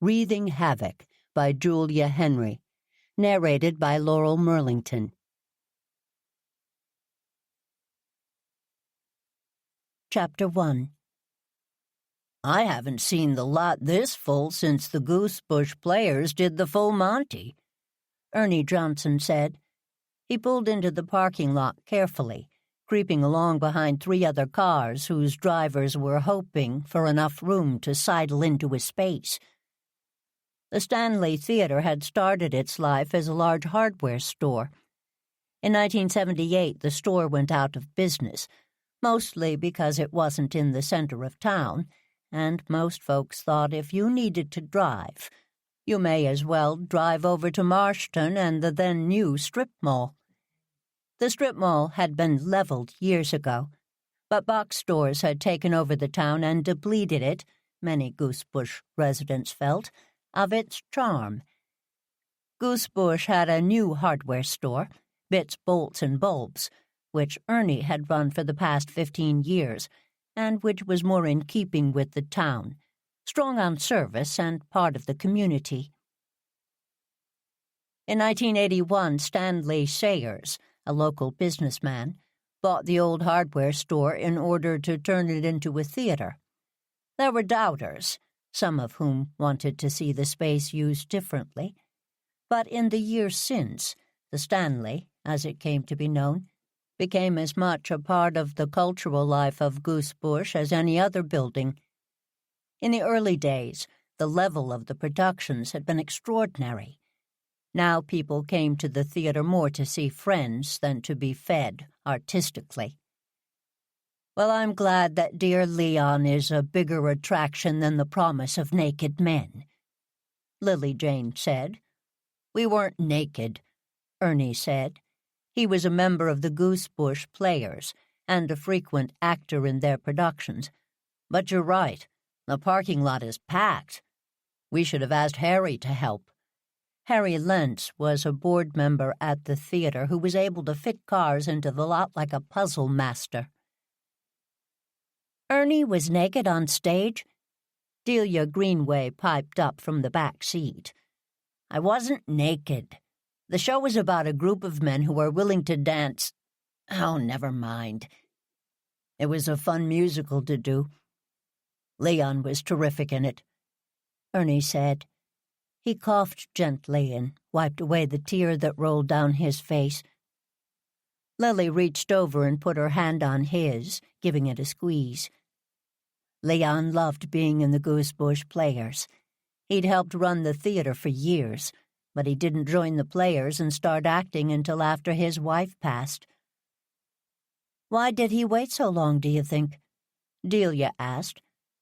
Wreathing Havoc by Julia Henry, narrated by Laurel Merlington. Chapter 1. I haven't seen the lot this full since the Goosebush Players did the full Monty, Ernie Johnson said. He pulled into the parking lot carefully, creeping along behind 3 other cars whose drivers were hoping for enough room to sidle into his space. The Stanley Theater had started its life as a large hardware store. In 1978, the store went out of business, mostly because it wasn't in the center of town, and most folks thought if you needed to drive, you may as well drive over to Marshton and the then-new strip mall. The strip mall had been leveled years ago, but box stores had taken over the town and depleted it, many Goosebush residents felt, of its charm. Goosebush had a new hardware store, Bits, Bolts, and Bulbs, which Ernie had run for the past 15 years, and which was more in keeping with the town, strong on service and part of the community. In 1981, Stanley Sayers, a local businessman, bought the old hardware store in order to turn it into a theater. There were doubters, some of whom wanted to see the space used differently, but in the years since, the Stanley, as it came to be known, became as much a part of the cultural life of Goosebush as any other building. In the early days, the level of the productions had been extraordinary. Now people came to the theater more to see friends than to be fed artistically. Well, I'm glad that dear Leon is a bigger attraction than the promise of naked men, Lily Jane said. We weren't naked, Ernie said. He was a member of the Goosebush Players and a frequent actor in their productions. But you're right, the parking lot is packed. We should have asked Harry to help. Harry Lentz was a board member at the theater who was able to fit cars into the lot like a puzzle master. Ernie was naked on stage? Delia Greenway piped up from the back seat. I wasn't naked. The show was about a group of men who were willing to dance. Oh, never mind. It was a fun musical to do. Leon was terrific in it, Ernie said. He coughed gently and wiped away the tear that rolled down his face. Lily reached over and put her hand on his, giving it a squeeze. Leon loved being in the Goosebush Players. He'd helped run the theater for years, but he didn't join the Players and start acting until after his wife passed. Why did he wait so long, do you think? Delia asked.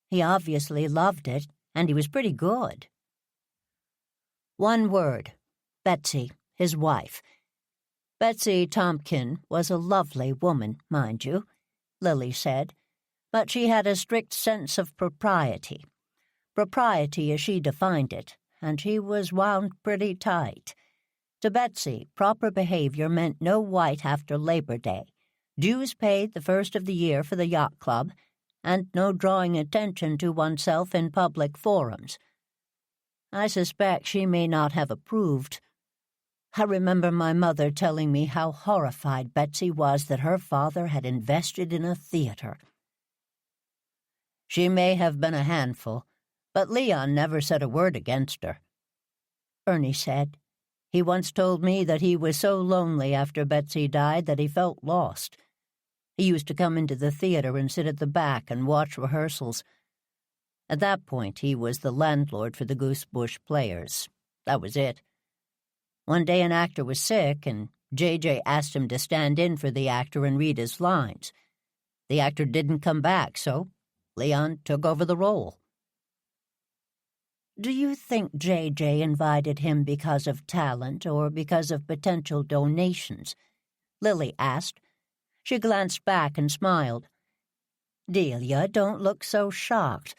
He obviously loved it, and he was pretty good. One word. Betsy, his wife. Betsy Tompkin was a lovely woman, mind you, Lily said, but she had a strict sense of propriety. Propriety as she defined it, and she was wound pretty tight. To Betsy, proper behavior meant no white after Labor Day, dues paid the first of the year for the yacht club, and no drawing attention to oneself in public forums. I suspect she may not have approved. I remember my mother telling me how horrified Betsy was that her father had invested in a theater. She may have been a handful, but Leon never said a word against her, Ernie said. He once told me that he was so lonely after Betsy died that he felt lost. He used to come into the theater and sit at the back and watch rehearsals. At that point, he was the landlord for the Goosebush Players. That was it. One day an actor was sick, and J.J. asked him to stand in for the actor and read his lines. The actor didn't come back, so Leon took over the role. Do you think J.J. invited him because of talent or because of potential donations? Lily asked. She glanced back and smiled. Delia, don't look so shocked.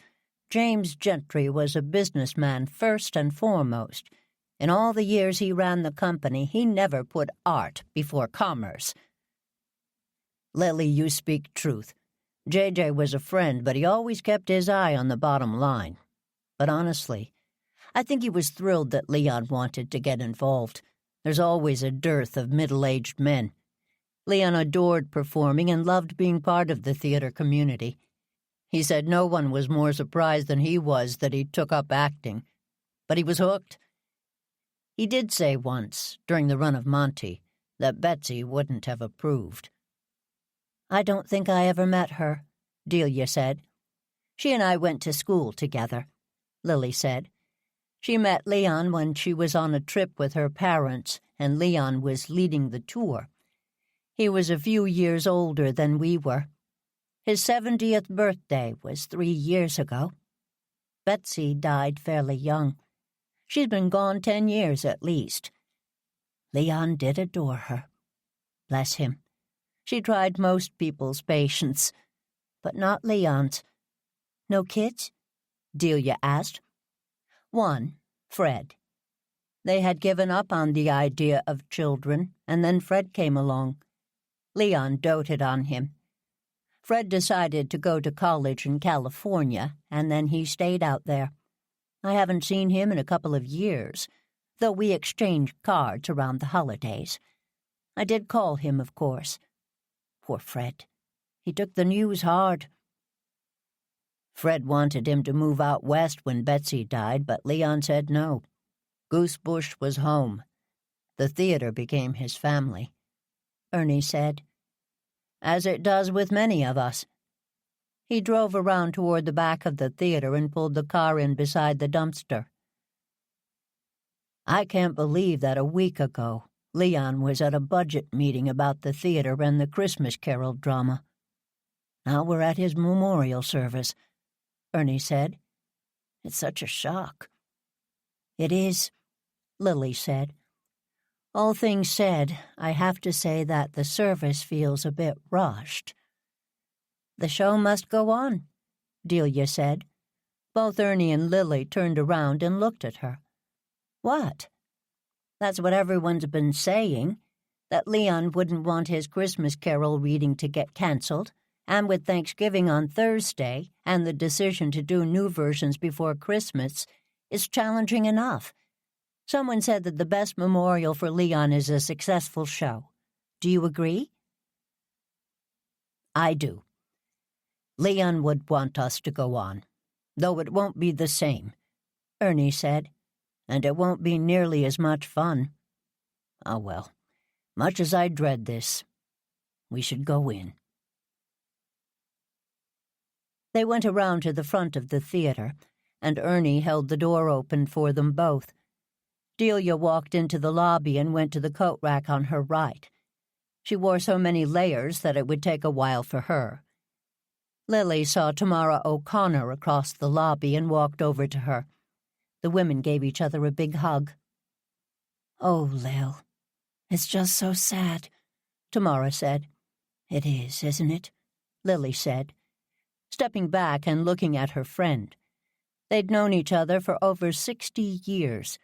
James Gentry was a businessman first and foremost. In all the years he ran the company, he never put art before commerce. Lily, you speak truth. J.J. was a friend, but he always kept his eye on the bottom line. But honestly, I think he was thrilled that Leon wanted to get involved. There's always a dearth of middle-aged men. Leon adored performing and loved being part of the theater community. He said no one was more surprised than he was that he took up acting, but he was hooked. He did say once, during the run of Monty, that Betsy wouldn't have approved. "I don't think I ever met her," Delia said. "She and I went to school together," Lily said. "She met Leon when she was on a trip with her parents, and Leon was leading the tour. He was a few years older than we were. His 70th birthday was 3 years ago. Betsy died fairly young. She's been gone 10 years at least. Leon did adore her. Bless him. She tried most people's patience, but not Leon's." "No kids?" Delia asked. "One, Fred. They had given up on the idea of children, and then Fred came along. Leon doted on him. Fred decided to go to college in California, and then he stayed out there. I haven't seen him in a couple of years, though we exchanged cards around the holidays. I did call him, of course. Poor Fred. He took the news hard. Fred wanted him to move out west when Betsy died, but Leon said no. Goosebush was home. The theater became his family," Ernie said. "As it does with many of us." He drove around toward the back of the theater and pulled the car in beside the dumpster. "I can't believe that a week ago Leon was at a budget meeting about the theater and the Christmas Carol drama. Now we're at his memorial service," Ernie said. "It's such a shock." "It is," Lily said. "All things said, I have to say that the service feels a bit rushed." "The show must go on," Delia said. Both Ernie and Lily turned around and looked at her. "What?" "That's what everyone's been saying, that Leon wouldn't want his Christmas Carol reading to get canceled, and with Thanksgiving on Thursday and the decision to do new versions before Christmas, it's challenging enough. Someone said that the best memorial for Leon is a successful show. Do you agree?" "I do. Leon would want us to go on, though it won't be the same," Ernie said, "and it won't be nearly as much fun. Oh well, much as I dread this, we should go in." They went around to the front of the theater, and Ernie held the door open for them both. Delia walked into the lobby and went to the coat rack on her right. She wore so many layers that it would take a while for her. Lily saw Tamara O'Connor across the lobby and walked over to her. The women gave each other a big hug. "Oh, Lil, it's just so sad," Tamara said. "It is, isn't it?" Lily said, stepping back and looking at her friend. They'd known each other for over 60 years,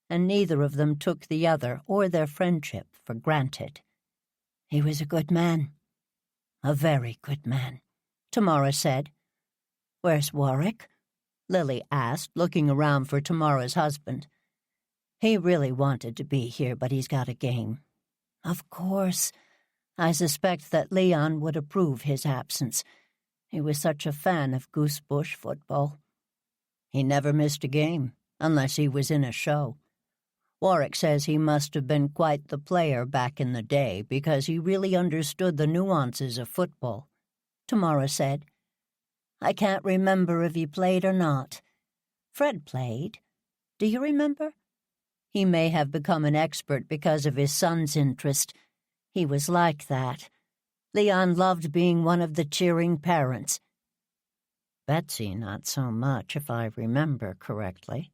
and neither of them took the other or their friendship for granted. "He was a good man. A very good man," Tamara said. "Where's Warwick?" Lily asked, looking around for Tamara's husband. "He really wanted to be here, but he's got a game." "Of course. I suspect that Leon would approve his absence. He was such a fan of Goosebush football." "He never missed a game, unless he was in a show. Warwick says he must have been quite the player back in the day because he really understood the nuances of football," Tamara said. "I can't remember if he played or not. Fred played. Do you remember? He may have become an expert because of his son's interest. He was like that. Leon loved being one of the cheering parents. Betsy not so much, if I remember correctly."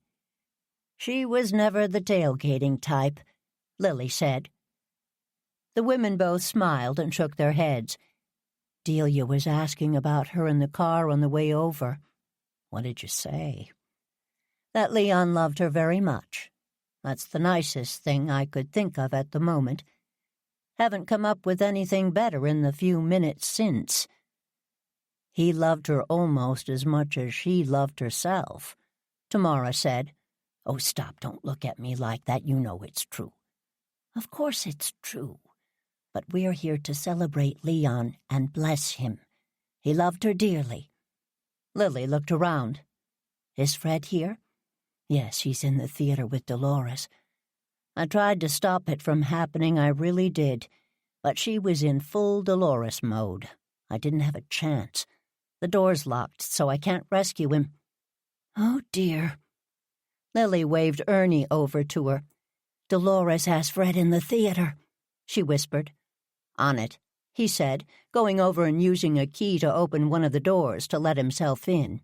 "She was never the tailgating type," Lily said. The women both smiled and shook their heads. Delia was asking about her in the car on the way over. "What did you say?" "That Leon loved her very much. That's the nicest thing I could think of at the moment. Haven't come up with anything better in the few minutes since." "He loved her almost as much as she loved herself," Tamara said. Oh, stop, don't look at me like that. You know it's true. Of course it's true. But we're here to celebrate Leon and bless him. He loved her dearly. Lily looked around. Is Fred here? Yes, he's in the theater with Dolores. I tried to stop it from happening, I really did, but she was in full Dolores mode. I didn't have a chance. The door's locked, so I can't rescue him. Oh, dear. Lily waved Ernie over to her. Dolores has Fred in the theater, she whispered. On it, he said, going over and using a key to open one of the doors to let himself in.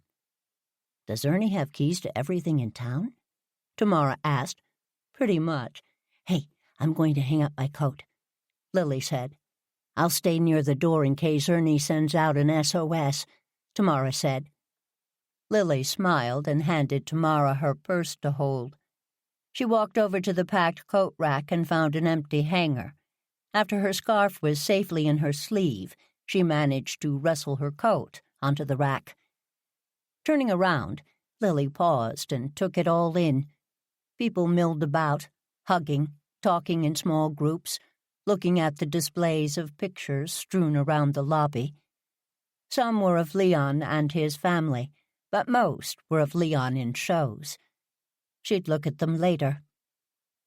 Does Ernie have keys to everything in town? Tamara asked. Pretty much. Hey, I'm going to hang up my coat, Lily said. I'll stay near the door in case Ernie sends out an SOS, Tamara said. Lily smiled and handed Tamara her purse to hold. She walked over to the packed coat rack and found an empty hanger. After her scarf was safely in her sleeve, she managed to wrestle her coat onto the rack. Turning around, Lily paused and took it all in. People milled about, hugging, talking in small groups, looking at the displays of pictures strewn around the lobby. Some were of Leon and his family, but most were of Leon in shows. She'd look at them later.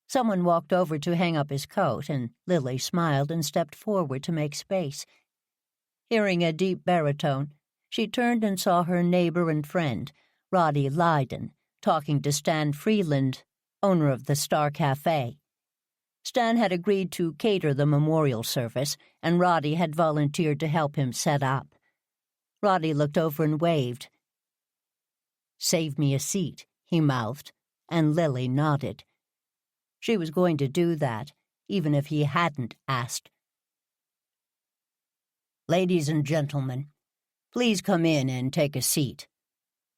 Someone walked over to hang up his coat, and Lily smiled and stepped forward to make space. Hearing a deep baritone, she turned and saw her neighbor and friend, Roddy Lydon, talking to Stan Freeland, owner of the Star Cafe. Stan had agreed to cater the memorial service, and Roddy had volunteered to help him set up. Roddy looked over and waved. Save me a seat, he mouthed, and Lily nodded. She was going to do that, even if he hadn't asked. Ladies and gentlemen, please come in and take a seat,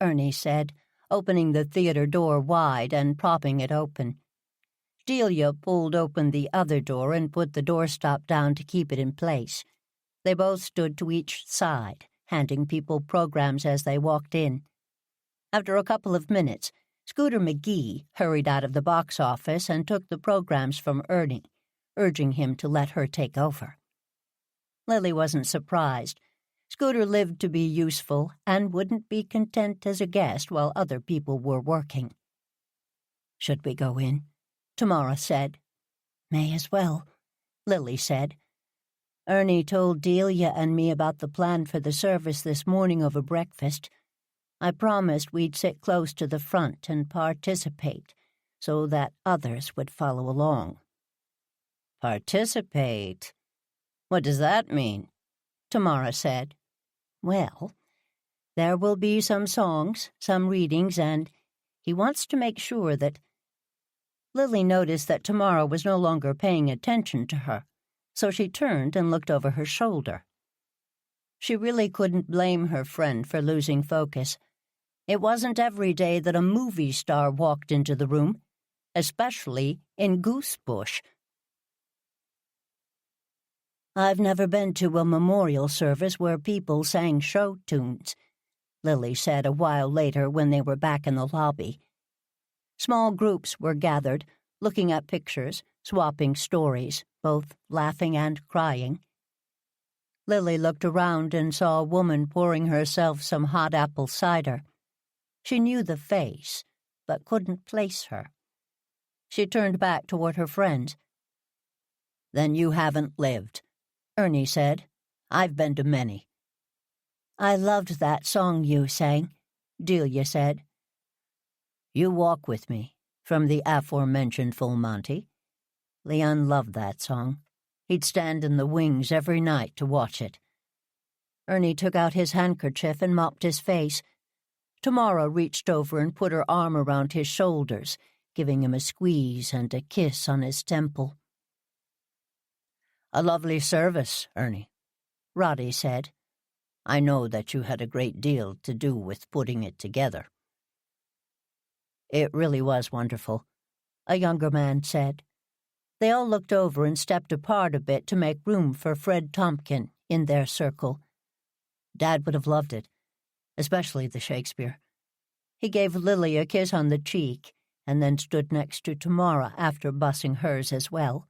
Ernie said, opening the theater door wide and propping it open. Delia pulled open the other door and put the doorstop down to keep it in place. They both stood to each side, handing people programs as they walked in. After a couple of minutes, Scooter McGee hurried out of the box office and took the programs from Ernie, urging him to let her take over. Lily wasn't surprised. Scooter lived to be useful and wouldn't be content as a guest while other people were working. Should we go in? Tamara said. May as well, Lily said. Ernie told Delia and me about the plan for the service this morning over breakfast. I promised we'd sit close to the front and participate so that others would follow along. Participate? What does that mean? Tamara said. Well, there will be some songs, some readings, and he wants to make sure that... Lily noticed that Tamara was no longer paying attention to her, so she turned and looked over her shoulder. She really couldn't blame her friend for losing focus. It wasn't every day that a movie star walked into the room, especially in Goosebush. I've never been to a memorial service where people sang show tunes, Lily said a while later when they were back in the lobby. Small groups were gathered, looking at pictures, swapping stories, both laughing and crying. Lily looked around and saw a woman pouring herself some hot apple cider. She knew the face, but couldn't place her. She turned back toward her friends. Then you haven't lived, Ernie said. I've been to many. I loved that song you sang, Delia said. You Walk With Me, from the aforementioned Full Monty. Leon loved that song. He'd stand in the wings every night to watch it. Ernie took out his handkerchief and mopped his face. Tamara reached over and put her arm around his shoulders, giving him a squeeze and a kiss on his temple. A lovely service, Ernie, Roddy said. I know that you had a great deal to do with putting it together. It really was wonderful, a younger man said. They all looked over and stepped apart a bit to make room for Fred Tompkin in their circle. Dad would have loved it, especially the Shakespeare. He gave Lily a kiss on the cheek, and then stood next to Tamara after bussing hers as well.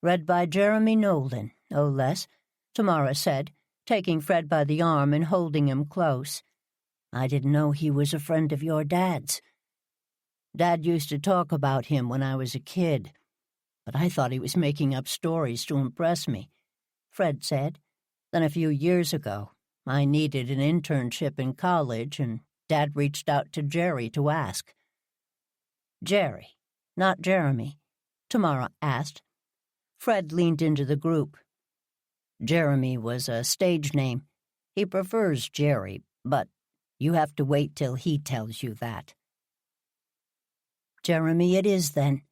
"Read by Jeremy Nolan, no less," Tamara said, taking Fred by the arm and holding him close. "I didn't know he was a friend of your dad's. Dad used to talk about him when I was a kid, but I thought he was making up stories to impress me," Fred said. "Then a few years ago, I needed an internship in college, and Dad reached out to Jerry to ask." "Jerry, not Jeremy?" Tamara asked. Fred leaned into the group. "Jeremy was a stage name. He prefers Jerry, but you have to wait till he tells you that." "Jeremy it is, then.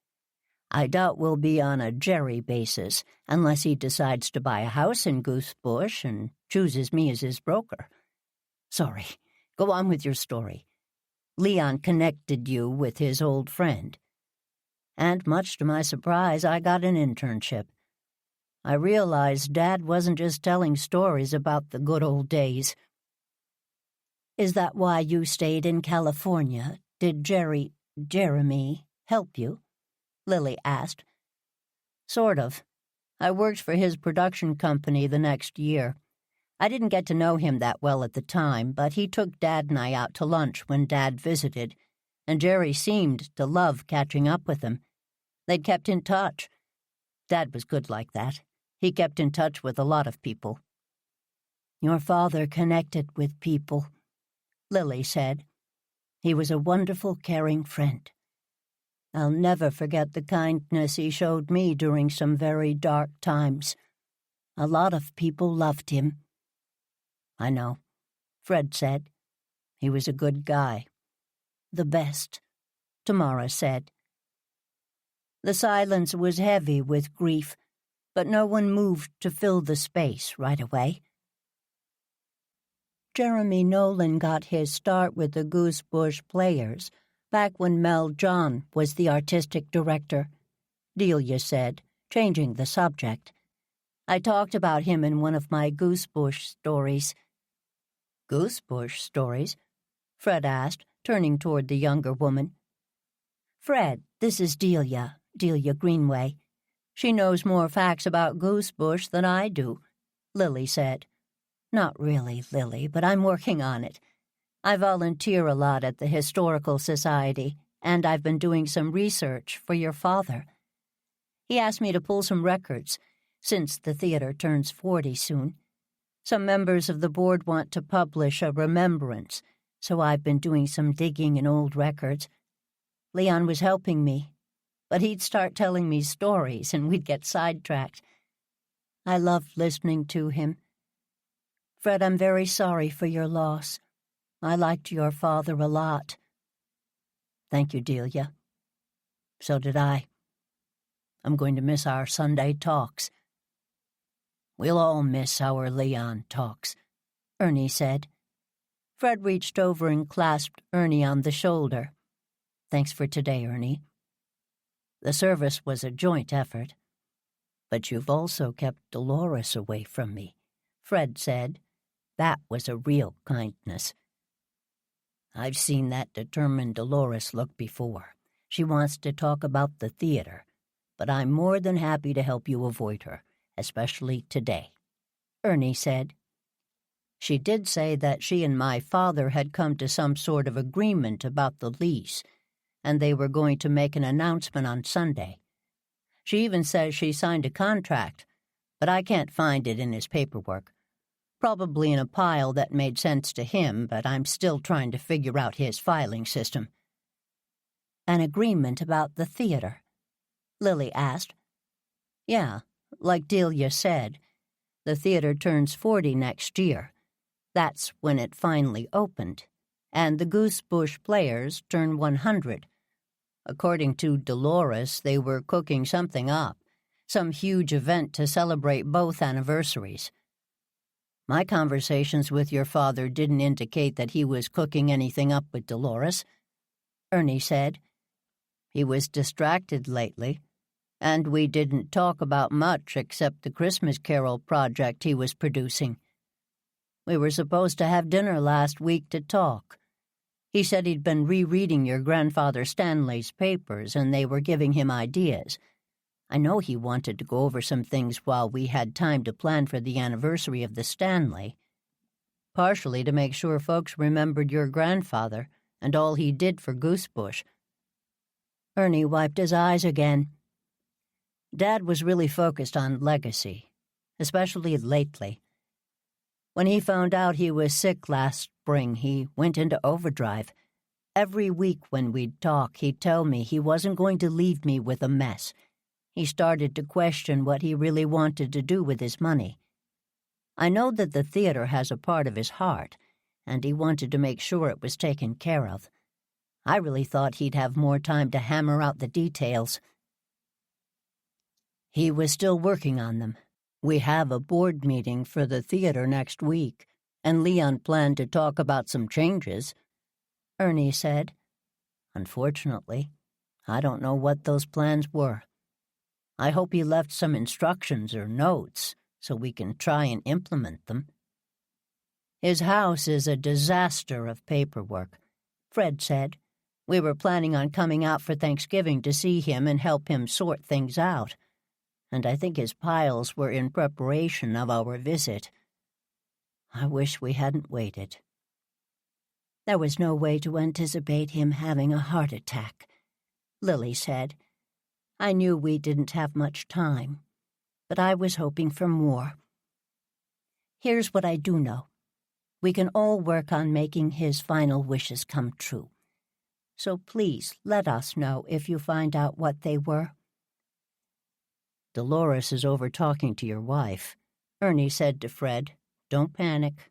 I doubt we'll be on a Jerry basis, unless he decides to buy a house in Goosebush and chooses me as his broker. Sorry, go on with your story. Leon connected you with his old friend. And much to my surprise, I got an internship. I realized Dad wasn't just telling stories about the good old days." "Is that why you stayed in California? Did Jeremy, help you?" Lily asked. "Sort of. I worked for his production company the next year. I didn't get to know him that well at the time, but he took Dad and I out to lunch when Dad visited, and Jerry seemed to love catching up with him. They'd kept in touch. Dad was good like that. He kept in touch with a lot of people." "Your father connected with people," Lily said. "He was a wonderful, caring friend. I'll never forget the kindness he showed me during some very dark times. A lot of people loved him." "I know," Fred said. "He was a good guy." "The best," Tamara said. The silence was heavy with grief, but no one moved to fill the space right away. Jeremy Nolan got his start with the Goosebush Players back when Mel John was the artistic director, Delia said, changing the subject. "I talked about him in one of my Goosebush stories." "Goosebush stories?" Fred asked, turning toward the younger woman. "Fred, this is Delia Greenway. She knows more facts about Goosebush than I do," Lily said. "Not really, Lily, but I'm working on it. I volunteer a lot at the Historical Society, and I've been doing some research for your father. He asked me to pull some records, since the theater turns 40 soon. Some members of the board want to publish a remembrance, so I've been doing some digging in old records. Leon was helping me, but he'd start telling me stories and we'd get sidetracked. I loved listening to him. Fred, I'm very sorry for your loss. I liked your father a lot." "Thank you, Delia. So did I. I'm going to miss our Sunday talks." "We'll all miss our Leon talks," Ernie said. Fred reached over and clasped Ernie on the shoulder. "Thanks for today, Ernie. The service was a joint effort. But you've also kept Dolores away from me," Fred said. "That was a real kindness. I've seen that determined Dolores look before. She wants to talk about the theater, but I'm more than happy to help you avoid her, especially today," Ernie said. "She did say that she and my father had come to some sort of agreement about the lease, and they were going to make an announcement on Sunday. She even says she signed a contract, but I can't find it in his paperwork. Probably in a pile that made sense to him, but I'm still trying to figure out his filing system." "An agreement about the theater?" Lily asked. "Yeah, like Delia said. The theater turns 40 next year. That's when it finally opened. And the Goosebush Players turn 100. According to Dolores, they were cooking something up, some huge event to celebrate both anniversaries. My conversations with your father didn't indicate that he was cooking anything up with Dolores," Ernie said. "He was distracted lately, and we didn't talk about much except the Christmas Carol project he was producing. We were supposed to have dinner last week to talk. He said he'd been rereading your grandfather Stanley's papers, and they were giving him ideas. I know he wanted to go over some things while we had time to plan for the anniversary of the Stanley, partially to make sure folks remembered your grandfather and all he did for Goosebush. Ernie wiped his eyes again. Dad was really focused on legacy, especially lately. When he found out he was sick last spring, he went into overdrive. Every week when we'd talk, he'd tell me he wasn't going to leave me with a mess. He started to question what he really wanted to do with his money. I know that the theater has a part of his heart, and he wanted to make sure it was taken care of. I really thought he'd have more time to hammer out the details. He was still working on them. We have a board meeting for the theater next week, and Leon planned to talk about some changes, Ernie said. Unfortunately, I don't know what those plans were. I hope he left some instructions or notes so we can try and implement them. His house is a disaster of paperwork, Fred said. We were planning on coming out for Thanksgiving to see him and help him sort things out, and I think his piles were in preparation of our visit. I wish we hadn't waited. There was no way to anticipate him having a heart attack, Lily said. I knew we didn't have much time, but I was hoping for more. Here's what I do know. We can all work on making his final wishes come true. So please let us know if you find out what they were. Dolores is over talking to your wife, Ernie said to Fred. Don't panic.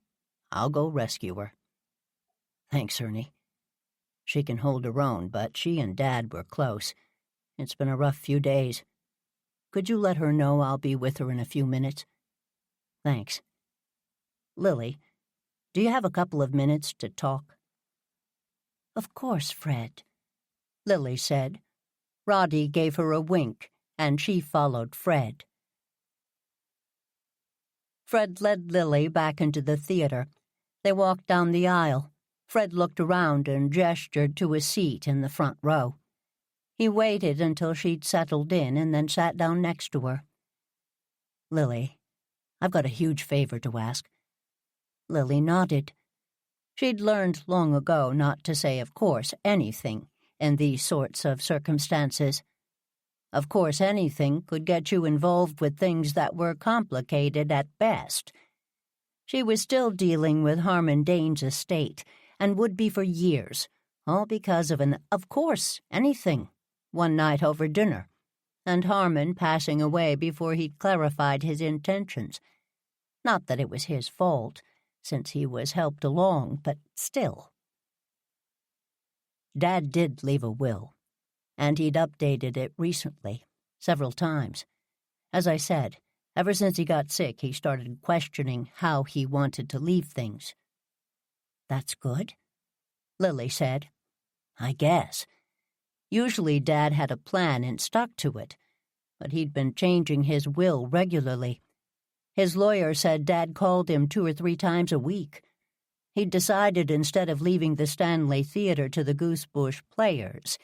I'll go rescue her. Thanks, Ernie. She can hold her own, but she and Dad were close. It's been a rough few days. Could you let her know I'll be with her in a few minutes? Thanks. Lily, do you have a couple of minutes to talk? Of course, Fred, Lily said. Roddy gave her a wink, and she followed Fred. Fred led Lily back into the theater. They walked down the aisle. Fred looked around and gestured to a seat in the front row. He waited until she'd settled in and then sat down next to her. Lily, I've got a huge favor to ask. Lily nodded. She'd learned long ago not to say, of course, anything in these sorts of circumstances. Of course, anything could get you involved with things that were complicated at best. She was still dealing with Harmon Dane's estate, and would be for years, all because of an of course anything one night over dinner, and Harmon passing away before he'd clarified his intentions. Not that it was his fault, since he was helped along, but still. Dad did leave a will, and he'd updated it recently, several times. As I said, ever since he got sick, he started questioning how he wanted to leave things. That's good, Lily said. I guess. Usually Dad had a plan and stuck to it, but he'd been changing his will regularly. His lawyer said Dad called him 2 or 3 times a week. He'd decided instead of leaving the Stanley Theater to the Goosebush Players,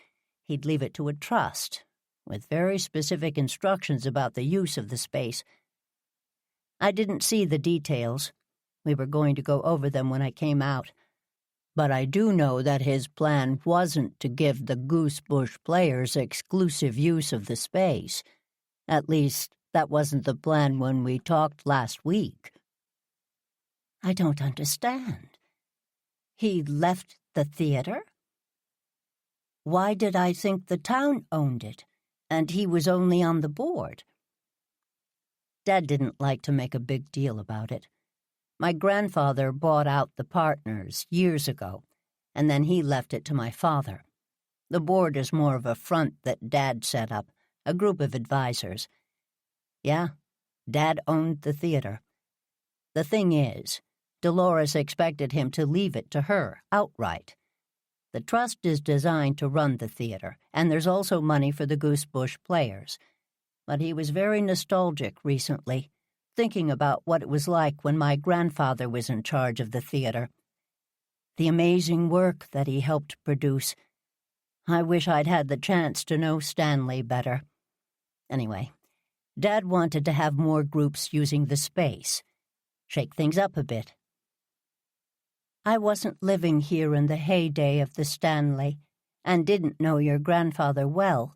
he'd leave it to a trust, with very specific instructions about the use of the space. I didn't see the details. We were going to go over them when I came out. But I do know that his plan wasn't to give the Goosebush Players exclusive use of the space. At least, that wasn't the plan when we talked last week. I don't understand. He left the theater? Why did I think the town owned it, and he was only on the board? Dad didn't like to make a big deal about it. My grandfather bought out the partners years ago, and then he left it to my father. The board is more of a front that Dad set up, a group of advisors. Yeah, Dad owned the theater. The thing is, Dolores expected him to leave it to her outright. The trust is designed to run the theater, and there's also money for the Goosebush Players. But he was very nostalgic recently, thinking about what it was like when my grandfather was in charge of the theater. the amazing work that he helped produce. I wish I'd had the chance to know Stanley better. Anyway, Dad wanted to have more groups using the space. Shake things up a bit. I wasn't living here in the heyday of the Stanley and didn't know your grandfather well,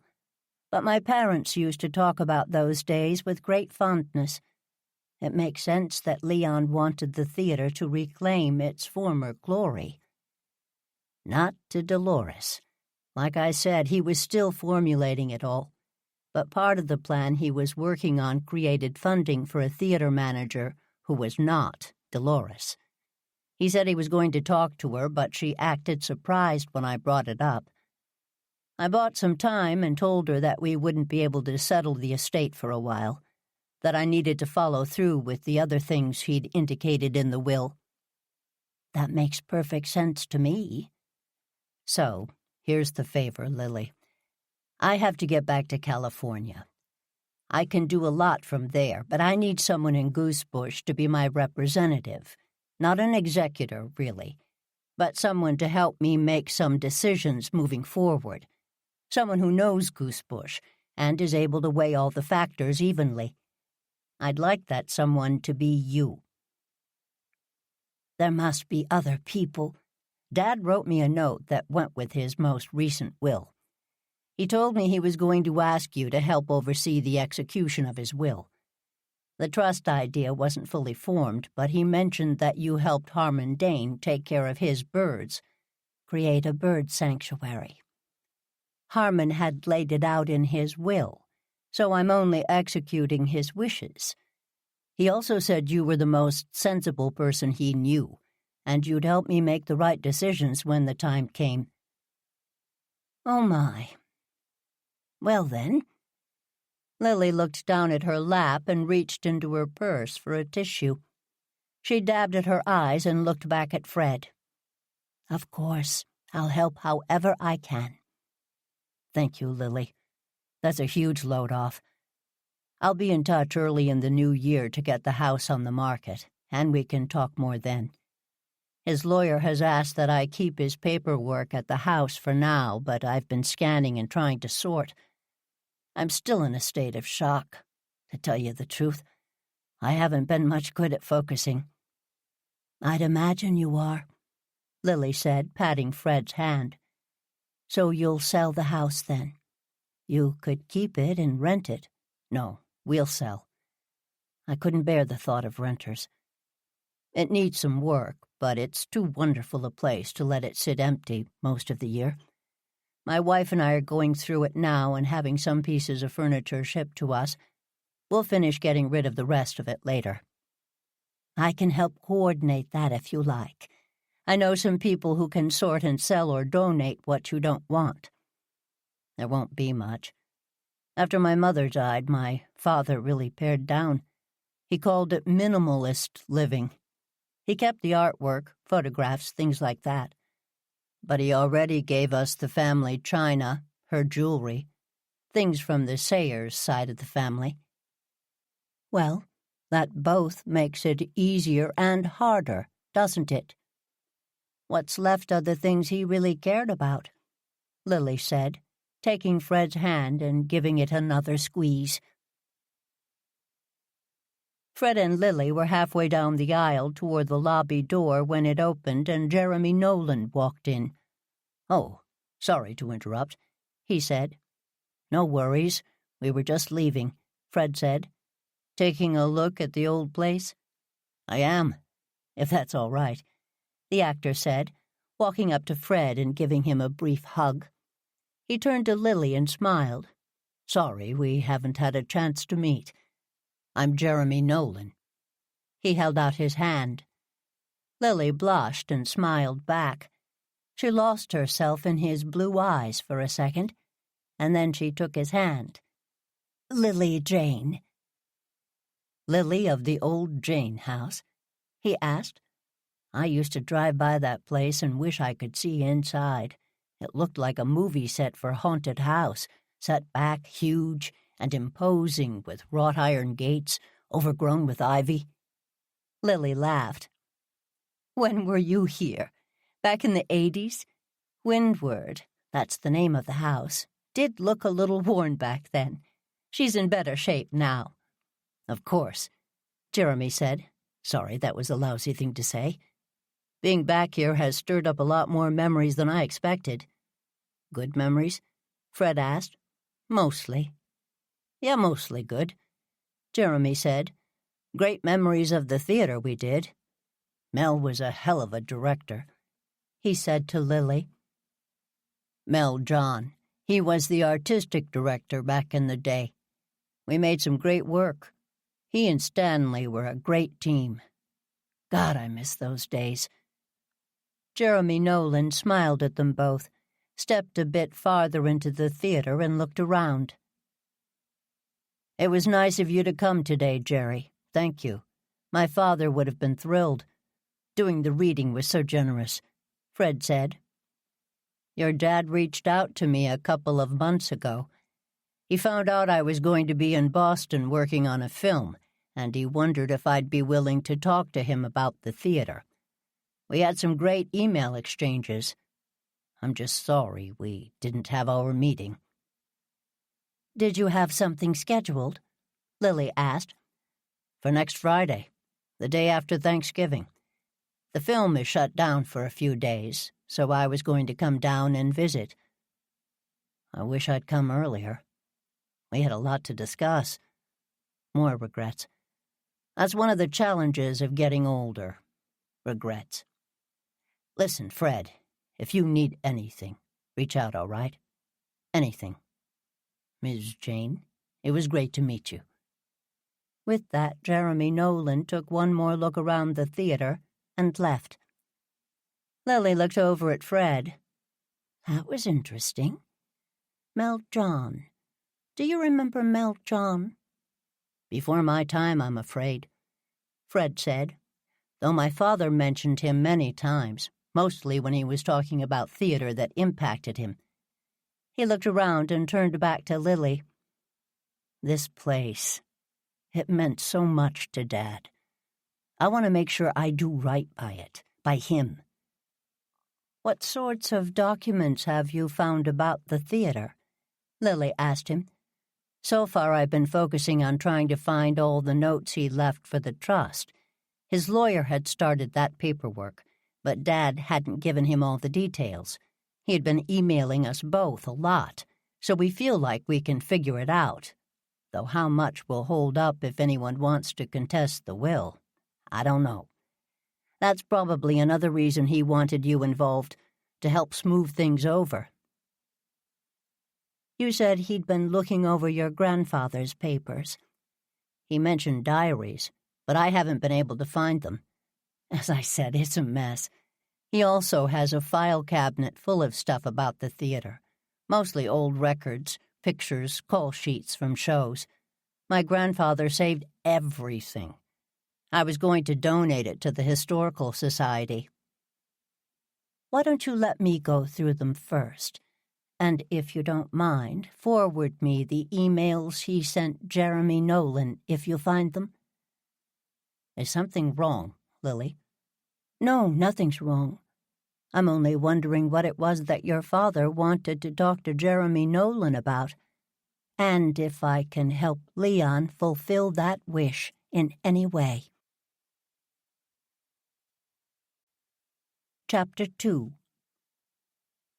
but my parents used to talk about those days with great fondness. It makes sense that Leon wanted the theater to reclaim its former glory. Not to Dolores. Like I said, he was still formulating it all. But part of the plan he was working on created funding for a theater manager who was not Dolores. He said he was going to talk to her, but she acted surprised when I brought it up. I bought some time and told her that we wouldn't be able to settle the estate for a while, that I needed to follow through with the other things he'd indicated in the will. That makes perfect sense to me. So, here's the favor, Lily. I have to get back to California. I can do a lot from there, but I need someone in Goosebush to be my representative. Not an executor, really, but someone to help me make some decisions moving forward. Someone who knows Goosebush and is able to weigh all the factors evenly. I'd like that someone to be you. There must be other people. Dad wrote me a note that went with his most recent will. He told me he was going to ask you to help oversee the execution of his will. The trust idea wasn't fully formed, but he mentioned that you helped Harmon Dane take care of his birds, create a bird sanctuary. Harmon had laid it out in his will, so I'm only executing his wishes. He also said you were the most sensible person he knew, and you'd help me make the right decisions when the time came. Oh, my. Well, then. Lily looked down at her lap and reached into her purse for a tissue. She dabbed at her eyes and looked back at Fred. Of course, I'll help however I can. Thank you, Lily. That's a huge load off. I'll be in touch early in the new year to get the house on the market, and we can talk more then. His lawyer has asked that I keep his paperwork at the house for now, but I've been scanning and trying to sort. I'm still in a state of shock, to tell you the truth. I haven't been much good at focusing. I'd imagine you are, Lily said, patting Fred's hand. So you'll sell the house then? You could keep it and rent it. No, we'll sell. I couldn't bear the thought of renters. It needs some work, but it's too wonderful a place to let it sit empty most of the year. My wife and I are going through it now and having some pieces of furniture shipped to us. We'll finish getting rid of the rest of it later. I can help coordinate that if you like. I know some people who can sort and sell or donate what you don't want. There won't be much. After my mother died, my father really pared down. He called it minimalist living. He kept the artwork, photographs, things like that. But he already gave us the family china, her jewelry, things from the Sayers side of the family. Well, that both makes it easier and harder, doesn't it? What's left are the things he really cared about, Lily said, taking Fred's hand and giving it another squeeze. Fred and Lily were halfway down the aisle toward the lobby door when it opened and Jeremy Nolan walked in. Oh, sorry to interrupt, he said. No worries. We were just leaving, Fred said. Taking a look at the old place? I am, if that's all right, the actor said, walking up to Fred and giving him a brief hug. He turned to Lily and smiled. Sorry, we haven't had a chance to meet. I'm Jeremy Nolan. He held out his hand. Lily blushed and smiled back. She lost herself in his blue eyes for a second, and then she took his hand. Lily Jane. Lily of the old Jane house? He asked. I used to drive by that place and wish I could see inside. It looked like a movie set for haunted house, set back huge and imposing with wrought iron gates, overgrown with ivy. Lily laughed. When were you here? Back in the 80s, Windward, that's the name of the house, did look a little worn back then. She's in better shape now. Of course, Jeremy said. Sorry, that was a lousy thing to say. Being back here has stirred up a lot more memories than I expected. Good memories? Fred asked. Mostly. Yeah, mostly good, Jeremy said. Great memories of the theater we did. Mel was a hell of a director, he said to Lily. Mel John. He was the artistic director back in the day. We made some great work. He and Stanley were a great team. God, I miss those days. Jeremy Nolan smiled at them both, stepped a bit farther into the theater and looked around. It was nice of you to come today, Jerry. Thank you. My father would have been thrilled. Doing the reading was so generous, Fred said. Your dad reached out to me a couple of months ago. He found out I was going to be in Boston working on a film, and he wondered if I'd be willing to talk to him about the theater. We had some great email exchanges. I'm just sorry we didn't have our meeting. Did you have something scheduled? Lily asked. For next Friday, the day after Thanksgiving. The film is shut down for a few days, so I was going to come down and visit. I wish I'd come earlier. We had a lot to discuss. More regrets. That's one of the challenges of getting older. Regrets. Listen, Fred, if you need anything, reach out, all right? Anything. Ms. Jane, it was great to meet you. With that, Jeremy Nolan took one more look around the theater and left. Lily looked over at Fred. That was interesting. Mel John. Do you remember Mel John? Before my time, I'm afraid, Fred said, though my father mentioned him many times, mostly when he was talking about theater that impacted him. He looked around and turned back to Lily. This place, it meant so much to Dad. I want to make sure I do right by it, by him. What sorts of documents have you found about the theater? Lily asked him. So far I've been focusing on trying to find all the notes he left for the trust. His lawyer had started that paperwork, but Dad hadn't given him all the details. He had been emailing us both a lot, so we feel like we can figure it out. Though how much will hold up if anyone wants to contest the will, I don't know. That's probably another reason he wanted you involved, to help smooth things over. You said he'd been looking over your grandfather's papers. He mentioned diaries, but I haven't been able to find them. As I said, it's a mess. He also has a file cabinet full of stuff about the theater, mostly old records, pictures, call sheets from shows. My grandfather saved everything. I was going to donate it to the Historical Society. Why don't you let me go through them first? And if you don't mind, forward me the emails he sent Jeremy Nolan if you find them. Is something wrong, Lily? No, nothing's wrong. I'm only wondering what it was that your father wanted to talk to Jeremy Nolan about, and if I can help Leon fulfill that wish in any way. Chapter 2.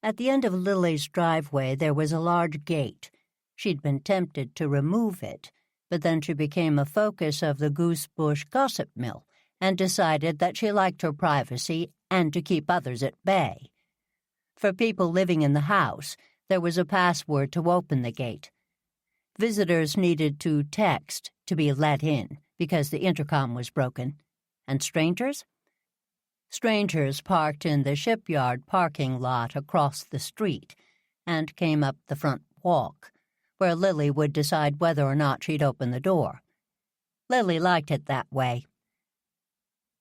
At the end of Lily's driveway there was a large gate. She'd been tempted to remove it, but then she became a focus of the Goosebush gossip mill and decided that she liked her privacy and to keep others at bay. For people living in the house, there was a password to open the gate. Visitors needed to text to be let in because the intercom was broken. And strangers? Strangers parked in the shipyard parking lot across the street and came up the front walk, where Lily would decide whether or not she'd open the door. Lily liked it that way.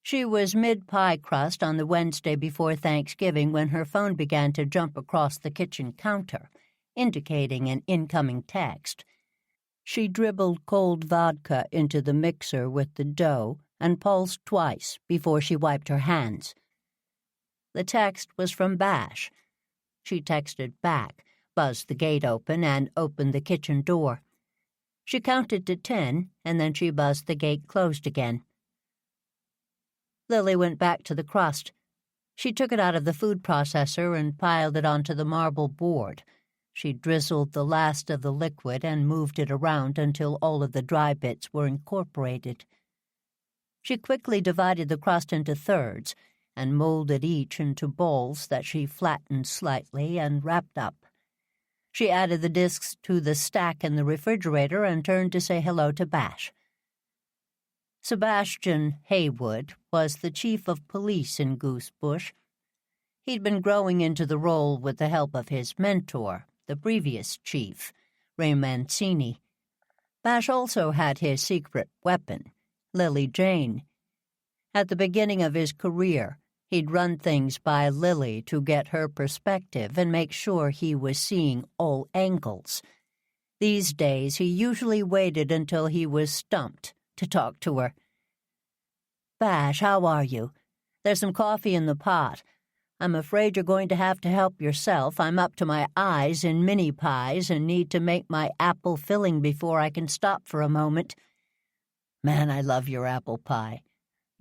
She was mid-pie crust on the Wednesday before Thanksgiving when her phone began to jump across the kitchen counter, indicating an incoming text. She dribbled cold vodka into the mixer with the dough and pulsed twice before she wiped her hands. The text was from Bash. She texted back, buzzed the gate open, and opened the kitchen door. She counted to 10, and then she buzzed the gate closed again. Lily went back to the crust. She took it out of the food processor and piled it onto the marble board. She drizzled the last of the liquid and moved it around until all of the dry bits were incorporated. She quickly divided the crust into thirds and molded each into balls that she flattened slightly and wrapped up. She added the discs to the stack in the refrigerator and turned to say hello to Bash. Sebastian Haywood was the chief of police in Goosebush. He'd been growing into the role with the help of his mentor, the previous chief, Ray Mancini. Bash also had his secret weapon, Lily Jane. At the beginning of his career, he'd run things by Lily to get her perspective and make sure he was seeing all angles. These days, he usually waited until he was stumped to talk to her. "Bash, how are you? There's some coffee in the pot. I'm afraid you're going to have to help yourself. I'm up to my eyes in mini pies and need to make my apple filling before I can stop for a moment." "Man, I love your apple pie.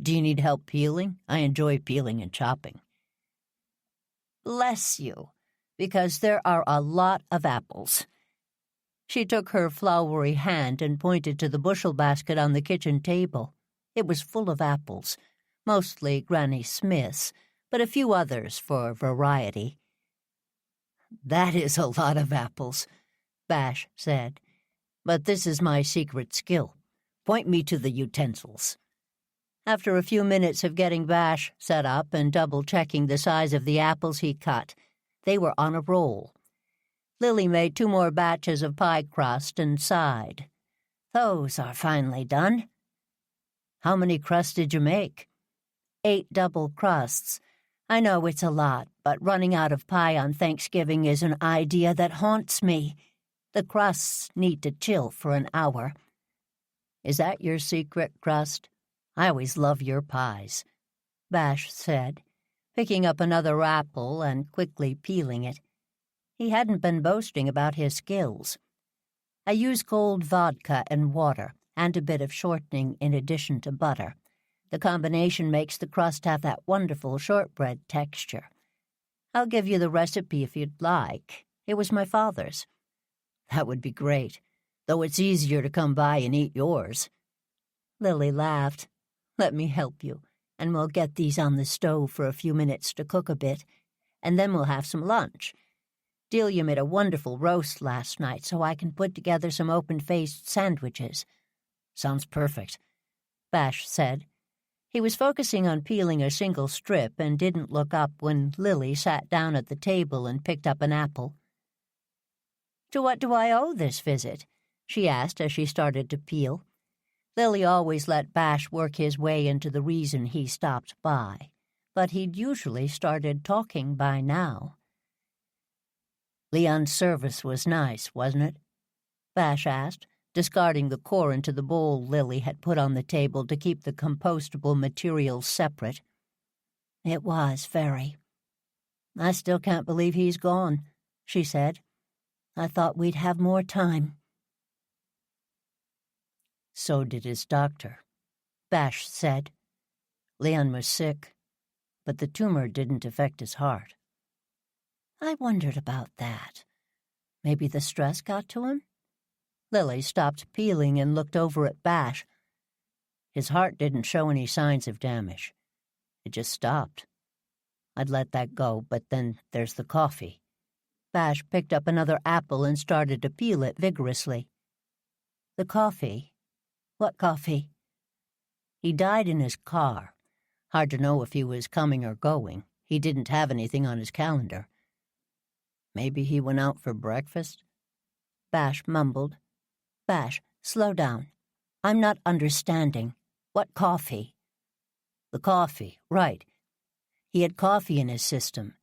Do you need help peeling? I enjoy peeling and chopping." "Bless you, because there are a lot of apples." She took her floury hand and pointed to the bushel basket on the kitchen table. It was full of apples, mostly Granny Smith's, but a few others for variety. "That is a lot of apples," Bash said. "But this is my secret skill. Point me to the utensils." After a few minutes of getting Bash set up and double-checking the size of the apples he cut, they were on a roll. Lily made 2 more batches of pie crust and sighed. "Those are finally done." "How many crusts did you make?" 8 double crusts. I know it's a lot, but running out of pie on Thanksgiving is an idea that haunts me. The crusts need to chill for an hour." "Is that your secret crust? I always love your pies," Bash said, picking up another apple and quickly peeling it. He hadn't been boasting about his skills. "I use cold vodka and water, and a bit of shortening in addition to butter. The combination makes the crust have that wonderful shortbread texture. I'll give you the recipe if you'd like. It was my father's." "That would be great, though it's easier to come by and eat yours." Lily laughed. "Let me help you, and we'll get these on the stove for a few minutes to cook a bit, and then we'll have some lunch. Delia made a wonderful roast last night, so I can put together some open-faced sandwiches." "Sounds perfect," Bash said. He was focusing on peeling a single strip and didn't look up when Lily sat down at the table and picked up an apple. "To what do I owe this visit?" she asked as she started to peel. Lily always let Bash work his way into the reason he stopped by, but he'd usually started talking by now. "Leon's service was nice, wasn't it?" Bash asked, discarding the core into the bowl Lily had put on the table to keep the compostable materials separate. "It was, very. I still can't believe he's gone," she said. "I thought we'd have more time." "So did his doctor," Bash said. "Leon was sick, but the tumor didn't affect his heart." "I wondered about that. Maybe the stress got to him?" Lily stopped peeling and looked over at Bash. "His heart didn't show any signs of damage. It just stopped. I'd let that go, but then there's the coffee." Bash picked up another apple and started to peel it vigorously. "The coffee? What coffee?" "He died in his car. Hard to know if he was coming or going. He didn't have anything on his calendar." "Maybe he went out for breakfast?" Bash mumbled. "Bash, slow down. I'm not understanding. What coffee?" "The coffee, right. He had coffee in his system,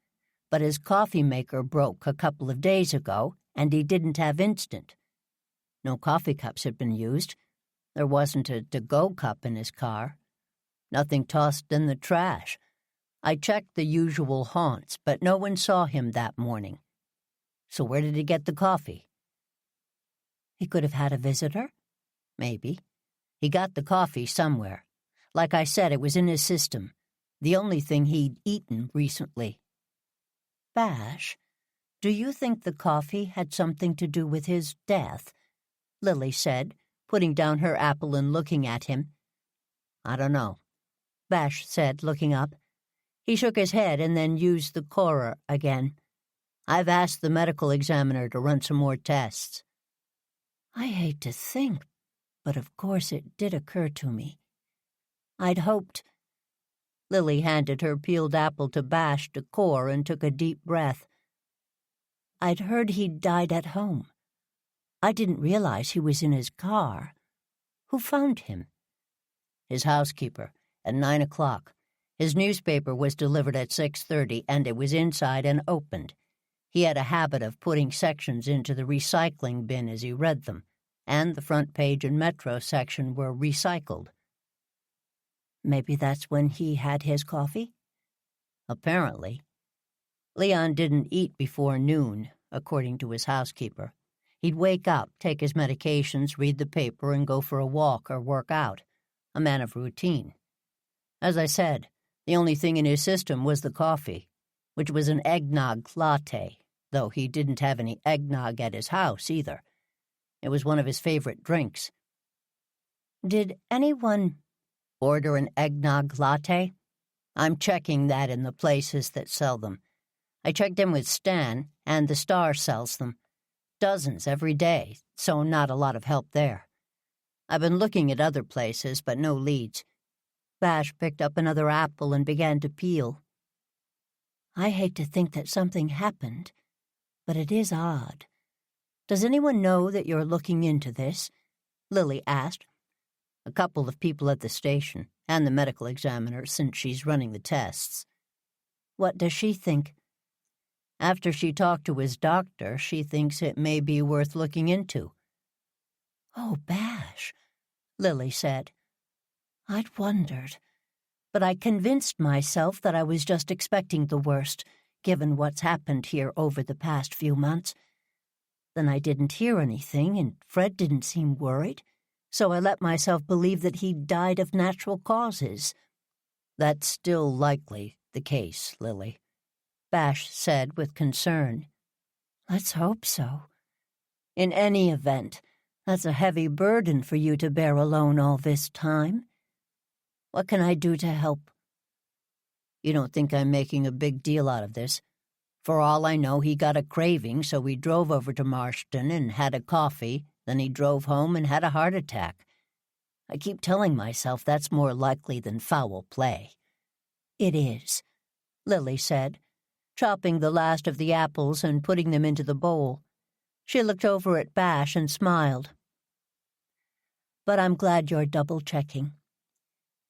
but his coffee maker broke a couple of days ago, and he didn't have instant. No coffee cups had been used. There wasn't a to-go cup in his car. Nothing tossed in the trash. I checked the usual haunts, but no one saw him that morning. So where did he get the coffee? He could have had a visitor? Maybe. He got the coffee somewhere. Like I said, it was in his system. The only thing he'd eaten recently. Bash, do you think the coffee had something to do with his death? Lily said, putting down her apple and looking at him. I don't know, Bash said, looking up. He shook his head and then used the corer again. I've asked the medical examiner to run some more tests. I hate to think, but of course it did occur to me. I'd hoped... Lily handed her peeled apple to Bash to core and took a deep breath. I'd heard he'd died at home. I didn't realize he was in his car. Who found him? His housekeeper, at 9 o'clock. His newspaper was delivered at 6:30, and it was inside and opened. He had a habit of putting sections into the recycling bin as he read them, and the front page and Metro section were recycled. Maybe that's when he had his coffee? Apparently. Leon didn't eat before noon, according to his housekeeper. He'd wake up, take his medications, read the paper, and go for a walk or work out, a man of routine. As I said, the only thing in his system was the coffee, which was an eggnog latte, though he didn't have any eggnog at his house either. It was one of his favorite drinks. Did anyone order an eggnog latte? I'm checking that in the places that sell them. I checked in with Stan, and the Star sells them. Dozens every day, so not a lot of help there. I've been looking at other places, but no leads. Bash picked up another apple and began to peel. I hate to think that something happened, but it is odd. Does anyone know that you're looking into this? Lily asked. A couple of people at the station, and the medical examiner, since she's running the tests. What does she think? After she talked to his doctor, she thinks it may be worth looking into. Oh, Bash, Lily said. I'd wondered, but I convinced myself that I was just expecting the worst, given what's happened here over the past few months. Then I didn't hear anything, and Fred didn't seem worried, so I let myself believe that he'd died of natural causes. That's still likely the case, Lily, Bash said with concern. Let's hope so. In any event, that's a heavy burden for you to bear alone all this time. What can I do to help? You don't think I'm making a big deal out of this? For all I know, he got a craving, so we drove over to Marston and had a coffee, then he drove home and had a heart attack. I keep telling myself that's more likely than foul play. It is, Lily said, chopping the last of the apples and putting them into the bowl. She looked over at Bash and smiled. But I'm glad you're double-checking.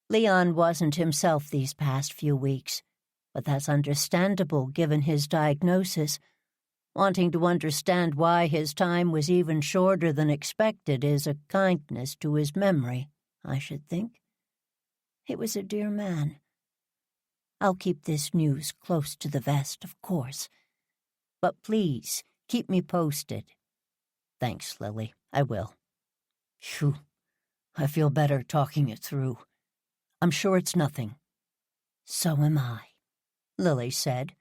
Leon wasn't himself these past few weeks, but that's understandable given his diagnosis. Wanting to understand why his time was even shorter than expected is a kindness to his memory, I should think. He was a dear man. I'll keep this news close to the vest, of course. But please, keep me posted. Thanks, Lily. I will. Phew. I feel better talking it through. I'm sure it's nothing. So am I, Lily said,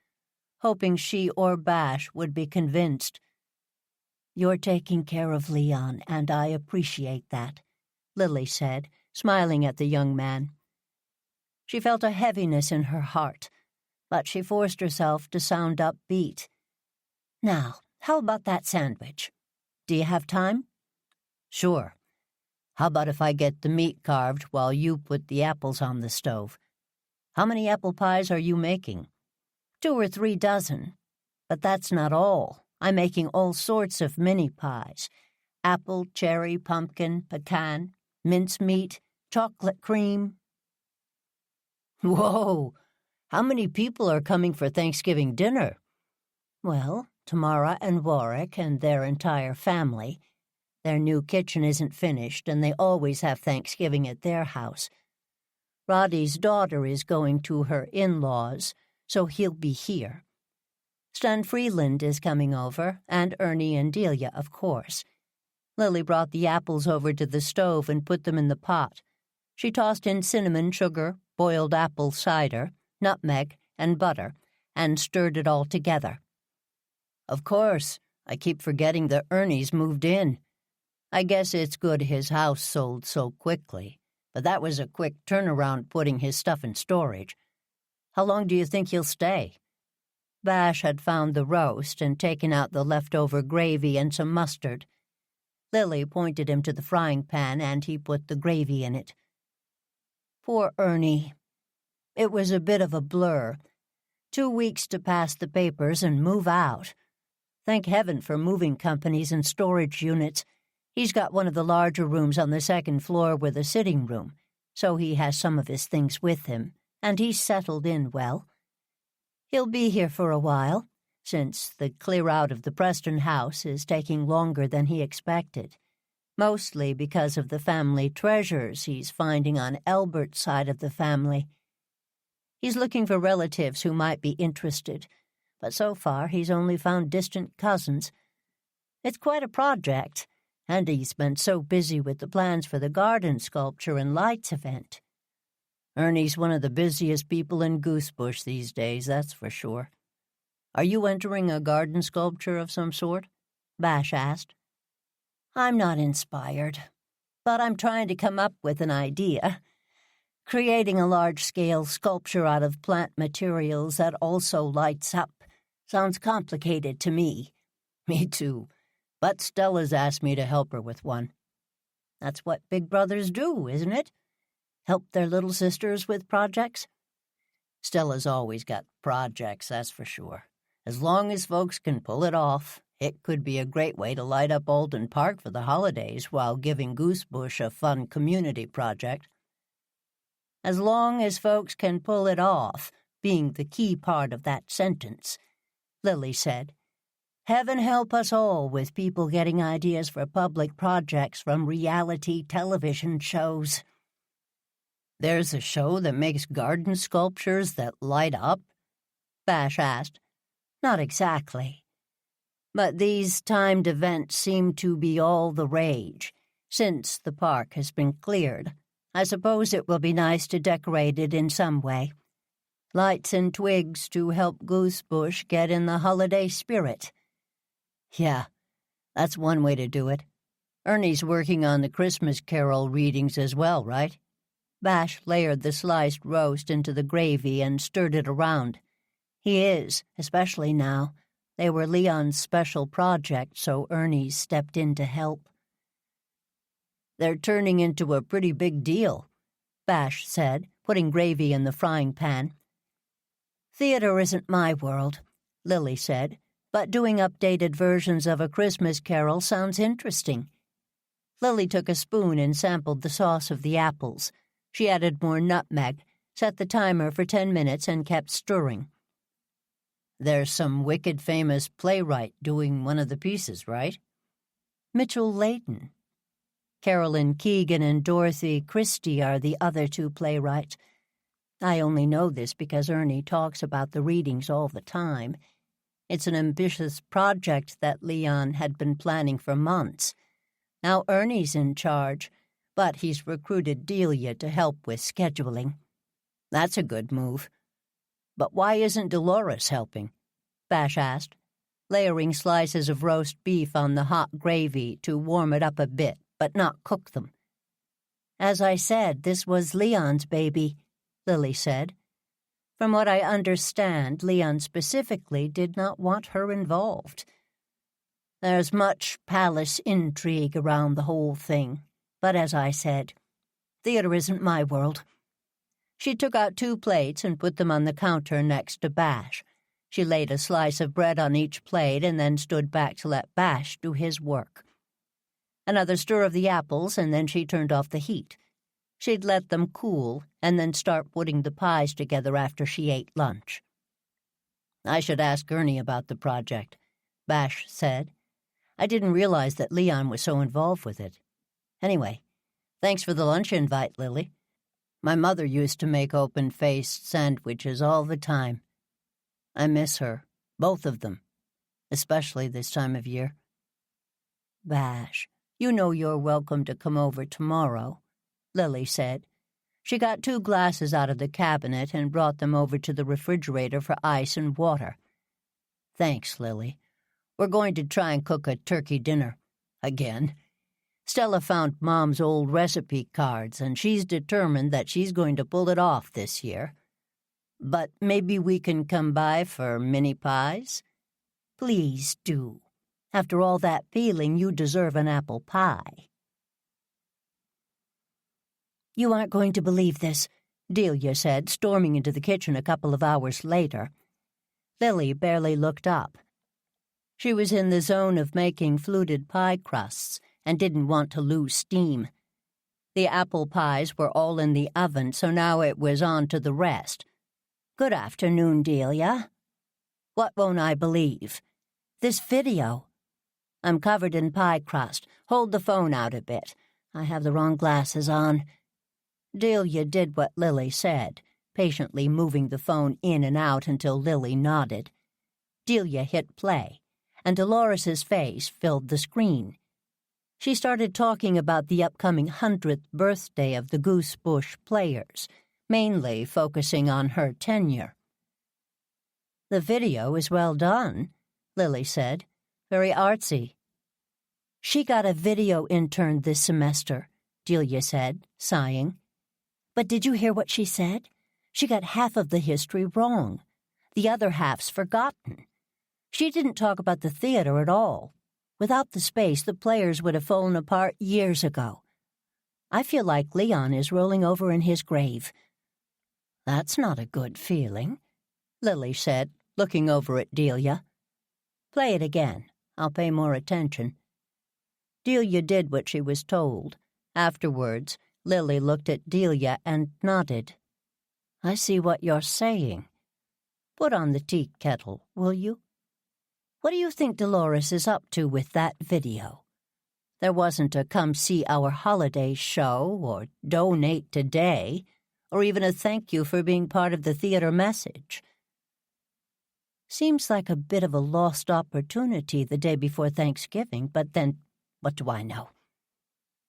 hoping she or Bash would be convinced. You're taking care of Leon, and I appreciate that, Lily said, smiling at the young man. She felt a heaviness in her heart, but she forced herself to sound upbeat. Now, how about that sandwich? Do you have time? Sure. How about if I get the meat carved while you put the apples on the stove? How many apple pies are you making? 2 or 3 dozen. But that's not all. I'm making all sorts of mini pies. Apple, cherry, pumpkin, pecan, mincemeat, chocolate cream. Whoa! How many people are coming for Thanksgiving dinner? Well, Tamara and Warwick and their entire family. Their new kitchen isn't finished, and they always have Thanksgiving at their house. Roddy's daughter is going to her in-laws, so he'll be here. Stan Freeland is coming over, and Ernie and Delia, of course. Lily brought the apples over to the stove and put them in the pot. She tossed in cinnamon, sugar, boiled apple cider, nutmeg, and butter, and stirred it all together. Of course, I keep forgetting that Ernie's moved in. I guess it's good his house sold so quickly, but that was a quick turnaround putting his stuff in storage. How long do you think he'll stay? Bash had found the roast and taken out the leftover gravy and some mustard. Lily pointed him to the frying pan, and he put the gravy in it. Poor Ernie. It was a bit of a blur. 2 weeks to pass the papers and move out. Thank heaven for moving companies and storage units. He's got one of the larger rooms on the second floor with a sitting room, so he has some of his things with him, and he's settled in well. He'll be here for a while, since the clear-out of the Preston house is taking longer than he expected, mostly because of the family treasures he's finding on Albert's side of the family. He's looking for relatives who might be interested, but so far he's only found distant cousins. It's quite a project, and he's been so busy with the plans for the garden sculpture and lights event. Ernie's one of the busiest people in Goosebush these days, that's for sure. Are you entering a garden sculpture of some sort? Bash asked. I'm not inspired, but I'm trying to come up with an idea. Creating a large-scale sculpture out of plant materials that also lights up sounds complicated to me. Me too, but Stella's asked me to help her with one. That's what big brothers do, isn't it? Help their little sisters with projects? Stella's always got projects, that's for sure. As long as folks can pull it off, it could be a great way to light up Alden Park for the holidays while giving Goosebush a fun community project. As long as folks can pull it off, being the key part of that sentence, Lily said. Heaven help us all with people getting ideas for public projects from reality television shows. There's a show that makes garden sculptures that light up? Bash asked. Not exactly. But these timed events seem to be all the rage. Since the park has been cleared, I suppose it will be nice to decorate it in some way. Lights and twigs to help Goosebush get in the holiday spirit. Yeah, that's one way to do it. Ernie's working on the Christmas Carol readings as well, right? Bash layered the sliced roast into the gravy and stirred it around. He is, especially now. They were Leon's special project, so Ernie stepped in to help. They're turning into a pretty big deal, Bash said, putting gravy in the frying pan. Theater isn't my world, Lily said, but doing updated versions of A Christmas Carol sounds interesting. Lily took a spoon and sampled the sauce of the apples. She added more nutmeg, set the timer for 10 minutes, and kept stirring. There's some wicked famous playwright doing one of the pieces, right? Mitchell Layton. Carolyn Keegan and Dorothy Christie are the other two playwrights. I only know this because Ernie talks about the readings all the time. It's an ambitious project that Leon had been planning for months. Now Ernie's in charge, but he's recruited Delia to help with scheduling. That's a good move. But why isn't Dolores helping? Bash asked, layering slices of roast beef on the hot gravy to warm it up a bit, but not cook them. As I said, this was Leon's baby, Lily said. From what I understand, Leon specifically did not want her involved. There's much palace intrigue around the whole thing, but as I said, theater isn't my world. She took out 2 plates and put them on the counter next to Bash. She laid a slice of bread on each plate and then stood back to let Bash do his work. Another stir of the apples, and then she turned off the heat. She'd let them cool and then start putting the pies together after she ate lunch. I should ask Ernie about the project, Bash said. I didn't realize that Leon was so involved with it. Anyway, thanks for the lunch invite, Lily. My mother used to make open-faced sandwiches all the time. I miss her, both of them, especially this time of year. Vash, you know you're welcome to come over tomorrow, Lily said. She got 2 glasses out of the cabinet and brought them over to the refrigerator for ice and water. Thanks, Lily. We're going to try and cook a turkey dinner. Again. Stella found Mom's old recipe cards, and she's determined that she's going to pull it off this year. But maybe we can come by for mini pies? Please do. After all that feeling, you deserve an apple pie. You aren't going to believe this, Delia said, storming into the kitchen a couple of hours later. Lily barely looked up. She was in the zone of making fluted pie crusts and didn't want to lose steam. The apple pies were all in the oven, so now it was on to the rest. Good afternoon, Delia. What won't I believe? This video. I'm covered in pie crust. Hold the phone out a bit. I have the wrong glasses on. Delia did what Lily said, patiently moving the phone in and out until Lily nodded. Delia hit play, and Dolores's face filled the screen. She started talking about the upcoming 100th birthday of the Goosebush Players, mainly focusing on her tenure. The video is well done, Lily said. Very artsy. She got a video intern this semester, Delia said, sighing. But did you hear what she said? She got half of the history wrong. The other half's forgotten. She didn't talk about the theater at all. Without the space, the players would have fallen apart years ago. I feel like Leon is rolling over in his grave. That's not a good feeling, Lily said, looking over at Delia. Play it again. I'll pay more attention. Delia did what she was told. Afterwards, Lily looked at Delia and nodded. I see what you're saying. Put on the tea kettle, will you? What do you think Dolores is up to with that video? There wasn't a come see our holiday show or donate today, or even a thank you for being part of the theater message. Seems like a bit of a lost opportunity the day before Thanksgiving, but then what do I know?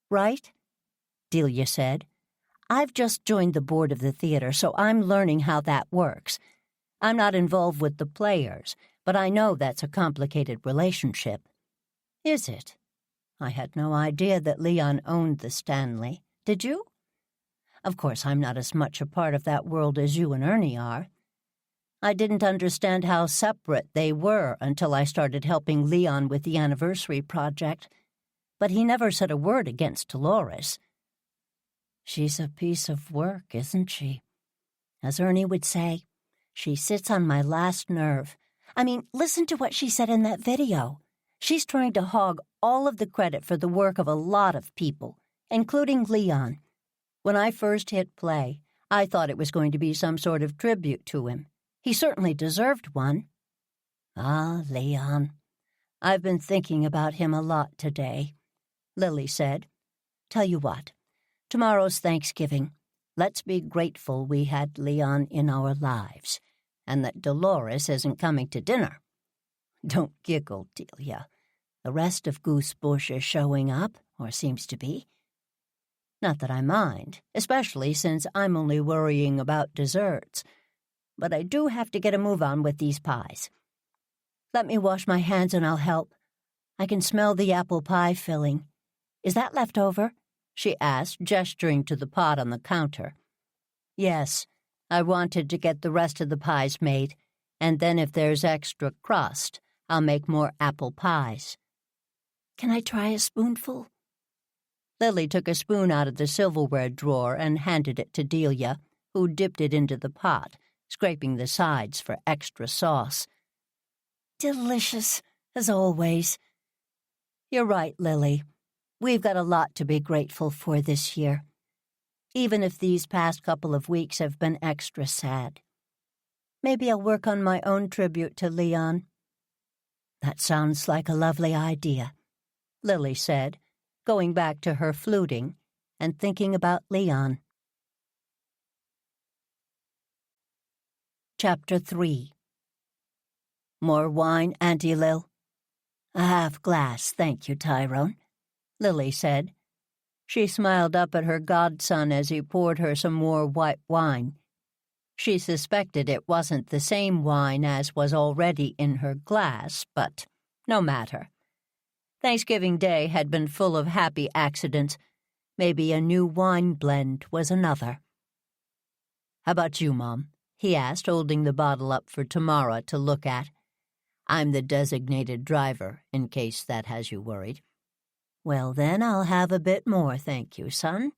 Right? Delia said. I've just joined the board of the theater, so I'm learning how that works. I'm not involved with the players, but I know that's a complicated relationship. Is it? I had no idea that Leon owned the Stanley. Did you? Of course, I'm not as much a part of that world as you and Ernie are. I didn't understand how separate they were until I started helping Leon with the anniversary project, but he never said a word against Dolores. She's a piece of work, isn't she? As Ernie would say, she sits on my last nerve. I mean, listen to what she said in that video. She's trying to hog all of the credit for the work of a lot of people, including Leon. When I first hit play, I thought it was going to be some sort of tribute to him. He certainly deserved one. Ah, Leon. I've been thinking about him a lot today, Lily said. Tell you what, tomorrow's Thanksgiving. Let's be grateful we had Leon in our lives, and that Dolores isn't coming to dinner. Don't giggle, Delia. The rest of Goosebush is showing up, or seems to be. Not that I mind, especially since I'm only worrying about desserts. But I do have to get a move on with these pies. Let me wash my hands and I'll help. I can smell the apple pie filling. Is that left over? She asked, gesturing to the pot on the counter. Yes, I wanted to get the rest of the pies made, and then if there's extra crust, I'll make more apple pies. Can I try a spoonful? Lily took a spoon out of the silverware drawer and handed it to Delia, who dipped it into the pot, scraping the sides for extra sauce. Delicious, as always. You're right, Lily. We've got a lot to be grateful for this year, even if these past couple of weeks have been extra sad. Maybe I'll work on my own tribute to Leon. That sounds like a lovely idea, Lily said, going back to her fluting and thinking about Leon. Chapter 3. More wine, Auntie Lil? A half glass, thank you, Tyrone, Lily said. She smiled up at her godson as he poured her some more white wine. She suspected it wasn't the same wine as was already in her glass, but no matter. Thanksgiving Day had been full of happy accidents. Maybe a new wine blend was another. "How about you, Mom?" he asked, holding the bottle up for Tamara to look at. "I'm the designated driver, in case that has you worried." "Well, then I'll have a bit more, thank you, son,"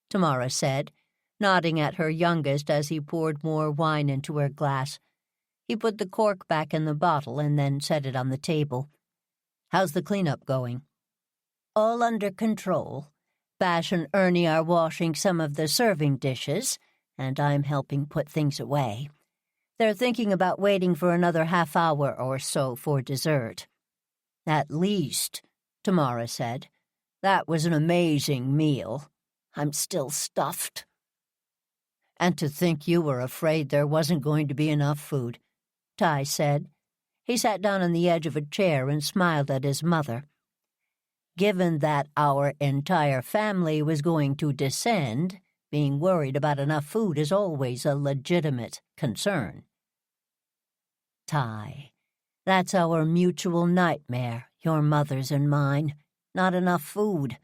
Tamara said, nodding at her youngest as he poured more wine into her glass. He put the cork back in the bottle and then set it on the table. "How's the cleanup going?" "All under control. Bash and Ernie are washing some of the serving dishes, and I'm helping put things away. They're thinking about waiting for another half hour or so for dessert." "At least," Tamara said. "That was an amazing meal. I'm still stuffed." "And to think you were afraid there wasn't going to be enough food," Ty said. He sat down on the edge of a chair and smiled at his mother. Given that our entire family was going to descend, being worried about enough food is always a legitimate concern. "Ty, that's our mutual nightmare, your mother's and mine. Not enough food.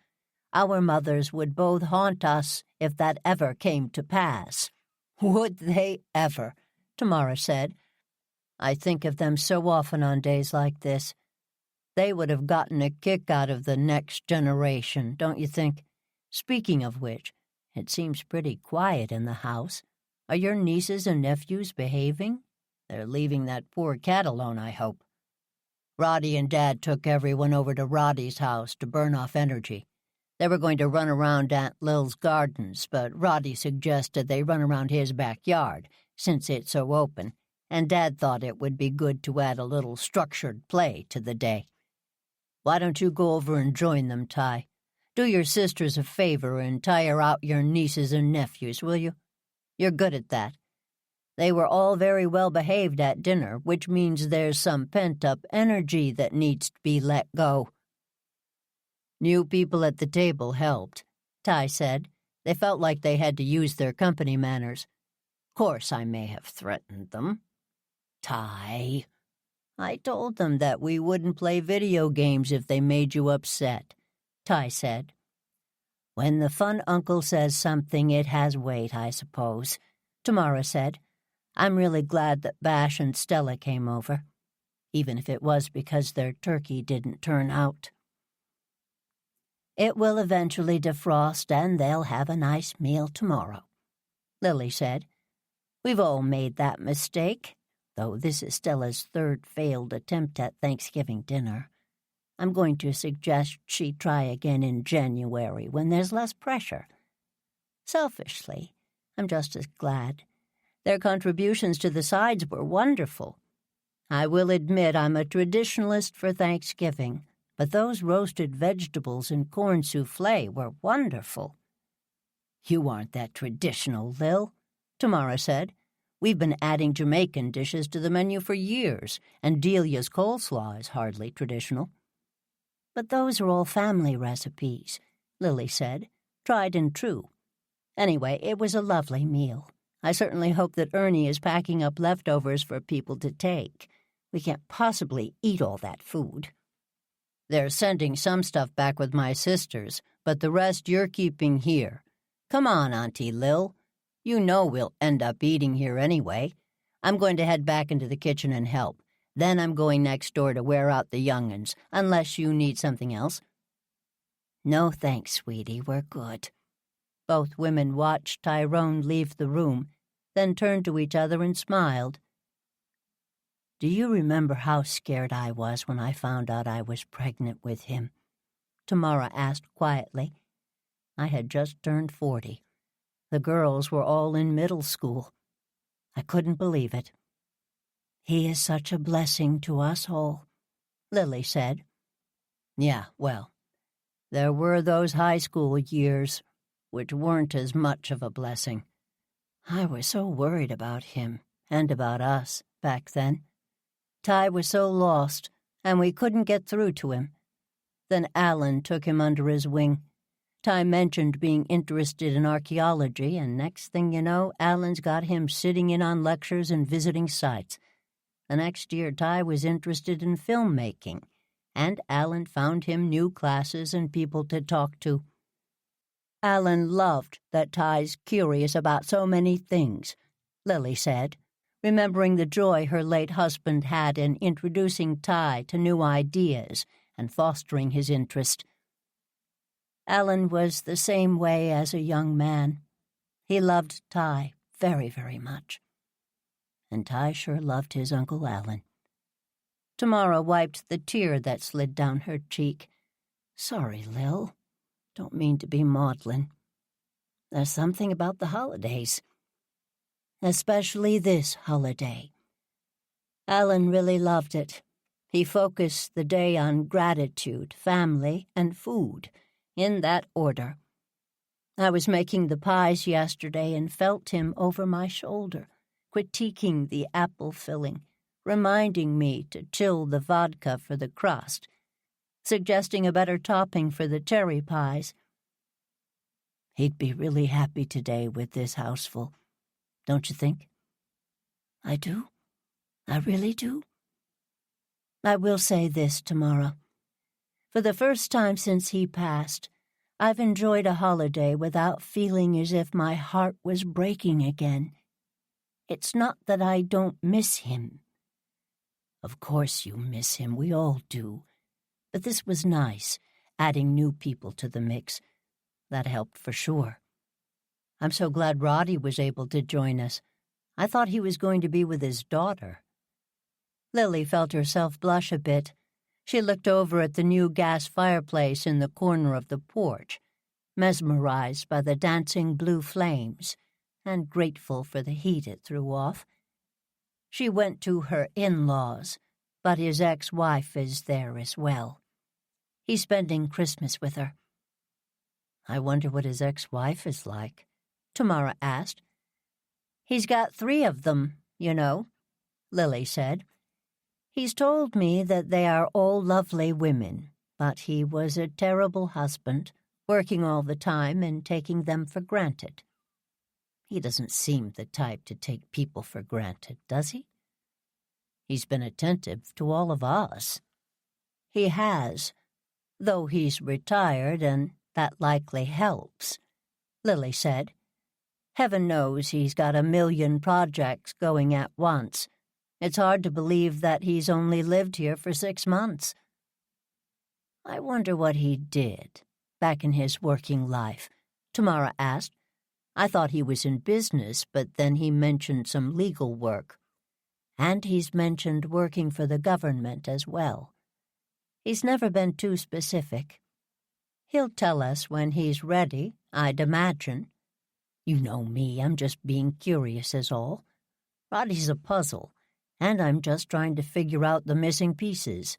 Our mothers would both haunt us if that ever came to pass." "Would they ever?" Tamara said. "I think of them so often on days like this. They would have gotten a kick out of the next generation, don't you think? Speaking of which, it seems pretty quiet in the house. Are your nieces and nephews behaving? They're leaving that poor cat alone, I hope." "Roddy and Dad took everyone over to Roddy's house to burn off energy. They were going to run around Aunt Lil's gardens, but Roddy suggested they run around his backyard, since it's so open, and Dad thought it would be good to add a little structured play to the day. Why don't you go over and join them, Ty? Do your sisters a favor and tire out your nieces and nephews, will you? You're good at that. They were all very well behaved at dinner, which means there's some pent-up energy that needs to be let go." "New people at the table helped," Ty said. "They felt like they had to use their company manners. Course I may have threatened them." "Ty, I told them that we wouldn't play video games if they made you upset," Ty said. "When the fun uncle says something, it has weight, I suppose," Tamara said. "I'm really glad that Bash and Stella came over, even if it was because their turkey didn't turn out." "It will eventually defrost, and they'll have a nice meal tomorrow," Lily said. "We've all made that mistake, though this is Stella's third failed attempt at Thanksgiving dinner. I'm going to suggest she try again in January when there's less pressure. Selfishly, I'm just as glad. Their contributions to the sides were wonderful. I will admit I'm a traditionalist for Thanksgiving, but those roasted vegetables and corn souffle were wonderful." "You aren't that traditional, Lil," Tamara said. "We've been adding Jamaican dishes to the menu for years, and Delia's coleslaw is hardly traditional." "But those are all family recipes," Lily said, "tried and true. Anyway, it was a lovely meal. I certainly hope that Ernie is packing up leftovers for people to take. We can't possibly eat all that food." "They're sending some stuff back with my sisters, but the rest you're keeping here. Come on, Auntie Lil. You know we'll end up eating here anyway. I'm going to head back into the kitchen and help. Then I'm going next door to wear out the young'uns, unless you need something else." "No thanks, sweetie, we're good." Both women watched Tyrone leave the room, then turned to each other and smiled. "Do you remember how scared I was when I found out I was pregnant with him?" Tamara asked quietly. "I had just turned 40. The girls were all in middle school. I couldn't believe it." "He is such a blessing to us all," Lily said. "Yeah, well, there were those high school years, which weren't as much of a blessing. I was so worried about him, and about us back then. Ty was so lost, and we couldn't get through to him. Then Alan took him under his wing. Ty mentioned being interested in archaeology, and next thing you know, Alan's got him sitting in on lectures and visiting sites. The next year, Ty was interested in filmmaking, and Alan found him new classes and people to talk to. Alan loved that Ty's curious about so many things, Lily said, remembering the joy her late husband had in introducing Ty to new ideas and fostering his interest. Alan was the same way as a young man. He loved Ty very, very much. And Ty sure loved his Uncle Alan. Tamara wiped the tear that slid down her cheek. Sorry, Lil. Don't mean to be maudlin. There's something about the holidays. Especially this holiday. Alan really loved it. He focused the day on gratitude, family, and food, in that order. I was making the pies yesterday and felt him over my shoulder, critiquing the apple filling, reminding me to chill the vodka for the crust, suggesting a better topping for the cherry pies. He'd be really happy today with this houseful, don't you think? I do. I really do. I will say this, Tamara. For the first time since he passed, I've enjoyed a holiday without feeling as if my heart was breaking again. It's not that I don't miss him. Of course you miss him, we all do. But this was nice, adding new people to the mix. That helped for sure. I'm so glad Roddy was able to join us. I thought he was going to be with his daughter. Lily felt herself blush a bit. She looked over at the new gas fireplace in the corner of the porch, mesmerized by the dancing blue flames, and grateful for the heat it threw off. She went to her in-laws, but his ex-wife is there as well. He's spending Christmas with her. I wonder what his ex-wife is like, Tamara asked. He's got 3 of them, you know, Lily said. He's told me that they are all lovely women, but he was a terrible husband, working all the time and taking them for granted. He doesn't seem the type to take people for granted, does he? He's been attentive to all of us. He has, though he's retired, and that likely helps, Lily said. Heaven knows he's got a million projects going at once. It's hard to believe that he's only lived here for 6 months. I wonder what he did back in his working life, Tamara asked. I thought he was in business, but then he mentioned some legal work. And he's mentioned working for the government as well. He's never been too specific. He'll tell us when he's ready, I'd imagine. You know me, I'm just being curious is all. Roddy's a puzzle, and I'm just trying to figure out the missing pieces.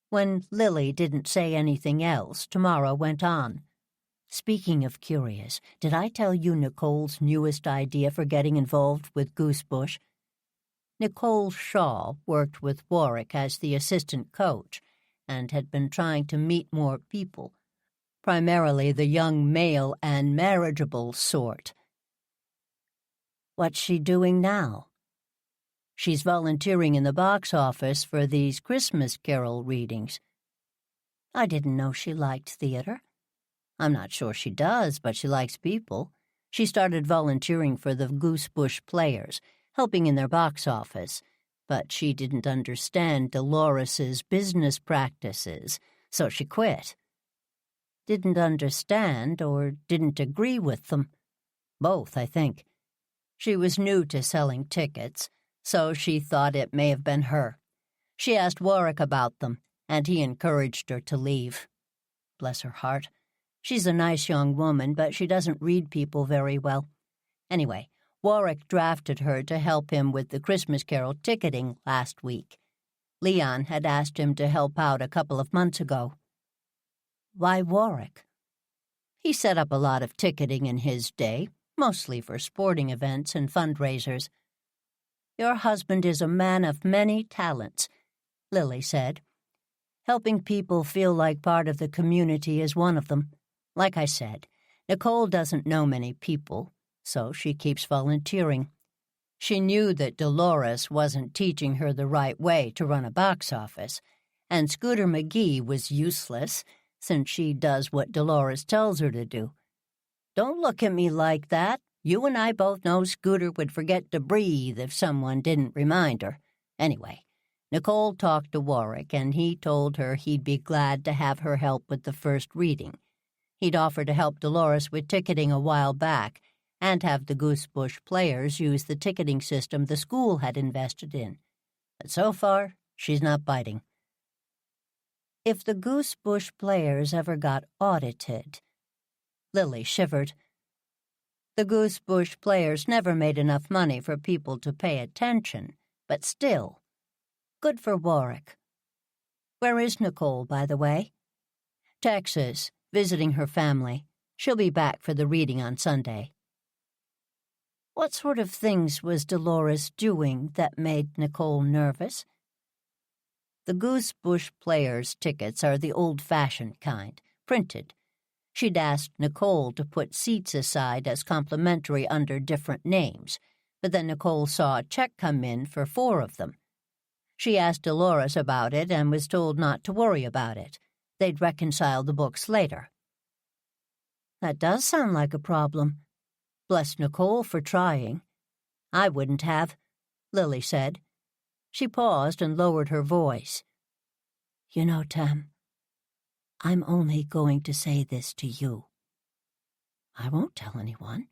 When Lily didn't say anything else, Tamara went on. Speaking of curious, did I tell you Nicole's newest idea for getting involved with Goosebush? Nicole Shaw worked with Warwick as the assistant coach and had been trying to meet more people, primarily the young male and marriageable sort. What's she doing now? She's volunteering in the box office for these Christmas Carol readings. I didn't know she liked theater. I'm not sure she does, but she likes people. She started volunteering for the Goosebush Players, helping in their box office, but she didn't understand Dolores's business practices, so she quit. Didn't understand or didn't agree with them. Both, I think. She was new to selling tickets, so she thought it may have been her. She asked Warwick about them, and he encouraged her to leave. Bless her heart. She's a nice young woman, but she doesn't read people very well. Anyway, Warwick drafted her to help him with the Christmas Carol ticketing last week. Leon had asked him to help out a couple of months ago. Why Warwick? He set up a lot of ticketing in his day, mostly for sporting events and fundraisers. Your husband is a man of many talents, Lily said. Helping people feel like part of the community is one of them. Like I said, Nicole doesn't know many people, so she keeps volunteering. She knew that Dolores wasn't teaching her the right way to run a box office, and Scooter McGee was useless, since she does what Dolores tells her to do. Don't look at me like that. You and I both know Scooter would forget to breathe if someone didn't remind her. Anyway, Nicole talked to Warwick, and he told her he'd be glad to have her help with the first reading. He'd offered to help Dolores with ticketing a while back, and have the Goosebush players use the ticketing system the school had invested in. But so far, she's not biting. If the Goosebush players ever got audited, Lily shivered. The Goosebush players never made enough money for people to pay attention, but still, good for Warwick. Where is Nicole, by the way? Texas, visiting her family. She'll be back for the reading on Sunday. What sort of things was Dolores doing that made Nicole nervous? The Goosebush players' tickets are the old-fashioned kind, printed. She'd asked Nicole to put seats aside as complimentary under different names, but then Nicole saw a check come in for 4 of them. She asked Dolores about it and was told not to worry about it. They'd reconcile the books later. That does sound like a problem. Bless Nicole for trying. I wouldn't have, Lily said. She paused and lowered her voice. You know, Tam, I'm only going to say this to you. I won't tell anyone,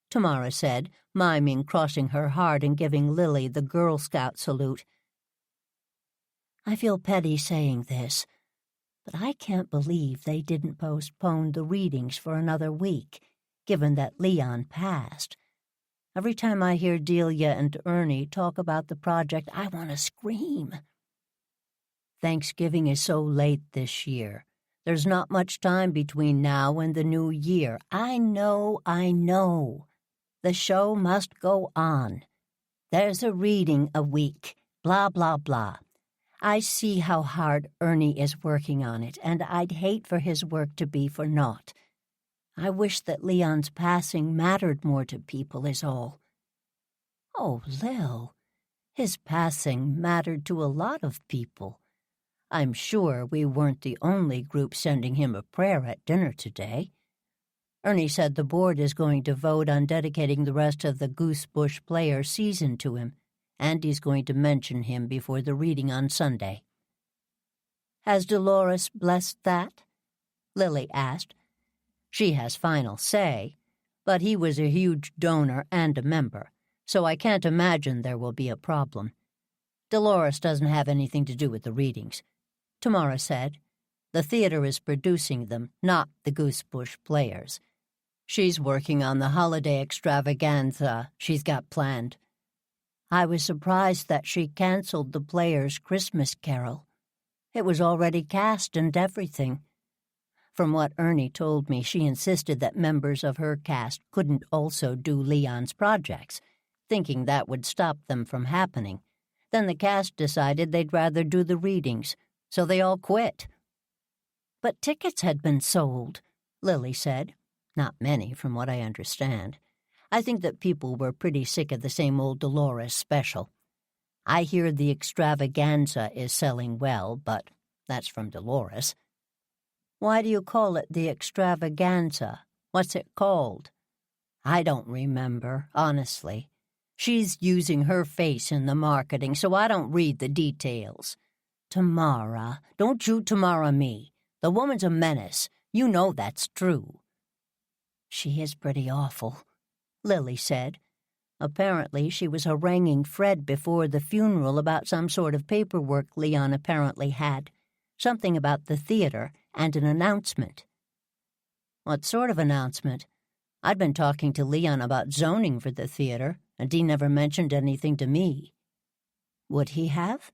Tamara said, miming crossing her heart and giving Lily the Girl Scout salute. I feel petty saying this, but I can't believe they didn't postpone the readings for another week, given that Leon passed. Every time I hear Delia and Ernie talk about the project, I want to scream. Thanksgiving is so late this year. There's not much time between now and the new year. I know. The show must go on. There's a reading a week, blah, blah, blah. I see how hard Ernie is working on it, and I'd hate for his work to be for naught. I wish that Leon's passing mattered more to people is all. Oh, Lil, his passing mattered to a lot of people. I'm sure we weren't the only group sending him a prayer at dinner today. Ernie said the board is going to vote on dedicating the rest of the Goosebush player season to him, and he's going to mention him before the reading on Sunday. Has Dolores blessed that? Lily asked. She has final say, but he was a huge donor and a member, so I can't imagine there will be a problem. Dolores doesn't have anything to do with the readings, Tamara said. The theater is producing them, not the Goosebush players. She's working on the holiday extravaganza she's got planned. I was surprised that she canceled the players' Christmas carol. It was already cast and everything. From what Ernie told me, she insisted that members of her cast couldn't also do Leon's projects, thinking that would stop them from happening. Then the cast decided they'd rather do the readings, so they all quit. But tickets had been sold, Lily said. Not many, from what I understand. I think that people were pretty sick of the same old Dolores special. I hear the extravaganza is selling well, but that's from Dolores. Why do you call it the extravaganza? What's it called? I don't remember, honestly. She's using her face in the marketing, so I don't read the details. Tamara, don't you Tamara me. The woman's a menace. You know that's true. She is pretty awful, Lily said. Apparently she was haranguing Fred before the funeral about some sort of paperwork Leon apparently had. Something about the theater and an announcement. What sort of announcement? I'd been talking to Leon about zoning for the theater, and he never mentioned anything to me. Would he have?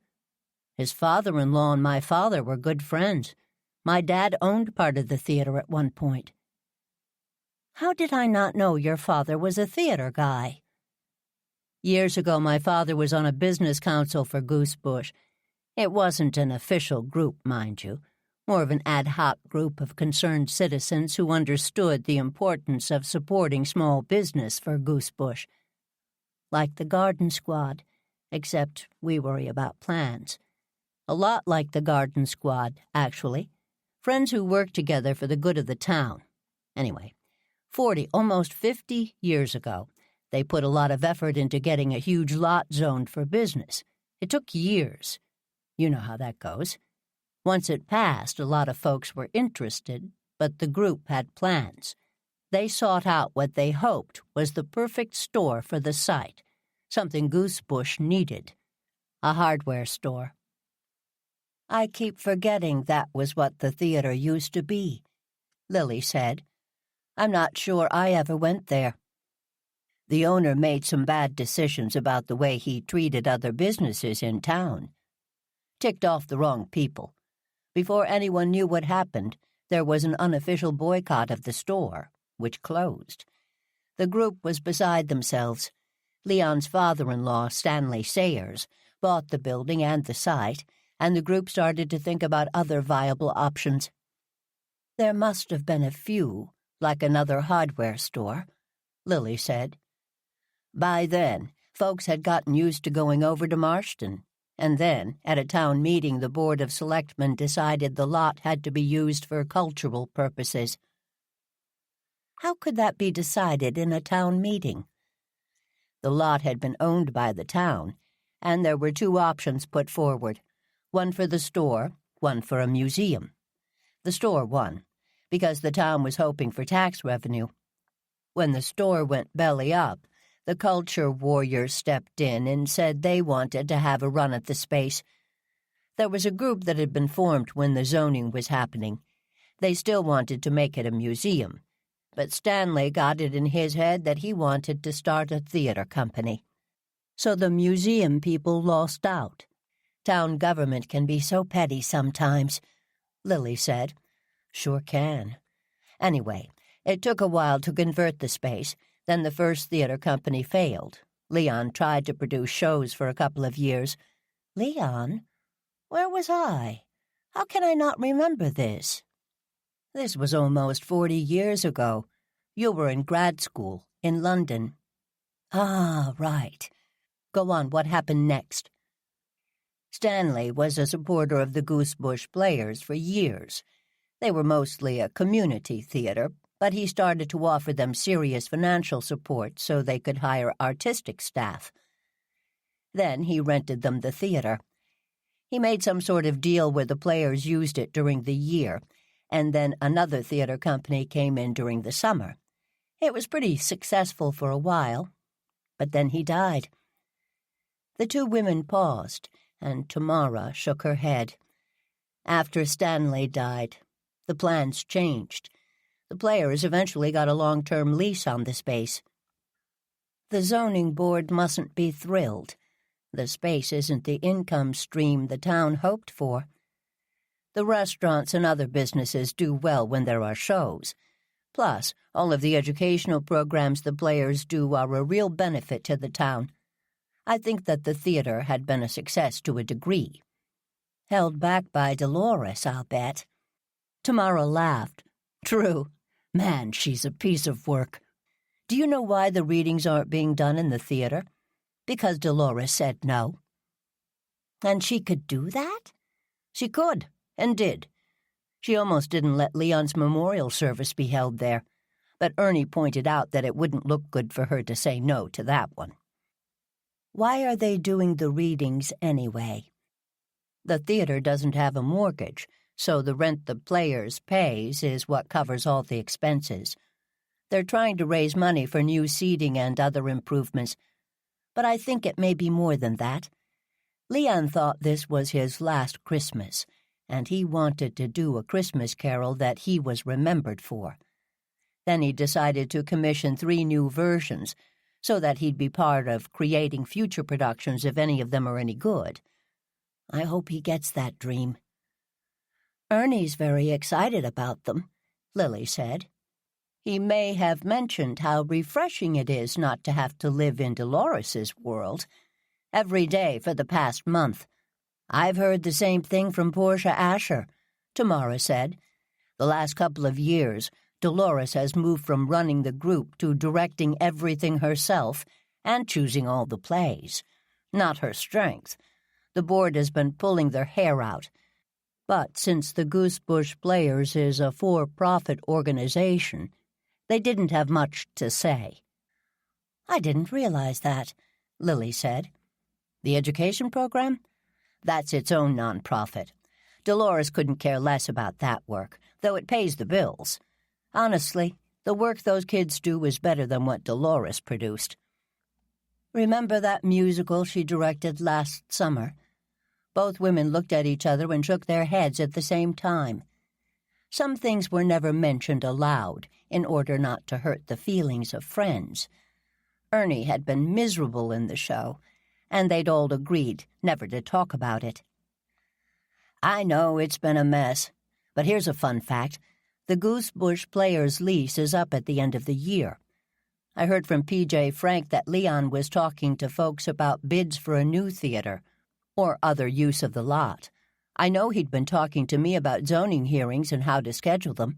His father-in-law and my father were good friends. My dad owned part of the theater at one point. How did I not know your father was a theater guy? Years ago, my father was on a business council for Goosebush. It wasn't an official group, mind you, more of an ad hoc group of concerned citizens who understood the importance of supporting small business for Goosebush. Like the Garden Squad, except we worry about plans. A lot like the Garden Squad, actually. Friends who work together for the good of the town. Anyway, 40, almost 50 years ago, they put a lot of effort into getting a huge lot zoned for business. It took years. You know how that goes. Once it passed, a lot of folks were interested, but the group had plans. They sought out what they hoped was the perfect store for the site, something Goosebush needed, a hardware store. I keep forgetting that was what the theater used to be, Lily said. I'm not sure I ever went there. The owner made some bad decisions about the way he treated other businesses in town. Ticked off the wrong people. Before anyone knew what happened, there was an unofficial boycott of the store, which closed. The group was beside themselves. Leon's father-in-law, Stanley Sayers, bought the building and the site, and the group started to think about other viable options. There must have been a few, like another hardware store, Lily said. By then, folks had gotten used to going over to Marston, and then, at a town meeting, the Board of Selectmen decided the lot had to be used for cultural purposes. How could that be decided in a town meeting? The lot had been owned by the town, and there were two options put forward, one for the store, one for a museum. The store won, because the town was hoping for tax revenue. When the store went belly up, the culture warriors stepped in and said they wanted to have a run at the space. There was a group that had been formed when the zoning was happening. They still wanted to make it a museum, but Stanley got it in his head that he wanted to start a theater company. So the museum people lost out. Town government can be so petty sometimes, Lily said. Sure can. Anyway, it took a while to convert the space. Then the first theater company failed. Leon tried to produce shows for a couple of years. Leon? Where was I? How can I not remember this? This was almost 40 years ago. You were in grad school, in London. Ah, right. Go on, what happened next? Stanley was a supporter of the Goosebush Players for years. They were mostly a community theater, but he started to offer them serious financial support so they could hire artistic staff. Then he rented them the theater. He made some sort of deal where the players used it during the year, and then another theater company came in during the summer. It was pretty successful for a while, but then he died. The two women paused, and Tamara shook her head. After Stanley died, the plans changed. The players eventually got a long-term lease on the space. The zoning board mustn't be thrilled. The space isn't the income stream the town hoped for. The restaurants and other businesses do well when there are shows. Plus, all of the educational programs the players do are a real benefit to the town. I think that the theater had been a success to a degree. Held back by Dolores, I'll bet. Tamara laughed. True. Man, she's a piece of work. Do you know why the readings aren't being done in the theater? Because Dolores said no. And she could do that? She could, and did. She almost didn't let Leon's memorial service be held there, but Ernie pointed out that it wouldn't look good for her to say no to that one. Why are they doing the readings anyway? The theater doesn't have a mortgage, so the rent the players pays is what covers all the expenses. They're trying to raise money for new seating and other improvements, but I think it may be more than that. Leon thought this was his last Christmas, and he wanted to do a Christmas carol that he was remembered for. Then he decided to commission 3 new versions, so that he'd be part of creating future productions if any of them are any good. I hope he gets that dream. Ernie's very excited about them, Lily said. He may have mentioned how refreshing it is not to have to live in Dolores's world. Every day for the past month. I've heard the same thing from Portia Asher, Tamara said. The last couple of years, Dolores has moved from running the group to directing everything herself and choosing all the plays. Not her strength. The board has been pulling their hair out. But since the Goosebush Players is a for-profit organization, they didn't have much to say. I didn't realize that, Lily said. The education program? That's its own nonprofit. Dolores couldn't care less about that work, though it pays the bills. Honestly, the work those kids do is better than what Dolores produced. Remember that musical she directed last summer? Both women looked at each other and shook their heads at the same time. Some things were never mentioned aloud, in order not to hurt the feelings of friends. Ernie had been miserable in the show, and they'd all agreed never to talk about it. I know it's been a mess, but here's a fun fact. The Goosebush Players' lease is up at the end of the year. I heard from P.J. Frank that Leon was talking to folks about bids for a new theater, or other use of the lot. I know he'd been talking to me about zoning hearings and how to schedule them.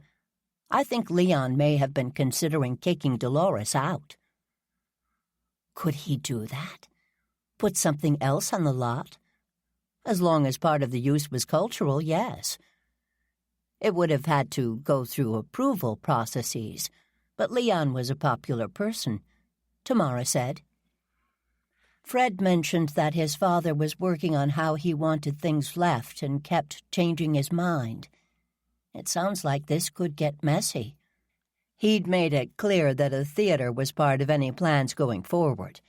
I think Leon may have been considering kicking Dolores out. Could he do that? Put something else on the lot? As long as part of the use was cultural, yes. It would have had to go through approval processes, but Leon was a popular person, Tamara said. Fred mentioned that his father was working on how he wanted things left and kept changing his mind. It sounds like this could get messy. He'd made it clear that a theater was part of any plans going forward.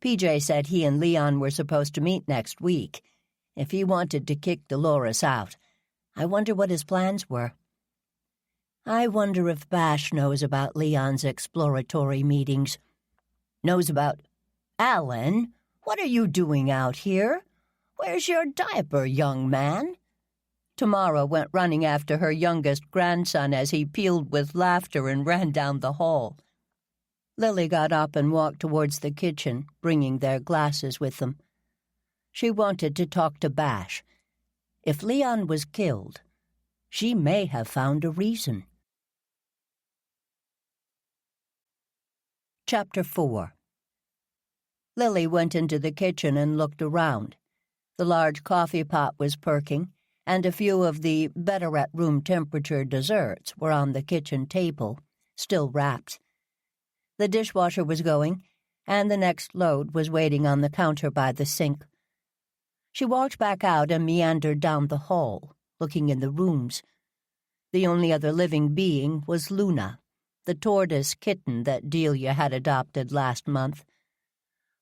PJ said he and Leon were supposed to meet next week. If he wanted to kick Dolores out, I wonder what his plans were. I wonder if Bash knows about Leon's exploratory meetings. Knows about... Alan, what are you doing out here? Where's your diaper, young man? Tamara went running after her youngest grandson as he pealed with laughter and ran down the hall. Lily got up and walked towards the kitchen, bringing their glasses with them. She wanted to talk to Bash. If Leon was killed, she may have found a reason. Chapter 4. Lily went into the kitchen and looked around. The large coffee pot was perking, and a few of the better at room temperature desserts were on the kitchen table, still wrapped. The dishwasher was going, and the next load was waiting on the counter by the sink. She walked back out and meandered down the hall, looking in the rooms. The only other living being was Luna, the tortoise kitten that Delia had adopted last month.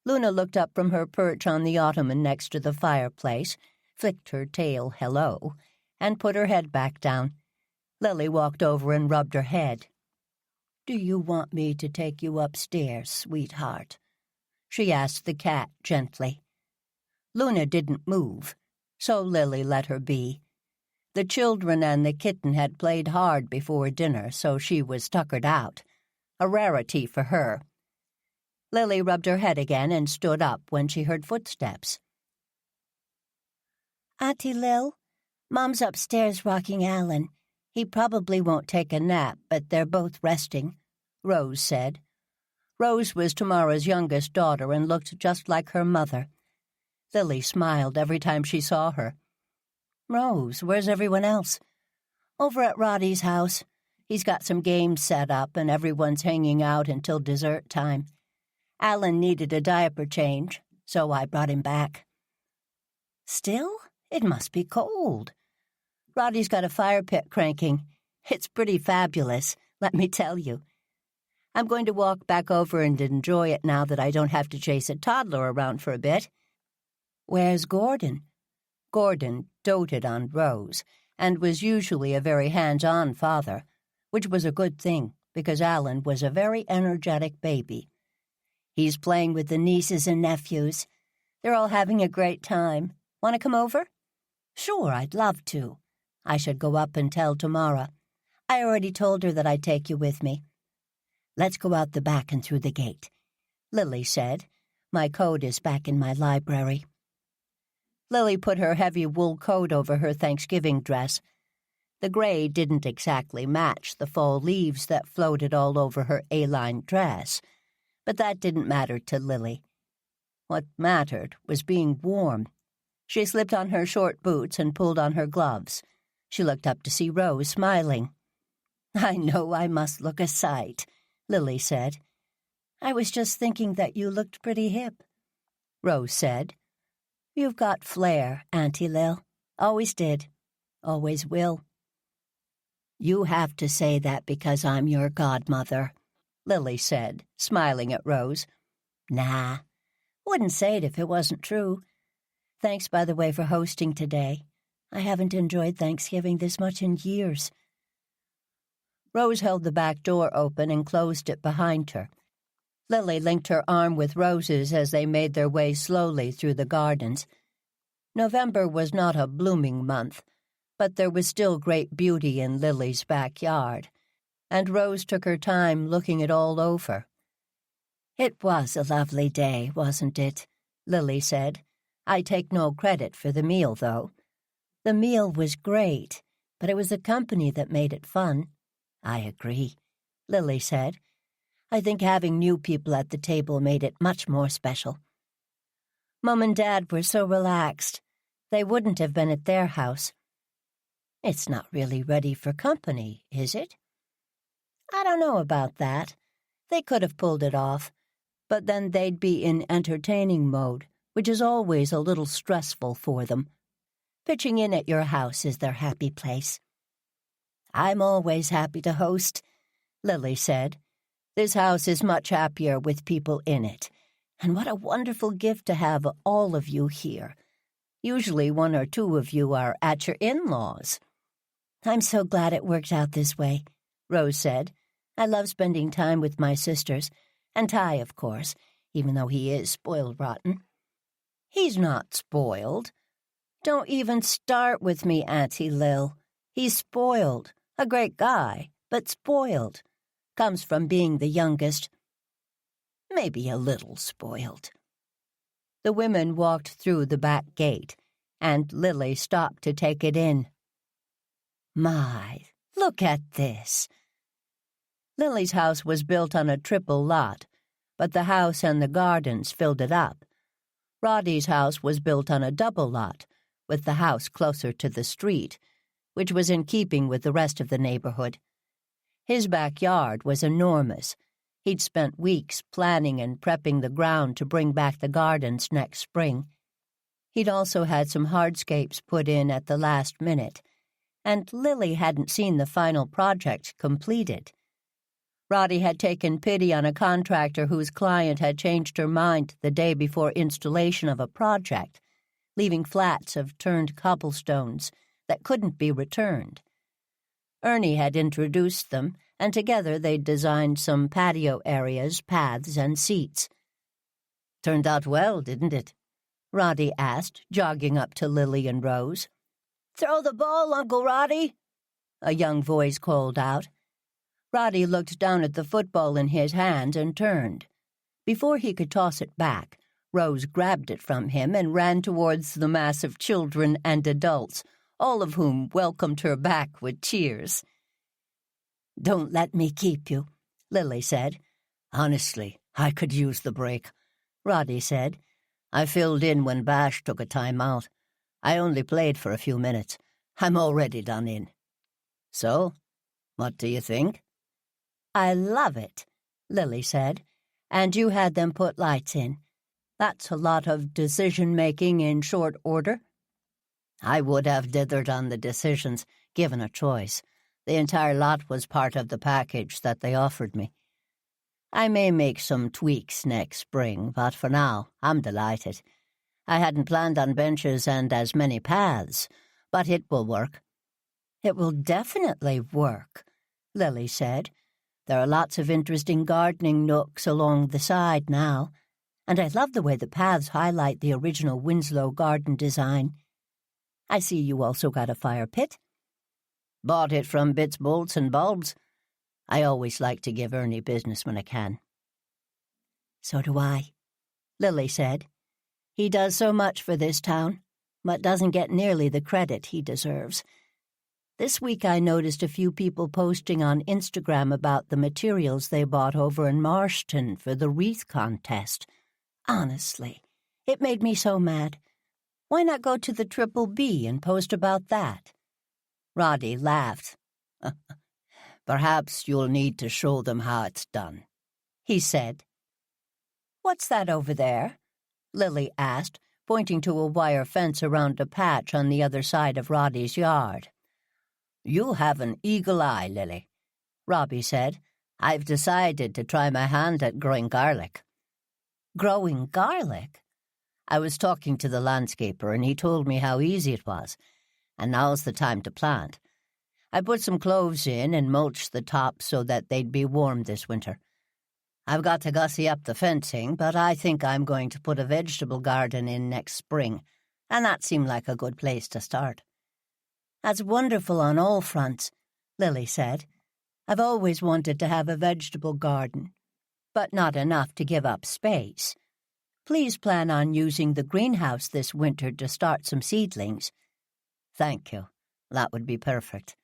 Luna looked up from her perch on the ottoman next to the fireplace, flicked her tail hello, and put her head back down. Lily walked over and rubbed her head. "Do you want me to take you upstairs, sweetheart?" she asked the cat gently. Luna didn't move, so Lily let her be. The children and the kitten had played hard before dinner, so she was tuckered out, a rarity for her. Lily rubbed her head again and stood up when she heard footsteps. "Auntie Lil, Mom's upstairs rocking Alan. He probably won't take a nap, but they're both resting," Rose said. Rose was Tamara's youngest daughter and looked just like her mother. Lily smiled every time she saw her. "Rose, where's everyone else?" "Over at Roddy's house. He's got some games set up and everyone's hanging out until dessert time. Alan needed a diaper change, so I brought him back." "Still? It must be cold." "Roddy's got a fire pit cranking. It's pretty fabulous, let me tell you. I'm going to walk back over and enjoy it now that I don't have to chase a toddler around for a bit." "Where's Gordon?" Gordon doted on Rose and was usually a very hands-on father, which was a good thing because Alan was a very energetic baby. "He's playing with the nieces and nephews. They're all having a great time. Want to come over?" "Sure, I'd love to. I should go up and tell Tamara. I already told her that I'd take you with me. Let's go out the back and through the gate, Lily said. My coat is back in my library. Lily put her heavy wool coat over her Thanksgiving dress. The gray didn't exactly match the fall leaves that floated all over her A-line dress, but that didn't matter to Lily. What mattered was being warm. She slipped on her short boots and pulled on her gloves. She looked up to see Rose smiling. I know I must look a sight, Lily said. I was just thinking that you looked pretty hip, Rose said. You've got flair, Auntie Lil. Always did. Always will. You have to say that because I'm your godmother, Lily said, smiling at Rose. Nah, wouldn't say it if it wasn't true. Thanks, by the way, for hosting today. I haven't enjoyed Thanksgiving this much in years. Rose held the back door open and closed it behind her. Lily linked her arm with Rose's as they made their way slowly through the gardens. November was not a blooming month, but there was still great beauty in Lily's backyard, and Rose took her time looking it all over. It was a lovely day, wasn't it? Lily said. I take no credit for the meal, though. The meal was great, but it was the company that made it fun. I agree, Lily said. I think having new people at the table made it much more special. Mum and Dad were so relaxed. They wouldn't have been at their house. It's not really ready for company, is it? I don't know about that. They could have pulled it off, but then they'd be in entertaining mode, which is always a little stressful for them. Pitching in at your house is their happy place. I'm always happy to host, Lily said. This house is much happier with people in it, and what a wonderful gift to have all of you here. Usually one or two of you are at your in-laws. I'm so glad it worked out this way, Rose said. I love spending time with my sisters, and Ty, of course, even though he is spoiled rotten. He's not spoiled. Don't even start with me, Auntie Lil. He's spoiled. A great guy, but spoiled. Comes from being the youngest. Maybe a little spoiled. The women walked through the back gate, and Lily stopped to take it in. My, look at this. Lily's house was built on a triple lot, but the house and the gardens filled it up. Roddy's house was built on a double lot, with the house closer to the street, which was in keeping with the rest of the neighborhood. His backyard was enormous. He'd spent weeks planning and prepping the ground to bring back the gardens next spring. He'd also had some hardscapes put in at the last minute, and Lily hadn't seen the final project completed. Roddy had taken pity on a contractor whose client had changed her mind the day before installation of a project, leaving flats of turned cobblestones that couldn't be returned. Ernie had introduced them, and together they'd designed some patio areas, paths, and seats. Turned out well, didn't it? Roddy asked, jogging up to Lily and Rose. Throw the ball, Uncle Roddy, a young voice called out. Roddy looked down at the football in his hand and turned. Before he could toss it back, Rose grabbed it from him and ran towards the mass of children and adults, all of whom welcomed her back with cheers. Don't let me keep you, Lily said. Honestly, I could use the break, Roddy said. I filled in when Bash took a time out. I only played for a few minutes. I'm already done in. So, what do you think? I love it, Lily said. And you had them put lights in. That's a lot of decision-making in short order. I would have dithered on the decisions, given a choice. The entire lot was part of the package that they offered me. I may make some tweaks next spring, but for now, I'm delighted. I hadn't planned on benches and as many paths, but it will work. It will definitely work, Lily said. There are lots of interesting gardening nooks along the side now, and I love the way the paths highlight the original Winslow garden design. I see you also got a fire pit. Bought it from Bits, Bolts, and Bulbs. I always like to give Ernie business when I can." "So do I," Lily said. "He does so much for this town, but doesn't get nearly the credit he deserves. This week I noticed a few people posting on Instagram about the materials they bought over in Marston for the wreath contest. Honestly, it made me so mad. Why not go to the Triple B and post about that?" Roddy laughed. "Perhaps you'll need to show them how it's done," he said. "What's that over there?" Lily asked, pointing to a wire fence around a patch on the other side of Roddy's yard. "You have an eagle eye, Lily," Robbie said. "I've decided to try my hand at growing garlic." "Growing garlic?" "I was talking to the landscaper, and he told me how easy it was, and now's the time to plant. I put some cloves in and mulched the top so that they'd be warm this winter. I've got to gussy up the fencing, but I think I'm going to put a vegetable garden in next spring, and that seemed like a good place to start." "That's wonderful on all fronts," Lily said. "I've always wanted to have a vegetable garden, but not enough to give up space. Please plan on using the greenhouse this winter to start some seedlings." "Thank you. That would be perfect.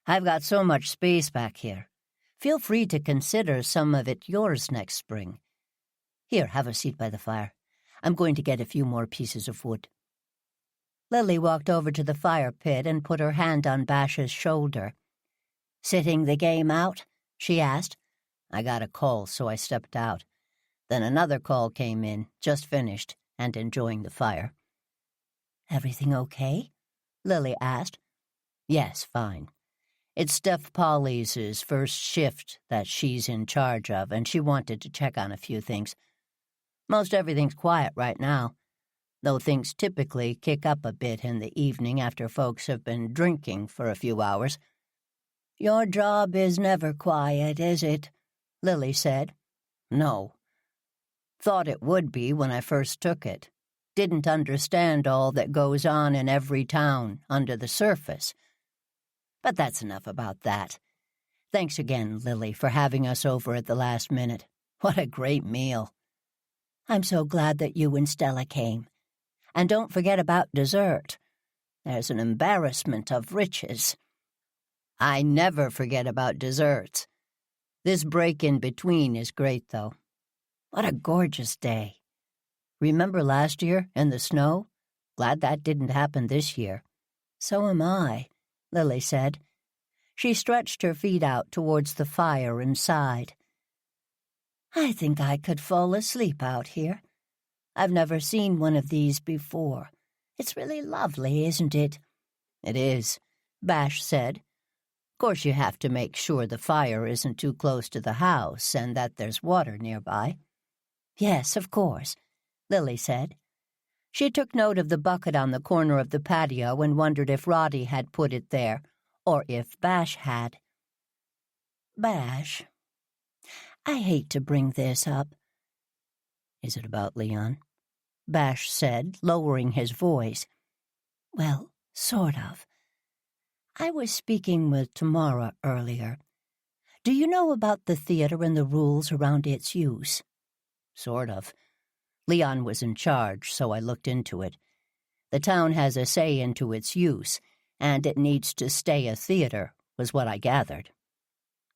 I've got so much space back here. Feel free to consider some of it yours next spring. Here, have a seat by the fire. I'm going to get a few more pieces of wood." Lily walked over to the fire pit and put her hand on Bash's shoulder. "Sitting the game out?" she asked. "I got a call, so I stepped out. Then another call came in, just finished, and enjoying the fire." "Everything okay?" Lily asked. "Yes, fine. It's Steph Polly's first shift that she's in charge of, and she wanted to check on a few things. Most everything's quiet right now, though things typically kick up a bit in the evening after folks have been drinking for a few hours." "Your job is never quiet, is it?" Lily said. "No. Thought it would be when I first took it. Didn't understand all that goes on in every town under the surface. But that's enough about that. Thanks again, Lily, for having us over at the last minute. What a great meal." "I'm so glad that you and Stella came. And don't forget about dessert. There's an embarrassment of riches." "I never forget about desserts. This break in between is great, though. What a gorgeous day. Remember last year in the snow? Glad that didn't happen this year." "So am I," Lily said. She stretched her feet out towards the fire and sighed. "I think I could fall asleep out here. I've never seen one of these before. It's really lovely, isn't it?" "It is," Bash said. "Of course you have to make sure the fire isn't too close to the house and that there's water nearby." "Yes, of course," Lily said. She took note of the bucket on the corner of the patio and wondered if Roddy had put it there, or if Bash had. "Bash, I hate to bring this up." "Is it about Leon?" Bash said, lowering his voice. "Well, sort of. I was speaking with Tamara earlier. Do you know about the theater and the rules around its use?" "Sort of. Leon was in charge, so I looked into it. The town has a say into its use, and it needs to stay a theater, was what I gathered."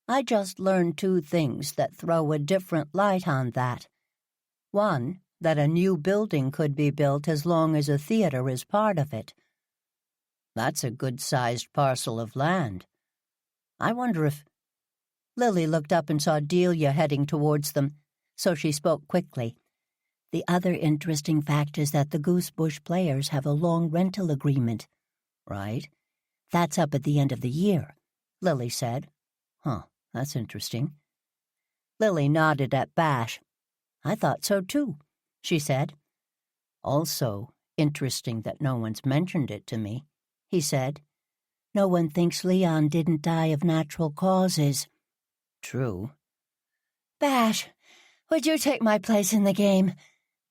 "I just learned two things that throw a different light on that. One, that a new building could be built as long as a theater is part of it." "That's a good-sized parcel of land. I wonder if—" Lily looked up and saw Delia heading towards them, so she spoke quickly. "The other interesting fact is that the Goosebush Players have a long rental agreement." "Right." "That's up at the end of the year," Lily said. "Huh, that's interesting." Lily nodded at Bash. "I thought so too," she said. "Also interesting that no one's mentioned it to me," he said. "No one thinks Leon didn't die of natural causes." "True." "Bash, would you take my place in the game?"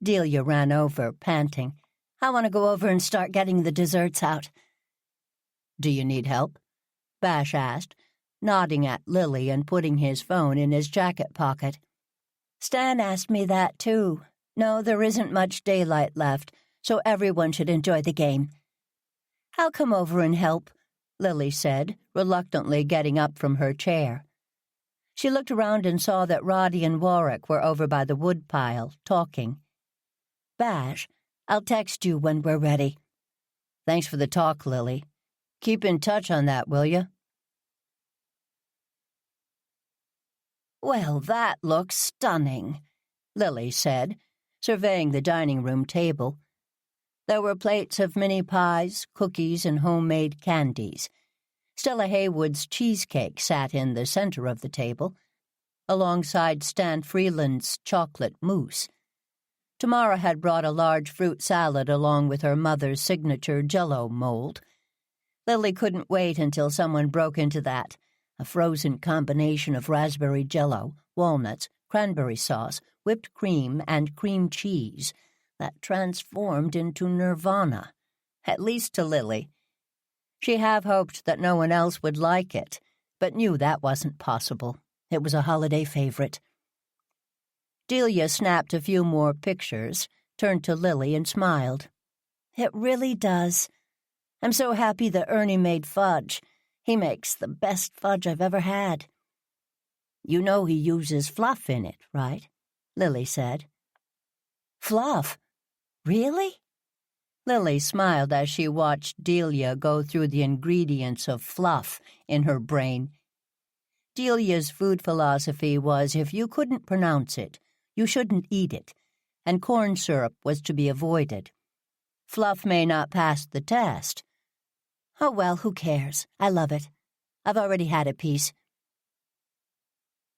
Delia ran over, panting. "I want to go over and start getting the desserts out." "Do you need help?" Bash asked, nodding at Lily and putting his phone in his jacket pocket. Stan asked me that, too. No, there isn't much daylight left, so everyone should enjoy the game. I'll come over and help, Lily said, reluctantly getting up from her chair. She looked around and saw that Roddy and Warwick were over by the woodpile, talking. Bash, I'll text you when we're ready. Thanks for the talk, Lily. Keep in touch on that, will you? Well, that looks stunning, Lily said, surveying the dining room table. There were plates of mini pies, cookies, and homemade candies. Stella Haywood's cheesecake sat in the center of the table, alongside Stan Freeland's chocolate mousse. Tamara had brought a large fruit salad along with her mother's signature Jell-O mold. Lily couldn't wait until someone broke into that, a frozen combination of raspberry Jell-O, walnuts, cranberry sauce, whipped cream, and cream cheese that transformed into nirvana, at least to Lily. She half hoped that no one else would like it, but knew that wasn't possible. It was a holiday favorite. Delia snapped a few more pictures, turned to Lily and smiled. It really does. I'm so happy that Ernie made fudge. He makes the best fudge I've ever had. You know he uses fluff in it, right? Lily said. Fluff? Really? Lily smiled as she watched Delia go through the ingredients of fluff in her brain. Delia's food philosophy was if you couldn't pronounce it, you shouldn't eat it, and corn syrup was to be avoided. Fluff may not pass the test. Oh, well, who cares? I love it. I've already had a piece.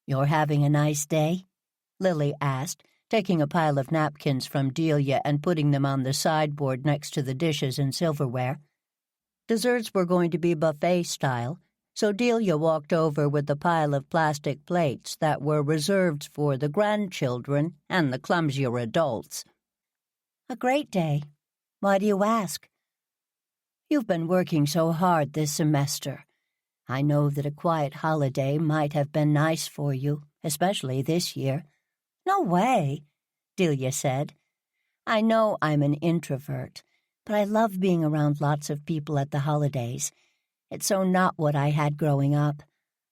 You're having a nice day? Lily asked, taking a pile of napkins from Delia and putting them on the sideboard next to the dishes and silverware. Desserts were going to be buffet style, so Delia walked over with a pile of plastic plates that were reserved for the grandchildren and the clumsier adults. A great day. Why do you ask? You've been working so hard this semester. I know that a quiet holiday might have been nice for you, especially this year. No way, Delia said. I know I'm an introvert, but I love being around lots of people at the holidays. It's so not what I had growing up.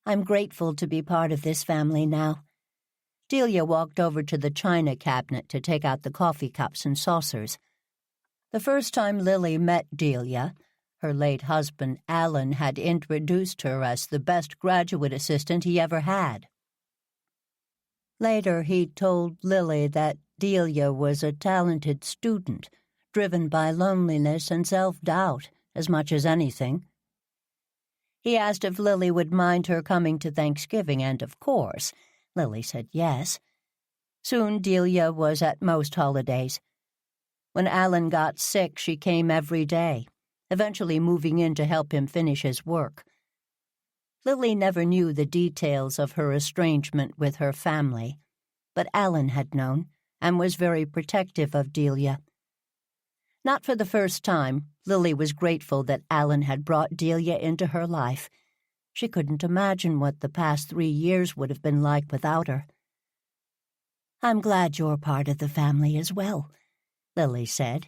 I'm grateful to be part of this family now. Delia walked over to the china cabinet to take out the coffee cups and saucers. The first time Lily met Delia, her late husband Alan had introduced her as the best graduate assistant he ever had. Later, he told Lily that Delia was a talented student, driven by loneliness and self-doubt as much as anything. He asked if Lily would mind her coming to Thanksgiving, and of course, Lily said yes. Soon Delia was at most holidays. When Alan got sick, she came every day, eventually moving in to help him finish his work. Lily never knew the details of her estrangement with her family, but Alan had known and was very protective of Delia. Not for the first time, Lily was grateful that Alan had brought Delia into her life. She couldn't imagine what the past 3 years would have been like without her. I'm glad you're part of the family as well, Lily said.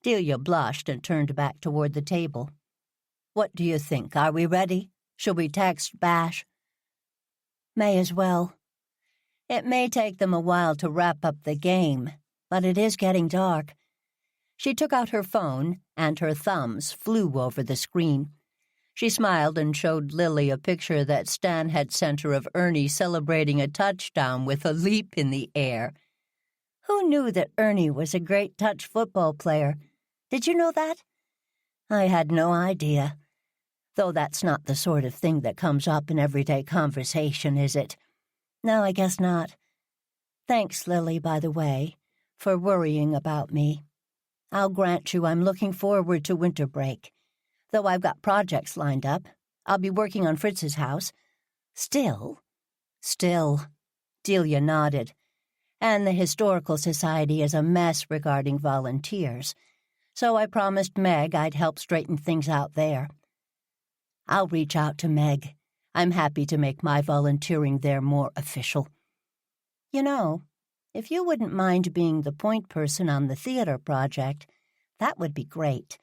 Delia blushed and turned back toward the table. What do you think? Are we ready? Shall we text Bash? May as well. It may take them a while to wrap up the game, but it is getting dark. She took out her phone, and her thumbs flew over the screen. She smiled and showed Lily a picture that Stan had sent her of Ernie celebrating a touchdown with a leap in the air. Who knew that Ernie was a great touch football player? Did you know that? I had no idea. Though that's not the sort of thing that comes up in everyday conversation, is it? No, I guess not. Thanks, Lily, by the way, for worrying about me. I'll grant you I'm looking forward to winter break. Though I've got projects lined up, I'll be working on Fritz's house. Still, Delia nodded. And the Historical Society is a mess regarding volunteers. So I promised Meg I'd help straighten things out there. I'll reach out to Meg. I'm happy to make my volunteering there more official. You know, if you wouldn't mind being the point person on the theater project, that would be great.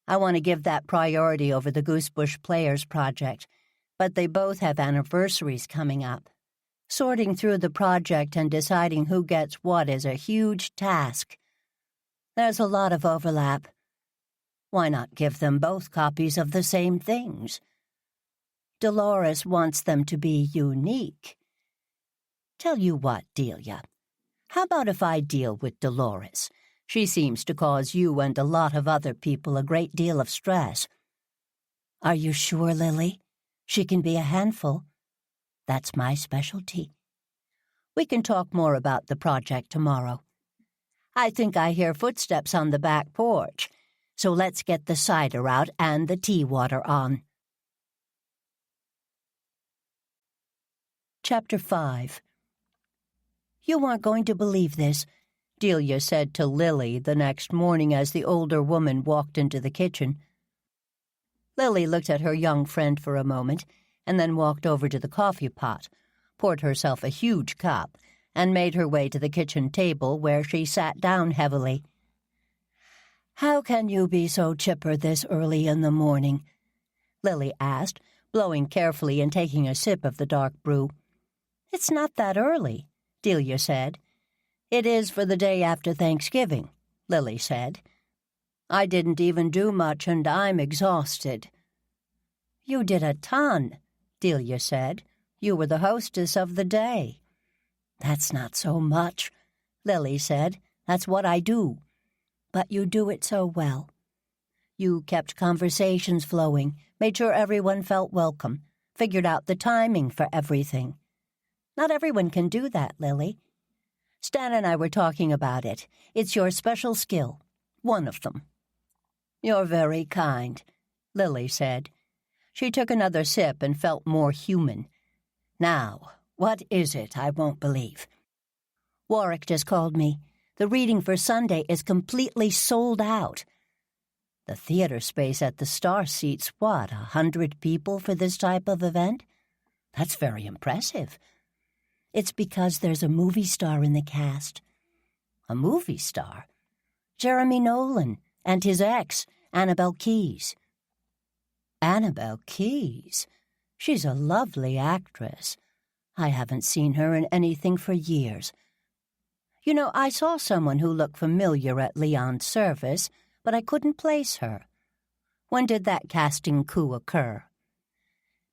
I want to give that priority over the Goosebush Players project, but they both have anniversaries coming up. Sorting through the project and deciding who gets what is a huge task. There's a lot of overlap. Why not give them both copies of the same things? Dolores wants them to be unique. Tell you what, Delia. How about if I deal with Dolores? She seems to cause you and a lot of other people a great deal of stress. Are you sure, Lily? She can be a handful. That's my specialty. We can talk more about the project tomorrow. I think I hear footsteps on the back porch, so let's get the cider out and the tea water on. Chapter 5. You aren't going to believe this, Delia said to Lily the next morning as the older woman walked into the kitchen. Lily looked at her young friend for a moment, and then walked over to the coffee pot, poured herself a huge cup, and made her way to the kitchen table where she sat down heavily. "How can you be so chipper this early in the morning?" Lily asked, blowing carefully and taking a sip of the dark brew. "It's not that early," Delia said. "It is for the day after Thanksgiving," Lily said. "I didn't even do much and I'm exhausted." "You did a ton," Delia said. "You were the hostess of the day." "That's not so much," Lily said. "That's what I do. But you do it so well. You kept conversations flowing, made sure everyone felt welcome, figured out the timing for everything. Not everyone can do that, Lily. Stan and I were talking about it. It's your special skill. One of them." "You're very kind," Lily said. She took another sip and felt more human. "Now, what is it I won't believe?" "Warwick just called me. The reading for Sunday is completely sold out. The theater space at the Star seats, 100 people for this type of event? That's very impressive." "It's because there's a movie star in the cast." "A movie star?" "Jeremy Nolan and his ex, Annabelle Keyes." "Annabelle Keyes? She's a lovely actress. I haven't seen her in anything for years. You know, I saw someone who looked familiar at Leon's service, but I couldn't place her. When did that casting coup occur?"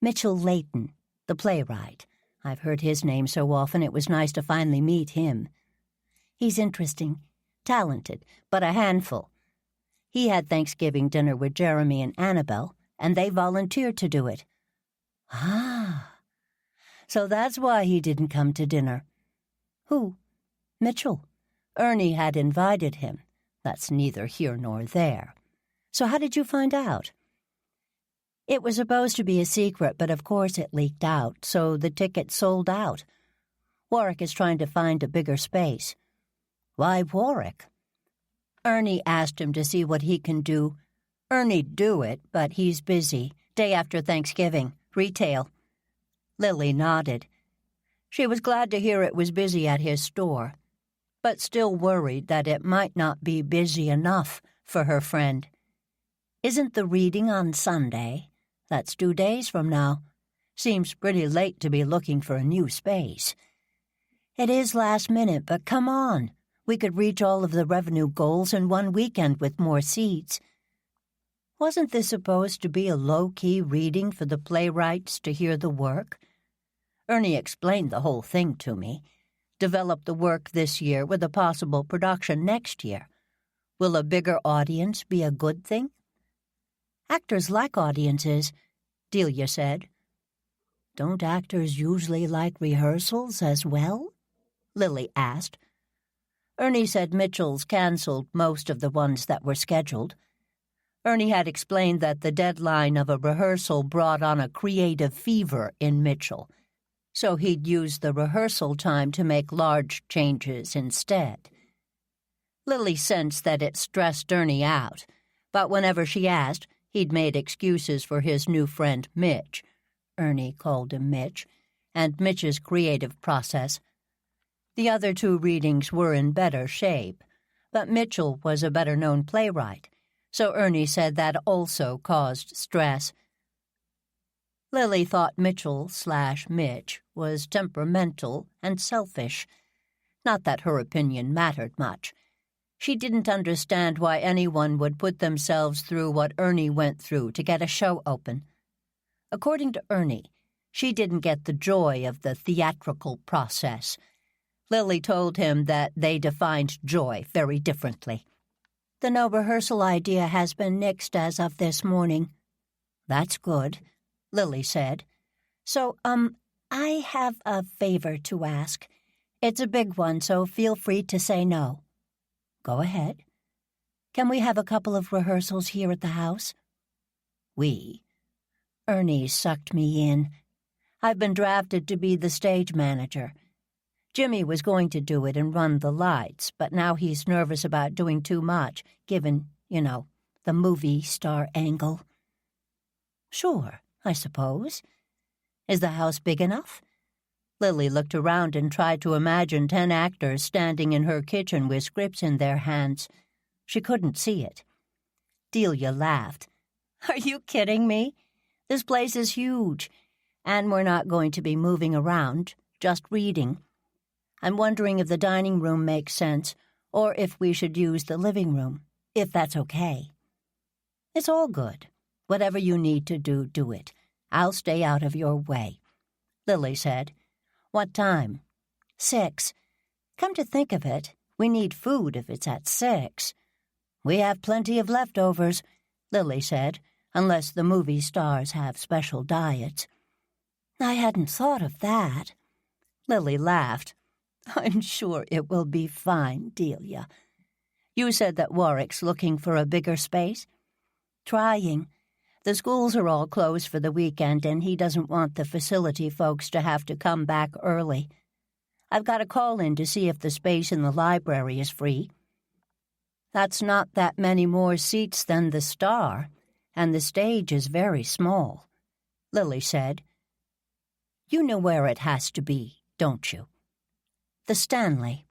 "Mitchell Layton, the playwright. I've heard his name so often it was nice to finally meet him. He's interesting, talented, but a handful. He had Thanksgiving dinner with Jeremy and Annabelle, and they volunteered to do it." "Ah, so that's why he didn't come to dinner." "Who?" "Mitchell. Ernie had invited him. That's neither here nor there. So how did you find out?" "It was supposed to be a secret, but of course it leaked out, so the tickets sold out. Warwick is trying to find a bigger space." "Why Warwick?" "Ernie asked him to see what he can do. Ernie'd do it, but he's busy. Day after Thanksgiving. Retail." Lily nodded. She was glad to hear it was busy at his store, but still worried that it might not be busy enough for her friend. "Isn't the reading on Sunday? That's 2 days from now. Seems pretty late to be looking for a new space." "It is last minute, but come on. We could reach all of the revenue goals in one weekend with more seats." "Wasn't this supposed to be a low-key reading for the playwrights to hear the work? Ernie explained the whole thing to me. Develop the work this year with a possible production next year. Will a bigger audience be a good thing?" "Actors like audiences," Delia said. "Don't actors usually like rehearsals as well?" Lily asked. Ernie said Mitchell's canceled most of the ones that were scheduled. Ernie had explained that the deadline of a rehearsal brought on a creative fever in Mitchell, so he'd use the rehearsal time to make large changes instead. Lily sensed that it stressed Ernie out, but whenever she asked, He'd made excuses for his new friend Mitch. Ernie called him Mitch, and Mitch's creative process. The other two readings were in better shape, but Mitchell was a better-known playwright, so Ernie said that also caused stress. Lily thought Mitchell/Mitch was temperamental and selfish. Not that her opinion mattered much. She didn't understand why anyone would put themselves through what Ernie went through to get a show open. According to Ernie, she didn't get the joy of the theatrical process. Lily told him that they defined joy very differently. "The no-rehearsal idea has been nixed as of this morning." "That's good," Lily said. "So, I have a favor to ask. It's a big one, so feel free to say no." "Go ahead." "Can we have a couple of rehearsals here at the house?" "We?" Ernie sucked me in. "I've been drafted to be the stage manager. Jimmy was going to do it and run the lights, but now he's nervous about doing too much, given, the movie star angle." "Sure, I suppose. Is the house big enough?" Lily looked around and tried to imagine 10 actors standing in her kitchen with scripts in their hands. She couldn't see it. Delia laughed. "Are you kidding me? This place is huge, and we're not going to be moving around, just reading. I'm wondering if the dining room makes sense, or if we should use the living room, if that's okay." "It's all good. Whatever you need to do, do it. I'll stay out of your way," Lily said. "What time?" 6. "Come to think of it, we need food if it's at 6. "We have plenty of leftovers," Lily said, "unless the movie stars have special diets." "I hadn't thought of that." Lily laughed. "I'm sure it will be fine, Delia. You said that Warwick's looking for a bigger space?" "Trying. The schools are all closed for the weekend, and he doesn't want the facility folks to have to come back early. I've got a call in to see if the space in the library is free." "That's not that many more seats than the Star, and the stage is very small," Lily said. "You know where it has to be, don't you?" "The Stanley."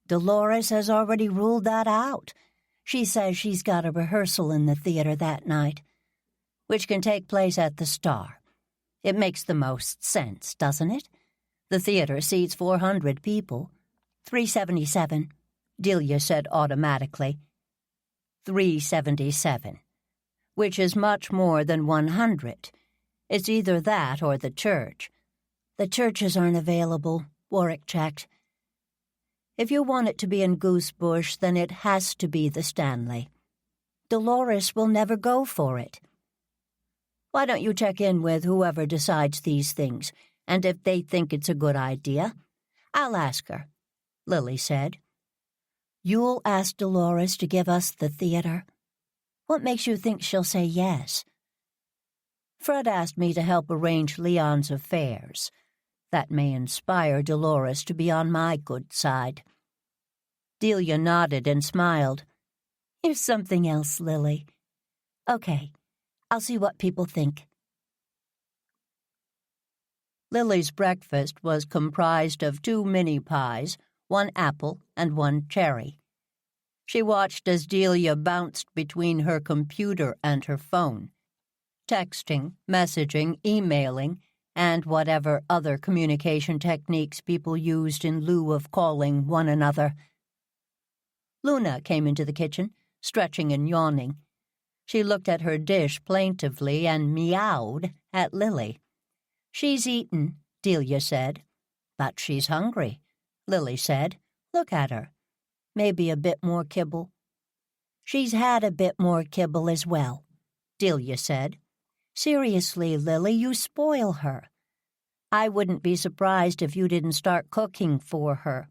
"Dolores has already ruled that out. She says she's got a rehearsal in the theater that night, which can take place at the Star. It makes the most sense, doesn't it? The theater seats 400 people. 377, Delia said automatically. 377, which is much more than 100. It's either that or the church. The churches aren't available, Warwick checked. If you want it to be in Goosebush, then it has to be the Stanley. Dolores will never go for it. Why don't you check in with whoever decides these things, and if they think it's a good idea, I'll ask her, Lily said. You'll ask Dolores to give us the theater? What makes you think she'll say yes? Fred asked me to help arrange Leon's affairs. That may inspire Dolores to be on my good side. Delia nodded and smiled. Here's something else, Lily. Okay, I'll see what people think. Lily's breakfast was comprised of 2 mini pies, 1 apple and 1 cherry. She watched as Delia bounced between her computer and her phone, texting, messaging, emailing, and whatever other communication techniques people used in lieu of calling one another. Luna came into the kitchen, stretching and yawning. She looked at her dish plaintively and meowed at Lily. She's eaten, Delia said. But she's hungry, Lily said. Look at her. Maybe a bit more kibble. She's had a bit more kibble as well, Delia said. Seriously, Lily, you spoil her. I wouldn't be surprised if you didn't start cooking for her.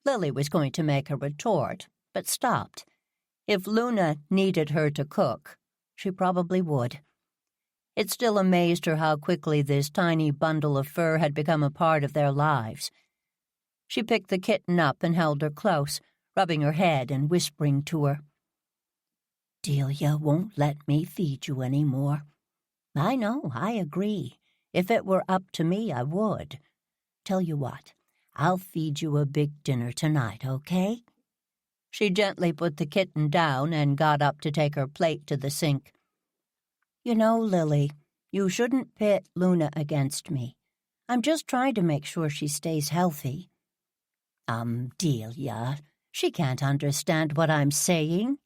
Lily was going to make a retort, but stopped. If Luna needed her to cook, she probably would. It still amazed her how quickly this tiny bundle of fur had become a part of their lives. She picked the kitten up and held her close, rubbing her head and whispering to her. Delia won't let me feed you any more. I know, I agree. If it were up to me, I would. Tell you what, I'll feed you a big dinner tonight, okay? She gently put the kitten down and got up to take her plate to the sink. You know, Lily, you shouldn't pit Luna against me. I'm just trying to make sure she stays healthy. Delia, she can't understand what I'm saying.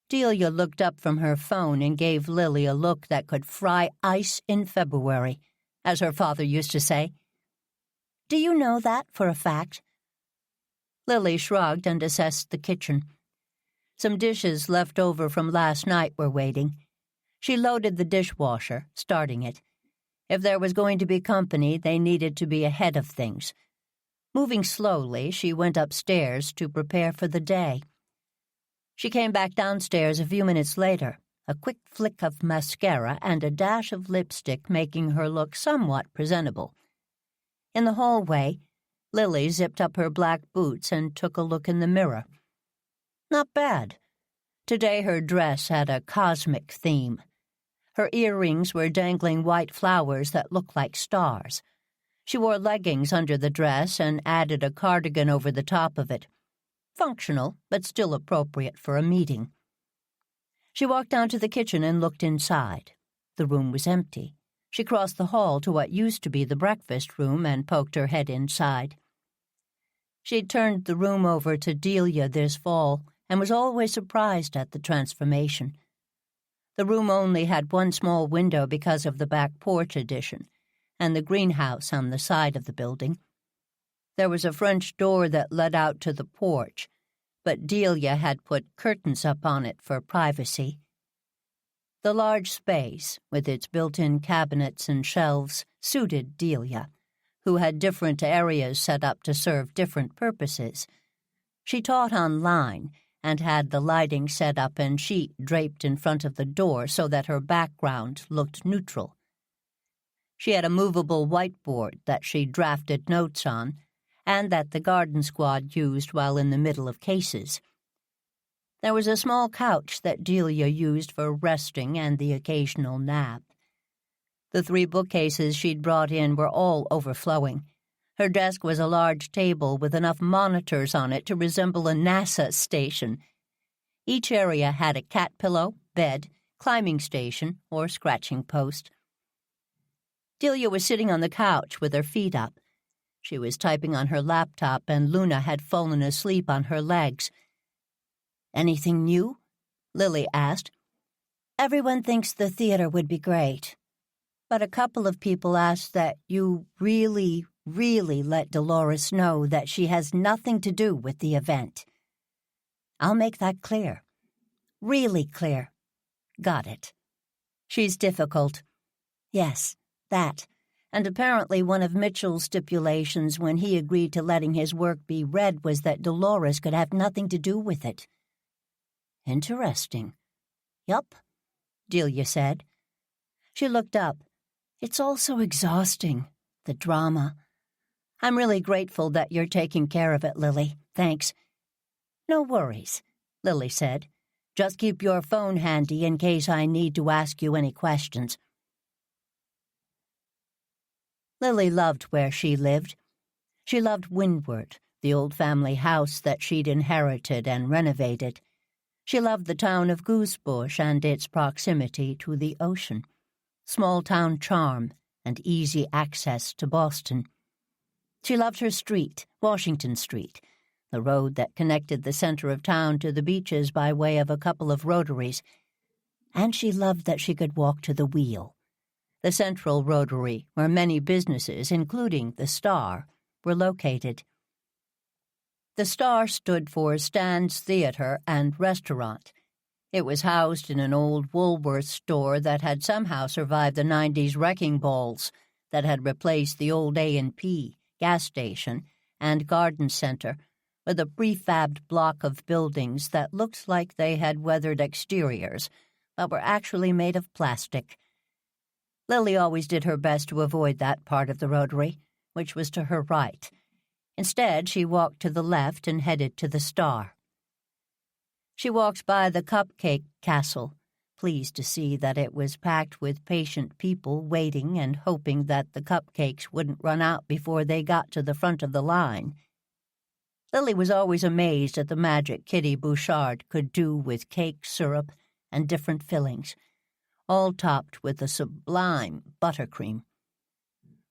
Delia looked up from her phone and gave Lily a look that could fry ice in February, as her father used to say. Do you know that for a fact? Lily shrugged and assessed the kitchen. Some dishes left over from last night were waiting. She loaded the dishwasher, starting it. If there was going to be company, they needed to be ahead of things. Moving slowly, she went upstairs to prepare for the day. She came back downstairs a few minutes later, a quick flick of mascara and a dash of lipstick making her look somewhat presentable. In the hallway, Lily zipped up her black boots and took a look in the mirror. Not bad. Today her dress had a cosmic theme. Her earrings were dangling white flowers that looked like stars. She wore leggings under the dress and added a cardigan over the top of it. Functional, but still appropriate for a meeting. She walked down to the kitchen and looked inside. The room was empty. She crossed the hall to what used to be the breakfast room and poked her head inside. She'd turned the room over to Delia this fall and was always surprised at the transformation. The room only had one small window because of the back porch addition and the greenhouse on the side of the building. There was a French door that led out to the porch, but Delia had put curtains up on it for privacy. The large space, with its built-in cabinets and shelves, suited Delia, who had different areas set up to serve different purposes. She taught online and had the lighting set up and sheet draped in front of the door so that her background looked neutral. She had a movable whiteboard that she drafted notes on, and that the garden squad used while in the middle of cases. There was a small couch that Delia used for resting and the occasional nap. The 3 bookcases she'd brought in were all overflowing. Her desk was a large table with enough monitors on it to resemble a NASA station. Each area had a cat pillow, bed, climbing station, or scratching post. Delia was sitting on the couch with her feet up. She was typing on her laptop, and Luna had fallen asleep on her legs. Anything new? Lily asked. Everyone thinks the theater would be great. But a couple of people asked that you really let Dolores know that she has nothing to do with the event. I'll make that clear. Really clear. Got it. She's difficult. Yes, that. And apparently one of Mitchell's stipulations when he agreed to letting his work be read was that Dolores could have nothing to do with it. Interesting. Yup, Delia said. She looked up. It's all so exhausting, the drama. I'm really grateful that you're taking care of it, Lily. Thanks. No worries, Lily said. Just keep your phone handy in case I need to ask you any questions. Lily loved where she lived. She loved Windward, the old family house that she'd inherited and renovated. She loved the town of Goosebush and its proximity to the ocean, small-town charm, and easy access to Boston. She loved her street, Washington Street, the road that connected the center of town to the beaches by way of a couple of rotaries, and she loved that she could walk to the Wheel, the central rotary where many businesses, including the Star, were located. The Star stood for Stan's Theater and Restaurant. It was housed in an old Woolworth store that had somehow survived the 90s wrecking balls that had replaced the old A&P, gas station, and garden center with a prefabbed block of buildings that looked like they had weathered exteriors, but were actually made of plastic. Lily always did her best to avoid that part of the rotary, which was to her right. Instead, she walked to the left and headed to the Star. She walked by the cupcake castle, pleased to see that it was packed with patient people waiting and hoping that the cupcakes wouldn't run out before they got to the front of the line. Lily was always amazed at the magic Kitty Bouchard could do with cake syrup and different fillings, all topped with a sublime buttercream.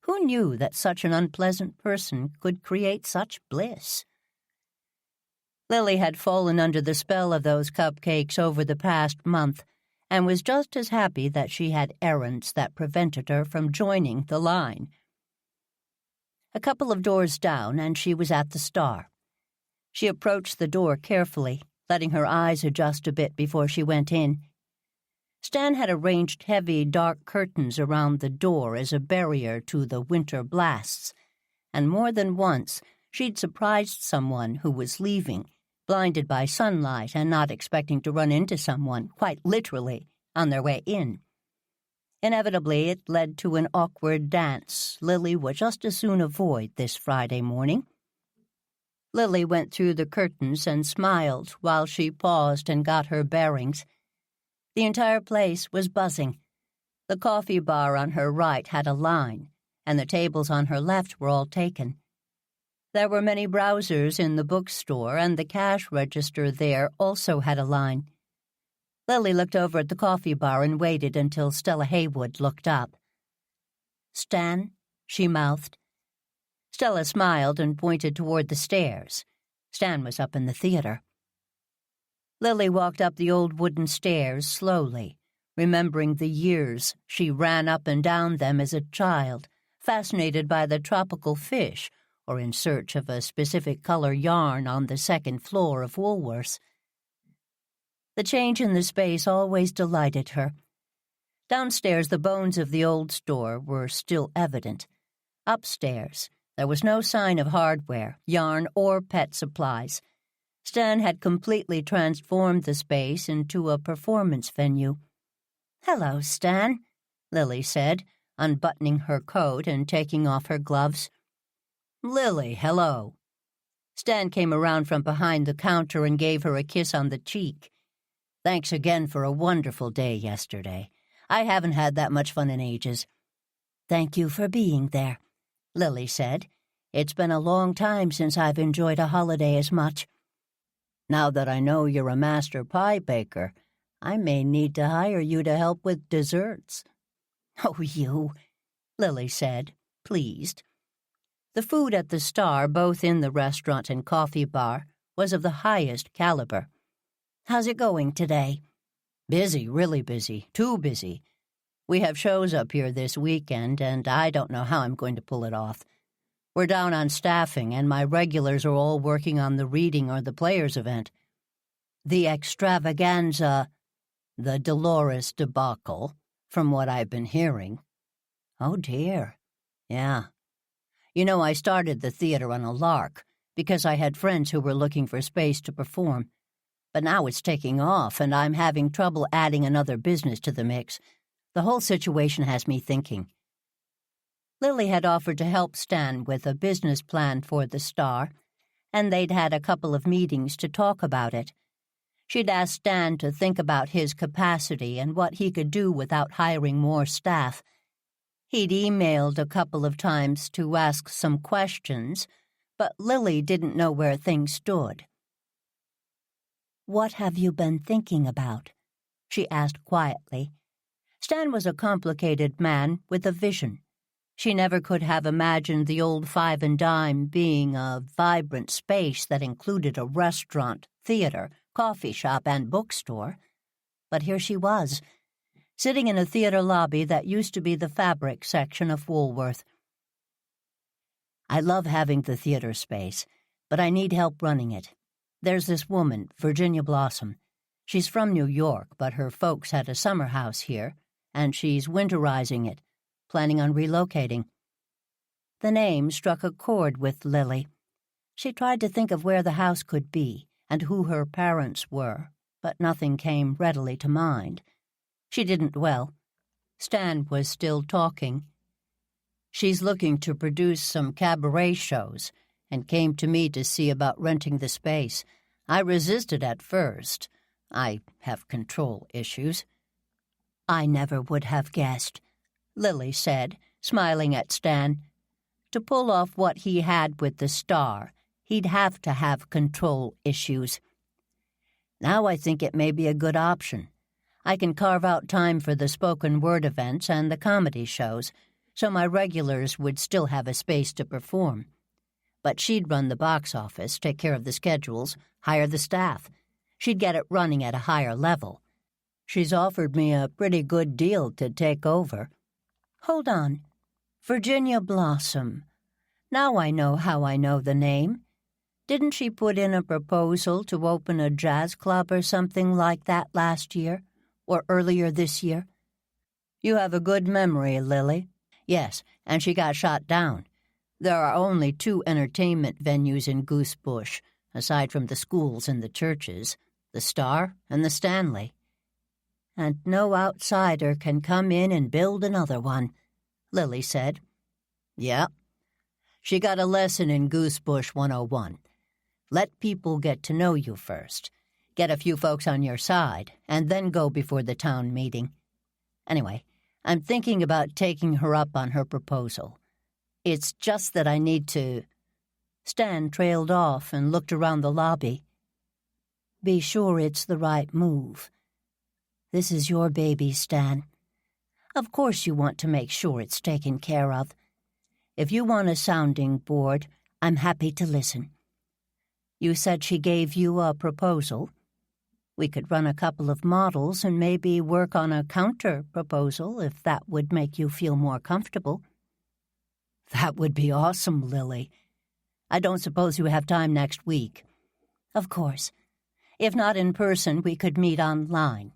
Who knew that such an unpleasant person could create such bliss? Lily had fallen under the spell of those cupcakes over the past month and was just as happy that she had errands that prevented her from joining the line. A couple of doors down, and she was at the Star. She approached the door carefully, letting her eyes adjust a bit before she went in. Stan had arranged heavy, dark curtains around the door as a barrier to the winter blasts, and more than once she'd surprised someone who was leaving, blinded by sunlight and not expecting to run into someone, quite literally, on their way in. Inevitably, it led to an awkward dance Lily would just as soon avoid this Friday morning. Lily went through the curtains and smiled while she paused and got her bearings. The entire place was buzzing. The coffee bar on her right had a line, and the tables on her left were all taken. There were many browsers in the bookstore, and the cash register there also had a line. Lily looked over at the coffee bar and waited until Stella Haywood looked up. "Stan?" she mouthed. Stella smiled and pointed toward the stairs. Stan was up in the theater. Lily walked up the old wooden stairs slowly, remembering the years she ran up and down them as a child, fascinated by the tropical fish or in search of a specific color yarn on the second floor of Woolworths. The change in the space always delighted her. Downstairs, the bones of the old store were still evident. Upstairs, there was no sign of hardware, yarn, or pet supplies. Stan had completely transformed the space into a performance venue. "Hello, Stan," Lily said, unbuttoning her coat and taking off her gloves. "Lily, hello." Stan came around from behind the counter and gave her a kiss on the cheek. "Thanks again for a wonderful day yesterday. I haven't had that much fun in ages." "Thank you for being there," Lily said. "It's been a long time since I've enjoyed a holiday as much. Now that I know you're a master pie baker, I may need to hire you to help with desserts." "Oh, you," Lily said, pleased. The food at the Star, both in the restaurant and coffee bar, was of the highest caliber. "How's it going today?" "Busy, really busy. Too busy. We have shows up here this weekend, and I don't know how I'm going to pull it off. We're down on staffing, and my regulars are all working on the reading or the players event. The extravaganza, the Dolores debacle, from what I've been hearing." "Oh, dear." "Yeah. You know, I started the theater on a lark because I had friends who were looking for space to perform. But now it's taking off, and I'm having trouble adding another business to the mix. The whole situation has me thinking." Lily had offered to help Stan with a business plan for the Star, and they'd had a couple of meetings to talk about it. She'd asked Stan to think about his capacity and what he could do without hiring more staff. He'd emailed a couple of times to ask some questions, but Lily didn't know where things stood. "What have you been thinking about?" she asked quietly. Stan was a complicated man with a vision. She never could have imagined the old Five and Dime being a vibrant space that included a restaurant, theater, coffee shop, and bookstore. But here she was, sitting in a theater lobby that used to be the fabric section of Woolworth. "I love having the theater space, but I need help running it. There's this woman, Virginia Blossom. She's from New York, but her folks had a summer house here, and she's winterizing it, planning on relocating." The name struck a chord with Lily. She tried to think of where the house could be and who her parents were, but nothing came readily to mind. She didn't dwell. Stan was still talking. "She's looking to produce some cabaret shows and came to me to see about renting the space. I resisted at first. I have control issues." "I never would have guessed," Lily said, smiling at Stan. "To pull off what he had with the star, he'd have to have control issues. Now I think it may be a good option. I can carve out time for the spoken word events and the comedy shows, so my regulars would still have a space to perform. But she'd run the box office, take care of the schedules, hire the staff. She'd get it running at a higher level. She's offered me a pretty good deal to take over." "Hold on. Virginia Blossom. Now I know how I know the name. Didn't she put in a proposal to open a jazz club or something like that last year, or earlier this year?" "You have a good memory, Lily. Yes, and she got shot down. There are only 2 entertainment venues in Goosebush, aside from the schools and the churches, the Star and the Stanley." "And no outsider can come in and build another one," Lily said. "Yeah. She got a lesson in Goosebush 101. Let people get to know you first. Get a few folks on your side, and then go before the town meeting. Anyway, I'm thinking about taking her up on her proposal. It's just that I need to—" Stan trailed off and looked around the lobby. "Be sure it's the right move. This is your baby, Stan. Of course you want to make sure it's taken care of. If you want a sounding board, I'm happy to listen. You said she gave you a proposal. We could run a couple of models and maybe work on a counter-proposal if that would make you feel more comfortable." "That would be awesome, Lily. I don't suppose you have time next week." "Of course. If not in person, we could meet online."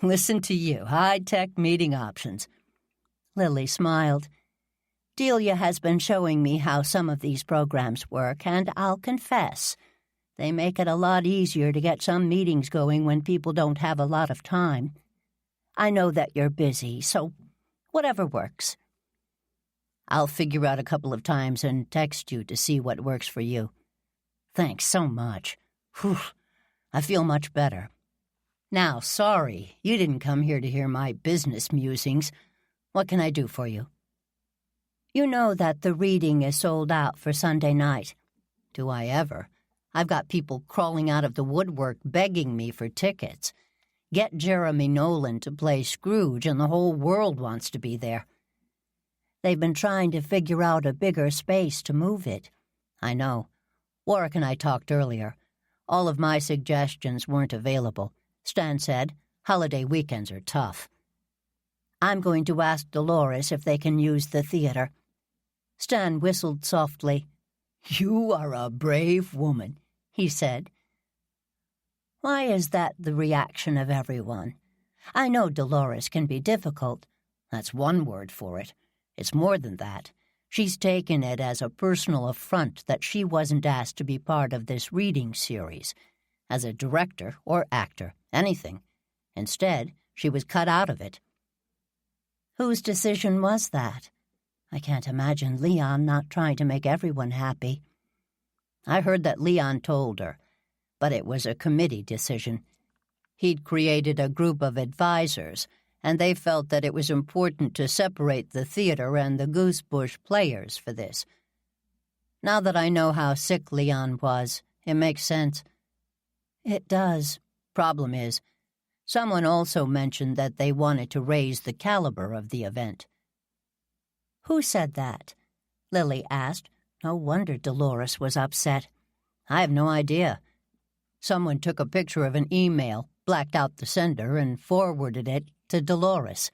"Listen to you, high-tech meeting options." Lily smiled. "Delia has been showing me how some of these programs work, and I'll confess, they make it a lot easier to get some meetings going when people don't have a lot of time. I know that you're busy, so whatever works." "I'll figure out a couple of times and text you to see what works for you." "Thanks so much. Whew, I feel much better. Now, sorry, you didn't come here to hear my business musings. What can I do for you?" "You know that the reading is sold out for Sunday night." "Do I ever? I've got people crawling out of the woodwork begging me for tickets. Get Jeremy Nolan to play Scrooge and the whole world wants to be there." "They've been trying to figure out a bigger space to move it." "I know. Warwick and I talked earlier. All of my suggestions weren't available. Stan said, holiday weekends are tough." "I'm going to ask Dolores if they can use the theater." Stan whistled softly. "You are a brave woman," he said. "Why is that the reaction of everyone? I know Dolores can be difficult." "That's one word for it. It's more than that. She's taken it as a personal affront that she wasn't asked to be part of this reading series, as a director or actor, anything. Instead, she was cut out of it." "Whose decision was that? I can't imagine Leon not trying to make everyone happy." "I heard that Leon told her, but it was a committee decision. He'd created a group of advisors, and they felt that it was important to separate the theater and the Goosebush players for this. Now that I know how sick Leon was, it makes sense." "It does." "Problem is, someone also mentioned that they wanted to raise the caliber of the event." "Who said that?" Lily asked. No wonder Dolores was upset. "I have no idea. Someone took a picture of an email, blacked out the sender, and forwarded it to Dolores.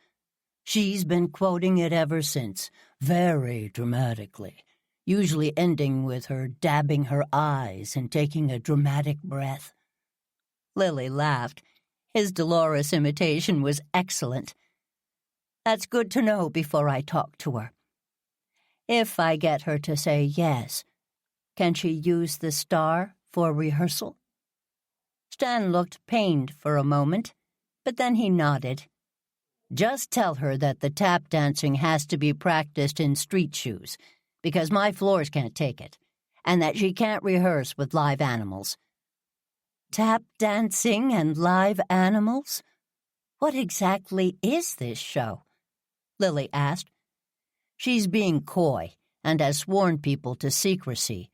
She's been quoting it ever since, very dramatically, usually ending with her dabbing her eyes and taking a dramatic breath." Lily laughed. His Dolores imitation was excellent. "That's good to know before I talk to her. If I get her to say yes, can she use the star for rehearsal?" Stan looked pained for a moment, but then he nodded. "Just tell her that the tap dancing has to be practiced in street shoes, because my floors can't take it, and that she can't rehearse with live animals." Tap dancing and live animals? What exactly is this show? Lily asked. She's being coy and has sworn people to secrecy,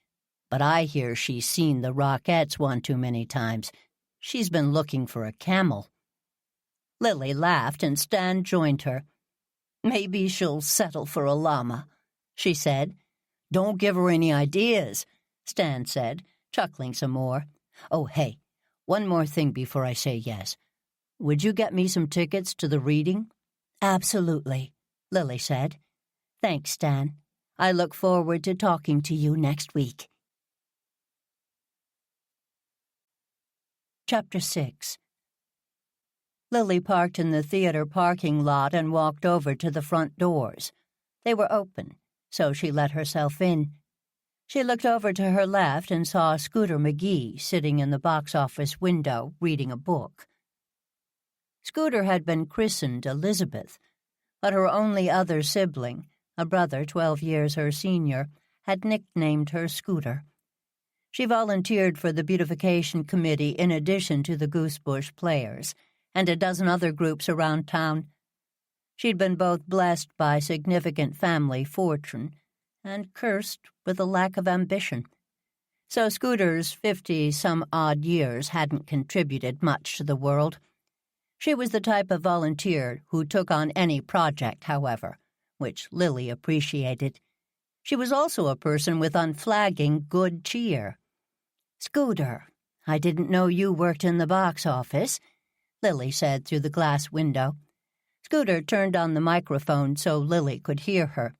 but I hear she's seen the Rockettes one too many times. She's been looking for a camel. Lily laughed and Stan joined her. Maybe she'll settle for a llama, she said. Don't give her any ideas, Stan said, chuckling some more. Oh, hey, one more thing before I say yes. Would you get me some tickets to the reading? Absolutely, Lily said. Thanks, Stan. I look forward to talking to you next week. Chapter 6. Lily parked in the theater parking lot and walked over to the front doors. They were open, so she let herself in. She looked over to her left and saw Scooter McGee sitting in the box office window reading a book. Scooter had been christened Elizabeth, but her only other sibling, a brother 12 years her senior, had nicknamed her Scooter. She volunteered for the beautification committee in addition to the Goosebush Players and a dozen other groups around town. She'd been both blessed by significant family fortune and cursed with a lack of ambition. So Scooter's 50-some-odd years hadn't contributed much to the world. She was the type of volunteer who took on any project, however, which Lily appreciated. She was also a person with unflagging good cheer. Scooter, I didn't know you worked in the box office, Lily said through the glass window. Scooter turned on the microphone so Lily could hear her.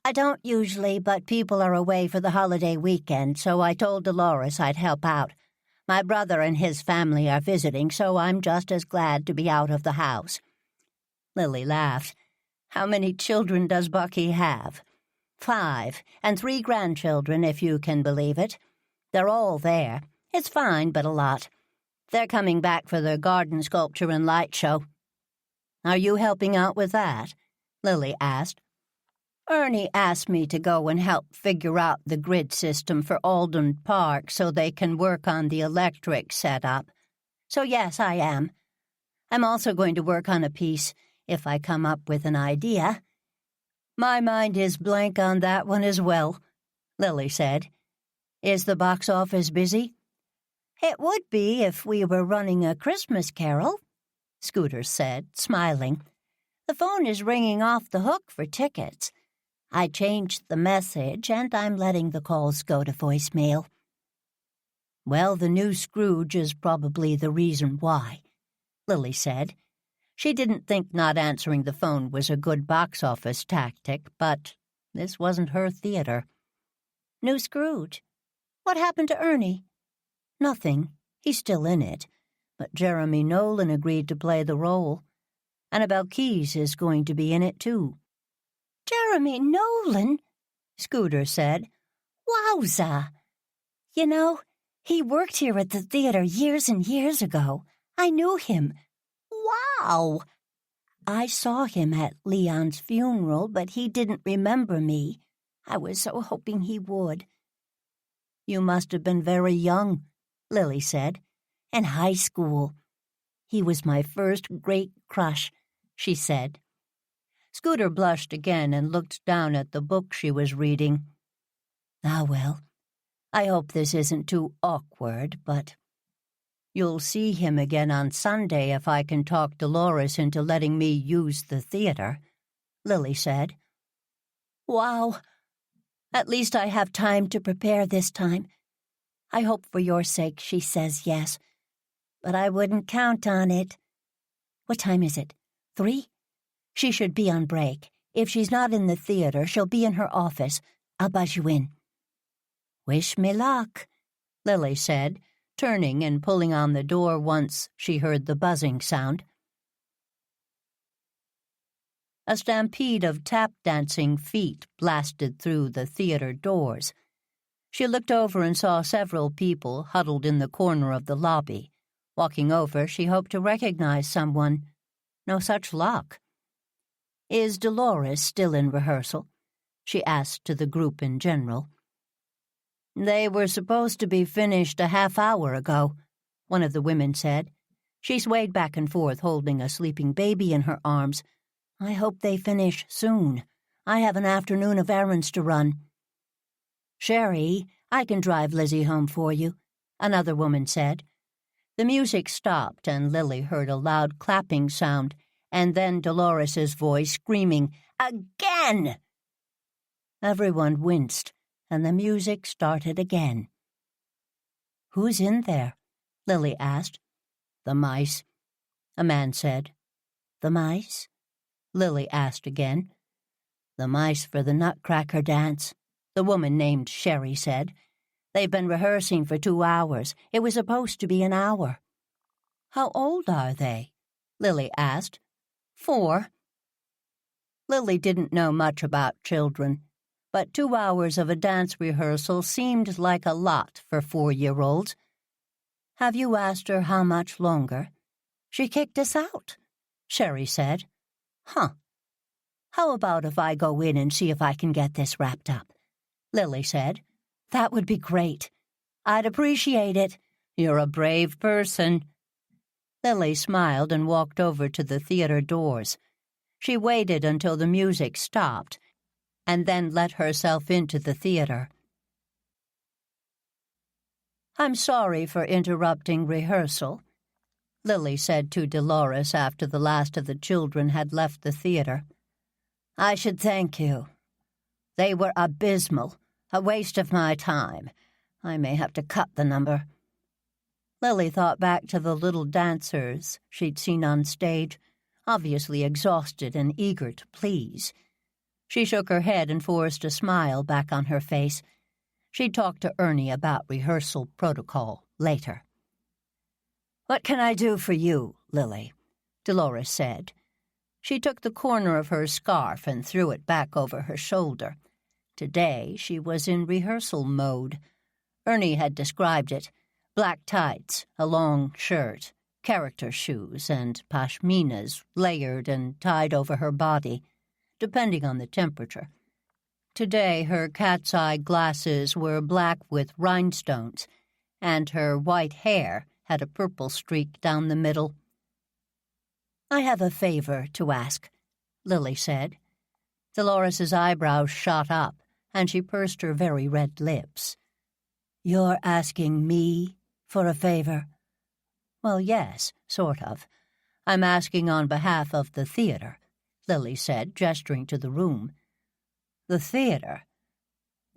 I don't usually, but people are away for the holiday weekend, so I told Dolores I'd help out. My brother and his family are visiting, so I'm just as glad to be out of the house. Lily laughed. How many children does Bucky have? 5, and 3 grandchildren, if you can believe it. They're all there. It's fine, but a lot. They're coming back for the garden sculpture and light show. Are you helping out with that? Lily asked. Ernie asked me to go and help figure out the grid system for Alden Park so they can work on the electric setup. So yes, I am. I'm also going to work on a piece if I come up with an idea. My mind is blank on that one as well, Lily said. Is the box office busy? It would be if we were running a Christmas carol, Scooter said, smiling. The phone is ringing off the hook for tickets. I changed the message, and I'm letting the calls go to voicemail. Well, the new Scrooge is probably the reason why, Lily said. She didn't think not answering the phone was a good box office tactic, but this wasn't her theater. New Scrooge? What happened to Ernie? Nothing. He's still in it. But Jeremy Nolan agreed to play the role. Annabelle Keyes is going to be in it, too. Jeremy Nolan? Scooter said. Wowza! You know, he worked here at the theater years and years ago. I knew him. Wow! I saw him at Leon's funeral, but he didn't remember me. I was so hoping he would. You must have been very young, Lily said. In high school. He was my first great crush, she said. Scooter blushed again and looked down at the book she was reading. Ah, well, I hope this isn't too awkward, but you'll see him again on Sunday if I can talk Dolores into letting me use the theater, Lily said. Wow. At least I have time to prepare this time. I hope for your sake she says yes, but I wouldn't count on it. What time is it? 3? She should be on break. If she's not in the theater, she'll be in her office. I'll buzz you in. Wish me luck, Lily said, turning and pulling on the door once she heard the buzzing sound. A stampede of tap-dancing feet blasted through the theater doors. She looked over and saw several people huddled in the corner of the lobby. Walking over, she hoped to recognize someone. No such luck. Is Dolores still in rehearsal? She asked to the group in general. They were supposed to be finished a half hour ago. one of the women said. She swayed back and forth, holding a sleeping baby in her arms. I hope they finish soon. I have an afternoon of errands to run. Sherry, I can drive Lizzie home for you, another woman said. The music stopped, and Lily heard a loud clapping sound, and then Dolores's voice screaming, Again! Everyone winced, and the music started again. Who's in there? Lily asked. The mice, a man said. The mice? Lily asked again. The mice for the Nutcracker dance, the woman named Sherry said. They've been rehearsing for 2 hours. It was supposed to be an hour. How old are they? Lily asked. 4. Lily didn't know much about children, but 2 hours of a dance rehearsal seemed like a lot for 4-year-olds. Have you asked her how much longer? She kicked us out, Sherry said. Huh. How about if I go in and see if I can get this wrapped up? Lily said. That would be great. I'd appreciate it. You're a brave person. Lily smiled and walked over to the theater doors. She waited until the music stopped and then let herself into the theater. I'm sorry for interrupting rehearsal, Lily said to Dolores after the last of the children had left the theater. I should thank you. They were abysmal, a waste of my time. I may have to cut the number. Lily thought back to the little dancers she'd seen on stage, obviously exhausted and eager to please. She shook her head and forced a smile back on her face. She'd talk to Ernie about rehearsal protocol later. What can I do for you, Lily? Dolores said. She took the corner of her scarf and threw it back over her shoulder. Today she was in rehearsal mode. Ernie had described it. Black tights, a long shirt, character shoes, and pashminas layered and tied over her body, depending on the temperature. Today her cat's-eye glasses were black with rhinestones, and her white hair had a purple streak down the middle. I have a favor to ask, Lily said. Dolores's eyebrows shot up, and she pursed her very red lips. You're asking me for a favor? Well, yes, sort of. I'm asking on behalf of the theater, Lily said, gesturing to the room. The theater?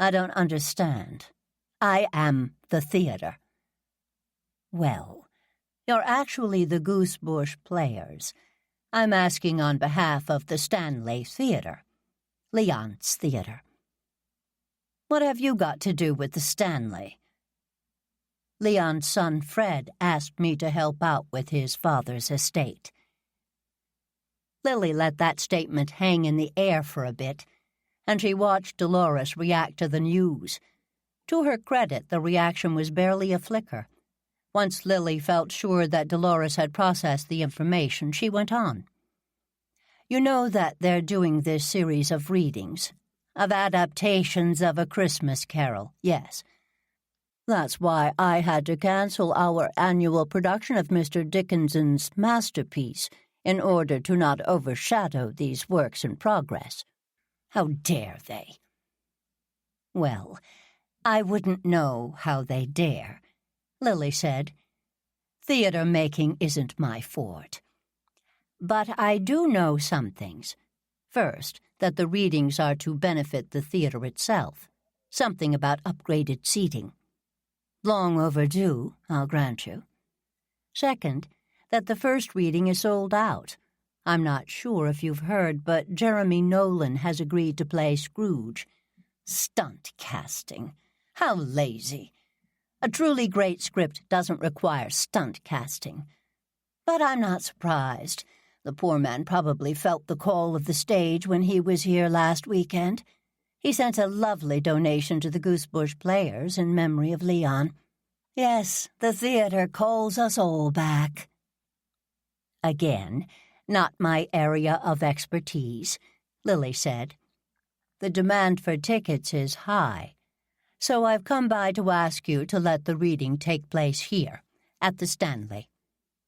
I don't understand. I am the theater. Well, you're actually the Goosebush Players. I'm asking on behalf of the Stanley Theater, Leon's theater. What have you got to do with the Stanley? Leon's son Fred asked me to help out with his father's estate. Lily let that statement hang in the air for a bit, and she watched Dolores react to the news. To her credit, the reaction was barely a flicker. Once Lily felt sure that Dolores had processed the information, she went on. You know that they're doing this series of readings, of adaptations of A Christmas Carol, yes. That's why I had to cancel our annual production of Mr. Dickinson's masterpiece in order to not overshadow these works in progress. How dare they? Well, I wouldn't know how they dare, Lily said. Theater making isn't my forte. But I do know some things. First, that the readings are to benefit the theater itself. Something about upgraded seating. Long overdue, I'll grant you. Second, that the first reading is sold out. I'm not sure if you've heard, but Jeremy Nolan has agreed to play Scrooge. Stunt casting. How lazy. A truly great script doesn't require stunt casting. But I'm not surprised. The poor man probably felt the call of the stage when he was here last weekend. He sent a lovely donation to the Goosebush Players in memory of Leon. Yes, the theater calls us all back. Again, not my area of expertise, Lily said. The demand for tickets is high, so I've come by to ask you to let the reading take place here, At the Stanley.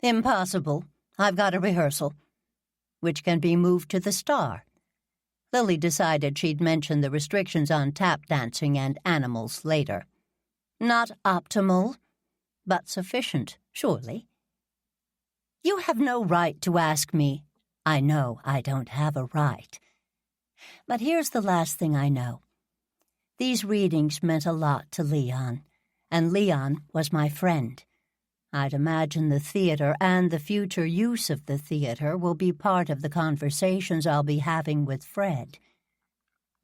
Impossible. I've got a rehearsal. Which can be moved to the Star. Lily decided she'd mention the restrictions on tap dancing and animals later. Not optimal, but sufficient, surely. You have no right to ask me. I know I don't have a right. But here's the last thing I know. These readings meant a lot to Leon, and Leon was my friend. I'd imagine the theater and the future use of the theater will be part of the conversations I'll be having with Fred.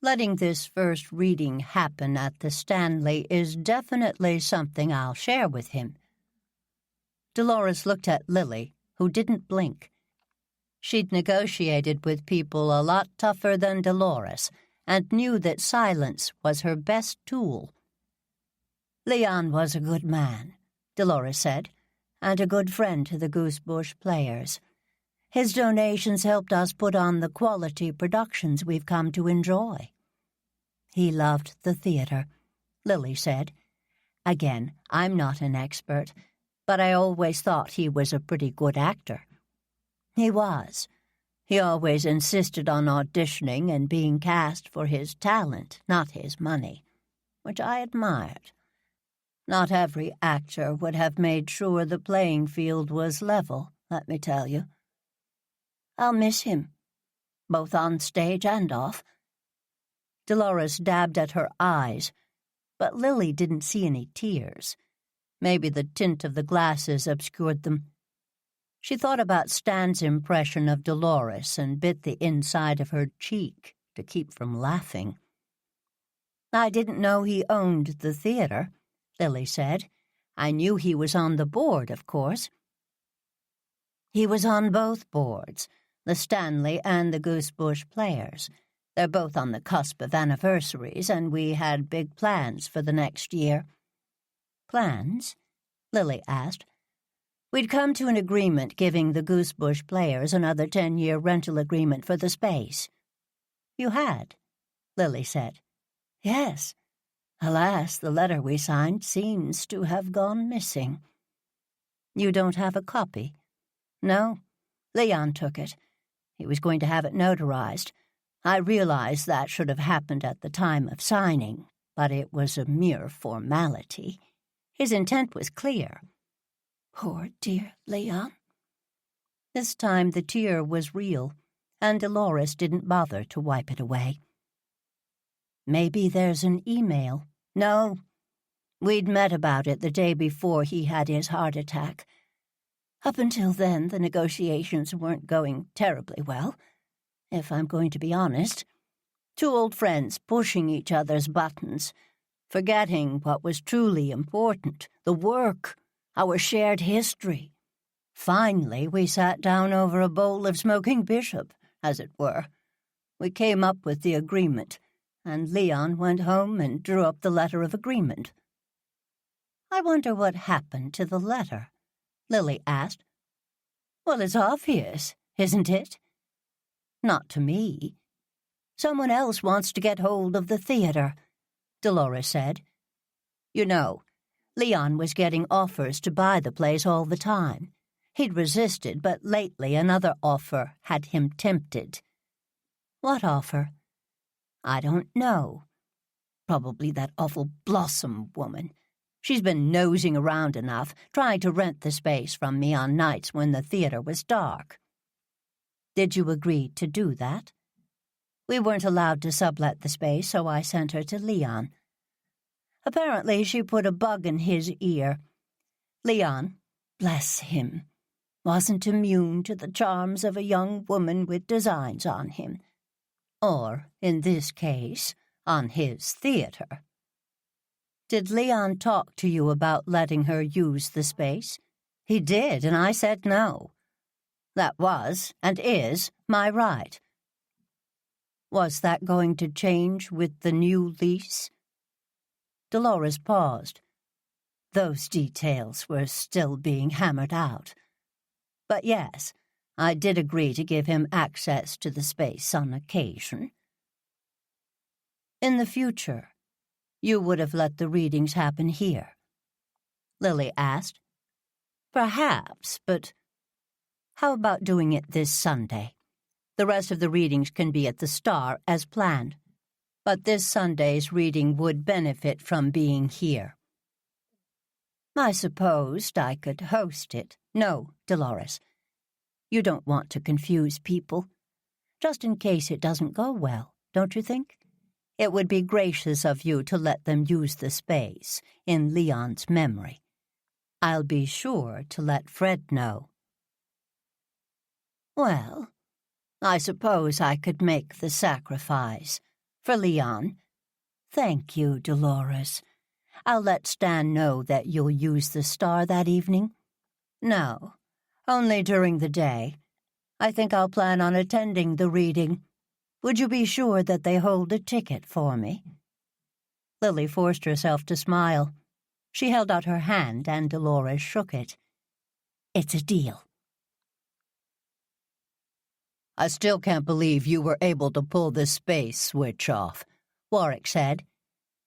Letting this first reading happen at the Stanley is definitely something I'll share with him. Dolores looked at Lily, who didn't blink. She'd negotiated with people a lot tougher than Dolores, and knew that silence was her best tool. Leon was a good man, Dolores said, and a good friend to the Goosebush players. His donations helped us put on the quality productions we've come to enjoy. He loved the theater, Lily said. Again, I'm not an expert, but I always thought he was a pretty good actor. He was. He always insisted on auditioning and being cast for his talent, not his money, which I admired. Not every actor would have made sure the playing field was level, let me tell you. I'll miss him, both on stage and off. Dolores dabbed at her eyes, but Lily didn't see any tears. Maybe the tint of the glasses obscured them. She thought about Stan's impression of Dolores and bit the inside of her cheek to keep from laughing. I didn't know he owned the theater, Lily said. I knew he was on the board, of course. He was on both boards, the Stanley and the Goosebush players. They're both on the cusp of anniversaries, and we had big plans for the next year. Plans? Lily asked. We'd come to an agreement giving the Goosebush players another 10-year rental agreement for the space. You had, Lily said. Yes. Alas, the letter we signed seems to have gone missing. You don't have a copy? No. Leon took it. He was going to have it notarized. I realized that should have happened at the time of signing, but it was a mere formality. His intent was clear. Poor dear Leon. This time the tear was real, and Dolores didn't bother to wipe it away. Maybe there's an email. No. We'd met about it the day before he had his heart attack. Up until then, the negotiations weren't going terribly well, if I'm going to be honest. Two old friends pushing each other's buttons, forgetting what was truly important, the work, our shared history. Finally, we sat down over a bowl of smoking bishop, as it were. We came up with the agreement, and Leon went home and drew up the letter of agreement. I wonder what happened to the letter, Lily asked. Well, it's obvious, isn't it? Not to me. Someone else wants to get hold of the theater, Dolores said. You know, Leon was getting offers to buy the place all the time. He'd resisted, but lately another offer had him tempted. What offer? I don't know. Probably that awful Blossom woman. She's been nosing around enough, trying to rent the space from me on nights when the theater was dark. Did you agree to do that? We weren't allowed to sublet the space, so I sent her to Leon. Apparently she put a bug in his ear. Leon, bless him, wasn't immune to the charms of a young woman with designs on him. Or, in this case, on his theater. Did Leon talk to you about letting her use the space? He did, and I said no. That was, and is, my right. Was that going to change with the new lease? Dolores paused. Those details were still being hammered out. But yes, I did agree to give him access to the space on occasion. In the future, you would have let the readings happen here? Lily asked. Perhaps, but how about doing it this Sunday? The rest of the readings can be at the Star as planned, but this Sunday's reading would benefit from being here. I supposed I could host it. No, Dolores. You don't want to confuse people. Just in case it doesn't go well, don't you think? It would be gracious of you to let them use the space in Leon's memory. I'll be sure to let Fred know. Well, I suppose I could make the sacrifice for Leon. Thank you, Dolores. I'll let Stan know that you'll use the Star that evening. No, only during the day. I think I'll plan on attending the reading. Would you be sure that they hold a ticket for me? Lily forced herself to smile. She held out her hand, and Dolores shook it. It's a deal. I still can't believe you were able to pull the space switch off, Warwick said.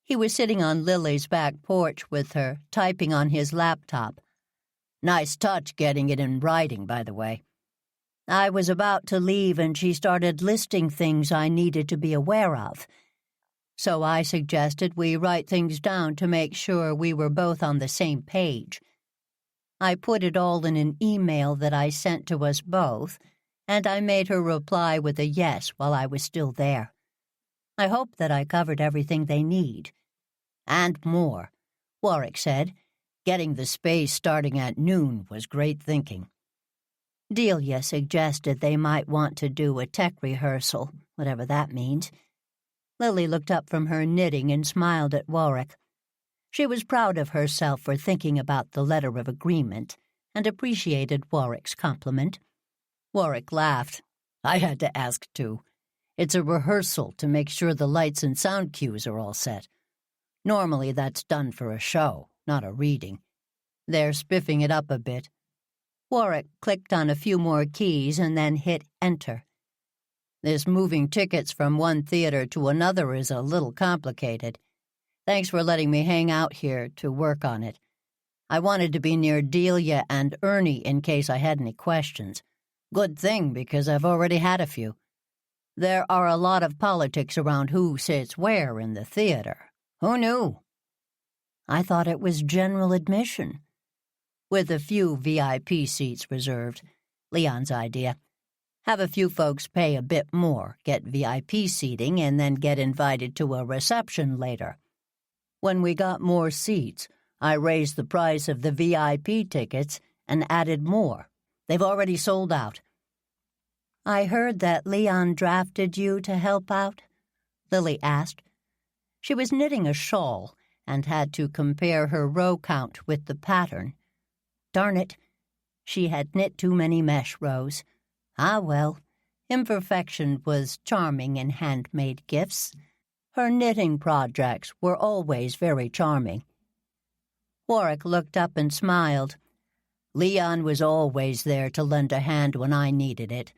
He was sitting on Lily's back porch with her, typing on his laptop. Nice touch getting it in writing, by the way. I was about to leave and she started listing things I needed to be aware of. So I suggested we write things down to make sure we were both on the same page. I put it all in an email that I sent to us both, and I made her reply with a yes while I was still there. I hope that I covered everything they need. And more, Warwick said. Getting the space starting at noon was great thinking. Delia suggested they might want to do a tech rehearsal, whatever that means. Lily looked up from her knitting and smiled at Warwick. She was proud of herself for thinking about the letter of agreement and appreciated Warwick's compliment. Warwick laughed. I had to ask, too. It's a rehearsal to make sure the lights and sound cues are all set. Normally that's done for a show, not a reading. They're spiffing it up a bit. Warwick clicked on a few more keys and then hit enter. This moving tickets from one theater to another is a little complicated. Thanks for letting me hang out here to work on it. I wanted to be near Delia and Ernie in case I had any questions. Good thing, because I've already had a few. There are a lot of politics around who sits where in the theater. Who knew? I thought it was general admission, with a few VIP seats reserved. Leon's idea. Have a few folks pay a bit more, get VIP seating, and then get invited to a reception later. When we got more seats, I raised the price of the VIP tickets and added more. They've already sold out. I heard that Leon drafted you to help out, Lily asked. She was knitting a shawl and had to compare her row count with the pattern. Darn it, she had knit too many mesh rows. Ah, well, imperfection was charming in handmade gifts. Her knitting projects were always very charming. Warwick looked up and smiled. Leon was always there to lend a hand when I needed it.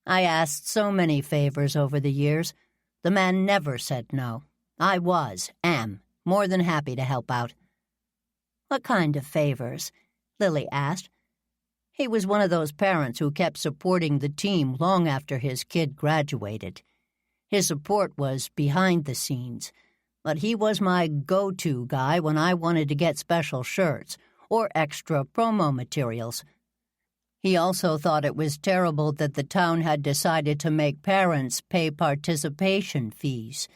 I asked so many favors over the years. The man never said no. I am, more than happy to help out. What kind of favors? Lily asked. He was one of those parents who kept supporting the team long after his kid graduated. His support was behind the scenes, but he was my go-to guy when I wanted to get special shirts or extra promo materials. He also thought it was terrible that the town had decided to make parents pay participation fees.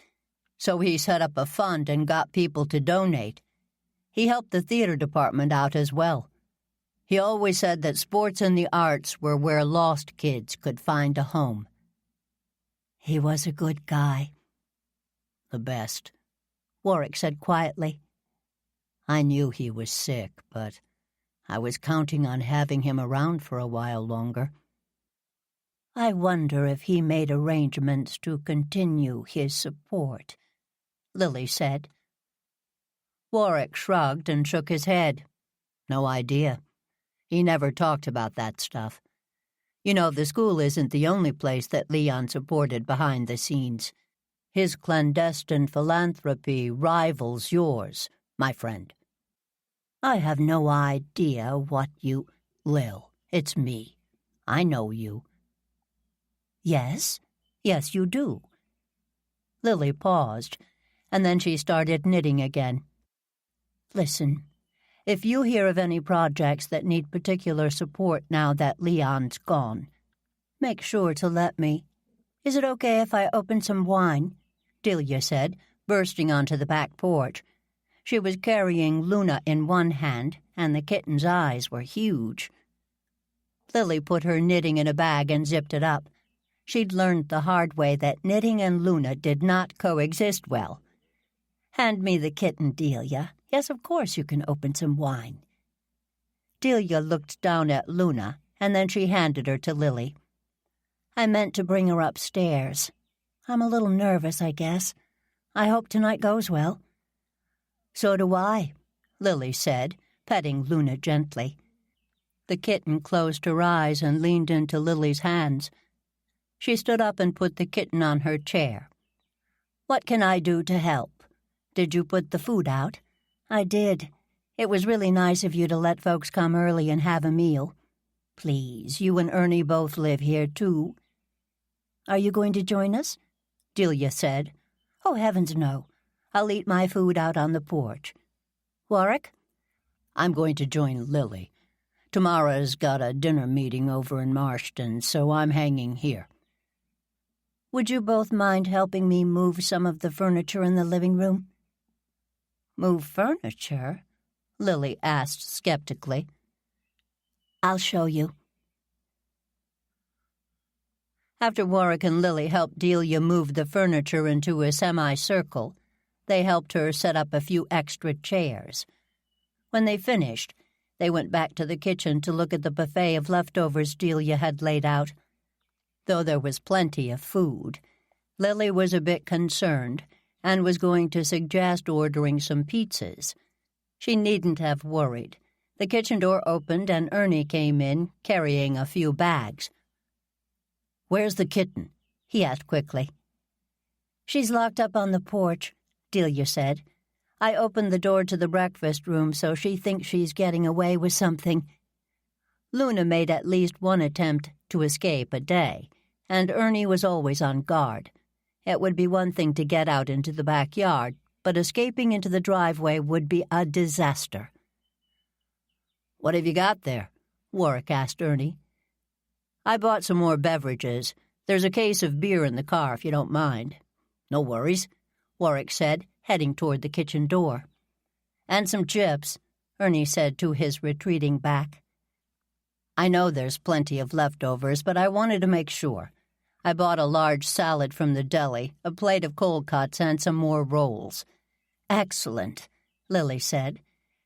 So he set up a fund and got people to donate. He helped the theater department out as well. He always said that sports and the arts were where lost kids could find a home. He was a good guy. The best, Warwick said quietly. I knew he was sick, but I was counting on having him around for a while longer. I wonder if he made arrangements to continue his support, Lily said. Warwick shrugged and shook his head. No idea. He never talked about that stuff. You know, the school isn't the only place that Leon supported behind the scenes. His clandestine philanthropy rivals yours, my friend. I have no idea what you— Lil, it's me. I know you. Yes? Yes, you do. Lily paused, and then she started knitting again. Listen, if you hear of any projects that need particular support now that Leon's gone, make sure to let me. Is it okay if I open some wine? Delia said, bursting onto the back porch. She was carrying Luna in one hand, and the kitten's eyes were huge. Lily put her knitting in a bag and zipped it up. She'd learned the hard way that knitting and Luna did not coexist well. Hand me the kitten, Delia. Yes, of course you can open some wine. Delia looked down at Luna, and then she handed her to Lily. I meant to bring her upstairs. I'm a little nervous, I guess. I hope tonight goes well. So do I, Lily said, petting Luna gently. The kitten closed her eyes and leaned into Lily's hands. She stood up and put the kitten on her chair. What can I do to help? Did you put the food out? I did. It was really nice of you to let folks come early and have a meal. Please, you and Ernie both live here, too. Are you going to join us? Delia said. Oh, heavens, no. I'll eat my food out on the porch. Warwick? I'm going to join Lily. Tamara's got a dinner meeting over in Marston, so I'm hanging here. Would you both mind helping me move some of the furniture in the living room? Move furniture? Lily asked skeptically. I'll show you. After Warwick and Lily helped Delia move the furniture into a semicircle, they helped her set up a few extra chairs. When they finished, they went back to the kitchen to look at the buffet of leftovers Delia had laid out. Though there was plenty of food, Lily was a bit concerned and was going to suggest ordering some pizzas. She needn't have worried. The kitchen door opened and Ernie came in, carrying a few bags. Where's the kitten? He asked quickly. She's locked up on the porch, Delia said. I opened the door to the breakfast room so she thinks she's getting away with something. Luna made at least one attempt to escape a day, and Ernie was always on guard. It would be one thing to get out into the backyard, but escaping into the driveway would be a disaster. What have you got there? Warwick asked Ernie. I bought some more beverages. There's a case of beer in the car, if you don't mind. No worries, Warwick said, heading toward the kitchen door. And some chips, Ernie said to his retreating back. I know there's plenty of leftovers, but I wanted to make sure. I bought a large salad from the deli, a plate of cold cuts, and some more rolls. Excellent, Lily said.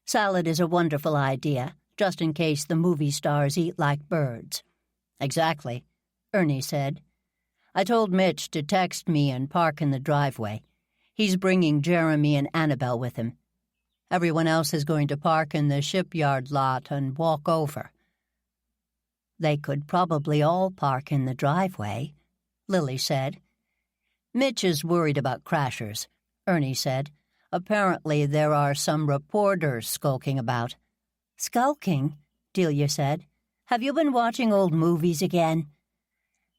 Salad is a wonderful idea, just in case the movie stars eat like birds. Exactly, Ernie said. I told Mitch to text me and park in the driveway. He's bringing Jeremy and Annabelle with him. Everyone else is going to park in the shipyard lot and walk over. They could probably all park in the driveway, Lily said. Mitch is worried about crashers, Ernie said. Apparently there are some reporters skulking about. Skulking? Delia said. Have you been watching old movies again?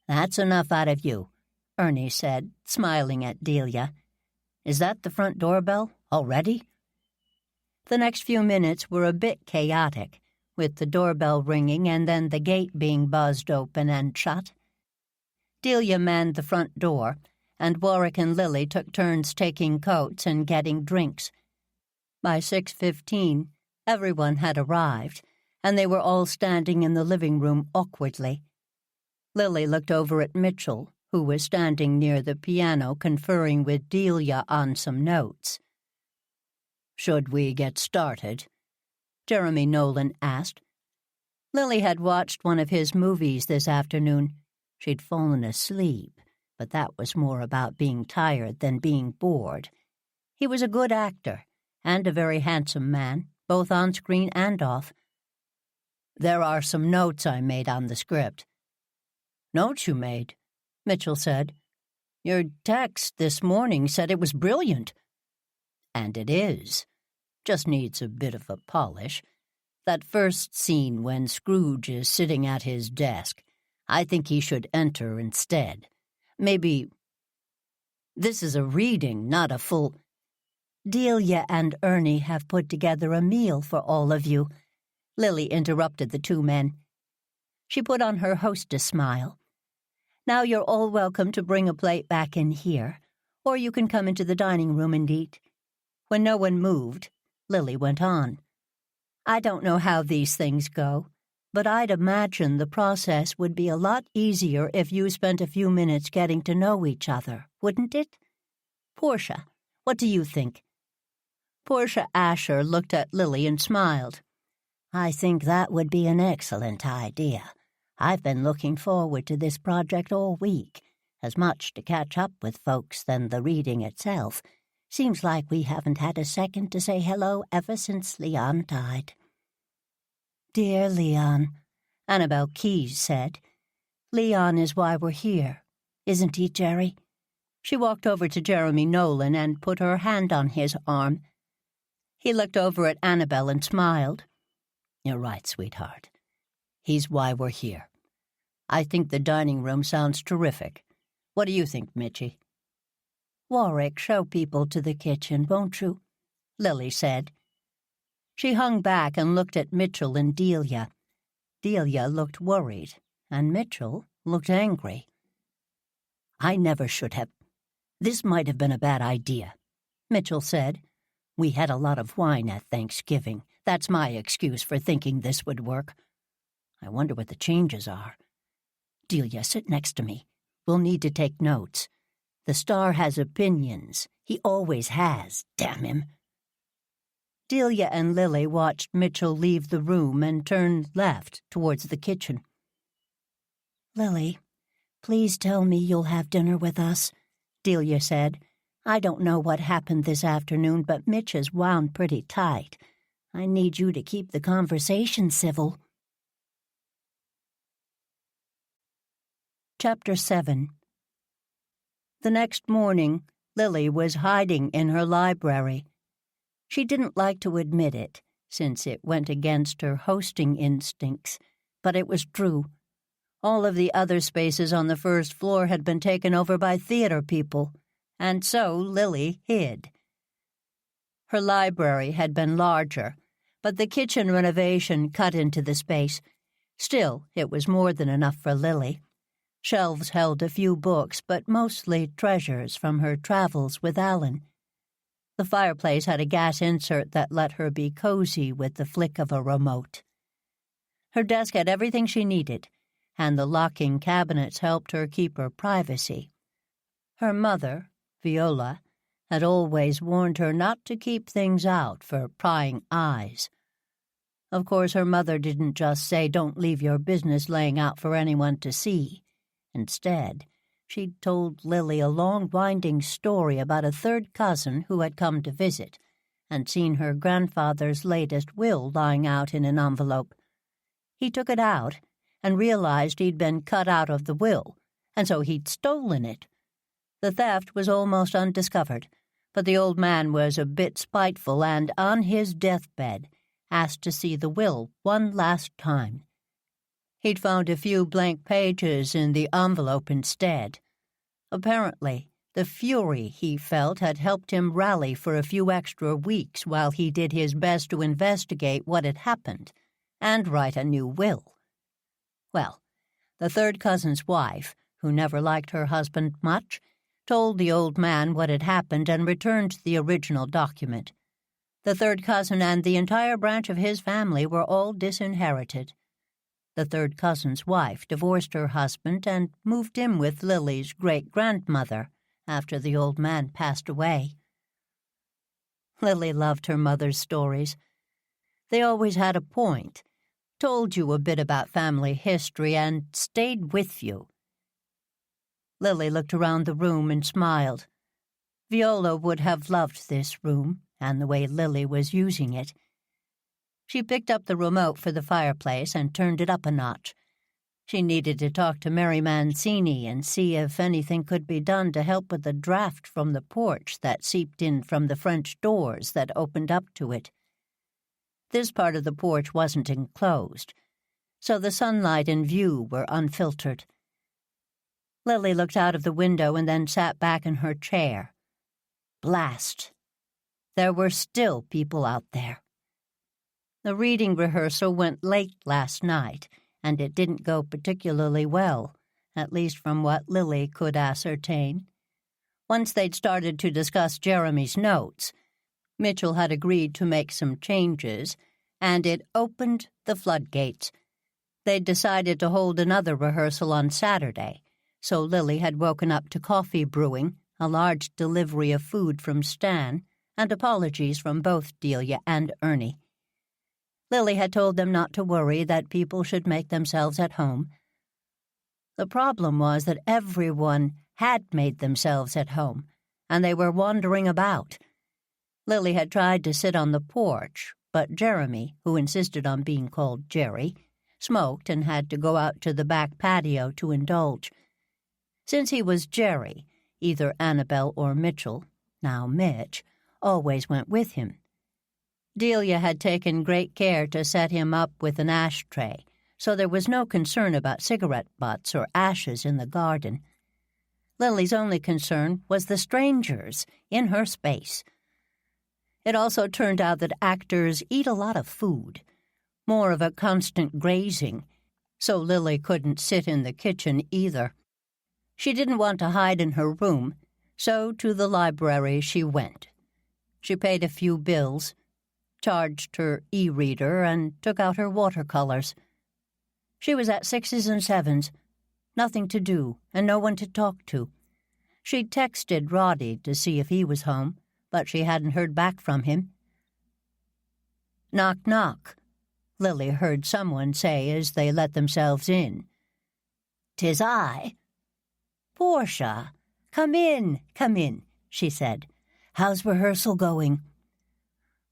That's enough out of you, Ernie said, smiling at Delia. Is that the front doorbell already? The next few minutes were a bit chaotic, with the doorbell ringing and then the gate being buzzed open and shut. Delia manned the front door, and Warwick and Lily took turns taking coats and getting drinks. By 6:15, everyone had arrived, and they were all standing in the living room awkwardly. Lily looked over at Mitchell, who was standing near the piano conferring with Delia on some notes. Should we get started? Jeremy Nolan asked. Lily had watched one of his movies this afternoon. She'd fallen asleep, but that was more about being tired than being bored. He was a good actor, and a very handsome man, both on screen and off. There are some notes I made on the script. Notes you made? Mitchell said. Your text this morning said it was brilliant. And it is. Just needs a bit of a polish. That first scene when Scrooge is sitting at his desk, I think he should enter instead. Maybe... This is a reading, not a full... Delia and Ernie have put together a meal for all of you, Lily interrupted the two men. She put on her hostess smile. Now you're all welcome to bring a plate back in here, or you can come into the dining room and eat. When no one moved, Lily went on. I don't know how these things go, but I'd imagine the process would be a lot easier if you spent a few minutes getting to know each other, wouldn't it? Portia, what do you think? Portia Asher looked at Lily and smiled. I think that would be an excellent idea. I've been looking forward to this project all week, as much to catch up with folks than the reading itself. Seems like we haven't had a second to say hello ever since Leon died. Dear Leon, Annabel Keyes said. Leon is why we're here, isn't he, Jerry? She walked over to Jeremy Nolan and put her hand on his arm. He looked over at Annabel and smiled. You're right, sweetheart. He's why we're here. I think the dining room sounds terrific. What do you think, Mitchie? Warwick, show people to the kitchen, won't you? Lily said. She hung back and looked at Mitchell and Delia. Delia looked worried, and Mitchell looked angry. I never should have. This might have been a bad idea, Mitchell said. We had a lot of wine at Thanksgiving. That's my excuse for thinking this would work. I wonder what the changes are. Delia, sit next to me. We'll need to take notes. The star has opinions. He always has, damn him. Delia and Lily watched Mitchell leave the room and turn left towards the kitchen. Lily, please tell me you'll have dinner with us, Delia said. I don't know what happened this afternoon, but Mitch is wound pretty tight. I need you to keep the conversation civil. Chapter 7. The next morning, Lily was hiding in her library. She didn't like to admit it, since it went against her hosting instincts, but it was true. All of the other spaces on the first floor had been taken over by theater people, and so Lily hid. Her library had been larger, but the kitchen renovation cut into the space. Still, it was more than enough for Lily. Shelves held a few books, but mostly treasures from her travels with Alan. The fireplace had a gas insert that let her be cozy with the flick of a remote. Her desk had everything she needed, and the locking cabinets helped her keep her privacy. Her mother, Viola, had always warned her not to keep things out for prying eyes. Of course, her mother didn't just say, "Don't leave your business laying out for anyone to see." Instead, she'd told Lily a long, winding story about a third cousin who had come to visit and seen her grandfather's latest will lying out in an envelope. He took it out and realized he'd been cut out of the will, and so he'd stolen it. The theft was almost undiscovered, but the old man was a bit spiteful and, on his deathbed, asked to see the will one last time. He'd found a few blank pages in the envelope instead. Apparently, the fury he felt had helped him rally for a few extra weeks while he did his best to investigate what had happened and write a new will. Well, the third cousin's wife, who never liked her husband much, told the old man what had happened and returned the original document. The third cousin and the entire branch of his family were all disinherited. The third cousin's wife divorced her husband and moved in with Lily's great-grandmother after the old man passed away. Lily loved her mother's stories. They always had a point, told you a bit about family history, and stayed with you. Lily looked around the room and smiled. Viola would have loved this room and the way Lily was using it. She picked up the remote for the fireplace and turned it up a notch. She needed to talk to Mary Mancini and see if anything could be done to help with the draft from the porch that seeped in from the French doors that opened up to it. This part of the porch wasn't enclosed, so the sunlight and view were unfiltered. Lily looked out of the window and then sat back in her chair. Blast! There were still people out there. The reading rehearsal went late last night, and it didn't go particularly well, at least from what Lily could ascertain. Once they'd started to discuss Jeremy's notes, Mitchell had agreed to make some changes, and it opened the floodgates. They'd decided to hold another rehearsal on Saturday, so Lily had woken up to coffee brewing, a large delivery of food from Stan, and apologies from both Delia and Ernie. Lily had told them not to worry, that people should make themselves at home. The problem was that everyone had made themselves at home, and they were wandering about. Lily had tried to sit on the porch, but Jeremy, who insisted on being called Jerry, smoked and had to go out to the back patio to indulge. Since he was Jerry, either Annabel or Mitchell, now Mitch, always went with him. Delia had taken great care to set him up with an ashtray, so there was no concern about cigarette butts or ashes in the garden. Lily's only concern was the strangers in her space. It also turned out that actors eat a lot of food, more of a constant grazing, so Lily couldn't sit in the kitchen either. She didn't want to hide in her room, so to the library she went. She paid a few bills, charged her e-reader, and took out her watercolors. She was at 6s and 7s, nothing to do and no one to talk to. She'd texted Roddy to see if he was home, but she hadn't heard back from him. Knock, knock, Lily heard someone say as they let themselves in. "'Tis I." "Portia, come in, she said. "How's rehearsal going?"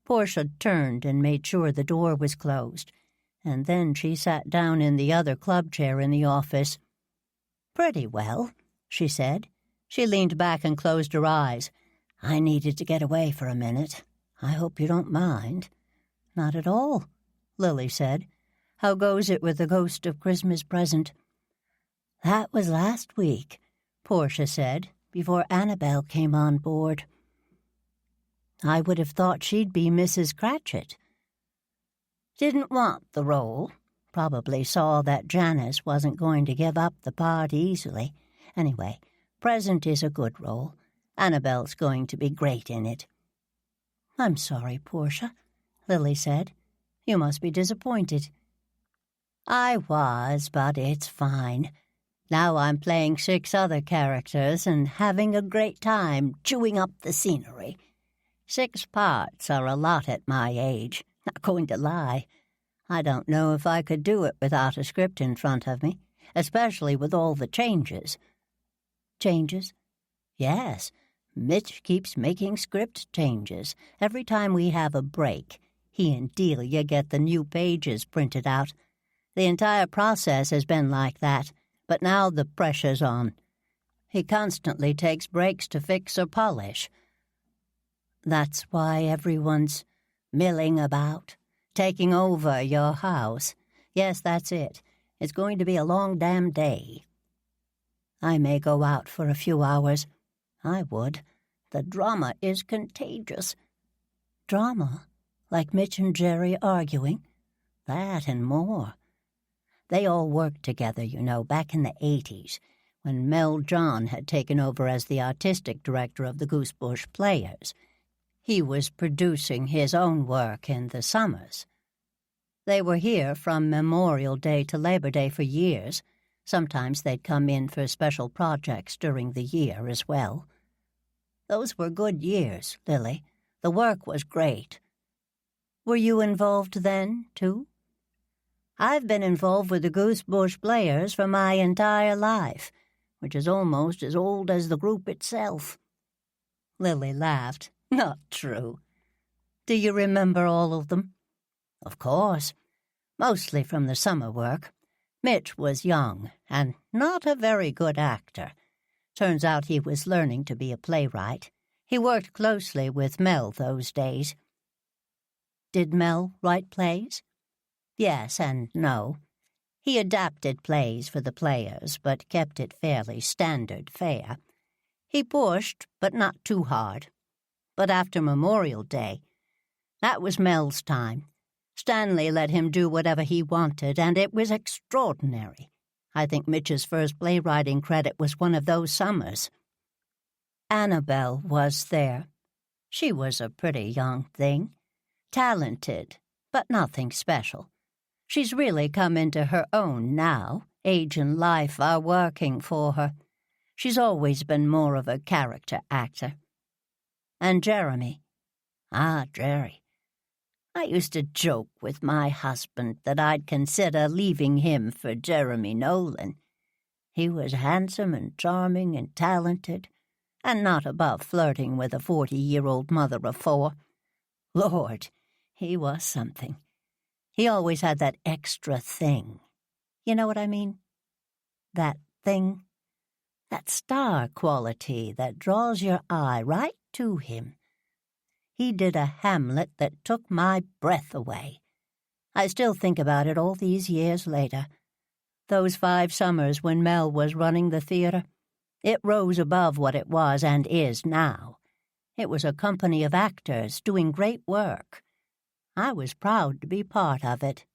Portia turned and made sure the door was closed, and then she sat down in the other club chair in the office. "Pretty well," she said. She leaned back and closed her eyes. "I needed to get away for a minute. I hope you don't mind." "Not at all," Lily said. "How goes it with the ghost of Christmas present?" "That was last week," Portia said, "before Annabel came on board." "I would have thought she'd be Mrs. Cratchit." "Didn't want the role. Probably saw that Janice wasn't going to give up the part easily. Anyway, present is a good role. Annabel's going to be great in it." "I'm sorry, Portia," Lily said. "You must be disappointed." "I was, but it's fine. Now I'm playing 6 other characters and having a great time chewing up the scenery. 6 parts are a lot at my age, not going to lie. I don't know if I could do it without a script in front of me, especially with all the changes." "Changes?" "Yes, Mitch keeps making script changes. Every time we have a break, he and Delia get the new pages printed out. The entire process has been like that, but now the pressure's on. He constantly takes breaks to fix or polish." "That's why everyone's milling about, taking over your house." "Yes, that's it. It's going to be a long damn day." "I may go out for a few hours." "I would. The drama is contagious." "Drama? Like Mitch and Jerry arguing?" "That and more. They all worked together, you know, back in the 80s, when Mel John had taken over as the artistic director of the Goosebush Players. He was producing his own work in the summers. They were here from Memorial Day to Labor Day for years. Sometimes they'd come in for special projects during the year as well. Those were good years, Lily. The work was great. Were you involved then, too?" "I've been involved with the Goosebush Players for my entire life, which is almost as old as the group itself." Lily laughed. "Not true." "Do you remember all of them?" "Of course. Mostly from the summer work. Mitch was young and not a very good actor. Turns out he was learning to be a playwright. He worked closely with Mel those days. Did Mel write plays? Yes and no. He adapted plays for the players, but kept it fairly standard fare. He pushed, but not too hard. But after Memorial Day, that was Mel's time. Stanley let him do whatever he wanted, and it was extraordinary. I think Mitch's first playwriting credit was one of those summers. Annabelle was there. She was a pretty young thing. Talented, but nothing special. She's really come into her own now. Age and life are working for her. She's always been more of a character actor. And Jeremy. Jerry. I used to joke with my husband that I'd consider leaving him for Jeremy Nolan. He was handsome and charming and talented, and not above flirting with a 40-year-old mother of 4. Lord, he was something. He always had that extra thing. You know what I mean? That thing. That star quality that draws your eye right to him. He did a Hamlet that took my breath away. I still think about it all these years later. Those 5 summers when Mel was running the theater, it rose above what it was and is now. It was a company of actors doing great work. I was proud to be part of it.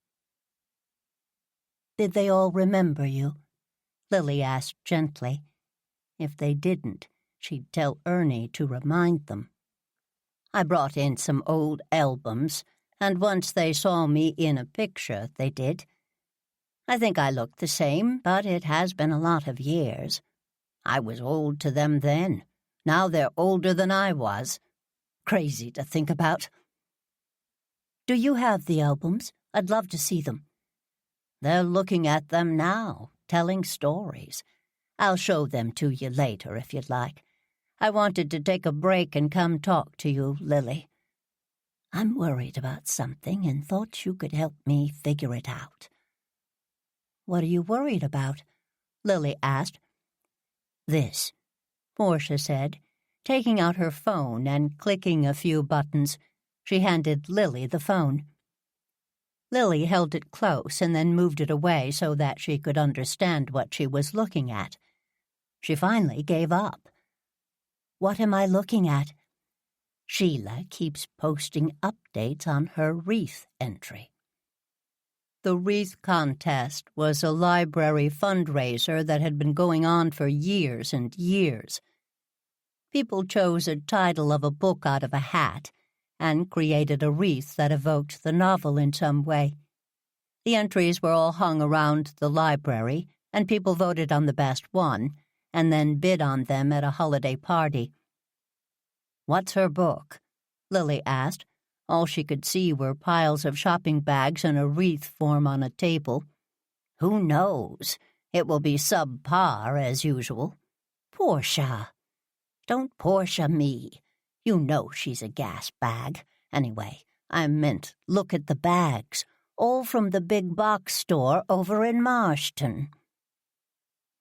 Did they all remember you? Lily asked gently. If they didn't, she'd tell Ernie to remind them. I brought in some old albums, and once they saw me in a picture, they did. I think I look the same, but it has been a lot of years. I was old to them then. Now they're older than I was. Crazy to think about. Do you have the albums? I'd love to see them. They're looking at them now, telling stories. I'll show them to you later if you'd like. I wanted to take a break and come talk to you, Lily. I'm worried about something and thought you could help me figure it out. What are you worried about? Lily asked. This, Portia said, taking out her phone and clicking a few buttons. She handed Lily the phone. Lily held it close and then moved it away so that she could understand what she was looking at. She finally gave up. What am I looking at? Sheila keeps posting updates on her wreath entry. The wreath contest was a library fundraiser that had been going on for years and years. People chose a title of a book out of a hat and created a wreath that evoked the novel in some way. The entries were all hung around the library, and people voted on the best one, and then bid on them at a holiday party. What's her book? Lily asked. All she could see were piles of shopping bags and a wreath form on a table. Who knows? It will be subpar, as usual. Portia. Don't Portia me. You know she's a gas bag. Anyway, I meant look at the bags, all from the big box store over in Marshton.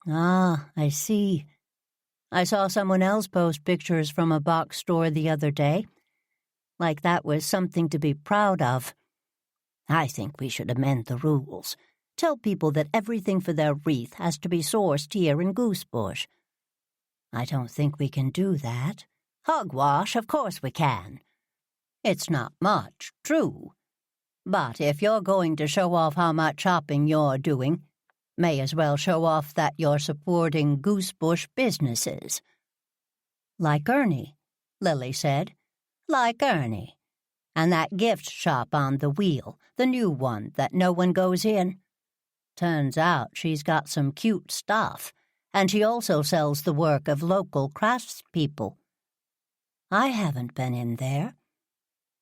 Ah, I see. I saw someone else post pictures from a box store the other day. Like that was something to be proud of. I think we should amend the rules. Tell people that everything for their wreath has to be sourced here in Goosebush. I don't think we can do that. Hogwash, of course we can. It's not much, true. But if you're going to show off how much shopping you're doing, may as well show off that you're supporting Goosebush businesses. Like Ernie, Lily said. Like Ernie. And that gift shop on the wheel, the new one that no one goes in. Turns out she's got some cute stuff, and she also sells the work of local craftspeople. I haven't been in there.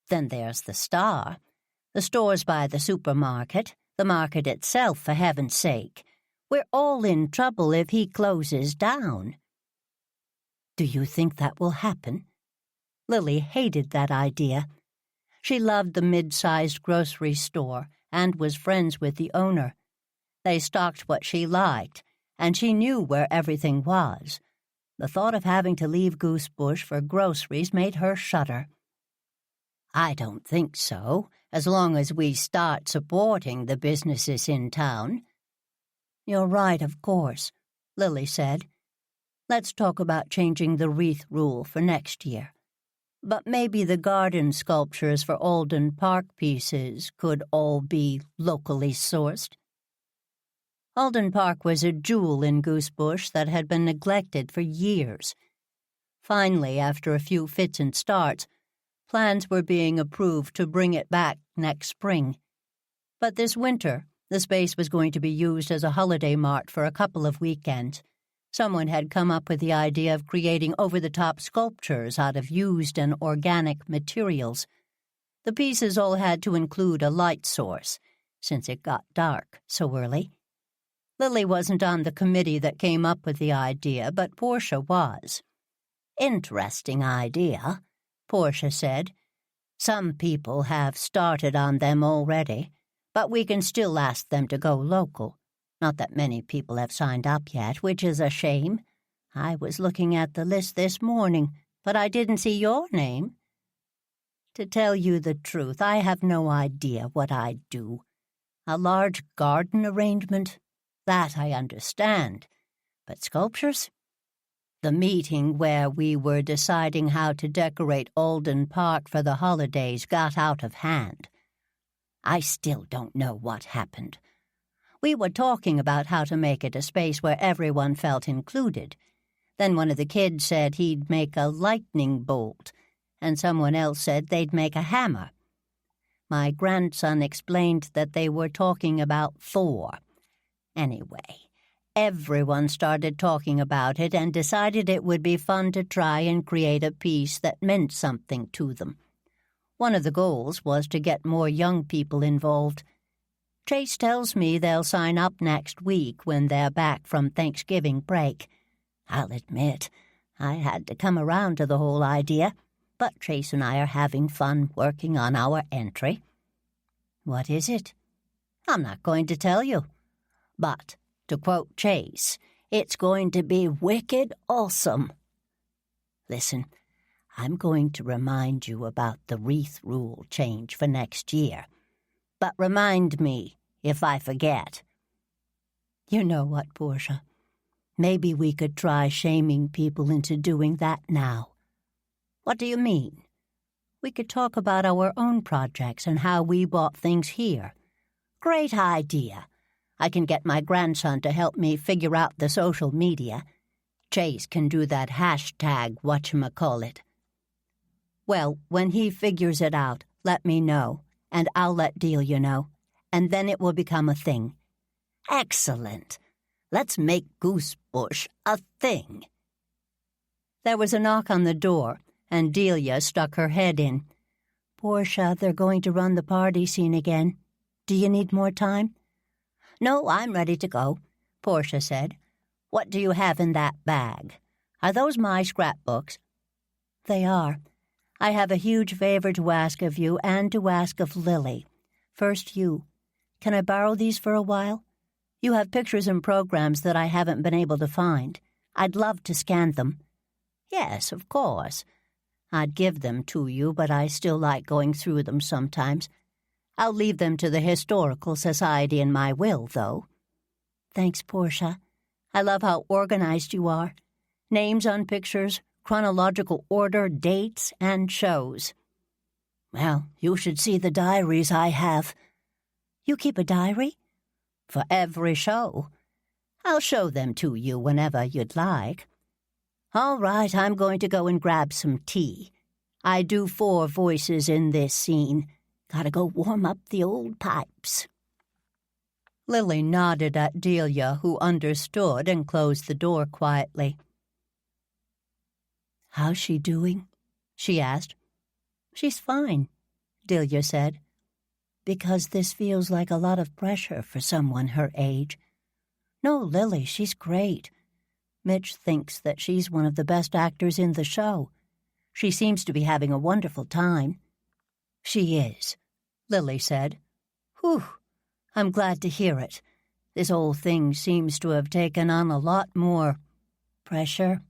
Then there's the Star. The store's by the supermarket, the market itself, for heaven's sake. We're all in trouble if he closes down. Do you think that will happen? Lily hated that idea. She loved the mid-sized grocery store and was friends with the owner. They stocked what she liked, and she knew where everything was. The thought of having to leave Goosebush for groceries made her shudder. I don't think so, as long as we start supporting the businesses in town. You're right, of course, Lily said. Let's talk about changing the wreath rule for next year. But maybe the garden sculptures for Alden Park pieces could all be locally sourced. Alden Park was a jewel in Goosebush that had been neglected for years. Finally, after a few fits and starts, plans were being approved to bring it back next spring. But this winter, the space was going to be used as a holiday mart for a couple of weekends. Someone had come up with the idea of creating over-the-top sculptures out of used and organic materials. The pieces all had to include a light source, since it got dark so early. Lily wasn't on the committee that came up with the idea, but Portia was. Interesting idea, Portia said. Some people have started on them already, but we can still ask them to go local. Not that many people have signed up yet, which is a shame. I was looking at the list this morning, but I didn't see your name. To tell you the truth, I have no idea what I'd do. A large garden arrangement? That I understand. But sculptures? The meeting where we were deciding how to decorate Alden Park for the holidays got out of hand. I still don't know what happened. We were talking about how to make it a space where everyone felt included. Then one of the kids said he'd make a lightning bolt, and someone else said they'd make a hammer. My grandson explained that they were talking about Thor. Anyway, everyone started talking about it and decided it would be fun to try and create a piece that meant something to them. One of the goals was to get more young people involved. Chase tells me they'll sign up next week when they're back from Thanksgiving break. I'll admit, I had to come around to the whole idea, but Chase and I are having fun working on our entry. What is it? I'm not going to tell you. But, to quote Chase, it's going to be wicked awesome. Listen, I'm going to remind you about the wreath rule change for next year. But remind me if I forget. You know what, Portia? Maybe we could try shaming people into doing that now. What do you mean? We could talk about our own projects and how we bought things here. Great idea. I can get my grandson to help me figure out the social media. Chase can do that hashtag whatchamacallit. Well, when he figures it out, let me know, and I'll let Delia know, and then it will become a thing. Excellent. Let's make Goosebush a thing. There was a knock on the door, and Delia stuck her head in. Portia, they're going to run the party scene again. Do you need more time? No, I'm ready to go, Portia said. What do you have in that bag? Are those my scrapbooks? They are. I have a huge favor to ask of you and to ask of Lily. First you. Can I borrow these for a while? You have pictures and programs that I haven't been able to find. I'd love to scan them. Yes, of course. I'd give them to you, but I still like going through them sometimes. I'll leave them to the Historical Society in my will, though. Thanks, Portia. I love how organized you are. Names on pictures, chronological order, dates, and shows. Well, you should see the diaries I have. You keep a diary? For every show. I'll show them to you whenever you'd like. All right, I'm going to go and grab some tea. I do 4 voices in this scene. Gotta go warm up the old pipes. Lily nodded at Delia, who understood and closed the door quietly. How's she doing? She asked. She's fine, Delia said, because this feels like a lot of pressure for someone her age. No, Lily, she's great. Mitch thinks that she's one of the best actors in the show. She seems to be having a wonderful time. She is, Lily said. Whew, I'm glad to hear it. This whole thing seems to have taken on a lot more pressure.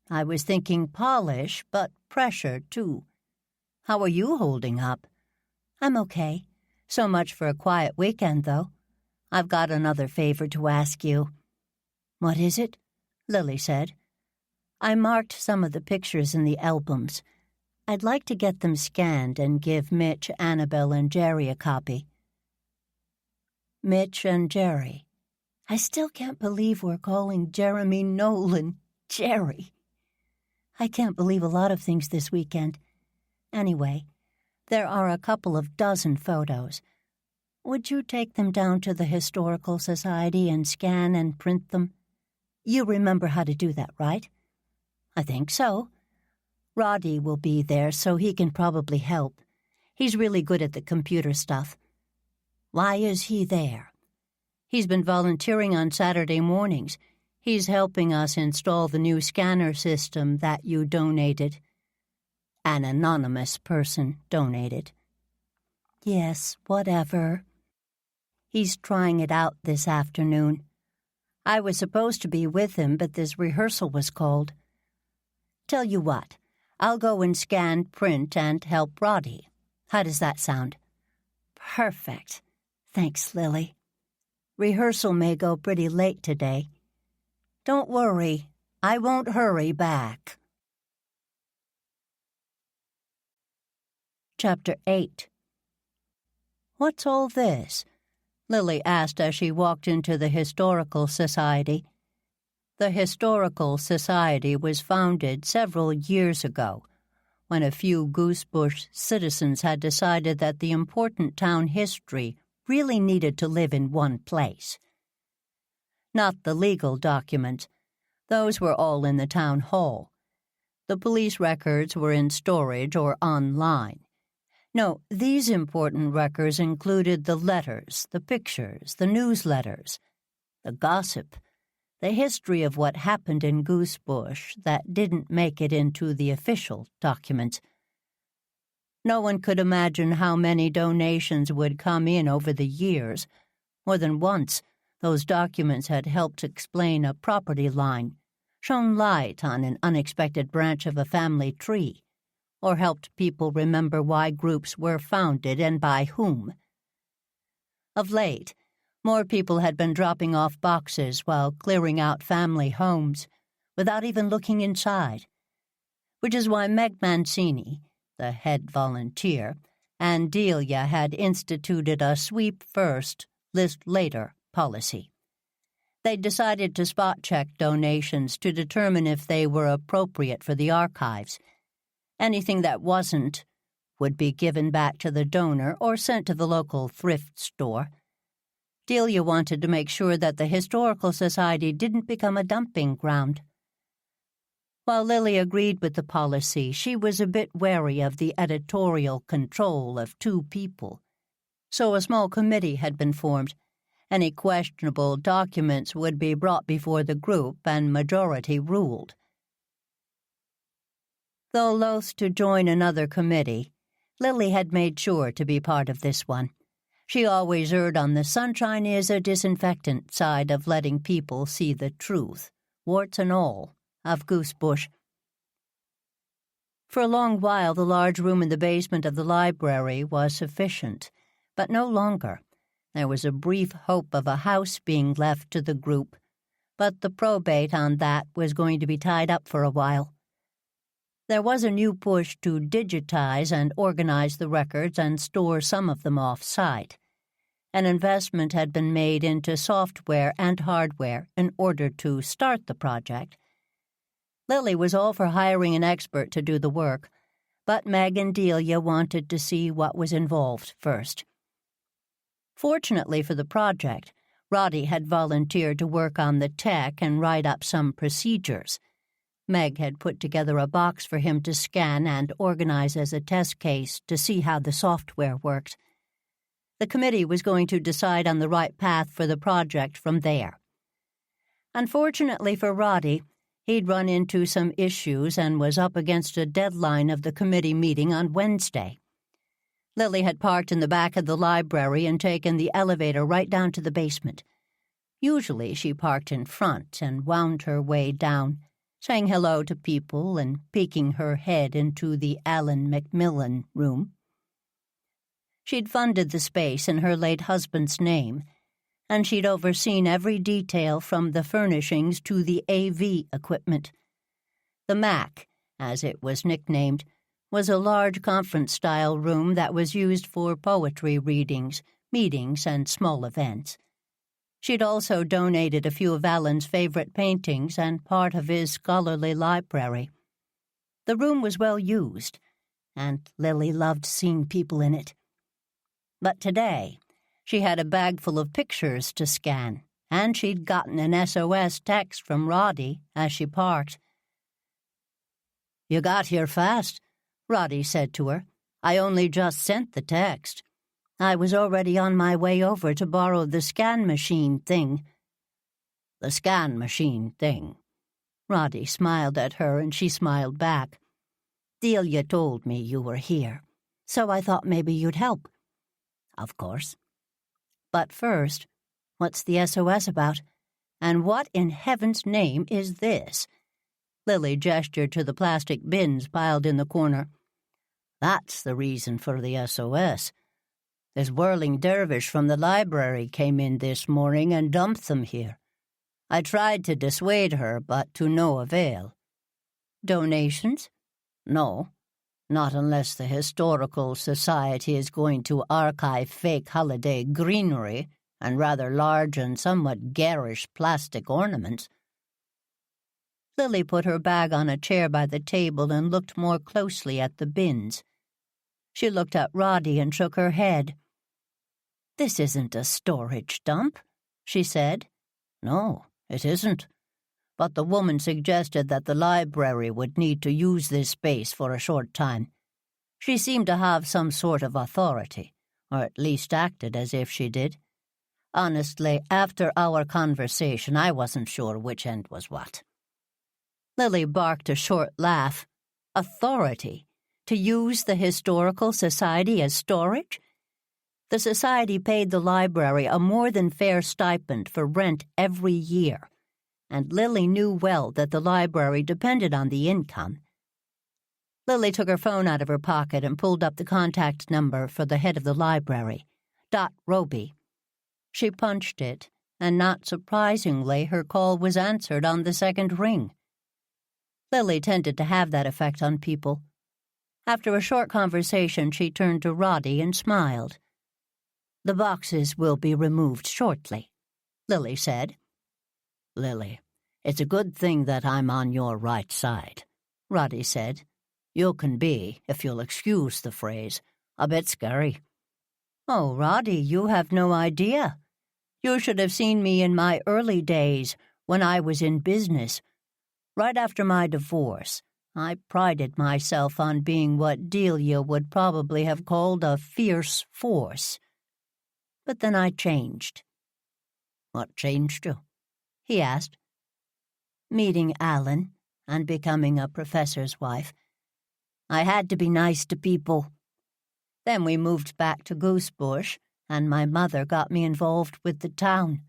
I was thinking polish, but pressure, too. How are you holding up? I'm okay. So much for a quiet weekend, though. I've got another favor to ask you. What is it? Lily said. I marked some of the pictures in the albums. I'd like to get them scanned and give Mitch, Annabelle, and Jerry a copy. Mitch and Jerry. I still can't believe we're calling Jeremy Nolan Jerry. I can't believe a lot of things this weekend. Anyway, there are a couple of dozen photos. Would you take them down to the Historical Society and scan and print them? You remember how to do that, right? I think so. Roddy will be there, so he can probably help. He's really good at the computer stuff. Why is he there? He's been volunteering on Saturday mornings. He's helping us install the new scanner system that you donated. An anonymous person donated. Yes, whatever. He's trying it out this afternoon. I was supposed to be with him, but this rehearsal was called. Tell you what, I'll go and scan, print, and help Roddy. How does that sound? Perfect. Thanks, Lily. Rehearsal may go pretty late today. Don't worry, I won't hurry back. Chapter 8. What's all this? Lily asked as she walked into the Historical Society. The Historical Society was founded several years ago, when a few Goosebush citizens had decided that the important town history really needed to live in one place. Not the legal documents. Those were all in the town hall. The police records were in storage or online. No, these important records included the letters, the pictures, the newsletters, the gossip, the history of what happened in Goosebush that didn't make it into the official documents. No one could imagine how many donations would come in over the years. More than once, those documents had helped explain a property line, shone light on an unexpected branch of a family tree, or helped people remember why groups were founded and by whom. Of late, more people had been dropping off boxes while clearing out family homes, without even looking inside, which is why Meg Mancini, the head volunteer, and Delia had instituted a sweep first, list later policy. They decided to spot-check donations to determine if they were appropriate for the archives. Anything that wasn't would be given back to the donor or sent to the local thrift store. Delia wanted to make sure that the Historical Society didn't become a dumping ground. While Lily agreed with the policy, she was a bit wary of the editorial control of two people. So a small committee had been formed. Any questionable documents would be brought before the group and majority ruled. Though loath to join another committee, Lily had made sure to be part of this one. She always erred on the sunshine is a disinfectant side of letting people see the truth, warts and all, of Goosebush. For a long while the large room in the basement of the library was sufficient, but no longer. There was a brief hope of a house being left to the group, but the probate on that was going to be tied up for a while. There was a new push to digitize and organize the records and store some of them off-site. An investment had been made into software and hardware in order to start the project. Lily was all for hiring an expert to do the work, but Meg and Delia wanted to see what was involved first. Fortunately for the project, Roddy had volunteered to work on the tech and write up some procedures. Meg had put together a box for him to scan and organize as a test case to see how the software worked. The committee was going to decide on the right path for the project from there. Unfortunately for Roddy, he'd run into some issues and was up against a deadline of the committee meeting on Wednesday. Lily had parked in the back of the library and taken the elevator right down to the basement. Usually she parked in front and wound her way down, saying hello to people and peeking her head into the Alan Macmillan room. She'd funded the space in her late husband's name, and she'd overseen every detail from the furnishings to the AV equipment. The Mac, as it was nicknamed, was a large conference-style room that was used for poetry readings, meetings, and small events. She'd also donated a few of Alan's favorite paintings and part of his scholarly library. The room was well used, and Lily loved seeing people in it. But today, she had a bag full of pictures to scan, and she'd gotten an SOS text from Roddy as she parked. "You got here fast," Roddy said to her. "I only just sent the text. I was already on my way over to borrow the scan machine thing." "The scan machine thing." Roddy smiled at her, and she smiled back. "Delia told me you were here, so I thought maybe you'd help." "Of course. But first, what's the SOS about? And what in heaven's name is this?" Lily gestured to the plastic bins piled in the corner. "That's the reason for the SOS. This whirling dervish from the library came in this morning and dumped them here. I tried to dissuade her, but to no avail." "Donations?" "No, not unless the Historical Society is going to archive fake holiday greenery and rather large and somewhat garish plastic ornaments." Lily put her bag on a chair by the table and looked more closely at the bins. She looked at Roddy and shook her head. "This isn't a storage dump," she said. "No, it isn't. But the woman suggested that the library would need to use this space for a short time. She seemed to have some sort of authority, or at least acted as if she did. Honestly, after our conversation, I wasn't sure which end was what." Lily barked a short laugh. Authority? To use the Historical Society as storage? The Society paid the library a more than fair stipend for rent every year, and Lily knew well that the library depended on the income. Lily took her phone out of her pocket and pulled up the contact number for the head of the library, Dot Roby. She punched it, and not surprisingly, her call was answered on the second ring. Lily tended to have that effect on people. After a short conversation, she turned to Roddy and smiled. "The boxes will be removed shortly," Lily said. "Lily, it's a good thing that I'm on your right side," Roddy said. "You can be, if you'll excuse the phrase, a bit scary." "Oh, Roddy, you have no idea. You should have seen me in my early days when I was in business. Right after my divorce, I prided myself on being what Delia would probably have called a fierce force. But then I changed." "What changed you?" he asked. "Meeting Alan and becoming a professor's wife. I had to be nice to people. Then we moved back to Goosebush, and my mother got me involved with the town.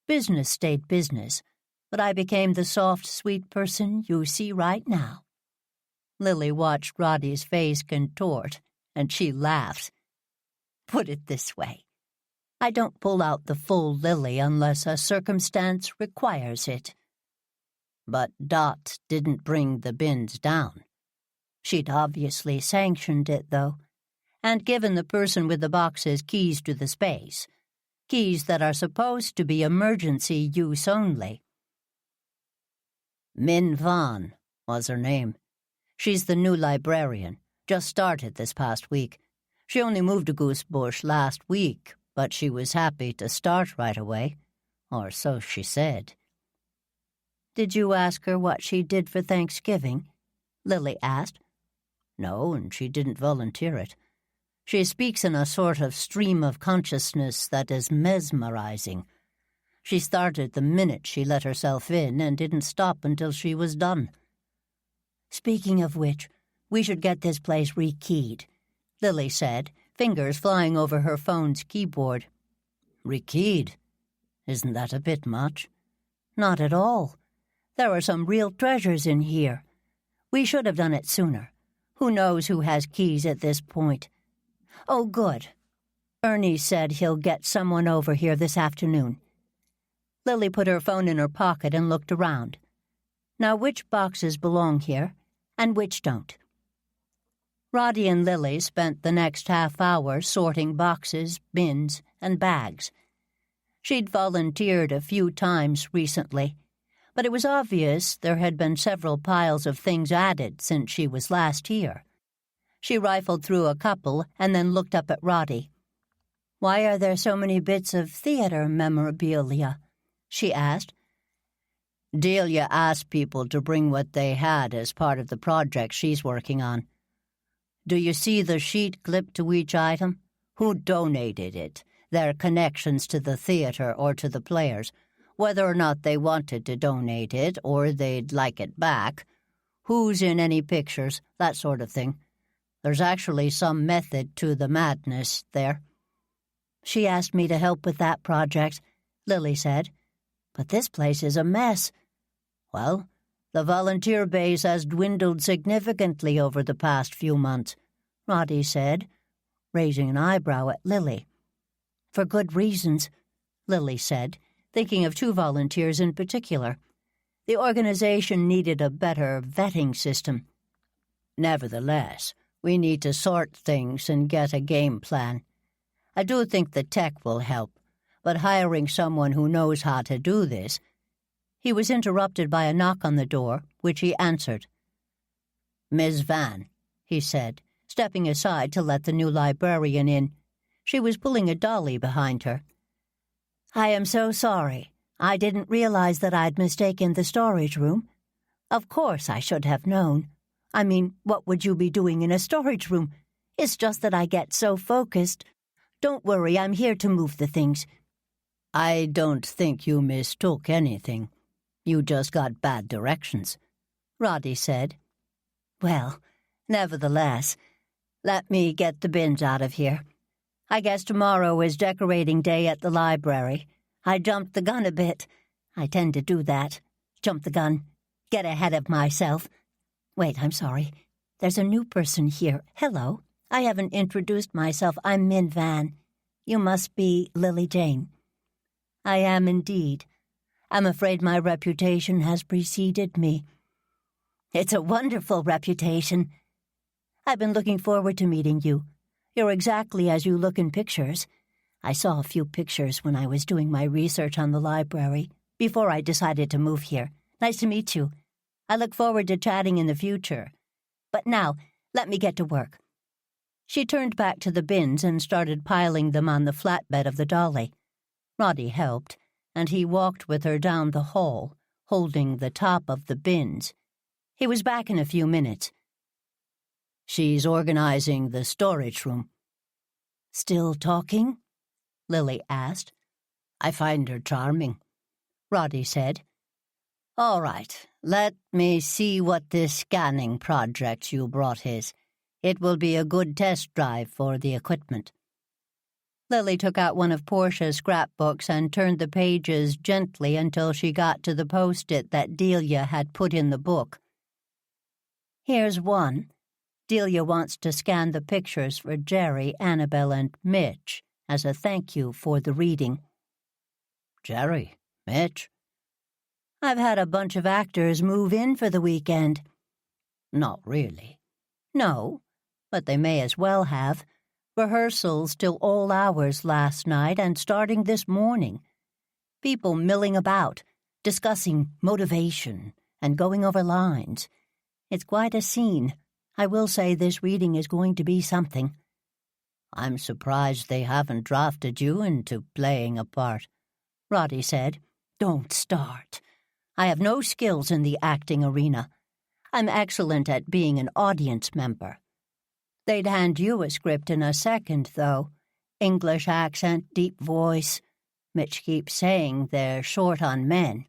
Business stayed business, but I became the soft, sweet person you see right now." Lily watched Roddy's face contort, and she laughed. "Put it this way. I don't pull out the full Lily unless a circumstance requires it." But Dot didn't bring the bins down. She'd obviously sanctioned it, though, and given the person with the boxes keys to the space, keys that are supposed to be emergency use only. Min Vaughn was her name. She's the new librarian, just started this past week. She only moved to Goosebush last week, but she was happy to start right away, or so she said. "Did you ask her what she did for Thanksgiving?" Lily asked. "No, and she didn't volunteer it. She speaks in a sort of stream of consciousness that is mesmerizing. She started the minute she let herself in and didn't stop until she was done." "Speaking of which, we should get this place rekeyed," Lily said, fingers flying over her phone's keyboard. "Rekeyed? Isn't that a bit much? Not at all. There are some real treasures in here. We should have done it sooner. Who knows who has keys at this point? Oh, good. Ernie said he'll get someone over here this afternoon. Lily put her phone in her pocket and looked around. Now, which boxes belong here, and which don't? Roddy and Lily spent the next half hour sorting boxes, bins, and bags. She'd volunteered a few times recently, but it was obvious there had been several piles of things added since she was last here. She rifled through a couple and then looked up at Roddy. "Why are there so many bits of theater memorabilia?" she asked. Delia asked people to bring what they had as part of the project she's working on. Do you see the sheet clipped to each item? Who donated it? Their connections to the theater or to the players, whether or not they wanted to donate it or they'd like it back, who's in any pictures, that sort of thing. There's actually some method to the madness there. She asked me to help with that project, Lily said. But this place is a mess. Well, the volunteer base has dwindled significantly over the past few months, Roddy said, raising an eyebrow at Lily. For good reasons, Lily said, thinking of two volunteers in particular. The organization needed a better vetting system. Nevertheless, we need to sort things and get a game plan. I do think the tech will help, but hiring someone who knows how to do this... He was interrupted by a knock on the door, which he answered. Ms. Van, he said, stepping aside to let the new librarian in. She was pulling a dolly behind her. I am so sorry. I didn't realize that I'd mistaken the storage room. Of course I should have known. I mean, what would you be doing in a storage room? It's just that I get so focused. Don't worry, I'm here to move the things. I don't think you mistook anything. You just got bad directions, Roddy said. Well, nevertheless, let me get the bins out of here. I guess tomorrow is decorating day at the library. I jumped the gun a bit. I tend to do that. Jump the gun. Get ahead of myself. Wait, I'm sorry. There's a new person here. Hello. I haven't introduced myself. I'm Min Van. You must be Lily Jane. I am indeed. I'm afraid my reputation has preceded me. It's a wonderful reputation. I've been looking forward to meeting you. You're exactly as you look in pictures. I saw a few pictures when I was doing my research on the library, before I decided to move here. Nice to meet you. I look forward to chatting in the future. But now, let me get to work. She turned back to the bins and started piling them on the flatbed of the dolly. Roddy helped, and he walked with her down the hall, holding the top of the bins. He was back in a few minutes. She's organizing the storage room. Still talking? Lily asked. I find her charming, Roddy said. All right, let me see what this scanning project you brought is. It will be a good test drive for the equipment. Lily took out one of Portia's scrapbooks and turned the pages gently until she got to the post-it that Delia had put in the book. Here's one. Delia wants to scan the pictures for Jerry, Annabelle, and Mitch as a thank you for the reading. Jerry? Mitch? I've had a bunch of actors move in for the weekend. Not really. No, but they may as well have. Rehearsals till all hours last night and starting this morning. People milling about, discussing motivation and going over lines. It's quite a scene. I will say this reading is going to be something. I'm surprised they haven't drafted you into playing a part, Roddy said. Don't start. I have no skills in the acting arena. I'm excellent at being an audience member. They'd hand you a script in a second, though. English accent, deep voice. Mitch keeps saying they're short on men.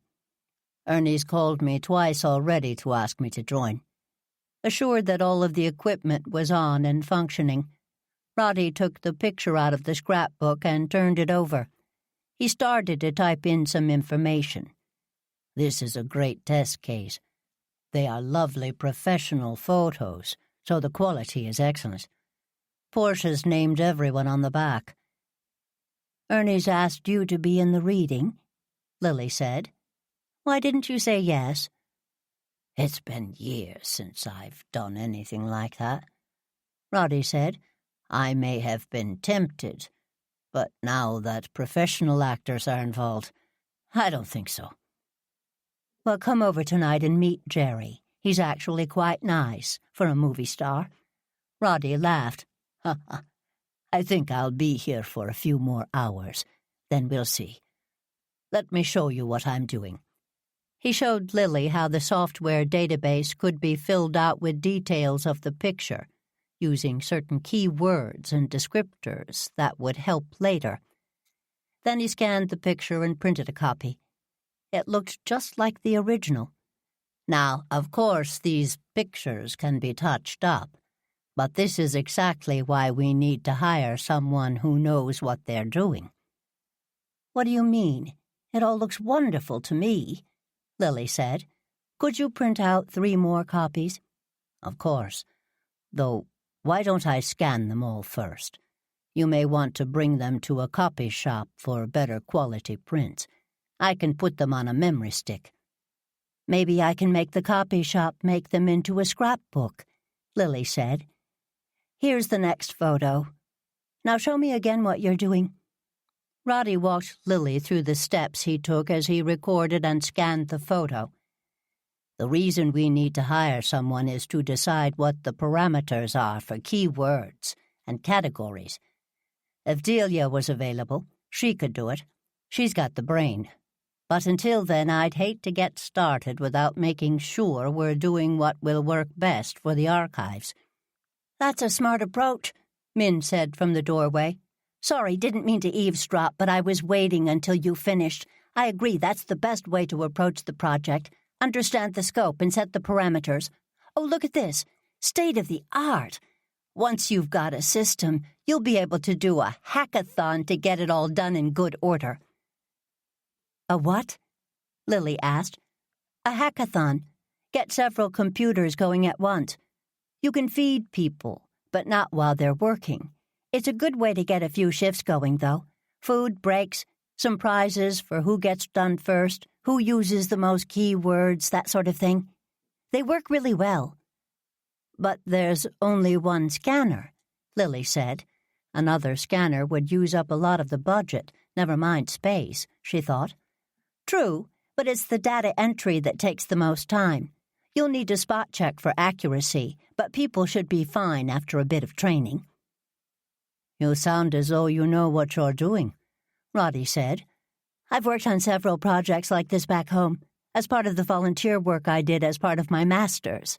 Ernie's called me twice already to ask me to join. Assured that all of the equipment was on and functioning, Roddy took the picture out of the scrapbook and turned it over. He started to type in some information. This is a great test case. They are lovely professional photos, so the quality is excellent. Portia's named everyone on the back. Ernie's asked you to be in the reading, Lily said. Why didn't you say yes? It's been years since I've done anything like that, Roddy said. I may have been tempted, but now that professional actors are involved, I don't think so. Well, come over tonight and meet Jerry. He's actually quite nice for a movie star. Roddy laughed. I think I'll be here for a few more hours. Then we'll see. Let me show you what I'm doing. He showed Lily how the software database could be filled out with details of the picture, using certain key words and descriptors that would help later. Then he scanned the picture and printed a copy. It looked just like the original. Now, of course, these pictures can be touched up, but this is exactly why we need to hire someone who knows what they're doing. What do you mean? It all looks wonderful to me, Lily said. Could you print out 3 more copies? Of course. Though, why don't I scan them all first? You may want to bring them to a copy shop for better quality prints. I can put them on a memory stick. Maybe I can make the copy shop make them into a scrapbook, Lily said. Here's the next photo. Now show me again what you're doing. Roddy walked Lily through the steps he took as he recorded and scanned the photo. The reason we need to hire someone is to decide what the parameters are for keywords and categories. If Delia was available, she could do it. She's got the brain. But until then, I'd hate to get started without making sure we're doing what will work best for the archives. That's a smart approach, Min said from the doorway. Sorry, didn't mean to eavesdrop, but I was waiting until you finished. I agree that's the best way to approach the project. Understand the scope and set the parameters. Oh, look at this. State of the art. Once you've got a system, you'll be able to do a hackathon to get it all done in good order. A what? Lily asked. A hackathon. Get several computers going at once. You can feed people, but not while they're working. It's a good way to get a few shifts going, though. Food, breaks, some prizes for who gets done first, who uses the most keywords, that sort of thing. They work really well. But there's only one scanner, Lily said. Another scanner would use up a lot of the budget, never mind space, she thought. True, but it's the data entry that takes the most time. You'll need to spot check for accuracy, but people should be fine after a bit of training. You sound as though you know what you're doing, Roddy said. I've worked on several projects like this back home, as part of the volunteer work I did as part of my master's.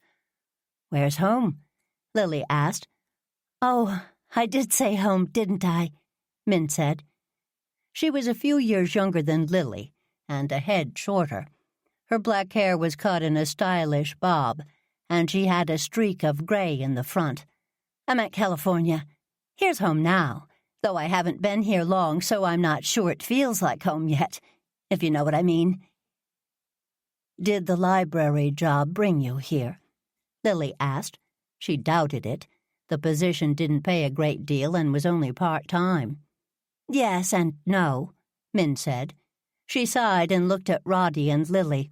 Where's home? Lily asked. Oh, I did say home, didn't I? Min said. She was a few years younger than Lily, and a head shorter. Her black hair was cut in a stylish bob, and she had a streak of gray in the front. I'm at California. Here's home now, though I haven't been here long, so I'm not sure it feels like home yet, if you know what I mean. Did the library job bring you here? Lily asked. She doubted it. The position didn't pay a great deal and was only part-time. Yes and no, Min said. She sighed and looked at Roddy and Lily.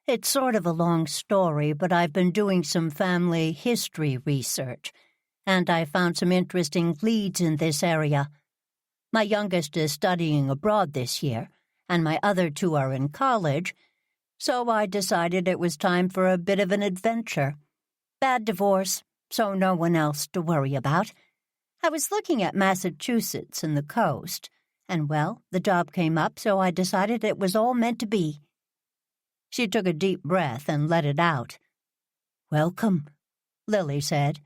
It's sort of a long story, but I've been doing some family history research, and I found some interesting leads in this area. My youngest is studying abroad this year, and my other 2 are in college, so I decided it was time for a bit of an adventure. Bad divorce, so no one else to worry about. I was looking at Massachusetts and the coast, and, well, the job came up, so I decided it was all meant to be. She took a deep breath and let it out. Welcome, Lily said.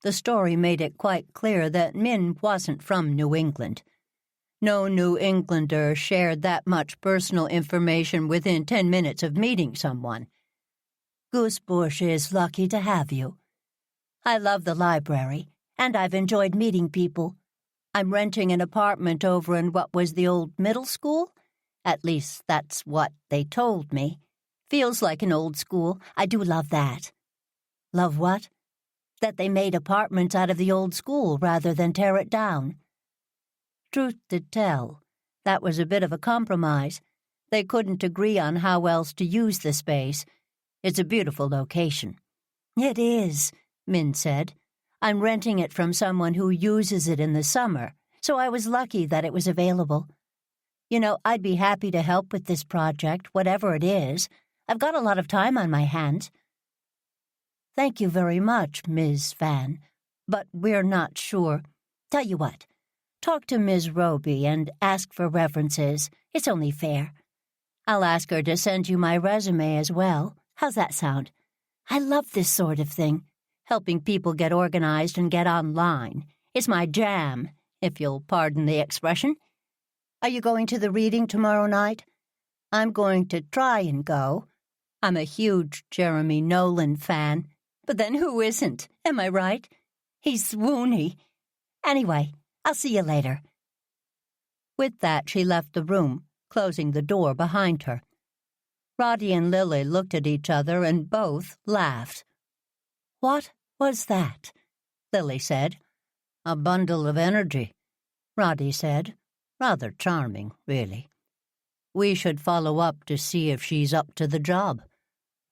The story made it quite clear that Min wasn't from New England. No New Englander shared that much personal information within 10 minutes of meeting someone. Goosebush is lucky to have you. I love the library, and I've enjoyed meeting people. I'm renting an apartment over in what was the old middle school. At least that's what they told me. Feels like an old school. I do love that. Love what? That they made apartments out of the old school rather than tear it down. Truth to tell, that was a bit of a compromise. They couldn't agree on how else to use the space. It's a beautiful location. It is, Min said. I'm renting it from someone who uses it in the summer, so I was lucky that it was available. You know, I'd be happy to help with this project, whatever it is. I've got a lot of time on my hands. Thank you very much, Ms. Van, but we're not sure. Tell you what, talk to Ms. Roby and ask for references. It's only fair. I'll ask her to send you my resume as well. How's that sound? I love this sort of thing, helping people get organized and get online. It's my jam, if you'll pardon the expression. Are you going to the reading tomorrow night? I'm going to try and go. I'm a huge Jeremy Nolan fan. But then who isn't? Am I right? He's swoony. Anyway, I'll see you later. With that, she left the room, closing the door behind her. Roddy and Lily looked at each other and both laughed. What was that? Lily said. A bundle of energy, Roddy said. Rather charming, really. We should follow up to see if she's up to the job.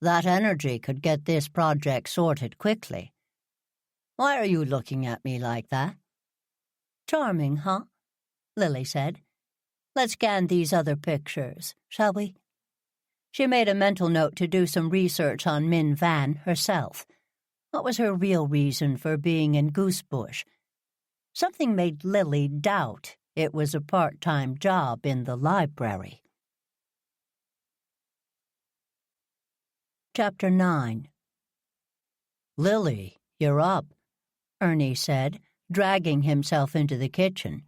That energy could get this project sorted quickly. Why are you looking at me like that? Charming, huh? Lily said. Let's scan these other pictures, shall we? She made a mental note to do some research on Min Van herself. What was her real reason for being in Goosebush? Something made Lily doubt it was a part-time job in the library. Chapter 9. Lily, you're up, Ernie said, dragging himself into the kitchen.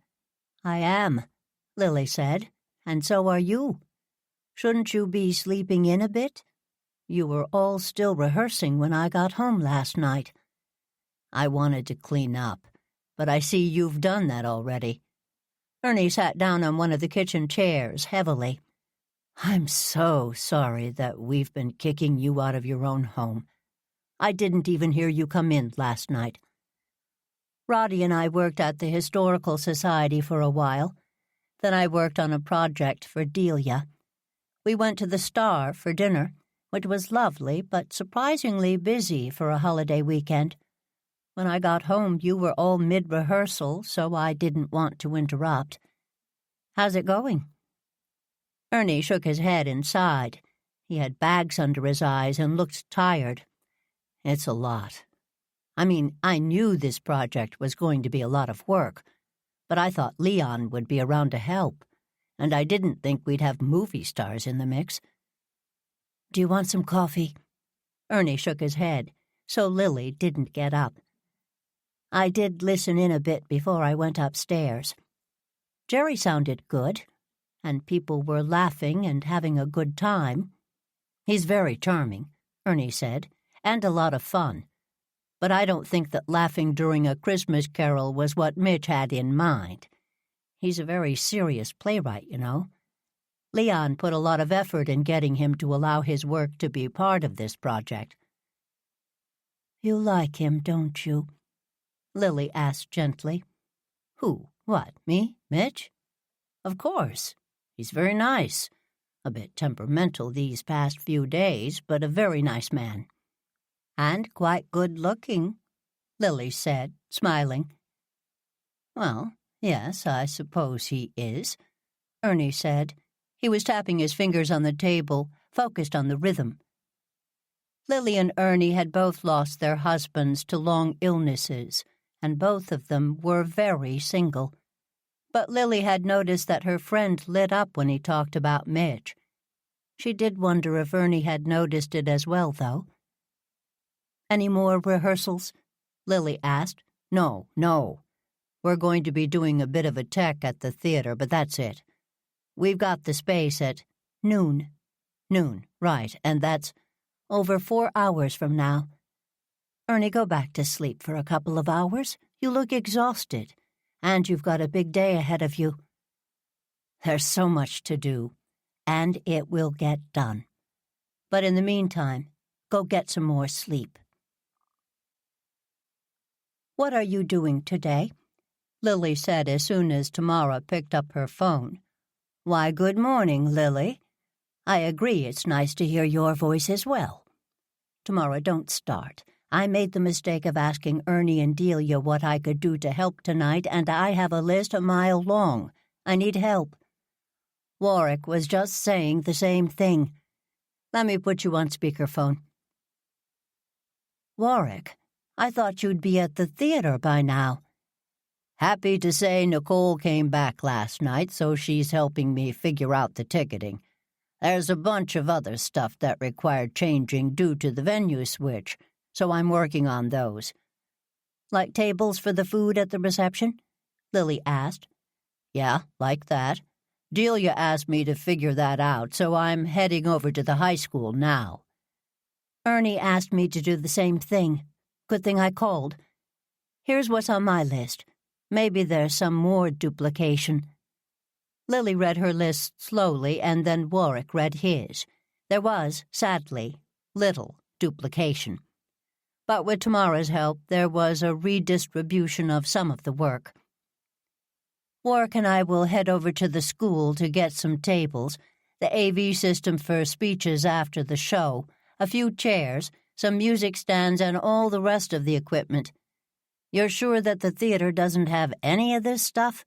I am, Lily said, and so are you. Shouldn't you be sleeping in a bit? You were all still rehearsing when I got home last night. I wanted to clean up, but I see you've done that already. Ernie sat down on one of the kitchen chairs heavily. I'm so sorry that we've been kicking you out of your own home. I didn't even hear you come in last night. Roddy and I worked at the Historical Society for a while. Then I worked on a project for Delia. We went to the Star for dinner, which was lovely but surprisingly busy for a holiday weekend. When I got home, you were all mid-rehearsal, so I didn't want to interrupt. How's it going? Ernie shook his head and sighed. He had bags under his eyes and looked tired. It's a lot. I mean, I knew this project was going to be a lot of work, but I thought Leon would be around to help, and I didn't think we'd have movie stars in the mix. Do you want some coffee? Ernie shook his head, so Lily didn't get up. I did listen in a bit before I went upstairs. Jerry sounded good, and people were laughing and having a good time. He's very charming, Ernie said, and a lot of fun. But I don't think that laughing during a Christmas carol was what Mitch had in mind. He's a very serious playwright, you know. Leon put a lot of effort in getting him to allow his work to be part of this project. You like him, don't you? Lily asked gently. Who? What, me? Mitch? Of course. He's very nice. A bit temperamental these past few days, but a very nice man. And quite good-looking, Lily said, smiling. Well, yes, I suppose he is, Ernie said. He was tapping his fingers on the table, focused on the rhythm. Lily and Ernie had both lost their husbands to long illnesses, and both of them were very single. But Lily had noticed that her friend lit up when he talked about Mitch. She did wonder if Ernie had noticed it as well, though. Any more rehearsals? Lily asked. No. We're going to be doing a bit of a tech at the theater, but that's it. We've got the space at noon. Noon, right, and that's over 4 hours from now. Ernie, go back to sleep for a couple of hours. You look exhausted. And you've got a big day ahead of you. There's so much to do, and it will get done. But in the meantime, go get some more sleep. What are you doing today? Lily said as soon as Tamara picked up her phone. Why, good morning, Lily. I agree it's nice to hear your voice as well. Tamara, don't start. I made the mistake of asking Ernie and Delia what I could do to help tonight, and I have a list a mile long. I need help. Warwick was just saying the same thing. Let me put you on speakerphone. Warwick, I thought you'd be at the theater by now. Happy to say Nicole came back last night, so she's helping me figure out the ticketing. There's a bunch of other stuff that required changing due to the venue switch, so I'm working on those. Like tables for the food at the reception? Lily asked. Yeah, like that. Delia asked me to figure that out, so I'm heading over to the high school now. Ernie asked me to do the same thing. Good thing I called. Here's what's on my list. Maybe there's some more duplication. Lily read her list slowly, and then Warwick read his. There was, sadly, little duplication. But with Tamara's help, there was a redistribution of some of the work. Warwick and I will head over to the school to get some tables, the AV system for speeches after the show, a few chairs, some music stands, and all the rest of the equipment. You're sure that the theater doesn't have any of this stuff?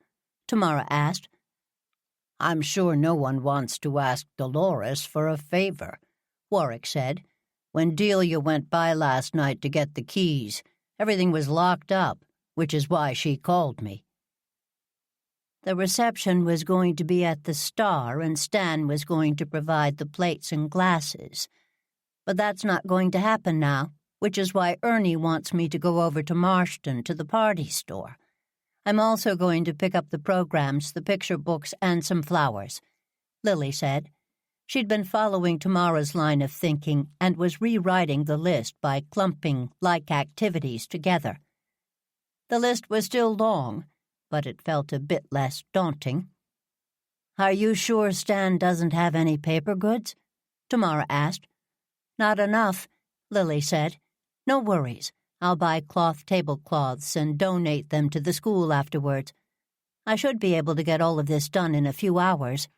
Tamara asked. I'm sure no one wants to ask Dolores for a favor, Warwick said. When Delia went by last night to get the keys, everything was locked up, which is why she called me. The reception was going to be at the Star, and Stan was going to provide the plates and glasses. But that's not going to happen now, which is why Ernie wants me to go over to Marston to the party store. I'm also going to pick up the programs, the picture books, and some flowers, Lily said. She'd been following Tamara's line of thinking and was rewriting the list by clumping like activities together. The list was still long, but it felt a bit less daunting. Are you sure Stan doesn't have any paper goods? Tamara asked. Not enough, Lily said. No worries. I'll buy cloth tablecloths and donate them to the school afterwards. I should be able to get all of this done in a few hours.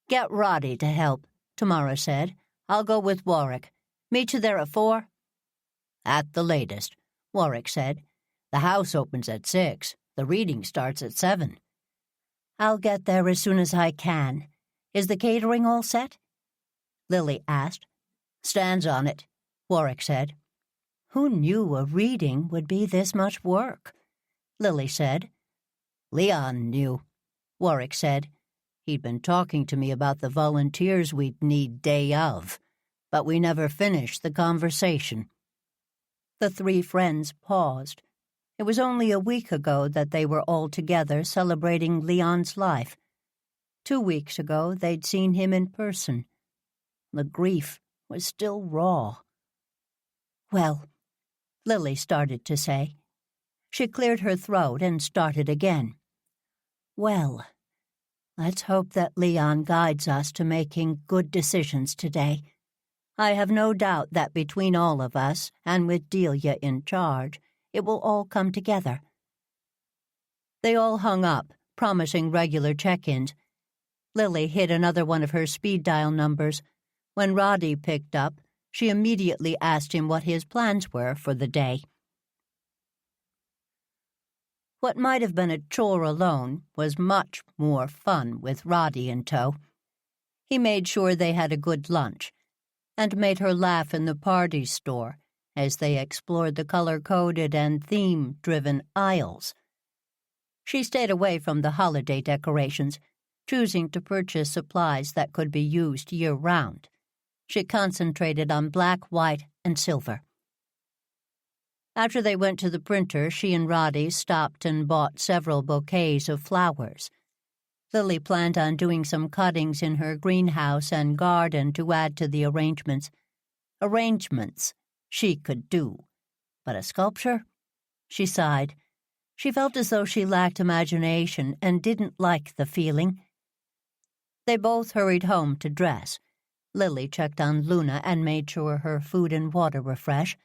Get Roddy to help, Tamara said. I'll go with Warwick. Meet you there at 4? At the latest, Warwick said. The house opens at 6. The reading starts at 7. I'll get there as soon as I can. Is the catering all set? Lily asked. Stan's on it, Warwick said. Who knew a reading would be this much work? Lily said. Leon knew, Warwick said. He'd been talking to me about the volunteers we'd need day of, but we never finished the conversation. The three friends paused. It was only a week ago that they were all together celebrating Leon's life. 2 weeks ago they'd seen him in person. The grief was still raw. Well, Lily started to say. She cleared her throat and started again. Well, let's hope that Leon guides us to making good decisions today. I have no doubt that between all of us, and with Delia in charge, it will all come together. They all hung up, promising regular check-ins. Lily hit another one of her speed dial numbers. When Roddy picked up, she immediately asked him what his plans were for the day. What might have been a chore alone was much more fun with Roddy in tow. He made sure they had a good lunch, and made her laugh in the party store as they explored the color-coded and theme-driven aisles. She stayed away from the holiday decorations, choosing to purchase supplies that could be used year-round. She concentrated on black, white, and silver. After they went to the printer, she and Roddy stopped and bought several bouquets of flowers. Lily planned on doing some cuttings in her greenhouse and garden to add to the arrangements. Arrangements she could do, but a sculpture? She sighed. She felt as though she lacked imagination and didn't like the feeling. They both hurried home to dress. Lily checked on Luna and made sure her food and water were fresh.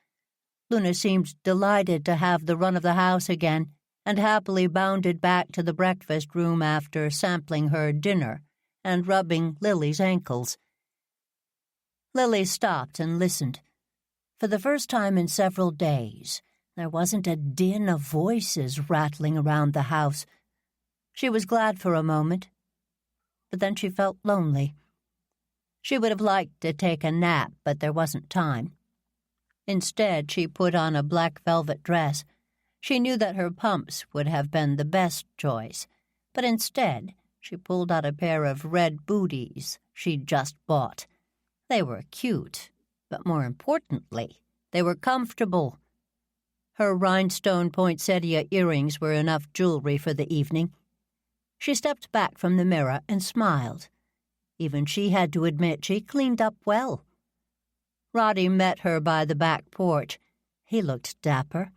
Luna seemed delighted to have the run of the house again and happily bounded back to the breakfast room after sampling her dinner and rubbing Lily's ankles. Lily stopped and listened. For the first time in several days, there wasn't a din of voices rattling around the house. She was glad for a moment, but then she felt lonely. She would have liked to take a nap, but there wasn't time. Instead, she put on a black velvet dress. She knew that her pumps would have been the best choice, but instead, she pulled out a pair of red booties she'd just bought. They were cute, but more importantly, they were comfortable. Her rhinestone poinsettia earrings were enough jewelry for the evening. She stepped back from the mirror and smiled. Even she had to admit she cleaned up well. Roddy met her by the back porch. He looked dapper,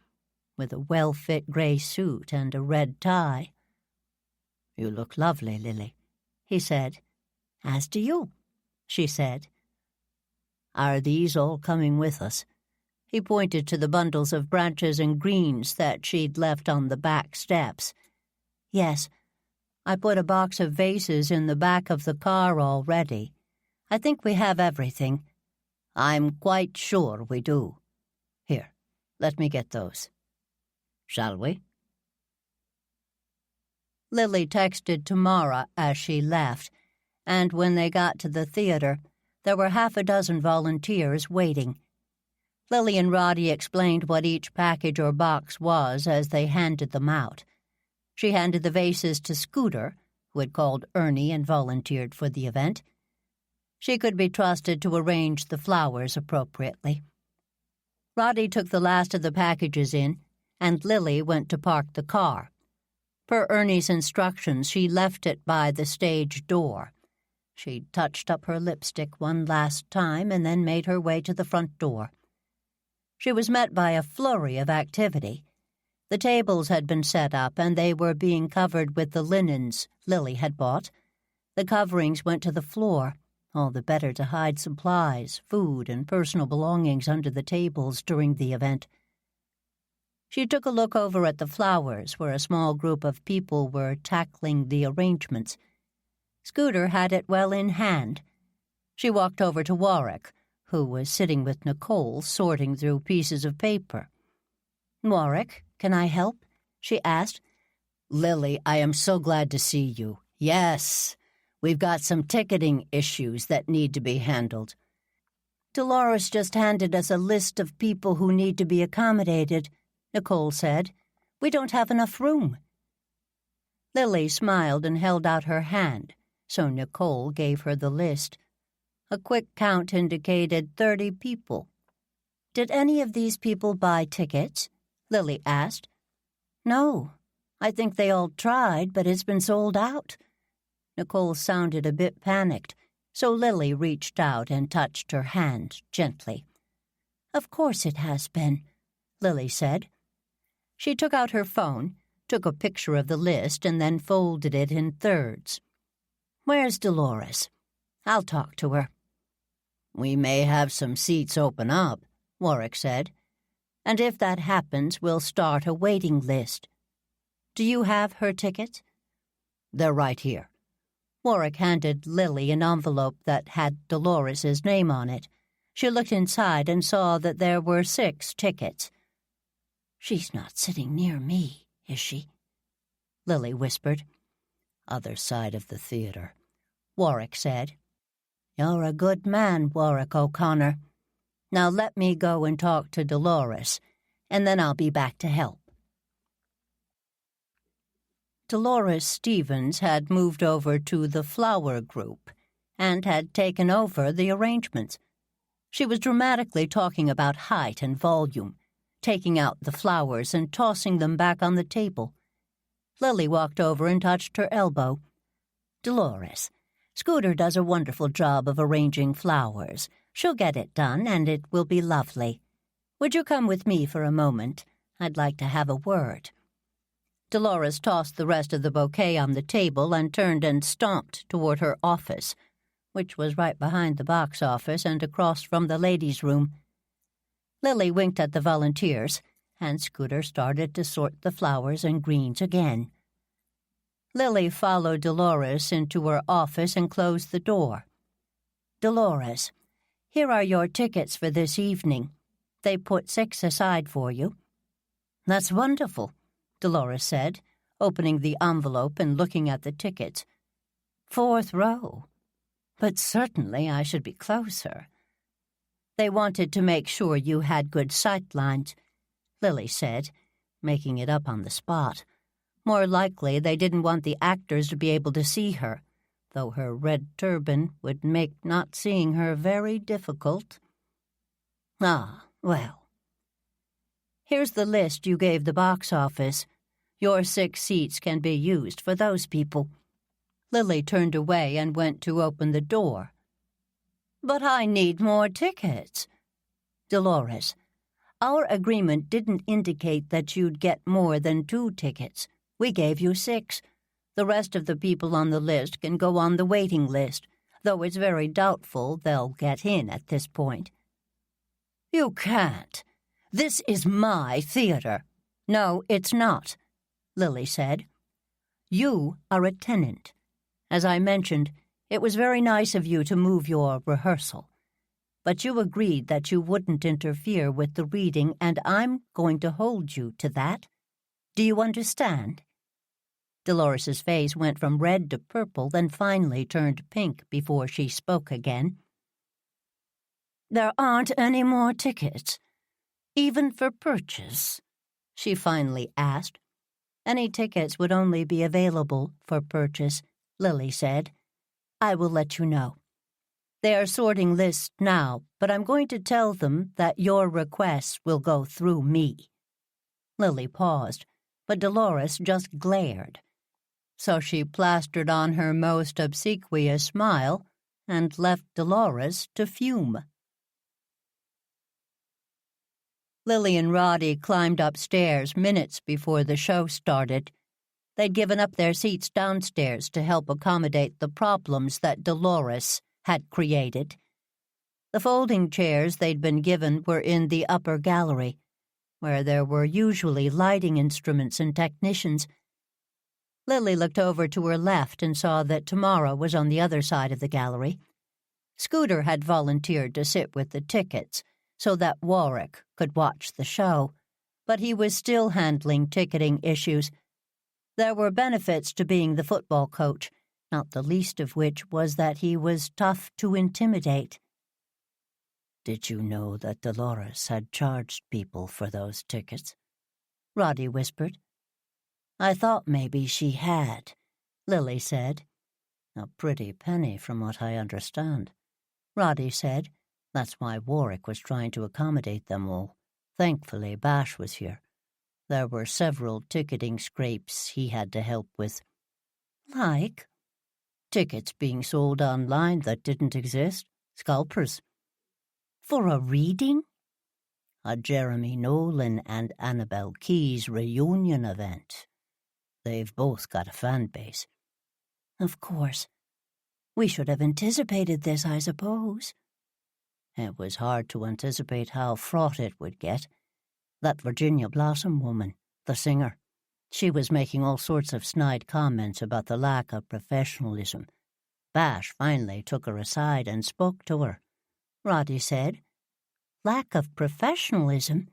with a well-fit gray suit and a red tie. "You look lovely, Lily," he said. "As do you," she said. "Are these all coming with us?" He pointed to the bundles of branches and greens that she'd left on the back steps. "Yes, I put a box of vases in the back of the car already. I think we have everything." "I'm quite sure we do. Here, let me get those. Shall we?" Lily texted to Mara as she left, and when they got to the theater, there were half a dozen volunteers waiting. Lily and Roddy explained what each package or box was as they handed them out. She handed the vases to Scooter, who had called Ernie and volunteered for the event. She could be trusted to arrange the flowers appropriately. Roddy took the last of the packages in, and Lily went to park the car. Per Ernie's instructions, she left it by the stage door. She touched up her lipstick one last time and then made her way to the front door. She was met by a flurry of activity. The tables had been set up, and they were being covered with the linens Lily had bought. The coverings went to the floor, all the better to hide supplies, food, and personal belongings under the tables during the event. She took a look over at the flowers, where a small group of people were tackling the arrangements. Scooter had it well in hand. She walked over to Warwick, who was sitting with Nicole, sorting through pieces of paper. "Warwick, can I help?" she asked. "Lily, I am so glad to see you. Yes, we've got some ticketing issues that need to be handled." "Dolores just handed us a list of people who need to be accommodated," Nicole said. "We don't have enough room." Lily smiled and held out her hand, so Nicole gave her the list. A quick count indicated 30 people. "Did any of these people buy tickets?" Lily asked. "No. I think they all tried, but it's been sold out." Nicole sounded a bit panicked, so Lily reached out and touched her hand gently. "Of course it has been," Lily said. She took out her phone, took a picture of the list, and then folded it in thirds. "Where's Dolores? I'll talk to her." "We may have some seats open up," Warwick said. "And if that happens, we'll start a waiting list. Do you have her ticket?" "They're right here." Warwick handed Lily an envelope that had Dolores's name on it. She looked inside and saw that there were 6 tickets. "She's not sitting near me, is she?" Lily whispered. "Other side of the theater," Warwick said. "You're a good man, Warwick O'Connor. Now let me go and talk to Dolores, and then I'll be back to help." Dolores Stevens had moved over to the flower group and had taken over the arrangements. She was dramatically talking about height and volume, taking out the flowers and tossing them back on the table. Lily walked over and touched her elbow. "Dolores, Scooter does a wonderful job of arranging flowers. She'll get it done, and it will be lovely. Would you come with me for a moment? I'd like to have a word." Dolores tossed the rest of the bouquet on the table and turned and stomped toward her office, which was right behind the box office and across from the ladies' room. Lily winked at the volunteers, and Scooter started to sort the flowers and greens again. Lily followed Dolores into her office and closed the door. "Dolores, here are your tickets for this evening. They put 6 aside for you." "That's wonderful," Dolores said, opening the envelope and looking at the tickets. "4th row. But certainly I should be closer." "They wanted to make sure you had good sight lines," Lily said, making it up on the spot. More likely they didn't want the actors to be able to see her, though her red turban would make not seeing her very difficult. "Ah, well. Here's the list you gave the box office. Your 6 seats can be used for those people." Lily turned away and went to open the door. "But I need more tickets." "Dolores, our agreement didn't indicate that you'd get more than 2 tickets. We gave you 6. The rest of the people on the list can go on the waiting list, though it's very doubtful they'll get in at this point." "You can't. This is my theater." "No, it's not," Lily said. "You are a tenant. As I mentioned, it was very nice of you to move your rehearsal. But you agreed that you wouldn't interfere with the reading, and I'm going to hold you to that. Do you understand?" Dolores's face went from red to purple, then finally turned pink before she spoke again. "There aren't any more tickets, even for purchase?" she finally asked. "Any tickets would only be available for purchase," Lily said. "I will let you know. They are sorting lists now, but I'm going to tell them that your requests will go through me." Lily paused, but Dolores just glared. So she plastered on her most obsequious smile and left Dolores to fume. Lily and Roddy climbed upstairs minutes before the show started. They'd given up their seats downstairs to help accommodate the problems that Dolores had created. The folding chairs they'd been given were in the upper gallery, where there were usually lighting instruments and technicians. Lily looked over to her left and saw that Tamara was on the other side of the gallery. Scooter had volunteered to sit with the tickets so that Warwick could watch the show, but he was still handling ticketing issues. There were benefits to being the football coach, not the least of which was that he was tough to intimidate. "Did you know that Dolores had charged people for those tickets?" Roddy whispered. "I thought maybe she had," Lily said. "A pretty penny from what I understand," Roddy said. "That's why Warwick was trying to accommodate them all. Thankfully, Bash was here. There were several ticketing scrapes he had to help with." "Like?" "Tickets being sold online that didn't exist. Scalpers." "For a reading?" "A Jeremy Nolan and Annabelle Keyes reunion event. They've both got a fan base." "Of course. We should have anticipated this, I suppose." "It was hard to anticipate how fraught it would get. That Virginia Blossom woman, the singer, she was making all sorts of snide comments about the lack of professionalism. Bash finally took her aside and spoke to her," Roddy said. "Lack of professionalism?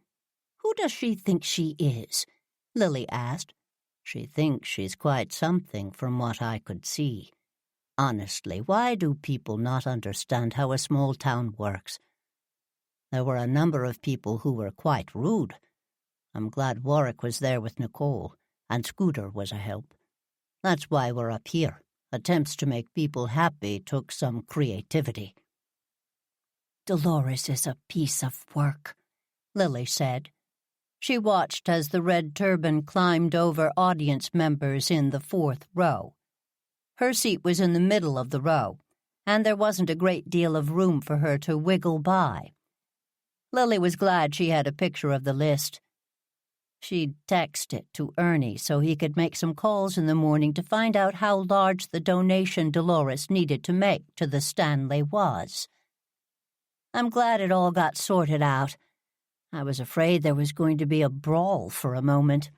Who does she think she is?" Lily asked. "She thinks she's quite something from what I could see. Honestly, why do people not understand how a small town works? There were a number of people who were quite rude. I'm glad Warwick was there with Nicole, and Scooter was a help. That's why we're up here. Attempts to make people happy took some creativity." "Dolores is a piece of work," Lily said. She watched as the red turban climbed over audience members in the 4th row. Her seat was in the middle of the row, and there wasn't a great deal of room for her to wiggle by. Lily was glad she had a picture of the list. She'd text it to Ernie so he could make some calls in the morning to find out how large the donation Dolores needed to make to the Stanley was. I'm glad it all got sorted out. I was afraid there was going to be a brawl for a moment.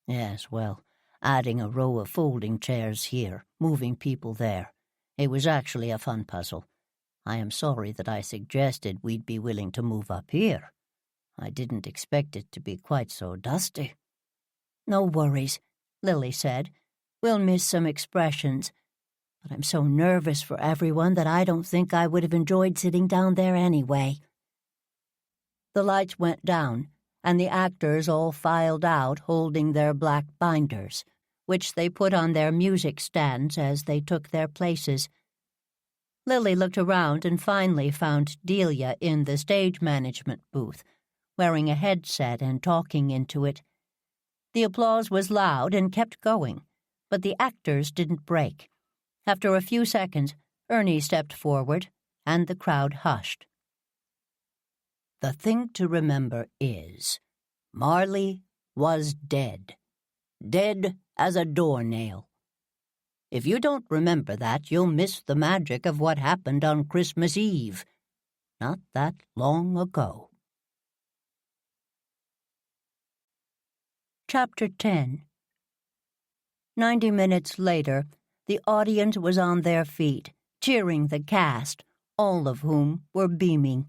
Yes, well, adding a row of folding chairs here, moving people there. It was actually a fun puzzle. I am sorry that I suggested we'd be willing to move up here. I didn't expect it to be quite so dusty. No worries, Lily said. We'll miss some expressions. But I'm so nervous for everyone that I don't think I would have enjoyed sitting down there anyway. The lights went down, and the actors all filed out holding their black binders, which they put on their music stands as they took their places. Lily looked around and finally found Delia in the stage management booth, wearing a headset and talking into it. The applause was loud and kept going, but the actors didn't break. After a few seconds, Ernie stepped forward, and the crowd hushed. The thing to remember is, Marley was dead. Dead as a doornail. If you don't remember that, you'll miss the magic of what happened on Christmas Eve, not that long ago. Chapter 10. 90 minutes later, the audience was on their feet, cheering the cast, all of whom were beaming.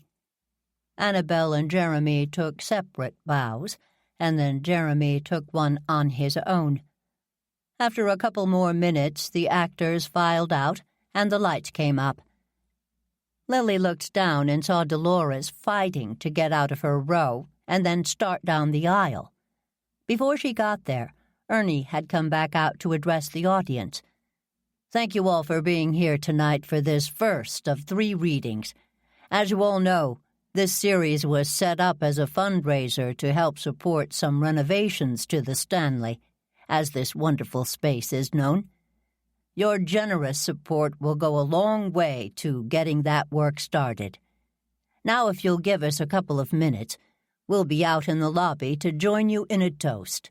Annabelle and Jeremy took separate bows, and then Jeremy took one on his own. After a couple more minutes, the actors filed out, and the lights came up. Lily looked down and saw Dolores fighting to get out of her row and then start down the aisle. Before she got there, Ernie had come back out to address the audience. Thank you all for being here tonight for this first of 3 readings. As you all know, this series was set up as a fundraiser to help support some renovations to the Stanley, as this wonderful space is known. Your generous support will go a long way to getting that work started. Now, if you'll give us a couple of minutes, we'll be out in the lobby to join you in a toast.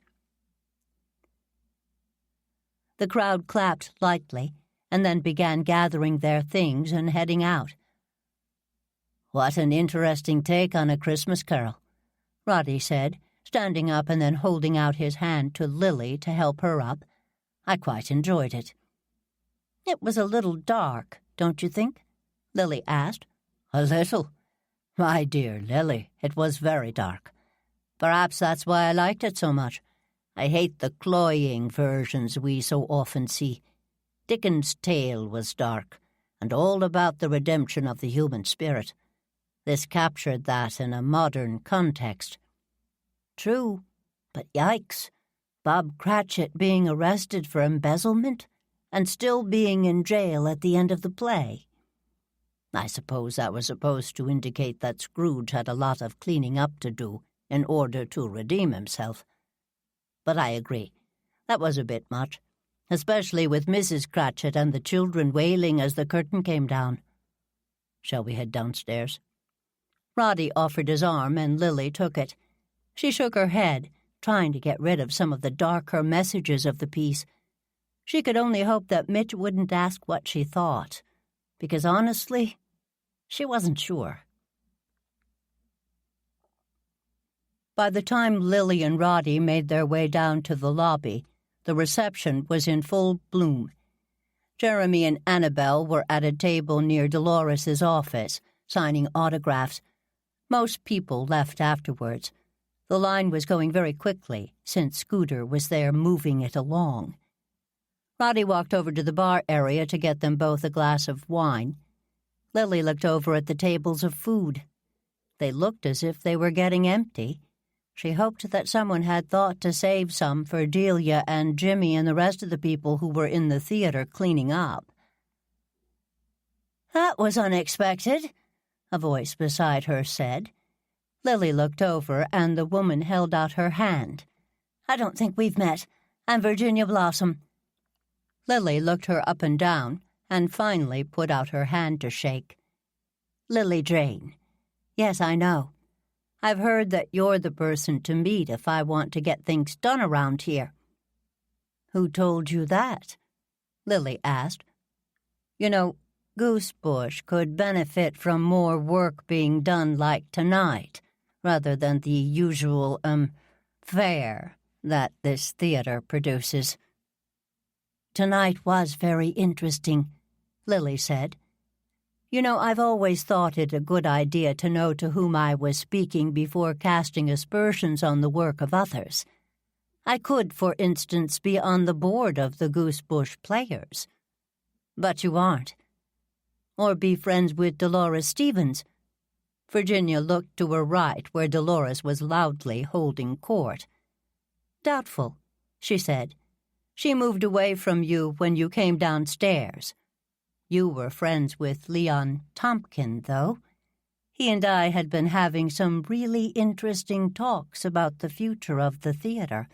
The crowd clapped lightly, and then began gathering their things and heading out. What an interesting take on a Christmas carol, Roddy said, standing up and then holding out his hand to Lily to help her up. I quite enjoyed it. It was a little dark, don't you think? Lily asked. A little? My dear Lily, it was very dark. Perhaps that's why I liked it so much. I hate the cloying versions we so often see. Dickens' tale was dark, and all about the redemption of the human spirit. This captured that in a modern context. True, but yikes, Bob Cratchit being arrested for embezzlement and still being in jail at the end of the play. I suppose that was supposed to indicate that Scrooge had a lot of cleaning up to do in order to redeem himself. But I agree, that was a bit much, especially with Mrs. Cratchit and the children wailing as the curtain came down. Shall we head downstairs? Roddy offered his arm, and Lily took it. She shook her head, trying to get rid of some of the darker messages of the piece. She could only hope that Mitch wouldn't ask what she thought, because honestly, she wasn't sure. By the time Lily and Roddy made their way down to the lobby, the reception was in full bloom. Jeremy and Annabelle were at a table near Dolores's office, signing autographs. Most people left afterwards. The line was going very quickly, since Scooter was there moving it along. Roddy walked over to the bar area to get them both a glass of wine. Lily looked over at the tables of food. They looked as if they were getting empty. She hoped that someone had thought to save some for Delia and Jimmy and the rest of the people who were in the theater cleaning up. That was unexpected, a voice beside her said. Lily looked over, and the woman held out her hand. I don't think we've met. I'm Virginia Blossom. Lily looked her up and down, and finally put out her hand to shake. Lily Jane. Yes, I know. I've heard that you're the person to meet if I want to get things done around here." "Who told you that?" Lily asked. "You know, Goosebush could benefit from more work being done like tonight, rather than the usual, fare that this theater produces." "Tonight was very interesting," Lily said. "You know, I've always thought it a good idea to know to whom I was speaking before casting aspersions on the work of others. I could, for instance, be on the board of the Goosebush Players. But you aren't. Or be friends with Dolores Stevens." Virginia looked to her right, where Dolores was loudly holding court. "Doubtful," she said. "She moved away from you when you came downstairs. You were friends with Leon Tompkin, though. He and I had been having some really interesting talks about the future of the theater."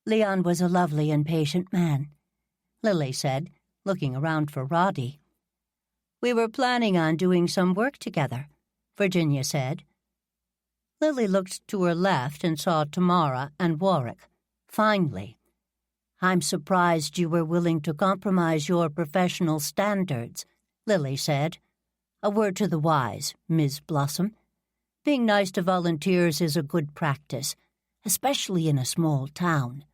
"Leon was a lovely and patient man," Lily said, looking around for Roddy. "We were planning on doing some work together," Virginia said. Lily looked to her left and saw Tamara and Warwick. "Finally. I'm surprised you were willing to compromise your professional standards," Lily said. "A word to the wise, Ms. Blossom. Being nice to volunteers is a good practice, especially in a small town."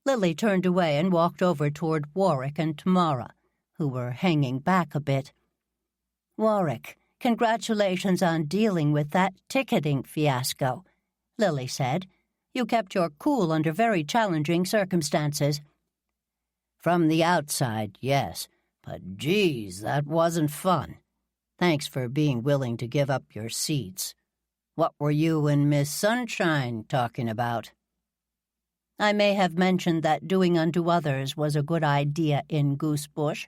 Lily turned away and walked over toward Warwick and Tamara, who were hanging back a bit. "Warwick, congratulations on dealing with that ticketing fiasco," Lily said. "You kept your cool under very challenging circumstances." "From the outside, yes, but geez, that wasn't fun. Thanks for being willing to give up your seats. What were you and Miss Sunshine talking about?" "I may have mentioned that doing unto others was a good idea in Goosebush."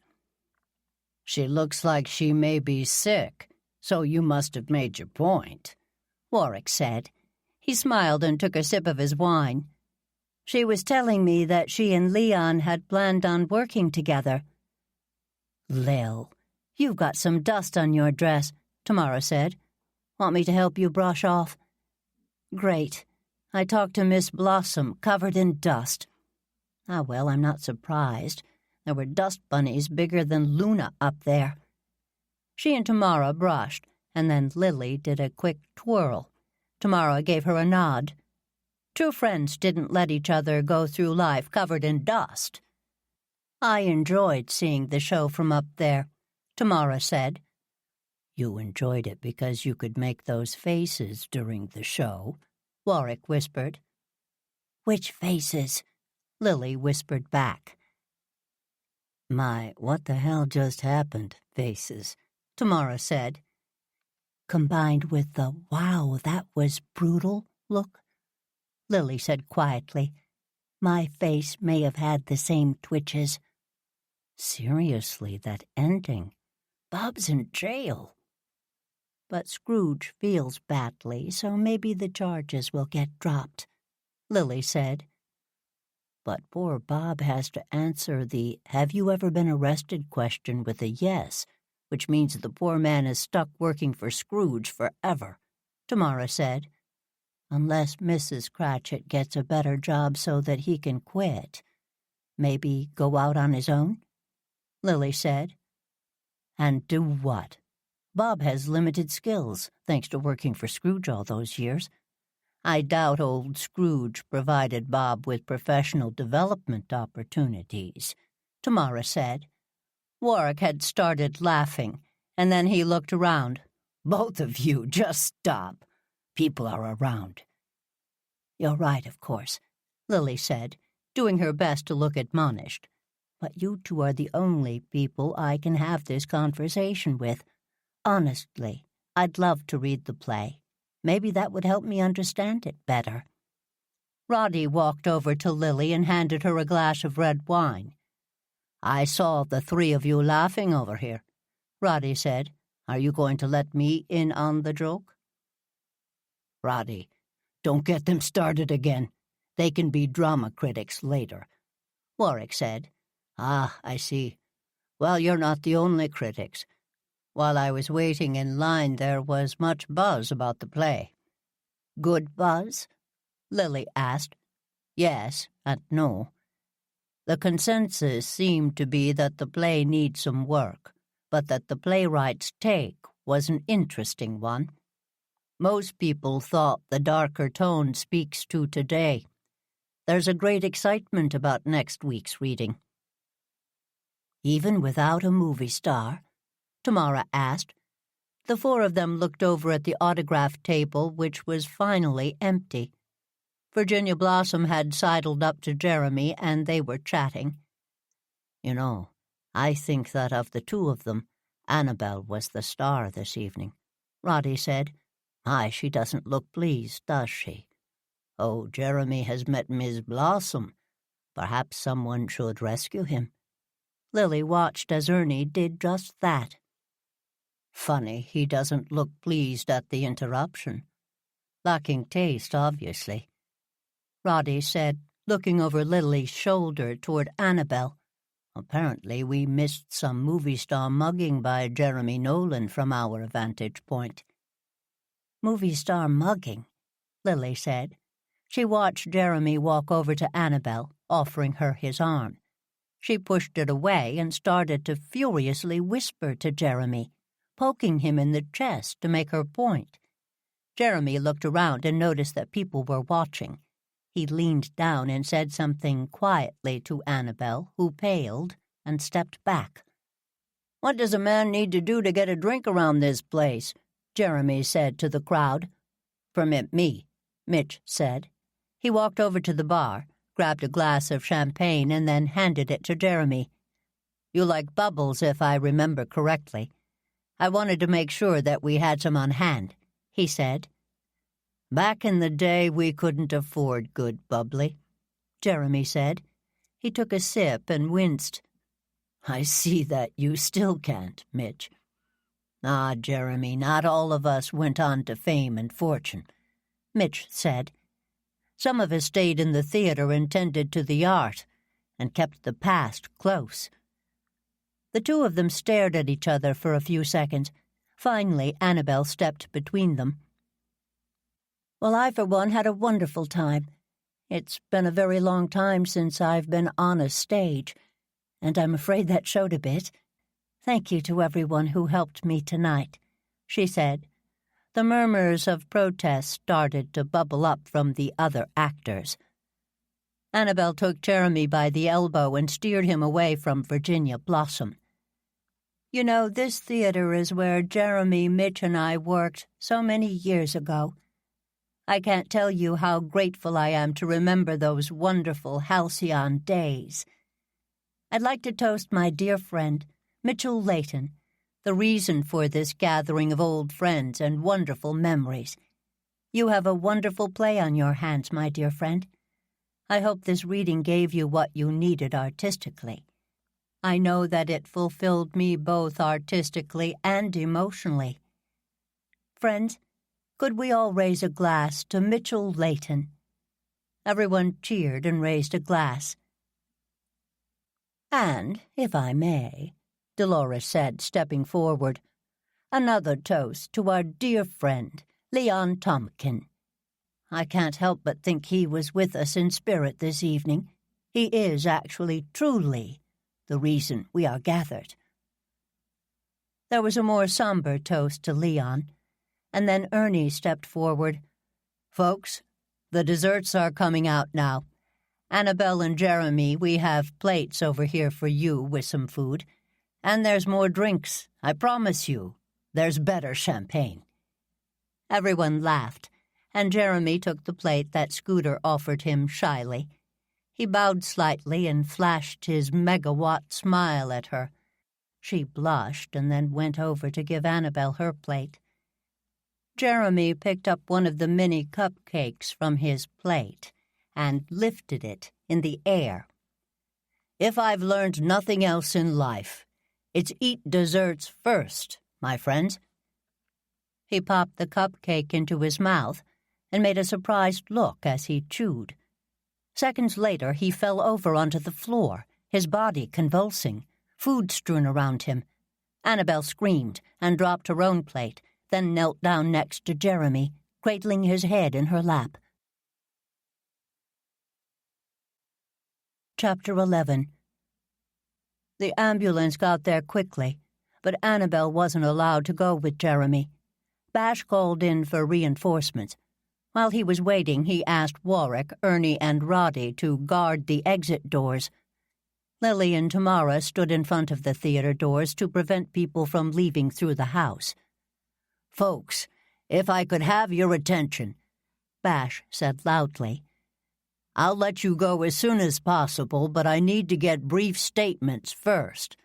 "She looks like she may be sick, so you must have made your point," Warwick said. He smiled and took a sip of his wine. "She was telling me that she and Leon had planned on working together." "Lil, you've got some dust on your dress," Tamara said. "Want me to help you brush off?" "Great. I talked to Miss Blossom, covered in dust." "Ah, well, I'm not surprised. There were dust bunnies bigger than Luna up there." She and Tamara brushed, and then Lily did a quick twirl. Tamara gave her a nod. Two friends didn't let each other go through life covered in dust. "I enjoyed seeing the show from up there," Tamara said. "You enjoyed it because you could make those faces during the show," Warwick whispered. "Which faces?" Lily whispered back. "My, what the hell just happened faces," Tamara said. "Combined with the wow, that was brutal look," Lily said quietly. "My face may have had the same twitches." "Seriously, that ending. Bob's in jail." "But Scrooge feels badly, so maybe the charges will get dropped," Lily said. "But poor Bob has to answer the 'have you ever been arrested' question with a yes, which means the poor man is stuck working for Scrooge forever," Tamara said. "Unless Mrs. Cratchit gets a better job so that he can quit. Maybe go out on his own?" Lily said. "And do what? Bob has limited skills, thanks to working for Scrooge all those years. I doubt old Scrooge provided Bob with professional development opportunities," Tamara said. Warwick had started laughing, and then he looked around. "Both of you, just stop. People are around." "You're right, of course," Lily said, doing her best to look admonished. "But you two are the only people I can have this conversation with. Honestly, I'd love to read the play. Maybe that would help me understand it better." Roddy walked over to Lily and handed her a glass of red wine. "I saw the three of you laughing over here," Roddy said. "Are you going to let me in on the joke?" "Roddy, don't get them started again. They can be drama critics later," Warwick said. "Ah, I see. Well, you're not the only critics. While I was waiting in line, there was much buzz about the play." "Good buzz?" Lily asked. Yes and no. The consensus seemed to be that the play needs some work, but that the playwright's take was an interesting one. Most people thought the darker tone speaks to today. There's a great excitement about next week's reading. "Even without a movie star?" Tamara asked. The four of them looked over at the autograph table, which was finally empty. Virginia Blossom had sidled up to Jeremy, and they were chatting. "You know, I think that of the two of them, Annabel was the star this evening," Roddy said. "My, she doesn't look pleased, does she? Oh, Jeremy has met Miss Blossom. Perhaps someone should rescue him." Lily watched as Ernie did just that. Funny, he doesn't look pleased at the interruption. Lacking taste, obviously. Roddy said, looking over Lily's shoulder toward Annabel. "Apparently we missed some movie star mugging by Jeremy Nolan from our vantage point." "Movie star mugging?" Lily said. She watched Jeremy walk over to Annabel, offering her his arm. She pushed it away and started to furiously whisper to Jeremy, poking him in the chest to make her point. Jeremy looked around and noticed that people were watching. He leaned down and said something quietly to Annabel, who paled and stepped back. "What does a man need to do to get a drink around this place?" Jeremy said to the crowd. "Permit me," Mitch said. He walked over to the bar, grabbed a glass of champagne, and then handed it to Jeremy. "You like bubbles, if I remember correctly. I wanted to make sure that we had some on hand," he said. "Back in the day, we couldn't afford good bubbly," Jeremy said. He took a sip and winced. "I see that you still can't, Mitch." "Ah, Jeremy, not all of us went on to fame and fortune," Mitch said. "Some of us stayed in the theater and tended to the art and kept the past close." The two of them stared at each other for a few seconds. Finally, Annabel stepped between them. "Well, I, for one, had a wonderful time. It's been a very long time since I've been on a stage, and I'm afraid that showed a bit. Thank you to everyone who helped me tonight," she said. The murmurs of protest started to bubble up from the other actors. Annabel took Jeremy by the elbow and steered him away from Virginia Blossom. "You know, this theater is where Jeremy, Mitch, and I worked so many years ago. I can't tell you how grateful I am to remember those wonderful halcyon days. I'd like to toast my dear friend, Mitchell Layton, the reason for this gathering of old friends and wonderful memories. You have a wonderful play on your hands, my dear friend. I hope this reading gave you what you needed artistically. I know that it fulfilled me both artistically and emotionally. Friends, could we all raise a glass to Mitchell Layton?" Everyone cheered and raised a glass. "And, if I may," Dolores said, stepping forward, "another toast to our dear friend, Leon Tompkin. I can't help but think he was with us in spirit this evening. He is actually, truly, the reason we are gathered." There was a more somber toast to Leon, and then Ernie stepped forward. "Folks, the desserts are coming out now. Annabel and Jeremy, we have plates over here for you with some food. And there's more drinks, I promise you. There's better champagne." Everyone laughed, and Jeremy took the plate that Scooter offered him shyly. He bowed slightly and flashed his megawatt smile at her. She blushed and then went over to give Annabel her plate. Jeremy picked up one of the mini cupcakes from his plate and lifted it in the air. "If I've learned nothing else in life, it's eat desserts first, my friends." He popped the cupcake into his mouth and made a surprised look as he chewed. Seconds later, he fell over onto the floor, his body convulsing, food strewn around him. Annabel screamed and dropped her own plate, then knelt down next to Jeremy, cradling his head in her lap. Chapter 11. The ambulance got there quickly, but Annabel wasn't allowed to go with Jeremy. Bash called in for reinforcements. While he was waiting, he asked Warwick, Ernie, and Roddy to guard the exit doors. Lily and Tamara stood in front of the theater doors to prevent people from leaving through the house. "Folks, if I could have your attention," Bash said loudly. "I'll let you go as soon as possible, but I need to get brief statements first.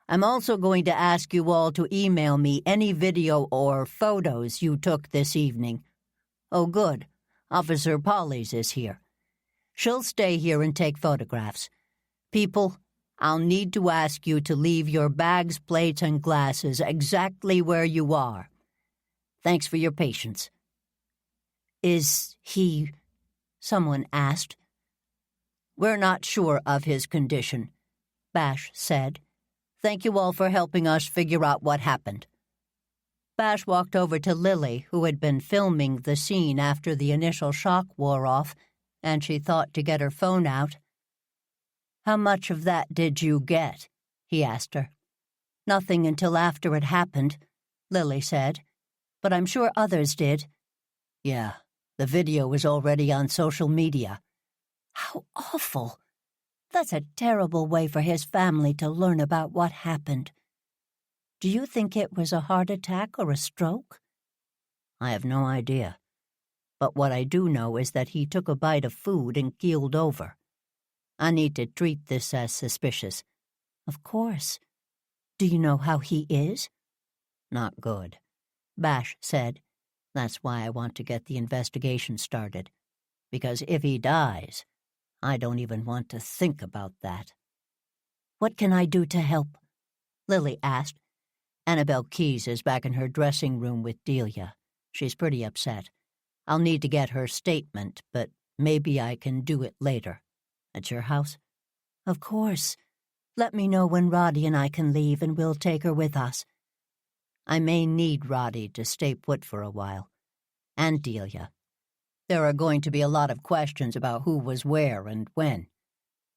I'm also going to ask you all to email me any video or photos you took this evening. Oh, good. Officer Polly's is here. She'll stay here and take photographs. People, I'll need to ask you to leave your bags, plates, and glasses exactly where you are. Thanks for your patience." "Is he—" someone asked. "We're not sure of his condition," Bash said. "Thank you all for helping us figure out what happened." Bash walked over to Lily, who had been filming the scene after the initial shock wore off, and she thought to get her phone out. "How much of that did you get?" he asked her. "Nothing until after it happened," Lily said. "But I'm sure others did." "Yeah, the video was already on social media." "How awful! That's a terrible way for his family to learn about what happened. Do you think it was a heart attack or a stroke?" "I have no idea. But what I do know is that he took a bite of food and keeled over. I need to treat this as suspicious." "Of course. Do you know how he is?" "Not good," Bash said. "That's why I want to get the investigation started. Because if he dies, I don't even want to think about that." "What can I do to help?" Lily asked. "Annabel Keyes is back in her dressing room with Delia. She's pretty upset. I'll need to get her statement, but maybe I can do it later. At your house?" "Of course. Let me know when Roddy and I can leave, and we'll take her with us." "I may need Roddy to stay put for a while. And Delia. There are going to be a lot of questions about who was where and when.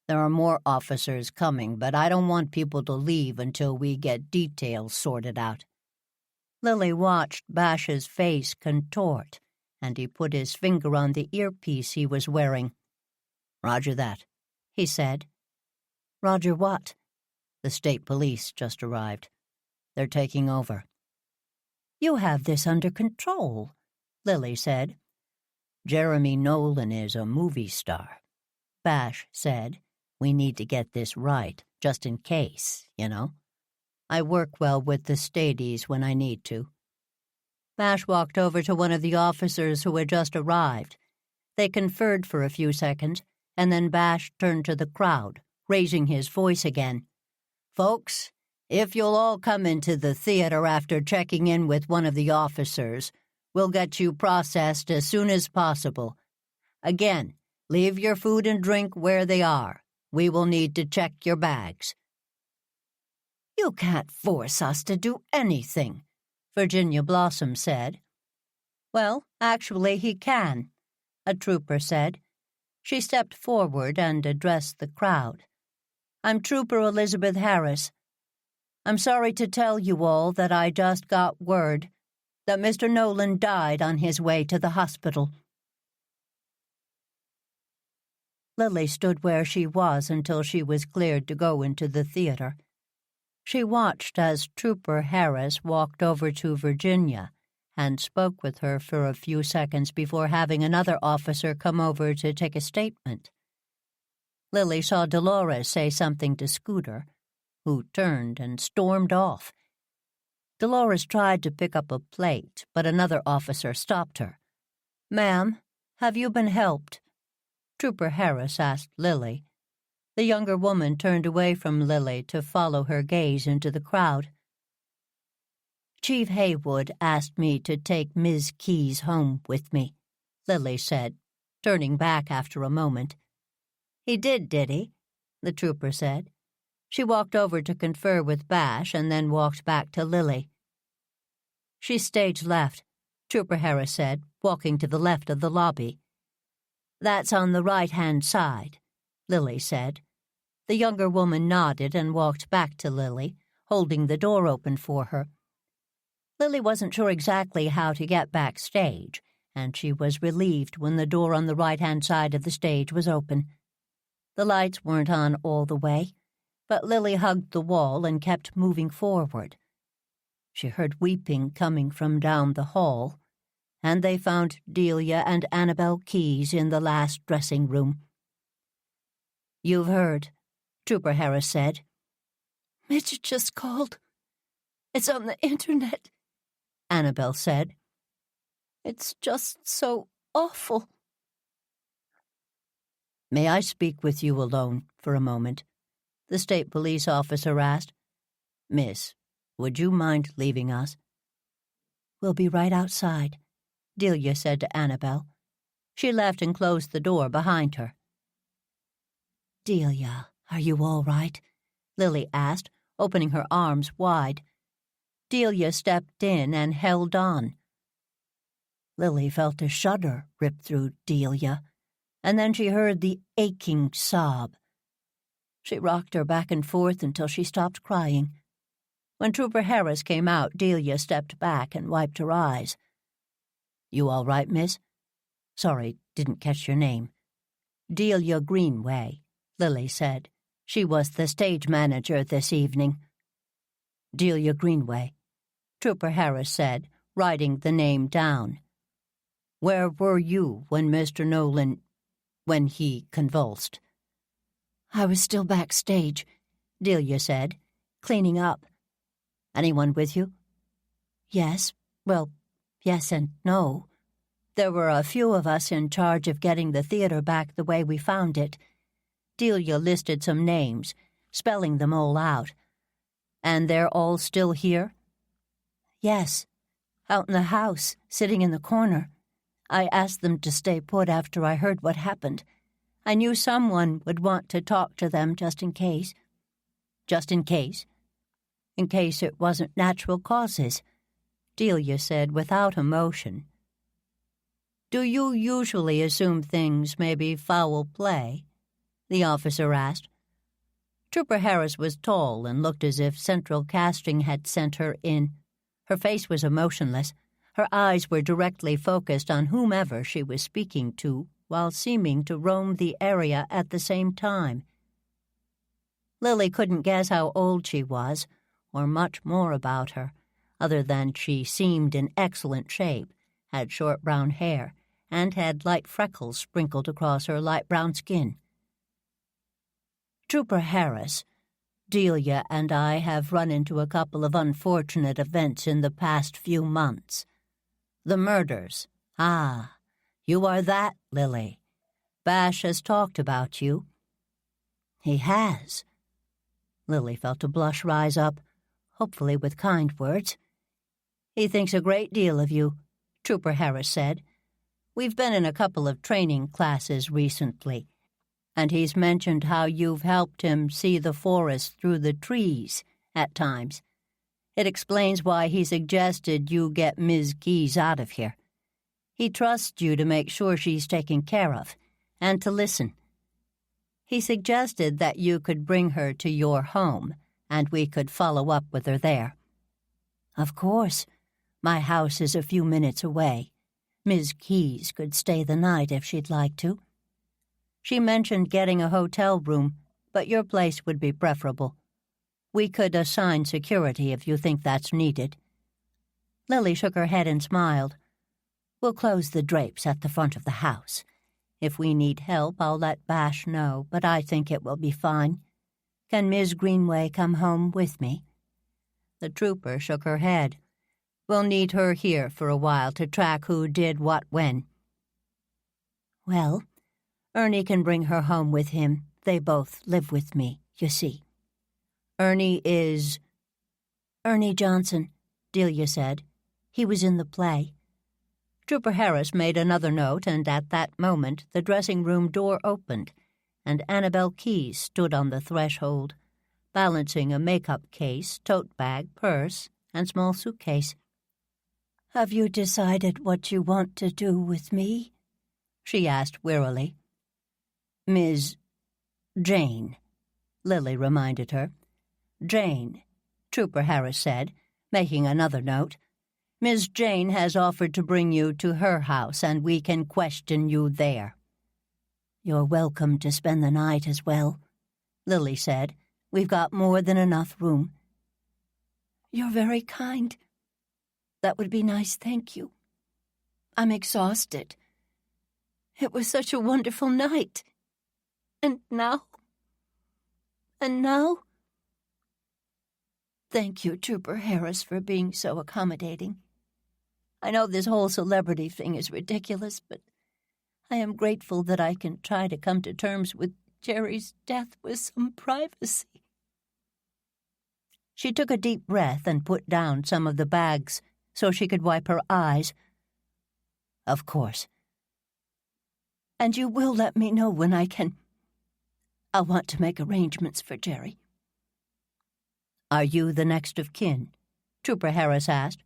There are more officers coming, but I don't want people to leave until we get details sorted out." Lily watched Bash's face contort, and he put his finger on the earpiece he was wearing. "Roger that," he said. "Roger what?" "The state police just arrived. They're taking over." "You have this under control," Lily said. "Jeremy Nolan is a movie star," Bash said. "We need to get this right, just in case, you know. I work well with the Stadies when I need to." Bash walked over to one of the officers who had just arrived. They conferred for a few seconds, and then Bash turned to the crowd, raising his voice again. "Folks, if you'll all come into the theater after checking in with one of the officers, we'll get you processed as soon as possible. Again, leave your food and drink where they are. We will need to check your bags." "You can't force us to do anything," Virginia Blossom said. "Well, actually he can," a trooper said. She stepped forward and addressed the crowd. "I'm Trooper Elizabeth Harris. I'm sorry to tell you all that I just got word that Mr. Nolan died on his way to the hospital." Lily stood where she was until she was cleared to go into the theater. She watched as Trooper Harris walked over to Virginia and spoke with her for a few seconds before having another officer come over to take a statement. Lily saw Dolores say something to Scooter, who turned and stormed off. Dolores tried to pick up a plate, but another officer stopped her. "Ma'am, have you been helped?" Trooper Harris asked Lily. The younger woman turned away from Lily to follow her gaze into the crowd. "Chief Haywood asked me to take Ms. Keyes home with me," Lily said, turning back after a moment. "He did he?" the trooper said. She walked over to confer with Bash and then walked back to Lily. "She's stage left," Trooper Harris said, walking to the left of the lobby. "That's on the right-hand side," Lily said. The younger woman nodded and walked back to Lily, holding the door open for her. Lily wasn't sure exactly how to get backstage, and she was relieved when the door on the right-hand side of the stage was open. The lights weren't on all the way, but Lily hugged the wall and kept moving forward. She heard weeping coming from down the hall, and they found Delia and Annabel Keyes in the last dressing room. "You've heard," Trooper Harris said. "Midget just called. It's on the internet," Annabel said. "It's just so awful." "May I speak with you alone for a moment?" the state police officer asked. "Miss, would you mind leaving us?" "We'll be right outside," Delia said to Annabel. She left and closed the door behind her. "Delia, are you all right?" Lily asked, opening her arms wide. Delia stepped in and held on. Lily felt a shudder rip through Delia, and then she heard the aching sob. She rocked her back and forth until she stopped crying. When Trooper Harris came out, Delia stepped back and wiped her eyes. "You all right, miss? Sorry, didn't catch your name." "Delia Greenway," Lily said. "She was the stage manager this evening." "Delia Greenway," Trooper Harris said, writing the name down. "Where were you when Mr. Nolan, when he convulsed?" "I was still backstage," Delia said, "cleaning up." "Anyone with you?" "Yes. Well, yes and no. There were a few of us in charge of getting the theater back the way we found it." Delia listed some names, spelling them all out. "And they're all still here?" "Yes. Out in the house, sitting in the corner. I asked them to stay put after I heard what happened. I knew someone would want to talk to them just in case." "Just in case?" "In case it wasn't natural causes," Delia said without emotion. "Do you usually assume things may be foul play?" the officer asked. Trooper Harris was tall and looked as if central casting had sent her in. Her face was emotionless. Her eyes were directly focused on whomever she was speaking to, while seeming to roam the area at the same time. Lily couldn't guess how old she was, or much more about her, other than she seemed in excellent shape, had short brown hair, and had light freckles sprinkled across her light brown skin. "Trooper Harris, Delia and I have run into a couple of unfortunate events in the past few months. The murders. Ah, you are that, Lily. Bash has talked about you." "He has." Lily felt a blush rise up, hopefully with kind words. "He thinks a great deal of you," Trooper Harris said. "We've been in a couple of training classes recently, and he's mentioned how you've helped him see the forest through the trees at times. It explains why he suggested you get Ms. Keyes out of here. He trusts you to make sure she's taken care of, and to listen. He suggested that you could bring her to your home, and we could follow up with her there." "Of course. My house is a few minutes away. Ms. Keyes could stay the night if she'd like to." "She mentioned getting a hotel room, but your place would be preferable. We could assign security if you think that's needed." Lily shook her head and smiled. "We'll close the drapes at the front of the house. If we need help, I'll let Bash know, but I think it will be fine. Can Ms. Greenway come home with me?" The trooper shook her head. "We'll need her here for a while to track who did what when." "Well, Ernie can bring her home with him. They both live with me, you see." "Ernie is—" "Ernie Johnson," Delia said. "He was in the play." Trooper Harris made another note, and at that moment the dressing-room door opened, and Annabel Keyes stood on the threshold. balancing a makeup case, tote bag, purse, and small suitcase. "Have you decided what you want to do with me?" she asked wearily. "Ms. Jane," Lily reminded her. "Jane," Trooper Harris said, making another note. "Miss Jane has offered to bring you to her house, and we can question you there." "You're welcome to spend the night as well," Lily said. "We've got more than enough room." "You're very kind. That would be nice, thank you. I'm exhausted. It was such a wonderful night. And now? Thank you, Trooper Harris, for being so accommodating. I know this whole celebrity thing is ridiculous, but I am grateful that I can try to come to terms with Jerry's death with some privacy." She took a deep breath and put down some of the bags so she could wipe her eyes. "Of course." "And you will let me know when I can. I'll want to make arrangements for Jerry." "Are you the next of kin?" Trooper Harris asked.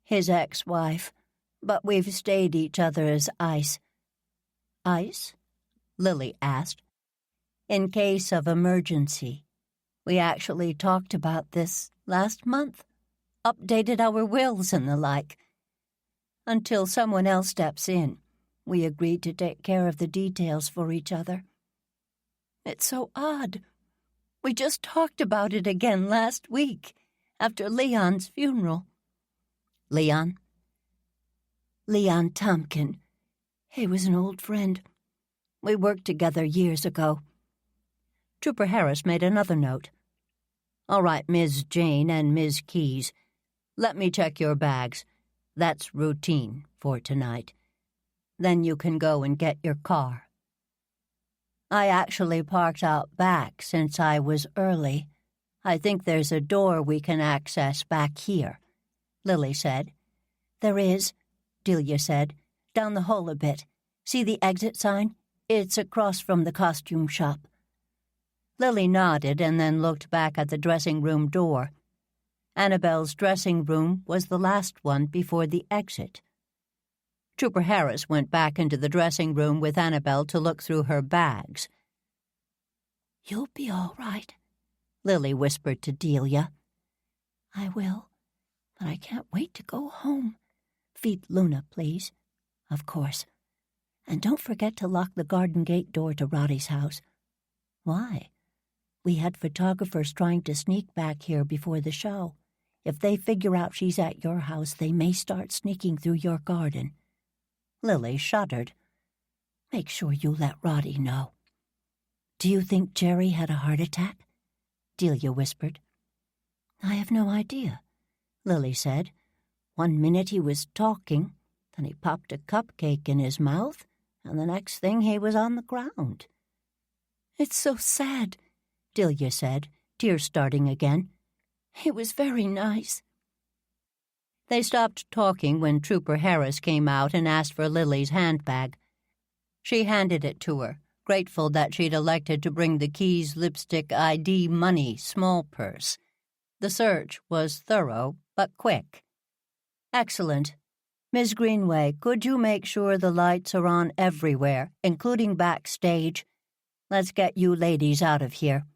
"His ex-wife, but we've stayed each other as ice." "Ice?" Lily asked. "In case of emergency. We actually talked about this last month, updated our wills and the like. Until someone else steps in, we agreed to take care of the details for each other." "It's so odd. We just talked about it again last week, after Leon's funeral." "Leon?" "Leon Tompkin. He was an old friend. We worked together years ago." Trooper Harris made another note. "All right, Ms. Jane and Ms. Keyes, let me check your bags. That's routine for tonight. Then you can go and get your car." "I actually parked out back since I was early. I think there's a door we can access back here," Lily said. "There is," Delia said. "Down the hall a bit. See the exit sign? It's across from the costume shop." Lily nodded and then looked back at the dressing room door. Annabelle's dressing room was the last one before the exit. Trooper Harris went back into the dressing room with Annabelle to look through her bags. "You'll be all right," Lily whispered to Delia. "I will, but I can't wait to go home. Feed Luna, please." "Of course. And don't forget to lock the garden gate door to Roddy's house." "Why?" "We had photographers trying to sneak back here before the show. If they figure out she's at your house, they may start sneaking through your garden." Lily shuddered. "Make sure you let Roddy know." "Do you think Jerry had a heart attack?" Delia whispered. "I have no idea," Lily said. "One minute he was talking, then he popped a cupcake in his mouth, and the next thing he was on the ground." "It's so sad," Delia said, tears starting again. "He was very nice." They stopped talking when Trooper Harris came out and asked for Lily's handbag. She handed it to her, grateful that she'd elected to bring the Keys lipstick ID money small purse. The search was thorough but quick. "Excellent. Miss Greenway, could you make sure the lights are on everywhere, including backstage? Let's get you ladies out of here."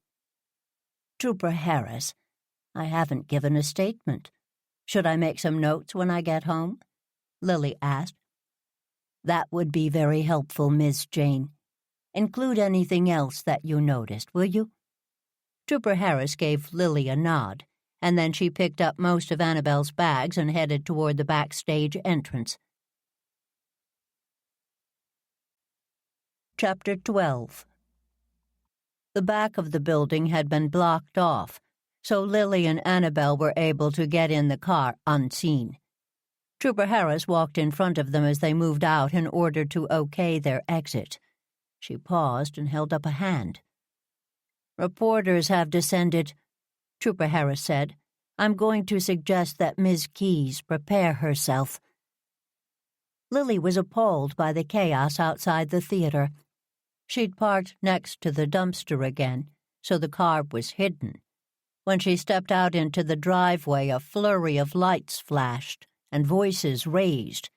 "Trooper Harris, I haven't given a statement. Should I make some notes when I get home?" Lily asked. "That would be very helpful, Miss Jane. Include anything else that you noticed, will you?" Trooper Harris gave Lily a nod, and then she picked up most of Annabelle's bags and headed toward the backstage entrance. Chapter 12. The back of the building had been blocked off, so Lily and Annabelle were able to get in the car unseen. Trooper Harris walked in front of them as they moved out in order to okay their exit. She paused and held up a hand. "Reporters have descended," Trooper Harris said. "I'm going to suggest that Ms. Keyes prepare herself." Lily was appalled by the chaos outside the theater. She'd parked next to the dumpster again, so the car was hidden, When she stepped out into the driveway, a flurry of lights flashed and voices raised.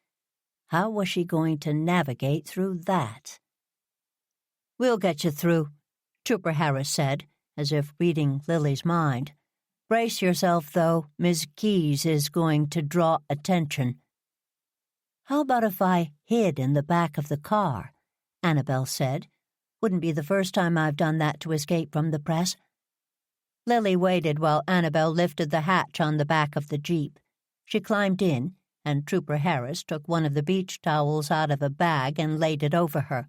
How was she going to navigate through that? "We'll get you through," Trooper Harris said, as if reading Lily's mind. "Brace yourself, though. Miss Keyes is going to draw attention." "How about if I hid in the back of the car?" Annabelle said. "Wouldn't be the first time I've done that to escape from the press." Lily waited while Annabelle lifted the hatch on the back of the Jeep. She climbed in, and Trooper Harris took one of the beach towels out of a bag and laid it over her.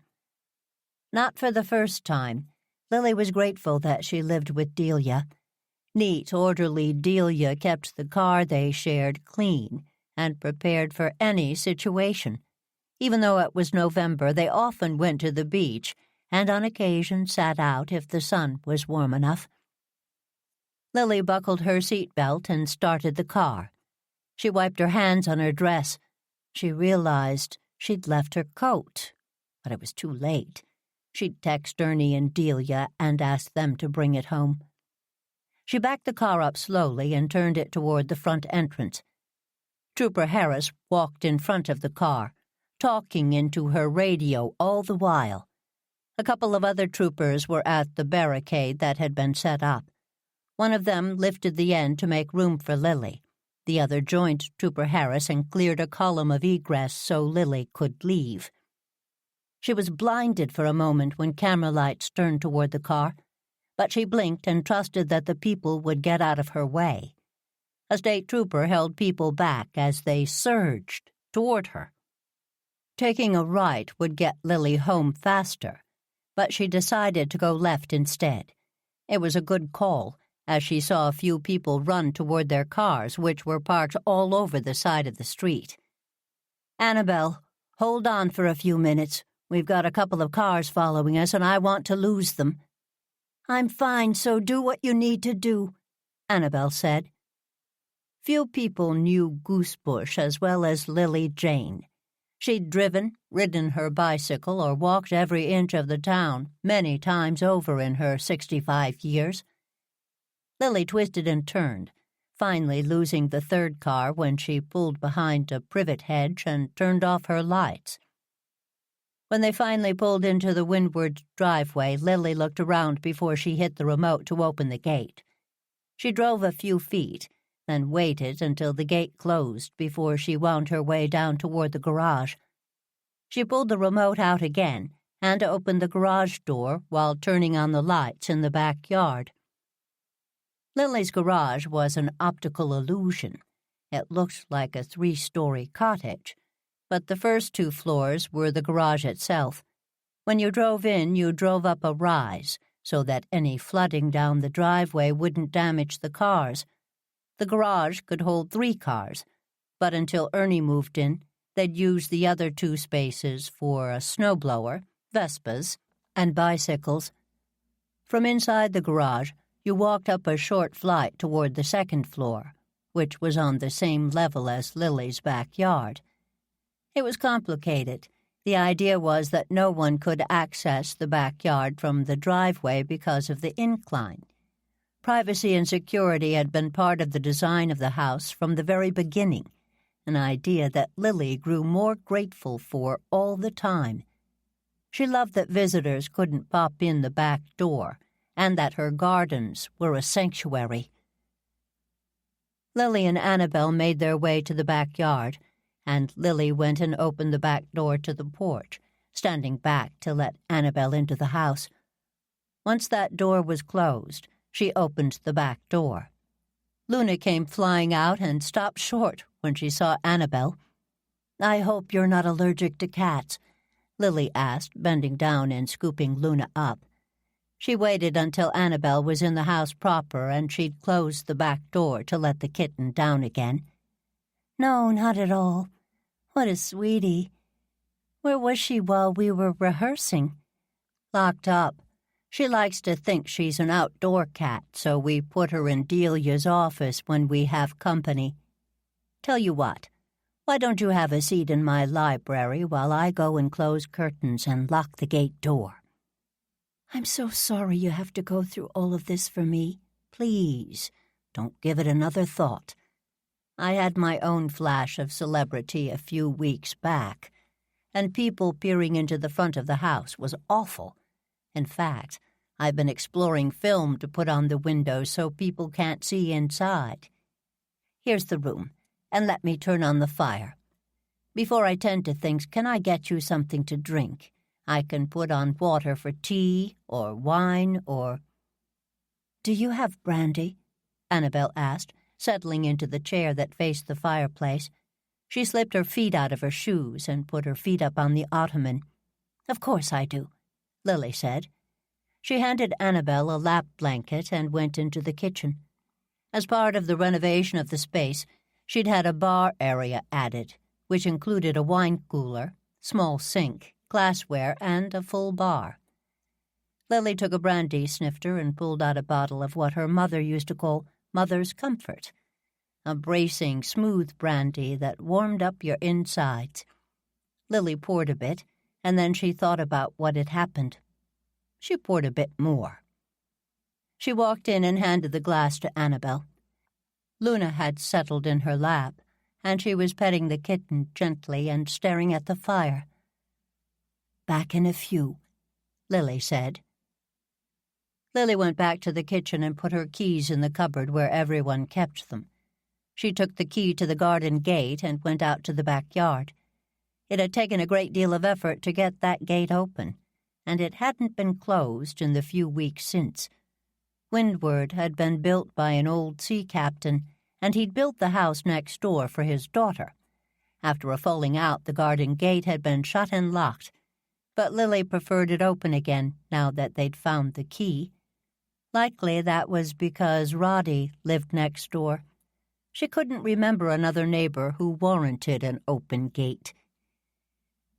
Not for the first time, Lily was grateful that she lived with Delia. Neat, orderly Delia kept the car they shared clean and prepared for any situation. Even though it was November, they often went to the beach and on occasion sat out if the sun was warm enough. Lily buckled her seatbelt and started the car. She wiped her hands on her dress. She realized she'd left her coat, but it was too late. She'd text Ernie and Delia and ask them to bring it home. She backed the car up slowly and turned it toward the front entrance. Trooper Harris walked in front of the car, talking into her radio all the while. A couple of other troopers were at the barricade that had been set up. One of them lifted the end to make room for Lily. The other joined Trooper Harris and cleared a column of egress so Lily could leave. She was blinded for a moment when camera lights turned toward the car, but she blinked and trusted that the people would get out of her way. A state trooper held people back as they surged toward her. Taking a right would get Lily home faster, but she decided to go left instead. It was a good call, as she saw a few people run toward their cars, which were parked all over the side of the street. "Annabelle, hold on for a few minutes. We've got a couple of cars following us, and I want to lose them." "I'm fine, so do what you need to do," Annabelle said. Few people knew Goosebush as well as Lily Jane. She'd driven, ridden her bicycle, or walked every inch of the town many times over in her 65 years. Lily twisted and turned, finally losing the third car when she pulled behind a privet hedge and turned off her lights. When they finally pulled into the windward driveway, Lily looked around before she hit the remote to open the gate. She drove a few feet, then waited until the gate closed before she wound her way down toward the garage. She pulled the remote out again and opened the garage door while turning on the lights in the backyard. Lily's garage was an optical illusion. It looked like a 3-story cottage, but the first 2 floors were the garage itself. When you drove in, you drove up a rise so that any flooding down the driveway wouldn't damage the cars. The garage could hold 3 cars, but until Ernie moved in, they'd use the other 2 spaces for a snowblower, Vespas, and bicycles. From inside the garage, you walked up a short flight toward the 2nd floor, which was on the same level as Lily's backyard. It was complicated. The idea was that no one could access the backyard from the driveway because of the incline. Privacy and security had been part of the design of the house from the very beginning, an idea that Lily grew more grateful for all the time. She loved that visitors couldn't pop in the back door, and that her gardens were a sanctuary. Lily and Annabelle made their way to the backyard, and Lily went and opened the back door to the porch, standing back to let Annabelle into the house. Once that door was closed, she opened the back door. Luna came flying out and stopped short when she saw Annabelle. "I hope you're not allergic to cats," Lily asked, bending down and scooping Luna up. She waited until Annabelle was in the house proper and she'd closed the back door to let the kitten down again. "No, not at all. What a sweetie. Where was she while we were rehearsing?" "Locked up. She likes to think she's an outdoor cat, so we put her in Delia's office when we have company. Tell you what, why don't you have a seat in my library while I go and close curtains and lock the gate door?" "I'm so sorry you have to go through all of this for me," Please, don't give it another thought. I had my own flash of celebrity a few weeks back, and people peering into the front of the house was awful. In fact, I've been exploring film to put on the windows so people can't see inside. Here's the room, and let me turn on the fire. Before I tend to things, can I get you something to drink? I can put on water for tea, or wine, or—" "Do you have brandy?" Annabel asked, settling into the chair that faced the fireplace. She slipped her feet out of her shoes and put her feet up on the ottoman. "Of course I do," Lily said. She handed Annabel a lap blanket and went into the kitchen. As part of the renovation of the space, she'd had a bar area added, which included a wine cooler, small sink, glassware, and a full bar. Lily took a brandy snifter and pulled out a bottle of what her mother used to call Mother's Comfort, a bracing, smooth brandy that warmed up your insides. Lily poured a bit, and then she thought about what had happened. She poured a bit more. She walked in and handed the glass to Annabel. Luna had settled in her lap, and she was petting the kitten gently and staring at the fire. "Back in a few," Lily said. Lily went back to the kitchen and put her keys in the cupboard where everyone kept them. She took the key to the garden gate and went out to the backyard. It had taken a great deal of effort to get that gate open, and it hadn't been closed in the few weeks since. Windward had been built by an old sea captain, and he'd built the house next door for his daughter. After a falling out, the garden gate had been shut and locked, but Lily preferred it open again now that they'd found the key. Likely that was because Roddy lived next door. She couldn't remember another neighbor who warranted an open gate.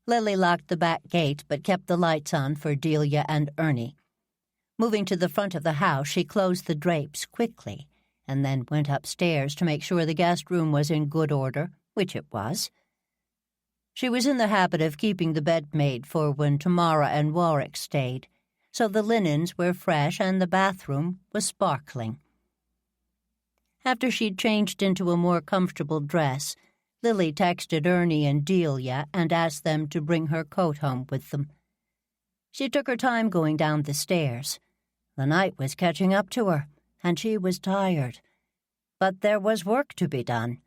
Lily locked the back gate but kept the lights on for Delia and Ernie. Moving to the front of the house, she closed the drapes quickly and then went upstairs to make sure the guest room was in good order, which it was. She was in the habit of keeping the bed made for when Tamara and Warwick stayed, so the linens were fresh and the bathroom was sparkling. After she'd changed into a more comfortable dress, Lily texted Ernie and Delia and asked them to bring her coat home with them. She took her time going down the stairs. The night was catching up to her, and she was tired. But there was work to be done.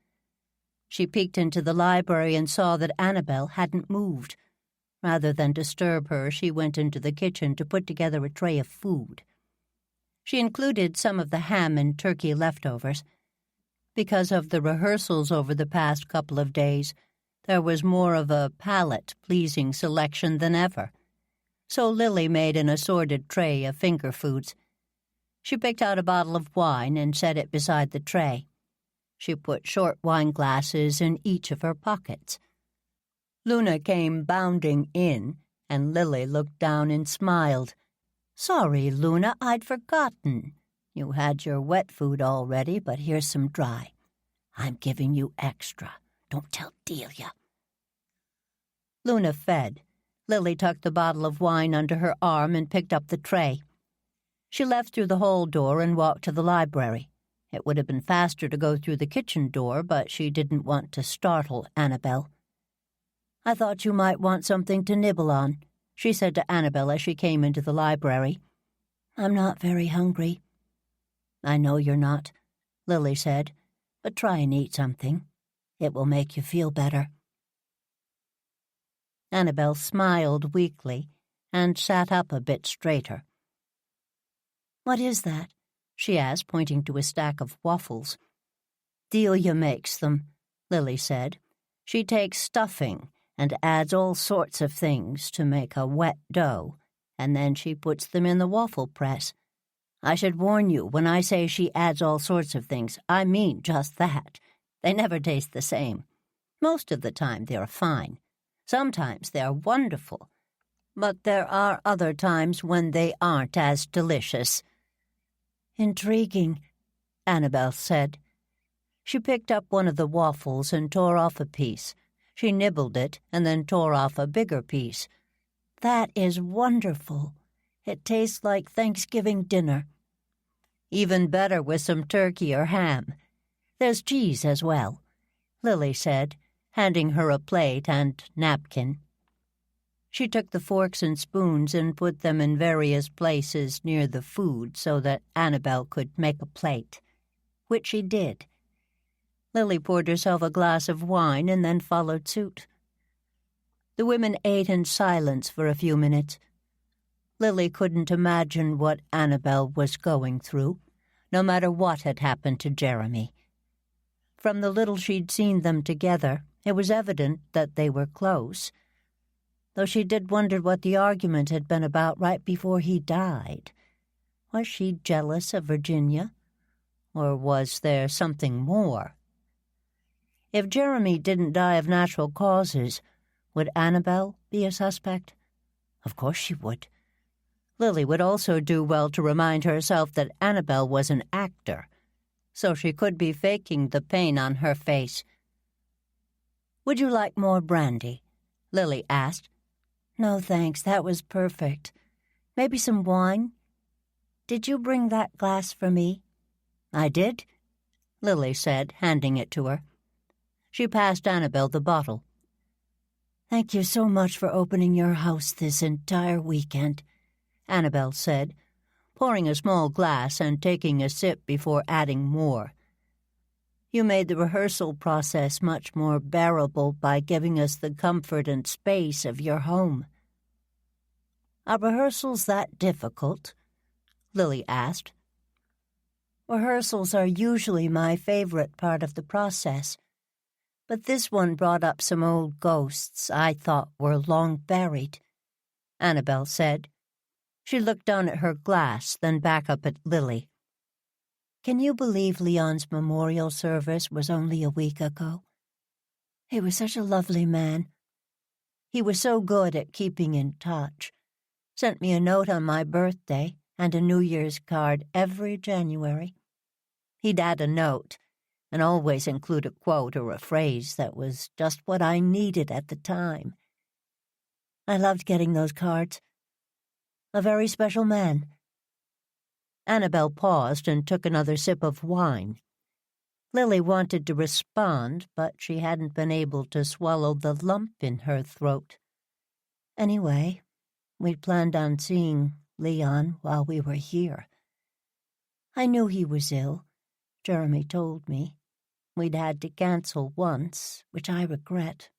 She peeked into the library and saw that Annabel hadn't moved. Rather than disturb her, she went into the kitchen to put together a tray of food. She included some of the ham and turkey leftovers. Because of the rehearsals over the past couple of days, there was more of a palate-pleasing selection than ever. So Lily made an assorted tray of finger foods. She picked out a bottle of wine and set it beside the tray. She put short wine glasses in each of her pockets. Luna came bounding in, and Lily looked down and smiled. "Sorry, Luna, I'd forgotten. You had your wet food already, but here's some dry. I'm giving you extra. Don't tell Delia." Luna fed. Lily tucked the bottle of wine under her arm and picked up the tray. She left through the hall door and walked to the library. It would have been faster to go through the kitchen door, but she didn't want to startle Annabel. "I thought you might want something to nibble on," she said to Annabel as she came into the library. "I'm not very hungry." "I know you're not," Lily said, "but try and eat something. It will make you feel better." Annabel smiled weakly and sat up a bit straighter. "What is that?" she asked, pointing to a stack of waffles. "Delia makes them," Lily said. "She takes stuffing and adds all sorts of things to make a wet dough, and then she puts them in the waffle press. I should warn you, when I say she adds all sorts of things, I mean just that. They never taste the same. Most of the time they are fine. Sometimes they are wonderful. But there are other times when they aren't as delicious." "Intriguing," Annabel said. She picked up one of the waffles and tore off a piece. She nibbled it and then tore off a bigger piece. "That is wonderful. It tastes like Thanksgiving dinner." Even better with some turkey or ham. There's cheese as well," Lily said, handing her a plate and napkin. She took the forks and spoons and put them in various places near the food so that Annabel could make a plate, which she did. Lily poured herself a glass of wine and then followed suit. The women ate in silence for a few minutes. Lily couldn't imagine what Annabel was going through, no matter what had happened to Jeremy. From the little she'd seen them together, it was evident that they were close, though she did wonder what the argument had been about right before he died. Was she jealous of Virginia? Or was there something more? If Jeremy didn't die of natural causes, would Annabel be a suspect? Of course she would. Lily would also do well to remind herself that Annabel was an actor, so she could be faking the pain on her face. "Would you like more brandy?" Lily asked. "No, thanks. That was perfect. Maybe some wine? Did you bring that glass for me?" "I did," Lily said, handing it to her. She passed Annabel the bottle. "Thank you so much for opening your house this entire weekend," Annabel said, pouring a small glass and taking a sip before adding more. "You made the rehearsal process much more bearable by giving us the comfort and space of your home." "Are rehearsals that difficult?" Lily asked. "Rehearsals are usually my favorite part of the process, but this one brought up some old ghosts I thought were long buried," Annabel said. She looked down at her glass, then back up at Lily. "Can you believe Leon's memorial service was only a week ago? He was such a lovely man. He was so good at keeping in touch. Sent me a note on my birthday and a New Year's card every January. He'd add a note, and always include a quote or a phrase that was just what I needed at the time. I loved getting those cards. A very special man." Annabel paused and took another sip of wine. Lily wanted to respond, but she hadn't been able to swallow the lump in her throat. "Anyway, we'd planned on seeing Leon while we were here. I knew he was ill. Jeremy told me. We'd had to cancel once, which I regret.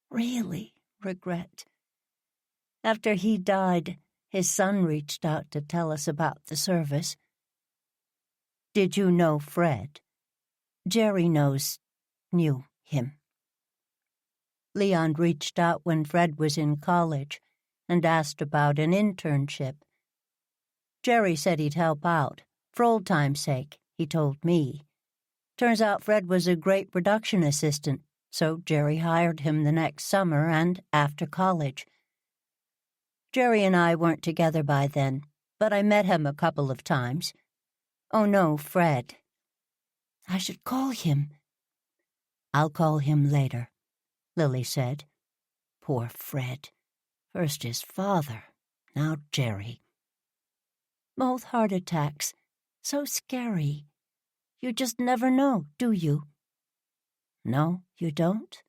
Really regret. After he died, his son reached out to tell us about the service." "Did you know Fred?" "Jerry knew him. Leon reached out when Fred was in college and asked about an internship. Jerry said he'd help out, for old time's sake, he told me. Turns out Fred was a great production assistant, so Jerry hired him the next summer and after college. Jerry and I weren't together by then, but I met him a couple of times. Oh no, Fred. I should call him." "I'll call him later," Lily said. Poor Fred. First his father, now Jerry. Both heart attacks. So scary. You just never know, do you?" "No, you don't,"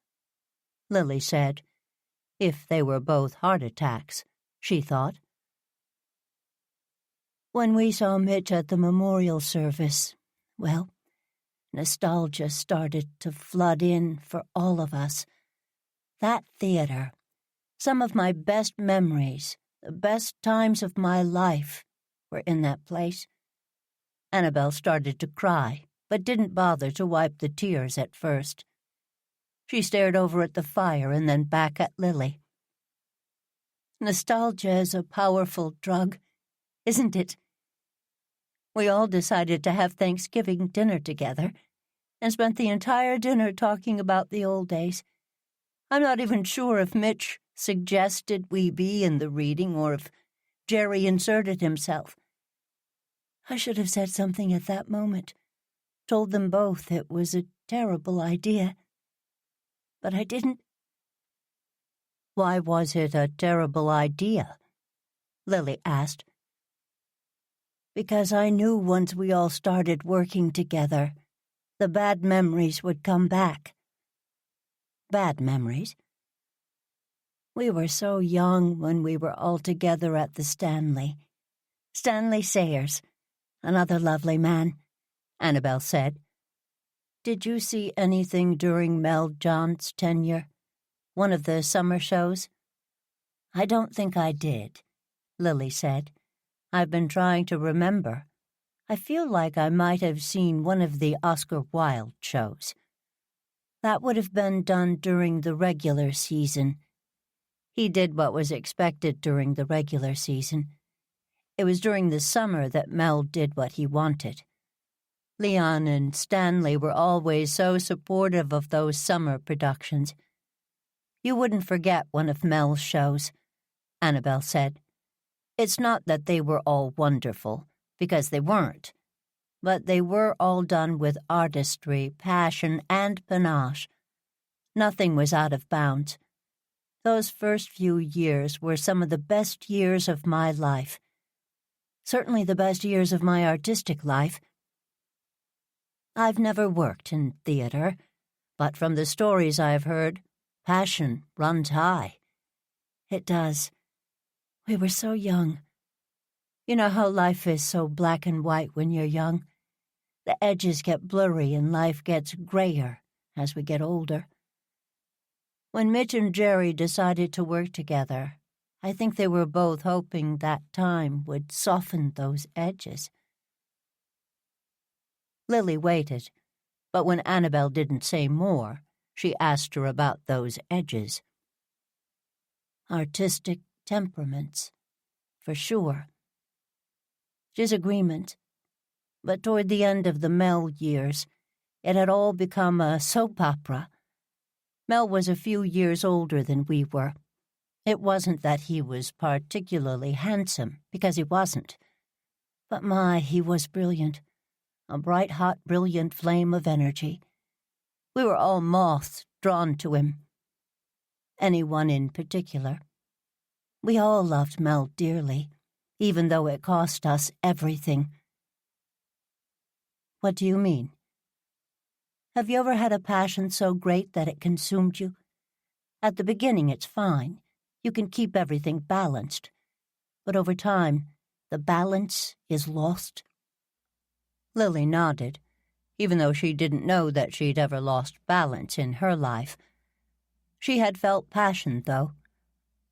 Lily said. If they were both heart attacks, she thought. "When we saw Mitch at the memorial service, well, nostalgia started to flood in for all of us. That theater, some of my best memories, the best times of my life, were in that place." Annabel started to cry, but didn't bother to wipe the tears at first. She stared over at the fire and then back at Lily. "Nostalgia is a powerful drug, isn't it? We all decided to have Thanksgiving dinner together and spent the entire dinner talking about the old days. I'm not even sure if Mitch suggested we be in the reading or if Jerry inserted himself. I should have said something at that moment, told them both it was a terrible idea. But I didn't." "Why was it a terrible idea?" Lily asked. because I knew once we all started working together, the bad memories would come back. Bad memories? We were so young when we were all together at the Stanley. Stanley Sayers, another lovely man, Annabel said. Did you see anything during Mel John's tenure? One of the summer shows? I don't think I did, Lily said. I've been trying to remember. I feel like I might have seen one of the Oscar Wilde shows. That would have been done during the regular season. He did what was expected during the regular season. It was during the summer that Mel did what he wanted. Leon and Stanley were always so supportive of those summer productions. You wouldn't forget one of Mel's shows, Annabel said. It's not that they were all wonderful, because they weren't, but they were all done with artistry, passion, and panache. Nothing was out of bounds. Those first few years were some of the best years of my life. Certainly the best years of my artistic life. I've never worked in theater, but from the stories I've heard, passion runs high. It does. We were so young. You know how life is so black and white when you're young? The edges get blurry and life gets grayer as we get older. When Mitch and Jerry decided to work together, I think they were both hoping that time would soften those edges. Lily waited, but when Annabel didn't say more, she asked her about those edges. Artistic temperaments, for sure. Disagreement. But toward the end of the Mel years, it had all become a soap opera. Mel was a few years older than we were. It wasn't that he was particularly handsome, because he wasn't. But he was brilliant. A bright, hot, brilliant flame of energy. We were all moths drawn to him. Anyone in particular? We all loved Mel dearly, even though it cost us everything. What do you mean? Have you ever had a passion so great that it consumed you? At the beginning, it's fine. You can keep everything balanced. But over time, the balance is lost. Lily nodded, even though she didn't know that she'd ever lost balance in her life. She had felt passion, though.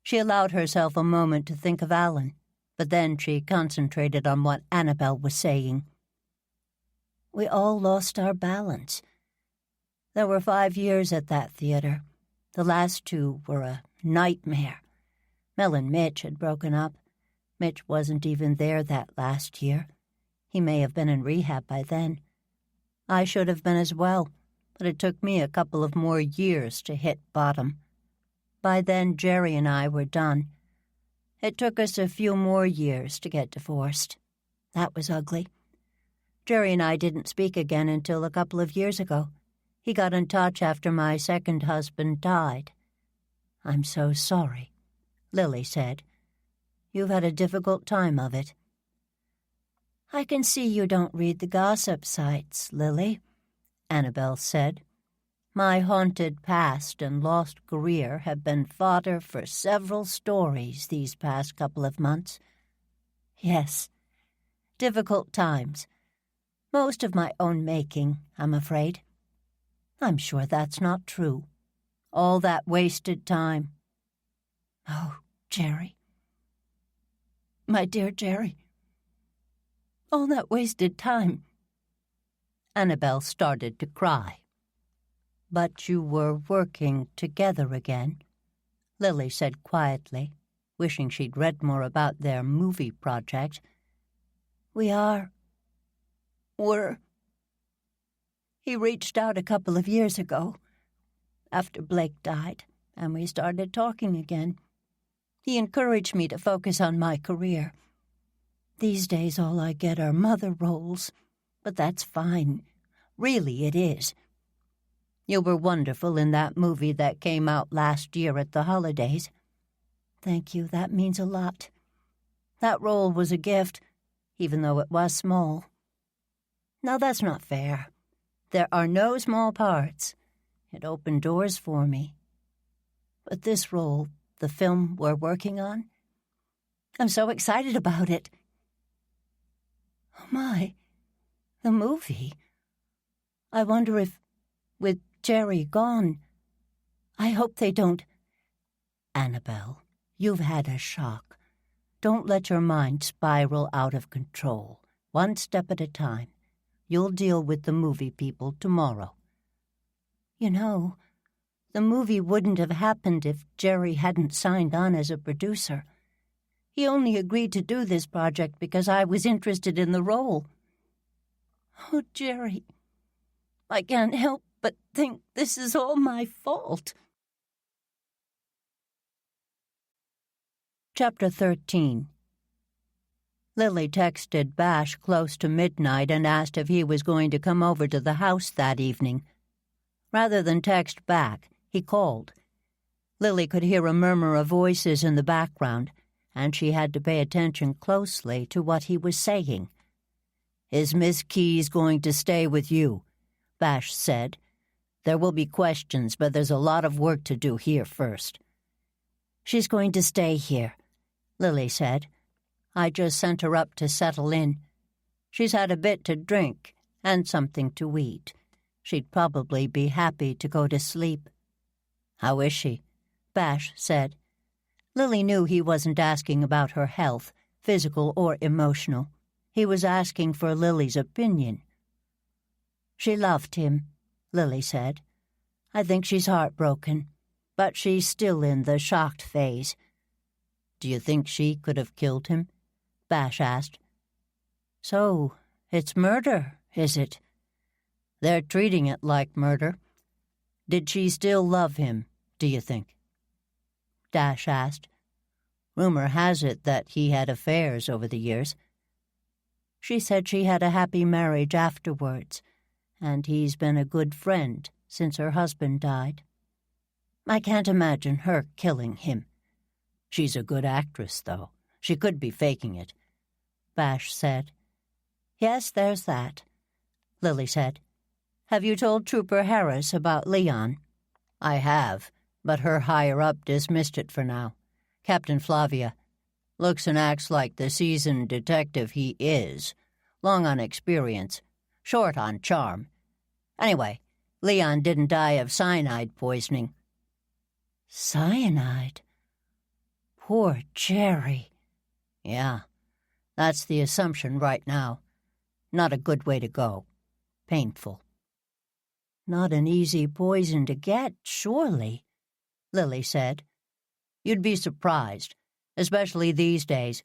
She allowed herself a moment to think of Alan, but then she concentrated on what Annabel was saying. We all lost our balance. There were 5 years at that theater. The last 2 were a nightmare. Mel and Mitch had broken up. Mitch wasn't even there that last year. He may have been in rehab by then. I should have been as well, but it took me a couple of more years to hit bottom. By then, Jerry and I were done. It took us a few more years to get divorced. That was ugly. Jerry and I didn't speak again until a couple of years ago. He got in touch after my second husband died. I'm so sorry, Lily said. You've had a difficult time of it. I can see you don't read the gossip sites, Lily, Annabel said. My haunted past and lost career have been fodder for several stories these past couple of months. Yes, difficult times. Most of my own making, I'm afraid. I'm sure that's not true. All that wasted time. Oh, Jerry. My dear Jerry. All that wasted time. Annabel started to cry. But you were working together again, Lily said quietly, wishing she'd read more about their movie project. We are. Were. He reached out a couple of years ago, after Blake died, and we started talking again. He encouraged me to focus on my career. These days all I get are mother roles, but that's fine. Really, it is. You were wonderful in that movie that came out last year at the holidays. Thank you, that means a lot. That role was a gift. even though it was small. Now that's not fair. There are no small parts. It opened doors for me. But this role, the film we're working on, I'm so excited about it. Oh my, the movie. I wonder if, with Jerry gone, I hope they don't. Annabelle, you've had a shock. Don't let your mind spiral out of control. One step at a time. You'll deal with the movie people tomorrow. You know, the movie wouldn't have happened if Jerry hadn't signed on as a producer. He only agreed to do this project because I was interested in the role. Oh, Jerry, I can't help but think this is all my fault. Chapter 13. Lily texted Bash close to midnight and asked if he was going to come over to the house that evening. Rather than text back, he called. Lily could hear a murmur of voices in the background, and she had to pay attention closely to what he was saying. "Is Miss Keyes going to stay with you?" Bash said. "There will be questions, but there's a lot of work to do here first." "She's going to stay here," Lily said. "I just sent her up to settle in. She's had a bit to drink and something to eat. She'd probably be happy to go to sleep." "How is she?" Bash said. Lily knew he wasn't asking about her health, physical or emotional. He was asking for Lily's opinion. "She loved him," Lily said. "I think she's heartbroken, but she's still in the shocked phase." "Do you think she could have killed him?" Bash asked. "So, it's murder, is it?" "They're treating it like murder. Did she still love him, do you think?" Dash asked. "Rumor has it that he had affairs over the years." "She said she had a happy marriage afterwards, and he's been a good friend since her husband died. I can't imagine her killing him." "She's a good actress, though. She could be faking it," Bash said. "Yes, there's that," Lily said. "Have you told Trooper Harris about Leon?" "I have, but her higher-up dismissed it for now. Captain Flavia. Looks and acts like the seasoned detective he is. Long on experience, short on charm. Anyway, Leon didn't die of cyanide poisoning." "Cyanide? Poor Jerry." "Yeah, that's the assumption right now. Not a good way to go. Painful." "Not an easy poison to get, surely," Lily said. "You'd be surprised, especially these days.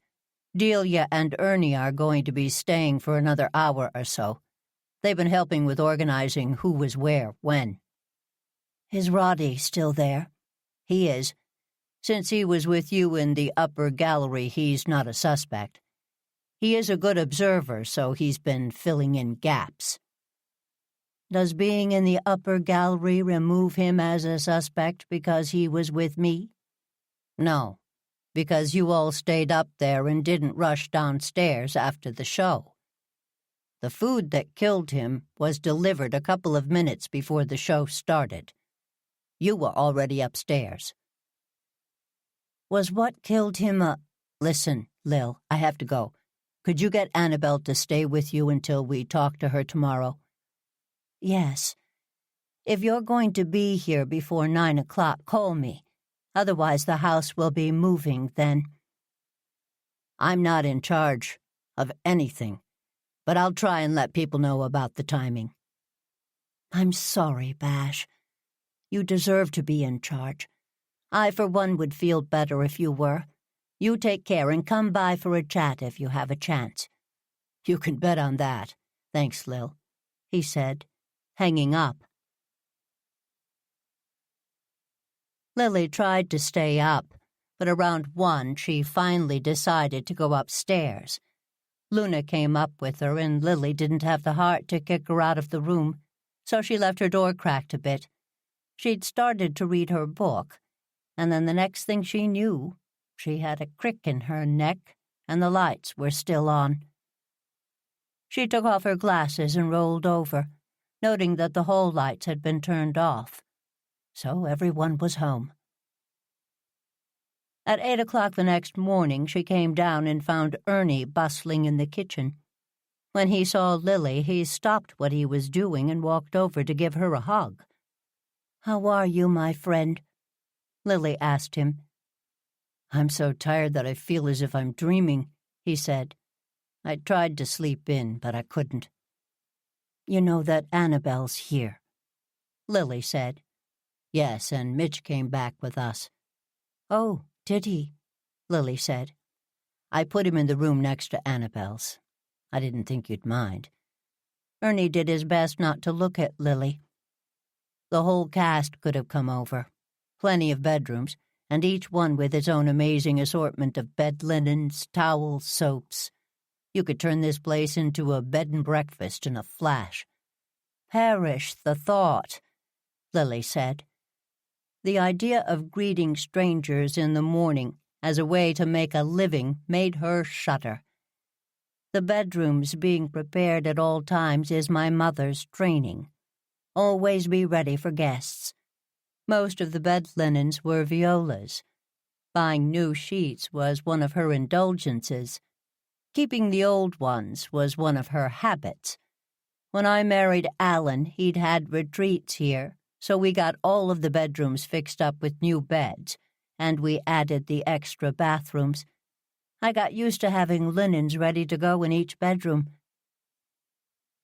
Delia and Ernie are going to be staying for another hour or so. They've been helping with organizing who was where, when." "Is Roddy still there?" "He is. Since he was with you in the upper gallery, he's not a suspect. He is a good observer, so he's been filling in gaps." "Does being in the upper gallery remove him as a suspect because he was with me?" "No, because you all stayed up there and didn't rush downstairs after the show. The food that killed him was delivered a couple of minutes before the show started. You were already upstairs." "Was what killed him a—" "Listen, Lil, I have to go. Could you get Annabelle to stay with you until we talk to her tomorrow?" "Yes. If you're going to be here before 9 o'clock, call me. Otherwise the house will be moving then." "I'm not in charge of anything, but I'll try and let people know about the timing." "I'm sorry, Bash. You deserve to be in charge. I, for one, would feel better if you were. You take care and come by for a chat if you have a chance." "You can bet on that. Thanks, Lil," he said, hanging up. Lily tried to stay up, but around 1 she finally decided to go upstairs. Luna came up with her, and Lily didn't have the heart to kick her out of the room, so she left her door cracked a bit. She'd started to read her book, and then the next thing she knew, she had a crick in her neck, and the lights were still on. She took off her glasses and rolled over, noting that the hall lights had been turned off. So everyone was home. At 8 o'clock the next morning, she came down and found Ernie bustling in the kitchen. When he saw Lily, he stopped what he was doing and walked over to give her a hug. "How are you, my friend?" Lily asked him. "I'm so tired that I feel as if I'm dreaming," he said. "I tried to sleep in, but I couldn't." "You know that Annabelle's here," Lily said. "Yes, and Mitch came back with us." "Oh, did he?" Lily said. "I put him in the room next to Annabelle's. I didn't think you'd mind." Ernie did his best not to look at Lily. The whole cast could have come over. Plenty of bedrooms, and each one with its own amazing assortment of bed linens, towels, soaps. You could turn this place into a bed and breakfast in a flash. "Perish the thought," Lily said. The idea of greeting strangers in the morning as a way to make a living made her shudder. The bedrooms being prepared at all times is my mother's training. Always be ready for guests. Most of the bed linens were Viola's. Buying new sheets was one of her indulgences. Keeping the old ones was one of her habits. When I married Alan, he'd had retreats here, so we got all of the bedrooms fixed up with new beds, and we added the extra bathrooms. I got used to having linens ready to go in each bedroom.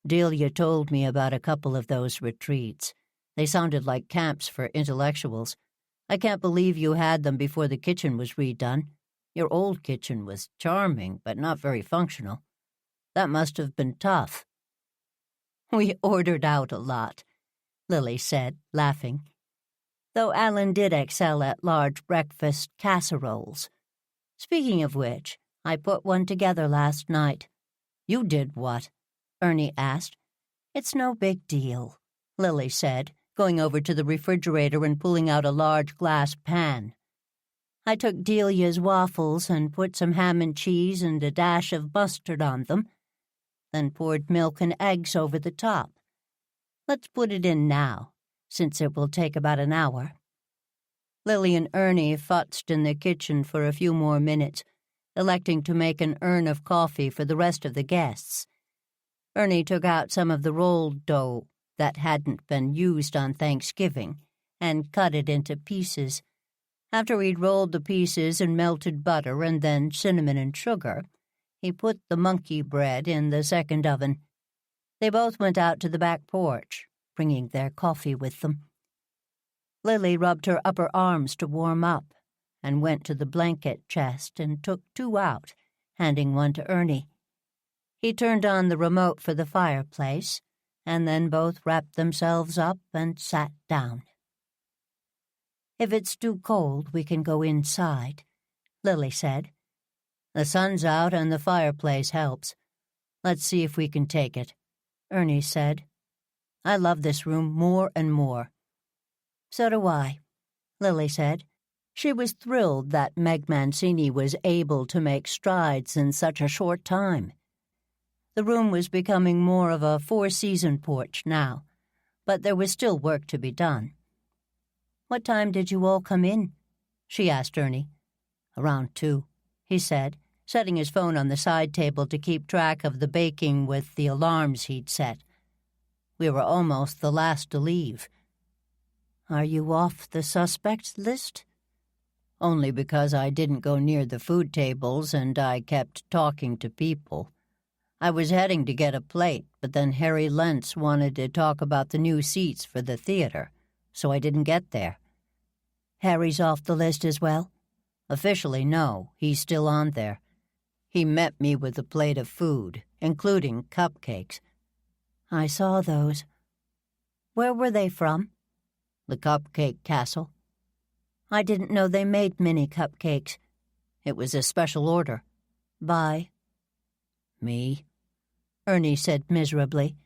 Delia told me about a couple of those retreats. They sounded like camps for intellectuals. I can't believe you had them before the kitchen was redone. Your old kitchen was charming, but not very functional. That must have been tough. "We ordered out a lot," Lily said, laughing. Though Alan did excel at large breakfast casseroles. Speaking of which, I put one together last night. "You did what?" Ernie asked. "It's no big deal," Lily said, going over to the refrigerator and pulling out a large glass pan. "I took Delia's waffles and put some ham and cheese and a dash of mustard on them, then poured milk and eggs over the top. Let's put it in now, since it will take about an hour." Lily and Ernie futzed in the kitchen for a few more minutes, electing to make an urn of coffee for the rest of the guests. Ernie took out some of the rolled dough that hadn't been used on Thanksgiving and cut it into pieces. After he'd rolled the pieces in melted butter and then cinnamon and sugar, he put the monkey bread in the second oven. They both went out to the back porch, bringing their coffee with them. Lily rubbed her upper arms to warm up and went to the blanket chest and took 2 out, handing one to Ernie. He turned on the remote for the fireplace, and then both wrapped themselves up and sat down. "If it's too cold, we can go inside," Lily said. "The sun's out and the fireplace helps. Let's see if we can take it," Ernie said. "I love this room more and more." "So do I," Lily said. She was thrilled that Meg Mancini was able to make strides in such a short time. The room was becoming more of a four-season porch now, but there was still work to be done. "What time did you all come in?" she asked Ernie. "Around 2, he said, setting his phone on the side table to keep track of the baking with the alarms he'd set. "We were almost the last to leave." "Are you off the suspects list?" "Only because I didn't go near the food tables and I kept talking to people. I was heading to get a plate, but then Harry Lentz wanted to talk about the new seats for the theater, so I didn't get there." "Harry's off the list as well?" "Officially, no. He's still on there. He met me with a plate of food, including cupcakes." "I saw those. Where were they from?" "The Cupcake Castle." "I didn't know they made mini cupcakes." "It was a special order." "By?" "Me," Ernie said miserably.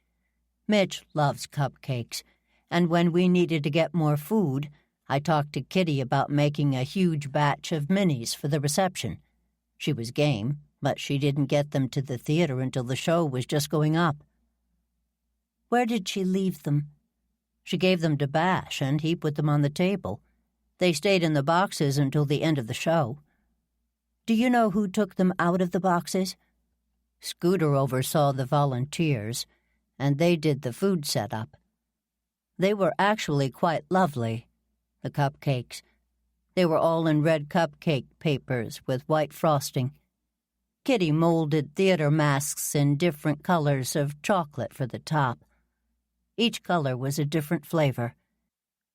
"Mitch loves cupcakes, and when we needed to get more food, I talked to Kitty about making a huge batch of minis for the reception. She was game, but she didn't get them to the theater until the show was just going up. Where did she leave them? She gave them to Bash, and he put them on the table. They stayed in the boxes until the end of the show. Do you know who took them out of the boxes? Scooter oversaw the volunteers, and they did the food setup. They were actually quite lovely, the cupcakes. They were all in red cupcake papers with white frosting. Kitty molded theater masks in different colors of chocolate for the top. Each color was a different flavor.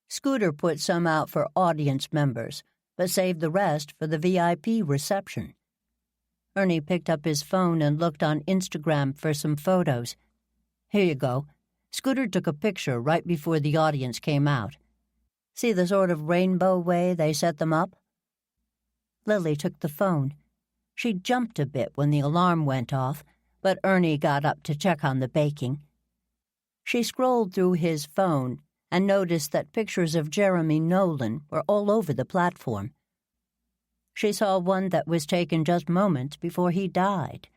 Scooter put some out for audience members, but saved the rest for the VIP reception. Ernie picked up his phone and looked on Instagram for some photos. Here you go. Scooter took a picture right before the audience came out. See the sort of rainbow way they set them up? Lily took the phone. She jumped a bit when the alarm went off, but Ernie got up to check on the baking. She scrolled through his phone and noticed that pictures of Jeremy Nolan were all over the platform. She saw one that was taken just moments before he died.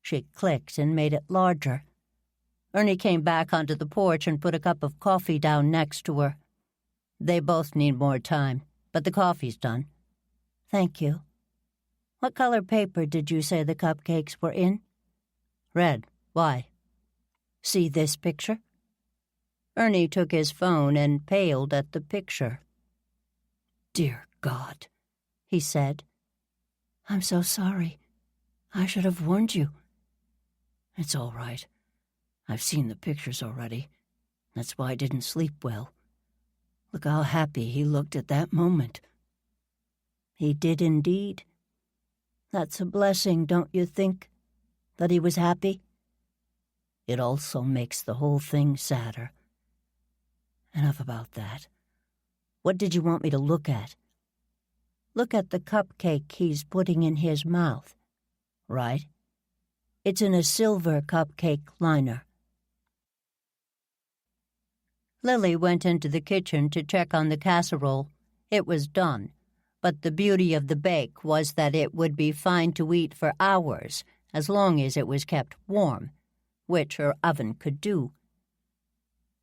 She clicked and made it larger. Ernie came back onto the porch and put a cup of coffee down next to her. They both need more time, but the coffee's done. Thank you. What color paper did you say the cupcakes were in? Red. Why? See this picture? Ernie took his phone and paled at the picture. Dear God, he said. I'm so sorry. I should have warned you. It's all right. I've seen the pictures already. That's why I didn't sleep well. Look how happy he looked at that moment. He did indeed. That's a blessing, don't you think, that he was happy? It also makes the whole thing sadder. Enough about that. What did you want me to look at? Look at the cupcake he's putting in his mouth. Right? It's in a silver cupcake liner. Lily went into the kitchen to check on the casserole. It was done, but the beauty of the bake was that it would be fine to eat for hours as long as it was kept warm, which her oven could do.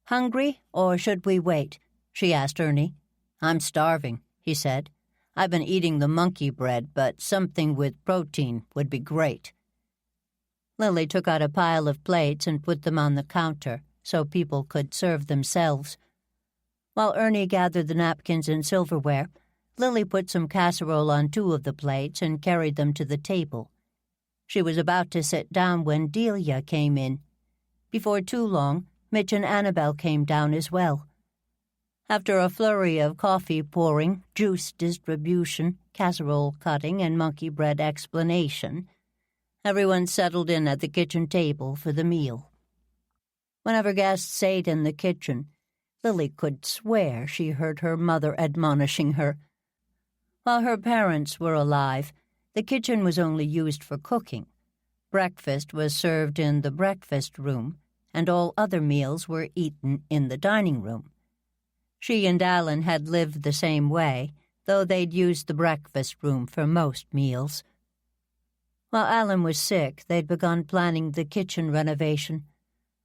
Hungry, or should we wait? She asked Ernie. I'm starving, he said. I've been eating the monkey bread, but something with protein would be great. Lily took out a pile of plates and put them on the counter so people could serve themselves. While Ernie gathered the napkins and silverware, Lily put some casserole on 2 of the plates and carried them to the table. She was about to sit down when Delia came in. Before too long, Mitch and Annabelle came down as well. After a flurry of coffee pouring, juice distribution, casserole cutting, and monkey bread explanation, everyone settled in at the kitchen table for the meal. Whenever guests ate in the kitchen, Lily could swear she heard her mother admonishing her. While her parents were alive, the kitchen was only used for cooking. Breakfast was served in the breakfast room, and all other meals were eaten in the dining room. She and Alan had lived the same way, though they'd used the breakfast room for most meals. While Alan was sick, they'd begun planning the kitchen renovation,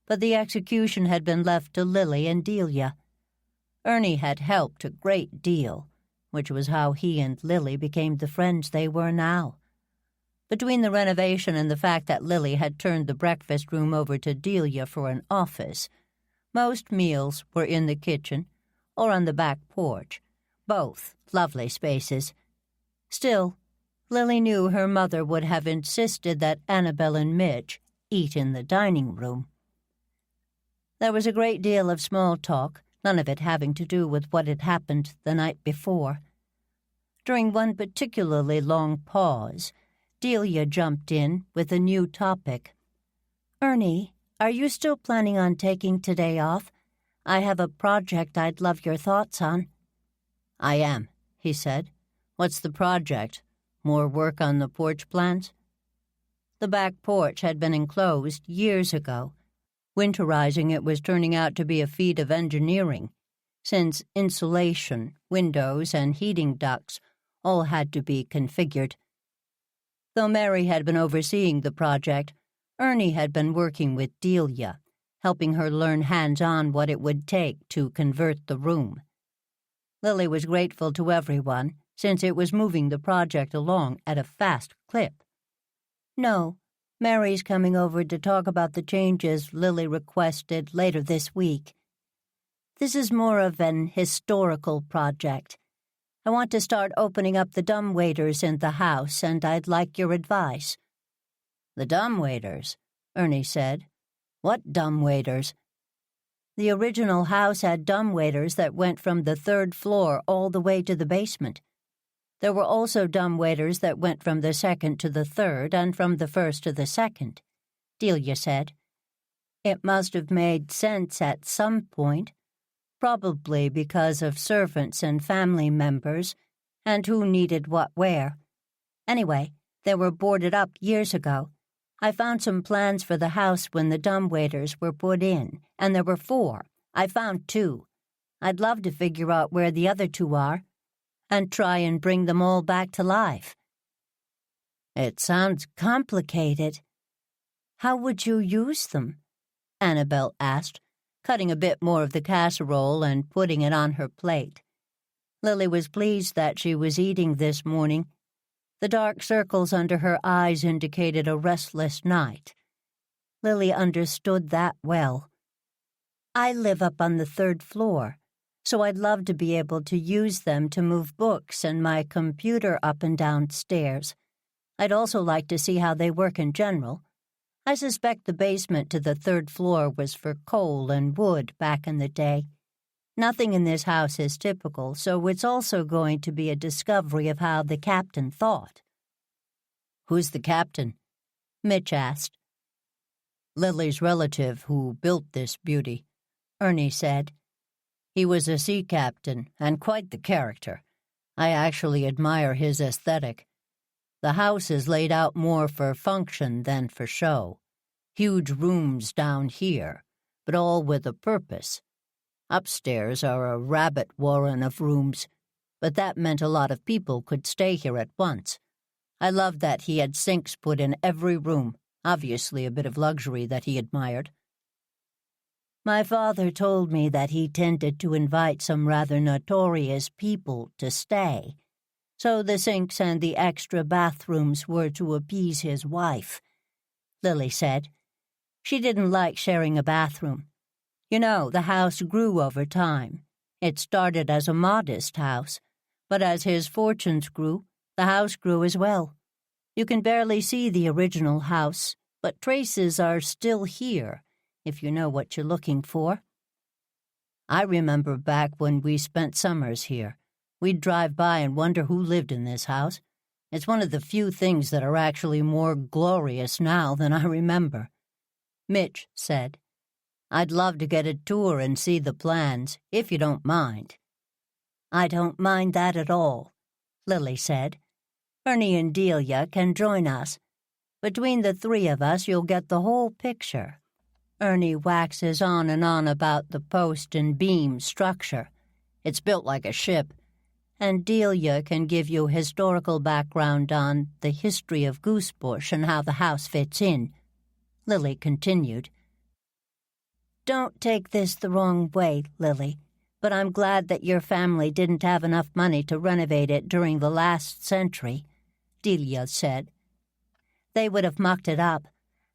but the execution had been left to Lily and Delia. Ernie had helped a great deal, which was how he and Lily became the friends they were now. Between the renovation and the fact that Lily had turned the breakfast room over to Delia for an office, most meals were in the kitchen or on the back porch, both lovely spaces. Still, Lily knew her mother would have insisted that Annabelle and Mitch eat in the dining room. There was a great deal of small talk, none of it having to do with what had happened the night before. During one particularly long pause, Delia jumped in with a new topic. Ernie, are you still planning on taking today off? I have a project I'd love your thoughts on. I am, he said. What's the project? More work on the porch plans? The back porch had been enclosed years ago. Winterizing it was turning out to be a feat of engineering, since insulation, windows, and heating ducts all had to be configured. Though Mary had been overseeing the project, Ernie had been working with Delia, helping her learn hands-on what it would take to convert the room. Lily was grateful to everyone, since it was moving the project along at a fast clip. No, Mary's coming over to talk about the changes Lily requested later this week. This is more of an historical project. I want to start opening up the dumbwaiters in the house, and I'd like your advice. The dumbwaiters, Ernie said. What dumbwaiters? The original house had dumbwaiters that went from the 3rd floor all the way to the basement. There were also dumbwaiters that went from the 2nd to the 3rd and from the 1st to the 2nd, Delia said. It must have made sense at some point, probably because of servants and family members, and who needed what where. Anyway, they were boarded up years ago. I found some plans for the house when the dumbwaiters were put in, and there were 4. I found 2. I'd love to figure out where the other 2 are, and try and bring them all back to life. It sounds complicated. How would you use them? Annabelle asked, cutting a bit more of the casserole and putting it on her plate. Lily was pleased that she was eating this morning. The dark circles under her eyes indicated a restless night. Lily understood that well. I live up on the 3rd floor, so I'd love to be able to use them to move books and my computer up and down stairs. I'd also like to see how they work in general. I suspect the basement to the 3rd floor was for coal and wood back in the day. Nothing in this house is typical, so it's also going to be a discovery of how the captain thought. Who's the captain? Mitch asked. Lily's relative who built this beauty, Ernie said. He was a sea captain and quite the character. I actually admire his aesthetic. The house is laid out more for function than for show. Huge rooms down here, but all with a purpose. Upstairs are a rabbit warren of rooms, but that meant a lot of people could stay here at once. I loved that he had sinks put in every room, obviously a bit of luxury that he admired. My father told me that he tended to invite some rather notorious people to stay, so the sinks and the extra bathrooms were to appease his wife, Lily said. She didn't like sharing a bathroom. You know, the house grew over time. It started as a modest house, but as his fortunes grew, the house grew as well. You can barely see the original house, but traces are still here, if you know what you're looking for. I remember back when we spent summers here. We'd drive by and wonder who lived in this house. It's one of the few things that are actually more glorious now than I remember. Mitch said, I'd love to get a tour and see the plans, if you don't mind. I don't mind that at all, Lily said. Ernie and Delia can join us. Between the 3 of us, you'll get the whole picture. Ernie waxes on and on about the post and beam structure. It's built like a ship. And Delia can give you historical background on the history of Goosebush and how the house fits in. Lily continued. Don't take this the wrong way, Lily, but I'm glad that your family didn't have enough money to renovate it during the last century, Delia said. They would have mucked it up.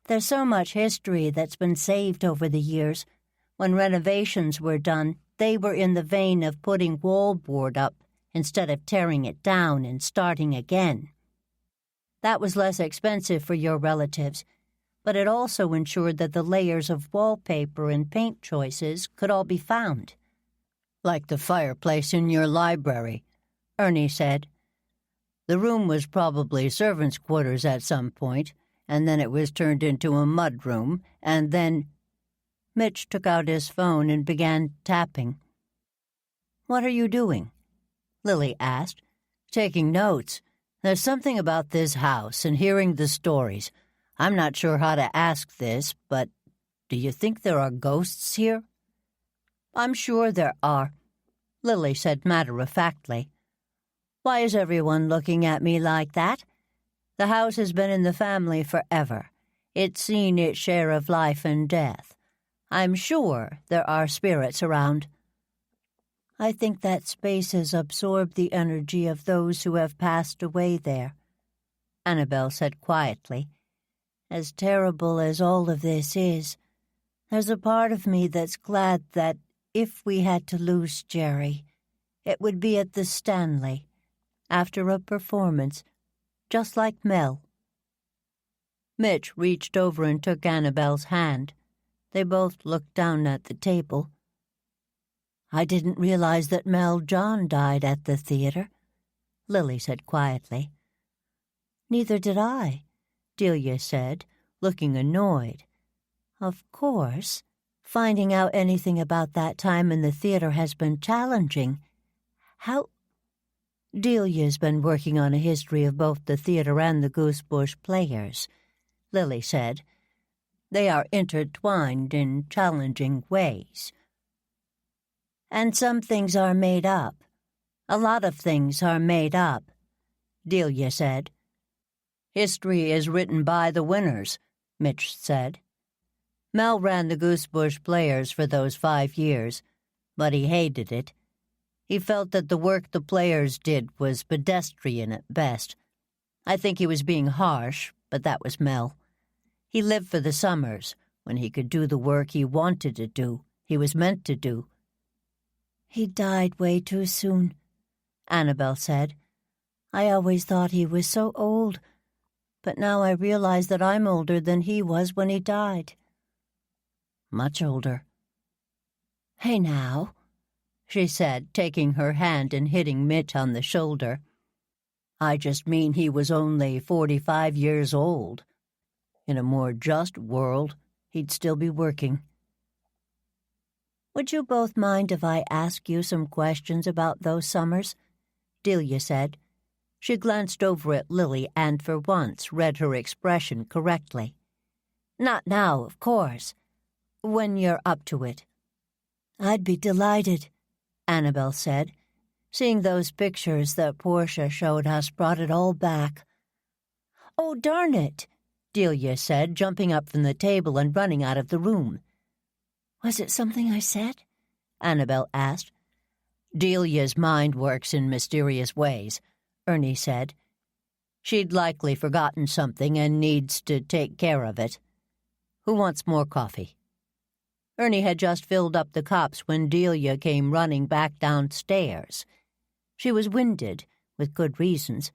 There's so much history that's been saved over the years. When renovations were done, they were in the vein of putting wallboard up instead of tearing it down and starting again. That was less expensive for your relatives, but it also ensured that the layers of wallpaper and paint choices could all be found. Like the fireplace in your library, Ernie said. The room was probably servants' quarters at some point, and then it was turned into a mudroom, and then... Mitch took out his phone and began tapping. What are you doing? Lily asked. Taking notes. There's something about this house and hearing the stories. I'm not sure how to ask this, but do you think there are ghosts here? I'm sure there are, Lily said matter-of-factly. Why is everyone looking at me like that? The house has been in the family forever. It's seen its share of life and death. I'm sure there are spirits around. I think that space has absorbed the energy of those who have passed away there, Annabel said quietly. As terrible as all of this is, there's a part of me that's glad that if we had to lose Jerry, it would be at the Stanley, after a performance, just like Mel. Mitch reached over and took Annabel's hand. They both looked down at the table. I didn't realize that Mel John died at the theater, Lily said quietly. Neither did I, Delia said, looking annoyed. Of course, finding out anything about that time in the theater has been challenging. How? Delia's been working on a history of both the theater and the Goosebush Players, Lily said. They are intertwined in challenging ways. And some things are made up. A lot of things are made up, Delia said. History is written by the winners, Mitch said. Mel ran the Goosebush Players for those 5 years, but he hated it. He felt that the work the players did was pedestrian at best. I think he was being harsh, but that was Mel. He lived for the summers, when he could do the work he wanted to do, he was meant to do. He died way too soon, Annabel said. I always thought he was so old, but now I realize that I'm older than he was when he died. Much older. Hey now, she said, taking her hand and hitting Mitch on the shoulder. I just mean he was only 45 years old. In a more just world, he'd still be working. Would you both mind if I ask you some questions about those summers? Delia said. She glanced over at Lily and for once read her expression correctly. Not now, of course. When you're up to it. I'd be delighted, Annabel said. Seeing those pictures that Portia showed us brought it all back. Oh, darn it, Delia said, jumping up from the table and running out of the room. Was it something I said? Annabel asked. Delia's mind works in mysterious ways, Ernie said. She'd likely forgotten something and needs to take care of it. Who wants more coffee? Ernie had just filled up the cups when Delia came running back downstairs. She was winded, with good reasons.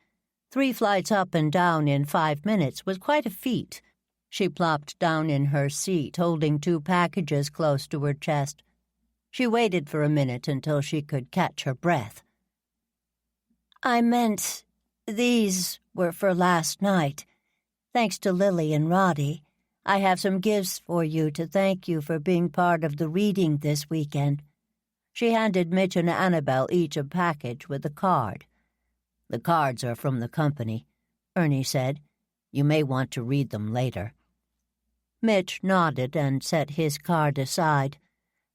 3 flights up and down in 5 minutes was quite a feat. She plopped down in her seat, holding 2 packages close to her chest. She waited for a minute until she could catch her breath. I meant these were for last night. Thanks to Lily and Roddy, I have some gifts for you to thank you for being part of the reading this weekend. She handed Mitch and Annabel each a package with a card. The cards are from the company, Ernie said. You may want to read them later. Mitch nodded and set his card aside.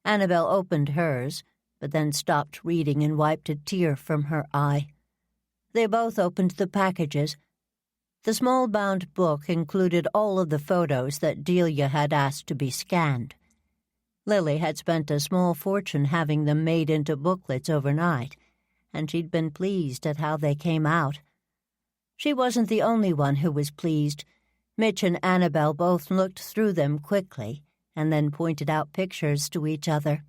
Annabel opened hers, but then stopped reading and wiped a tear from her eye. They both opened the packages. The small bound book included all of the photos that Delia had asked to be scanned. Lily had spent a small fortune having them made into booklets overnight, and she'd been pleased at how they came out. She wasn't the only one who was pleased. Mitch and Annabel both looked through them quickly and then pointed out pictures to each other.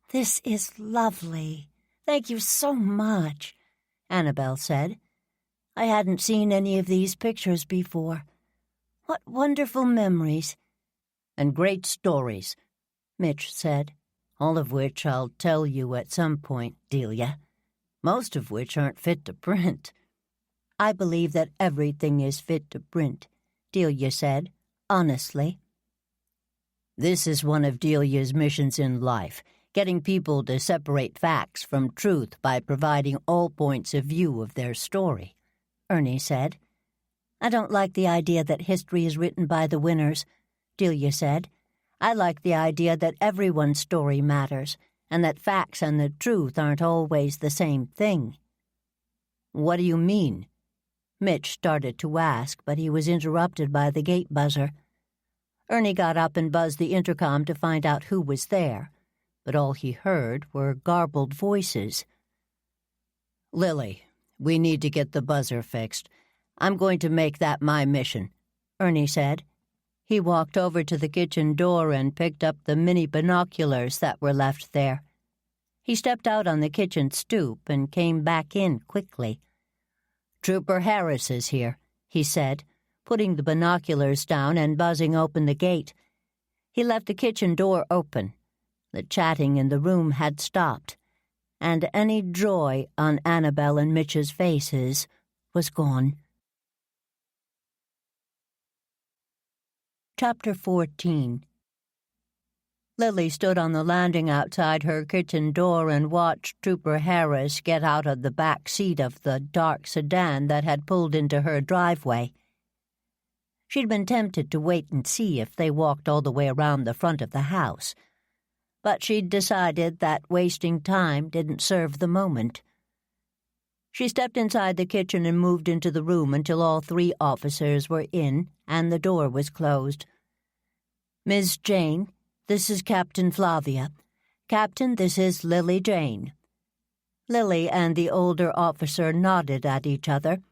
This is lovely. Thank you so much, Annabel said. I hadn't seen any of these pictures before. What wonderful memories. And great stories, Mitch said, all of which I'll tell you at some point, Delia. Most of which aren't fit to print. I believe that everything is fit to print, Delia said, honestly. This is one of Delia's missions in life, getting people to separate facts from truth by providing all points of view of their story, Ernie said. I don't like the idea that history is written by the winners, Delia said. I like the idea that everyone's story matters, and that facts and the truth aren't always the same thing. What do you mean? Mitch started to ask, but he was interrupted by the gate buzzer. Ernie got up and buzzed the intercom to find out who was there, but all he heard were garbled voices. "Lily, we need to get the buzzer fixed. I'm going to make that my mission," Ernie said. He walked over to the kitchen door and picked up the mini binoculars that were left there. He stepped out on the kitchen stoop and came back in quickly. "Trooper Harris is here," he said, putting the binoculars down and buzzing open the gate. He left the kitchen door open. The chatting in the room had stopped, and any joy on Annabelle and Mitch's faces was gone. Chapter 14. Lily stood on the landing outside her kitchen door and watched Trooper Harris get out of the back seat of the dark sedan that had pulled into her driveway. She'd been tempted to wait and see if they walked all the way around the front of the house, but she'd decided that wasting time didn't serve the moment. She stepped inside the kitchen and moved into the room until all 3 officers were in and the door was closed. "Miss Jane, this is Captain Flavia. Captain, this is Lily Jane." Lily and the older officer nodded at each other.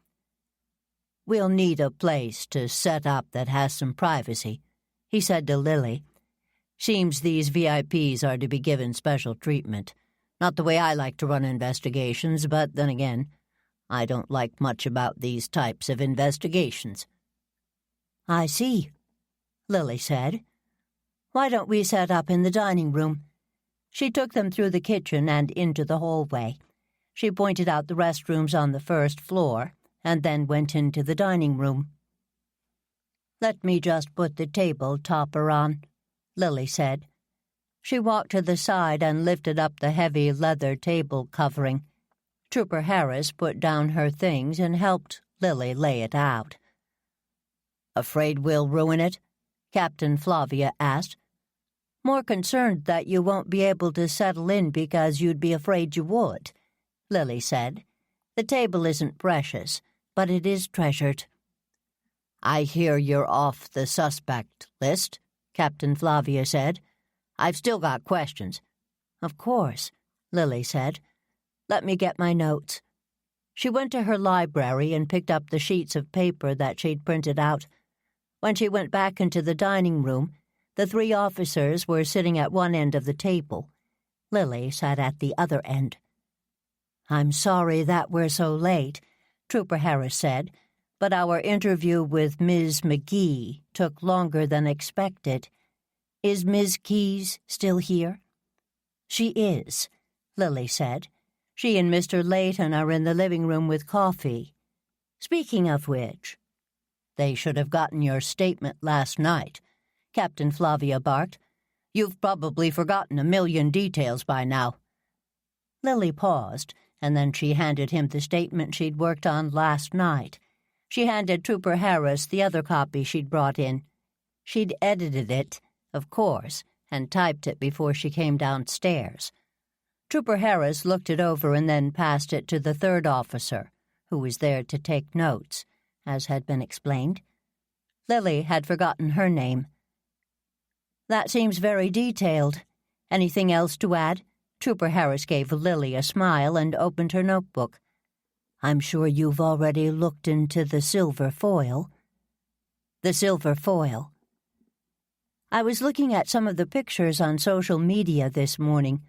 "We'll need a place to set up that has some privacy," he said to Lily. "Seems these VIPs are to be given special treatment. Not the way I like to run investigations, but then again, I don't like much about these types of investigations." "I see," Lily said. "Why don't we set up in the dining room?" She took them through the kitchen and into the hallway. She pointed out the restrooms on the first floor, and then went into the dining room. "Let me just put the table topper on," Lily said. She walked to the side and lifted up the heavy leather table covering. Trooper Harris put down her things and helped Lily lay it out. "Afraid we'll ruin it?" Captain Flavia asked. "More concerned that you won't be able to settle in because you'd be afraid you would," Lily said. "The table isn't precious, but it is treasured." "I hear you're off the suspect list," Captain Flavia said. "I've still got questions." "Of course," Lily said. "Let me get my notes." She went to her library and picked up the sheets of paper that she'd printed out. When she went back into the dining room, the 3 officers were sitting at one end of the table. Lily sat at the other end. "I'm sorry that we're so late," Trooper Harris said, "but our interview with Ms. McGee took longer than expected. Is Ms. Keyes still here?" "She is," Lily said. "She and Mr. Layton are in the living room with coffee. Speaking of which—" "They should have gotten your statement last night," Captain Flavia barked. "You've probably forgotten a million details by now." Lily paused, and then she handed him the statement she'd worked on last night. She handed Trooper Harris the other copy she'd brought in. She'd edited it, of course, and typed it before she came downstairs. Trooper Harris looked it over and then passed it to the 3rd officer, who was there to take notes, as had been explained. Lily had forgotten her name. "That seems very detailed. Anything else to add?" Trooper Harris gave Lily a smile and opened her notebook. "I'm sure you've already looked into the silver foil." "The silver foil?" "I was looking at some of the pictures on social media this morning.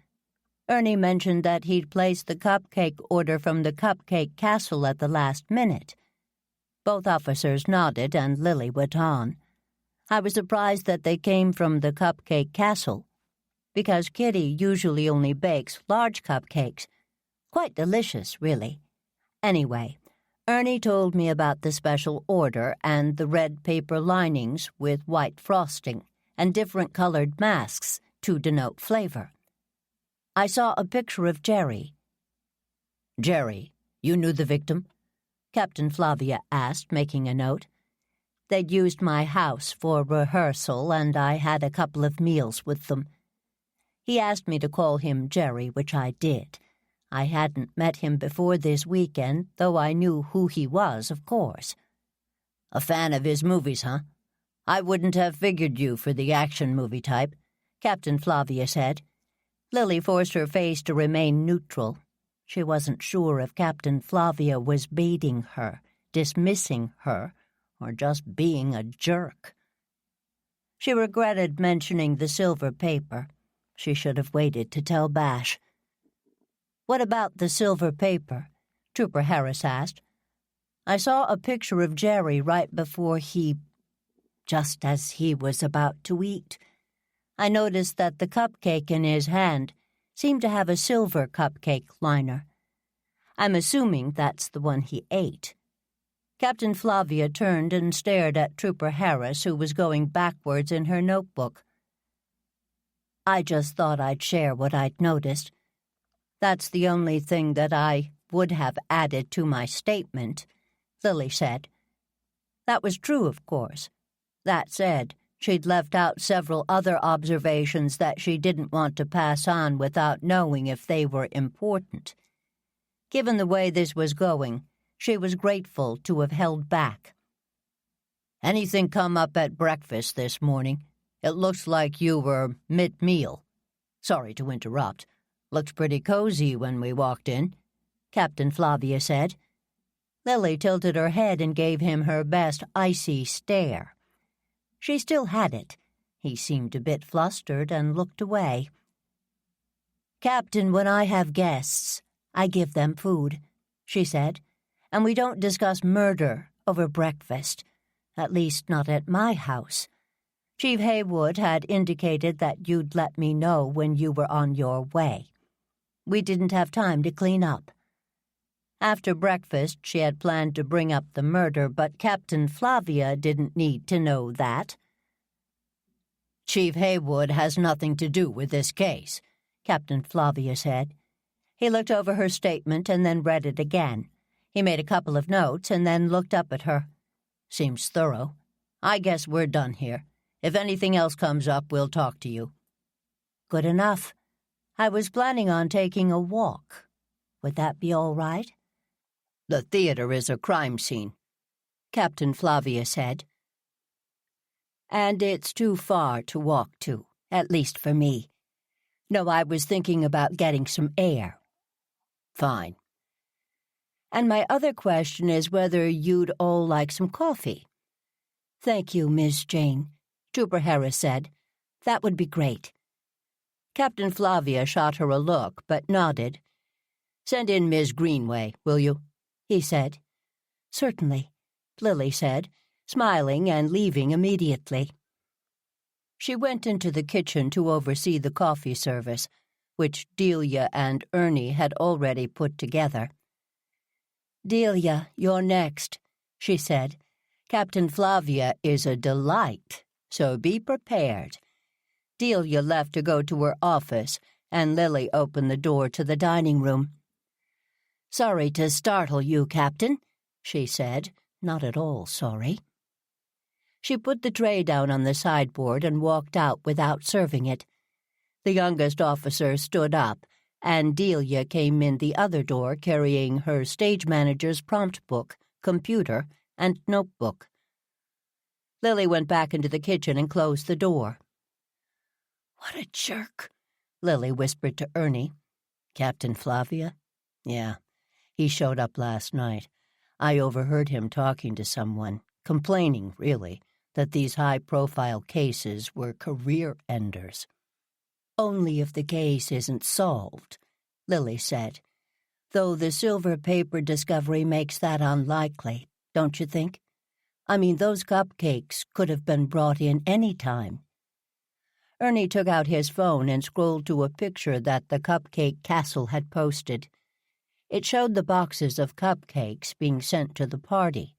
Ernie mentioned that he'd placed the cupcake order from the Cupcake Castle at the last minute." Both officers nodded, and Lily went on. "I was surprised that they came from the Cupcake Castle, because Kitty usually only bakes large cupcakes. Quite delicious, really. Anyway, Ernie told me about the special order and the red paper linings with white frosting and different colored masks to denote flavor. I saw a picture of Jerry." "Jerry, you knew the victim?" Captain Flavia asked, making a note. "They'd used my house for rehearsal, and I had a couple of meals with them. He asked me to call him Jerry, which I did. I hadn't met him before this weekend, though I knew who he was, of course. A fan of his movies, huh? I wouldn't have figured you for the action movie type, Captain Flavia said. Lily forced her face to remain neutral. She wasn't sure if Captain Flavia was baiting her, dismissing her, or just being a jerk. She regretted mentioning the silver paper. She should have waited to tell Bash. "What about the silver paper?" Trooper Harris asked. "I saw a picture of Jerry right before just as he was about to eat. I noticed that the cupcake in his hand seemed to have a silver cupcake liner. I'm assuming that's the one he ate." Captain Flavia turned and stared at Trooper Harris, who was going backwards in her notebook. "I just thought I'd share what I'd noticed. That's the only thing that I would have added to my statement," Lily said. That was true, of course. That said, she'd left out several other observations that she didn't want to pass on without knowing if they were important. Given the way this was going, she was grateful to have held back. "Anything come up at breakfast this morning? It looks like you were mid-meal. Sorry to interrupt. Looked pretty cozy when we walked in," Captain Flavia said. Lily tilted her head and gave him her best icy stare. She still had it. He seemed a bit flustered and looked away. "Captain, when I have guests, I give them food," she said, "and we don't discuss murder over breakfast, at least not at my house. Chief Haywood had indicated that you'd let me know when you were on your way. We didn't have time to clean up." After breakfast, she had planned to bring up the murder, but Captain Flavia didn't need to know that. "Chief Haywood has nothing to do with this case," Captain Flavia said. He looked over her statement and then read it again. He made a couple of notes and then looked up at her. "Seems thorough. I guess we're done here. If anything else comes up, we'll talk to you." "Good enough. I was planning on taking a walk. Would that be all right?" "The theater is a crime scene," Captain Flavia said. "And it's too far to walk to, at least for me. No, I was thinking about getting some air." "Fine." "And my other question is whether you'd all like some coffee." "Thank you, Miss Jane," Trooper Harris said. "That would be great." Captain Flavia shot her a look, but nodded. "Send in Miss Greenway, will you?" he said. "Certainly," Lily said, smiling and leaving immediately. She went into the kitchen to oversee the coffee service, which Delia and Ernie had already put together. "Delia, you're next," she said. "Captain Flavia is a delight, so be prepared." Delia left to go to her office, and Lily opened the door to the dining room. "Sorry to startle you, Captain," she said, not at all sorry. She put the tray down on the sideboard and walked out without serving it. The youngest officer stood up, and Delia came in the other door carrying her stage manager's prompt book, computer, and notebook. Lily went back into the kitchen and closed the door. "What a jerk," Lily whispered to Ernie. "Captain Flavia? Yeah. He showed up last night. I overheard him talking to someone, complaining, really, that these high-profile cases were career-enders." "Only if the case isn't solved," Lily said. "Though the silver paper discovery makes that unlikely, don't you think? I mean, those cupcakes could have been brought in any time." Ernie took out his phone and scrolled to a picture that the Cupcake Castle had posted. It showed the boxes of cupcakes being sent to the party.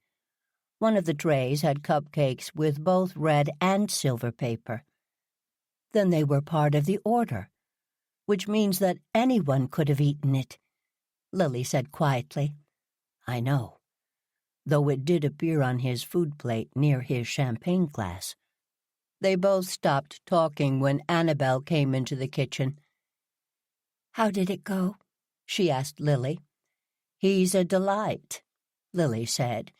One of the trays had cupcakes with both red and silver paper. Then they were part of the order, which means that anyone could have eaten it, Lily said quietly. "I know. Though it did appear on his food plate near his champagne glass." They both stopped talking when Annabelle came into the kitchen. "How did it go?" she asked Lily. "He's a delight," Lily said,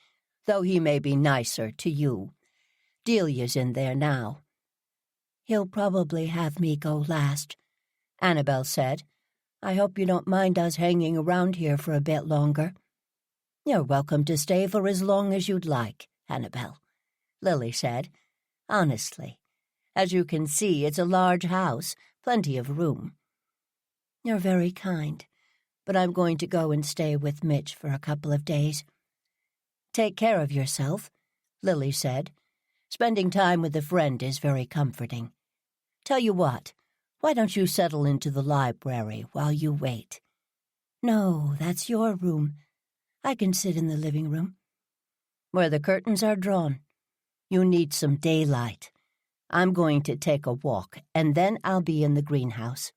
"though he may be nicer to you. Delia's in there now." "He'll probably have me go last," Annabel said. "I hope you don't mind us hanging around here for a bit longer." "You're welcome to stay for as long as you'd like, Annabel," Lily said. "Honestly, as you can see, it's a large house, plenty of room." "You're very kind, but I'm going to go and stay with Mitch for a couple of days." "Take care of yourself," Lily said. "Spending time with a friend is very comforting. Tell you what, why don't you settle into the library while you wait?" "No, that's your room. I can sit in the living room." "Where the curtains are drawn. You need some daylight. I'm going to take a walk, and then I'll be in the greenhouse."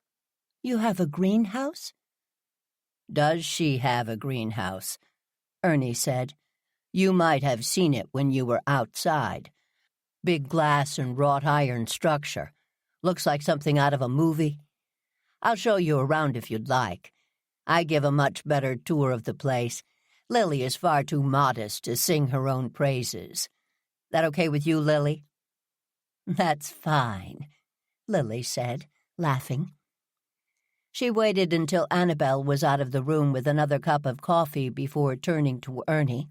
"You have a greenhouse?" "Does she have a greenhouse?" Ernie said. "You might have seen it when you were outside. Big glass and wrought iron structure. Looks like something out of a movie. I'll show you around if you'd like. I give a much better tour of the place. Lily is far too modest to sing her own praises. That okay with you, Lily?" "That's fine," Lily said, laughing. She waited until Annabel was out of the room with another cup of coffee before turning to Ernie.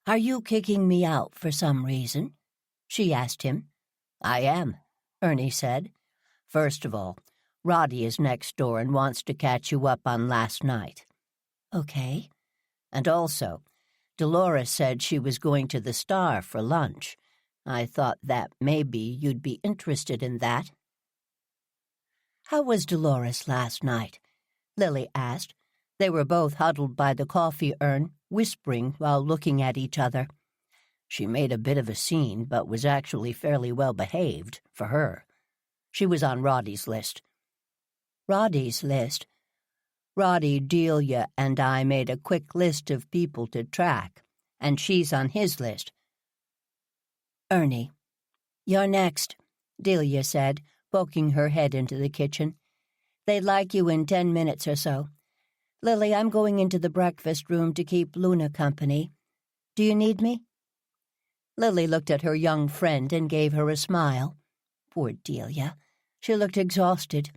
"Are you kicking me out for some reason?" she asked him. "I am," Ernie said. "First of all, Roddy is next door and wants to catch you up on last night." "Okay." "And also, Dolores said she was going to the Star for lunch. I thought that maybe you'd be interested in that." "How was Dolores last night?" Lily asked. They were both huddled by the coffee urn, whispering while looking at each other. "She made a bit of a scene, but was actually fairly well behaved, for her. She was on Roddy's list." "Roddy's list?" "Roddy, Delia, and I made a quick list of people to track, and she's on his list." "Ernie, you're next," Delia said, poking her head into the kitchen. "They'd like you in 10 minutes or so. Lily, I'm going into the breakfast room to keep Luna company. Do you need me?" Lily looked at her young friend and gave her a smile. Poor Delia. She looked exhausted.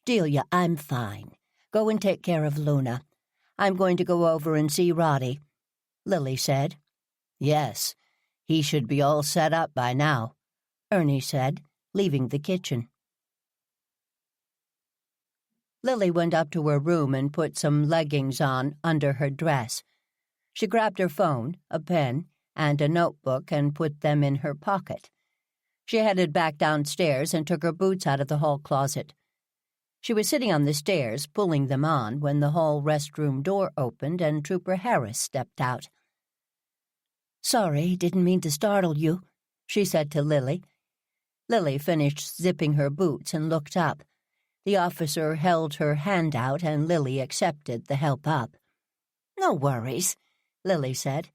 "Delia, I'm fine. Go and take care of Luna. I'm going to go over and see Roddy," Lily said. "Yes, he should be all set up by now," Ernie said, leaving the kitchen. Lily went up to her room and put some leggings on under her dress. She grabbed her phone, a pen, and a notebook and put them in her pocket. She headed back downstairs and took her boots out of the hall closet. She was sitting on the stairs, pulling them on, when the hall restroom door opened and Trooper Harris stepped out. "Sorry, didn't mean to startle you," she said to Lily. Lily finished zipping her boots and looked up. The officer held her hand out and Lily accepted the help up. "No worries," Lily said.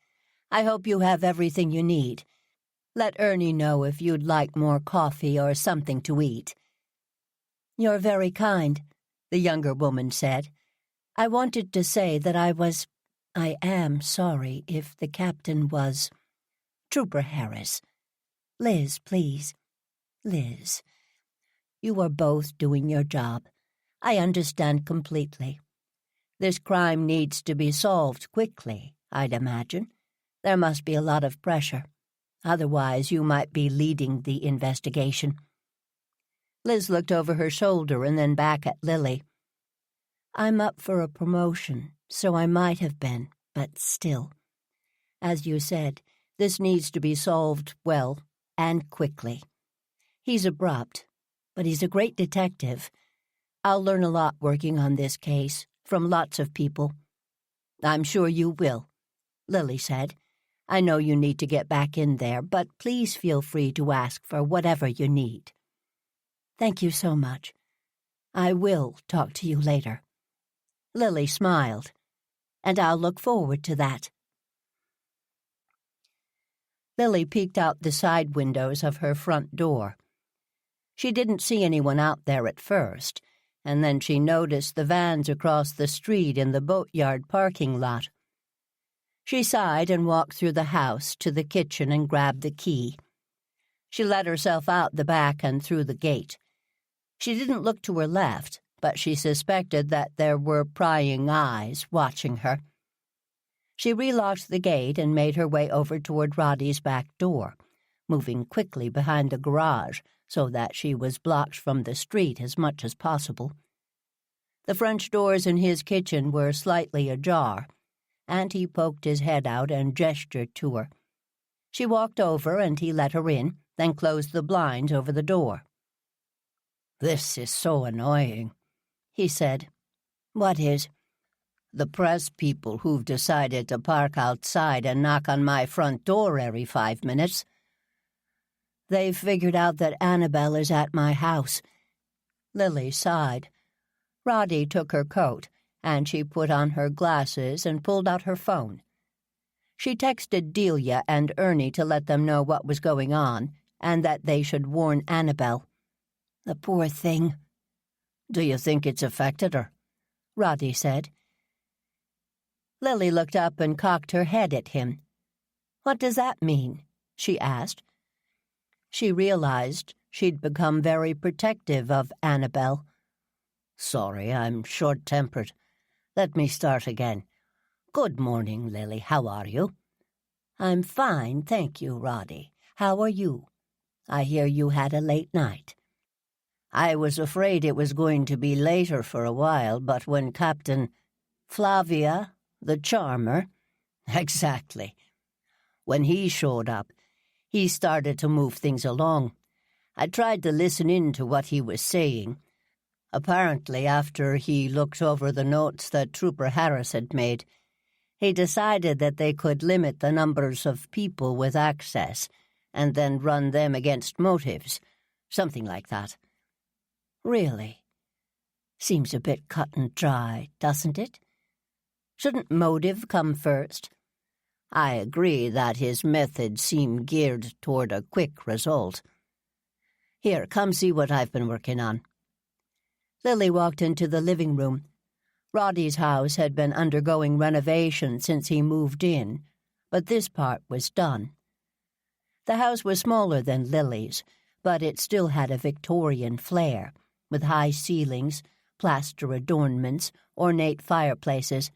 "I hope you have everything you need. Let Ernie know if you'd like more coffee or something to eat." "You're very kind," the younger woman said. "I wanted to say that I am sorry if the captain was Trooper Harris. Liz, please. Liz. You are both doing your job. I understand completely. This crime needs to be solved quickly, I'd imagine. There must be a lot of pressure. Otherwise, you might be leading the investigation." Liz looked over her shoulder and then back at Lily. "I'm up for a promotion, so I might have been, but still. As you said, this needs to be solved well and quickly. He's abrupt, but he's a great detective. I'll learn a lot working on this case, from lots of people." "I'm sure you will," Lily said. "I know you need to get back in there, but please feel free to ask for whatever you need." "Thank you so much. I will talk to you later." Lily smiled. "And I'll look forward to that." Lily peeked out the side windows of her front door. She didn't see anyone out there at first. and then she noticed the vans across the street in the boatyard parking lot. She sighed and walked through the house to the kitchen and grabbed the key. She let herself out the back and through the gate. She didn't look to her left, but she suspected that there were prying eyes watching her. She relocked the gate and made her way over toward Roddy's back door, moving quickly behind the garage so that she was blocked from the street as much as possible. The French doors in his kitchen were slightly ajar, and he poked his head out and gestured to her. She walked over and he let her in, then closed the blinds over the door. "This is so annoying," he said. "What is?" "The press people who've decided to park outside and knock on my front door every 5 minutes. They've figured out that Annabelle is at my house." Lily sighed. Roddy took her coat, and she put on her glasses and pulled out her phone. She texted Delia and Ernie to let them know what was going on and that they should warn Annabelle. "The poor thing." "Do you think it's affected her?" Roddy said. Lily looked up and cocked her head at him. "What does that mean?" she asked. She realized she'd become very protective of Annabelle. "Sorry, I'm short-tempered. Let me start again. Good morning, Lily. How are you?" "I'm fine, thank you, Roddy. How are you? I hear you had a late night." "I was afraid it was going to be later for a while, but when Captain Flavia, the charmer—" "Exactly. When he showed up, he started to move things along. I tried to listen in to what he was saying. Apparently, after he looked over the notes that Trooper Harris had made, he decided that they could limit the numbers of people with access and then run them against motives, something like that." "Really? Seems a bit cut and dry, doesn't it? Shouldn't motive come first?" "I agree that his methods seem geared toward a quick result. Here, come see what I've been working on." Lily walked into the living room. Roddy's house had been undergoing renovation since he moved in, but this part was done. The house was smaller than Lily's, but it still had a Victorian flair, with high ceilings, plaster adornments, ornate fireplaces.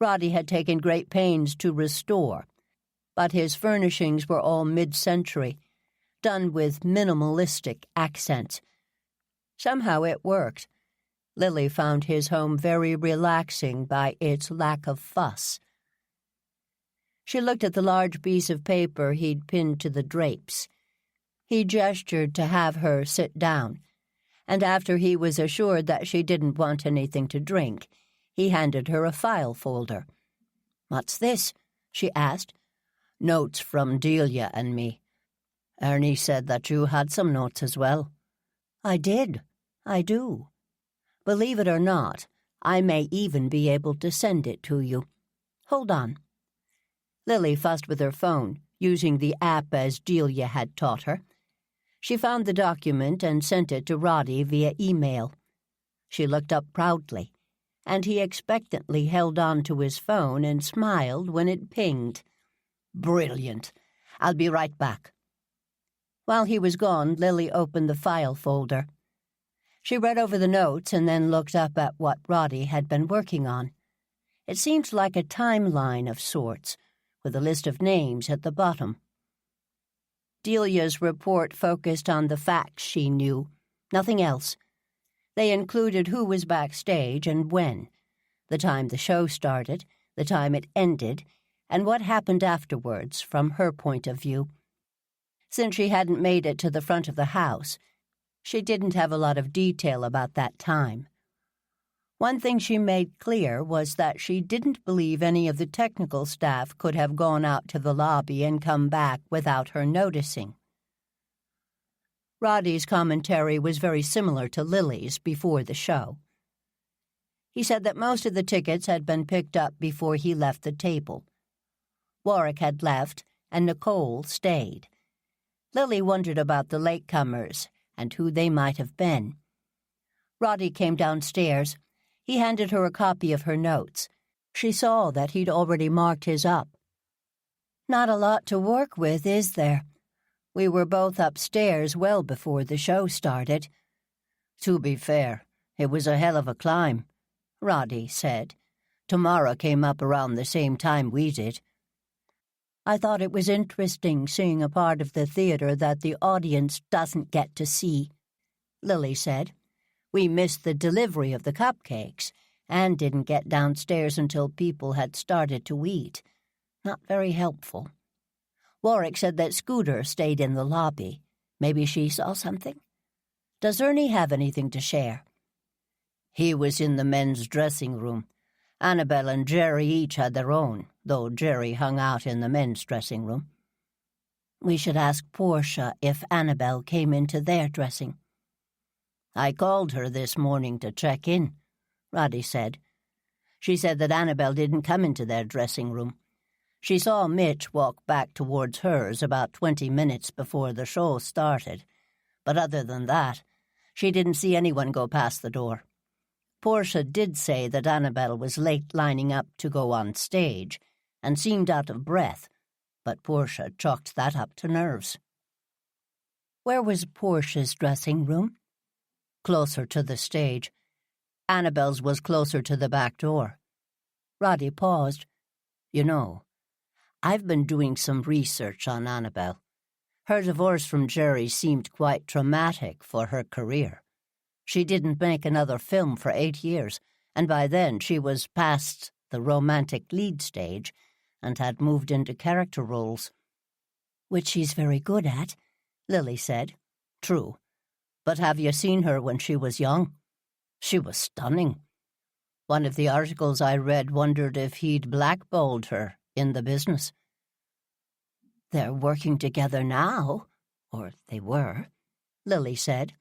Roddy had taken great pains to restore, but his furnishings were all mid-century, done with minimalistic accents. Somehow it worked. Lily found his home very relaxing by its lack of fuss. She looked at the large piece of paper he'd pinned to the drapes. He gestured to have her sit down, and after he was assured that she didn't want anything to drink, he handed her a file folder. "What's this?" she asked. "Notes from Delia and me. Ernie said that you had some notes as well." "I did. I do. Believe it or not, I may even be able to send it to you. Hold on." Lily fussed with her phone, using the app as Delia had taught her. She found the document and sent it to Roddy via email. She looked up proudly, and he expectantly held on to his phone and smiled when it pinged. "Brilliant. I'll be right back." While he was gone, Lily opened the file folder. She read over the notes and then looked up at what Roddy had been working on. It seemed like a timeline of sorts, with a list of names at the bottom. Delia's report focused on the facts she knew, nothing else. They included who was backstage and when, the time the show started, the time it ended, and what happened afterwards from her point of view. Since she hadn't made it to the front of the house, she didn't have a lot of detail about that time. One thing she made clear was that she didn't believe any of the technical staff could have gone out to the lobby and come back without her noticing. Roddy's commentary was very similar to Lily's before the show. He said that most of the tickets had been picked up before he left the table. Warwick had left, and Nicole stayed. Lily wondered about the latecomers and who they might have been. Roddy came downstairs. He handed her a copy of her notes. She saw that he'd already marked his up. "Not a lot to work with, is there? We were both upstairs well before the show started." "To be fair, it was a hell of a climb," Roddy said. "Tamara came up around the same time we did." "I thought it was interesting seeing a part of the theater that the audience doesn't get to see," Lily said. "We missed the delivery of the cupcakes and didn't get downstairs until people had started to eat. Not very helpful. Warwick said that Scooter stayed in the lobby. Maybe she saw something? Does Ernie have anything to share?" "He was in the men's dressing room. Annabelle and Jerry each had their own, though Jerry hung out in the men's dressing room." "We should ask Portia if Annabelle came into their dressing." "I called her this morning to check in," Roddy said. "She said that Annabelle didn't come into their dressing room. She saw Mitch walk back towards hers about 20 minutes before the show started, but other than that, she didn't see anyone go past the door. Portia did say that Annabelle was late lining up to go on stage and seemed out of breath, but Portia chalked that up to nerves." "Where was Portia's dressing room?" "Closer to the stage. Annabelle's was closer to the back door." Roddy paused. "You know, I've been doing some research on Annabelle. Her divorce from Jerry seemed quite traumatic for her career. She didn't make another film for 8 years, and by then she was past the romantic lead stage and had moved into character roles." "Which she's very good at," Lily said. "True. But have you seen her when she was young? She was stunning. One of the articles I read wondered if he'd blackballed her in the business." "They're working together now, or they were," Lily said.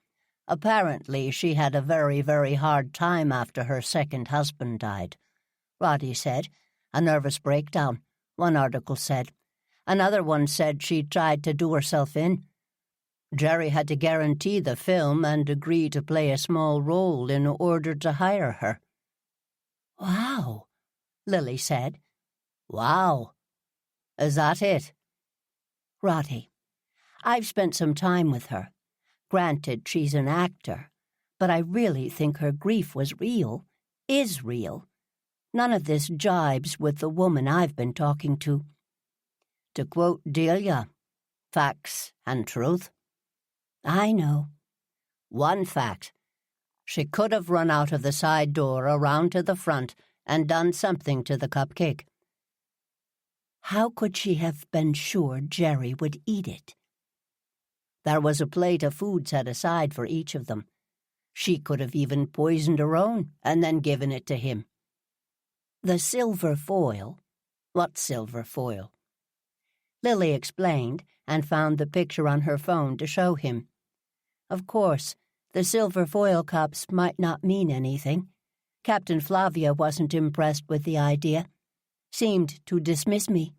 "Apparently she had a very, very hard time after her second husband died," Roddy said. "A nervous breakdown, one article said. Another one said she tried to do herself in. Jerry had to guarantee the film and agree to play a small role in order to hire her." "Wow," Lily said. "Wow. Is that it?" "Roddy, I've spent some time with her. Granted, she's an actor, but I really think her grief was real, is real. None of this jibes with the woman I've been talking to." "To quote Delia, facts and truth." "I know." "One fact. She could have run out of the side door around to the front and done something to the cupcake." "How could she have been sure Jerry would eat it?" "There was a plate of food set aside for each of them. She could have even poisoned her own and then given it to him." "The silver foil?" "What silver foil?" Lily explained and found the picture on her phone to show him. Of course, the silver foil cups might not mean anything. Captain Flavia wasn't impressed with the idea. Seemed to dismiss me.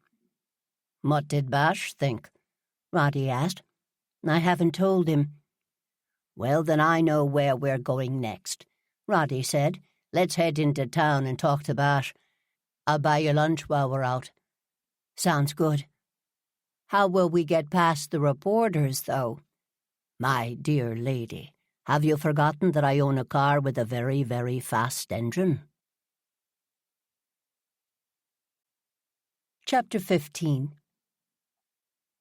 "What did Bash think?" Roddy asked. "I haven't told him." "Well, then I know where we're going next," Roddy said. "Let's head into town and talk to Bash. I'll buy you lunch while we're out." "Sounds good." "How will we get past the reporters, though?" "My dear lady, have you forgotten that I own a car with a very, very fast engine?" Chapter 15.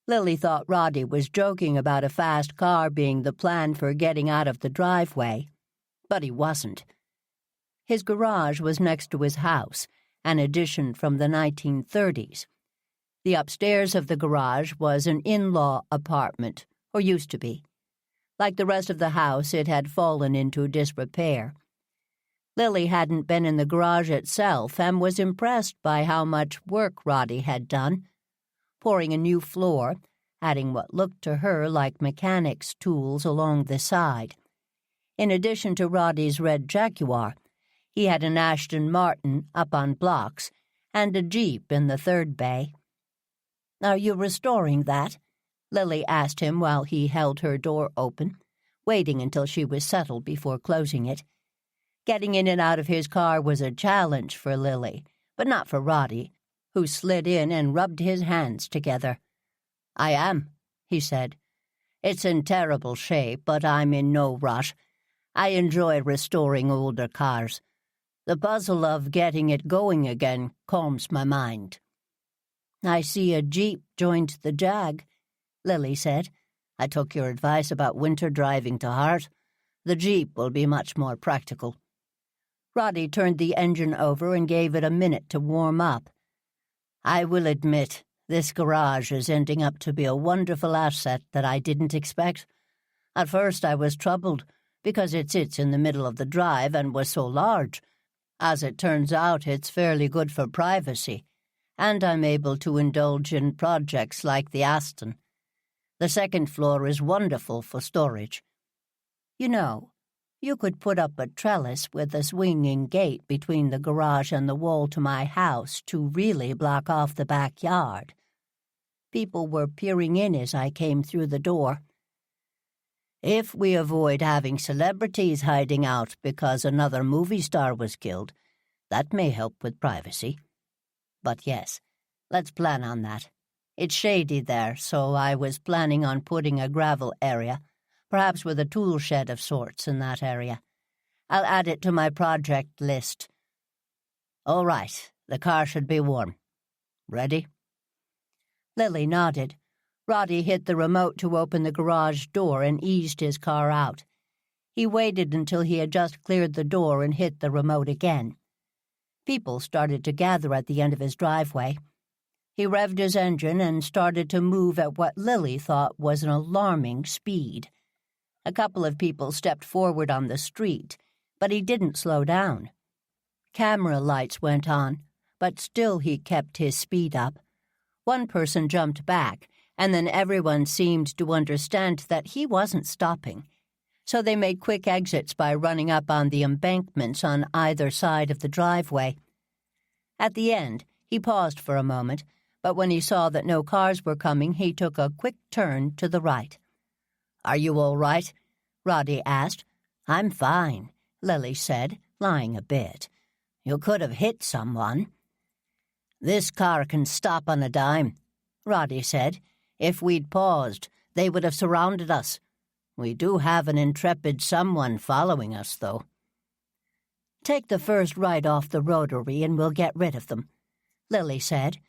Lily thought Roddy was joking about a fast car being the plan for getting out of the driveway, but he wasn't. His garage was next to his house, an addition from the 1930s. The upstairs of the garage was an in-law apartment, or used to be. Like the rest of the house, it had fallen into disrepair. Lily hadn't been in the garage itself and was impressed by how much work Roddy had done, pouring a new floor, adding what looked to her like mechanics' tools along the side. In addition to Roddy's red Jaguar, he had an Aston Martin up on blocks and a Jeep in the third bay. "Are you restoring that?" Lily asked him while he held her door open. waiting until she was settled before closing it. Getting in and out of his car was a challenge for Lily, but not for Roddy, who slid in and rubbed his hands together. "I am," he said. "It's in terrible shape, but I'm in no rush. I enjoy restoring older cars. The puzzle of getting it going again calms my mind." "I see a Jeep joined the Jag," Lily said. "I took your advice about winter driving to heart. The Jeep will be much more practical." Roddy turned the engine over and gave it a minute to warm up. "I will admit, this garage is ending up to be a wonderful asset that I didn't expect. At first I was troubled, because it sits in the middle of the drive and was so large. As it turns out, it's fairly good for privacy, and I'm able to indulge in projects like the Aston. The second floor is wonderful for storage. You know, you could put up a trellis with a swinging gate between the garage and the wall to my house to really block off the backyard." People were peering in as I came through the door. "If we avoid having celebrities hiding out because another movie star was killed, that may help with privacy. But yes, let's plan on that. It's shady there, so I was planning on putting a gravel area, perhaps with a tool shed of sorts in that area. I'll add it to my project list. All right, the car should be warm. Ready?" Lily nodded. Roddy hit the remote to open the garage door and eased his car out. He waited until he had just cleared the door and hit the remote again. People started to gather at the end of his driveway. He revved his engine and started to move at what Lily thought was an alarming speed. A couple of people stepped forward on the street, but he didn't slow down. Camera lights went on, but still he kept his speed up. One person jumped back, and then everyone seemed to understand that he wasn't stopping. So they made quick exits by running up on the embankments on either side of the driveway. At the end, he paused for a moment, but when he saw that no cars were coming, he took a quick turn to the right. "Are you all right?" Roddy asked. "I'm fine," Lily said, lying a bit. "You could have hit someone." "This car can stop on a dime," Roddy said. "If we'd paused, they would have surrounded us. We do have an intrepid someone following us, though." "Take the first right off the rotary and we'll get rid of them," Lily said.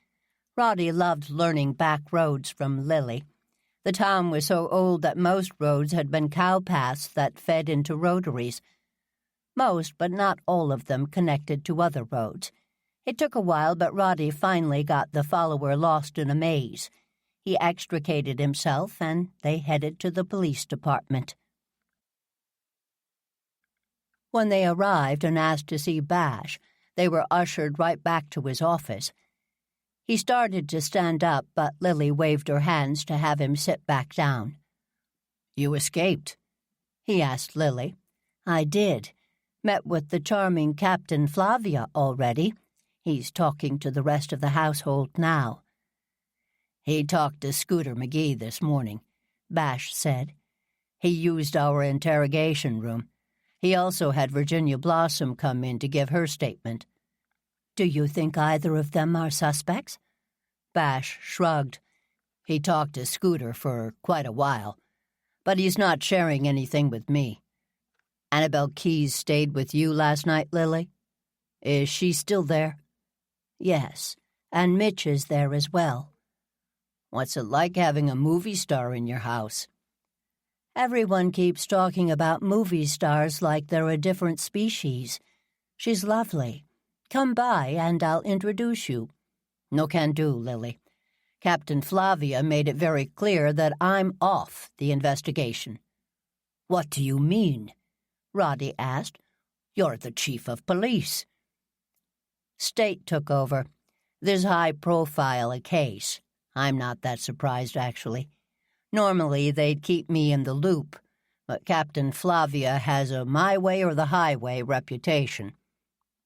Roddy loved learning back roads from Lily. The town was so old that most roads had been cow paths that fed into rotaries. Most, but not all of them, connected to other roads. It took a while, but Roddy finally got the follower lost in a maze. He extricated himself, and they headed to the police department. When they arrived and asked to see Bash, they were ushered right back to his office. He started to stand up, but Lily waved her hands to have him sit back down. "You escaped?" he asked Lily. "I did. Met with the charming Captain Flavia already. He's talking to the rest of the household now." "He talked to Scooter McGee this morning," Bash said. "He used our interrogation room. He also had Virginia Blossom come in to give her statement." "Do you think either of them are suspects?" Bash shrugged. "He talked to Scooter for quite a while, but he's not sharing anything with me." "Annabelle Keyes stayed with you last night, Lily? Is she still there?" "Yes, and Mitch is there as well." "What's it like having a movie star in your house?" "Everyone keeps talking about movie stars like they're a different species. She's lovely. Come by and I'll introduce you." "No can do, Lily. Captain Flavia made it very clear that I'm off the investigation." "What do you mean?" Roddy asked. "You're the chief of police." "State took over. This high-profile a case. I'm not that surprised, actually. Normally, they'd keep me in the loop, but Captain Flavia has a my-way-or-the-highway reputation.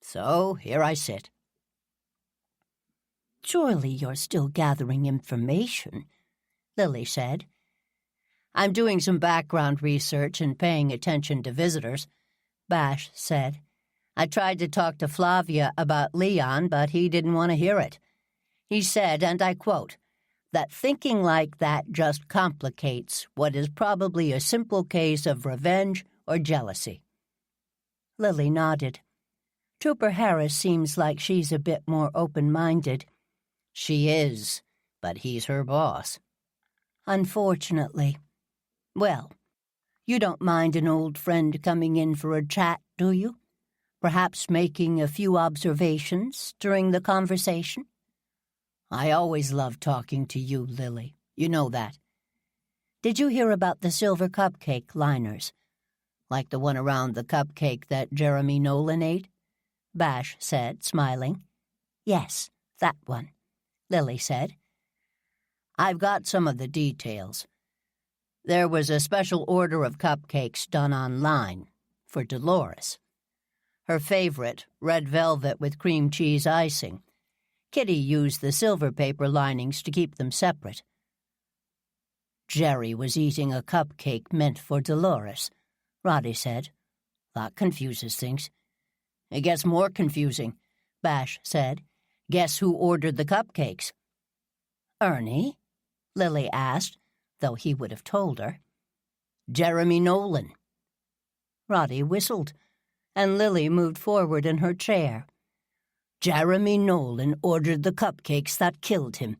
So here I sit." "Surely you're still gathering information," Lily said. I'm doing some background research and paying attention to visitors, Bash said. I tried to talk to Flavia about Leon, but he didn't want to hear it. He said, and I quote, that thinking like that just complicates what is probably a simple case of revenge or jealousy. Lily nodded. Trooper Harris seems like she's a bit more open-minded. She is, but he's her boss. Unfortunately. Well, you don't mind an old friend coming in for a chat, do you? Perhaps making a few observations during the conversation? I always love talking to you, Lily. You know that. Did you hear about the silver cupcake liners? Like the one around the cupcake that Jeremy Nolan ate? Bash said, smiling. Yes, that one, Lily said. I've got some of the details. There was a special order of cupcakes done online for Dolores. Her favorite, red velvet with cream cheese icing. Kitty used the silver paper linings to keep them separate. Jerry was eating a cupcake meant for Dolores, Roddy said. That confuses things. It gets more confusing, Bash said. Guess who ordered the cupcakes? Ernie? Lily asked, though he would have told her. Jeremy Nolan. Roddy whistled, and Lily moved forward in her chair. Jeremy Nolan ordered the cupcakes that killed him.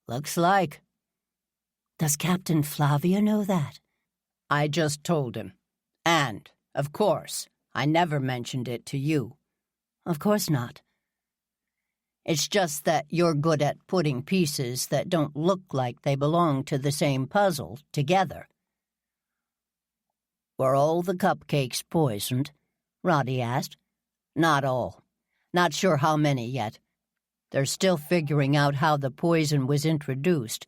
Looks like. Does Captain Flavia know that? I just told him. And, of course, I never mentioned it to you. Of course not. It's just that you're good at putting pieces that don't look like they belong to the same puzzle together. Were all the cupcakes poisoned? Roddy asked. Not all. Not sure how many yet. They're still figuring out how the poison was introduced,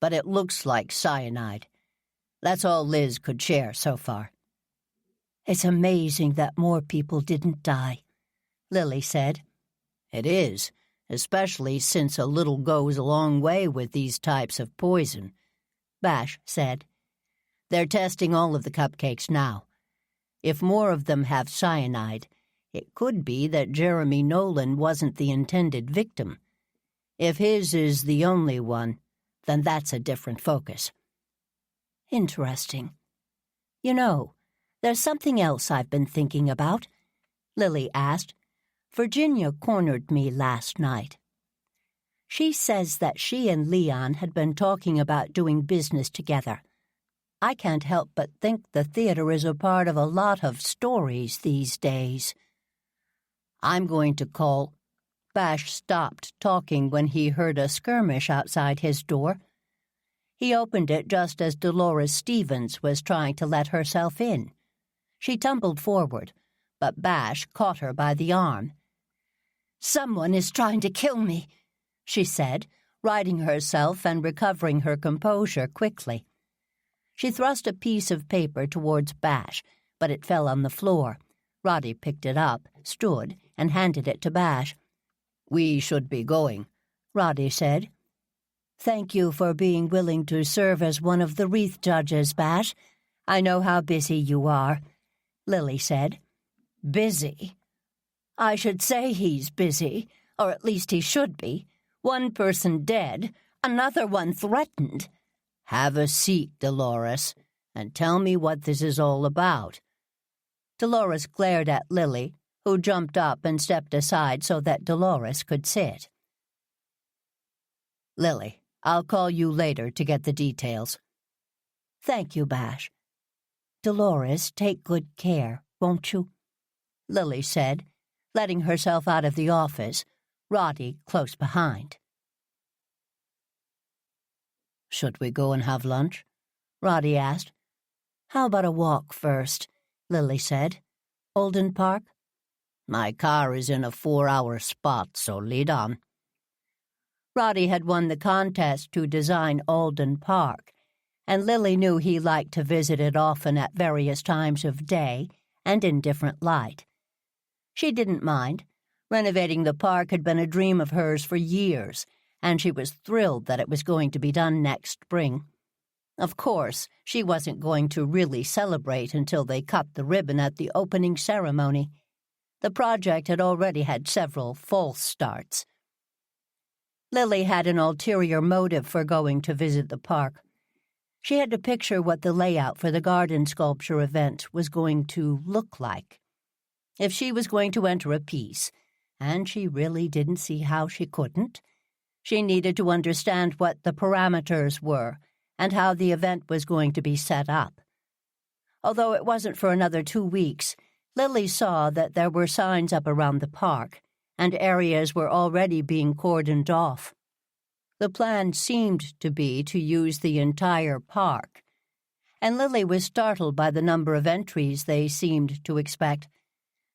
but it looks like cyanide. That's all Liz could share so far. It's amazing that more people didn't die, Lily said. It is, especially since a little goes a long way with these types of poison, Bash said. They're testing all of the cupcakes now. If more of them have cyanide, it could be that Jeremy Nolan wasn't the intended victim. If his is the only one, then that's a different focus. Interesting. You know, there's something else I've been thinking about, Lily asked. Virginia cornered me last night. She says that she and Leon had been talking about doing business together. I can't help but think the theater is a part of a lot of stories these days. I'm going to call. Bash stopped talking when he heard a skirmish outside his door. He opened it just as Dolores Stevens was trying to let herself in. She tumbled forward, but Bash caught her by the arm. Someone is trying to kill me, she said, righting herself and recovering her composure quickly. She thrust a piece of paper towards Bash, but it fell on the floor. Roddy picked it up, stood, and handed it to Bash. We should be going, Roddy said. Thank you for being willing to serve as one of the wreath judges, Bash. I know how busy you are, Lily said. Busy? I should say he's busy, or at least he should be. One person dead, another one threatened. Have a seat, Dolores, and tell me what this is all about. Dolores glared at Lily, who jumped up and stepped aside so that Dolores could sit. Lily, I'll call you later to get the details. Thank you, Bash. Dolores, take good care, won't you? Lily said, letting herself out of the office, Roddy close behind. Should we go and have lunch? Roddy asked. How about a walk first? Lily said. Olden Park? My car is in a 4-hour spot, so lead on. Roddy had won the contest to design Alden Park, and Lily knew he liked to visit it often at various times of day and in different light. She didn't mind. Renovating the park had been a dream of hers for years, and she was thrilled that it was going to be done next spring. Of course, she wasn't going to really celebrate until they cut the ribbon at the opening ceremony. The project had already had several false starts. Lily had an ulterior motive for going to visit the park. She had to picture what the layout for the garden sculpture event was going to look like. If she was going to enter a piece, and she really didn't see how she couldn't, she needed to understand what the parameters were and how the event was going to be set up. Although it wasn't for another 2 weeks, Lily saw that there were signs up around the park, and areas were already being cordoned off. The plan seemed to be to use the entire park, and Lily was startled by the number of entries they seemed to expect.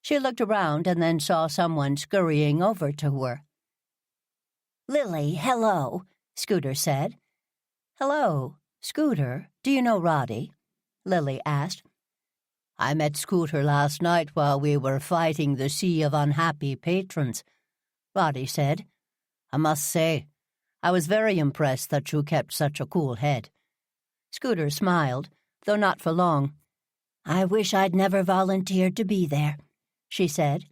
She looked around and then saw someone scurrying over to her. "Lily, hello," Scooter said. "Hello, Scooter, do you know Roddy?" Lily asked. "I met Scooter last night while we were fighting the sea of unhappy patrons," Roddy said. "I must say, I was very impressed that you kept such a cool head." Scooter smiled, though not for long. "I wish I'd never volunteered to be there," she said.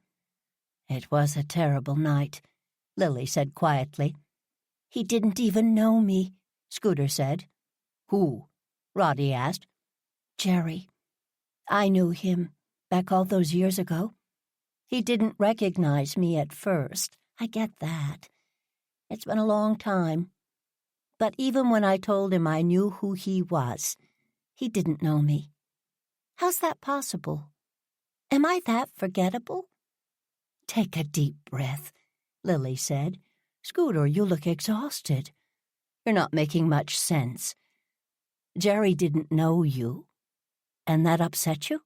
"It was a terrible night," Lily said quietly. "He didn't even know me," Scooter said. "Who?" Roddy asked. "Jerry. I knew him back all those years ago. He didn't recognize me at first. I get that. It's been a long time. But even when I told him I knew who he was, he didn't know me. How's that possible? Am I that forgettable?" "Take a deep breath," Lily said. "Scooter, you look exhausted. You're not making much sense. Jerry didn't know you, and that upset you?"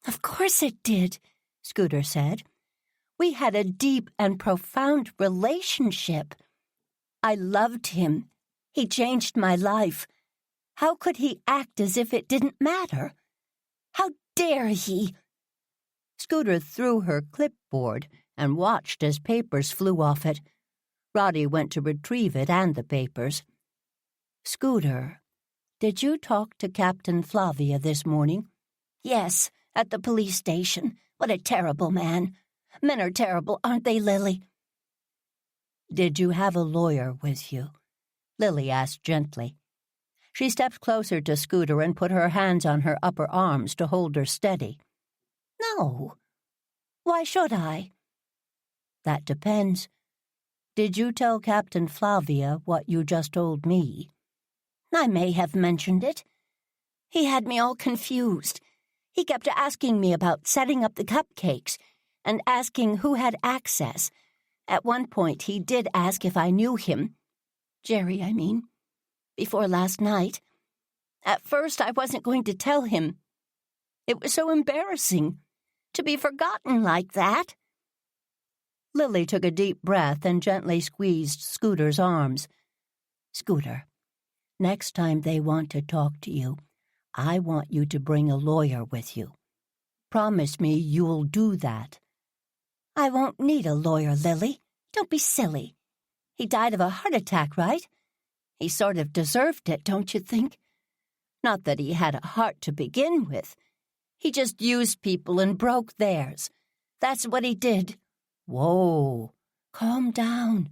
"Of course it did," Scooter said. "We had a deep and profound relationship. I loved him. He changed my life. How could he act as if it didn't matter? How dare he?" Scooter threw her clipboard and watched as papers flew off it. Roddy went to retrieve it and the papers. "Scooter, did you talk to Captain Flavia this morning?" "Yes, at the police station. What a terrible man. Men are terrible, aren't they, Lily?" "Did you have a lawyer with you?" Lily asked gently. She stepped closer to Scooter and put her hands on her upper arms to hold her steady. "No. Why should I?" "That depends. Did you tell Captain Flavia what you just told me?" "I may have mentioned it. He had me all confused. He kept asking me about setting up the cupcakes and asking who had access. At one point, he did ask if I knew him. Jerry, I mean. Before last night. At first, I wasn't going to tell him. It was so embarrassing to be forgotten like that." Lily took a deep breath and gently squeezed Scooter's arms. "Scooter, next time they want to talk to you, I want you to bring a lawyer with you. Promise me you'll do that." "I won't need a lawyer, Lily. Don't be silly. He died of a heart attack, right? He sort of deserved it, don't you think? Not that he had a heart to begin with. He just used people and broke theirs. That's what he did." "Whoa, calm down.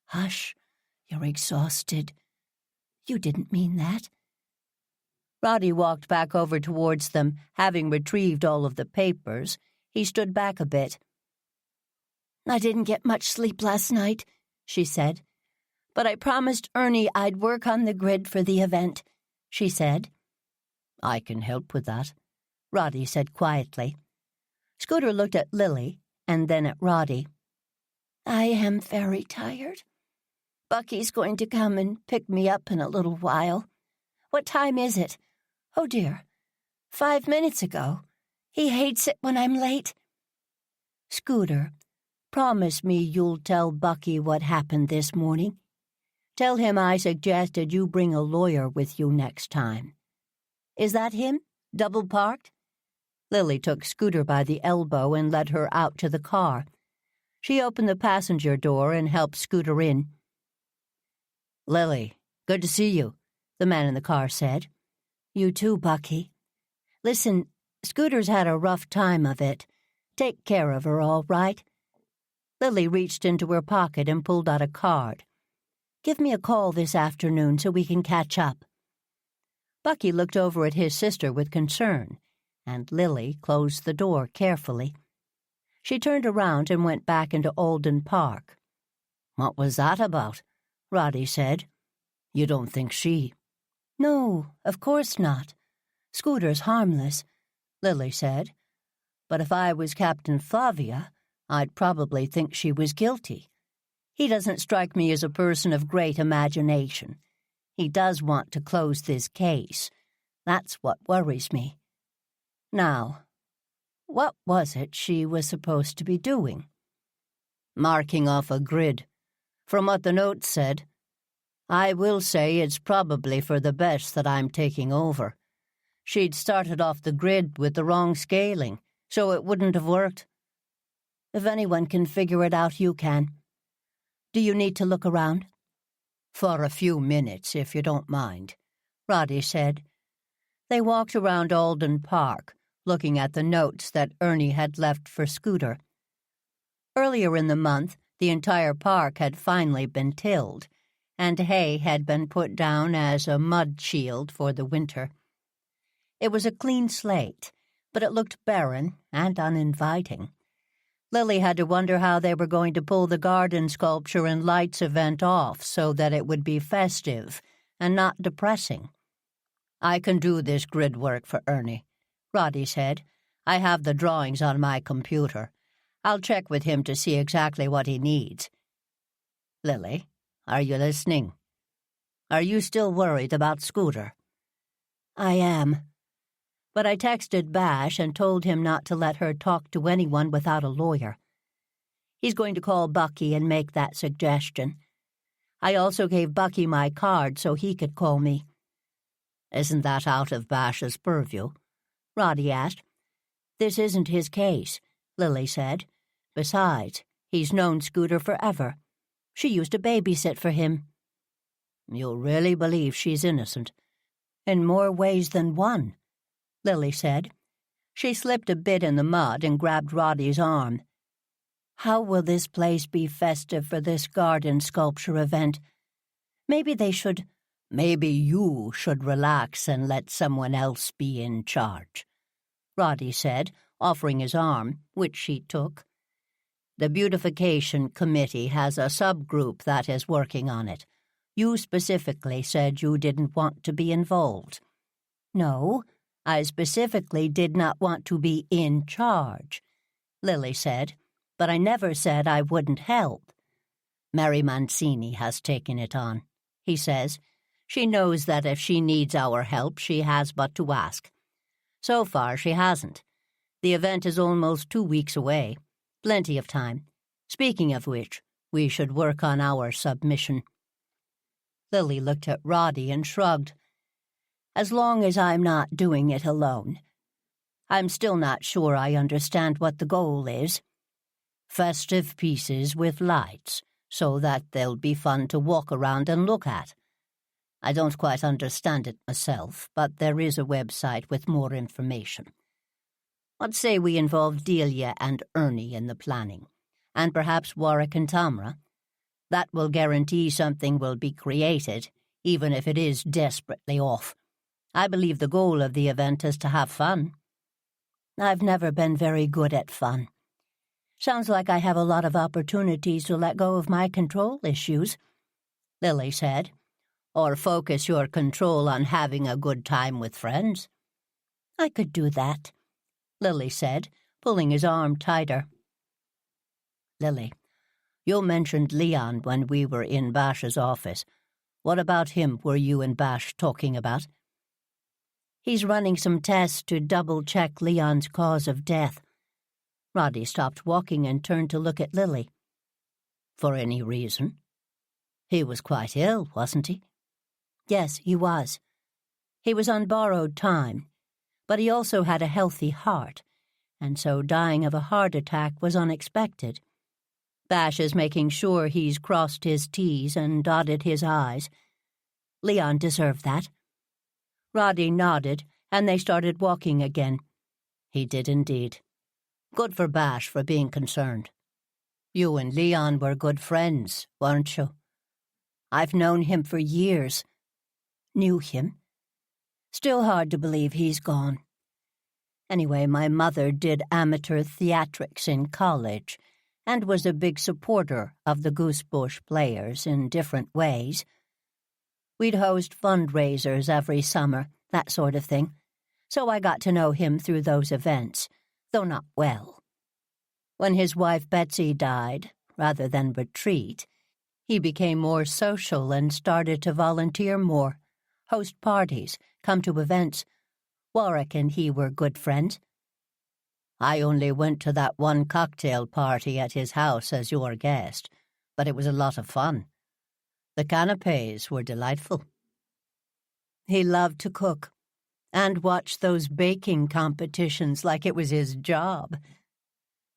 Hush, you're exhausted." "You didn't mean that." Roddy walked back over towards them, having retrieved all of the papers. He stood back a bit. "I didn't get much sleep last night," she said. "But I promised Ernie I'd work on the grid for the event," she said. "I can help with that," Roddy said quietly. Scooter looked at Lily and then at Roddy. "I am very tired. Bucky's going to come and pick me up in a little while. What time is it? Oh, dear. 5 minutes ago. He hates it when I'm late." "Scooter, promise me you'll tell Bucky what happened this morning. Tell him I suggested you bring a lawyer with you next time. Is that him, double-parked?" Lily took Scooter by the elbow and led her out to the car. She opened the passenger door and helped Scooter in. "Lily, good to see you," the man in the car said. You too, Bucky. Listen, Scooter's had a rough time of it. Take care of her, all right? Lily reached into her pocket and pulled out a card. Give me a call this afternoon so we can catch up. Bucky looked over at his sister with concern, and Lily closed the door carefully. She turned around and went back into Alden Park. What was that about? Roddy said. You don't think she... No, of course not. Scooter's harmless, Lily said. But if I was Captain Flavia, I'd probably think she was guilty. He doesn't strike me as a person of great imagination. He does want to close this case. That's what worries me. Now, what was it she was supposed to be doing? Marking off a grid. From what the notes said, I will say it's probably for the best that I'm taking over. She'd started off the grid with the wrong scaling, so it wouldn't have worked. If anyone can figure it out, you can. Do you need to look around? For a few minutes, if you don't mind, Roddy said. They walked around Alden Park, looking at the notes that Ernie had left for Scooter. Earlier in the month, the entire park had finally been tilled, and hay had been put down as a mud shield for the winter. It was a clean slate, but it looked barren and uninviting. Lily had to wonder how they were going to pull the garden sculpture and lights event off so that it would be festive and not depressing. I can do this grid work for Ernie, Roddy said. I have the drawings on my computer. I'll check with him to see exactly what he needs. Lily, are you listening? Are you still worried about Scooter? I am. But I texted Bash and told him not to let her talk to anyone without a lawyer. He's going to call Bucky and make that suggestion. I also gave Bucky my card so he could call me. Isn't that out of Bash's purview? Roddy asked. This isn't his case, Lily said. Besides, he's known Scooter forever. She used to babysit for him. You really believe she's innocent? In more ways than one, Lily said. She slipped a bit in the mud and grabbed Roddy's arm. How will this place be festive for this garden sculpture event? Maybe you should relax and let someone else be in charge, Roddy said, offering his arm, which she took. The Beautification Committee has a subgroup that is working on it. You specifically said you didn't want to be involved. No, I specifically did not want to be in charge, Lily said, but I never said I wouldn't help. Mary Mancini has taken it on, he says. She knows that if she needs our help, she has but to ask. So far, she hasn't. The event is almost 2 weeks away. Plenty of time. Speaking of which, we should work on our submission. Lily looked at Roddy and shrugged. As long as I'm not doing it alone. I'm still not sure I understand what the goal is. Festive pieces with lights, so that they'll be fun to walk around and look at. I don't quite understand it myself, but there is a website with more information. Let's say we involve Delia and Ernie in the planning, and perhaps Warwick and Tamra. That will guarantee something will be created, even if it is desperately off. I believe the goal of the event is to have fun. I've never been very good at fun. Sounds like I have a lot of opportunities to let go of my control issues, Lily said. Or focus your control on having a good time with friends. I could do that, Lily said, pulling his arm tighter. Lily, you mentioned Leon when we were in Bash's office. What about him were you and Bash talking about? He's running some tests to double-check Leon's cause of death. Roddy stopped walking and turned to look at Lily. For any reason? He was quite ill, wasn't he? Yes, he was. He was on borrowed time, but he also had a healthy heart, and so dying of a heart attack was unexpected. Bash is making sure he's crossed his T's and dotted his I's. Leon deserved that. Roddy nodded, and they started walking again. He did indeed. Good for Bash for being concerned. You and Leon were good friends, weren't you? I've known him for years. Knew him. Still hard to believe he's gone. Anyway, my mother did amateur theatrics in college and was a big supporter of the Goosebush Players in different ways. We'd host fundraisers every summer, that sort of thing, so I got to know him through those events, though not well. When his wife Betsy died, rather than retreat, he became more social and started to volunteer more, host parties, come to events. Warwick and he were good friends. I only went to that one cocktail party at his house as your guest, but it was a lot of fun. The canapés were delightful. He loved to cook and watch those baking competitions like it was his job.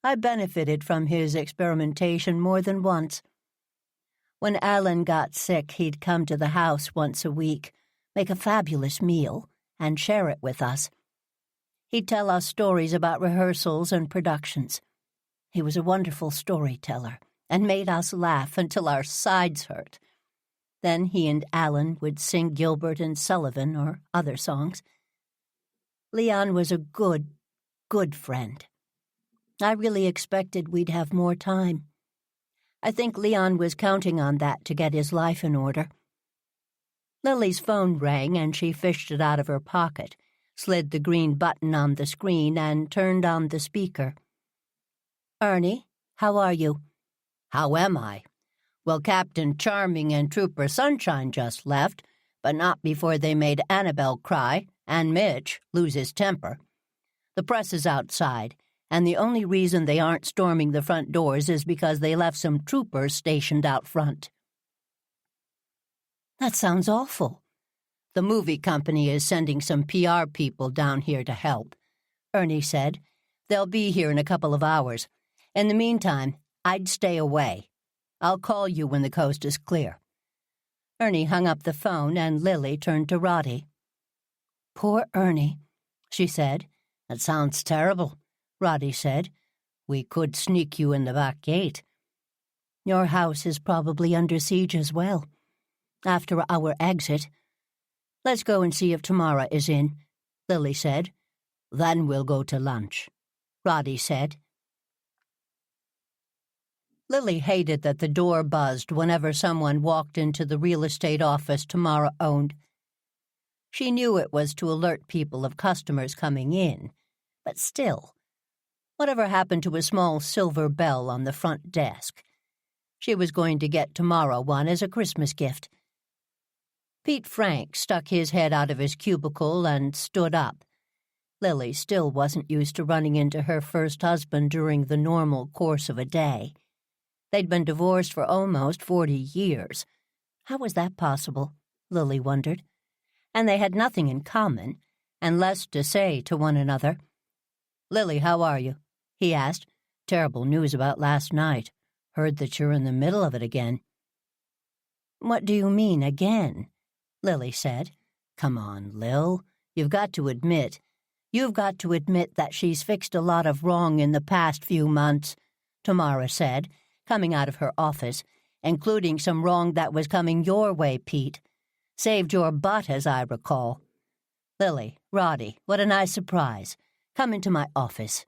I benefited from his experimentation more than once. When Alan got sick, he'd come to the house once a week, make a fabulous meal, and share it with us. He'd tell us stories about rehearsals and productions. He was a wonderful storyteller and made us laugh until our sides hurt. Then he and Alan would sing Gilbert and Sullivan or other songs. Leon was a good friend. I really expected we'd have more time. I think Leon was counting on that to get his life in order. Lily's phone rang and she fished it out of her pocket, slid the green button on the screen, and turned on the speaker. Ernie, how are you? How am I? Well, Captain Charming and Trooper Sunshine just left, but not before they made Annabelle cry and Mitch lose his temper. The press is outside, and the only reason they aren't storming the front doors is because they left some troopers stationed out front. That sounds awful. The movie company is sending some PR people down here to help, Ernie said. They'll be here in a couple of hours. In the meantime, I'd stay away. I'll call you when the coast is clear. Ernie hung up the phone and Lily turned to Roddy. Poor Ernie, she said. That sounds terrible, Roddy said. We could sneak you in the back gate. Your house is probably under siege as well. After our exit. Let's go and see if Tamara is in, Lily said. Then we'll go to lunch, Roddy said. Lily hated that the door buzzed whenever someone walked into the real estate office Tamara owned. She knew it was to alert people of customers coming in, but still, whatever happened to a small silver bell on the front desk? She was going to get Tamara one as a Christmas gift. Pete Frank stuck his head out of his cubicle and stood up. Lily still wasn't used to running into her first husband during the normal course of a day. They'd been divorced for almost 40 years. How was that possible? Lily wondered. And they had nothing in common, and less to say to one another. Lily, how are you? He asked. Terrible news about last night. Heard that you're in the middle of it again. What do you mean, again? Lily said. Come on, Lil. You've got to admit that she's fixed a lot of wrong in the past few months, Tamara said, coming out of her office, including some wrong that was coming your way, Pete. Saved your butt, as I recall. Lily, Roddy, what a nice surprise. Come into my office.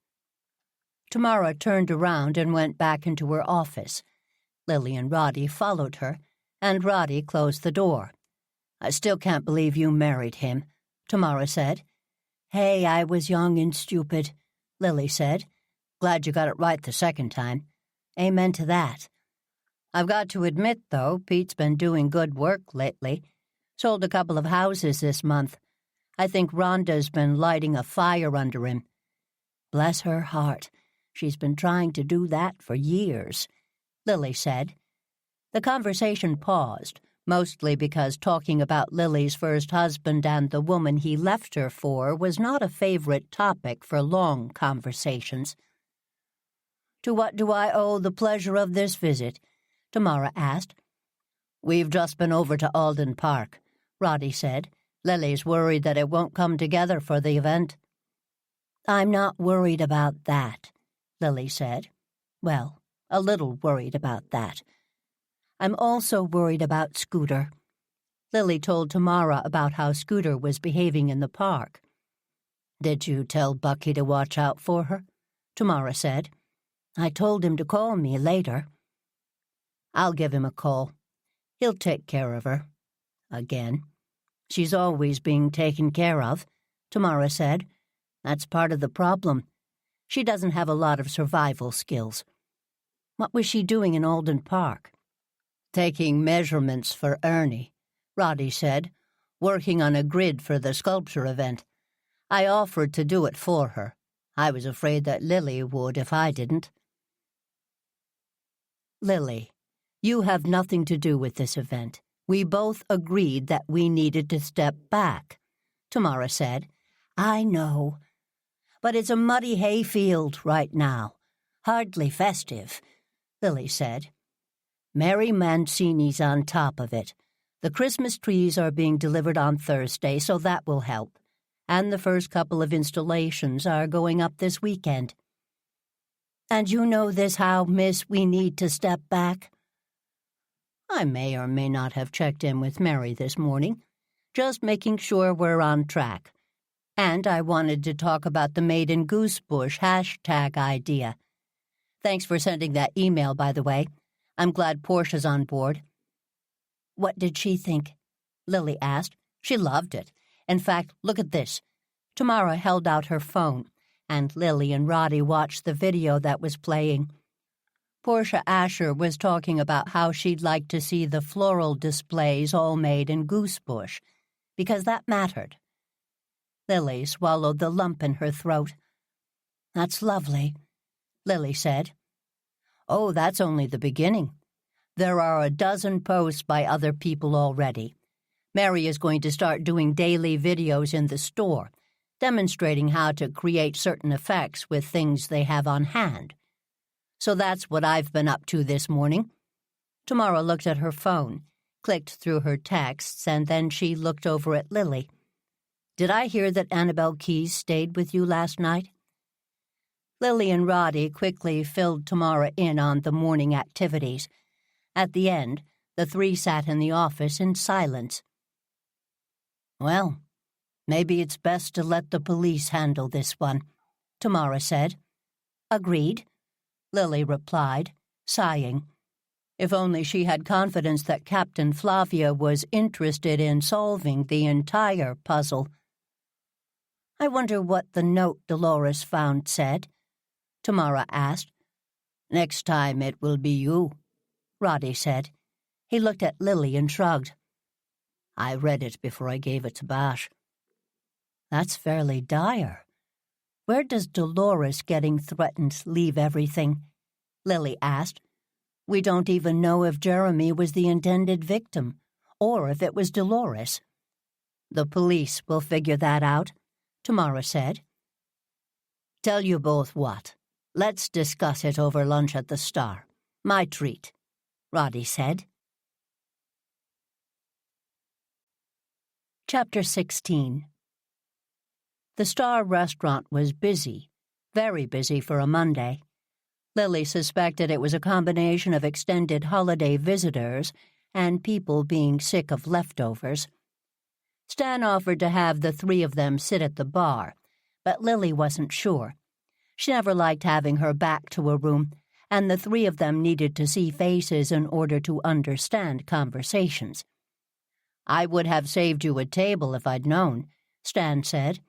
Tamara turned around and went back into her office. Lily and Roddy followed her, and Roddy closed the door. I still can't believe you married him, Tamara said. Hey, I was young and stupid, Lily said. Glad you got it right the second time. Amen to that. I've got to admit, though, Pete's been doing good work lately. Sold a couple of houses this month. I think Rhonda's been lighting a fire under him. Bless her heart. She's been trying to do that for years, Lily said. The conversation paused, mostly because talking about Lily's first husband and the woman he left her for was not a favorite topic for long conversations. To what do I owe the pleasure of this visit? Tamara asked. We've just been over to Alden Park. Roddy said. Lily's worried that it won't come together for the event. I'm not worried about that, Lily said. Well, a little worried about that. I'm also worried about Scooter. Lily told Tamara about how Scooter was behaving in the park. Did you tell Bucky to watch out for her? Tamara said. I told him to call me later. I'll give him a call. He'll take care of her. Again. She's always being taken care of, Tamara said. That's part of the problem. She doesn't have a lot of survival skills. What was she doing in Alden Park? Taking measurements for Ernie, Roddy said, working on a grid for the sculpture event. I offered to do it for her. I was afraid that Lily would if I didn't. Lily, you have nothing to do with this event. We both agreed that we needed to step back, Tamara said. I know. But it's a muddy hayfield right now. Hardly festive, Lily said. Mary Mancini's on top of it. The Christmas trees are being delivered on Thursday, so that will help. And the first couple of installations are going up this weekend. And you know this how, miss, we need to step back? I may or may not have checked in with Mary this morning, just making sure we're on track. And I wanted to talk about the Maiden Goosebush hashtag idea. Thanks for sending that email, by the way. I'm glad Portia's on board. What did she think? Lily asked. She loved it. In fact, look at this. Tamara held out her phone, and Lily and Roddy watched the video that was playing. Portia Asher was talking about how she'd like to see the floral displays all made in Goosebush, because that mattered. Lily swallowed the lump in her throat. That's lovely, Lily said. Oh, that's only the beginning. There are a dozen posts by other people already. Mary is going to start doing daily videos in the store, demonstrating how to create certain effects with things they have on hand. So that's what I've been up to this morning. Tamara looked at her phone, clicked through her texts, and then she looked over at Lily. Did I hear that Annabelle Keyes stayed with you last night? Lily and Roddy quickly filled Tamara in on the morning activities. At the end, the three sat in the office in silence. Well, maybe it's best to let the police handle this one, Tamara said. Agreed, Lily replied, sighing. If only she had confidence that Captain Flavia was interested in solving the entire puzzle. I wonder what the note Dolores found said, Tamara asked. Next time it will be you, Roddy said. He looked at Lily and shrugged. I read it before I gave it to Bash. That's fairly dire. Where does Dolores getting threatened leave everything? Lily asked. We don't even know if Jeremy was the intended victim, or if it was Dolores. The police will figure that out, Tamara said. Tell you both what. Let's discuss it over lunch at the Star. My treat, Roddy said. Chapter 16. The Star restaurant was busy, very busy for a Monday. Lily suspected it was a combination of extended holiday visitors and people being sick of leftovers. Stan offered to have the three of them sit at the bar, but Lily wasn't sure. She never liked having her back to a room, and the three of them needed to see faces in order to understand conversations. I would have saved you a table if I'd known, Stan said.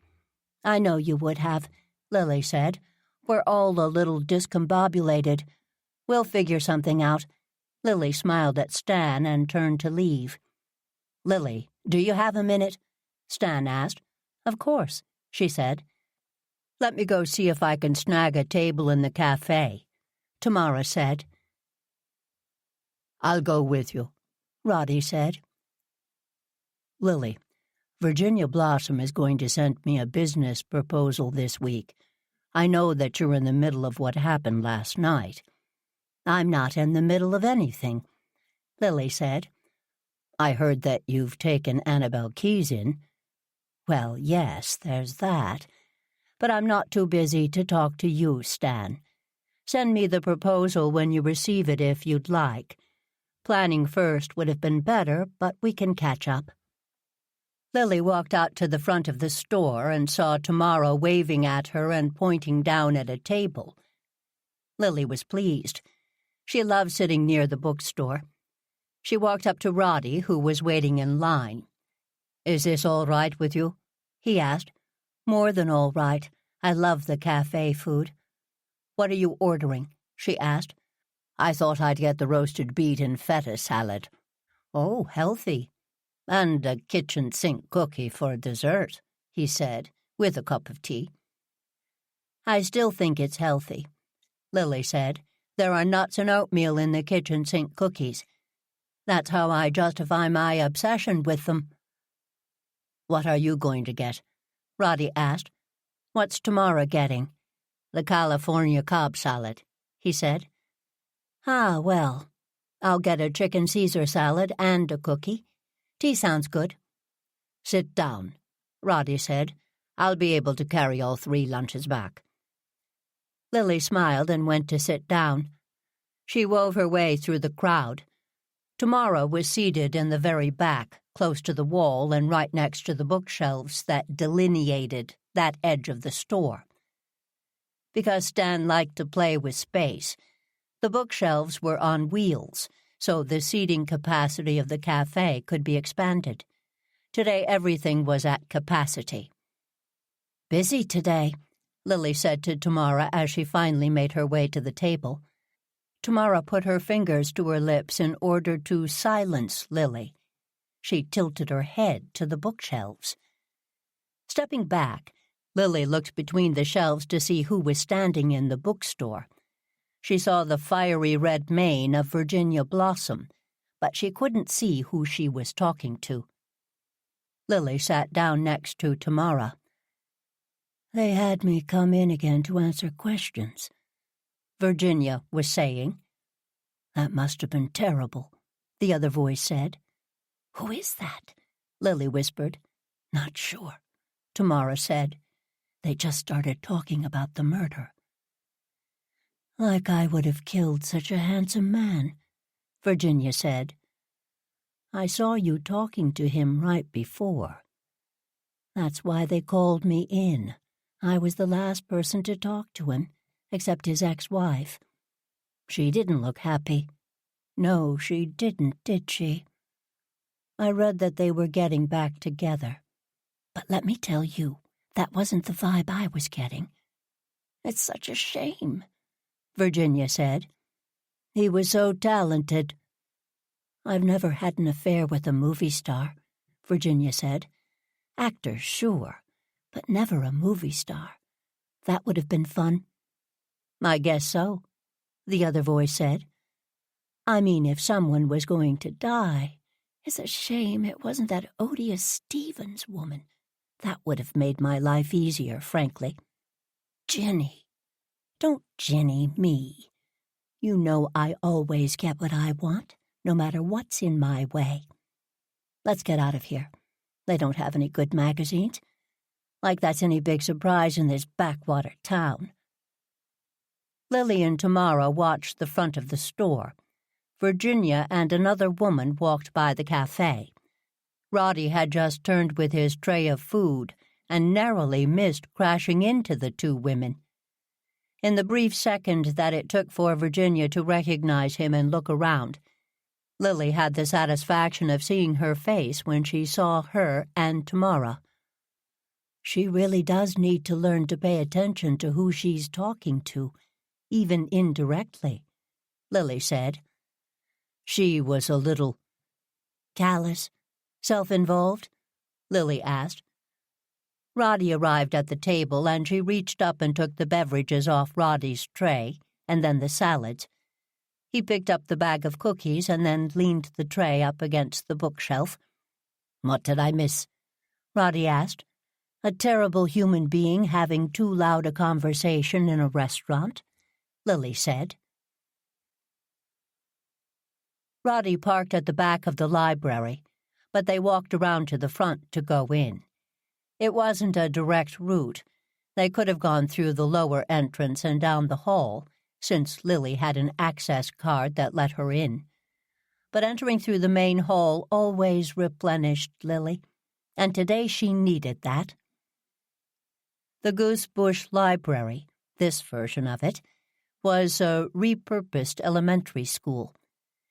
I know you would have, Lily said. We're all a little discombobulated. We'll figure something out. Lily smiled at Stan and turned to leave. Lily, do you have a minute? Stan asked. Of course, she said. Let me go see if I can snag a table in the cafe, Tamara said. I'll go with you, Roddy said. Lily, Virginia Blossom is going to send me a business proposal this week. I know that you're in the middle of what happened last night. I'm not in the middle of anything, Lily said. I heard that you've taken Annabel Keys in. Well, yes, there's that. But I'm not too busy to talk to you, Stan. Send me the proposal when you receive it if you'd like. Planning first would have been better, but we can catch up. Lily walked out to the front of the store and saw Tamara waving at her and pointing down at a table. Lily was pleased. She loved sitting near the bookstore. She walked up to Roddy, who was waiting in line. "Is this all right with you?" he asked. "More than all right. I love the cafe food." "What are you ordering?" she asked. "I thought I'd get the roasted beet and feta salad." "Oh, healthy. And a kitchen sink cookie for dessert," he said, with a cup of tea. "I still think it's healthy," Lily said. "There are nuts and oatmeal in the kitchen sink cookies. That's how I justify my obsession with them." "What are you going to get?" Roddy asked. "What's Tamara getting?" "The California Cobb salad," he said. "Ah, well, I'll get a chicken Caesar salad and a cookie. Tea sounds good." "Sit down," Roddy said. "I'll be able to carry all 3 lunches back." Lily smiled and went to sit down. She wove her way through the crowd. Tamara was seated in the very back, close to the wall and right next to the bookshelves that delineated that edge of the store. Because Stan liked to play with space, the bookshelves were on wheels, so the seating capacity of the cafe could be expanded. Today everything was at capacity. "Busy today," Lily said to Tamara as she finally made her way to the table. Tamara put her fingers to her lips in order to silence Lily. She tilted her head to the bookshelves. Stepping back, Lily looked between the shelves to see who was standing in the bookstore. She saw the fiery red mane of Virginia Blossom, but she couldn't see who she was talking to. Lily sat down next to Tamara. "They had me come in again to answer questions," Virginia was saying. "That must have been terrible," the other voice said. "Who is that?" Lily whispered. "Not sure," Tamara said. "They just started talking about the murder." "Like I would have killed such a handsome man," Virginia said. "I saw you talking to him right before. That's why they called me in. I was the last person to talk to him, except his ex-wife. She didn't look happy. No, she didn't, did she? I read that they were getting back together. But let me tell you, that wasn't the vibe I was getting." "It's such a shame," Virginia said. "He was so talented." "I've never had an affair with a movie star," Virginia said. "Actors, sure, but never a movie star. That would have been fun." "I guess so," the other voice said. "I mean, if someone was going to die, it's a shame it wasn't that odious Stevens woman. That would have made my life easier, frankly." "Ginny. Don't Ginny me. You know I always get what I want, no matter what's in my way. Let's get out of here. They don't have any good magazines. Like that's any big surprise in this backwater town." Lily and Tamara watched the front of the store. Virginia and another woman walked by the cafe. Roddy had just turned with his tray of food and narrowly missed crashing into the 2 women. In the brief second that it took for Virginia to recognize him and look around, Lily had the satisfaction of seeing her face when she saw her and Tamara. She really does need to learn to pay attention to who she's talking to, even indirectly, Lily said. She was a little callous, self-involved, Lily asked. Roddy arrived at the table, and she reached up and took the beverages off Roddy's tray, and then the salads. He picked up the bag of cookies and then leaned the tray up against the bookshelf. "What did I miss?" Roddy asked. "A terrible human being having too loud a conversation in a restaurant," Lily said. Roddy parked at the back of the library, but they walked around to the front to go in. It wasn't a direct route. They could have gone through the lower entrance and down the hall, since Lily had an access card that let her in. But entering through the main hall always replenished Lily, and today she needed that. The Goosebush Library, this version of it, was a repurposed elementary school.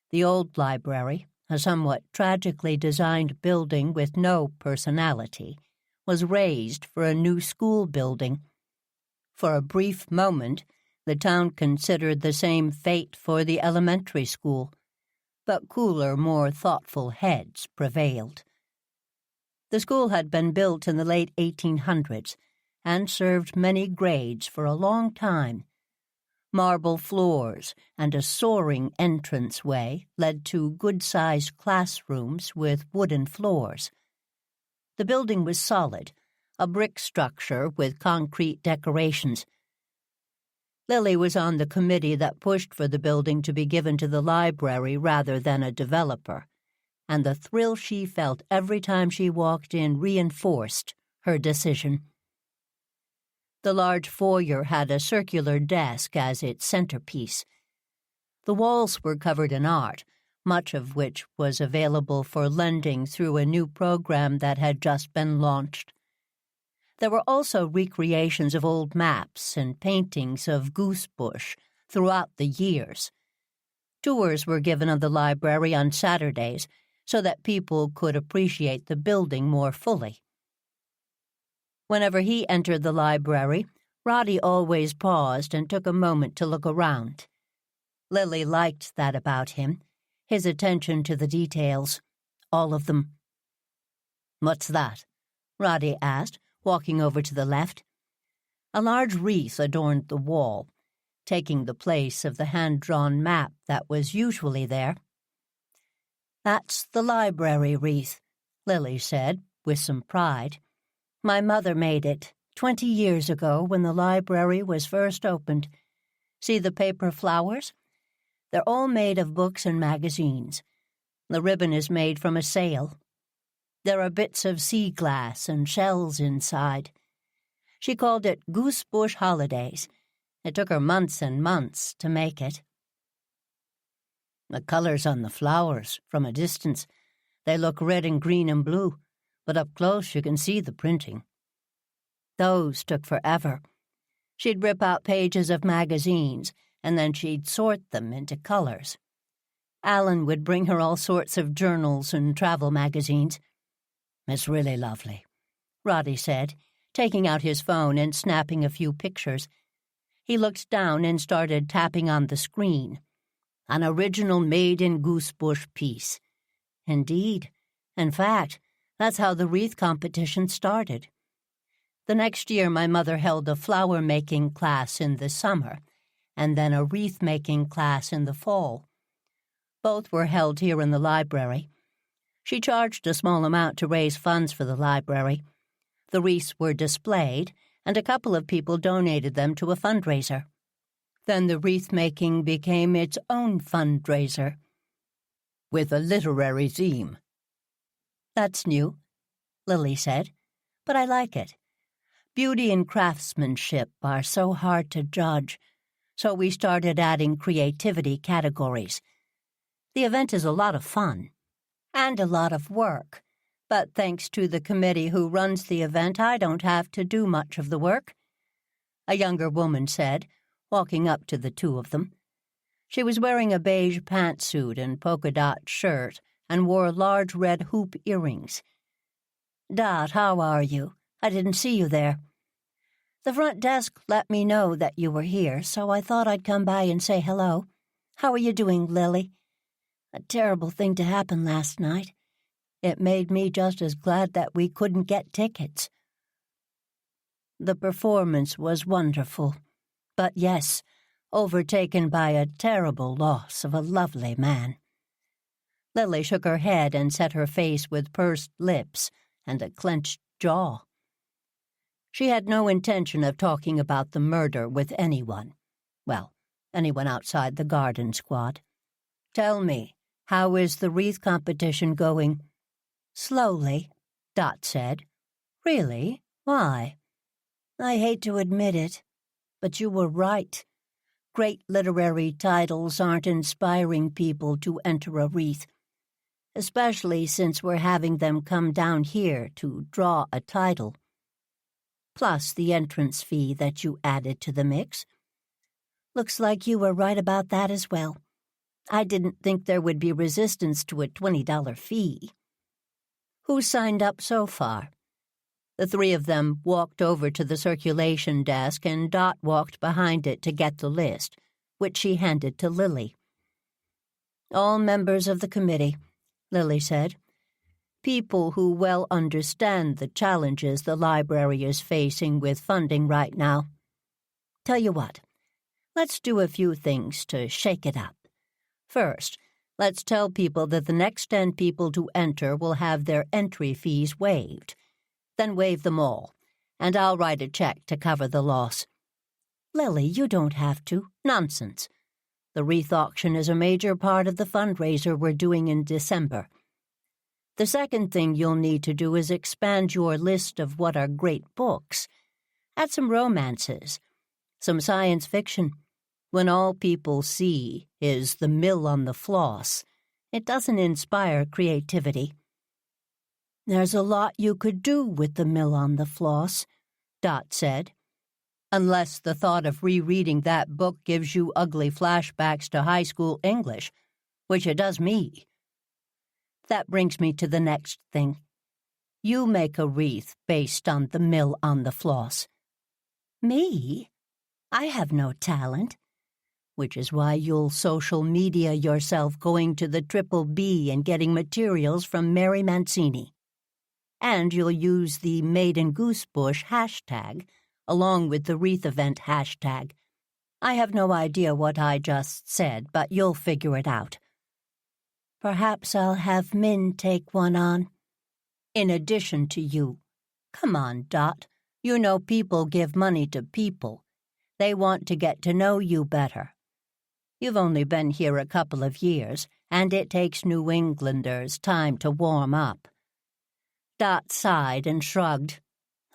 The old library, a somewhat tragically designed building with no personality, was raised for a new school building. For a brief moment, the town considered the same fate for the elementary school, but cooler, more thoughtful heads prevailed. The school had been built in the late 1800s and served many grades for a long time. Marble floors and a soaring entranceway led to good-sized classrooms with wooden floors. The building was solid, a brick structure with concrete decorations. Lily was on the committee that pushed for the building to be given to the library rather than a developer, and the thrill she felt every time she walked in reinforced her decision. The large foyer had a circular desk as its centerpiece. The walls were covered in art, much of which was available for lending through a new program that had just been launched. There were also recreations of old maps and paintings of Goosebush throughout the years. Tours were given of the library on Saturdays so that people could appreciate the building more fully. Whenever he entered the library, Roddy always paused and took a moment to look around. Lily liked that about him, his attention to the details, all of them. "What's that?" Roddy asked, walking over to the left. A large wreath adorned the wall, taking the place of the hand-drawn map that was usually there. "That's the library wreath," Lily said, with some pride. "My mother made it 20 years ago when the library was first opened. See the paper flowers? They're all made of books and magazines. The ribbon is made from a sail. There are bits of sea glass and shells inside. She called it Goosebush Holidays. It took her months and months to make it." "The colors on the flowers, from a distance, they look red and green and blue, but up close you can see the printing." "Those took forever. She'd rip out pages of magazines, and then she'd sort them into colors. Alan would bring her all sorts of journals and travel magazines. It's really lovely," Roddy said, taking out his phone and snapping a few pictures. He looked down and started tapping on the screen. "An original made-in-Goosebush piece." "Indeed. In fact, that's how the wreath competition started. The next year my mother held a flower-making class in the summer, and then a wreath-making class in the fall. Both were held here in the library. She charged a small amount to raise funds for the library. The wreaths were displayed, and a couple of people donated them to a fundraiser. Then the wreath-making became its own fundraiser." "With a literary theme." "That's new," Lily said, "but I like it. Beauty and craftsmanship are so hard to judge, so we started adding creativity categories. The event is a lot of fun. And a lot of work, but thanks to the committee who runs the event, I don't have to do much of the work," a younger woman said, walking up to the two of them. She was wearing a beige pantsuit and polka-dot shirt and wore large red hoop earrings. "Dot, how are you? I didn't see you there. The front desk let me know that you were here, so I thought I'd come by and say hello. How are you doing, Lily? A terrible thing to happen last night. It made me just as glad that we couldn't get tickets." "The performance was wonderful, but yes, overtaken by a terrible loss of a lovely man." Lily shook her head and set her face with pursed lips and a clenched jaw. She had no intention of talking about the murder with anyone. Well, anyone outside the garden squad. "Tell me," How is the wreath competition going? Slowly, Dot said. Really? Why? I hate to admit it, but you were right. Great literary titles aren't inspiring people to enter a wreath, especially since we're having them come down here to draw a title. Plus the entrance fee that you added to the mix. Looks like you were right about that as well. I didn't think there would be resistance to a $20 fee. Who signed up so far? The three of them walked over to the circulation desk, and Dot walked behind it to get the list, which she handed to Lily. All members of the committee, Lily said. People who well understand the challenges the library is facing with funding right now. Tell you what, let's do a few things to shake it up. First, let's tell people that the next 10 people to enter will have their entry fees waived. Then waive them all, and I'll write a check to cover the loss. Lily, you don't have to. Nonsense. The wreath auction is a major part of the fundraiser we're doing in December. The second thing you'll need to do is expand your list of what are great books. Add some romances, some science fiction. When all people see is the mill on the floss, it doesn't inspire creativity. There's a lot you could do with the mill on the floss, Dot said. Unless the thought of rereading that book gives you ugly flashbacks to high school English, which it does me. That brings me to the next thing. You make a wreath based on the mill on the floss. Me? I have no talent. Which is why you'll social media yourself going to the Triple B and getting materials from Mary Mancini. And you'll use the Maiden Goosebush hashtag, along with the wreath event hashtag. I have no idea what I just said, but you'll figure it out. Perhaps I'll have Min take one on. In addition to you. Come on, Dot. You know people give money to people. They want to get to know you better. You've only been here a couple of years, and it takes New Englanders time to warm up. Dot sighed and shrugged.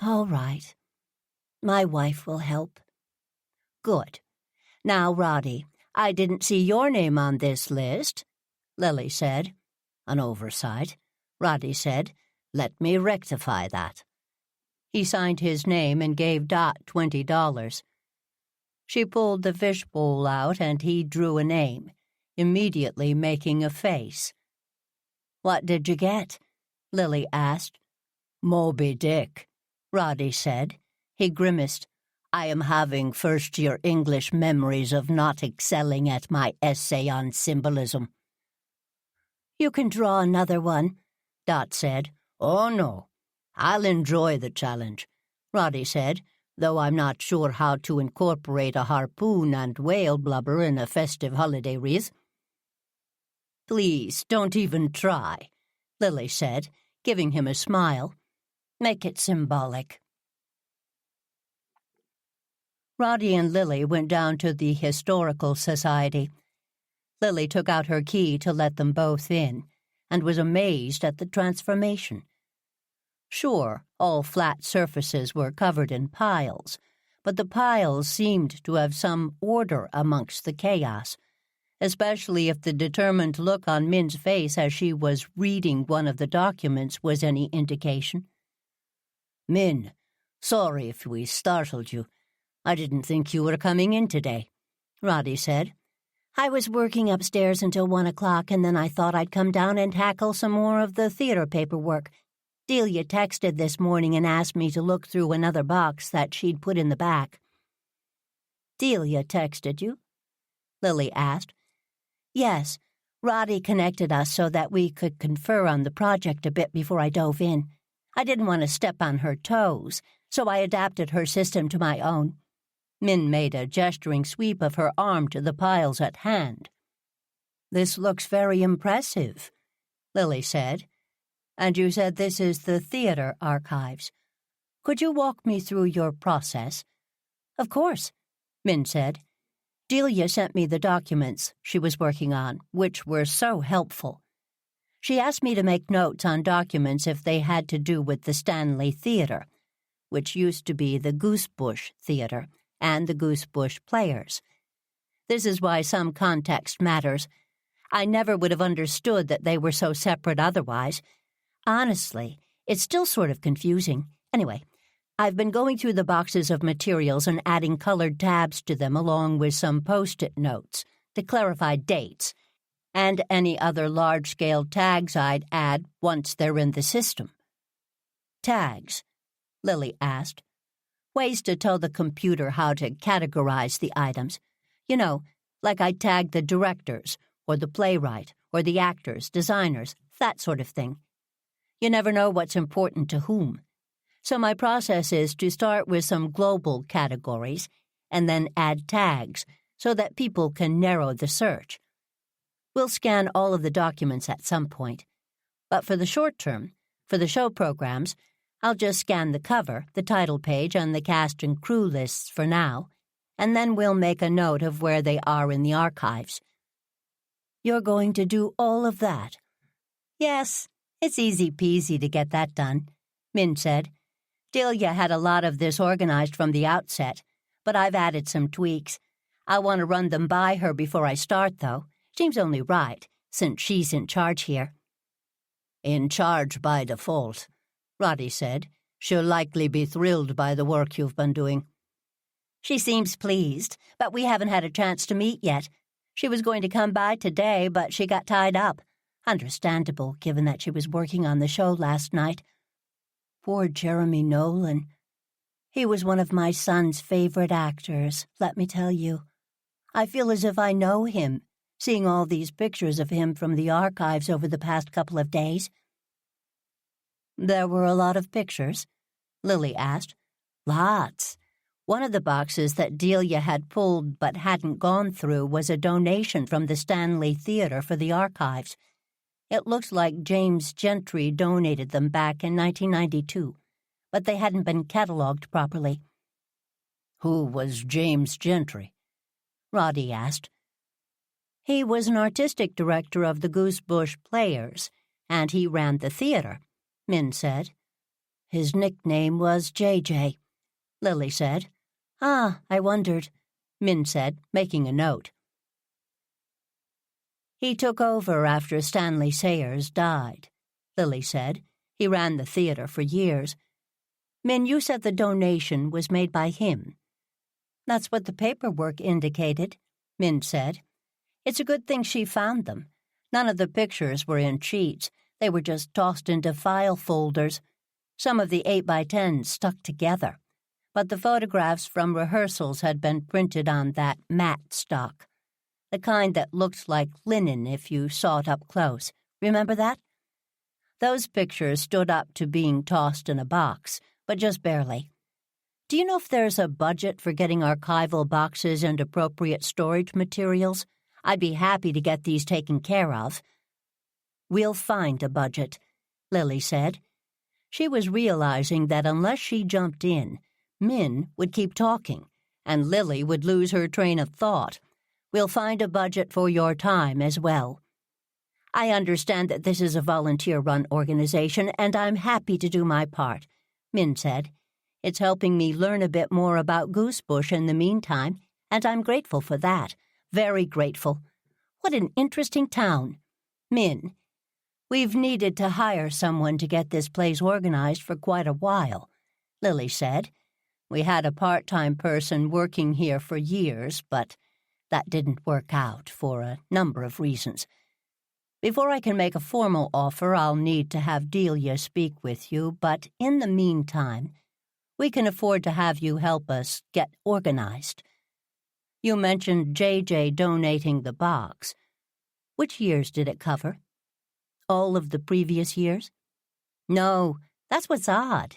All right. My wife will help. Good. Now, Roddy, I didn't see your name on this list, Lily said. An oversight. Roddy said, let me rectify that. He signed his name and gave Dot $20. She pulled the fishbowl out and he drew a name, immediately making a face. What did you get? Lily asked. Moby Dick, Roddy said. He grimaced. I am having first-year English memories of not excelling at my essay on symbolism. You can draw another one, Dot said. Oh, no. I'll enjoy the challenge, Roddy said, though I'm not sure how to incorporate a harpoon and whale blubber in a festive holiday wreath. Please, don't even try, Lily said, giving him a smile. Make it symbolic. Roddy and Lily went down to the Historical Society. Lily took out her key to let them both in, and was amazed at the transformation. Sure, all flat surfaces were covered in piles, but the piles seemed to have some order amongst the chaos, especially if the determined look on Min's face as she was reading one of the documents was any indication. Min, sorry if we startled you. I didn't think you were coming in today, Roddy said. I was working upstairs until 1 o'clock, and then I thought I'd come down and tackle some more of the theater paperwork. Delia texted this morning and asked me to look through another box that she'd put in the back. Delia texted you? Lily asked. Yes, Roddy connected us so that we could confer on the project a bit before I dove in. I didn't want to step on her toes, so I adapted her system to my own. Min made a gesturing sweep of her arm to the piles at hand. This looks very impressive, Lily said. And you said this is the theater archives. Could you walk me through your process? Of course, Min said. Delia sent me the documents she was working on, which were so helpful. She asked me to make notes on documents if they had to do with the Stanley Theatre, which used to be the Goosebush Theatre, and the Goosebush Players. This is why some context matters. I never would have understood that they were so separate otherwise. Honestly, it's still sort of confusing. Anyway, I've been going through the boxes of materials and adding colored tabs to them along with some Post-it notes to clarify dates and any other large-scale tags I'd add once they're in the system. Tags, Lily asked. Ways to tell the computer how to categorize the items. You know, like I tag the directors, or the playwright, or the actors, designers, that sort of thing. You never know what's important to whom. So my process is to start with some global categories and then add tags so that people can narrow the search. We'll scan all of the documents at some point. But for the short term, for the show programs, I'll just scan the cover, the title page, and the cast and crew lists for now, and then we'll make a note of where they are in the archives. You're going to do all of that? Yes, it's easy peasy to get that done, Min said. Delia had a lot of this organized from the outset, but I've added some tweaks. I want to run them by her before I start, though. Seems only right, since she's in charge here. In charge by default, Roddy said. She'll likely be thrilled by the work you've been doing. She seems pleased, but we haven't had a chance to meet yet. She was going to come by today, but she got tied up. Understandable, given that she was working on the show last night. Poor Jeremy Nolan. He was one of my son's favorite actors, let me tell you. I feel as if I know him, seeing all these pictures of him from the archives over the past couple of days. There were a lot of pictures? Lily asked. Lots. One of the boxes that Delia had pulled but hadn't gone through was a donation from the Stanley Theatre for the archives. It looked like James Gentry donated them back in 1992, but they hadn't been catalogued properly. Who was James Gentry? Roddy asked. He was an artistic director of the Goosebush Players, and he ran the theatre, Min said. His nickname was JJ, Lily said. Ah, I wondered, Min said, making a note. He took over after Stanley Sayers died, Lily said. He ran the theatre for years. Min, you said the donation was made by him. That's what the paperwork indicated, Min said. It's a good thing she found them. None of the pictures were in sheets. They were just tossed into file folders. Some of the 8x10s stuck together. But the photographs from rehearsals had been printed on that matte stock. The kind that looked like linen if you saw it up close. Remember that? Those pictures stood up to being tossed in a box, but just barely. Do you know if there's a budget for getting archival boxes and appropriate storage materials? I'd be happy to get these taken care of. We'll find a budget, Lily said. She was realizing that unless she jumped in, Min would keep talking, and Lily would lose her train of thought. We'll find a budget for your time as well. I understand that this is a volunteer-run organization, and I'm happy to do my part, Min said. It's helping me learn a bit more about Goosebush in the meantime, and I'm grateful for that. Very grateful. What an interesting town. Min, we've needed to hire someone to get this place organized for quite a while, Lily said. We had a part-time person working here for years, but that didn't work out for a number of reasons. Before I can make a formal offer, I'll need to have Delia speak with you, but in the meantime, we can afford to have you help us get organized. You mentioned JJ donating the box. Which years did it cover? All of the previous years? No, that's what's odd.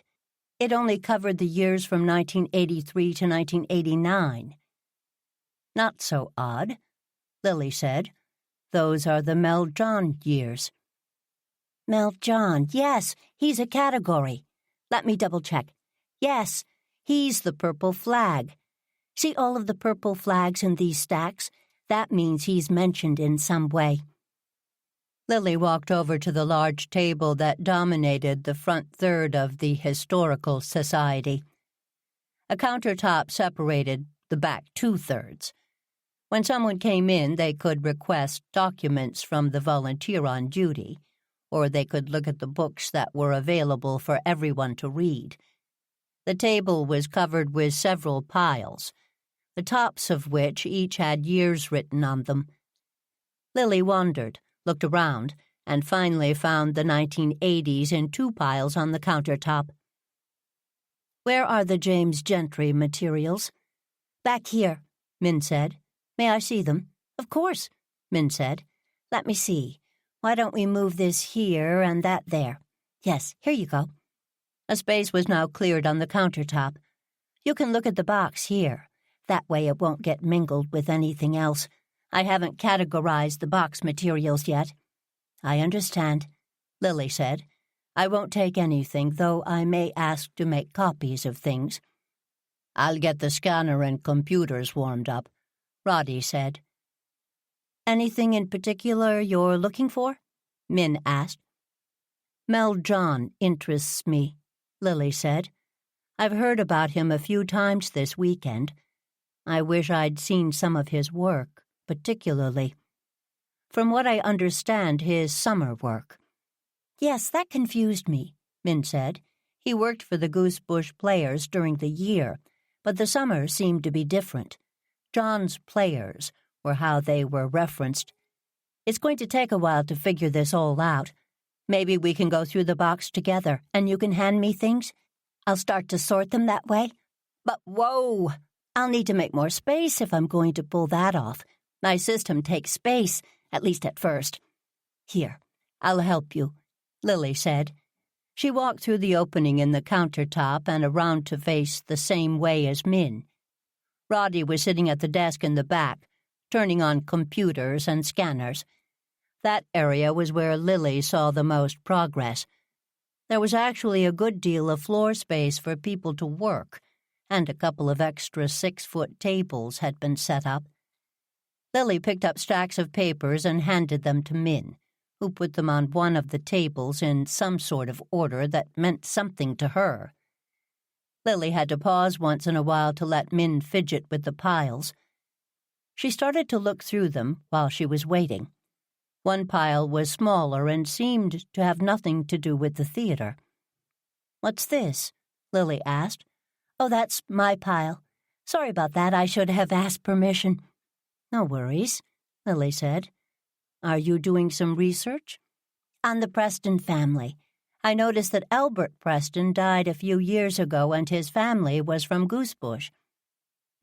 It only covered the years from 1983 to 1989. Not so odd, Lily said. Those are the Mel John years. Mel John, yes, he's a category. Let me double-check. Yes, he's the purple flag. See all of the purple flags in these stacks? That means he's mentioned in some way. Lily walked over to the large table that dominated the front third of the Historical Society. A countertop separated the back two-thirds. When someone came in, they could request documents from the volunteer on duty, or they could look at the books that were available for everyone to read. The table was covered with several piles, the tops of which each had years written on them. Lily wondered, looked around, and finally found the 1980s in two piles on the countertop. Where are the James Gentry materials? Back here, Min said. May I see them? Of course, Min said. Let me see. Why don't we move this here and that there? Yes, here you go. A space was now cleared on the countertop. You can look at the box here. That way it won't get mingled with anything else. I haven't categorized the box materials yet. I understand, Lily said. I won't take anything, though I may ask to make copies of things. I'll get the scanner and computers warmed up, Roddy said. Anything in particular you're looking for? Min asked. Mel John interests me, Lily said. I've heard about him a few times this weekend. I wish I'd seen some of his work, particularly. From what I understand, his summer work. Yes, that confused me, Min said. He worked for the Goosebush Players during the year, but the summer seemed to be different. John's Players were how they were referenced. It's going to take a while to figure this all out. Maybe we can go through the box together, and you can hand me things. I'll start to sort them that way. But whoa! I'll need to make more space if I'm going to pull that off. My system takes space, at least at first. Here, I'll help you, Lily said. She walked through the opening in the countertop and around to face the same way as Min. Roddy was sitting at the desk in the back, turning on computers and scanners. That area was where Lily saw the most progress. There was actually a good deal of floor space for people to work, and a couple of extra 6-foot tables had been set up. Lily picked up stacks of papers and handed them to Min, who put them on one of the tables in some sort of order that meant something to her. Lily had to pause once in a while to let Min fidget with the piles. She started to look through them while she was waiting. One pile was smaller and seemed to have nothing to do with the theater. "What's this?" Lily asked. "Oh, that's my pile. Sorry about that. I should have asked permission." "No worries," Lily said. "Are you doing some research?" "On the Preston family. I noticed that Albert Preston died a few years ago and his family was from Goosebush."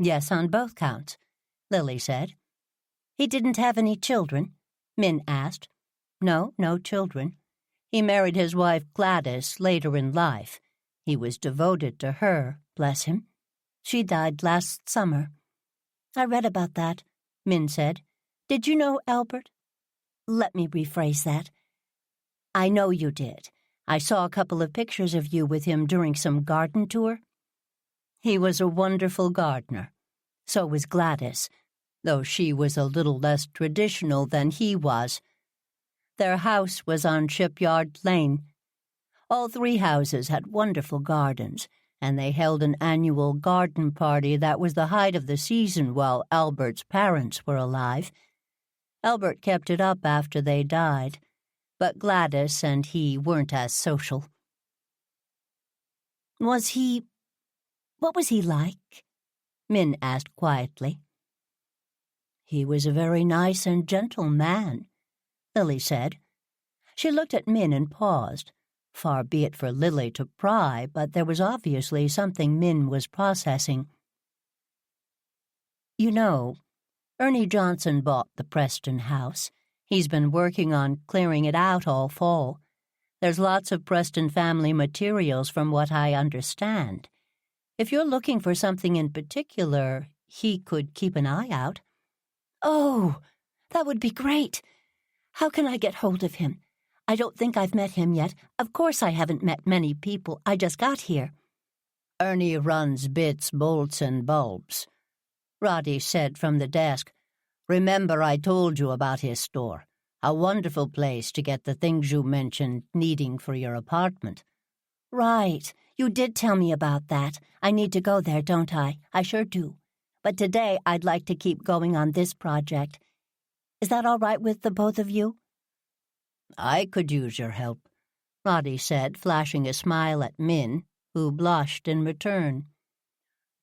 "Yes, on both counts," Lily said. "He didn't have any children?" Min asked. No children. He married his wife Gladys later in life. He was devoted to her, bless him. She died last summer." "I read about that," Min said. "Did you know Albert?" Let me rephrase that. I know you did. I saw a couple of pictures of you with him during some garden tour. He was a wonderful gardener. So was Gladys, though she was a little less traditional than he was. Their house was on Shipyard Lane. All 3 houses had wonderful gardens, and they held an annual garden party that was the height of the season while Albert's parents were alive. Albert kept it up after they died, but Gladys and he weren't as social. What was he like?" Min asked quietly. "He was a very nice and gentle man," Lily said. She looked at Min and paused. Far be it for Lily to pry, but there was obviously something Min was processing. "You know, Ernie Johnson bought the Preston house. He's been working on clearing it out all fall. There's lots of Preston family materials from what I understand. If you're looking for something in particular, he could keep an eye out." "Oh, that would be great. How can I get hold of him? I don't think I've met him yet. Of course I haven't met many people. I just got here." "Ernie runs bits, bolts, and bulbs. Roddy said from the desk. "Remember I told you about his store. A wonderful place to get the things you mentioned needing for your apartment." "Right. You did tell me about that. I need to go there, don't I? I sure do. But today I'd like to keep going on this project. Is that all right with the both of you?" "I could use your help," Roddy said, flashing a smile at Min, who blushed in return.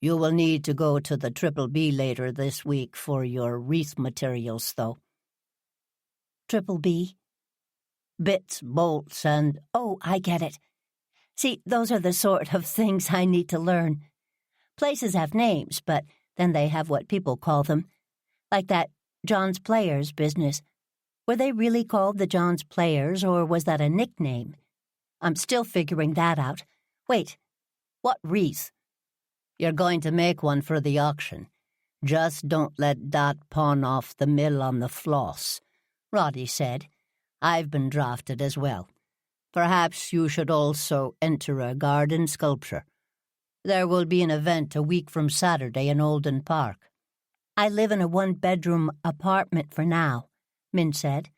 "You will need to go to the Triple B later this week for your wreath materials, though." Triple B? Bits, bolts, and... Oh, I get it. See, those are the sort of things I need to learn. Places have names, but then they have what people call them. Like that John's Players business. Were they really called the John's Players, or was that a nickname? I'm still figuring that out. Wait, what wreath? You're going to make one for the auction. Just don't let Dot pawn off the mill on the floss, Roddy said. "I've been drafted as well. Perhaps you should also enter a garden sculpture. There will be an event a week from Saturday in Olden Park." "I live in a one-bedroom apartment for now," Min said.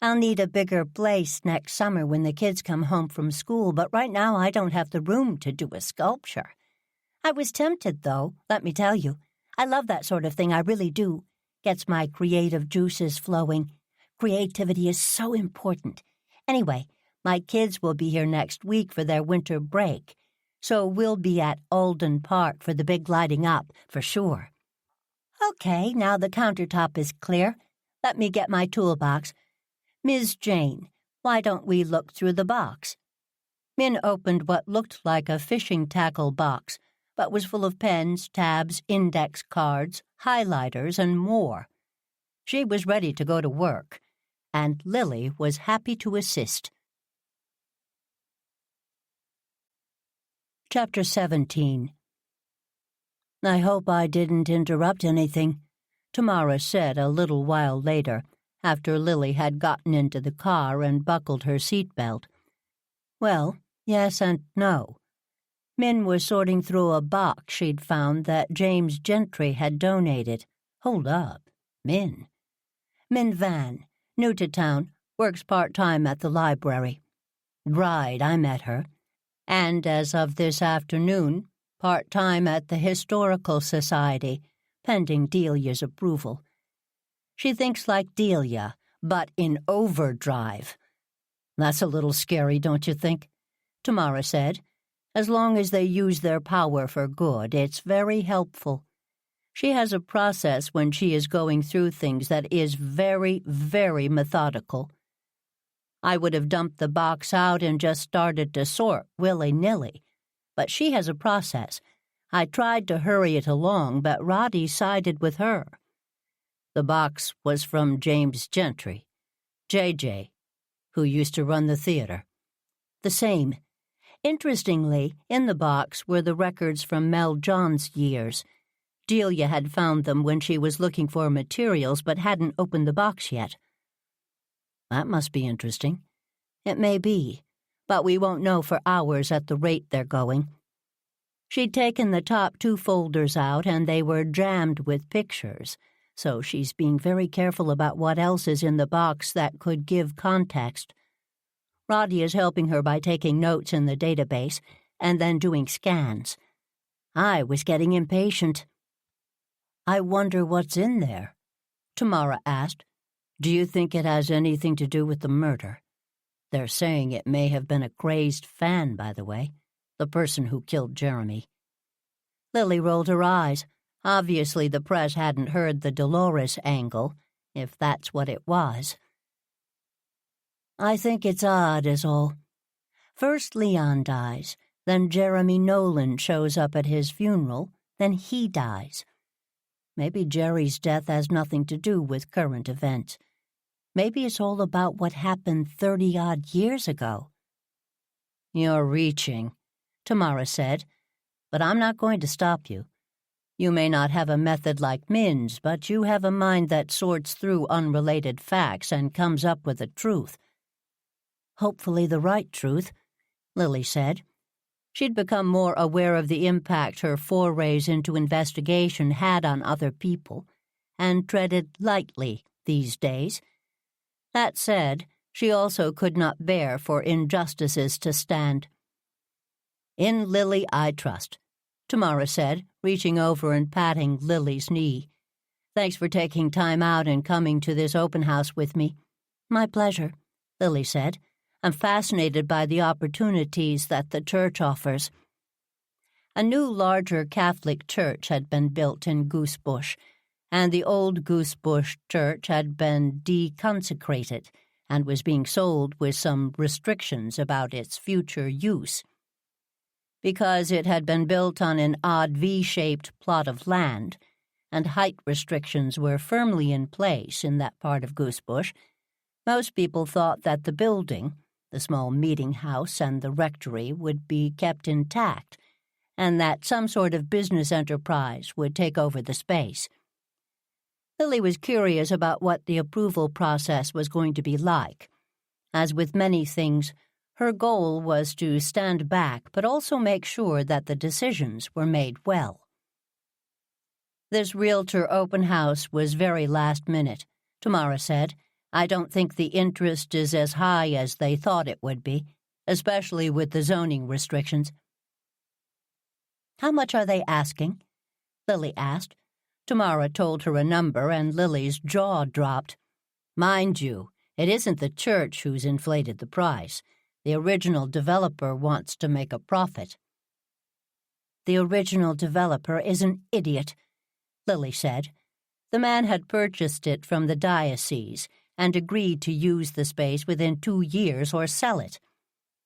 "I'll need a bigger place next summer when the kids come home from school, but right now I don't have the room to do a sculpture. I was tempted, though, let me tell you. I love that sort of thing, I really do. Gets my creative juices flowing. Creativity is so important. Anyway, my kids will be here next week for their winter break, so we'll be at Alden Park for the big lighting up, for sure." "Okay, now the countertop is clear. Let me get my toolbox. Ms. Jane, why don't we look through the box?" Min opened what looked like a fishing tackle box, but was full of pens, tabs, index cards, highlighters, and more. She was ready to go to work, and Lily was happy to assist. Chapter 17. "I hope I didn't interrupt anything," Tamara said a little while later, after Lily had gotten into the car and buckled her seatbelt. "Well, yes and no." Min was sorting through a box she'd found that James Gentry had donated. Hold up. Min? Min Van, new to town, works part-time at the library. Right, I met her. And as of this afternoon, part-time at the Historical Society, pending Delia's approval. She thinks like Delia, but in overdrive. "That's a little scary, don't you think?" Tamara said. "As long as they use their power for good, it's very helpful. She has a process when she is going through things that is very, very methodical. I would have dumped the box out and just started to sort willy-nilly. But she has a process. I tried to hurry it along, but Roddy sided with her." The box was from James Gentry, JJ, who used to run the theater. "The same. Interestingly, in the box were the records from Mel John's years. Delia had found them when she was looking for materials but hadn't opened the box yet." "That must be interesting." "It may be, but we won't know for hours at the rate they're going." She'd taken the top 2 folders out and they were jammed with pictures, so she's being very careful about what else is in the box that could give context. Roddy is helping her by taking notes in the database and then doing scans. I was getting impatient. "I wonder what's in there?" Tamara asked. "Do you think it has anything to do with the murder? They're saying it may have been a crazed fan, by the way, the person who killed Jeremy." Lily rolled her eyes. Obviously the press hadn't heard the Dolores angle, if that's what it was. "I think it's odd, is all. First Leon dies, then Jeremy Nolan shows up at his funeral, then he dies. Maybe Jerry's death has nothing to do with current events. Maybe it's all about what happened 30-odd years ago." "You're reaching," Tamara said, "but I'm not going to stop you. You may not have a method like Min's, but you have a mind that sorts through unrelated facts and comes up with the truth." "Hopefully the right truth," Lily said. She'd become more aware of the impact her forays into investigation had on other people, and treaded lightly these days. That said, she also could not bear for injustices to stand. "In Lily I trust," Tamara said, reaching over and patting Lily's knee. "Thanks for taking time out and coming to this open house with me." "My pleasure," Lily said. "I'm fascinated by the opportunities that the church offers." A new, larger Catholic church had been built in Goosebush, and the old Goosebush church had been deconsecrated and was being sold with some restrictions about its future use. Because it had been built on an odd V-shaped plot of land, and height restrictions were firmly in place in that part of Goosebush, most people thought that the building, the small meeting house and the rectory, would be kept intact, and that some sort of business enterprise would take over the space. Lily was curious about what the approval process was going to be like. As with many things, her goal was to stand back but also make sure that the decisions were made well. "This realtor open house was very last minute," Tamara said. "I don't think the interest is as high as they thought it would be, especially with the zoning restrictions." "How much are they asking?" Lily asked. Tamara told her a number, and Lily's jaw dropped. "Mind you, it isn't the church who's inflated the price. The original developer wants to make a profit." "The original developer is an idiot," Lily said. The man had purchased it from the diocese and agreed to use the space within 2 years or sell it.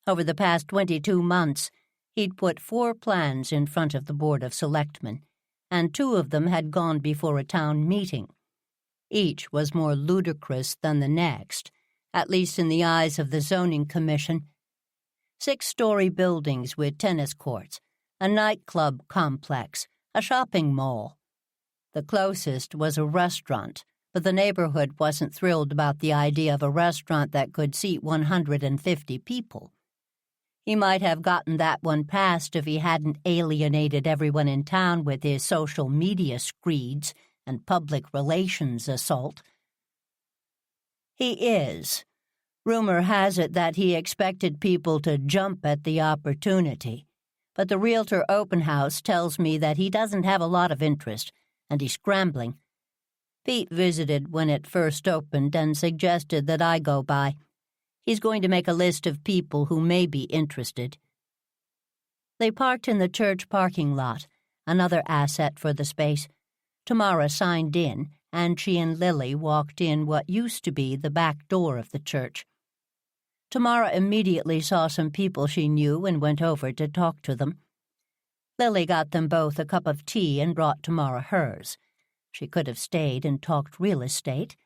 Over the past 22 months, he'd put 4 plans in front of the Board of Selectmen, and 2 of them had gone before a town meeting. Each was more ludicrous than the next, at least in the eyes of the zoning commission. 6-story buildings with tennis courts, a nightclub complex, a shopping mall. The closest was a restaurant, but the neighborhood wasn't thrilled about the idea of a restaurant that could seat 150 people. He might have gotten that one passed if he hadn't alienated everyone in town with his social media screeds and public relations assault. "He is. Rumor has it that he expected people to jump at the opportunity, but the realtor open house tells me that he doesn't have a lot of interest, and he's scrambling. Pete visited when it first opened and suggested that I go by. He's going to make a list of people who may be interested." They parked in the church parking lot, another asset for the space. Tamara signed in, and she and Lily walked in what used to be the back door of the church. Tamara immediately saw some people she knew and went over to talk to them. Lily got them both a cup of tea and brought Tamara hers. She could have stayed and talked real estate,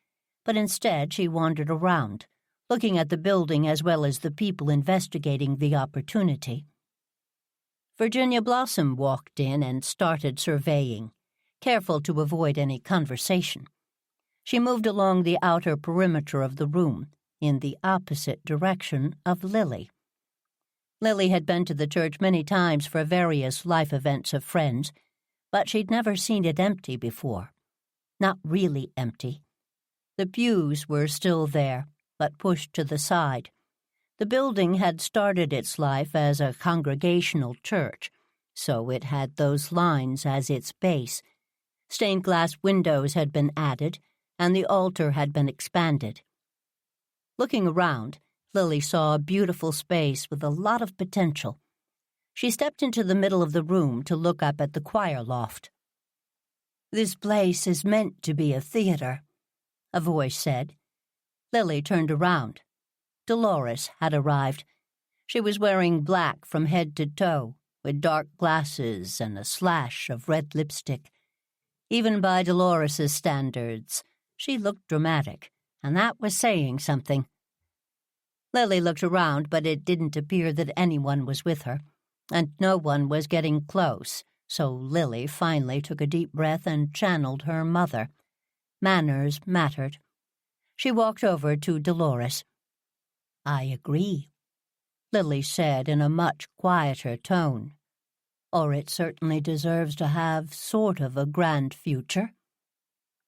but instead she wandered around, looking at the building as well as the people investigating the opportunity. Virginia Blossom walked in and started surveying, careful to avoid any conversation. She moved along the outer perimeter of the room, in the opposite direction of Lily. Lily had been to the church many times for various life events of friends, but she'd never seen it empty before. Not really empty. The pews were still there, but pushed to the side. The building had started its life as a congregational church, so it had those lines as its base. Stained glass windows had been added, and the altar had been expanded. Looking around, Lily saw a beautiful space with a lot of potential. She stepped into the middle of the room to look up at the choir loft. "This place is meant to be a theater," a voice said. Lily turned around. Dolores had arrived. She was wearing black from head to toe, with dark glasses and a slash of red lipstick. Even by Dolores's standards, she looked dramatic, and that was saying something. Lily looked around, but it didn't appear that anyone was with her, and no one was getting close, so Lily finally took a deep breath and channeled her mother. Manners mattered. She walked over to Dolores. "I agree." Lily said in a much quieter tone. Or it certainly deserves to have sort of a grand future.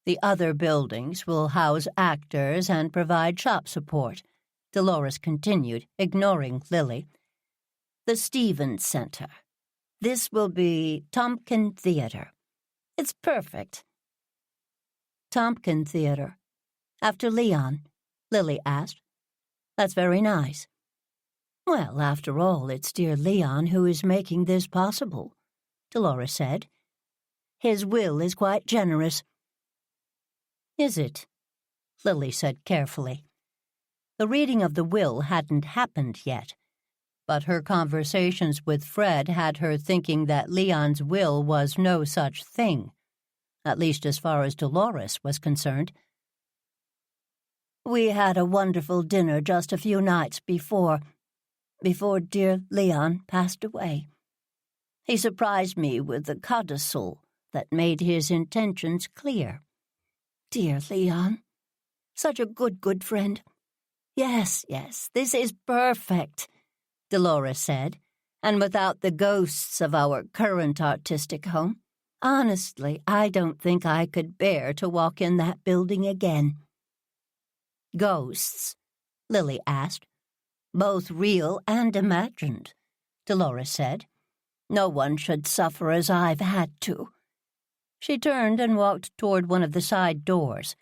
The other buildings will house actors and provide shop support, Dolores continued, ignoring Lily. The Stevens Center. This will be Tompkin Theater. It's perfect. Tompkin Theater. After Leon? Lily asked. That's very nice. Well, after all, it's dear Leon who is making this possible, Dolores said. His will is quite generous. Is it? Lily said carefully. The reading of the will hadn't happened yet, but her conversations with Fred had her thinking that Leon's will was no such thing, at least as far as Dolores was concerned. We had a wonderful dinner just a few nights before dear Leon passed away. He surprised me with a codicil that made his intentions clear. Dear Leon, such a good friend. Yes, this is perfect, Dolores said, and without the ghosts of our current artistic home, honestly, I don't think I could bear to walk in that building again. Ghosts? Lily asked. Both real and imagined, Dolores said. No one should suffer as I've had to. She turned and walked toward one of the side doors.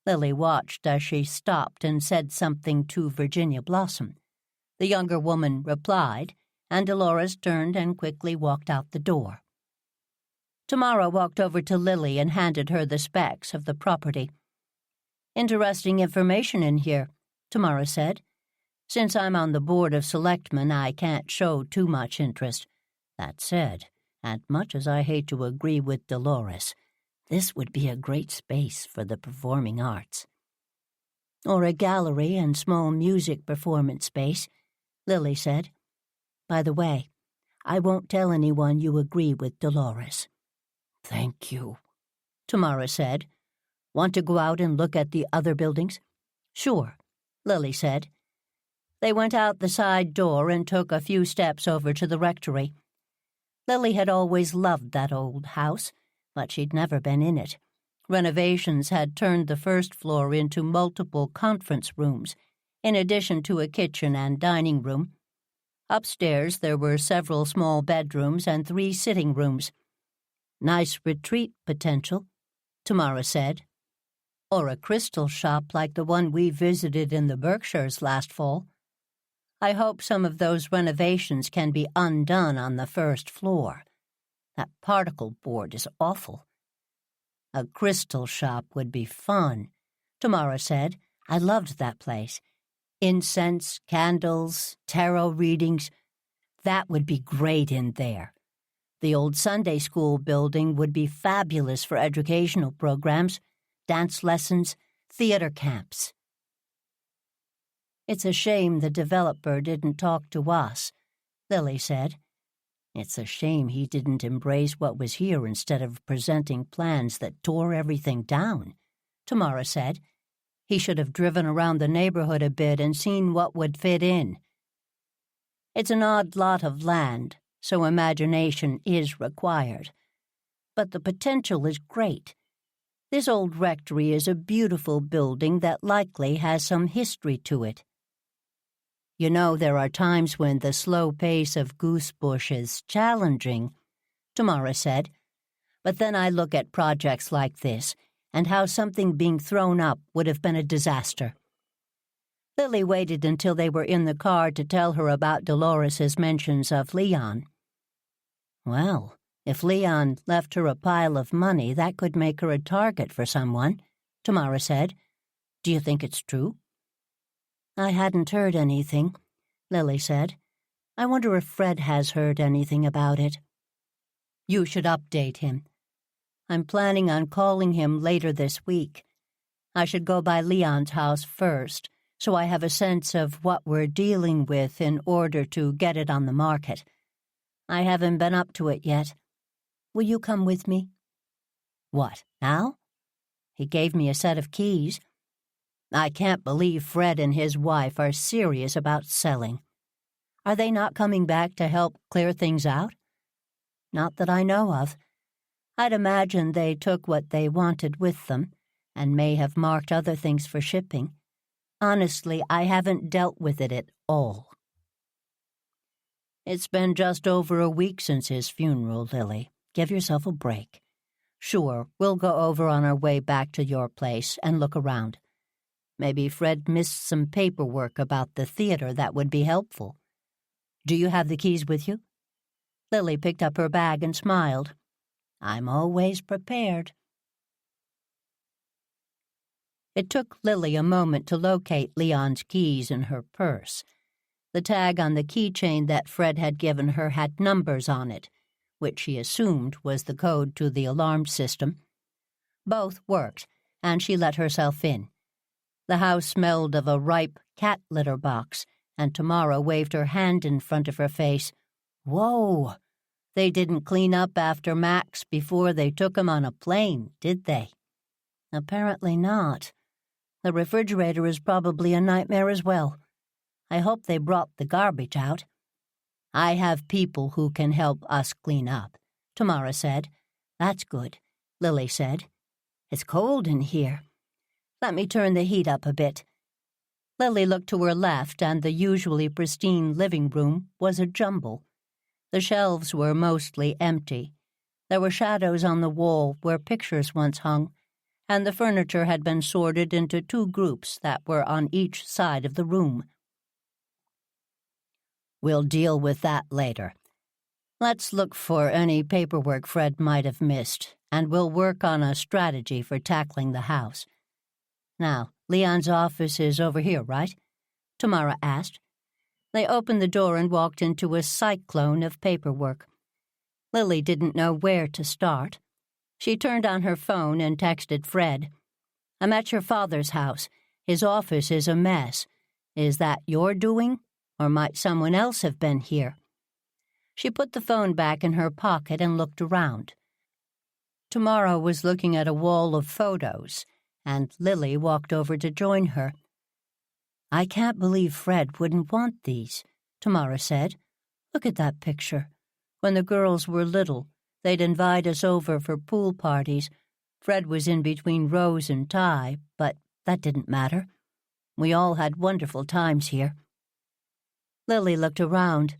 Lily watched as she stopped and said something to Virginia Blossom. The younger woman replied, and Dolores turned and quickly walked out the door. Tamara walked over to Lily and handed her the specs of the property. Interesting information in here, Tamara said. Since I'm on the board of selectmen, I can't show too much interest. That said, and much as I hate to agree with Dolores, this would be a great space for the performing arts. Or a gallery and small music performance space, Lily said. By the way, I won't tell anyone you agree with Dolores. Thank you, Tamara said. Want to go out and look at the other buildings? Sure, Lily said. They went out the side door and took a few steps over to the rectory. Lily had always loved that old house, but she'd never been in it. Renovations had turned the first floor into multiple conference rooms, in addition to a kitchen and dining room. Upstairs there were several small bedrooms and 3 sitting rooms. Nice retreat potential, Tamara said. Or a crystal shop like the one we visited in the Berkshires last fall. I hope some of those renovations can be undone on the first floor. That particle board is awful. A crystal shop would be fun, Tamara said. I loved that place. Incense, candles, tarot readings. That would be great in there. The old Sunday school building would be fabulous for educational programs, dance lessons, theater camps. It's a shame the developer didn't talk to us, Lily said. It's a shame he didn't embrace what was here instead of presenting plans that tore everything down, Tamara said. He should have driven around the neighborhood a bit and seen what would fit in. It's an odd lot of land, so imagination is required. But the potential is great. This old rectory is a beautiful building that likely has some history to it. You know, there are times when the slow pace of Goosebush is challenging, Tamara said. But then I look at projects like this, and how something being thrown up would have been a disaster. Lily waited until they were in the car to tell her about Dolores's mentions of Leon. Well, if Leon left her a pile of money, that could make her a target for someone, Tamara said. Do you think it's true? I hadn't heard anything, Lily said. I wonder if Fred has heard anything about it. You should update him. I'm planning on calling him later this week. I should go by Leon's house first, so I have a sense of what we're dealing with in order to get it on the market. I haven't been up to it yet. Will you come with me? What, now? He gave me a set of keys. I can't believe Fred and his wife are serious about selling. Are they not coming back to help clear things out? Not that I know of. I'd imagine they took what they wanted with them, and may have marked other things for shipping. Honestly, I haven't dealt with it at all. It's been just over a week since his funeral, Lily. Give yourself a break. Sure, we'll go over on our way back to your place and look around. Maybe Fred missed some paperwork about the theater that would be helpful. Do you have the keys with you? Lily picked up her bag and smiled. I'm always prepared. It took Lily a moment to locate Leon's keys in her purse. The tag on the keychain that Fred had given her had numbers on it, which she assumed was the code to the alarm system. Both worked, and she let herself in. The house smelled of a ripe cat litter box, and Tamara waved her hand in front of her face. Whoa! They didn't clean up after Max before they took him on a plane, did they? Apparently not. The refrigerator is probably a nightmare as well. I hope they brought the garbage out. I have people who can help us clean up, Tamara said. That's good, Lily said. It's cold in here. Let me turn the heat up a bit. Lily looked to her left, and the usually pristine living room was a jumble. The shelves were mostly empty. There were shadows on the wall where pictures once hung, and the furniture had been sorted into two groups that were on each side of the room. We'll deal with that later. Let's look for any paperwork Fred might have missed, and we'll work on a strategy for tackling the house. Now, Leon's office is over here, right? Tamara asked. They opened the door and walked into a cyclone of paperwork. Lily didn't know where to start. She turned on her phone and texted Fred. I'm at your father's house. His office is a mess. Is that your doing, or might someone else have been here? She put the phone back in her pocket and looked around. Tamara was looking at a wall of photos, and Lily walked over to join her. I can't believe Fred wouldn't want these, Tamara said. Look at that picture. When the girls were little, they'd invite us over for pool parties. Fred was in between Rose and Ty, but that didn't matter. We all had wonderful times here. Lily looked around.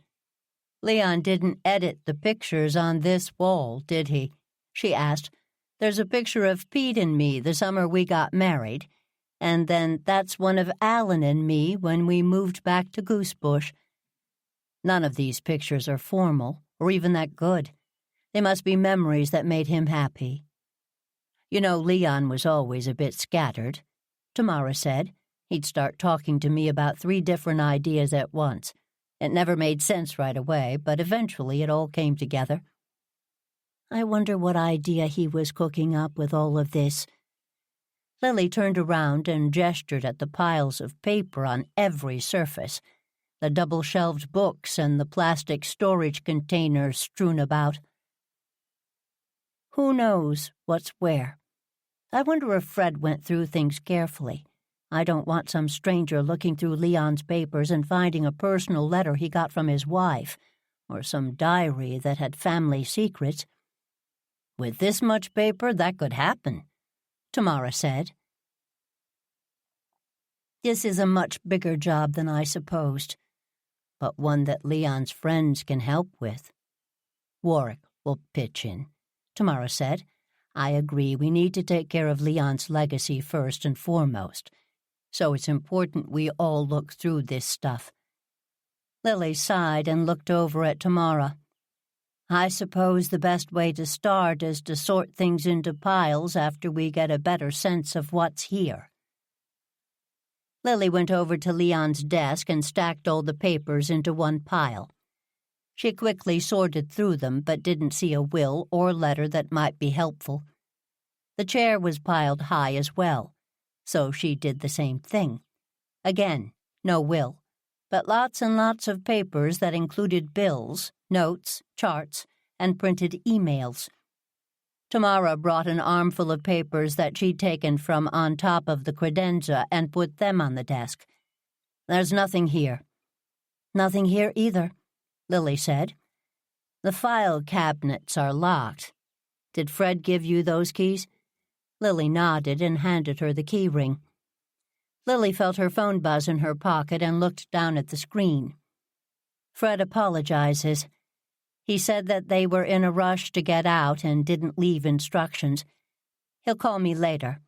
Leon didn't edit the pictures on this wall, did he? She asked. There's a picture of Pete and me the summer we got married, and then that's one of Alan and me when we moved back to Goosebush. None of these pictures are formal, or even that good. They must be memories that made him happy. You know, Leon was always a bit scattered, Tamara said. He'd start talking to me about 3 different ideas at once. It never made sense right away, but eventually it all came together. I wonder what idea he was cooking up with all of this. Lily turned around and gestured at the piles of paper on every surface, the double-shelved books and the plastic storage containers strewn about. Who knows what's where? I wonder if Fred went through things carefully. I don't want some stranger looking through Leon's papers and finding a personal letter he got from his wife, or some diary that had family secrets. With this much paper, that could happen, Tamara said. This is a much bigger job than I supposed, but one that Leon's friends can help with. Warwick will pitch in, Tamara said. I agree we need to take care of Leon's legacy first and foremost, so it's important we all look through this stuff. Lily sighed and looked over at Tamara. I suppose the best way to start is to sort things into piles after we get a better sense of what's here. Lily went over to Leon's desk and stacked all the papers into one pile. She quickly sorted through them, but didn't see a will or letter that might be helpful. The chair was piled high as well, so she did the same thing. Again, no will, but lots and lots of papers that included bills, notes, charts, and printed emails. Tamara brought an armful of papers that she'd taken from on top of the credenza and put them on the desk. There's nothing here. Nothing here either, Lily said. The file cabinets are locked. Did Fred give you those keys? Lily nodded and handed her the key ring. Lily felt her phone buzz in her pocket and looked down at the screen. Fred apologizes. He said that they were in a rush to get out and didn't leave instructions. He'll call me later.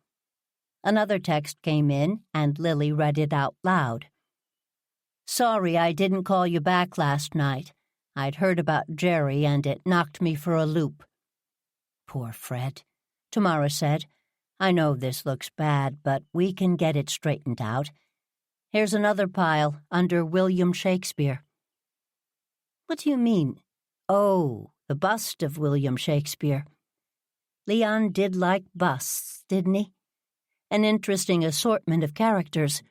Another text came in, and Lily read it out loud. Sorry I didn't call you back last night. I'd heard about Jerry, and it knocked me for a loop. Poor Fred, Tamara said. I know this looks bad, but we can get it straightened out. Here's another pile under William Shakespeare. What do you mean? Oh, the bust of William Shakespeare. Leon did like busts, didn't he? An interesting assortment of characters.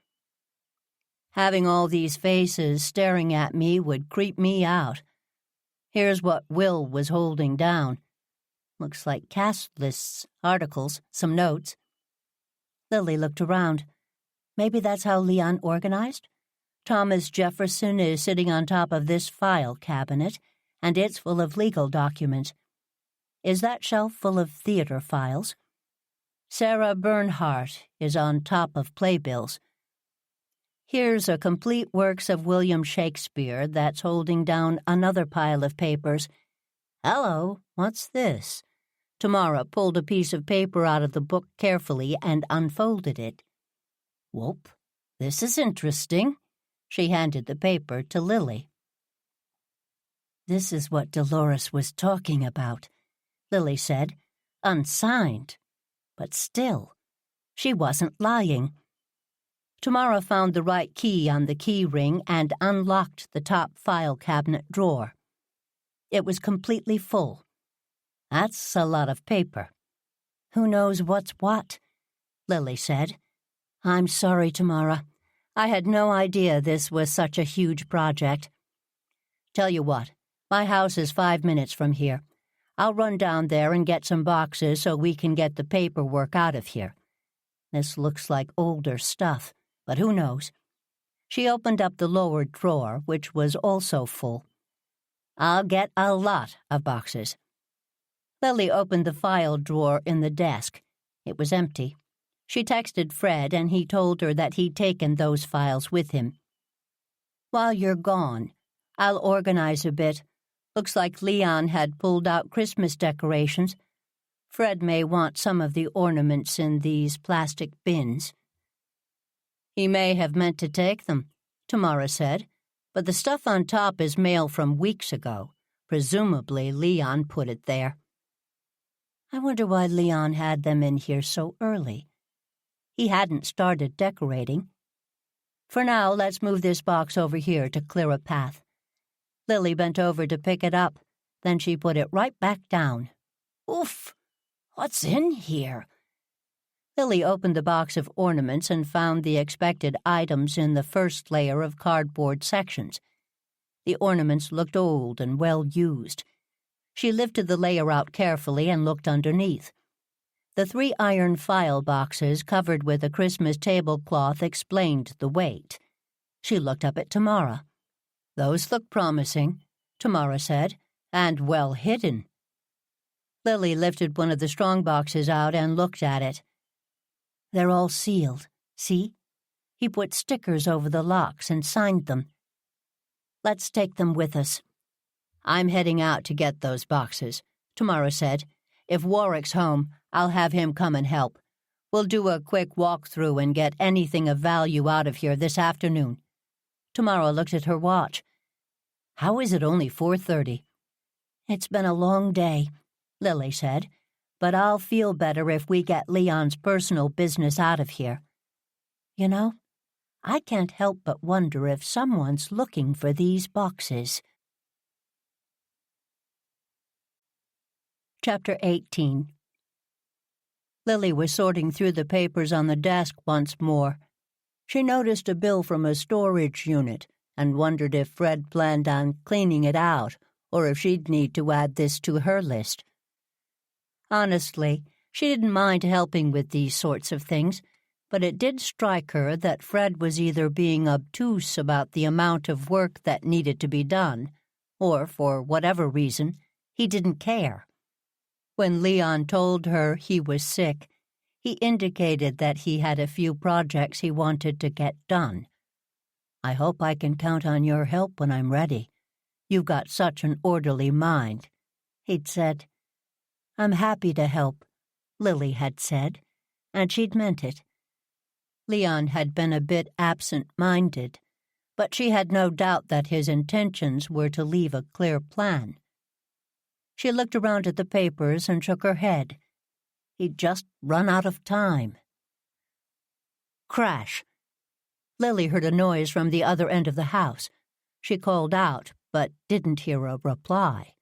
Having all these faces staring at me would creep me out. Here's what Will was holding down. Looks like cast lists, articles, some notes. Lily looked around. Maybe that's how Leon organized? Thomas Jefferson is sitting on top of this file cabinet, and it's full of legal documents. Is that shelf full of theater files? Sarah Bernhardt is on top of playbills. Here's a complete works of William Shakespeare that's holding down another pile of papers. Hello, what's this? Tamara pulled a piece of paper out of the book carefully and unfolded it. Whoop, this is interesting. She handed the paper to Lily. This is what Dolores was talking about, Lily said. Unsigned. But still, she wasn't lying. Tamara found the right key on the key ring and unlocked the top file cabinet drawer. It was completely full. That's a lot of paper. Who knows what's what? Lily said. I'm sorry, Tamara. I had no idea this was such a huge project. Tell you what, my house is 5 minutes from here. I'll run down there and get some boxes so we can get the paperwork out of here. This looks like older stuff, but who knows? She opened up the lower drawer, which was also full. I'll get a lot of boxes. Lily opened the file drawer in the desk. It was empty. She texted Fred, and he told her that he'd taken those files with him. While you're gone, I'll organize a bit. Looks like Leon had pulled out Christmas decorations. Fred may want some of the ornaments in these plastic bins. He may have meant to take them, Tamara said, but the stuff on top is mail from weeks ago. Presumably Leon put it there. I wonder why Leon had them in here so early. He hadn't started decorating. For now, let's move this box over here to clear a path. Lily bent over to pick it up. Then she put it right back down. Oof! What's in here? Lily opened the box of ornaments and found the expected items in the first layer of cardboard sections. The ornaments looked old and well used. She lifted the layer out carefully and looked underneath. The 3 iron file boxes covered with a Christmas tablecloth explained the weight. She looked up at Tamara. Those look promising, Tamara said, and well hidden. Lily lifted one of the strong boxes out and looked at it. They're all sealed, see? He put stickers over the locks and signed them. Let's take them with us. I'm heading out to get those boxes, Tamara said. If Warwick's home, I'll have him come and help. We'll do a quick walk-through and get anything of value out of here this afternoon. Tamara looked at her watch. How is it only 4:30? It's been a long day, Lily said, but I'll feel better if we get Leon's personal business out of here. You know, I can't help but wonder if someone's looking for these boxes. Chapter 18. Lily was sorting through the papers on the desk once more. She noticed a bill from a storage unit and wondered if Fred planned on cleaning it out or if she'd need to add this to her list. Honestly, she didn't mind helping with these sorts of things. but it did strike her that Fred was either being obtuse about the amount of work that needed to be done, or, for whatever reason, he didn't care. When Leon told her he was sick, he indicated that he had a few projects he wanted to get done. "I hope I can count on your help when I'm ready. You've got such an orderly mind," he'd said. "I'm happy to help," Lily had said, and she'd meant it. Leon had been a bit absent-minded, but she had no doubt that his intentions were to leave a clear plan. She looked around at the papers and shook her head. He'd just run out of time. Crash! Lily heard a noise from the other end of the house. She called out, but didn't hear a reply.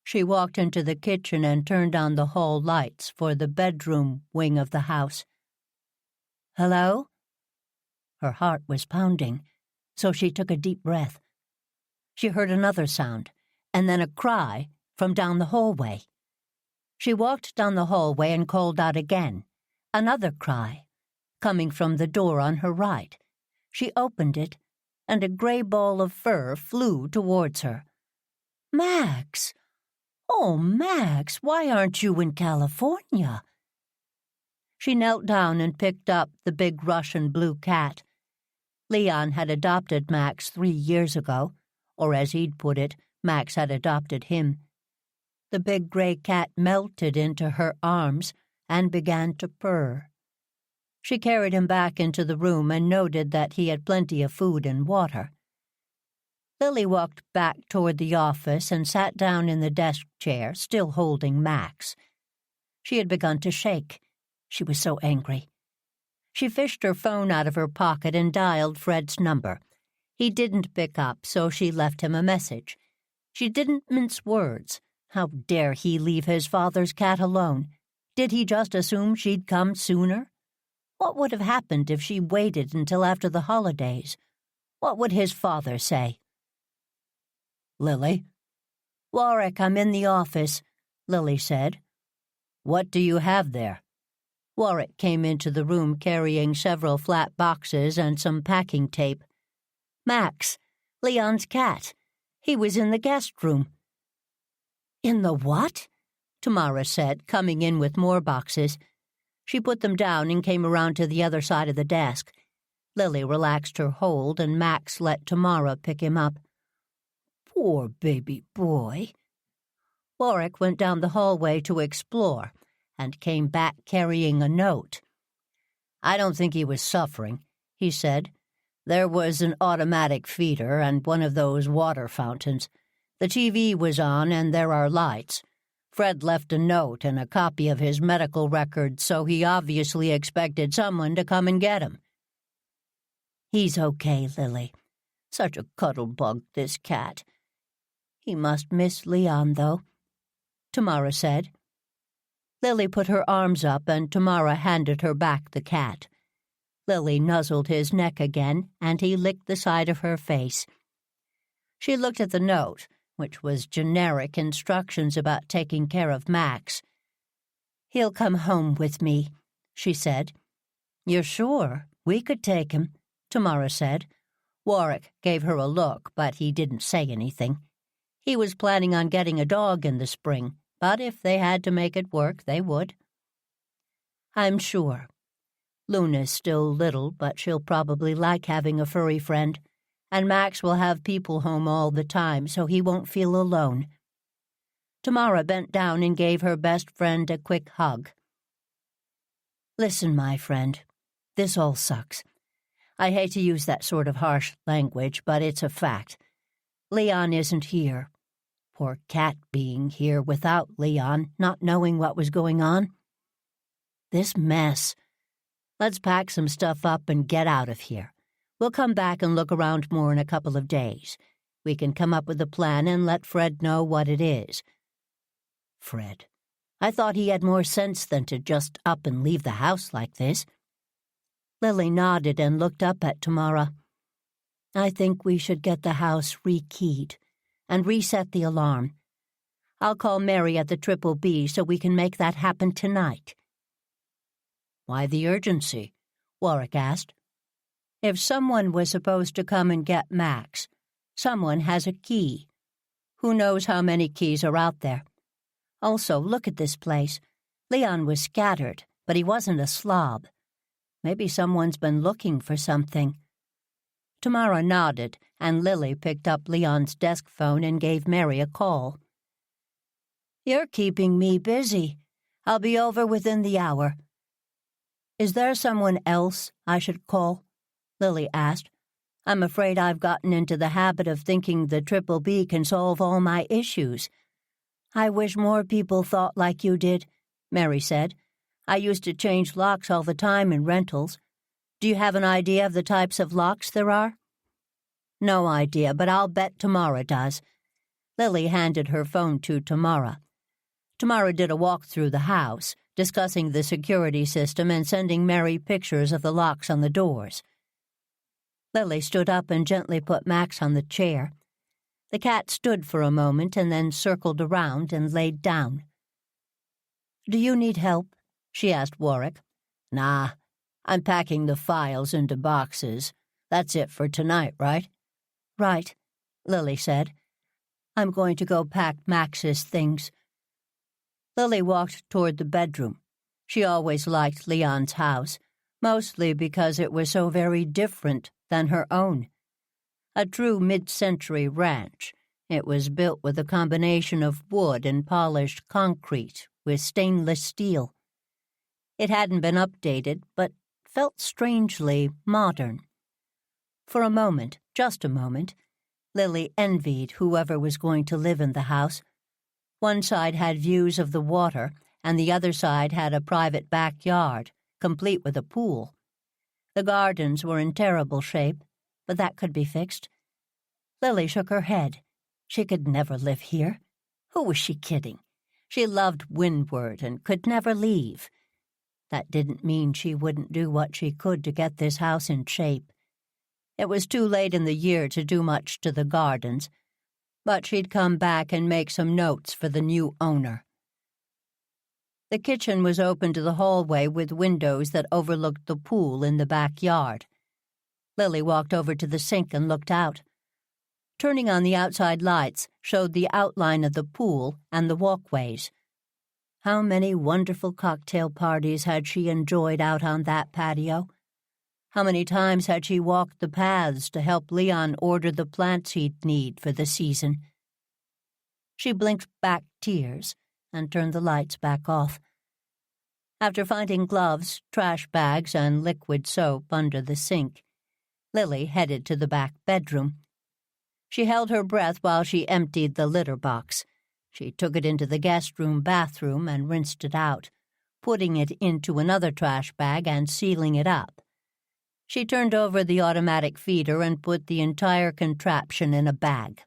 She walked into the kitchen and turned on the hall lights for the bedroom wing of the house. "Hello?" Her heart was pounding, so she took a deep breath. She heard another sound, and then a cry from down the hallway. She walked down the hallway and called out again. Another cry, coming from the door on her right. She opened it, and a gray ball of fur flew towards her. "Max! Oh, Max, why aren't you in California?" She knelt down and picked up the big Russian blue cat. Leon had adopted Max 3 years ago, or as he'd put it, Max had adopted him. The big gray cat melted into her arms and began to purr. She carried him back into the room and noted that he had plenty of food and water. Lily walked back toward the office and sat down in the desk chair, still holding Max. She had begun to shake. She was so angry. She fished her phone out of her pocket and dialed Fred's number. He didn't pick up, so she left him a message. She didn't mince words. How dare he leave his father's cat alone? Did he just assume she'd come sooner? What would have happened if she waited until after the holidays? What would his father say? "Lily?" "Warwick, I'm in the office," Lily said. "What do you have there?" Warwick came into the room carrying several flat boxes and some packing tape. "Max, Leon's cat. He was in the guest room." "In the what?" Tamara said, coming in with more boxes. She put them down and came around to the other side of the desk. Lily relaxed her hold, and Max let Tamara pick him up. "Poor baby boy." Warwick went down the hallway to explore, and came back carrying a note. "I don't think he was suffering," he said. "There was an automatic feeder and one of those water fountains. The TV was on and there are lights. Fred left a note and a copy of his medical record, so he obviously expected someone to come and get him." "He's okay, Lily. Such a cuddle-bug, this cat. He must miss Leon, though," Tamara said. Lily put her arms up and Tamara handed her back the cat. Lily nuzzled his neck again, and he licked the side of her face. She looked at the note, which was generic instructions about taking care of Max. "He'll come home with me," she said. "You're sure? We could take him," Tamara said. Warwick gave her a look, but he didn't say anything. He was planning on getting a dog in the spring, but if they had to make it work, they would. "I'm sure. Luna's still little, but she'll probably like having a furry friend, and Max will have people home all the time, so he won't feel alone." Tamara bent down and gave her best friend a quick hug. "Listen, my friend, this all sucks. I hate to use that sort of harsh language, but it's a fact. Leon isn't here. Poor cat being here without Leon, not knowing what was going on. This mess. Let's pack some stuff up and get out of here. We'll come back and look around more in a couple of days. We can come up with a plan and let Fred know what it is." Fred. I thought he had more sense than to just up and leave the house like this. Lily nodded and looked up at Tamara. "I think we should get the house rekeyed and reset the alarm. I'll call Mary at the Triple B so we can make that happen tonight." "Why the urgency? Warwick asked. "If someone was supposed to come and get Max, someone has a key. Who knows how many keys are out there? Also, look at this place. Leon was scattered, but he wasn't a slob. Maybe someone's been looking for something." Tamara nodded, and Lily picked up Leon's desk phone and gave Mary a call. "You're keeping me busy. I'll be over within the hour." "Is there someone else I should call?" Lily asked. "I'm afraid I've gotten into the habit of thinking the Triple B can solve all my issues." "I wish more people thought like you did," Mary said. "I used to change locks all the time in rentals. Do you have an idea of the types of locks there are?" "No idea, but I'll bet Tamara does." Lily handed her phone to Tamara. Tamara did a walk through the house, discussing the security system and sending Mary pictures of the locks on the doors. Lily stood up and gently put Max on the chair. The cat stood for a moment and then circled around and laid down. "Do you need help?" she asked Warwick. "Nah, I'm packing the files into boxes. That's it for tonight, right?" "Right," Lily said. "I'm going to go pack Max's things." Lily walked toward the bedroom. She always liked Leon's house, mostly because it was so very different than her own. A true mid-century ranch, it was built with a combination of wood and polished concrete with stainless steel. It hadn't been updated, but felt strangely modern. For a moment, just a moment, Lily envied whoever was going to live in the house. One side had views of the water, and the other side had a private backyard, complete with a pool. The gardens were in terrible shape, but that could be fixed. Lily shook her head. She could never live here. Who was she kidding? She loved Windward and could never leave. That didn't mean she wouldn't do what she could to get this house in shape. It was too late in the year to do much to the gardens, but she'd come back and make some notes for the new owner. The kitchen was open to the hallway with windows that overlooked the pool in the backyard. Lily walked over to the sink and looked out. Turning on the outside lights showed the outline of the pool and the walkways. How many wonderful cocktail parties had she enjoyed out on that patio? How many times had she walked the paths to help Leon order the plants he'd need for the season? She blinked back tears and turned the lights back off. After finding gloves, trash bags, and liquid soap under the sink, Lily headed to the back bedroom. She held her breath while she emptied the litter box. She took it into the guest room bathroom and rinsed it out, putting it into another trash bag and sealing it up. She turned over the automatic feeder and put the entire contraption in a bag.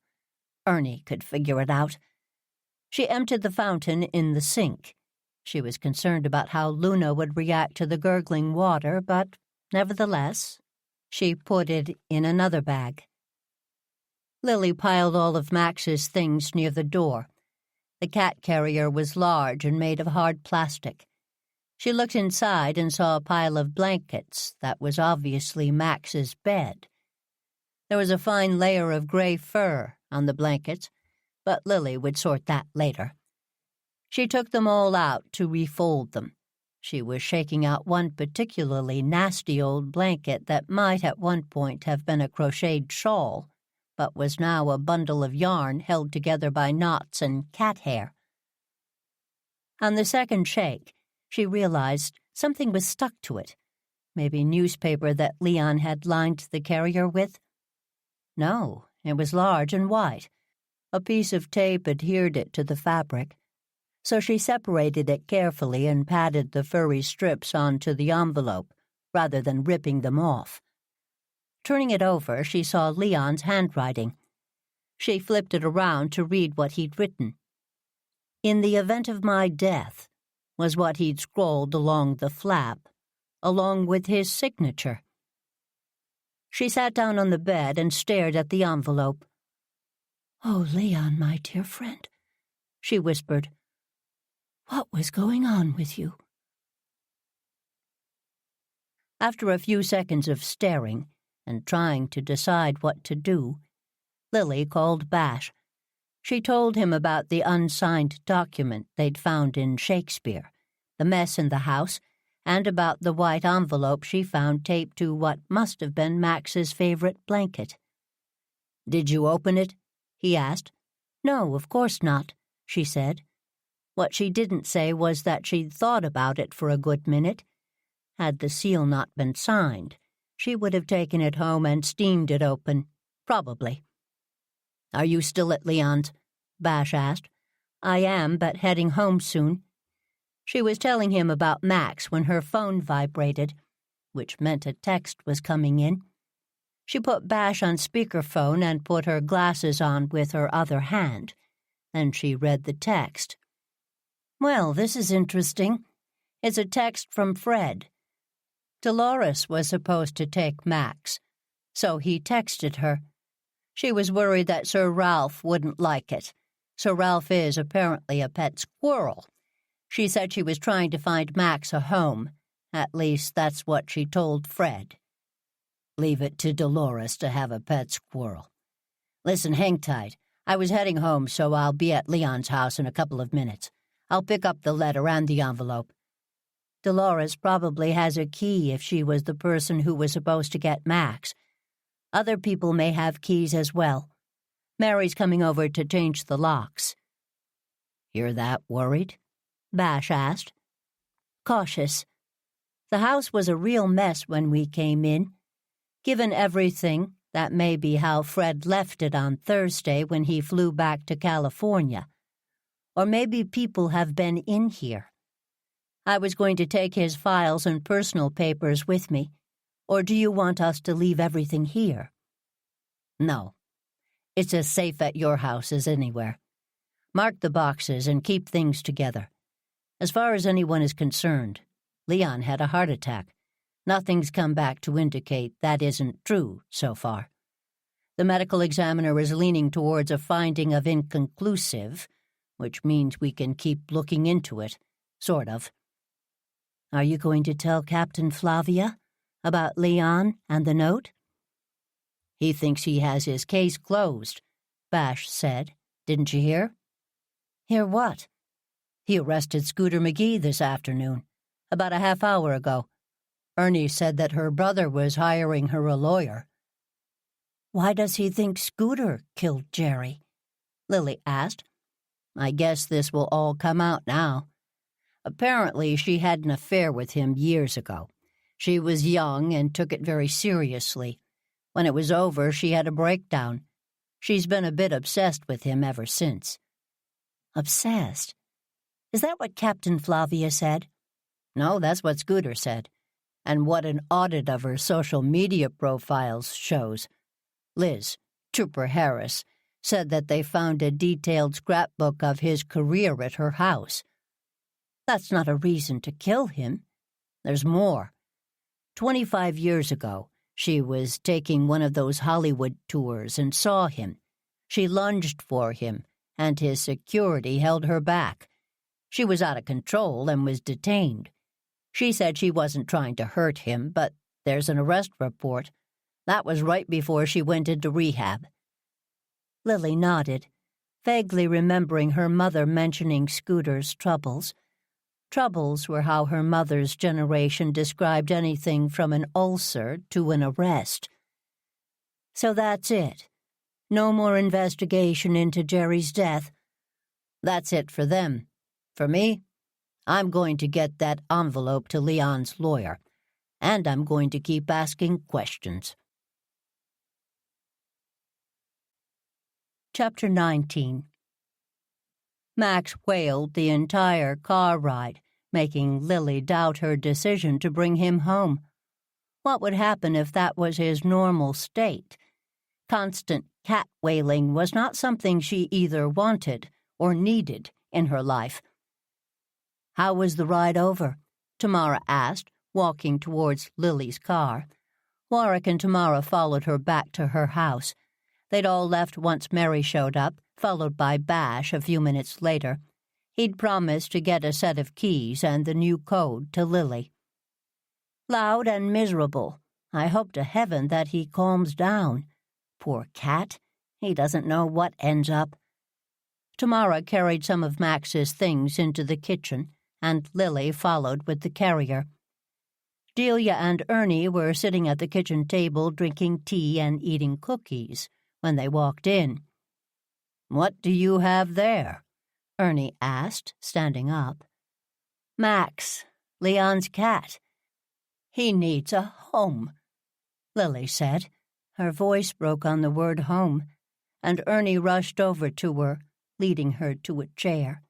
Ernie could figure it out. She emptied the fountain in the sink. She was concerned about how Luna would react to the gurgling water, but nevertheless, she put it in another bag. Lily piled all of Max's things near the door. The cat carrier was large and made of hard plastic. She looked inside and saw a pile of blankets that was obviously Max's bed. There was a fine layer of gray fur on the blankets, but Lily would sort that later. She took them all out to refold them. She was shaking out one particularly nasty old blanket that might at one point have been a crocheted shawl, but was now a bundle of yarn held together by knots and cat hair. On the second shake, she realized something was stuck to it. Maybe newspaper that Leon had lined the carrier with? No, it was large and white. A piece of tape adhered it to the fabric. So she separated it carefully and patted the furry strips onto the envelope, rather than ripping them off. Turning it over, she saw Leon's handwriting. She flipped it around to read what he'd written. "In the event of my death," was what he'd scrawled along the flap, along with his signature. She sat down on the bed and stared at the envelope. "Oh, Leon, my dear friend," she whispered. "What was going on with you?" After a few seconds of staring and trying to decide what to do, Lily called Bash. She told him about the unsigned document they'd found in Shakespeare, the mess in the house, and about the white envelope she found taped to what must have been Max's favorite blanket. "Did you open it?" he asked. "No, of course not," she said. What she didn't say was that she'd thought about it for a good minute. Had the seal not been signed, she would have taken it home and steamed it open, probably. "Are you still at Leon's?" Bash asked. "I am, but heading home soon." She was telling him about Max when her phone vibrated, which meant a text was coming in. She put Bash on speakerphone and put her glasses on with her other hand. Then she read the text. "Well, this is interesting. It's a text from Fred. Dolores was supposed to take Max, so he texted her. She was worried that Sir Ralph wouldn't like it. Sir Ralph is apparently a pet squirrel. She said she was trying to find Max a home. At least that's what she told Fred. Leave it to Dolores to have a pet squirrel. Listen, hang tight. I was heading home, so I'll be at Leon's house in a couple of minutes. I'll pick up the letter and the envelope. Dolores probably has a key if she was the person who was supposed to get Max. Other people may have keys as well. Mary's coming over to change the locks." "You're that worried?" Bash asked. "Cautious. The house was a real mess when we came in. Given everything, that may be how Fred left it on Thursday when he flew back to California. Or maybe people have been in here. I was going to take his files and personal papers with me. Or do you want us to leave everything here?" "No. It's as safe at your house as anywhere. Mark the boxes and keep things together. As far as anyone is concerned, Leon had a heart attack. Nothing's come back to indicate that isn't true so far. The medical examiner is leaning towards a finding of inconclusive, which means we can keep looking into it, sort of." "Are you going to tell Captain Flavia about Leon and the note?" "He thinks he has his case closed," Bash said. "Didn't you hear?" "Hear what?" "He arrested Scooter McGee this afternoon, about a half hour ago. Ernie said that her brother was hiring her a lawyer." "Why does he think Scooter killed Jerry?" Lily asked. "I guess this will all come out now. Apparently she had an affair with him years ago. She was young and took it very seriously. When it was over, she had a breakdown. She's been a bit obsessed with him ever since." "Obsessed? Is that what Captain Flavia said?" "No, that's what Scooter said, and what an audit of her social media profiles shows. Liz, Trooper Harris, said that they found a detailed scrapbook of his career at her house. That's not a reason to kill him. There's more. 25 years ago, she was taking one of those Hollywood tours and saw him. She lunged for him, and his security held her back. She was out of control and was detained. She said she wasn't trying to hurt him, but there's an arrest report. That was right before she went into rehab." Lily nodded, vaguely remembering her mother mentioning Scooter's troubles. Troubles were how her mother's generation described anything from an ulcer to an arrest. "So that's it. No more investigation into Jerry's death." "That's it for them. For me, I'm going to get that envelope to Leon's lawyer, and I'm going to keep asking questions." Chapter 19. Max wailed the entire car ride, making Lily doubt her decision to bring him home. What would happen if that was his normal state? Constant cat wailing was not something she either wanted or needed in her life. "How was the ride over?" Tamara asked, walking towards Lily's car. Warwick and Tamara followed her back to her house. They'd all left once Mary showed up, followed by Bash a few minutes later. He'd promised to get a set of keys and the new code to Lily. Loud and miserable. I hope to heaven that he calms down. Poor cat. He doesn't know what ends up. Tamara carried some of Max's things into the kitchen, and Lily followed with the carrier. Delia and Ernie were sitting at the kitchen table drinking tea and eating cookies when they walked in. "What do you have there?" Ernie asked, standing up. "Max, Leon's cat. He needs a home," Lily said. Her voice broke on the word home, and Ernie rushed over to her, leading her to a chair.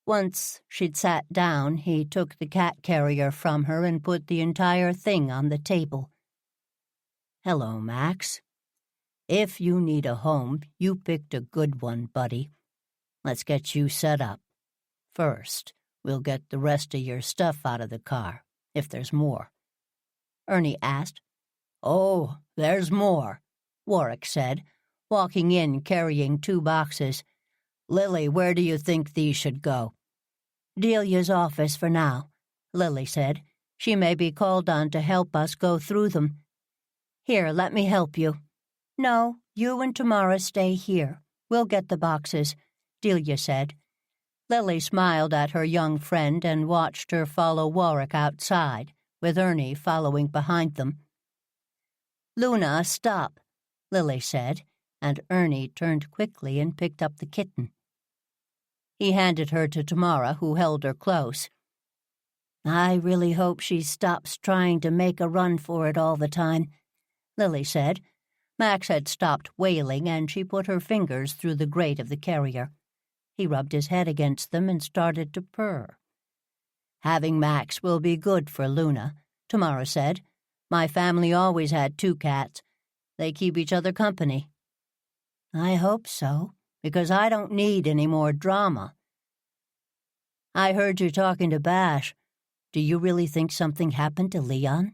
Once she'd sat down, he took the cat carrier from her and put the entire thing on the table. "Hello, Max. If you need a home, you picked a good one, buddy. Let's get you set up. First, we'll get the rest of your stuff out of the car, if there's more." Ernie asked. "Oh, there's more," Warwick said, walking in carrying 2 boxes. "Lily, where do you think these should go?" "Delia's office for now," Lily said. "She may be called on to help us go through them. Here, let me help you." "No, you and Tamara stay here. We'll get the boxes," Delia said. Lily smiled at her young friend and watched her follow Warwick outside, with Ernie following behind them. "Luna, stop," Lily said, and Ernie turned quickly and picked up the kitten. He handed her to Tamara, who held her close. "I really hope she stops trying to make a run for it all the time," Lily said. Max had stopped wailing, and she put her fingers through the grate of the carrier. He rubbed his head against them and started to purr. "Having Max will be good for Luna," Tamara said. "My family always had 2 cats. They keep each other company." "I hope so, because I don't need any more drama." "I heard you talking to Bash. Do you really think something happened to Leon?"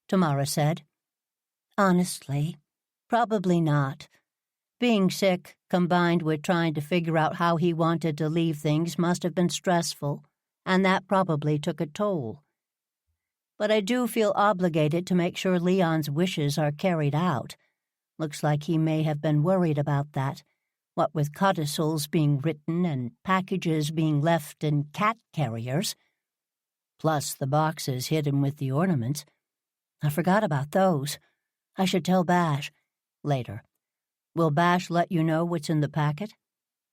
Tamara said. "Honestly, probably not. Being sick, combined with trying to figure out how he wanted to leave things, must have been stressful, and that probably took a toll. But I do feel obligated to make sure Leon's wishes are carried out. Looks like he may have been worried about that, what with codicils being written and packages being left in cat carriers. Plus the boxes hidden with the ornaments. I forgot about those. I should tell Bash. Later. Will Bash let you know what's in the packet?"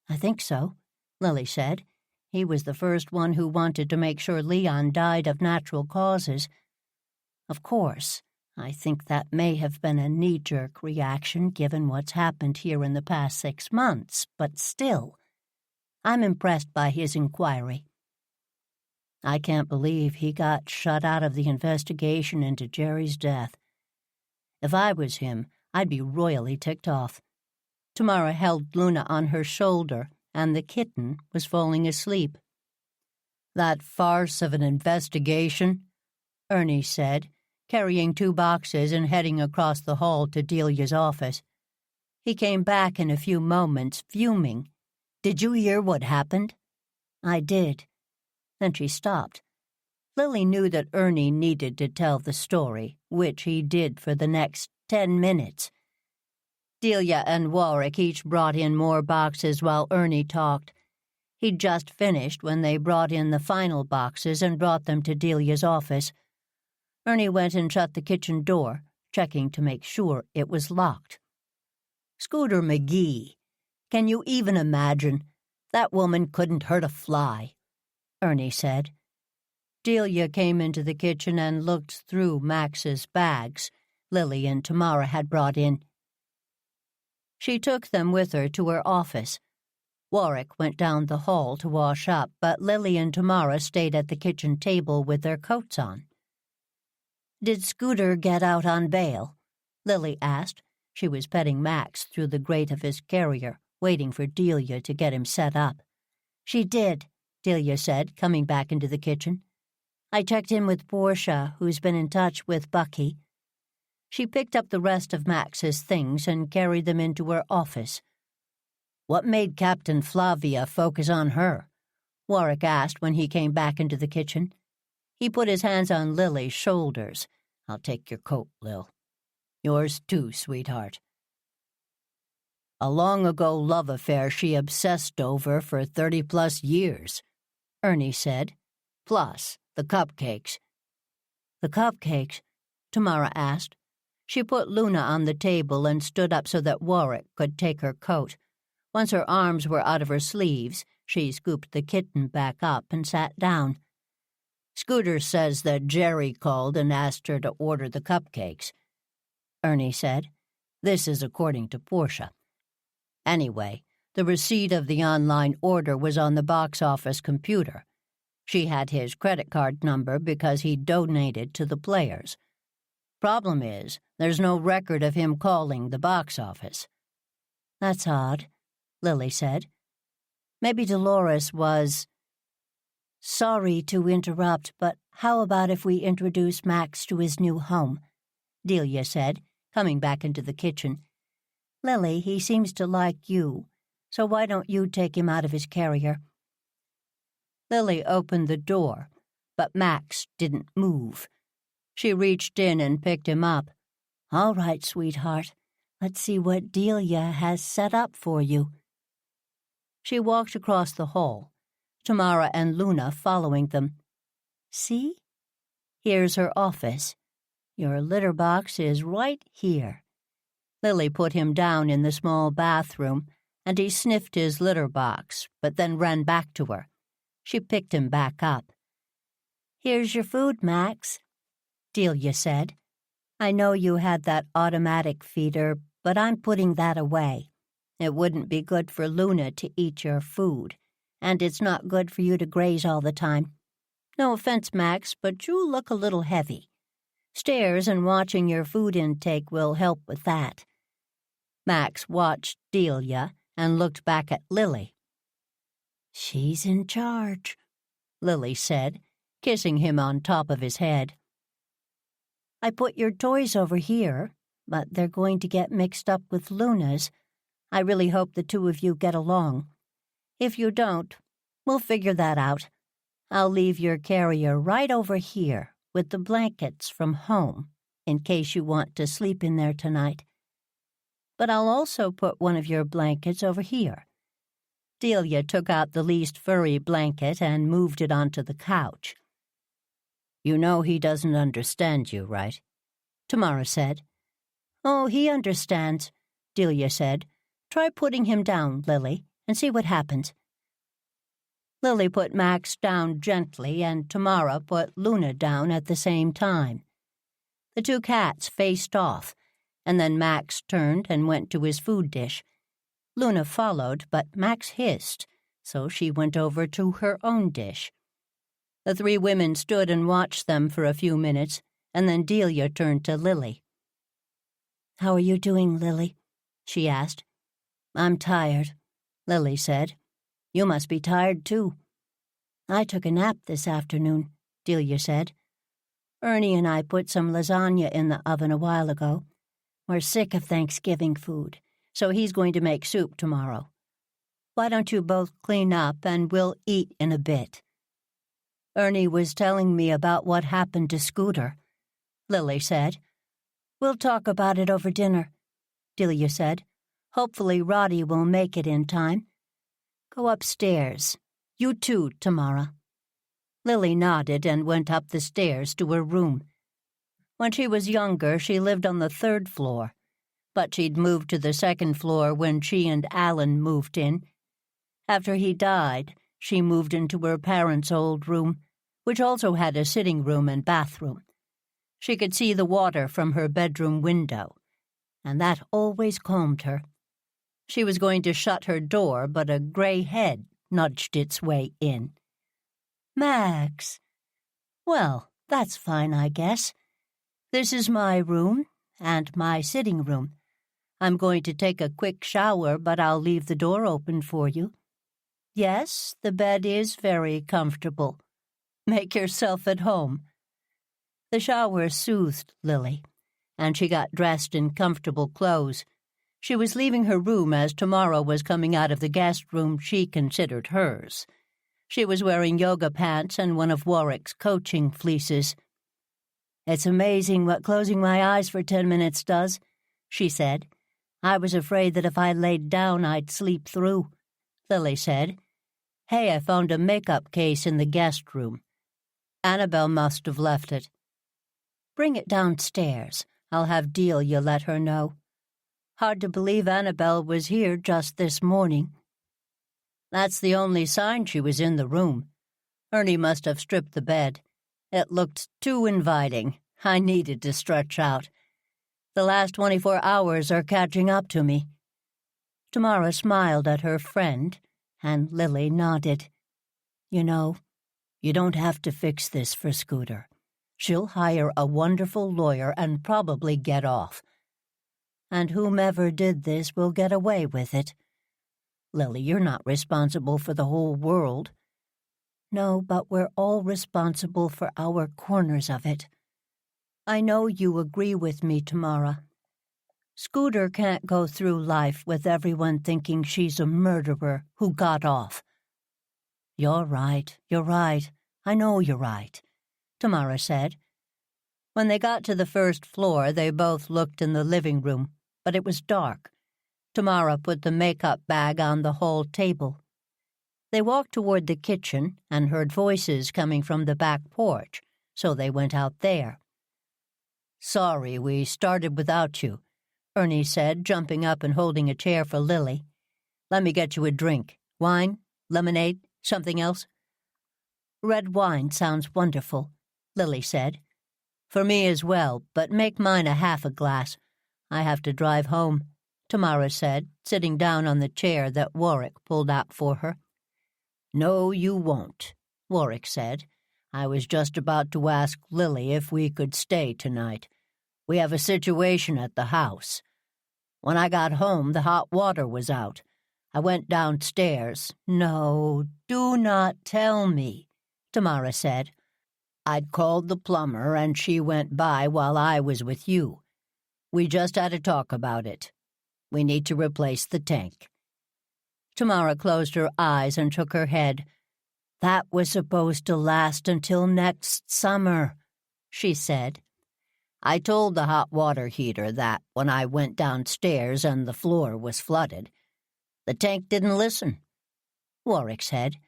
"I think so," Lily said. He was the first one who wanted to make sure Leon died of natural causes. "Of course, I think that may have been a knee-jerk reaction given what's happened here in the past 6 months, but still, I'm impressed by his inquiry. I can't believe he got shut out of the investigation into Jerry's death. If I was him, I'd be royally ticked off." Tamara held Luna on her shoulder, and the kitten was falling asleep. "That farce of an investigation," Ernie said, carrying 2 boxes and heading across the hall to Delia's office. He came back in a few moments, fuming. "Did you hear what happened?" "I did." Then she stopped. Lily knew that Ernie needed to tell the story, which he did for the next 10 minutes. Delia and Warwick each brought in more boxes while Ernie talked. He'd just finished when they brought in the final boxes and brought them to Delia's office. Ernie went and shut the kitchen door, checking to make sure it was locked. "Scooter McGee, can you even imagine? That woman couldn't hurt a fly," Ernie said. Delia came into the kitchen and looked through Max's bags Lily and Tamara had brought in. She took them with her to her office. Warwick went down the hall to wash up, but Lily and Tamara stayed at the kitchen table with their coats on. "Did Scooter get out on bail?" Lily asked. She was petting Max through the grate of his carrier, waiting for Delia to get him set up. "She did," Delia said, coming back into the kitchen. "I checked in with Portia, who's been in touch with Bucky." She picked up the rest of Max's things and carried them into her office. "What made Captain Flavia focus on her?" Warwick asked when he came back into the kitchen. He put his hands on Lily's shoulders. "I'll take your coat, Lil. Yours too, sweetheart." A long-ago love affair she obsessed over for 30-plus years, Ernie said. "Plus, the cupcakes." "The cupcakes?" Tamara asked. She put Luna on the table and stood up so that Warwick could take her coat. Once her arms were out of her sleeves, she scooped the kitten back up and sat down. "Scooter says that Jerry called and asked her to order the cupcakes," Ernie said. "This is according to Portia. Anyway, the receipt of the online order was on the box office computer. She had his credit card number because he donated to the players. Problem is, there's no record of him calling the box office." "That's odd," Lily said. "Maybe Dolores was—" "Sorry to interrupt, but how about if we introduce Max to his new home?" Delia said, coming back into the kitchen. "Lily, he seems to like you, so why don't you take him out of his carrier?" Lily opened the door, but Max didn't move. She reached in and picked him up. "All right, sweetheart. Let's see what Delia has set up for you." She walked across the hall, Tamara and Luna following them. "See? Here's her office. Your litter box is right here." Lily put him down in the small bathroom, and he sniffed his litter box, but then ran back to her. She picked him back up. "Here's your food, Max," Delia said. "I know you had that automatic feeder, but I'm putting that away. It wouldn't be good for Luna to eat your food, and it's not good for you to graze all the time. No offense, Max, but you look a little heavy. Stairs and watching your food intake will help with that." Max watched Delia and looked back at Lily. "She's in charge," Lily said, kissing him on top of his head. "I put your toys over here, but they're going to get mixed up with Luna's. I really hope the two of you get along. If you don't, we'll figure that out. I'll leave your carrier right over here with the blankets from home in case you want to sleep in there tonight. But I'll also put one of your blankets over here." Delia took out the least furry blanket and moved it onto the couch. "You know he doesn't understand you, right?" Tamara said. "Oh, he understands," Delia said. "Try putting him down, Lily, and see what happens." Lily put Max down gently, and Tamara put Luna down at the same time. The two cats faced off, and then Max turned and went to his food dish. Luna followed, but Max hissed, so she went over to her own dish. The three women stood and watched them for a few minutes, and then Delia turned to Lily. "How are you doing, Lily?" she asked. "I'm tired," Lily said. "You must be tired, too." "I took a nap this afternoon," Delia said. "Ernie and I put some lasagna in the oven a while ago. We're sick of Thanksgiving food, so he's going to make soup tomorrow. Why don't you both clean up and we'll eat in a bit?" "Ernie was telling me about what happened to Scooter," Lily said. "We'll talk about it over dinner," Delia said. "Hopefully Roddy will make it in time. Go upstairs. You too, Tamara." Lily nodded and went up the stairs to her room. When she was younger, she lived on the 3rd floor, but she'd moved to the 2nd floor when she and Alan moved in. After he died, she moved into her parents' old room, which also had a sitting room and bathroom. She could see the water from her bedroom window, and that always calmed her. She was going to shut her door, but a gray head nudged its way in. "Max. Well, that's fine, I guess. This is my room and my sitting room. I'm going to take a quick shower, but I'll leave the door open for you. Yes, the bed is very comfortable. Make yourself at home." The shower soothed Lily, and she got dressed in comfortable clothes. She was leaving her room as Tamara was coming out of the guest room she considered hers. She was wearing yoga pants and one of Warwick's coaching fleeces. "It's amazing what closing my eyes for 10 minutes does," she said. "I was afraid that if I laid down I'd sleep through." Lily said, "Hey, I found a makeup case in the guest room. Annabelle must have left it." "Bring it downstairs. I'll have Delia let her know. Hard to believe Annabelle was here just this morning." "That's the only sign she was in the room. Ernie must have stripped the bed. It looked too inviting. I needed to stretch out. The last 24 hours are catching up to me." Tamara smiled at her friend, and Lily nodded. "You know, you don't have to fix this for Scooter. She'll hire a wonderful lawyer and probably get off. And whomever did this will get away with it. Lily, you're not responsible for the whole world." "No, but we're all responsible for our corners of it. I know you agree with me, Tamara. Scooter can't go through life with everyone thinking she's a murderer who got off." You're right. I know you're right," Tamara said. When they got to the first floor, they both looked in the living room, but it was dark. Tamara put the makeup bag on the hall table. They walked toward the kitchen and heard voices coming from the back porch, so they went out there. "Sorry we started without you," Ernie said, jumping up and holding a chair for Lily. "Let me get you a drink. Wine? Lemonade? Something else?" "Red wine sounds wonderful," Lily said. "For me as well, but make mine a half a glass. I have to drive home," Tamara said, sitting down on the chair that Warwick pulled out for her. "No, you won't," Warwick said. "I was just about to ask Lily if we could stay tonight. We have a situation at the house. When I got home, the hot water was out. I went downstairs." "No, do not tell me," Tamara said. "I'd called the plumber and she went by while I was with you. We just had a talk about it. We need to replace the tank." Tamara closed her eyes and shook her head. "That was supposed to last until next summer," she said. "I told the hot water heater that when I went downstairs and the floor was flooded. The tank didn't listen," Warwick said.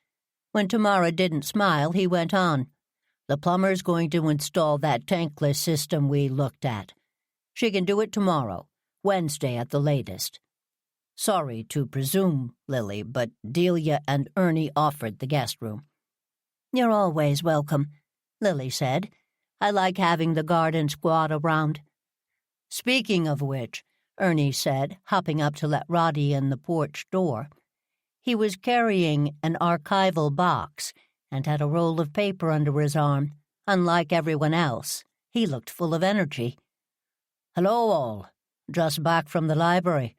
When Tamara didn't smile, he went on. "The plumber's going to install that tankless system we looked at. She can do it tomorrow, Wednesday at the latest. Sorry to presume, Lily, but Delia and Ernie offered the guest room." "You're always welcome," Lily said. "I like having the garden squad around." "Speaking of which," Ernie said, hopping up to let Roddy in the porch door. He was carrying an archival box and had a roll of paper under his arm. Unlike everyone else, he looked full of energy. "Hello, all. Just back from the library.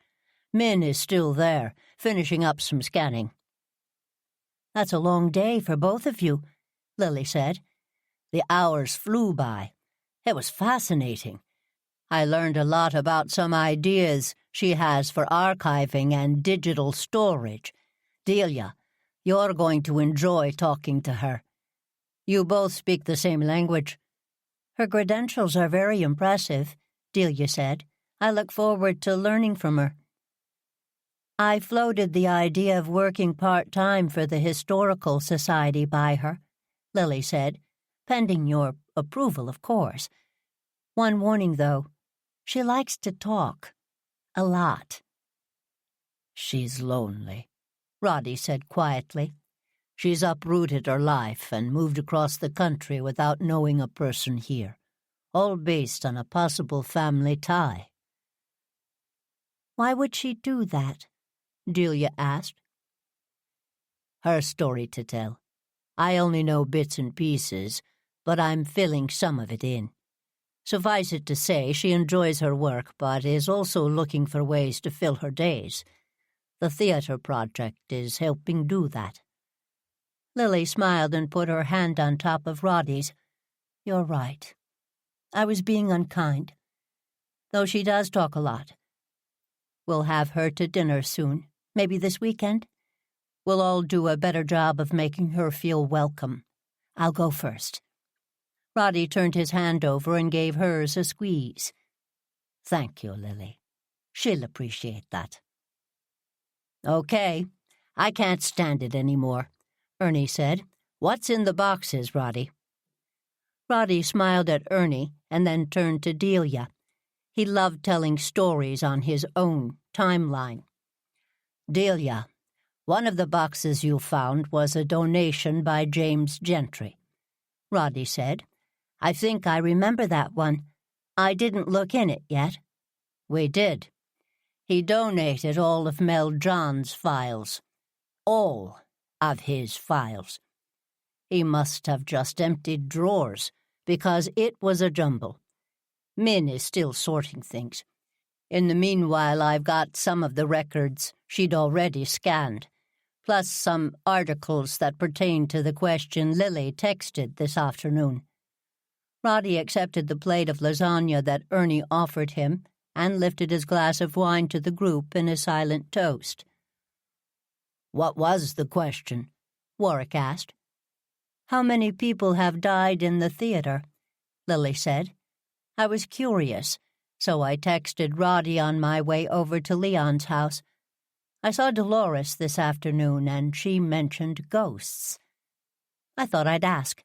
Min is still there, finishing up some scanning." "That's a long day for both of you," Lily said. "The hours flew by. It was fascinating. I learned a lot about some ideas she has for archiving and digital storage. Delia, you're going to enjoy talking to her. You both speak the same language." "Her credentials are very impressive," Delia said. "I look forward to learning from her." "I floated the idea of working part-time for the Historical Society by her," Lily said, "pending your approval, of course. One warning, though. She likes to talk. A lot." "She's lonely," Roddy said quietly. "She's uprooted her life and moved across the country without knowing a person here, all based on a possible family tie." "Why would she do that?" Delia asked. "Her story to tell. I only know bits and pieces, but I'm filling some of it in. Suffice it to say, she enjoys her work, but is also looking for ways to fill her days. The theater project is helping do that." Lily smiled and put her hand on top of Roddy's. "You're right. I was being unkind. Though she does talk a lot. We'll have her to dinner soon, maybe this weekend. We'll all do a better job of making her feel welcome. I'll go first." Roddy turned his hand over and gave hers a squeeze. "Thank you, Lily. She'll appreciate that." "Okay, I can't stand it anymore," Ernie said. "What's in the boxes, Roddy?" Roddy smiled at Ernie and then turned to Delia. He loved telling stories on his own timeline. "Delia, one of the boxes you found was a donation by James Gentry," Roddy said. "I think I remember that one. I didn't look in it yet." "We did. He donated all of Mel John's files. All of his files. He must have just emptied drawers, because it was a jumble. Min is still sorting things. In the meanwhile, I've got some of the records she'd already scanned, plus some articles that pertain to the question Lily texted this afternoon." Roddy accepted the plate of lasagna that Ernie offered him and lifted his glass of wine to the group in a silent toast. "What was the question?" Warwick asked. "How many people have died in the theater?" Lily said. "I was curious, so I texted Roddy on my way over to Leon's house. I saw Dolores this afternoon, and she mentioned ghosts. I thought I'd ask."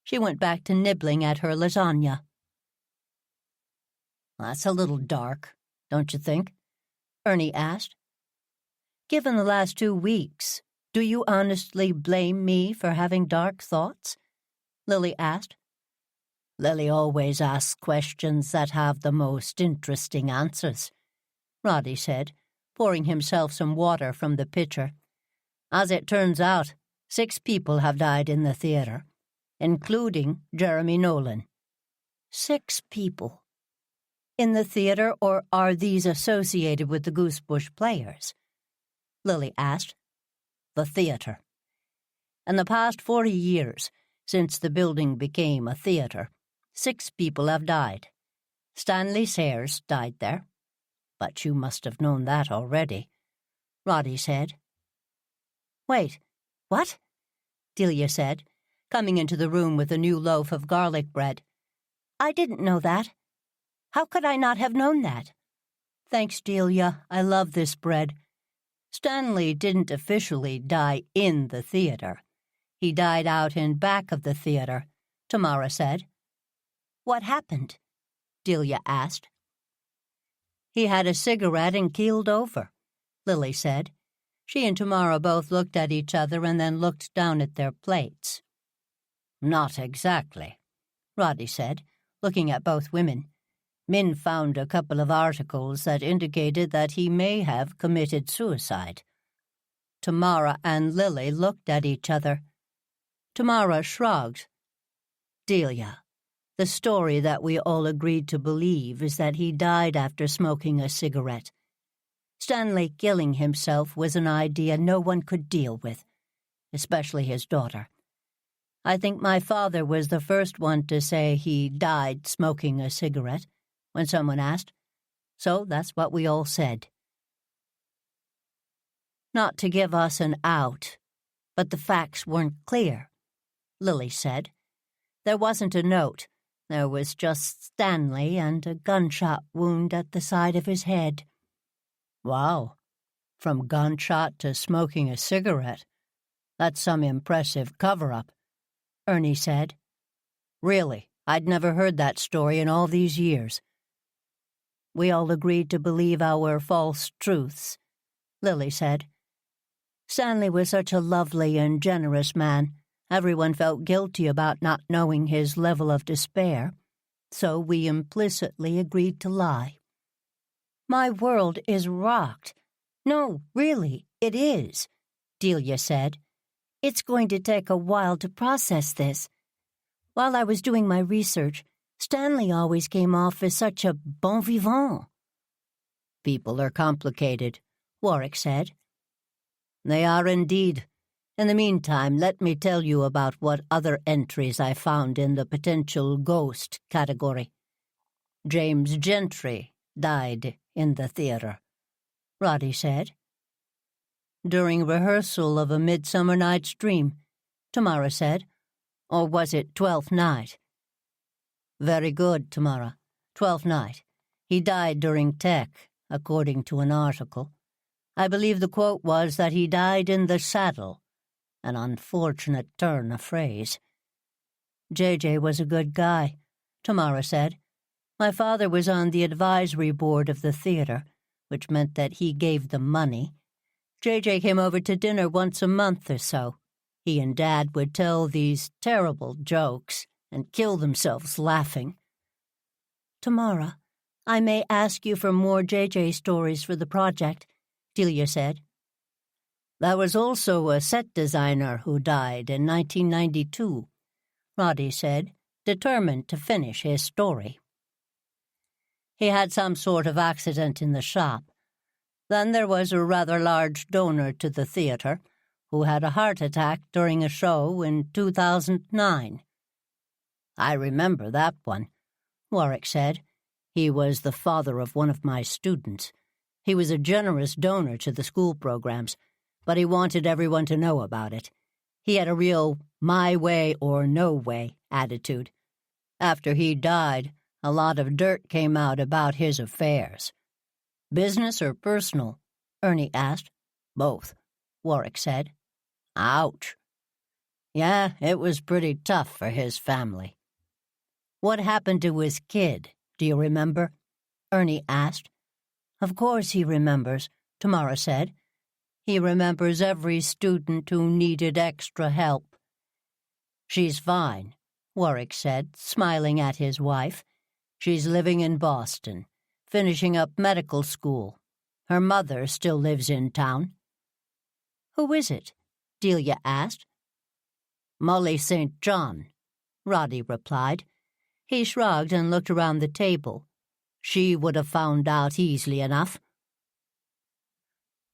She went back to nibbling at her lasagna. "That's a little dark, don't you think?" Ernie asked. "Given the last 2 weeks, do you honestly blame me for having dark thoughts?" Lily asked. "Lily always asks questions that have the most interesting answers," Roddy said, pouring himself some water from the pitcher. "As it turns out, 6 people have died in the theater, including Jeremy Nolan." 6 people? In the theater, or are these associated with the Goosebush Players? Lily asked. "The theater. In the past 40 years, since the building became a theater, 6 people have died. Stanley Sayers died there. But you must have known that already," Roddy said. "Wait, what?" Delia said, coming into the room with a new loaf of garlic bread. "I didn't know that. How could I not have known that?" "Thanks, Delia. I love this bread. Stanley didn't officially die in the theater. He died out in back of the theater," Tamara said. "What happened?" Delia asked. "He had a cigarette and keeled over," Lily said. She and Tamara both looked at each other and then looked down at their plates. "Not exactly," Roddy said, looking at both women. "Min found a couple of articles that indicated that he may have committed suicide." Tamara and Lily looked at each other. Tamara shrugged. "Delia, the story that we all agreed to believe is that he died after smoking a cigarette. Stanley killing himself was an idea no one could deal with, especially his daughter. I think my father was the first one to say he died smoking a cigarette when someone asked, so that's what we all said." "Not to give us an out, but the facts weren't clear," Lily said. "There wasn't a note. There was just Stanley and a gunshot wound at the side of his head." "Wow. From gunshot to smoking a cigarette. That's some impressive cover-up," Ernie said. "Really, I'd never heard that story in all these years." "We all agreed to believe our false truths," Lily said. "Stanley was such a lovely and generous man. Everyone felt guilty about not knowing his level of despair, so we implicitly agreed to lie." "My world is rocked. No, really, it is," Delia said. "It's going to take a while to process this. While I was doing my research, Stanley always came off as such a bon vivant." "People are complicated," Warwick said. "They are indeed. In the meantime, let me tell you about what other entries I found in the potential ghost category. James Gentry died in the theater," Roddy said. during rehearsal of A Midsummer Night's Dream, Tamara said. Or was it Twelfth Night? Very good, Tamara. 12th Night. He died during tech, according to an article. I believe the quote was that he died in the saddle. An unfortunate turn of phrase. JJ was a good guy, Tamara said. My father was on the advisory board of the theater, which meant that he gave them money. JJ came over to dinner once a month or so. He and Dad would tell these terrible jokes and kill themselves laughing. Tamara, I may ask you for more JJ stories for the project, Delia said. There was also a set designer who died in 1992, Roddy said, determined to finish his story. He had some sort of accident in the shop. Then there was a rather large donor to the theater who had a heart attack during a show in 2009. I remember that one, Warwick said. He was the father of one of my students. He was a generous donor to the school programs, but he wanted everyone to know about it. He had a real my way or no way attitude. After he died, a lot of dirt came out about his affairs. Business or personal? Ernie asked. Both, Warwick said. Ouch. Yeah, it was pretty tough for his family. What happened to his kid? Do you remember? Ernie asked. Of course he remembers, Tamara said. He remembers every student who needed extra help. She's fine, Warwick said, smiling at his wife. She's living in Boston, finishing up medical school. Her mother still lives in town. Who is it? Delia asked. Molly St. John, Roddy replied. He shrugged and looked around the table. She would have found out easily enough.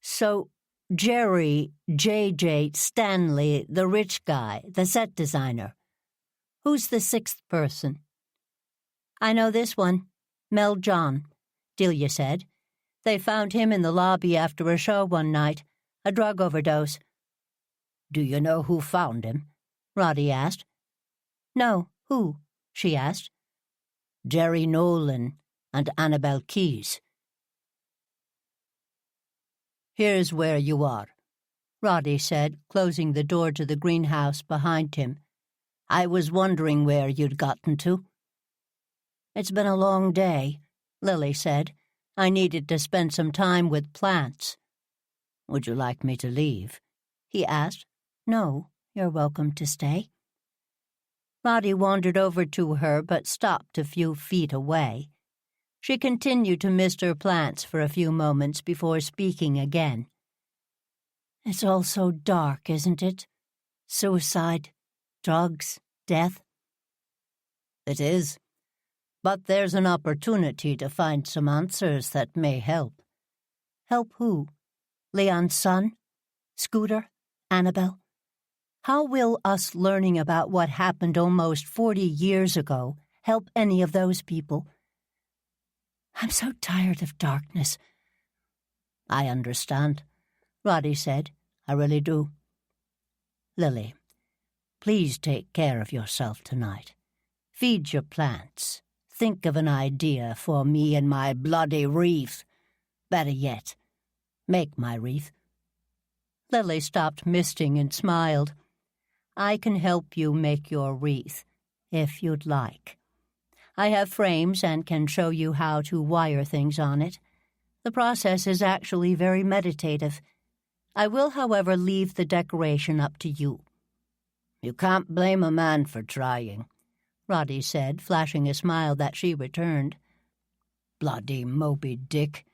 So, Jerry, J.J. Stanley, the rich guy, the set designer. Who's the sixth person? I know this one, Mel John, Delia said. They found him in the lobby after a show one night, a drug overdose. Do you know who found him? Roddy asked. No, who? She asked. Jerry Nolan and Annabelle Keyes. Here's where you are, Roddy said, closing the door to the greenhouse behind him. I was wondering where you'd gotten to. It's been a long day, Lily said. I needed to spend some time with plants. Would you like me to leave? He asked. No, you're welcome to stay. Roddy wandered over to her but stopped a few feet away. She continued to mist her plants for a few moments before speaking again. It's all so dark, isn't it? Suicide, drugs, death. It is. But there's an opportunity to find some answers that may help. Help who? Leon's son? Scooter? Annabelle? How will us learning about what happened almost 40 years ago help any of those people? I'm so tired of darkness. I understand, Roddy said. I really do. Lily, please take care of yourself tonight. Feed your plants. Think of an idea for me and my bloody wreath. Better yet, make my wreath. Lily stopped misting and smiled. I can help you make your wreath, if you'd like. I have frames and can show you how to wire things on it. The process is actually very meditative. I will, however, leave the decoration up to you. You can't blame a man for trying, Roddy said, flashing a smile that she returned. Bloody Moby Dick.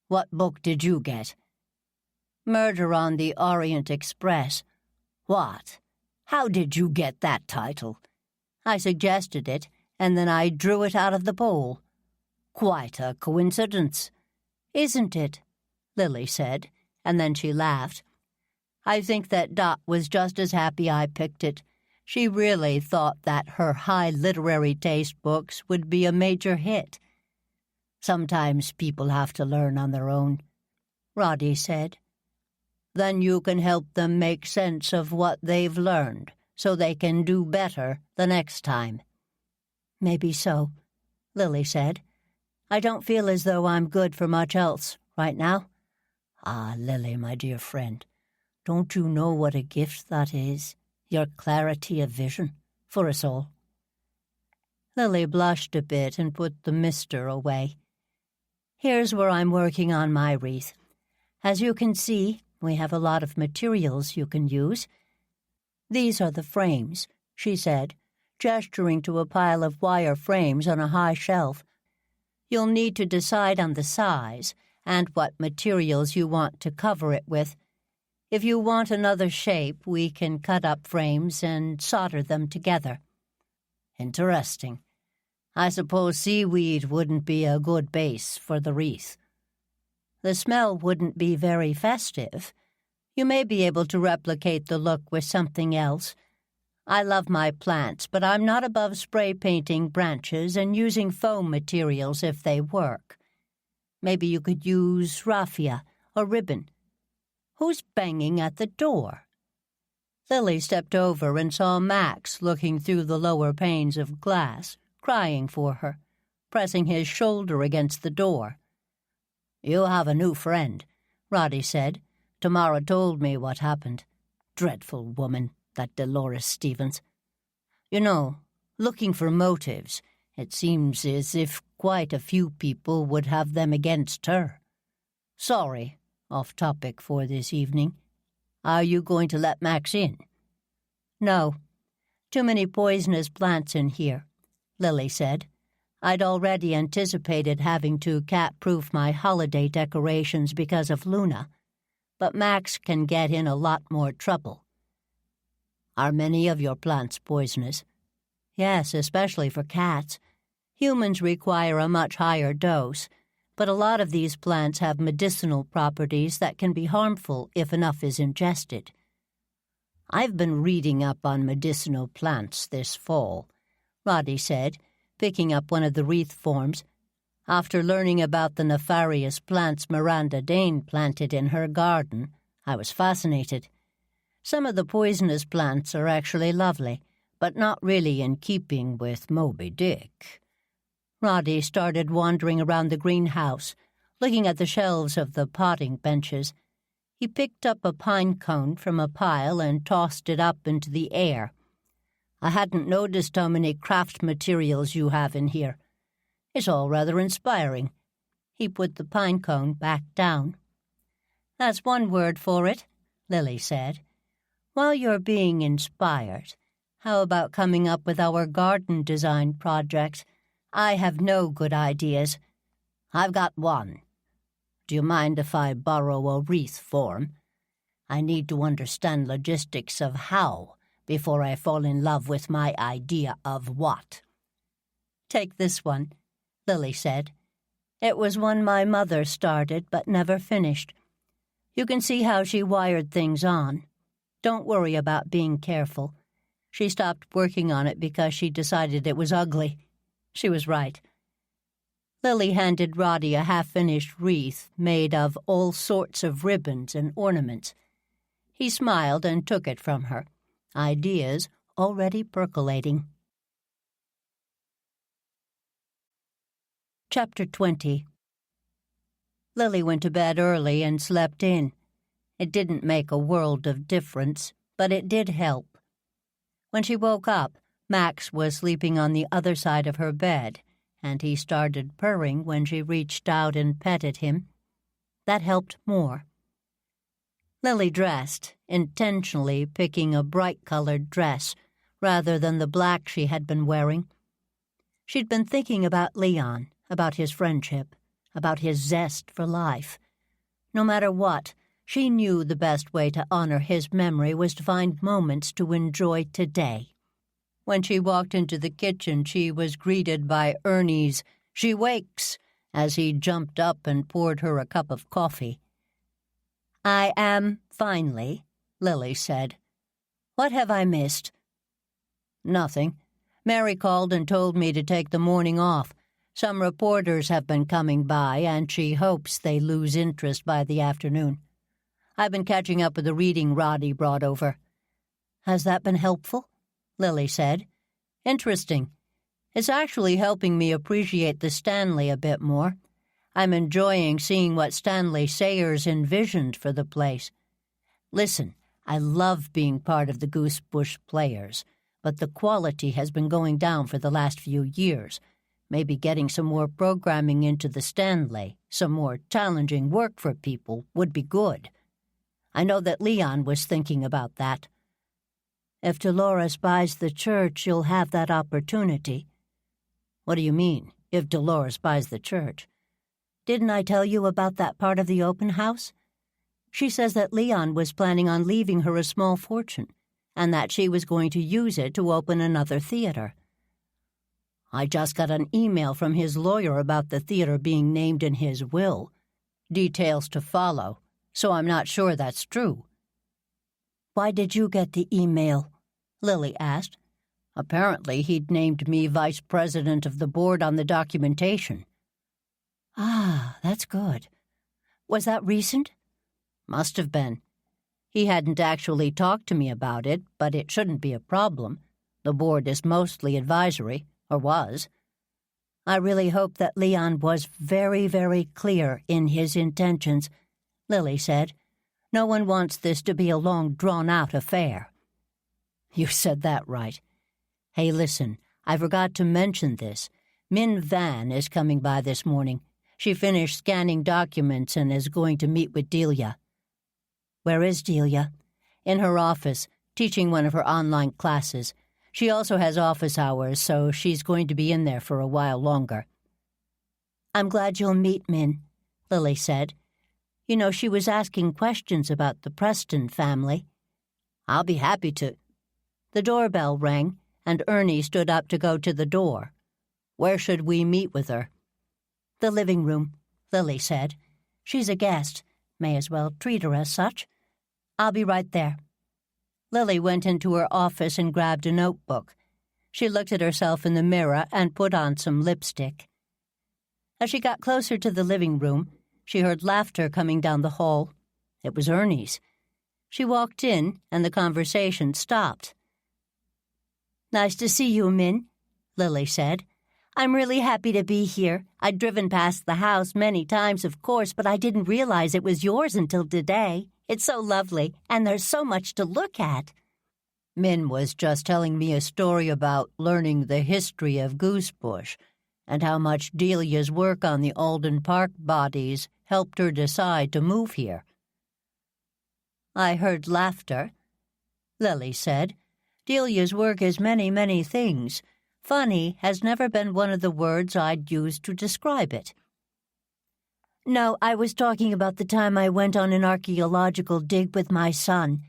What book did you get? Murder on the Orient Express. What? How did you get that title? I suggested it, and then I drew it out of the bowl. Quite a coincidence. Isn't it? Lily said, and then she laughed. I think that Dot was just as happy I picked it. She really thought that her high literary taste books would be a major hit. Sometimes people have to learn on their own, Roddy said. Then you can help them make sense of what they've learned, so they can do better the next time." "Maybe so," Lily said. "I don't feel as though I'm good for much else right now." "Ah, Lily, my dear friend, don't you know what a gift that is, your clarity of vision, for us all?" Lily blushed a bit and put the mister away. "Here's where I'm working on my wreath. As you can see, we have a lot of materials you can use. These are the frames," she said, gesturing to a pile of wire frames on a high shelf. "You'll need to decide on the size and what materials you want to cover it with. If you want another shape, we can cut up frames and solder them together." "Interesting. I suppose seaweed wouldn't be a good base for the wreath." "The smell wouldn't be very festive. You may be able to replicate the look with something else. I love my plants, but I'm not above spray painting branches and using foam materials if they work. Maybe you could use raffia or ribbon." "Who's banging at the door?" Lily stepped over and saw Max looking through the lower panes of glass, crying for her, pressing his shoulder against the door. "You have a new friend," Roddy said. "Tamara told me what happened. Dreadful woman, that Dolores Stevens. You know, looking for motives, it seems as if quite a few people would have them against her. Sorry, off topic for this evening. Are you going to let Max in?" "No. Too many poisonous plants in here," Lily said. "I'd already anticipated having to cat-proof my holiday decorations because of Luna, but Max can get in a lot more trouble." "Are many of your plants poisonous?" "Yes, especially for cats. Humans require a much higher dose, but a lot of these plants have medicinal properties that can be harmful if enough is ingested." "I've been reading up on medicinal plants this fall," Roddy said, picking up one of the wreath forms. "After learning about the nefarious plants Miranda Dane planted in her garden, I was fascinated. Some of the poisonous plants are actually lovely, but not really in keeping with Moby Dick." Roddy started wandering around the greenhouse, looking at the shelves of the potting benches. He picked up a pine cone from a pile and tossed it up into the air. "I hadn't noticed how many craft materials you have in here. It's all rather inspiring." He put the pine cone back down. "That's one word for it," Lily said. "While you're being inspired, how about coming up with our garden design project? I have no good ideas." "I've got one. Do you mind if I borrow a wreath form? I need to understand logistics of how before I fall in love with my idea of what." "Take this one," Lily said. "It was one my mother started but never finished. You can see how she wired things on. Don't worry about being careful. She stopped working on it because she decided it was ugly. She was right." Lily handed Roddy a half-finished wreath made of all sorts of ribbons and ornaments. He smiled and took it from her, ideas already percolating. Chapter 20. Lily went to bed early and slept in. It didn't make a world of difference, but it did help. When she woke up, Max was sleeping on the other side of her bed, and he started purring when she reached out and petted him. That helped more. Lily dressed, intentionally picking a bright-colored dress rather than the black she had been wearing. She'd been thinking about Leon, about his friendship, about his zest for life. No matter what, she knew the best way to honor his memory was to find moments to enjoy today. When she walked into the kitchen, she was greeted by Ernie's "She wakes," as he jumped up and poured her a cup of coffee. "I am, finally," Lily said. "What have I missed?" "Nothing. Mary called and told me to take the morning off. Some reporters have been coming by, and she hopes they lose interest by the afternoon. I've been catching up with the reading Roddy brought over." "Has that been helpful?" Lily said. "Interesting. It's actually helping me appreciate the Stanley a bit more. I'm enjoying seeing what Stanley Sayers envisioned for the place. Listen, I love being part of the Goosebush Players, but the quality has been going down for the last few years. Maybe getting some more programming into the Stanley, some more challenging work for people, would be good. I know that Leon was thinking about that." "If Dolores buys the church, you'll have that opportunity." "What do you mean, if Dolores buys the church?" "Didn't I tell you about that part of the open house? She says that Leon was planning on leaving her a small fortune, and that she was going to use it to open another theater." "I just got an email from his lawyer about the theater being named in his will. Details to follow, so I'm not sure that's true." "Why did you get the email?" Lily asked. "Apparently he'd named me vice president of the board on the documentation." "Ah, that's good. Was that recent?" "Must have been. He hadn't actually talked to me about it, but it shouldn't be a problem. The board is mostly advisory, or was." "I really hope that Leon was very, very clear in his intentions," Lily said. "No one wants this to be a long, drawn-out affair." "You said that right. Hey, listen, I forgot to mention this. Min Van is coming by this morning. She finished scanning documents and is going to meet with Delia." "Where is Delia?" "In her office, teaching one of her online classes. She also has office hours, so she's going to be in there for a while longer." "I'm glad you'll meet Min," Lily said. "You know, she was asking questions about the Preston family." "I'll be happy to." The doorbell rang, and Ernie stood up to go to the door. "Where should we meet with her?" "The living room," Lily said. "She's a guest. May as well treat her as such. I'll be right there." Lily went into her office and grabbed a notebook. She looked at herself in the mirror and put on some lipstick. As she got closer to the living room, she heard laughter coming down the hall. It was Ernie's. She walked in, and the conversation stopped. "Nice to see you, Min," Lily said. "I'm really happy to be here. I'd driven past the house many times, of course, but I didn't realize it was yours until today. It's so lovely, and there's so much to look at." Min was just telling me a story about learning the history of Goosebush and how much Delia's work on the Alden Park bodies helped her decide to move here. "I heard laughter," Lily said. "Delia's work is many, many things. Funny has never been one of the words I'd use to describe it." "No, I was talking about the time I went on an archaeological dig with my son.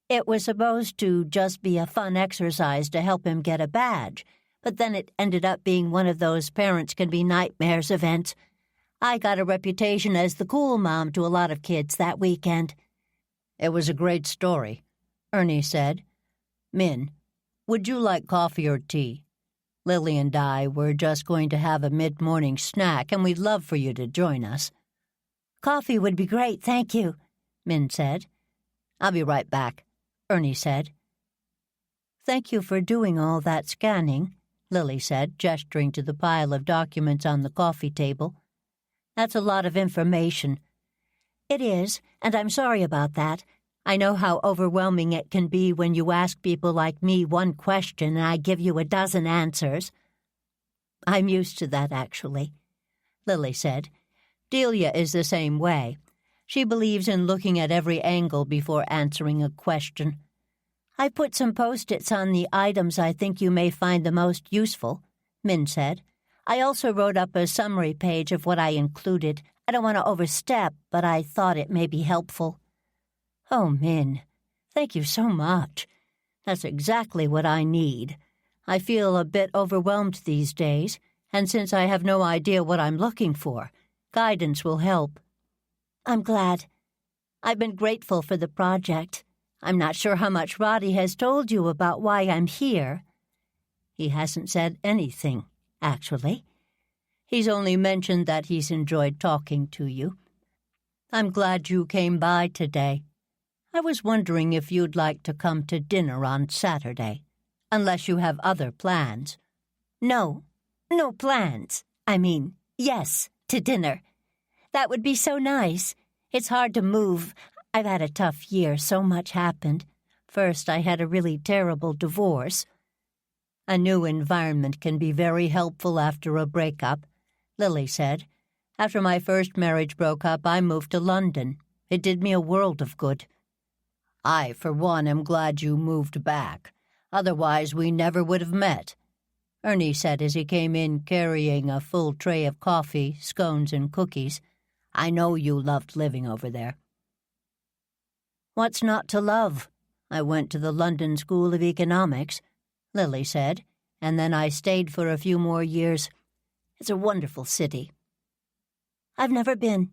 It was supposed to just be a fun exercise to help him get a badge, but then it ended up being one of those parents-can-be-nightmares events. I got a reputation as the cool mom to a lot of kids that weekend." "It was a great story," Ernie said. "Min, would you like coffee or tea? Lily and I were just going to have a mid-morning snack, and we'd love for you to join us." "Coffee would be great, thank you," Min said. "I'll be right back," Ernie said. "Thank you for doing all that scanning," Lily said, gesturing to the pile of documents on the coffee table. "That's a lot of information." "It is, and I'm sorry about that. I know how overwhelming it can be when you ask people like me one question and I give you a dozen answers." "I'm used to that, actually," Lily said. "Delia is the same way. She believes in looking at every angle before answering a question." "I put some Post-its on the items I think you may find the most useful," Min said. "I also wrote up a summary page of what I included. I don't want to overstep, but I thought it may be helpful." "Oh, Min, thank you so much. That's exactly what I need. I feel a bit overwhelmed these days, and since I have no idea what I'm looking for, guidance will help." "I'm glad. I've been grateful for the project. I'm not sure how much Roddy has told you about why I'm here." "He hasn't said anything, actually. He's only mentioned that he's enjoyed talking to you. I'm glad you came by today. I was wondering if you'd like to come to dinner on Saturday, unless you have other plans. No plans. I mean, yes, to dinner. That would be so nice. It's hard to move. I've had a tough year. So much happened. First, I had a really terrible divorce. A new environment can be very helpful after a breakup, Lily said. After my first marriage broke up, I moved to London. It did me a world of good. I, for one, am glad you moved back. Otherwise, we never would have met, Ernie said as he came in carrying a full tray of coffee, scones, and cookies. I know you loved living over there. What's not to love? I went to the London School of Economics, Lily said, and then I stayed for a few more years. It's a wonderful city. I've never been,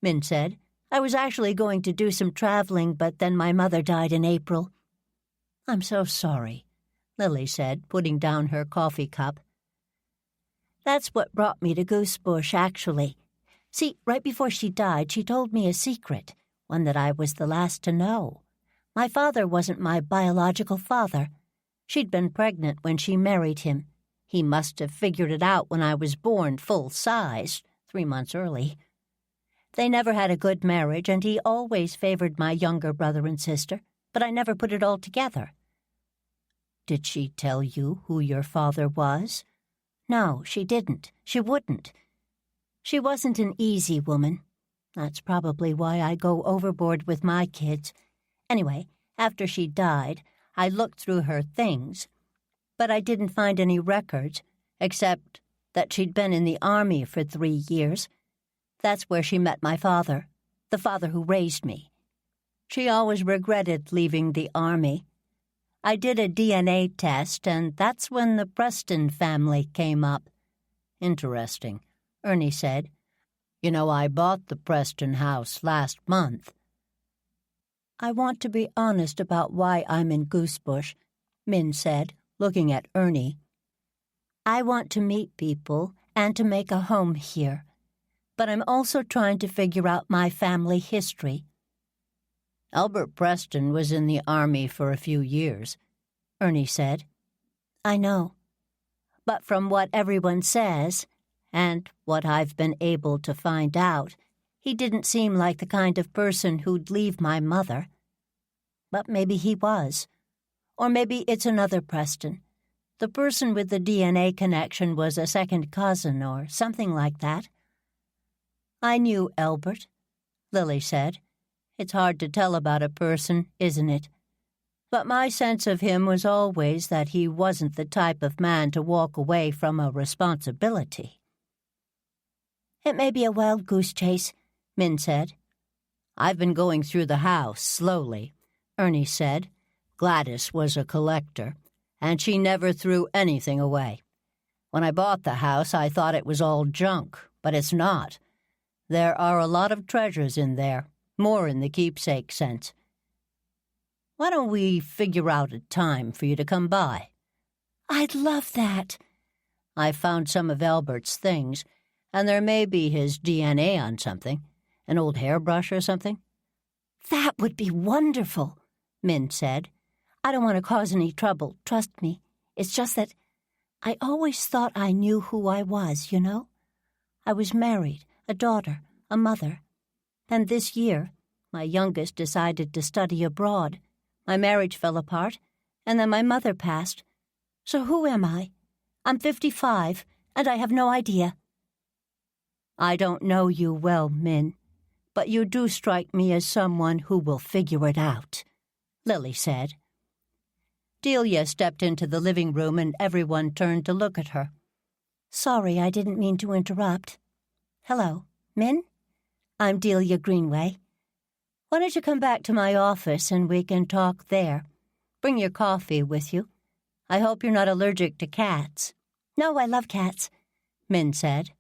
Min said. I was actually going to do some traveling, but then my mother died in April. I'm so sorry, Lily said, putting down her coffee cup. That's what brought me to Goosebush, actually. See, right before she died, she told me a secret, one that I was the last to know. My father wasn't my biological father. She'd been pregnant when she married him. He must have figured it out when I was born full size, 3 months early. They never had a good marriage, and he always favored my younger brother and sister, but I never put it all together. Did she tell you who your father was? No, she didn't. She wouldn't. She wasn't an easy woman. That's probably why I go overboard with my kids. Anyway, after she died, I looked through her things, but I didn't find any records, except that she'd been in the army for 3 years. That's where she met my father, the father who raised me. She always regretted leaving the army. I did a DNA test, and that's when the Preston family came up. Interesting, Ernie said. You know, I bought the Preston house last month. I want to be honest about why I'm in Goosebush, Min said, looking at Ernie. I want to meet people and to make a home here, but I'm also trying to figure out my family history. Albert Preston was in the army for a few years, Ernie said. I know, but from what everyone says, and what I've been able to find out, he didn't seem like the kind of person who'd leave my mother. But maybe he was. Or maybe it's another Preston. The person with the DNA connection was a second cousin or something like that. I knew Albert, Lily said. It's hard to tell about a person, isn't it? But my sense of him was always that he wasn't the type of man to walk away from a responsibility. It may be a wild goose chase, Min said. I've been going through the house slowly, Ernie said. Gladys was a collector, and she never threw anything away. When I bought the house, I thought it was all junk, but it's not. There are a lot of treasures in there, more in the keepsake sense. Why don't we figure out a time for you to come by? I'd love that. I found some of Albert's things, and there may be his DNA on something, an old hairbrush or something. That would be wonderful, Min said. I don't want to cause any trouble, trust me. It's just that I always thought I knew who I was, you know? I was married, a daughter, a mother. And this year, my youngest decided to study abroad. My marriage fell apart, and then my mother passed. So who am I? I'm 55, and I have no idea. I don't know you well, Min, but you do strike me as someone who will figure it out, Lily said. Delia stepped into the living room, and everyone turned to look at her. Sorry, I didn't mean to interrupt. Hello, Min? I'm Delia Greenway. Why don't you come back to my office and we can talk there? Bring your coffee with you. I hope you're not allergic to cats. No, I love cats, Min said.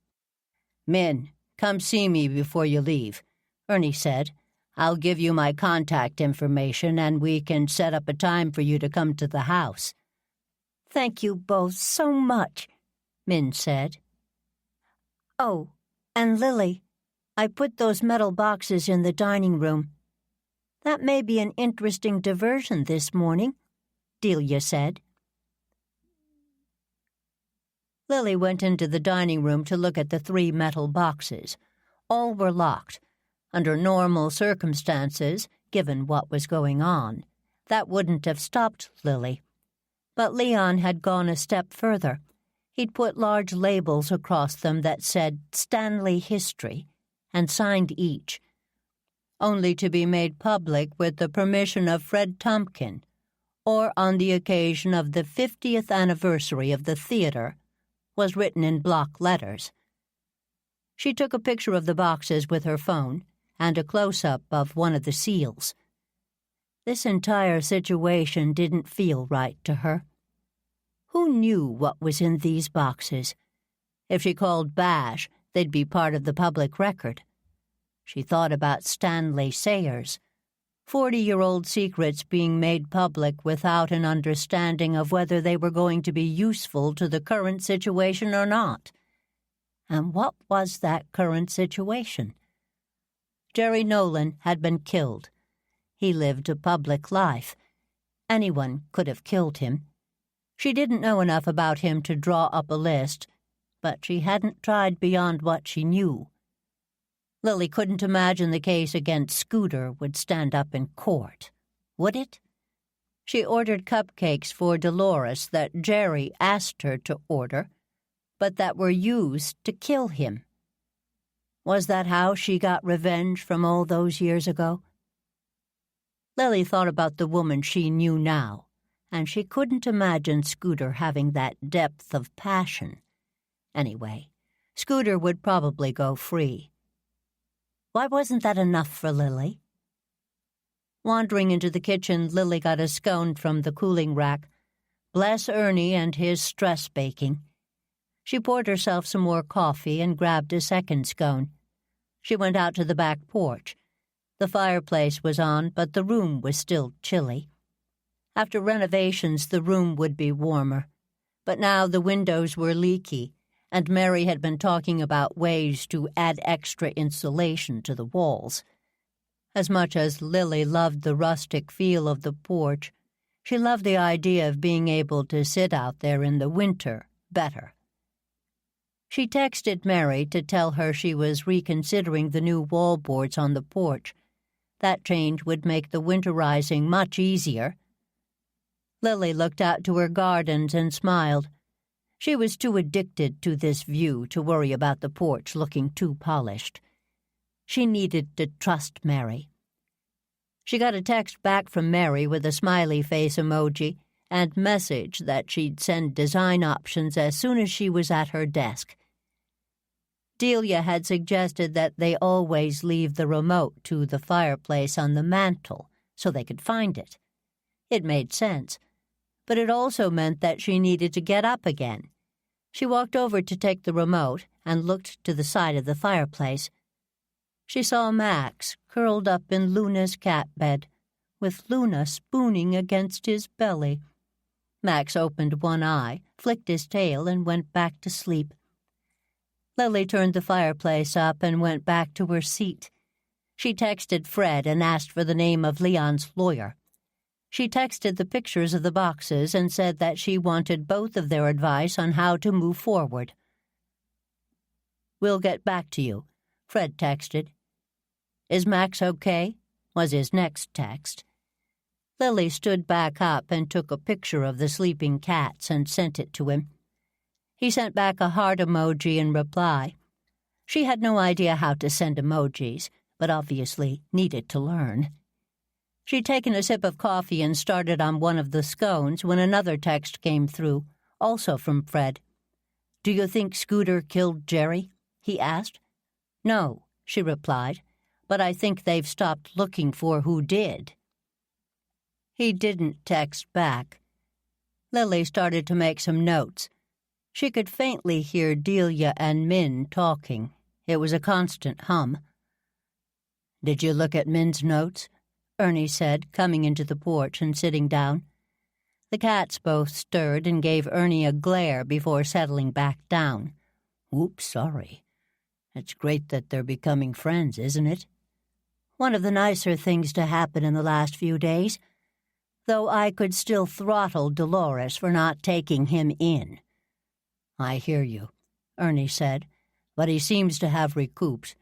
Min, come see me before you leave, Ernie said. I'll give you my contact information and we can set up a time for you to come to the house. Thank you both so much, Min said. Oh, and Lily, I put those metal boxes in the dining room. That may be an interesting diversion this morning, Delia said. Lily went into the dining room to look at the 3 metal boxes. All were locked. Under normal circumstances, given what was going on, that wouldn't have stopped Lily. But Leon had gone a step further. He'd put large labels across them that said Stanley History and signed each, only to be made public with the permission of Fred Tompkin, or on the occasion of the 50th anniversary of the theater, was written in block letters. She took a picture of the boxes with her phone and a close-up of one of the seals. This entire situation didn't feel right to her. Who knew what was in these boxes? If she called Bash, they'd be part of the public record. She thought about Stanley Sayers. 40-year-old secrets being made public without an understanding of whether they were going to be useful to the current situation or not. And what was that current situation? Jerry Nolan had been killed. He lived a public life. Anyone could have killed him. She didn't know enough about him to draw up a list, but she hadn't tried beyond what she knew. Lily couldn't imagine the case against Scooter would stand up in court, would it? She ordered cupcakes for Dolores that Jerry asked her to order, but that were used to kill him. Was that how she got revenge from all those years ago? Lily thought about the woman she knew now, and she couldn't imagine Scooter having that depth of passion. Anyway, Scooter would probably go free. Why wasn't that enough for Lily? Wandering into the kitchen, Lily got a scone from the cooling rack. Bless Ernie and his stress baking. She poured herself some more coffee and grabbed a second scone. She went out to the back porch. The fireplace was on, but the room was still chilly. After renovations, the room would be warmer. But now the windows were leaky, and Mary had been talking about ways to add extra insulation to the walls. As much as Lily loved the rustic feel of the porch, she loved the idea of being able to sit out there in the winter better. She texted Mary to tell her she was reconsidering the new wallboards on the porch. That change would make the winterizing much easier. Lily looked out to her gardens and smiled. She was too addicted to this view to worry about the porch looking too polished. She needed to trust Mary. She got a text back from Mary with a smiley face emoji and message that she'd send design options as soon as she was at her desk. Delia had suggested that they always leave the remote to the fireplace on the mantel so they could find it. It made sense, but it also meant that she needed to get up again. She walked over to take the remote and looked to the side of the fireplace. She saw Max curled up in Luna's cat bed, with Luna spooning against his belly. Max opened one eye, flicked his tail, and went back to sleep. Lily turned the fireplace up and went back to her seat. She texted Fred and asked for the name of Leon's lawyer. She texted the pictures of the boxes and said that she wanted both of their advice on how to move forward. "We'll get back to you," Fred texted. "Is Max okay?" was his next text. Lily stood back up and took a picture of the sleeping cats and sent it to him. He sent back a heart emoji in reply. She had no idea how to send emojis, but obviously needed to learn. She'd taken a sip of coffee and started on one of the scones when another text came through, also from Fred. "Do you think Scooter killed Jerry?" he asked. "No," she replied, "but I think they've stopped looking for who did." He didn't text back. Lily started to make some notes. She could faintly hear Delia and Min talking. It was a constant hum. "Did you look at Min's notes?" Ernie said, coming into the porch and sitting down. The cats both stirred and gave Ernie a glare before settling back down. "Oops, sorry. It's great that they're becoming friends, isn't it? One of the nicer things to happen in the last few days, though I could still throttle Dolores for not taking him in. I hear you, Ernie said, but he seems to have recouped.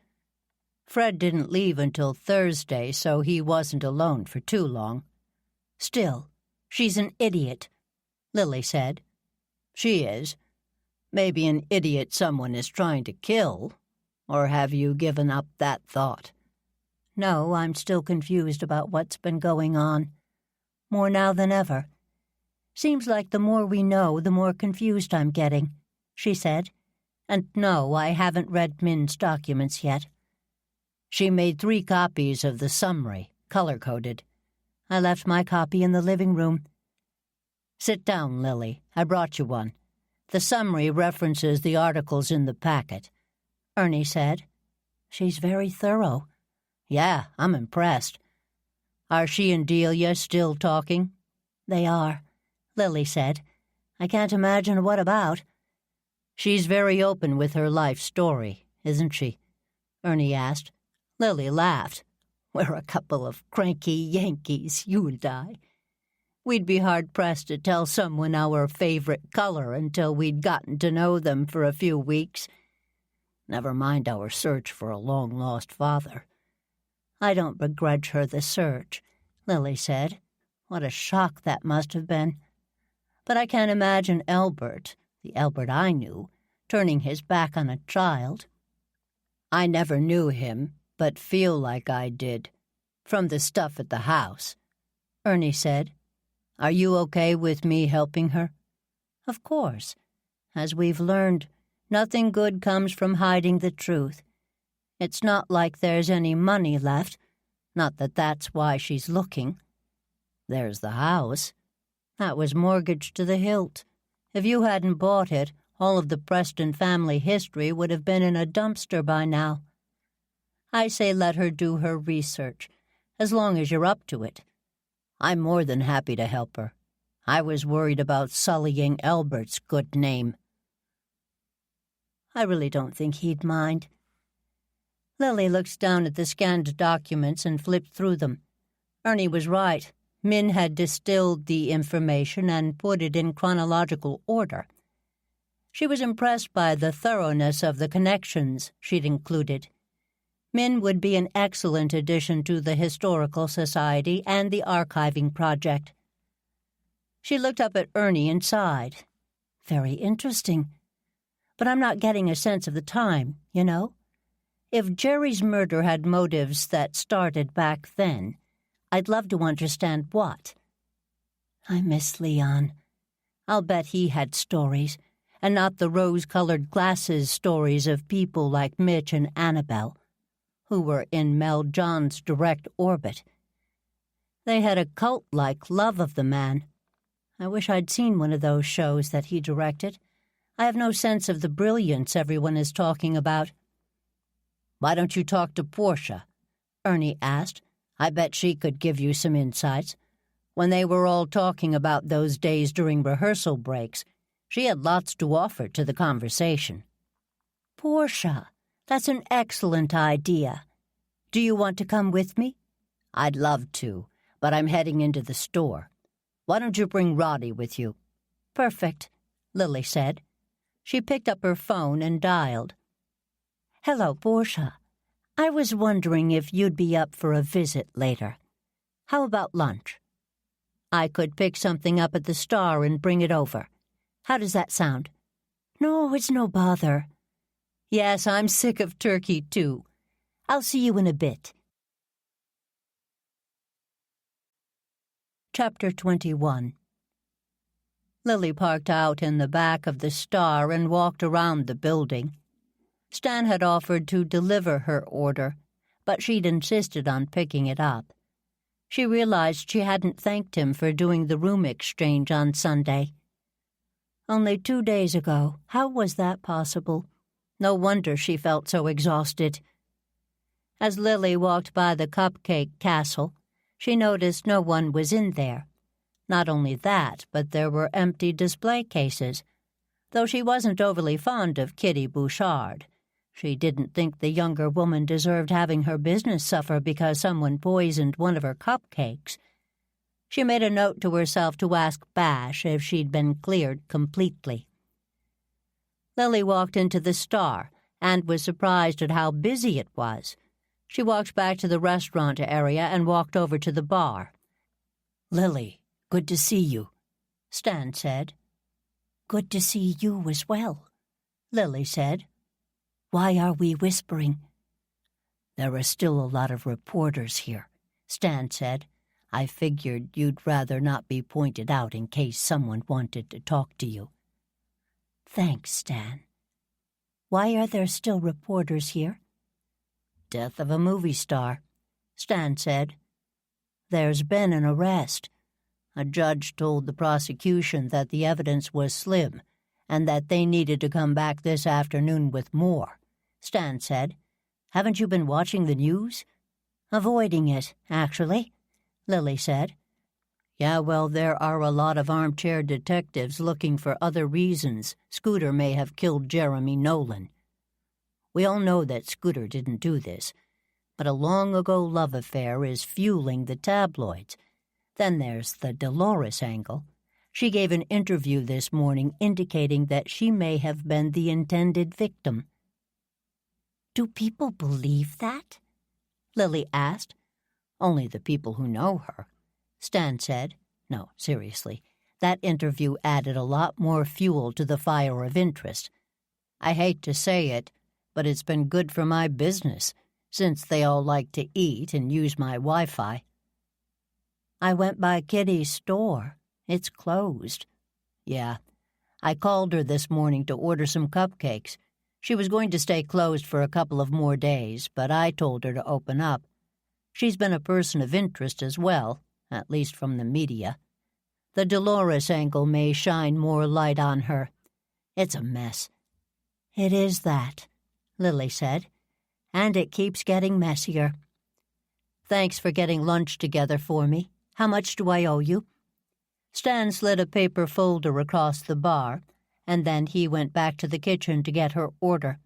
Fred didn't leave until Thursday, so he wasn't alone for too long. Still, she's an idiot, Lily said. She is. Maybe an idiot someone is trying to kill. Or have you given up that thought? No, I'm still confused about what's been going on. More now than ever. Seems like the more we know, the more confused I'm getting, she said. And no, I haven't read Min's documents yet. She made 3 copies of the summary, color-coded. I left my copy in the living room. Sit down, Lily. I brought you one. The summary references the articles in the packet, Ernie said. She's very thorough. Yeah, I'm impressed. Are she and Delia still talking? They are, Lily said. I can't imagine what about. She's very open with her life story, isn't she? Ernie asked. Lily laughed. We're a couple of cranky Yankees, you and I. We'd be hard-pressed to tell someone our favorite color until we'd gotten to know them for a few weeks. Never mind our search for a long-lost father. I don't begrudge her the search, Lily said. What a shock that must have been. But I can't imagine Albert, the Albert I knew, turning his back on a child. I never knew him, but feel like I did. From the stuff at the house, Ernie said. Are you okay with me helping her? Of course. As we've learned, nothing good comes from hiding the truth. It's not like there's any money left. Not that that's why she's looking. There's the house. That was mortgaged to the hilt. If you hadn't bought it, all of the Preston family history would have been in a dumpster by now. I say let her do her research, as long as you're up to it. I'm more than happy to help her. I was worried about sullying Albert's good name. I really don't think he'd mind. Lily looked down at the scanned documents and flipped through them. Ernie was right. Min had distilled the information and put it in chronological order. She was impressed by the thoroughness of the connections she'd included. Min would be an excellent addition to the Historical Society and the Archiving Project. She looked up at Ernie and sighed. Very interesting. But I'm not getting a sense of the time, you know? If Jerry's murder had motives that started back then, I'd love to understand what. I miss Leon. I'll bet he had stories, and not the rose-colored glasses stories of people like Mitch and Annabelle, who were in Mel John's direct orbit. They had a cult-like love of the man. I wish I'd seen one of those shows that he directed. I have no sense of the brilliance everyone is talking about. Why don't you talk to Portia? Ernie asked. I bet she could give you some insights. When they were all talking about those days during rehearsal breaks, she had lots to offer to the conversation. Portia, that's an excellent idea. Do you want to come with me? I'd love to, but I'm heading into the store. Why don't you bring Roddy with you? Perfect, Lily said. She picked up her phone and dialed. Hello, Portia. I was wondering if you'd be up for a visit later. How about lunch? I could pick something up at the Star and bring it over. How does that sound? No, it's no bother. Yes, I'm sick of turkey, too. I'll see you in a bit. Chapter 21. Lily parked out in the back of the Star and walked around the building. Stan had offered to deliver her order, but she'd insisted on picking it up. She realized she hadn't thanked him for doing the room exchange on Sunday. Only 2 days ago. How was that possible? No wonder she felt so exhausted. As Lily walked by the Cupcake Castle, she noticed no one was in there. Not only that, but there were empty display cases. Though she wasn't overly fond of Kitty Bouchard, She didn't think the younger woman deserved having her business suffer because someone poisoned one of her cupcakes. She made a note to herself to ask Bash if she'd been cleared completely. Lily walked into the Star and was surprised at how busy it was. She walked back to the restaurant area and walked over to the bar. "Lily, good to see you," Stan said. "Good to see you as well," Lily said. "Why are we whispering?" "There are still a lot of reporters here," Stan said. "I figured you'd rather not be pointed out in case someone wanted to talk to you." "Thanks, Stan. Why are there still reporters here?" "Death of a movie star," Stan said. "There's been an arrest. A judge told the prosecution that the evidence was slim and that they needed to come back this afternoon with more," Stan said. "Haven't you been watching the news?" "Avoiding it, actually," Lily said. "Yeah, well, there are a lot of armchair detectives looking for other reasons Scooter may have killed Jeremy Nolan. We all know that Scooter didn't do this, but a long-ago love affair is fueling the tabloids. Then there's the Dolores angle. She gave an interview this morning indicating that she may have been the intended victim." "Do people believe that?" Lily asked. "Only the people who know her," Stan said. "No, seriously, that interview added a lot more fuel to the fire of interest. I hate to say it, but it's been good for my business, since they all like to eat and use my Wi-Fi." "I went by Kitty's store. It's closed." "Yeah. I called her this morning to order some cupcakes. She was going to stay closed for a couple of more days, but I told her to open up. She's been a person of interest as well, at least from the media. The Dolores angle may shine more light on her. It's a mess." "It is that," Lily said, "and it keeps getting messier." "Thanks for getting lunch together for me. How much do I owe you?" Stan slid a paper folder across the bar, and then he went back to the kitchen to get her order.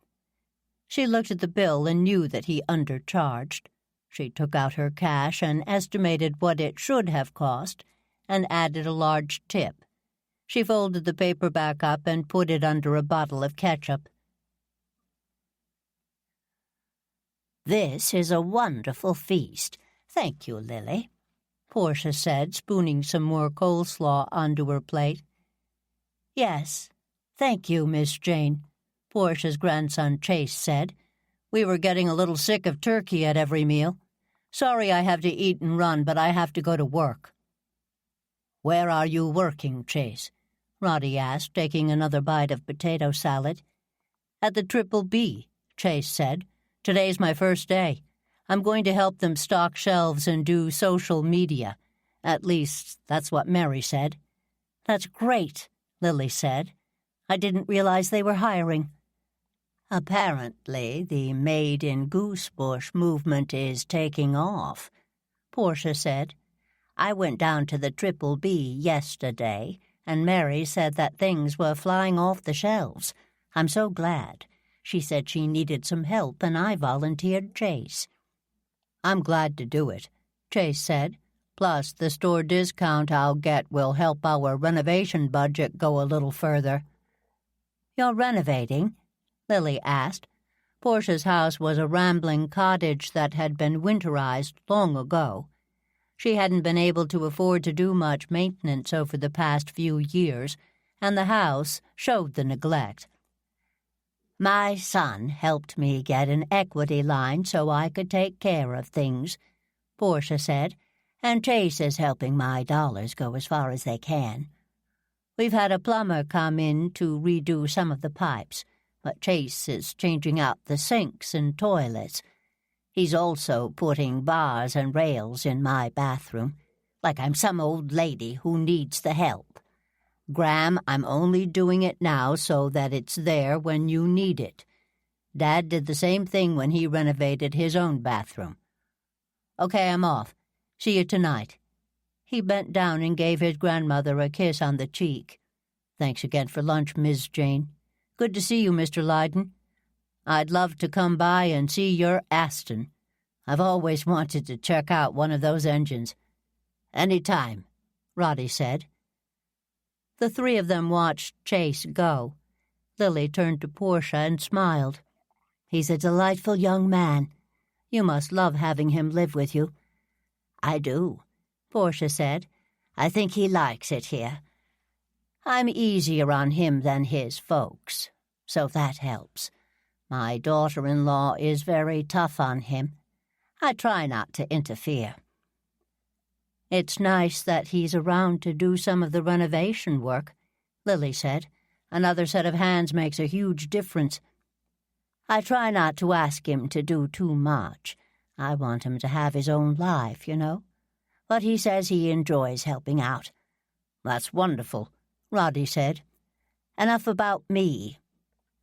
She looked at the bill and knew that he undercharged. She took out her cash and estimated what it should have cost, and added a large tip. She folded the paper back up and put it under a bottle of ketchup. "This is a wonderful feast. Thank you, Lily," Portia said, spooning some more coleslaw onto her plate. "Yes, thank you, Miss Jane," Portia's grandson Chase said. "We were getting a little sick of turkey at every meal. Sorry I have to eat and run, but I have to go to work." "Where are you working, Chase?" Roddy asked, taking another bite of potato salad. "At the Triple B," Chase said. "Today's my first day. I'm going to help them stock shelves and do social media. At least, that's what Mary said." "That's great," Lily said. "I didn't realize they were hiring." "Apparently, the Made in Goosebush movement is taking off," Portia said. "I went down to the Triple B yesterday, and Mary said that things were flying off the shelves. I'm so glad. She said she needed some help, and I volunteered Chase." "I'm glad to do it," Chase said. "Plus, the store discount I'll get will help our renovation budget go a little further." "You're renovating?" Lily asked. Portia's house was a rambling cottage that had been winterized long ago. She hadn't been able to afford to do much maintenance over the past few years, and the house showed the neglect. "My son helped me get an equity line so I could take care of things," Portia said, "and Chase is helping my dollars go as far as they can. We've had a plumber come in to redo some of the pipes, but Chase is changing out the sinks and toilets. He's also putting bars and rails in my bathroom, like I'm some old lady who needs the help. Graham, I'm only doing it now so that it's there when you need it. Dad did the same thing when he renovated his own bathroom. Okay, I'm off. See you tonight." He bent down and gave his grandmother a kiss on the cheek. "Thanks again for lunch, Miss Jane. Good to see you, Mr. Lydon. I'd love to come by and see your Aston. I've always wanted to check out one of those engines." "Any time," Roddy said. The three of them watched Chase go. Lily turned to Portia and smiled. "He's a delightful young man. You must love having him live with you." "I do," Portia said. "I think he likes it here. I'm easier on him than his folks, so that helps. My daughter-in-law is very tough on him. I try not to interfere." "It's nice that he's around to do some of the renovation work," Lily said. "Another set of hands makes a huge difference." "I try not to ask him to do too much. I want him to have his own life, you know. But he says he enjoys helping out." "That's wonderful," Roddy said. "Enough about me.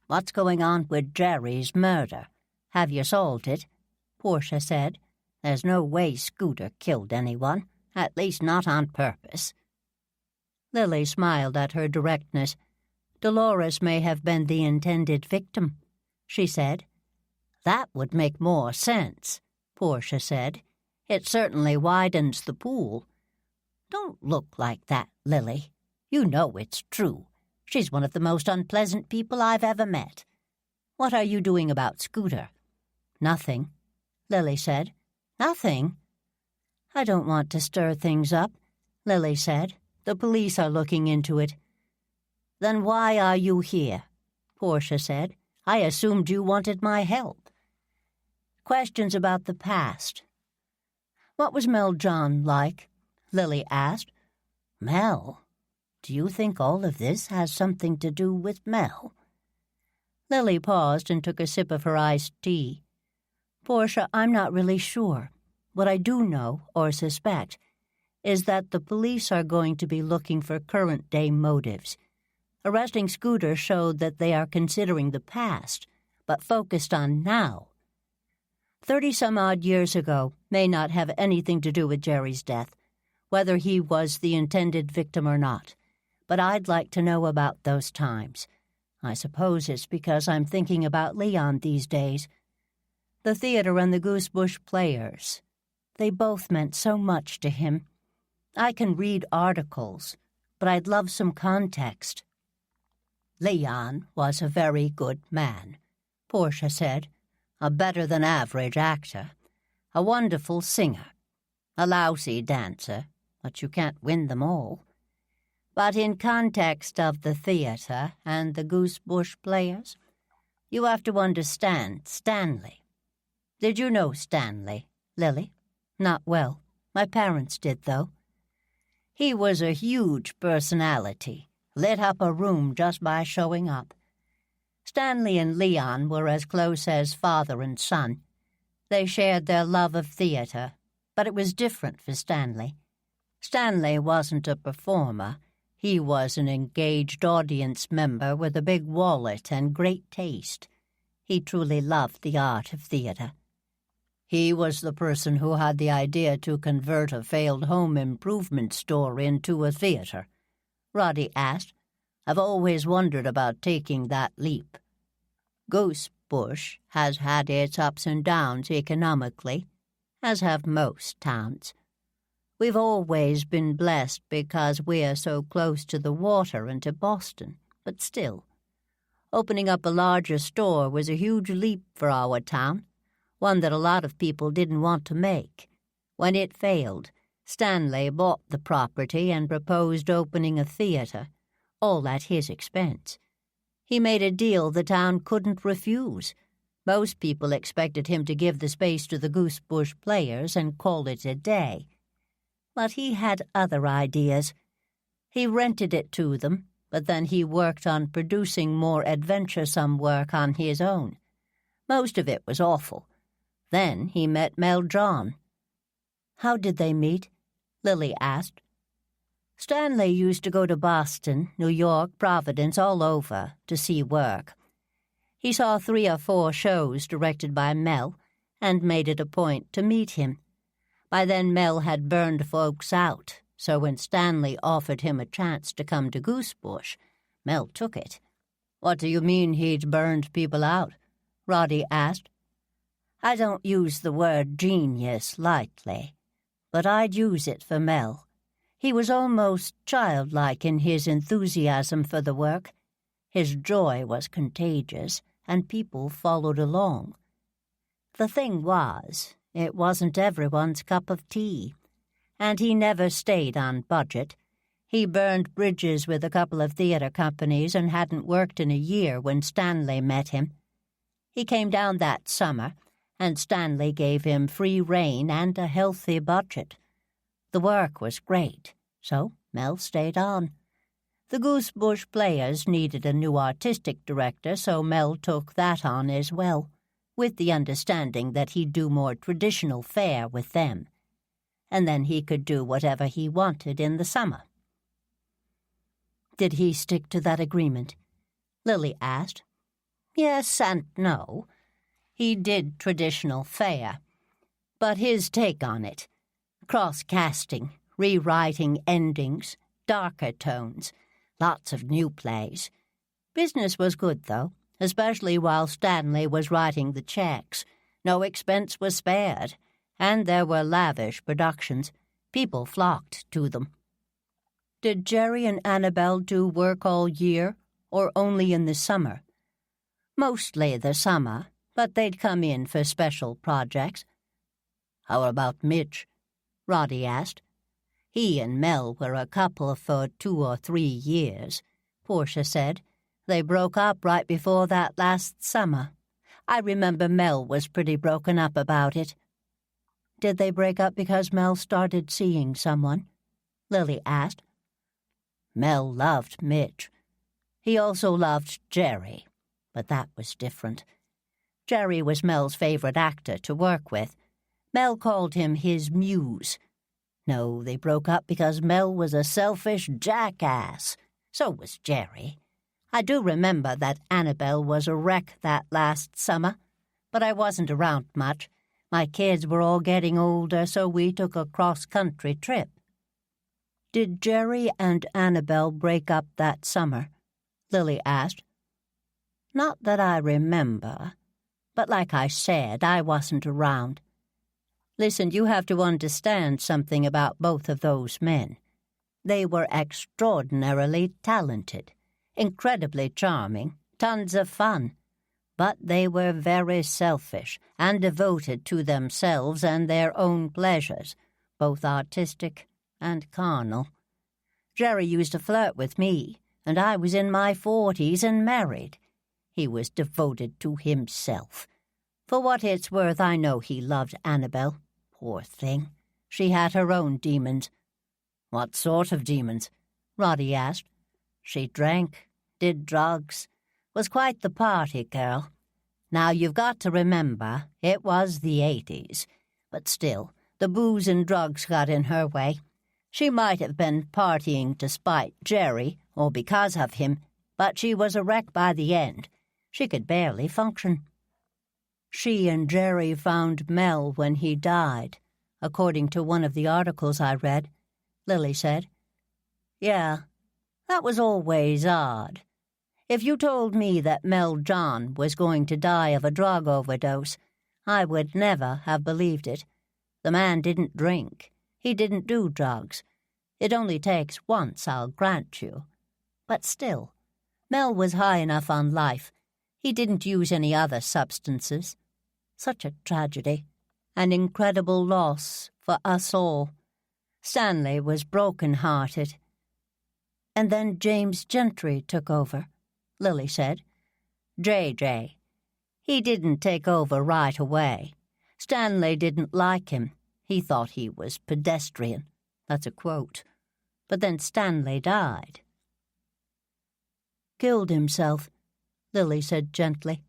What's going on with Jerry's murder? Have you solved it?" Portia said. "There's no way Scooter killed anyone, at least not on purpose." Lily smiled at her directness. "Dolores may have been the intended victim," she said. "That would make more sense," Portia said. "It certainly widens the pool." "Don't look like that, Lily. You know it's true. She's one of the most unpleasant people I've ever met. What are you doing about Scooter?" "Nothing," Lily said. "Nothing?" "I don't want to stir things up," Lily said. "The police are looking into it." "Then why are you here?" Portia said. "I assumed you wanted my help." "Questions about the past." "What was Mel John like?" Lily asked. "Mel? Do you think all of this has something to do with Mel?" Lily paused and took a sip of her iced tea. "Portia, I'm not really sure. What I do know, or suspect, is that the police are going to be looking for current-day motives. Arresting Scooter showed that they are considering the past, but focused on now. 30-some-odd years ago may not have anything to do with Jerry's death, whether he was the intended victim or not. But I'd like to know about those times. I suppose it's because I'm thinking about Leon these days. The theater and the Goosebush Players. They both meant so much to him. I can read articles, but I'd love some context." "Leon was a very good man," Portia said. "A better-than-average actor. A wonderful singer. A lousy dancer, but you can't win them all. But in context of the theater and the Goosebush Players, you have to understand Stanley. Did you know Stanley, Lily?" "Not well. My parents did, though." "He was a huge personality, lit up a room just by showing up. Stanley and Leon were as close as father and son. They shared their love of theater, but it was different for Stanley. Stanley wasn't a performer. He was an engaged audience member with a big wallet and great taste. He truly loved the art of theater." "He was the person who had the idea to convert a failed home improvement store into a theater?" Roddy asked. "I've always wondered about taking that leap." "Goosebush has had its ups and downs economically, as have most towns. We've always been blessed because we're so close to the water and to Boston, but still. Opening up a larger store was a huge leap for our town, one that a lot of people didn't want to make. When it failed, Stanley bought the property and proposed opening a theater, all at his expense. He made a deal the town couldn't refuse. Most people expected him to give the space to the Goosebush Players and call it a day. But he had other ideas. He rented it to them, but then he worked on producing more adventuresome work on his own. Most of it was awful. Then he met Mel John." "How did they meet?" Lily asked. "Stanley used to go to Boston, New York, Providence, all over, to see work. He saw 3 or 4 shows directed by Mel and made it a point to meet him. By then Mel had burned folks out, so when Stanley offered him a chance to come to Goosebush, Mel took it." "What do you mean he'd burned people out? Roddy asked. I don't use the word genius lightly, but I'd use it for Mel. He was almost childlike in his enthusiasm for the work. His joy was contagious, and people followed along. The thing was, it wasn't everyone's cup of tea, and he never stayed on budget. He burned bridges with a couple of theater companies and hadn't worked in a year when Stanley met him. He came down that summer, and Stanley gave him free rein and a healthy budget. The work was great, so Mel stayed on. The Goosebush Players needed a new artistic director, so Mel took that on as well, with the understanding that he'd do more traditional fare with them, and then he could do whatever he wanted in the summer. Did he stick to that agreement? Lily asked. Yes and no. He did traditional fare, but his take on it, cross-casting, rewriting endings, darker tones, lots of new plays. Business was good, though, especially while Stanley was writing the checks. No expense was spared, and there were lavish productions. People flocked to them. Did Jerry and Annabelle do work all year, or only in the summer? Mostly the summer, but they'd come in for special projects. How about Mitch? Roddy asked. He and Mel were a couple for 2 or 3 years, Portia said. They broke up right before that last summer. I remember Mel was pretty broken up about it. Did they break up because Mel started seeing someone? Lily asked. Mel loved Mitch. He also loved Jerry, but that was different. Jerry was Mel's favorite actor to work with. Mel called him his muse. No, they broke up because Mel was a selfish jackass. So was Jerry. I do remember that Annabelle was a wreck that last summer, but I wasn't around much. My kids were all getting older, so we took a cross-country trip. Did Jerry and Annabelle break up that summer? Lily asked. Not that I remember, but like I said, I wasn't around. Listen, you have to understand something about both of those men. They were extraordinarily talented, incredibly charming, tons of fun, but they were very selfish and devoted to themselves and their own pleasures, both artistic and carnal. Jerry used to flirt with me, and I was in my 40s and married. He was devoted to himself. For what it's worth, I know he loved Annabelle. Poor thing. She had her own demons. What sort of demons? Roddy asked. She drank, did drugs, was quite the party girl. Now you've got to remember, it was the 80s, but still, the booze and drugs got in her way. She might have been partying to spite Jerry, or because of him, but she was a wreck by the end. She could barely function. She and Jerry found Mel when he died, according to one of the articles I read, Lily said. Yeah, that was always odd. If you told me that Mel John was going to die of a drug overdose, I would never have believed it. The man didn't drink. He didn't do drugs. It only takes once, I'll grant you. But still, Mel was high enough on life. He didn't use any other substances. Such a tragedy. An incredible loss for us all. Stanley was broken-hearted. And then James Gentry took over, Lily said. J.J. He didn't take over right away. Stanley didn't like him. He thought he was pedestrian. That's a quote. But then Stanley died. Killed himself, Lily said gently.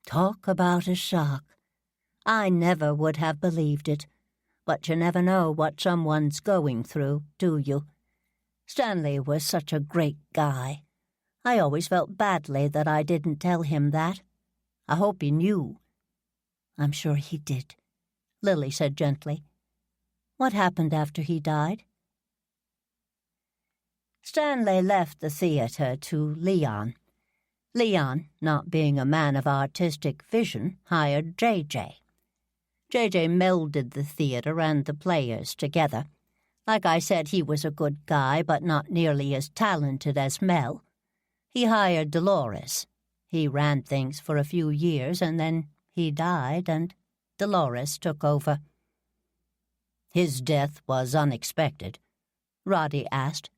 Talk about a shock. I never would have believed it. But you never know what someone's going through, do you? Stanley was such a great guy. I always felt badly that I didn't tell him that. I hope he knew. I'm sure he did, Lily said gently. What happened after he died? Stanley left the theater to Leon. Leon, not being a man of artistic vision, hired J.J. J.J. melded the theater and the players together. Like I said, he was a good guy, but not nearly as talented as Mel. He hired Dolores. He ran things for a few years, and then he died, and Dolores took over. His death was unexpected, Roddy asked.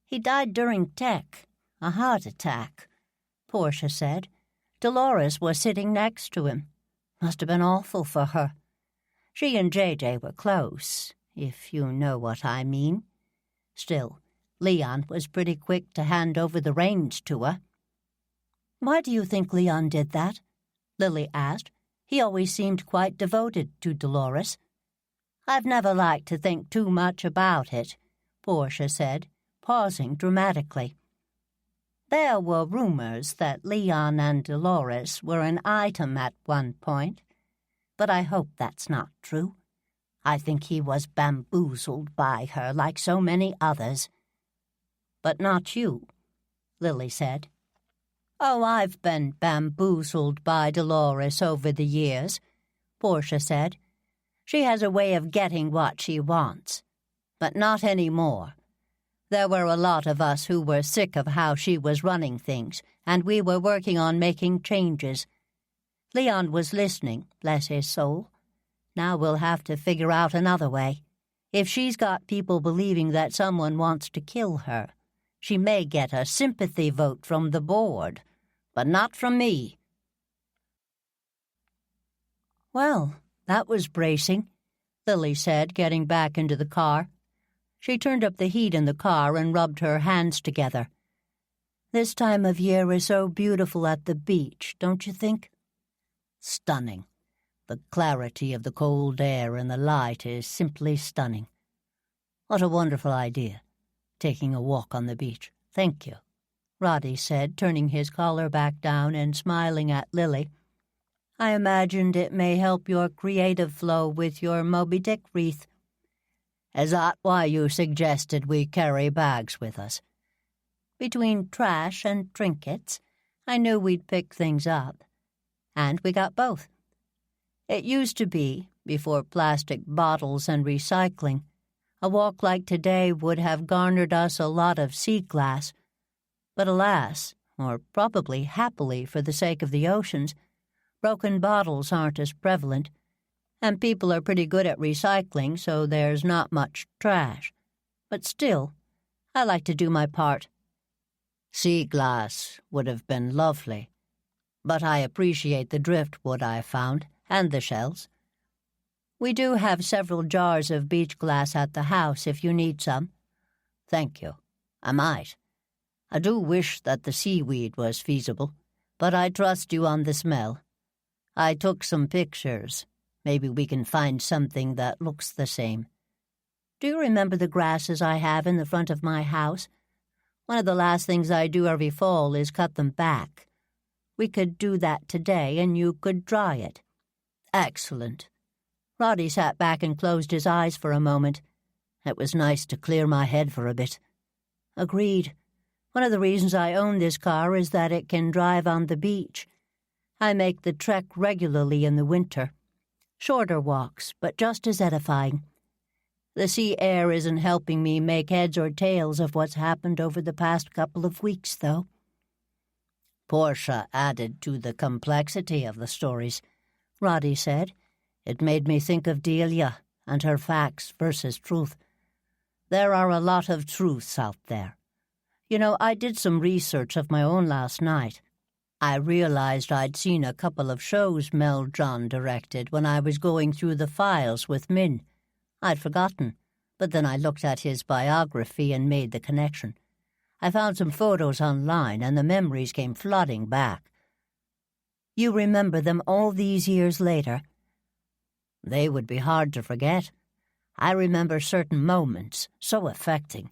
He died during tech, a heart attack, Portia said. Dolores was sitting next to him. Must have been awful for her. She and J.J. were close, if you know what I mean. Still, Leon was pretty quick to hand over the reins to her. Why do you think Leon did that? Lily asked. He always seemed quite devoted to Dolores. I've never liked to think too much about it, Portia said, pausing dramatically. There were rumors that Leon and Dolores were an item at one point, but I hope that's not true. I think he was bamboozled by her like so many others. But not you, Lily said. Oh, I've been bamboozled by Dolores over the years, Portia said. She has a way of getting what she wants, but not anymore. There were a lot of us who were sick of how she was running things, and we were working on making changes. Leon was listening, bless his soul. Now we'll have to figure out another way. If she's got people believing that someone wants to kill her, she may get a sympathy vote from the board, but not from me. Well, that was bracing, Lily said, getting back into the car. She turned up the heat in the car and rubbed her hands together. This time of year is so beautiful at the beach, don't you think? Stunning. The clarity of the cold air and the light is simply stunning. What a wonderful idea, taking a walk on the beach. Thank you, Roddy said, turning his collar back down and smiling at Lily. I imagined it may help your creative flow with your Moby Dick wreath. Is that why you suggested we carry bags with us? Between trash and trinkets, I knew we'd pick things up. And we got both. It used to be, before plastic bottles and recycling, a walk like today would have garnered us a lot of sea glass. But alas, or probably happily for the sake of the oceans, broken bottles aren't as prevalent, and people are pretty good at recycling, so there's not much trash. But still, I like to do my part. Sea glass would have been lovely, but I appreciate the driftwood I found, and the shells. We do have several jars of beach glass at the house if you need some. Thank you. I might. I do wish that the seaweed was feasible, but I trust you on the smell. I took some pictures. Maybe we can find something that looks the same. Do you remember the grasses I have in the front of my house? One of the last things I do every fall is cut them back. We could do that today, and you could dry it. Excellent. Roddy sat back and closed his eyes for a moment. It was nice to clear my head for a bit. Agreed. One of the reasons I own this car is that it can drive on the beach. I make the trek regularly in the winter. Shorter walks, but just as edifying. The sea air isn't helping me make heads or tails of what's happened over the past couple of weeks, though. Portia added to the complexity of the stories, Roddy said. It made me think of Delia and her facts versus truth. There are a lot of truths out there. You know, I did some research of my own last night. I realized I'd seen a couple of shows Mel John directed when I was going through the files with Min. I'd forgotten, but then I looked at his biography and made the connection. I found some photos online, and the memories came flooding back. You remember them all these years later? They would be hard to forget. I remember certain moments, so affecting.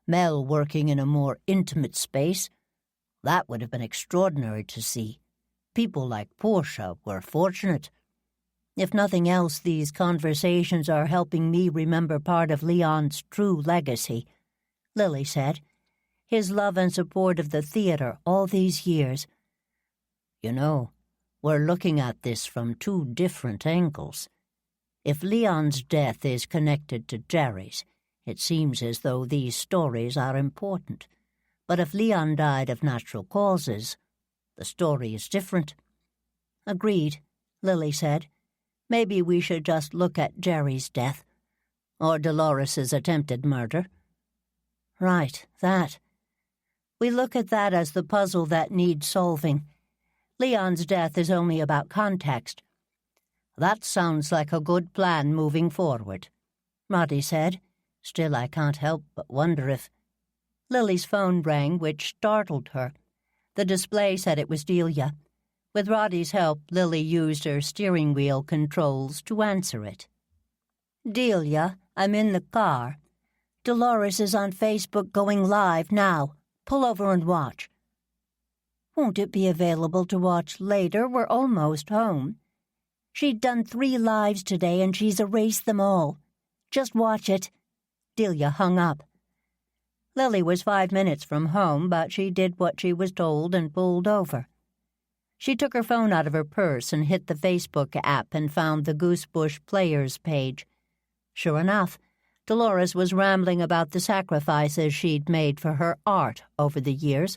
Mel working in a more intimate space. That would have been extraordinary to see. People like Portia were fortunate. If nothing else, these conversations are helping me remember part of Leon's true legacy, Lily said. his love and support of the theater all these years. You know, we're looking at this from two different angles. If Leon's death is connected to Jerry's, it seems as though these stories are important. But if Leon died of natural causes, the story is different. Agreed, Lily said. Maybe we should just look at Jerry's death. Or Dolores's attempted murder. Right, that. We look at that as the puzzle that needs solving. Leon's death is only about context. That sounds like a good plan moving forward, Roddy said. Still, I can't help but wonder if... Lily's phone rang, which startled her. The display said it was Delia. With Roddy's help, Lily used her steering wheel controls to answer it. Delia, I'm in the car. Dolores is on Facebook going live now. Pull over and watch. Won't it be available to watch later? We're almost home. She'd done 3 lives today and she's erased them all. Just watch it. Delia hung up. Lily was 5 minutes from home, but she did what she was told and pulled over. She took her phone out of her purse and hit the Facebook app and found the Goosebush Players page. Sure enough, Dolores was rambling about the sacrifices she'd made for her art over the years.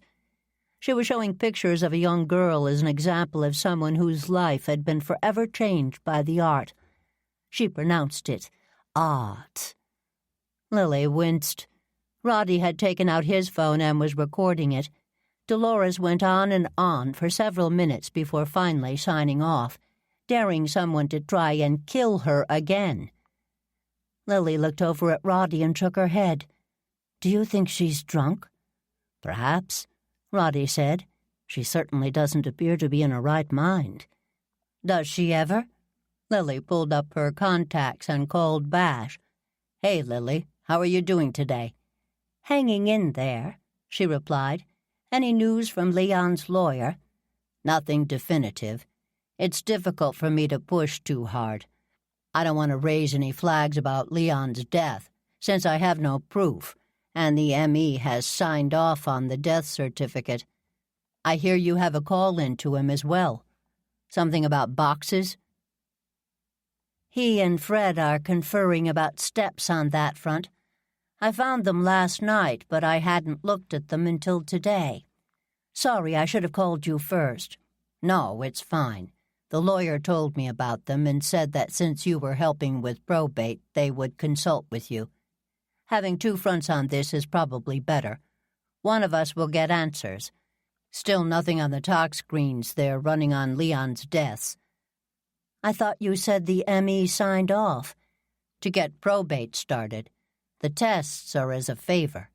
She was showing pictures of a young girl as an example of someone whose life had been forever changed by the art. She pronounced it art. Lily winced. Roddy had taken out his phone and was recording it. Dolores went on and on for several minutes before finally signing off, daring someone to try and kill her again. Lily looked over at Roddy and shook her head. Do you think she's drunk? Perhaps, Roddy said. She certainly doesn't appear to be in her right mind. Does she ever? Lily pulled up her contacts and called Bash. Hey, Lily, how are you doing today? Hanging in there, she replied. Any news from Leon's lawyer? Nothing definitive. It's difficult for me to push too hard. I don't want to raise any flags about Leon's death, since I have no proof, and the ME has signed off on the death certificate. I hear you have a call in to him as well. Something about boxes? He and Fred are conferring about steps on that front. I found them last night, but I hadn't looked at them until today. Sorry, I should have called you first. No, it's fine. The lawyer told me about them and said that since you were helping with probate, they would consult with you. Having 2 fronts on this is probably better. One of us will get answers. Still nothing on the talk screens they're running on Leon's deaths. I thought you said the ME signed off. To get probate started. The tests are as a favor.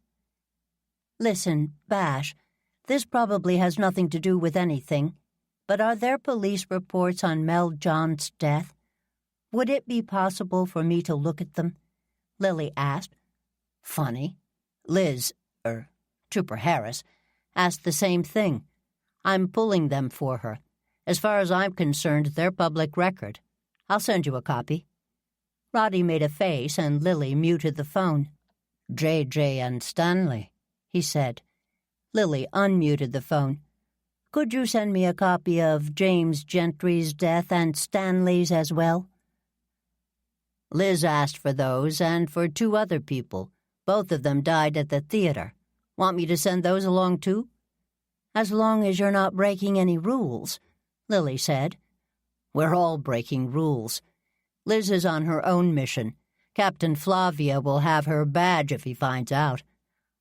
Listen, Bash, this probably has nothing to do with anything, but are there police reports on Mel John's death? Would it be possible for me to look at them? Lily asked. Funny. Trooper Harris, asked the same thing. I'm pulling them for her. As far as I'm concerned, they're public record. I'll send you a copy. Roddy made a face and Lily muted the phone. J.J. and Stanley, he said. Lily unmuted the phone. Could you send me a copy of James Gentry's death and Stanley's as well? Liz asked for those and for 2 other people. Both of them died at the theater. Want me to send those along too? As long as you're not breaking any rules, Lily said. We're all breaking rules. Liz is on her own mission. Captain Flavia will have her badge if he finds out.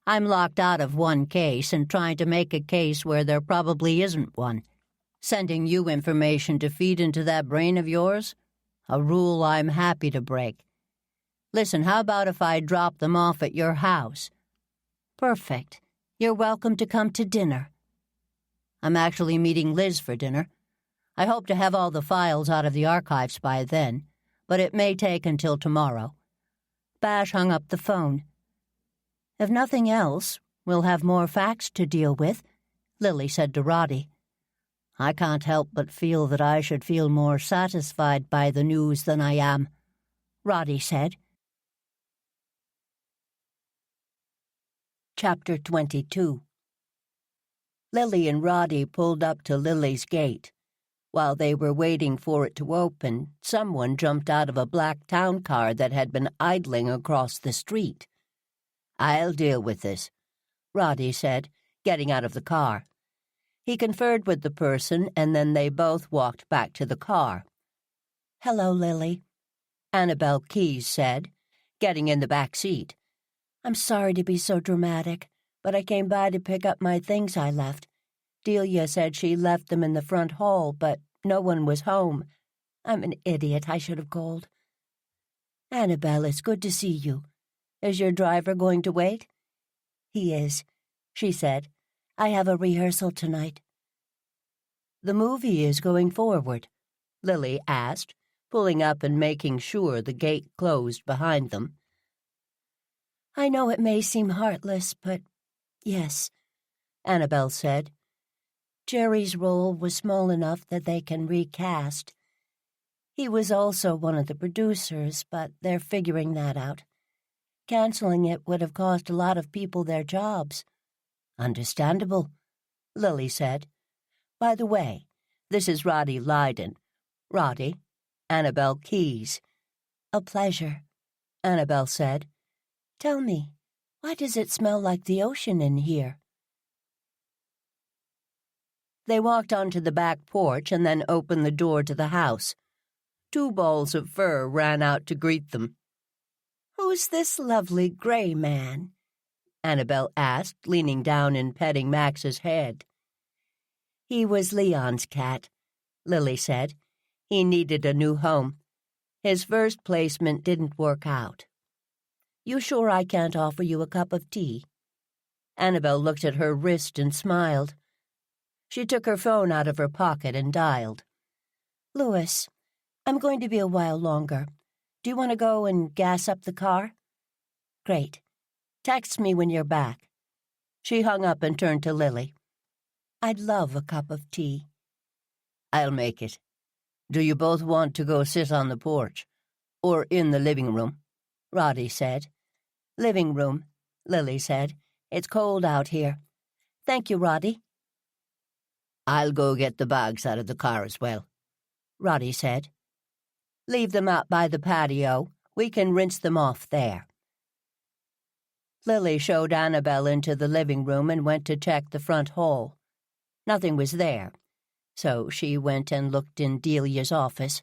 I'm locked out of one case and trying to make a case where there probably isn't one. Sending you information to feed into that brain of yours? A rule I'm happy to break. Listen, how about if I drop them off at your house? Perfect. You're welcome to come to dinner. I'm actually meeting Liz for dinner. I hope to have all the files out of the archives by then, but it may take until tomorrow. Bash hung up the phone. If nothing else, we'll have more facts to deal with, Lily said to Roddy. I can't help but feel that I should feel more satisfied by the news than I am, Roddy said. Chapter 22. Lily and Roddy pulled up to Lily's gate. While they were waiting for it to open, someone jumped out of a black town car that had been idling across the street. "I'll deal with this," Roddy said, getting out of the car. He conferred with the person, and then they both walked back to the car. "Hello, Lily," Annabelle Keyes said, getting in the back seat. "I'm sorry to be so dramatic, but I came by to pick up my things I left. Delia said she left them in the front hall, but no one was home. I'm an idiot. I should have called." "Annabelle, it's good to see you. Is your driver going to wait?" "He is," she said. "I have a rehearsal tonight." "The movie is going forward?" Lily asked, pulling up and making sure the gate closed behind them. "I know it may seem heartless, but yes," Annabelle said. "Jerry's role was small enough that they can recast. He was also one of the producers, but they're figuring that out. Canceling it would have cost a lot of people their jobs." "Understandable," Lily said. "By the way, this is Roddy Lydon. Roddy, Annabelle Keyes." "A pleasure," Annabelle said. "Tell me, why does it smell like the ocean in here?" They walked onto the back porch and then opened the door to the house. 2 balls of fur ran out to greet them. "Who's this lovely gray man?" Annabelle asked, leaning down and petting Max's head. "He was Leon's cat," Lily said. "He needed a new home. His first placement didn't work out." "You sure I can't offer you a cup of tea?" Annabelle looked at her wrist and smiled. She took her phone out of her pocket and dialed. "Louis, I'm going to be a while longer. Do you want to go and gas up the car?" "Great. Text me when you're back." She hung up and turned to Lily. "I'd love a cup of tea." "I'll make it. Do you both want to go sit on the porch? Or in the living room?" Roddy said. "Living room," Lily said. "It's cold out here." "Thank you, Roddy." "I'll go get the bags out of the car as well," Roddy said. "Leave them out by the patio. We can rinse them off there." Lily showed Annabelle into the living room and went to check the front hall. Nothing was there, so she went and looked in Delia's office.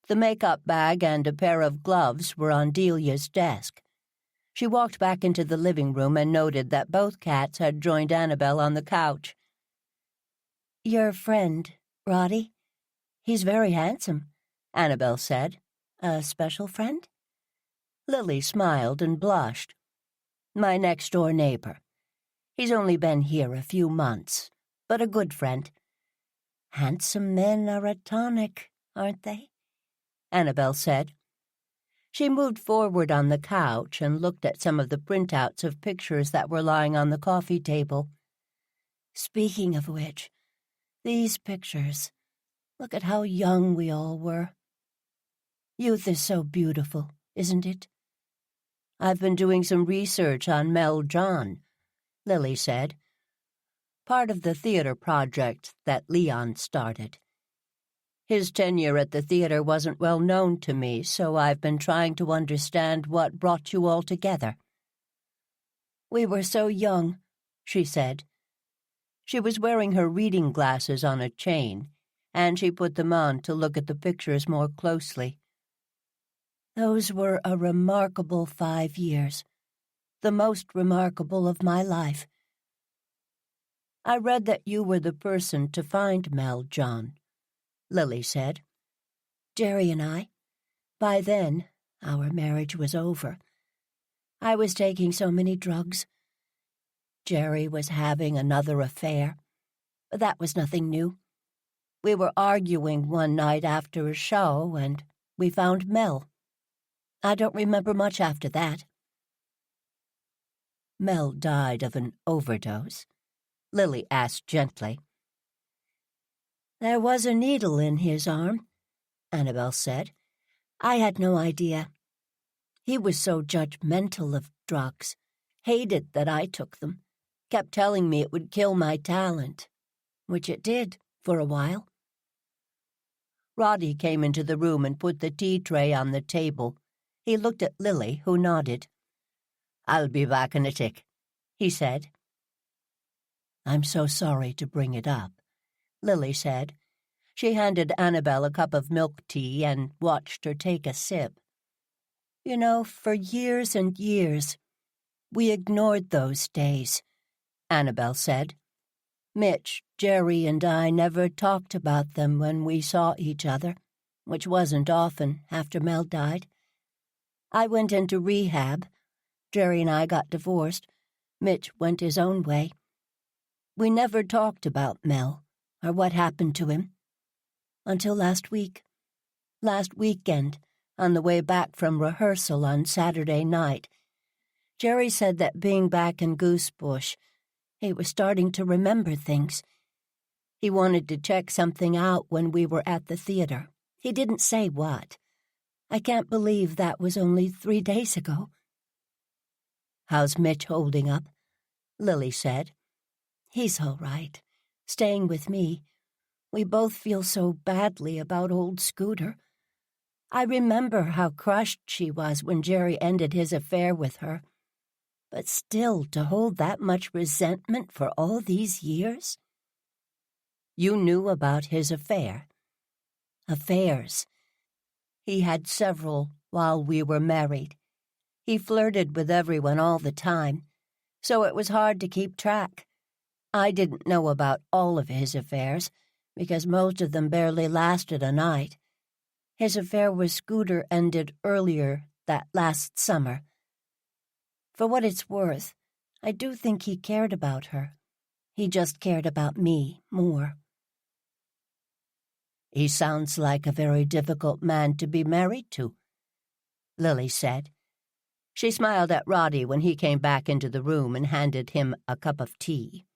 The makeup bag and a pair of gloves were on Delia's desk. She walked back into the living room and noted that both cats had joined Annabelle on the couch. "Your friend, Roddy? He's very handsome," Annabelle said. "A special friend?" Lily smiled and blushed. "My next-door neighbor. He's only been here a few months, but a good friend." "Handsome men are a tonic, aren't they?" Annabelle said. She moved forward on the couch and looked at some of the printouts of pictures that were lying on the coffee table. "Speaking of which, these pictures. Look at how young we all were. Youth is so beautiful, isn't it?" "I've been doing some research on Mel John," Lily said. "Part of the theater project that Leon started. His tenure at the theater wasn't well known to me, so I've been trying to understand what brought you all together." "We were so young," she said. She was wearing her reading glasses on a chain, and she put them on to look at the pictures more closely. "Those were a remarkable 5 years, the most remarkable of my life." "I read that you were the person to find Mel John," Lily said. "Jerry and I. By then, our marriage was over. I was taking so many drugs. Jerry was having another affair. But that was nothing new. We were arguing one night after a show, and we found Mel. I don't remember much after that." "Mel died of an overdose?" Lily asked gently. "There was a needle in his arm," Annabelle said. "I had no idea. He was so judgmental of drugs. Hated that I took them. Kept telling me it would kill my talent, which it did for a while. Roddy came into the room and put the tea tray on the table. He looked at Lily, who nodded. "I'll be back in a tick," he said. "I'm so sorry to bring it up," Lily said. She handed Annabel a cup of milk tea and watched her take a sip. "You know, for years and years, we ignored those days," Annabel said. "Mitch, Jerry, and I never talked about them when we saw each other, which wasn't often after Mel died. I went into rehab. Jerry and I got divorced. Mitch went his own way. We never talked about Mel or what happened to him. Until last week. Last weekend, on the way back from rehearsal on Saturday night, Jerry said that being back in Goosebush, he was starting to remember things. He wanted to check something out when we were at the theater. He didn't say what. I can't believe that was only 3 days ago." "How's Mitch holding up?" Lily said. "He's all right. Staying with me. We both feel so badly about old Scooter. I remember how crushed she was when Jerry ended his affair with her. But still, to hold that much resentment for all these years?" "You knew about his affair?" "Affairs. He had several while we were married. He flirted with everyone all the time, so it was hard to keep track. I didn't know about all of his affairs, because most of them barely lasted a night. His affair with Scooter ended earlier that last summer. For what it's worth, I do think he cared about her. He just cared about me more." "He sounds like a very difficult man to be married to," Lily said. She smiled at Roddy when he came back into the room and handed him a cup of tea.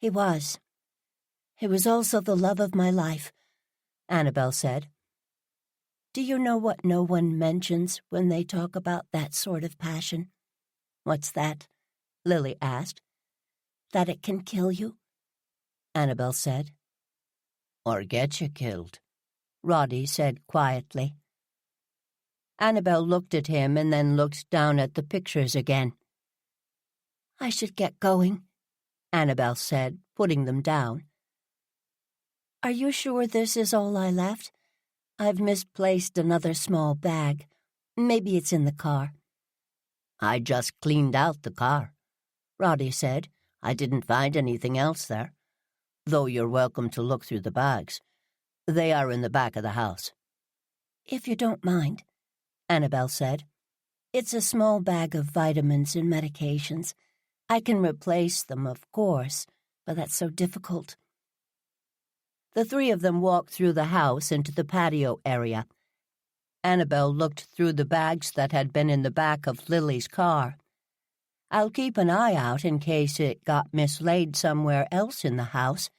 "He was. He was also the love of my life," Annabel said. "Do you know what no one mentions when they talk about that sort of passion?" "What's that?" Lily asked. "That it can kill you," Annabel said. "Or get you killed," Roddy said quietly. Annabel looked at him and then looked down at the pictures again. "I should get going," Annabel said, putting them down. "Are you sure this is all I left? I've misplaced another small bag. Maybe it's in the car." "I just cleaned out the car," Roddy said. "I didn't find anything else there. Though you're welcome to look through the bags. They are in the back of the house." "If you don't mind," Annabel said. "It's a small bag of vitamins and medications. I can replace them, of course, but that's so difficult." The three of them walked through the house into the patio area. Annabel looked through the bags that had been in the back of Lily's car. "I'll keep an eye out in case it got mislaid somewhere else in the house,"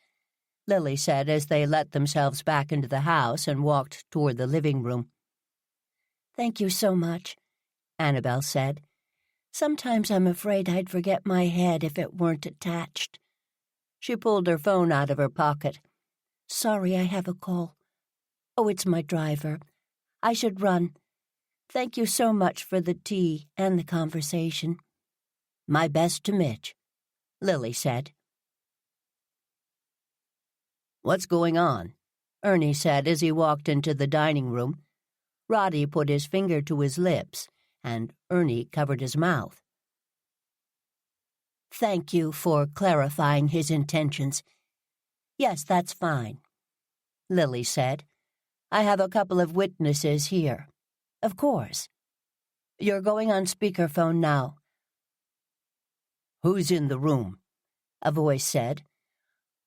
Lily said as they let themselves back into the house and walked toward the living room. "Thank you so much," Annabel said. "Sometimes I'm afraid I'd forget my head if it weren't attached." She pulled her phone out of her pocket. "Sorry, I have a call. Oh, it's my driver. I should run. Thank you so much for the tea and the conversation." "My best to Mitch," Lily said. "What's going on?" Ernie said as he walked into the dining room. Roddy put his finger to his lips, and Ernie covered his mouth. "Thank you for clarifying his intentions. Yes, that's fine," Lily said. "I have a couple of witnesses here. Of course. You're going on speakerphone now." "Who's in the room?" a voice said.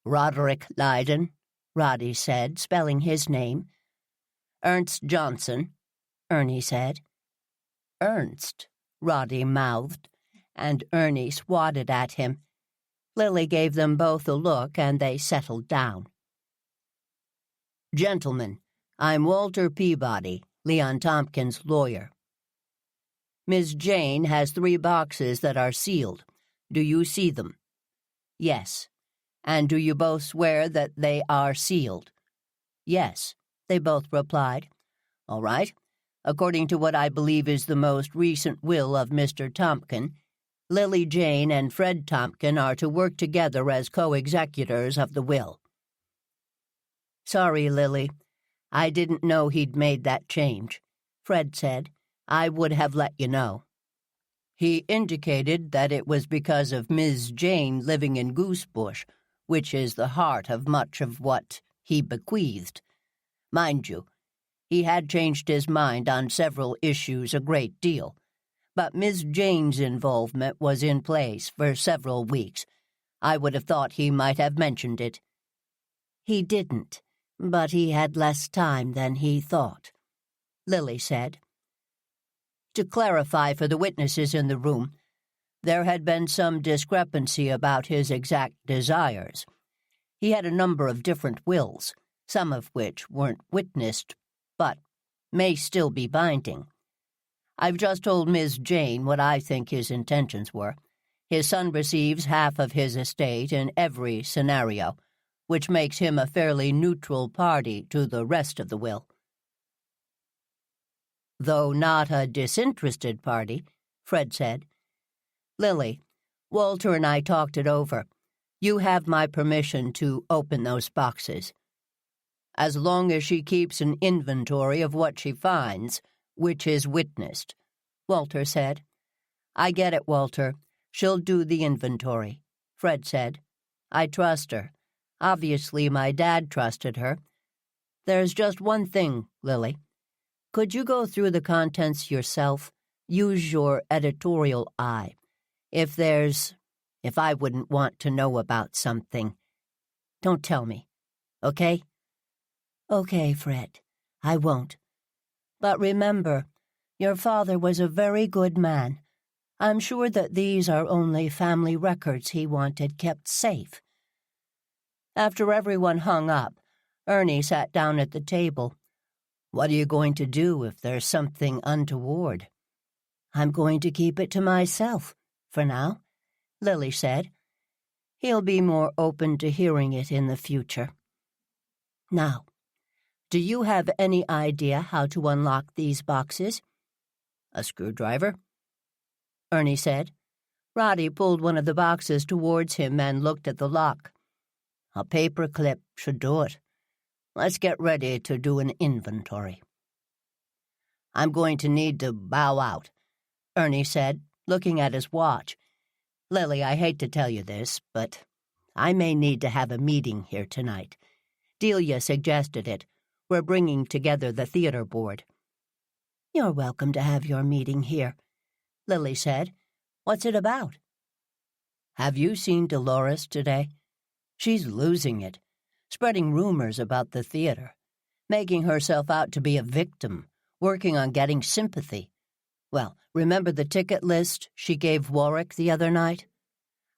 "Roderick Lydon," Roddy said, spelling his name. "Ernst Johnson," Ernie said. "Ernst," Roddy mouthed, and Ernie swatted at him. Lily gave them both a look, and they settled down. "Gentlemen, I'm Walter Peabody, Leon Tompkins' lawyer." Miss Jane has 3 boxes that are sealed. Do you see them? Yes. And do you both swear that they are sealed? Yes, they both replied. All right. According to what I believe is the most recent will of Mr. Tompkin, Lily Jane and Fred Tompkin are to work together as co-executors of the will. Sorry, Lily. I didn't know he'd made that change, Fred said. I would have let you know. He indicated that it was because of Ms. Jane living in Goosebush, which is the heart of much of what he bequeathed. Mind you, he had changed his mind on several issues a great deal, but Ms. Jane's involvement was in place for several weeks. I would have thought he might have mentioned it. He didn't, but he had less time than he thought, Lily said. To clarify for the witnesses in the room, there had been some discrepancy about his exact desires. He had a number of different wills, some of which weren't witnessed, but may still be binding. I've just told Ms. Jane what I think his intentions were. His son receives half of his estate in every scenario, which makes him a fairly neutral party to the rest of the will. Though not a disinterested party, Fred said. Lily, Walter and I talked it over. You have my permission to open those boxes. As long as she keeps an inventory of what she finds, which is witnessed, Walter said. I get it, Walter. She'll do the inventory, Fred said. I trust her. Obviously, my dad trusted her. There's just one thing, Lily. Could you go through the contents yourself? Use your editorial eye. If I wouldn't want to know about something, don't tell me, okay? Okay, Fred, I won't. But remember, your father was a very good man. I'm sure that these are only family records he wanted kept safe. After everyone hung up, Ernie sat down at the table. What are you going to do if there's something untoward? I'm going to keep it to myself, for now, Lily said. He'll be more open to hearing it in the future. Now, do you have any idea how to unlock these boxes? A screwdriver? Ernie said. Roddy pulled one of the boxes towards him and looked at the lock. A paper clip should do it. Let's get ready to do an inventory. I'm going to need to bow out, Ernie said, looking at his watch. Lily, I hate to tell you this, but I may need to have a meeting here tonight. Delia suggested it. We're bringing together the theater board. You're welcome to have your meeting here, Lily said. What's it about? Have you seen Dolores today? She's losing it, spreading rumors about the theater, making herself out to be a victim, working on getting sympathy. Well, remember the ticket list she gave Warwick the other night?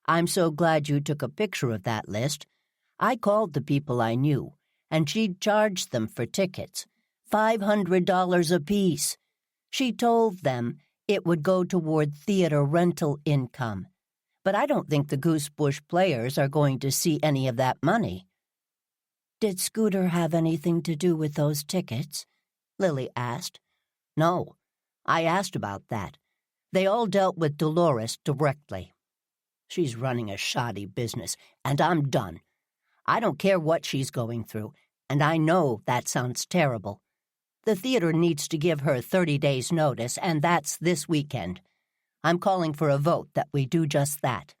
I'm so glad you took a picture of that list. I called the people I knew, and she'd charged them for tickets, $500 apiece. She told them it would go toward theater rental income. But I don't think the Goosebush players are going to see any of that money. Did Scooter have anything to do with those tickets? Lily asked. No, I asked about that. They all dealt with Dolores directly. She's running a shoddy business, and I'm done. I don't care what she's going through, and I know that sounds terrible. The theater needs to give her 30 days' notice, and that's this weekend. I'm calling for a vote that we do just that.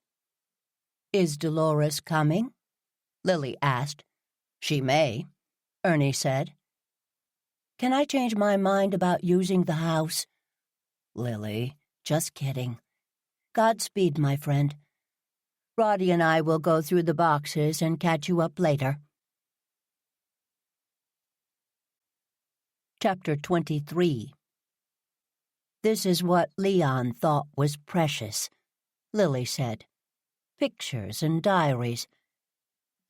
Is Dolores coming? Lily asked. She may, Ernie said. Can I change my mind about using the house? Lily, just kidding. Godspeed, my friend. Roddy and I will go through the boxes and catch you up later. Chapter 23. This is what Leon thought was precious, Lily said. Pictures and diaries.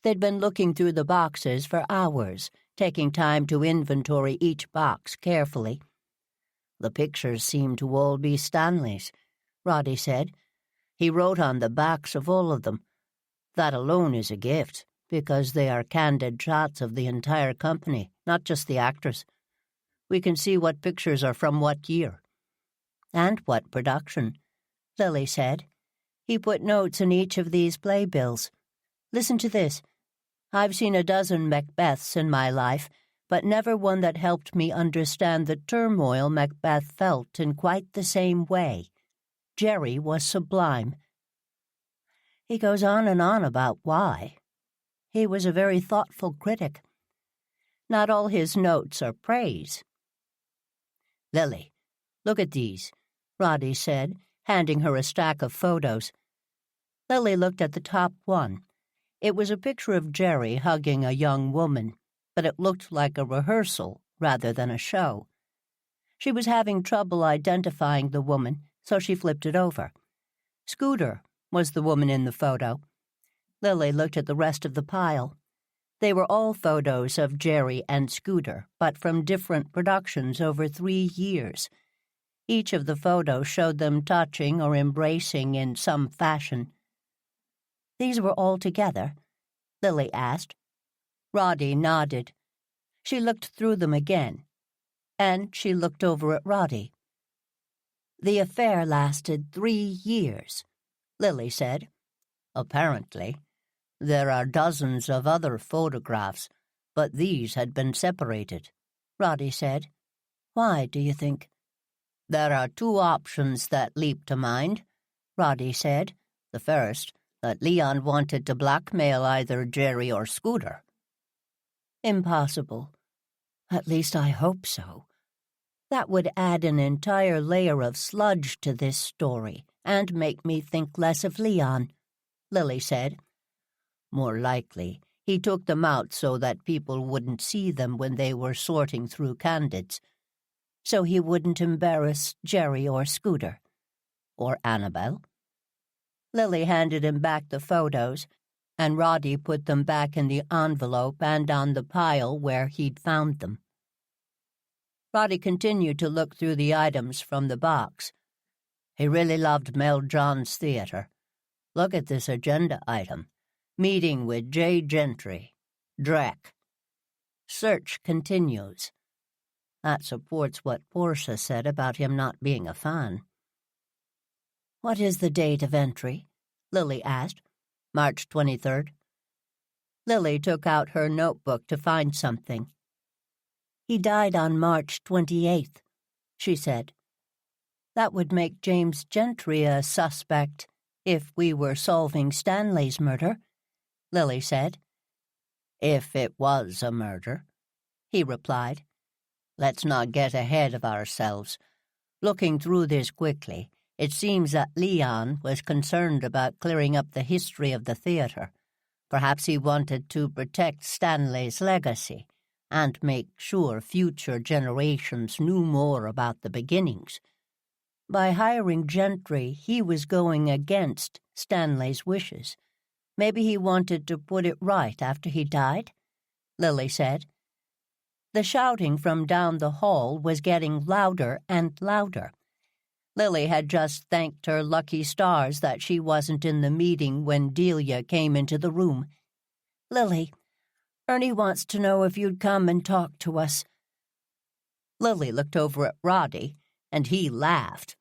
They'd been looking through the boxes for hours, taking time to inventory each box carefully. The pictures seem to all be Stanley's, Roddy said. He wrote on the backs of all of them. That alone is a gift, because they are candid shots of the entire company, not just the actors. We can see what pictures are from what year. And what production, Lily said. He put notes in each of these playbills. Listen to this. I've seen a dozen Macbeths in my life, but never one that helped me understand the turmoil Macbeth felt in quite the same way. Jerry was sublime. He goes on and on about why. He was a very thoughtful critic. Not all his notes are praise. Lily, look at these, Roddy said, handing her a stack of photos. Lily looked at the top one. It was a picture of Jerry hugging a young woman, but it looked like a rehearsal rather than a show. She was having trouble identifying the woman, so she flipped it over. Scooter was the woman in the photo. Lily looked at the rest of the pile. They were all photos of Jerry and Scooter, but from different productions over 3 years. Each of the photos showed them touching or embracing in some fashion. These were all together? Lily asked. Roddy nodded. She looked through them again, and she looked over at Roddy. The affair lasted 3 years, Lily said. Apparently. There are dozens of other photographs, but these had been separated, Roddy said. Why, do you think? There are 2 options that leap to mind, Roddy said. The first, that Leon wanted to blackmail either Jerry or Scooter. Impossible. At least I hope so. That would add an entire layer of sludge to this story and make me think less of Leon, Lily said. More likely, he took them out so that people wouldn't see them when they were sorting through candids. So he wouldn't embarrass Jerry or Scooter. Or Annabelle. Lily handed him back the photos, and Roddy put them back in the envelope and on the pile where he'd found them. Roddy continued to look through the items from the box. He really loved Mel John's theater. Look at this agenda item. Meeting with J. Gentry. Drek. Search continues. That supports what Portia said about him not being a fan. What is the date of entry? Lily asked. March 23rd. Lily took out her notebook to find something. He died on March 28th, she said. That would make James Gentry a suspect if we were solving Stanley's murder, Lily said. If it was a murder, he replied. Let's not get ahead of ourselves. Looking through this quickly, it seems that Leon was concerned about clearing up the history of the theater. Perhaps he wanted to protect Stanley's legacy and make sure future generations knew more about the beginnings. By hiring Gentry, he was going against Stanley's wishes. Maybe he wanted to put it right after he died, Lily said. The shouting from down the hall was getting louder and louder. Lily had just thanked her lucky stars that she wasn't in the meeting when Delia came into the room. Lily, Ernie wants to know if you'd come and talk to us. Lily looked over at Roddy, and he laughed.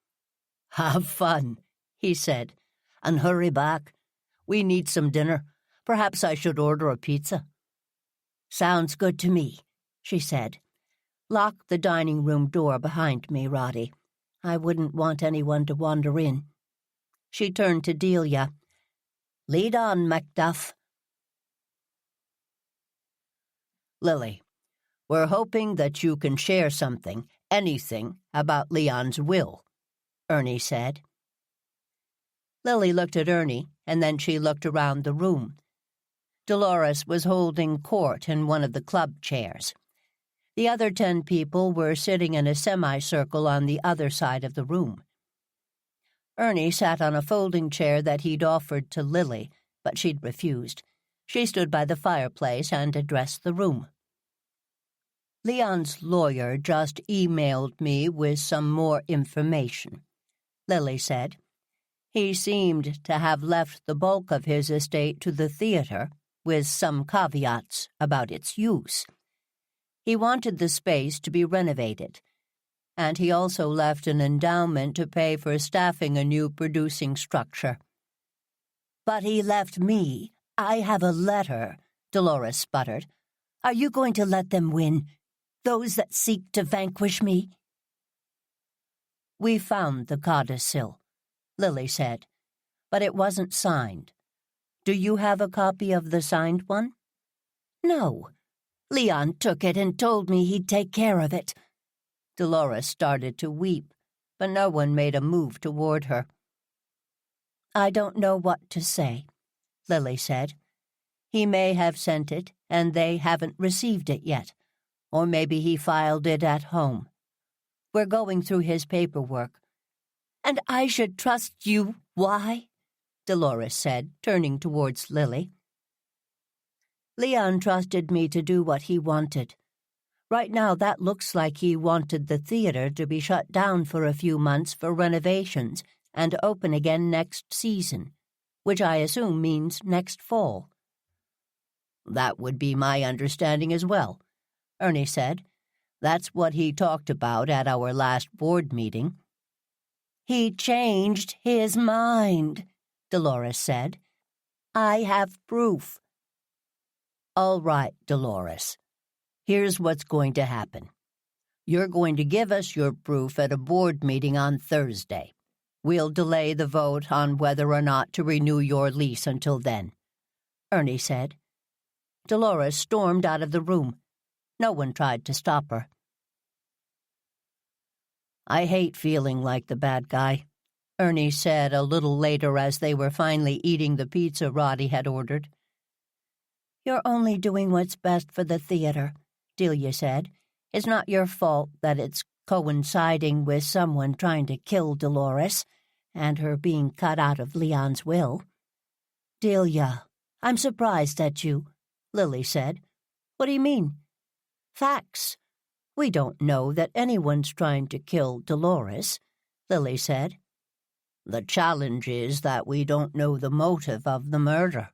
Have fun, he said, and hurry back. We need some dinner. Perhaps I should order a pizza. Sounds good to me, she said. Lock the dining room door behind me, Roddy. I wouldn't want anyone to wander in. She turned to Delia. Lead on, Macduff. Lily, we're hoping that you can share something, anything, about Leon's will, Ernie said. Lily looked at Ernie, and then she looked around the room. Dolores was holding court in one of the club chairs. The other 10 people were sitting in a semicircle on the other side of the room. Ernie sat on a folding chair that he'd offered to Lily, but she'd refused. She stood by the fireplace and addressed the room. Leon's lawyer just emailed me with some more information, Lily said. He seemed to have left the bulk of his estate to the theater, with some caveats about its use. He wanted the space to be renovated, and he also left an endowment to pay for staffing a new producing structure. "But he left me. I have a letter," Dolores sputtered. "Are you going to let them win? Those that seek to vanquish me?" "We found the codicil," Lily said, "but it wasn't signed. Do you have a copy of the signed one?" "No. Leon took it and told me he'd take care of it." Dolores started to weep, but no one made a move toward her. "I don't know what to say," Lily said. "He may have sent it, and they haven't received it yet. Or maybe he filed it at home. We're going through his paperwork." "And I should trust you. Why?" Dolores said, turning towards Lily. "Leon trusted me to do what he wanted. Right now that looks like he wanted the theater to be shut down for a few months for renovations and open again next season, which I assume means next fall." "That would be my understanding as well," Ernie said. "That's what he talked about at our last board meeting." "He changed his mind," Dolores said. "I have proof." "All right, Dolores. Here's what's going to happen. You're going to give us your proof at a board meeting on Thursday. We'll delay the vote on whether or not to renew your lease until then," Ernie said. Dolores stormed out of the room. No one tried to stop her. "I hate feeling like the bad guy," Ernie said a little later as they were finally eating the pizza Roddy had ordered. "You're only doing what's best for the theater," Delia said. "It's not your fault that it's coinciding with someone trying to kill Dolores and her being cut out of Leon's will." "Delia, I'm surprised at you," Lily said. "What do you mean?" "Facts. We don't know that anyone's trying to kill Dolores," Lily said. "The challenge is that we don't know the motive of the murder,"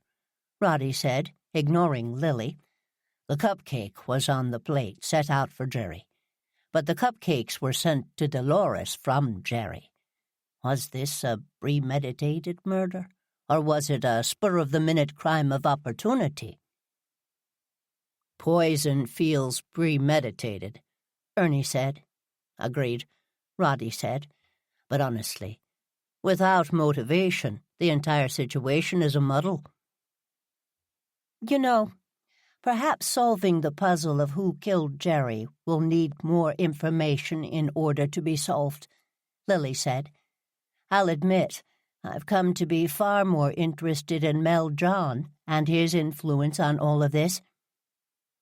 Roddy said, ignoring Lily. "The cupcake was on the plate set out for Jerry, but the cupcakes were sent to Dolores from Jerry. Was this a premeditated murder, or was it a spur-of-the-minute crime of opportunity?" "Poison feels premeditated," Ernie said. "Agreed," Roddy said. "But honestly, without motivation, the entire situation is a muddle." "You know, perhaps solving the puzzle of who killed Jerry will need more information in order to be solved," Lily said. "I'll admit, I've come to be far more interested in Mel John and his influence on all of this."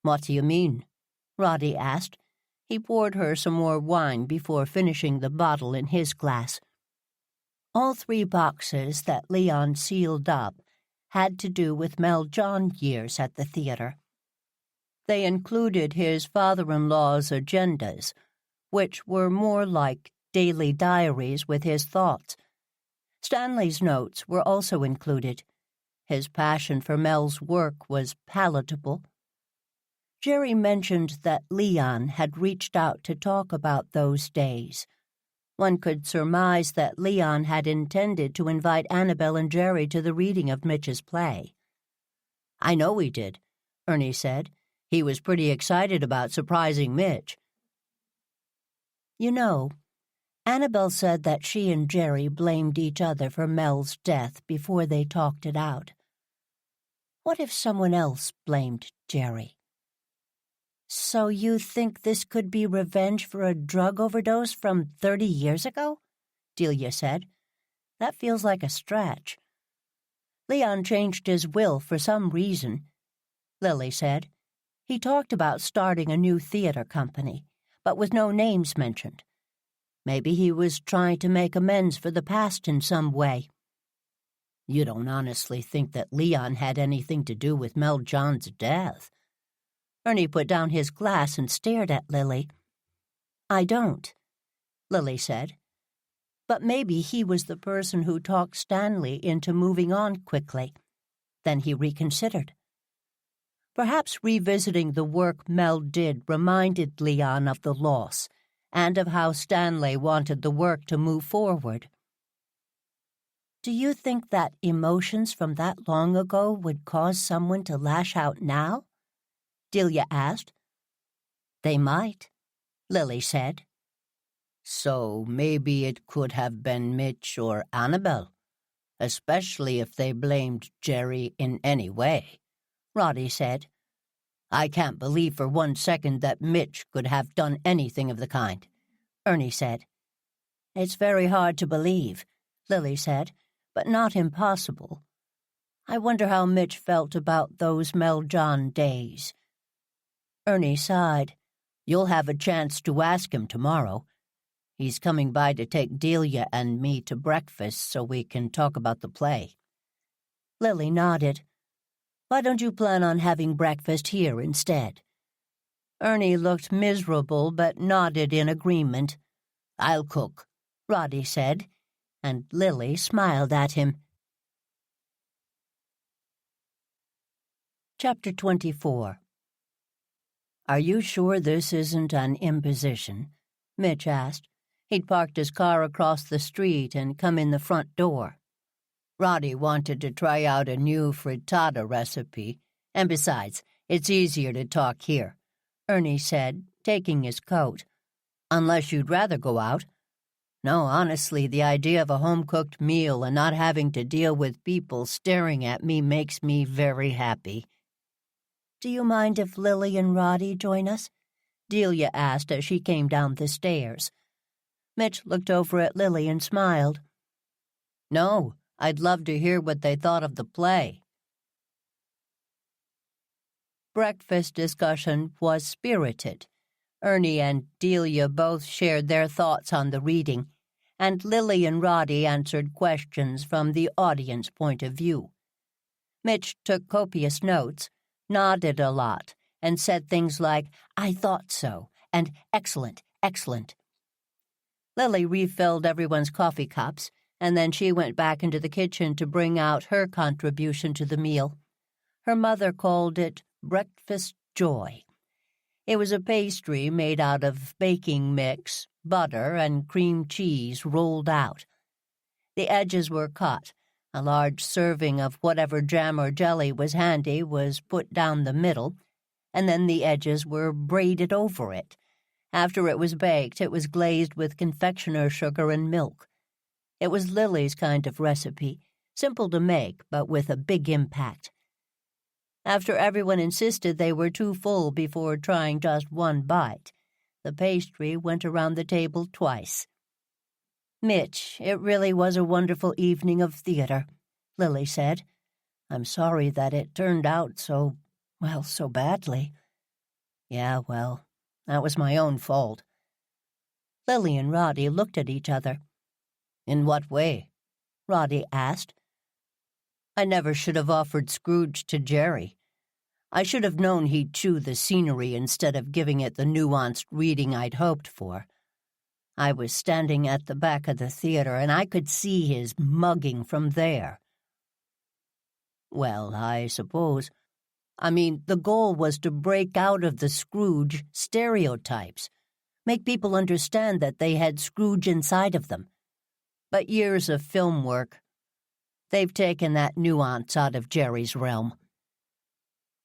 "What do you mean?" Roddy asked. He poured her some more wine before finishing the bottle in his glass. All 3 boxes that Leon sealed up had to do with Mel John years at the theater. They included his father-in-law's agendas, which were more like daily diaries with his thoughts. Stanley's notes were also included. His passion for Mel's work was palatable. Jerry mentioned that Leon had reached out to talk about those days. One could surmise that Leon had intended to invite Annabelle and Jerry to the reading of Mitch's play. "I know he did," Ernie said. "He was pretty excited about surprising Mitch." "You know, Annabelle said that she and Jerry blamed each other for Mel's death before they talked it out. What if someone else blamed Jerry?" "So you think this could be revenge for a drug overdose from 30 years ago?" Delia said. "That feels like a stretch." "Leon changed his will for some reason," Lily said. "He talked about starting a new theater company, but with no names mentioned. Maybe he was trying to make amends for the past in some way." "You don't honestly think that Leon had anything to do with Mel John's death?" Ernie put down his glass and stared at Lily. "I don't," Lily said. But maybe he was the person who talked Stanley into moving on quickly. Then he reconsidered. Perhaps revisiting the work Mel did reminded Leon of the loss and of how Stanley wanted the work to move forward. "Do you think that emotions from that long ago would cause someone to lash out now?" Delia asked. "They might," Lily said. So maybe it could have been Mitch or Annabelle, especially if they blamed Jerry in any way, Roddy said. I can't believe for 1 second that Mitch could have done anything of the kind, Ernie said. "It's very hard to believe," Lily said, "but not impossible. I wonder how Mitch felt about those Mel John days." Ernie sighed. "You'll have a chance to ask him tomorrow. He's coming by to take Delia and me to breakfast so we can talk about the play." Lily nodded. "Why don't you plan on having breakfast here instead?" Ernie looked miserable but nodded in agreement. "I'll cook," Roddy said, and Lily smiled at him. Chapter 24. "Are you sure this isn't an imposition?" Mitch asked. He'd parked his car across the street and come in the front door. Roddy wanted to try out a new frittata recipe, and besides, it's easier to talk here, Ernie said, taking his coat. "Unless you'd rather go out." "No, honestly, the idea of a home-cooked meal and not having to deal with people staring at me makes me very happy." "Do you mind if Lily and Roddy join us?" Delia asked as she came down the stairs. Mitch looked over at Lily and smiled. "No, I'd love to hear what they thought of the play." Breakfast discussion was spirited. Ernie and Delia both shared their thoughts on the reading, and Lily and Roddy answered questions from the audience point of view. Mitch took copious notes, nodded a lot, and said things like, "I thought so," and "excellent, excellent." Lily refilled everyone's coffee cups, and then she went back into the kitchen to bring out her contribution to the meal. Her mother called it breakfast joy. It was a pastry made out of baking mix, butter, and cream cheese rolled out. The edges were cut. A large serving of whatever jam or jelly was handy was put down the middle, and then the edges were braided over it. After it was baked, it was glazed with confectioner's sugar and milk. It was Lily's kind of recipe, simple to make, but with a big impact. After everyone insisted they were too full before trying just one bite, the pastry went around the table twice. "Mitch, it really was a wonderful evening of theater," Lily said. "I'm sorry that it turned out so badly." "Yeah, well, that was my own fault." Lily and Roddy looked at each other. "In what way?" Roddy asked. "I never should have offered Scrooge to Jerry. I should have known he'd chew the scenery instead of giving it the nuanced reading I'd hoped for. I was standing at the back of the theater, and I could see his mugging from there." "Well, I suppose. I mean, the goal was to break out of the Scrooge stereotypes, make people understand that they had Scrooge inside of them. But years of film work, they've taken that nuance out of Jerry's realm."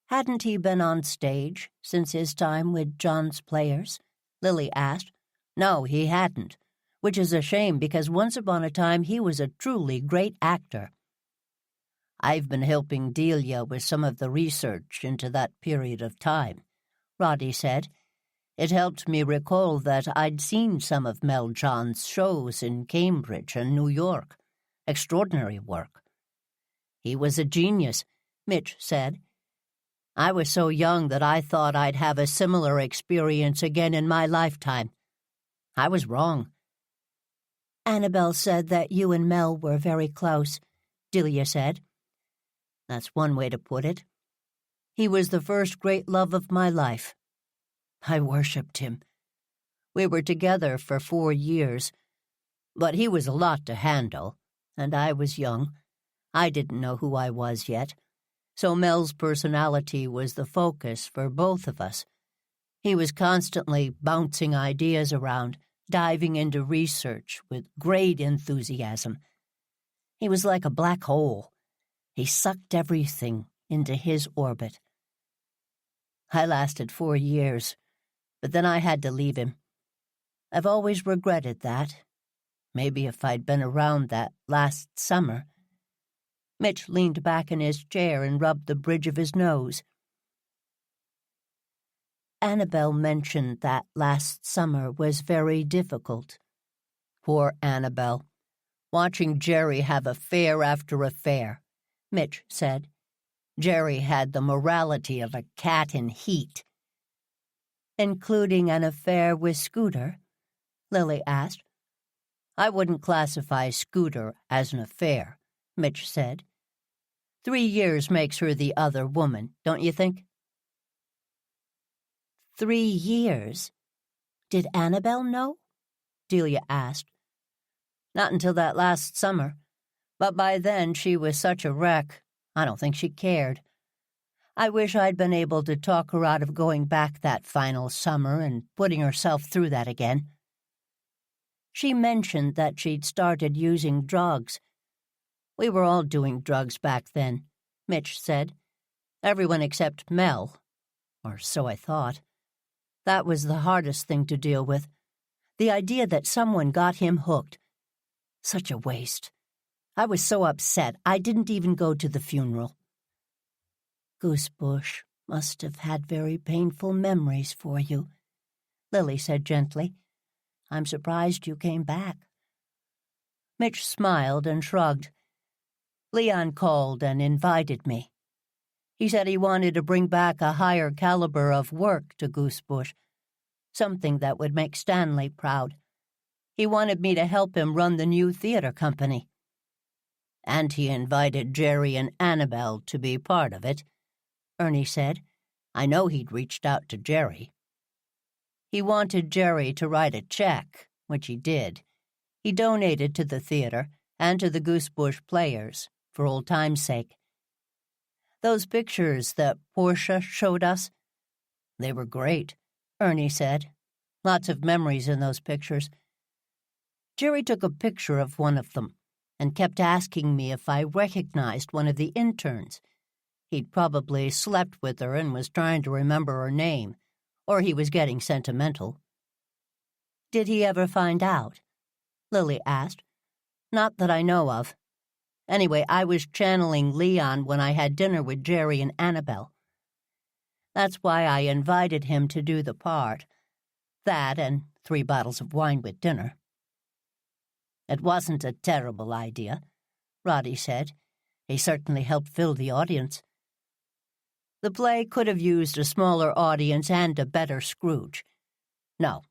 "Hadn't he been on stage since his time with John's Players?" Lily asked. "No, he hadn't, which is a shame because once upon a time he was a truly great actor." "I've been helping Delia with some of the research into that period of time," Roddy said. "It helped me recall that I'd seen some of Mel John's shows in Cambridge and New York. Extraordinary work." "He was a genius," Mitch said. "I was so young that I thought I'd have a similar experience again in my lifetime. I was wrong." "Annabelle said that you and Mel were very close," Delia said. "That's one way to put it." He was the first great love of my life. I worshipped him. We were together for 4 years, but he was a lot to handle, and I was young. I didn't know who I was yet, so Mel's personality was the focus for both of us. He was constantly bouncing ideas around, diving into research with great enthusiasm. He was like a black hole. He sucked everything into his orbit. I lasted 4 years, but then I had to leave him. I've always regretted that. Maybe if I'd been around that last summer. Mitch leaned back in his chair and rubbed the bridge of his nose. Annabelle mentioned that last summer was very difficult. Poor Annabelle. Watching Jerry have affair after affair, Mitch said. Jerry had the morality of a cat in heat. Including an affair with Scooter? Lily asked. I wouldn't classify Scooter as an affair, Mitch said. 3 years makes her the other woman, don't you think? 3 years? Did Annabelle know? Delia asked. Not until that last summer, but by then she was such a wreck, I don't think she cared. I wish I'd been able to talk her out of going back that final summer and putting herself through that again. She mentioned that she'd started using drugs. We were all doing drugs back then, Mitch said. Everyone except Mel, or so I thought. That was the hardest thing to deal with. The idea that someone got him hooked. Such a waste. I was so upset I didn't even go to the funeral. Goosebush must have had very painful memories for you, Lily said gently. I'm surprised you came back. Mitch smiled and shrugged. Leon called and invited me. He said he wanted to bring back a higher caliber of work to Goosebush, something that would make Stanley proud. He wanted me to help him run the new theater company. And he invited Jerry and Annabelle to be part of it, Ernie said. I know he'd reached out to Jerry. He wanted Jerry to write a check, which he did. He donated to the theater and to the Goosebush Players, for old time's sake. Those pictures that Portia showed us, they were great, Ernie said. Lots of memories in those pictures. Jerry took a picture of one of them and kept asking me if I recognized one of the interns. He'd probably slept with her and was trying to remember her name, or he was getting sentimental. Did he ever find out? Lily asked. Not that I know of. Anyway, I was channeling Leon when I had dinner with Jerry and Annabelle. That's why I invited him to do the part. That and 3 bottles of wine with dinner. It wasn't a terrible idea, Roddy said. He certainly helped fill the audience. The play could have used a smaller audience and a better Scrooge. No,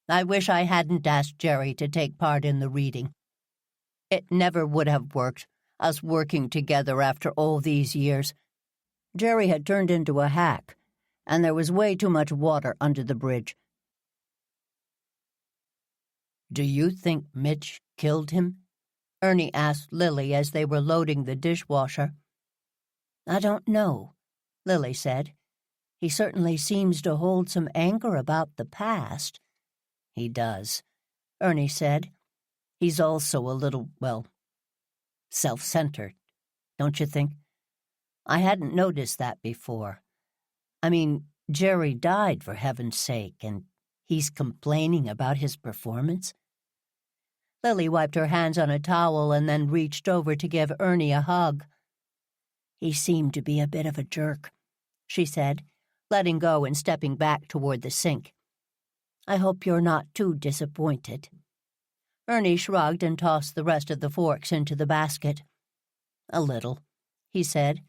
I wish I hadn't asked Jerry to take part in the reading. It never would have worked, us working together after all these years. Jerry had turned into a hack, and there was way too much water under the bridge. Do you think Mitch killed him? Ernie asked Lily as they were loading the dishwasher. I don't know, Lily said. He certainly seems to hold some anger about the past. He does, Ernie said. He's also a little, self-centered, don't you think? I hadn't noticed that before. I mean, Jerry died, for heaven's sake, and he's complaining about his performance. Lily wiped her hands on a towel and then reached over to give Ernie a hug. He seemed to be a bit of a jerk, she said, letting go and stepping back toward the sink. I hope you're not too disappointed. Ernie shrugged and tossed the rest of the forks into the basket. A little, he said.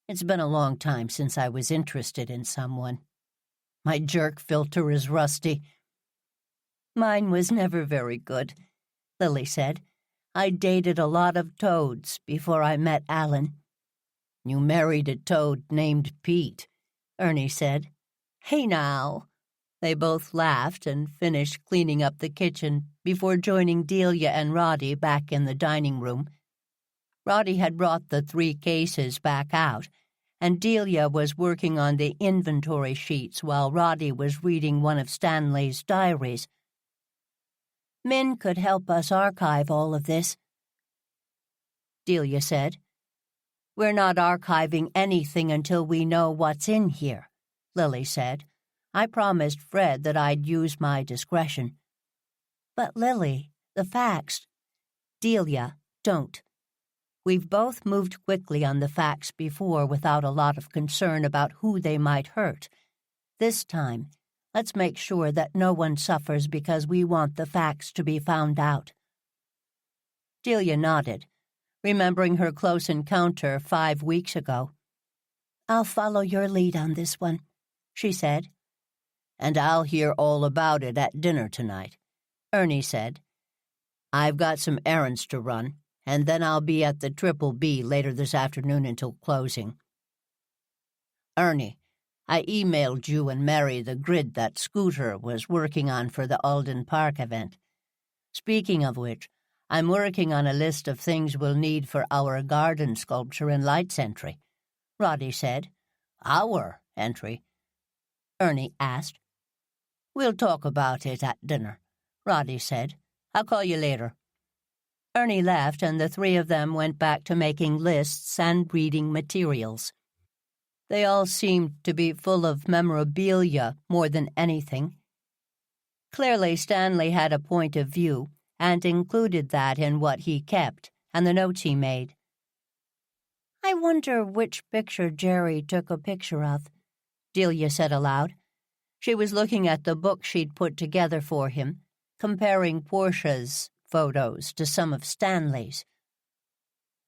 It's been a long time since I was interested in someone. My jerk filter is rusty. Mine was never very good, Lily said. I dated a lot of toads before I met Alan. You married a toad named Pete, Ernie said. Hey now. They both laughed and finished cleaning up the kitchen before joining Delia and Roddy back in the dining room. Roddy had brought the 3 cases back out, and Delia was working on the inventory sheets while Roddy was reading one of Stanley's diaries. Min could help us archive all of this, Delia said. We're not archiving anything until we know what's in here, Lily said. I promised Fred that I'd use my discretion. But Lily, the facts. Delia, don't. We've both moved quickly on the facts before without a lot of concern about who they might hurt. This time, let's make sure that no one suffers because we want the facts to be found out. Delia nodded, remembering her close encounter 5 weeks ago. I'll follow your lead on this one, she said. And I'll hear all about it at dinner tonight, Ernie said. I've got some errands to run, and then I'll be at the Triple B later this afternoon until closing. Ernie, I emailed you and Mary the grid that Scooter was working on for the Alden Park event. Speaking of which, I'm working on a list of things we'll need for our garden sculpture and lights entry, Roddy said. Our entry? Ernie asked. We'll talk about it at dinner, Roddy said. I'll call you later. Ernie left, and the 3 of them went back to making lists and reading materials. They all seemed to be full of memorabilia more than anything. Clearly, Stanley had a point of view, and included that in what he kept and the notes he made. I wonder which picture Jerry took a picture of, Delia said aloud. She was looking at the book she'd put together for him, comparing Portia's photos to some of Stanley's.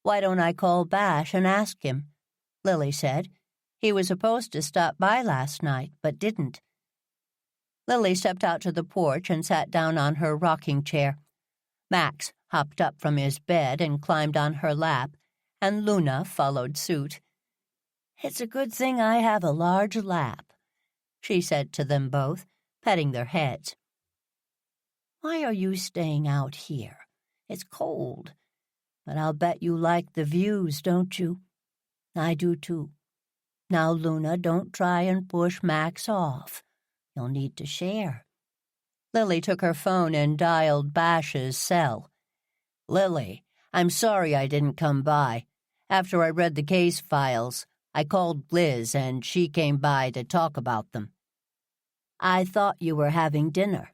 Why don't I call Bash and ask him? Lily said. He was supposed to stop by last night, but didn't. Lily stepped out to the porch and sat down on her rocking chair. Max hopped up from his bed and climbed on her lap, and Luna followed suit. It's a good thing I have a large lap, she said to them both, petting their heads. Why are you staying out here? It's cold, but I'll bet you like the views, don't you? I do too. Now, Luna, don't try and push Max off. You'll need to share. Lily took her phone and dialed Bash's cell. Lily, I'm sorry I didn't come by. After I read the case files, I called Liz and she came by to talk about them. I thought you were having dinner.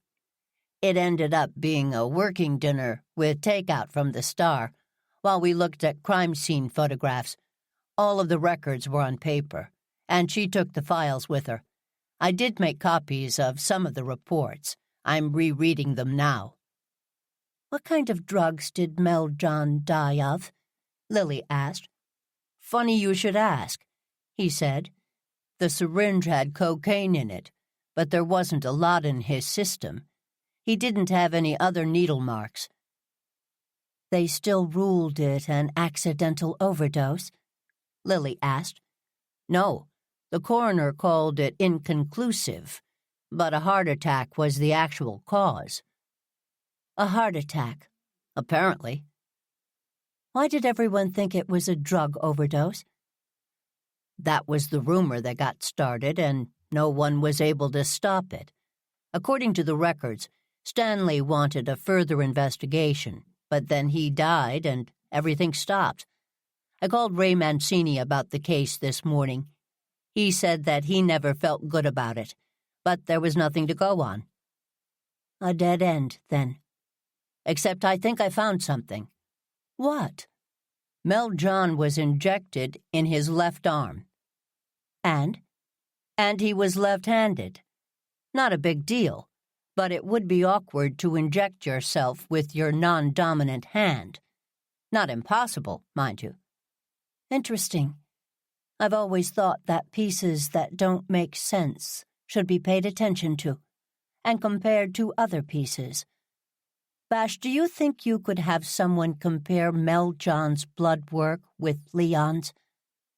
It ended up being a working dinner with takeout from the Star, while we looked at crime scene photographs. All of the records were on paper, and she took the files with her. I did make copies of some of the reports. I'm rereading them now. What kind of drugs did Mel John die of? Lily asked. Funny you should ask, he said. The syringe had cocaine in it, but there wasn't a lot in his system. He didn't have any other needle marks. They still ruled it an accidental overdose? Lily asked. No, the coroner called it inconclusive, but a heart attack was the actual cause. A heart attack? Apparently. Why did everyone think it was a drug overdose? That was the rumor that got started, and no one was able to stop it. According to the records, Stanley wanted a further investigation, but then he died and everything stopped. I called Ray Mancini about the case this morning. He said that he never felt good about it, but there was nothing to go on. A dead end, then. Except I think I found something. What? Mel John was injected in his left arm. And? And he was left-handed. Not a big deal, but it would be awkward to inject yourself with your non-dominant hand. Not impossible, mind you. Interesting. I've always thought that pieces that don't make sense should be paid attention to, and compared to other pieces. Bash, do you think you could have someone compare Mel John's blood work with Leon's?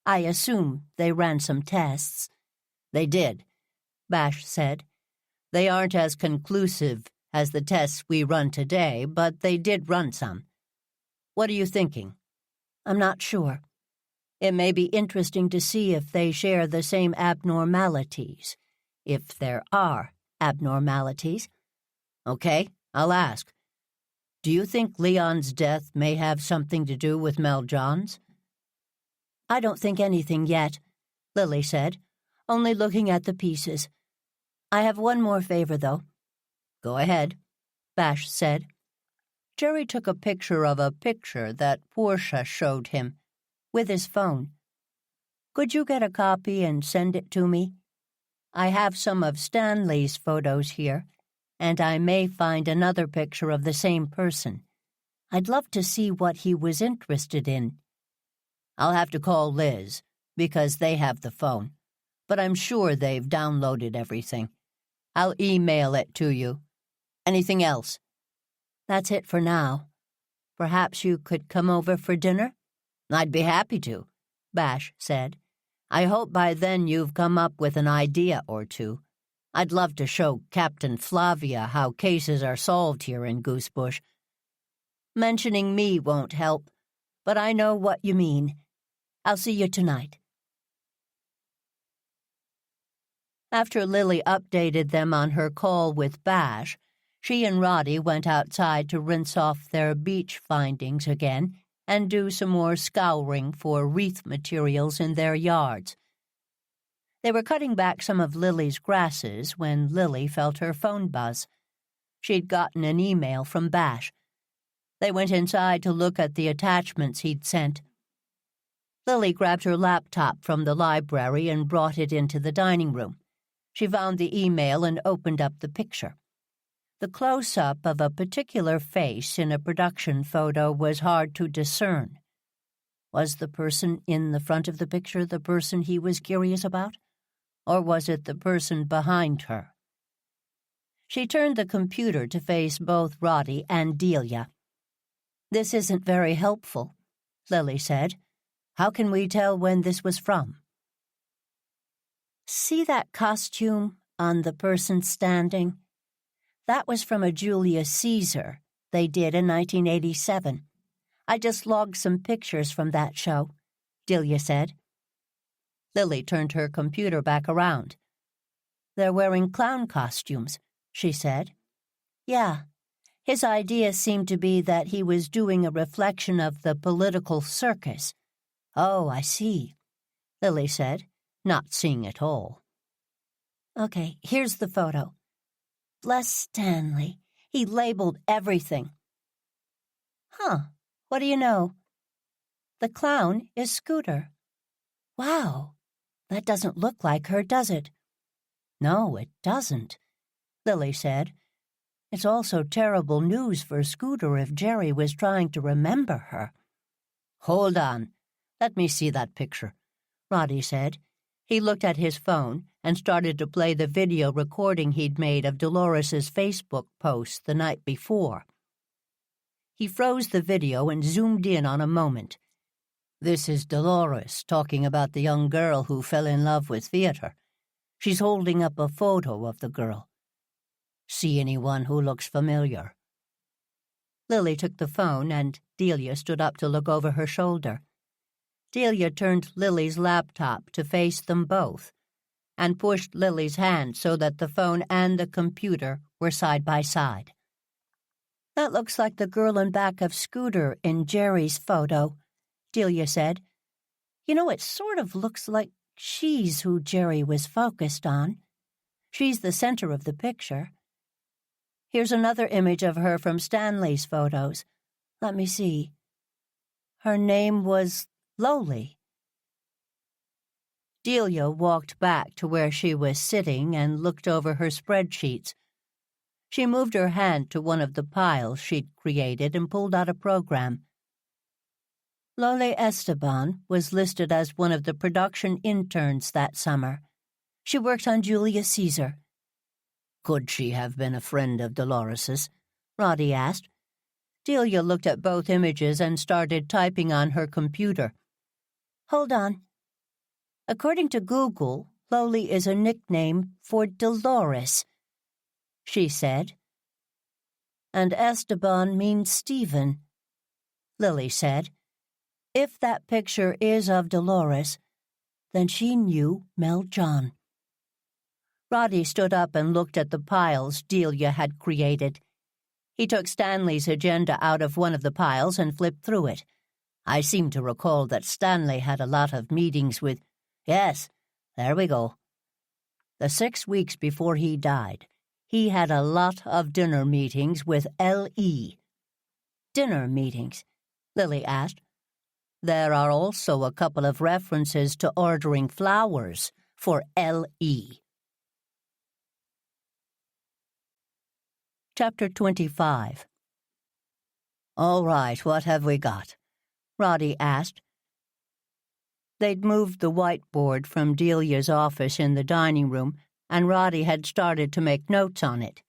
I assume they ran some tests. They did, Bash said. They aren't as conclusive as the tests we run today, but they did run some. What are you thinking? I'm not sure. It may be interesting to see if they share the same abnormalities, if there are abnormalities. Okay, I'll ask. Do you think Leon's death may have something to do with Mel Johns? I don't think anything yet, Lily said, only looking at the pieces. I have one more favor, though. Go ahead, Bash said. Jerry took a picture of a picture that Portia showed him, with his phone. Could you get a copy and send it to me? I have some of Stanley's photos here, and I may find another picture of the same person. I'd love to see what he was interested in. I'll have to call Liz, because they have the phone, but I'm sure they've downloaded everything. I'll email it to you. Anything else? That's it for now. Perhaps you could come over for dinner? I'd be happy to, Bash said. I hope by then you've come up with an idea or two. I'd love to show Captain Flavia how cases are solved here in Goosebush. Mentioning me won't help, but I know what you mean. I'll see you tonight. After Lily updated them on her call with Bash, she and Roddy went outside to rinse off their beach findings again and do some more scouring for wreath materials in their yards. They were cutting back some of Lily's grasses when Lily felt her phone buzz. She'd gotten an email from Bash. They went inside to look at the attachments he'd sent. Lily grabbed her laptop from the library and brought it into the dining room. She found the email and opened up the picture. The close-up of a particular face in a production photo was hard to discern. Was the person in the front of the picture the person he was curious about? Or was it the person behind her? She turned the computer to face both Roddy and Delia. "This isn't very helpful," Lily said. "How can we tell when this was from?" "See that costume on the person standing? That was from a Julius Caesar they did in 1987. I just logged some pictures from that show," Delia said. Lily turned her computer back around. "They're wearing clown costumes," she said. "Yeah, his idea seemed to be that he was doing a reflection of the political circus." "Oh, I see," Lily said, not seeing it all. "Okay, here's the photo. Bless Stanley. He labeled everything." "Huh, what do you know? The clown is Scooter." "Wow, that doesn't look like her, does it?" "No, it doesn't," Lily said. "It's also terrible news for Scooter if Jerry was trying to remember her." "Hold on. Let me see that picture," Roddy said. He looked at his phone and started to play the video recording he'd made of Dolores's Facebook post the night before. He froze the video and zoomed in on a moment. "This is Dolores talking about the young girl who fell in love with theater. She's holding up a photo of the girl. See anyone who looks familiar?" Lily took the phone and Delia stood up to look over her shoulder. Delia turned Lily's laptop to face them both and pushed Lily's hand so that the phone and the computer were side by side. "That looks like the girl in back of Scooter in Jerry's photo," Delia said. "You know, it sort of looks like she's who Jerry was focused on. She's the center of the picture. Here's another image of her from Stanley's photos. Let me see. Her name was Lowly." Delia walked back to where she was sitting and looked over her spreadsheets. She moved her hand to one of the piles she'd created and pulled out a program. Lole Esteban was listed as one of the production interns that summer. She worked on Julius Caesar. "Could she have been a friend of Dolores's?" Roddy asked. Delia looked at both images and started typing on her computer. "Hold on," According to Google, Loli is a nickname for Dolores, she said. And Esteban means Stephen, Lily said. If that picture is of Dolores, then she knew Mel John. Roddy stood up and looked at the piles Delia had created. He took Stanley's agenda out of one of the piles and flipped through it. I seem to recall that Stanley had a lot of meetings with... Yes, there we go. The 6 weeks before he died, he had a lot of dinner meetings with L.E. Dinner meetings? Lily asked. There are also a couple of references to ordering flowers for L.E. Chapter 25. All right, what have we got? Roddy asked. They'd moved the whiteboard from Delia's office in the dining room, and Roddy had started to make notes on it.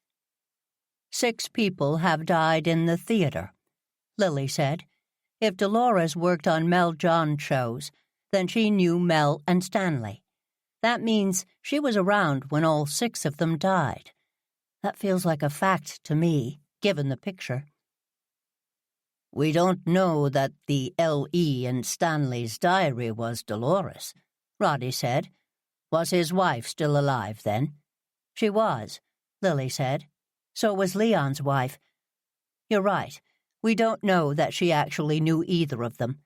6 people have died in the theater, Lily said. If Dolores worked on Mel John shows, then she knew Mel and Stanley. That means she was around when all 6 of them died. That feels like a fact to me, given the picture. We don't know that the L.E. in Stanley's diary was Dolores, Roddy said. Was his wife still alive then? She was, Lily said. So was Leon's wife. You're right. We don't know that she actually knew either of them.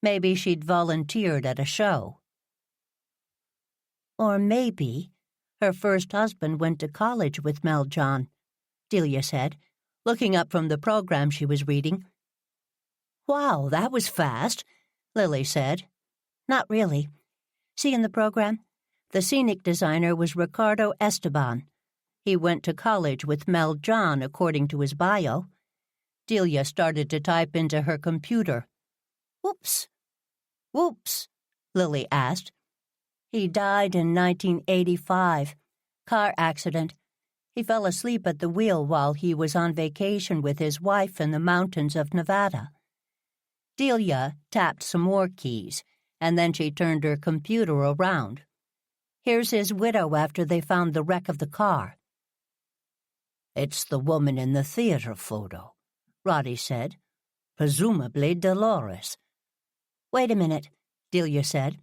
Maybe she'd volunteered at a show. Or maybe her first husband went to college with Mel John, Delia said, looking up from the program she was reading. Wow, that was fast, Lily said. Not really. See in the program? The scenic designer was Ricardo Esteban. He went to college with Mel John, according to his bio. Delia started to type into her computer. Whoops, Lily asked. He died in 1985. Car accident. He fell asleep at the wheel while he was on vacation with his wife in the mountains of Nevada. Delia tapped some more keys, and then she turned her computer around. Here's his widow after they found the wreck of the car. It's the woman in the theater photo, Roddy said. Presumably Dolores. Wait a minute, Delia said.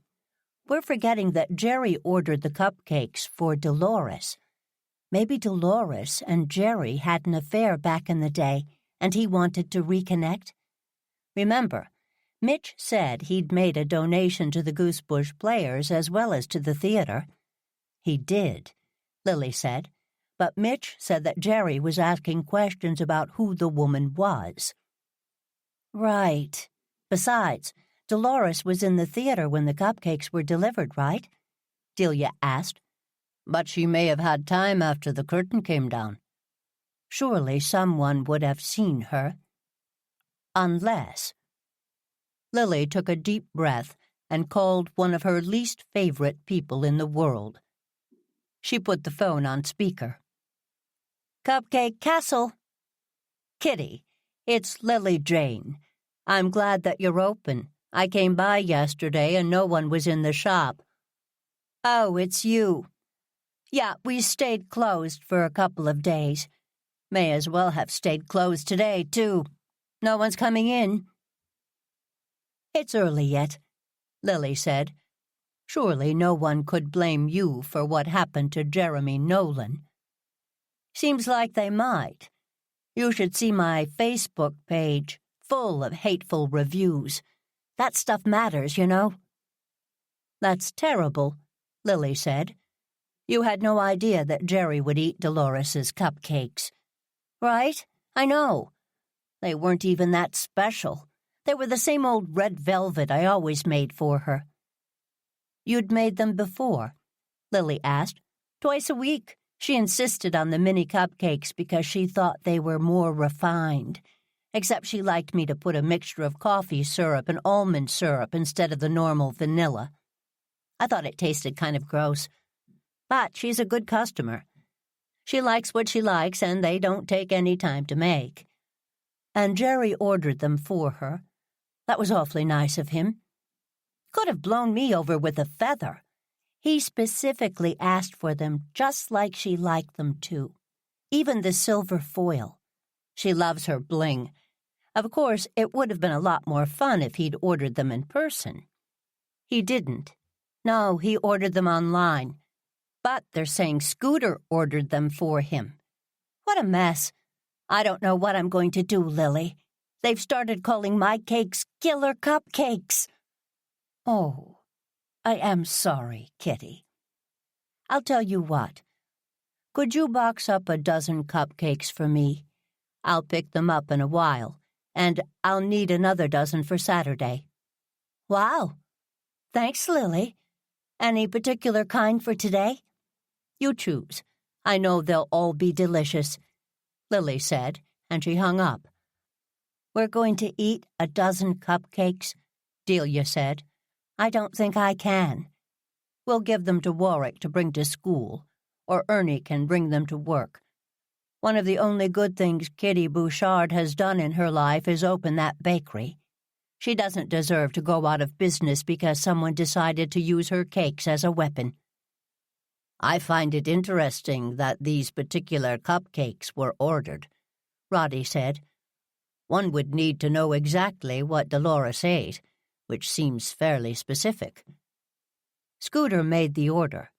We're forgetting that Jerry ordered the cupcakes for Dolores. Maybe Dolores and Jerry had an affair back in the day, and he wanted to reconnect. Remember, Mitch said he'd made a donation to the Goosebush Players as well as to the theater. He did, Lily said, but Mitch said that Jerry was asking questions about who the woman was. Right. Besides, Dolores was in the theater when the cupcakes were delivered, right? Delia asked. But she may have had time after the curtain came down. Surely someone would have seen her. Unless... Lily took a deep breath and called one of her least favorite people in the world. She put the phone on speaker. Cupcake Castle. Kitty, it's Lily Jane. I'm glad that you're open. I came by yesterday and no one was in the shop. Oh, it's you. Yeah, we stayed closed for a couple of days. May as well have stayed closed today, too. No one's coming in. It's early yet, Lily said. Surely no one could blame you for what happened to Jeremy Nolan. Seems like they might. You should see my Facebook page, full of hateful reviews. That stuff matters, you know. That's terrible, Lily said. You had no idea that Jerry would eat Dolores's cupcakes. Right? I know. They weren't even that special. They were the same old red velvet I always made for her. You'd made them before? Lily asked. Twice a week. She insisted on the mini cupcakes because she thought they were more refined. Except she liked me to put a mixture of coffee syrup and almond syrup instead of the normal vanilla. I thought it tasted kind of gross. But she's a good customer. She likes what she likes, and they don't take any time to make. And Jerry ordered them for her. That was awfully nice of him. Could have blown me over with a feather. He specifically asked for them just like she liked them to. Even the silver foil. She loves her bling. Of course, it would have been a lot more fun if he'd ordered them in person. He didn't. No, he ordered them online. But they're saying Scooter ordered them for him. What a mess. I don't know what I'm going to do, Lily. They've started calling my cakes killer cupcakes. Oh, I am sorry, Kitty. I'll tell you what. Could you box up a dozen cupcakes for me? I'll pick them up in a while, and I'll need another dozen for Saturday. Wow. Thanks, Lily. Any particular kind for today? You choose. I know they'll all be delicious, Lily said, and she hung up. We're going to eat a dozen cupcakes, Delia said. I don't think I can. We'll give them to Warwick to bring to school, or Ernie can bring them to work. One of the only good things Kitty Bouchard has done in her life is open that bakery. She doesn't deserve to go out of business because someone decided to use her cakes as a weapon. I find it interesting that these particular cupcakes were ordered, Roddy said. One would need to know exactly what Dolores ate, which seems fairly specific. Scooter made the order,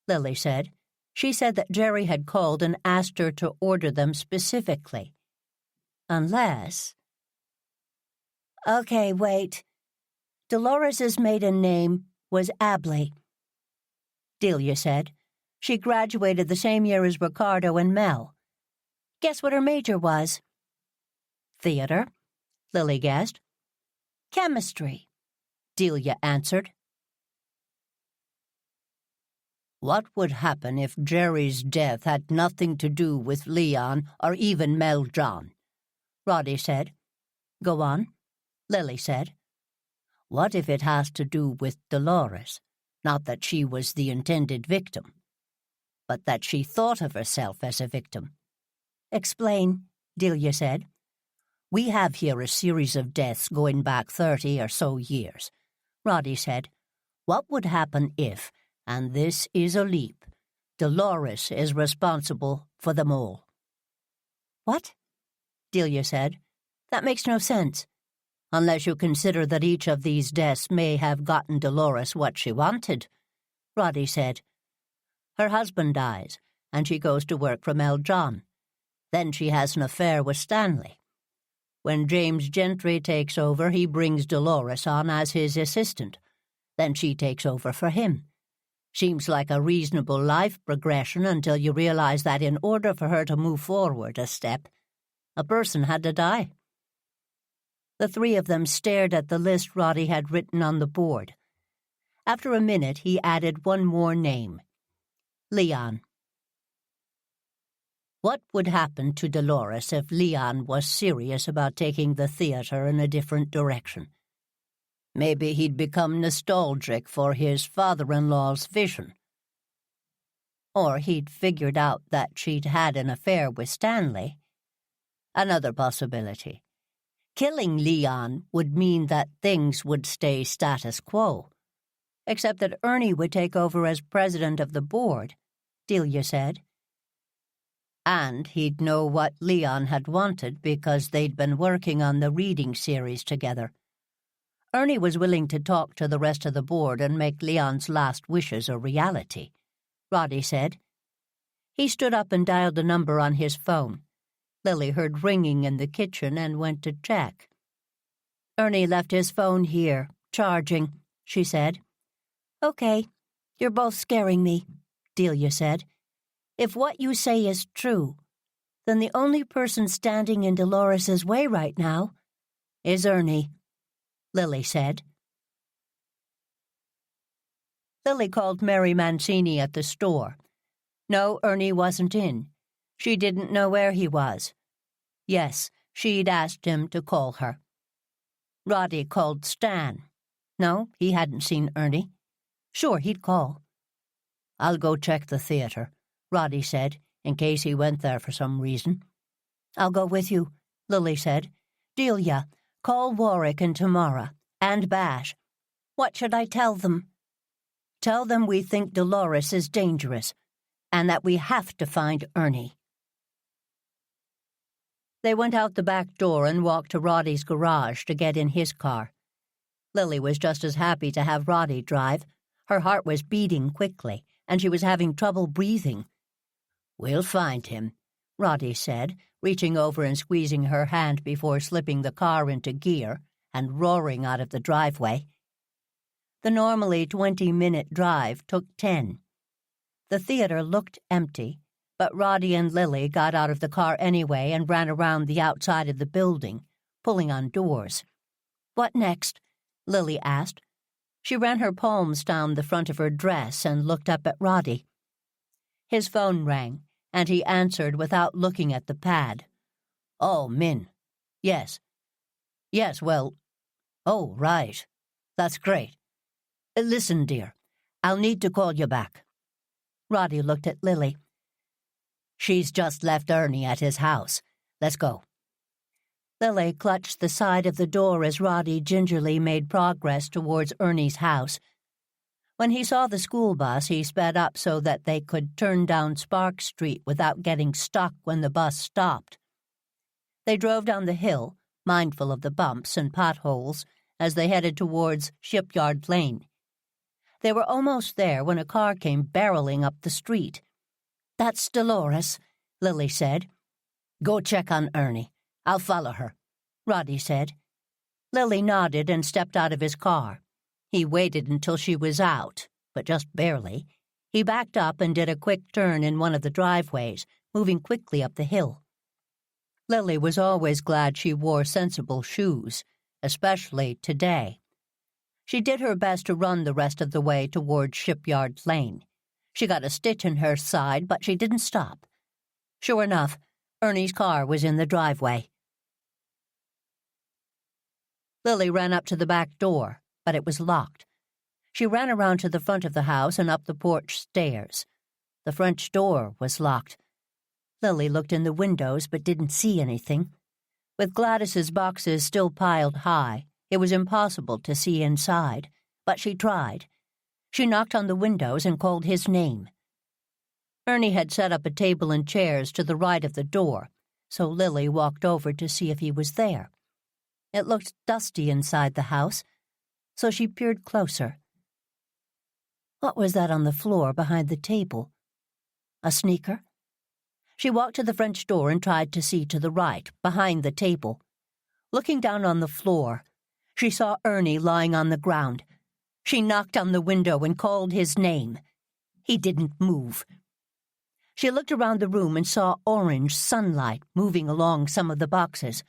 Lily said. She said that Jerry had called and asked her to order them specifically. Unless... Okay, wait. Dolores's maiden name was Abley, Delia said. She graduated the same year as Ricardo and Mel. Guess what her major was? Theater, Lily guessed. Chemistry, Delia answered. What would happen if Jerry's death had nothing to do with Leon or even Mel John? Roddy said. Go on, Lily said. What if it has to do with Dolores? Not that she was the intended victim, but that she thought of herself as a victim. Explain, Delia said. We have here a series of deaths going back 30 or so years, Roddy said. What would happen if, and this is a leap, Dolores is responsible for them all? What? Delia said. That makes no sense. Unless you consider that each of these deaths may have gotten Dolores what she wanted, Roddy said. Her husband dies, and she goes to work for Mel John. Then she has an affair with Stanley. When James Gentry takes over, he brings Dolores on as his assistant. Then she takes over for him. Seems like a reasonable life progression until you realize that in order for her to move forward a step, a person had to die. The three of them stared at the list Roddy had written on the board. After a minute, he added one more name. Leon. What would happen to Dolores if Leon was serious about taking the theater in a different direction? Maybe he'd become nostalgic for his father-in-law's vision. Or he'd figured out that she'd had an affair with Stanley. Another possibility. Killing Leon would mean that things would stay status quo. Except that Ernie would take over as president of the board, Delia said. And he'd know what Leon had wanted because they'd been working on the reading series together. Ernie was willing to talk to the rest of the board and make Leon's last wishes a reality, Roddy said. He stood up and dialed a number on his phone. Lily heard ringing in the kitchen and went to check. Ernie left his phone here, charging, she said. Okay, you're both scaring me, Delia said. If what you say is true, then the only person standing in Dolores's way right now is Ernie, Lily said. Lily called Mary Mancini at the store. No, Ernie wasn't in. She didn't know where he was. Yes, she'd asked him to call her. Roddy called Stan. No, he hadn't seen Ernie. Sure, he'd call. I'll go check the theater, Roddy said, in case he went there for some reason. I'll go with you, Lily said. Delia, call Warwick and Tamara, and Bash. What should I tell them? Tell them we think Dolores is dangerous, and that we have to find Ernie." They went out the back door and walked to Roddy's garage to get in his car. Lily was just as happy to have Roddy drive. Her heart was beating quickly, and she was having trouble breathing. "We'll find him," Roddy said, reaching over and squeezing her hand before slipping the car into gear and roaring out of the driveway. The normally 20-minute drive took 10. The theater looked empty, but Roddy and Lily got out of the car anyway and ran around the outside of the building, pulling on doors. "What next?" Lily asked. She ran her palms down the front of her dress and looked up at Roddy. His phone rang, and he answered without looking at the pad. "Oh, Min. Yes. Yes, well... Oh, right. That's great. Listen, dear, I'll need to call you back." Roddy looked at Lily. "She's just left Ernie at his house. Let's go." Lily clutched the side of the door as Roddy gingerly made progress towards Ernie's house. When he saw the school bus, he sped up so that they could turn down Spark Street without getting stuck when the bus stopped. They drove down the hill, mindful of the bumps and potholes, as they headed towards Shipyard Lane. They were almost there when a car came barreling up the street. "That's Dolores," Lily said. "Go check on Ernie. I'll follow her," Roddy said. Lily nodded and stepped out of his car. He waited until she was out, but just barely. He backed up and did a quick turn in one of the driveways, moving quickly up the hill. Lily was always glad she wore sensible shoes, especially today. She did her best to run the rest of the way toward Shipyard Lane. She got a stitch in her side, but she didn't stop. Sure enough, Ernie's car was in the driveway. Lily ran up to the back door, but it was locked. She ran around to the front of the house and up the porch stairs. The French door was locked. Lily looked in the windows but didn't see anything. With Gladys's boxes still piled high, it was impossible to see inside, but she tried. She knocked on the windows and called his name. Ernie had set up a table and chairs to the right of the door, so Lily walked over to see if he was there. It looked dusty inside the house, so she peered closer. What was that on the floor behind the table? A sneaker? She walked to the French door and tried to see to the right, behind the table. Looking down on the floor, she saw Ernie lying on the ground. She knocked on the window and called his name. He didn't move. She looked around the room and saw orange sunlight moving along some of the boxes.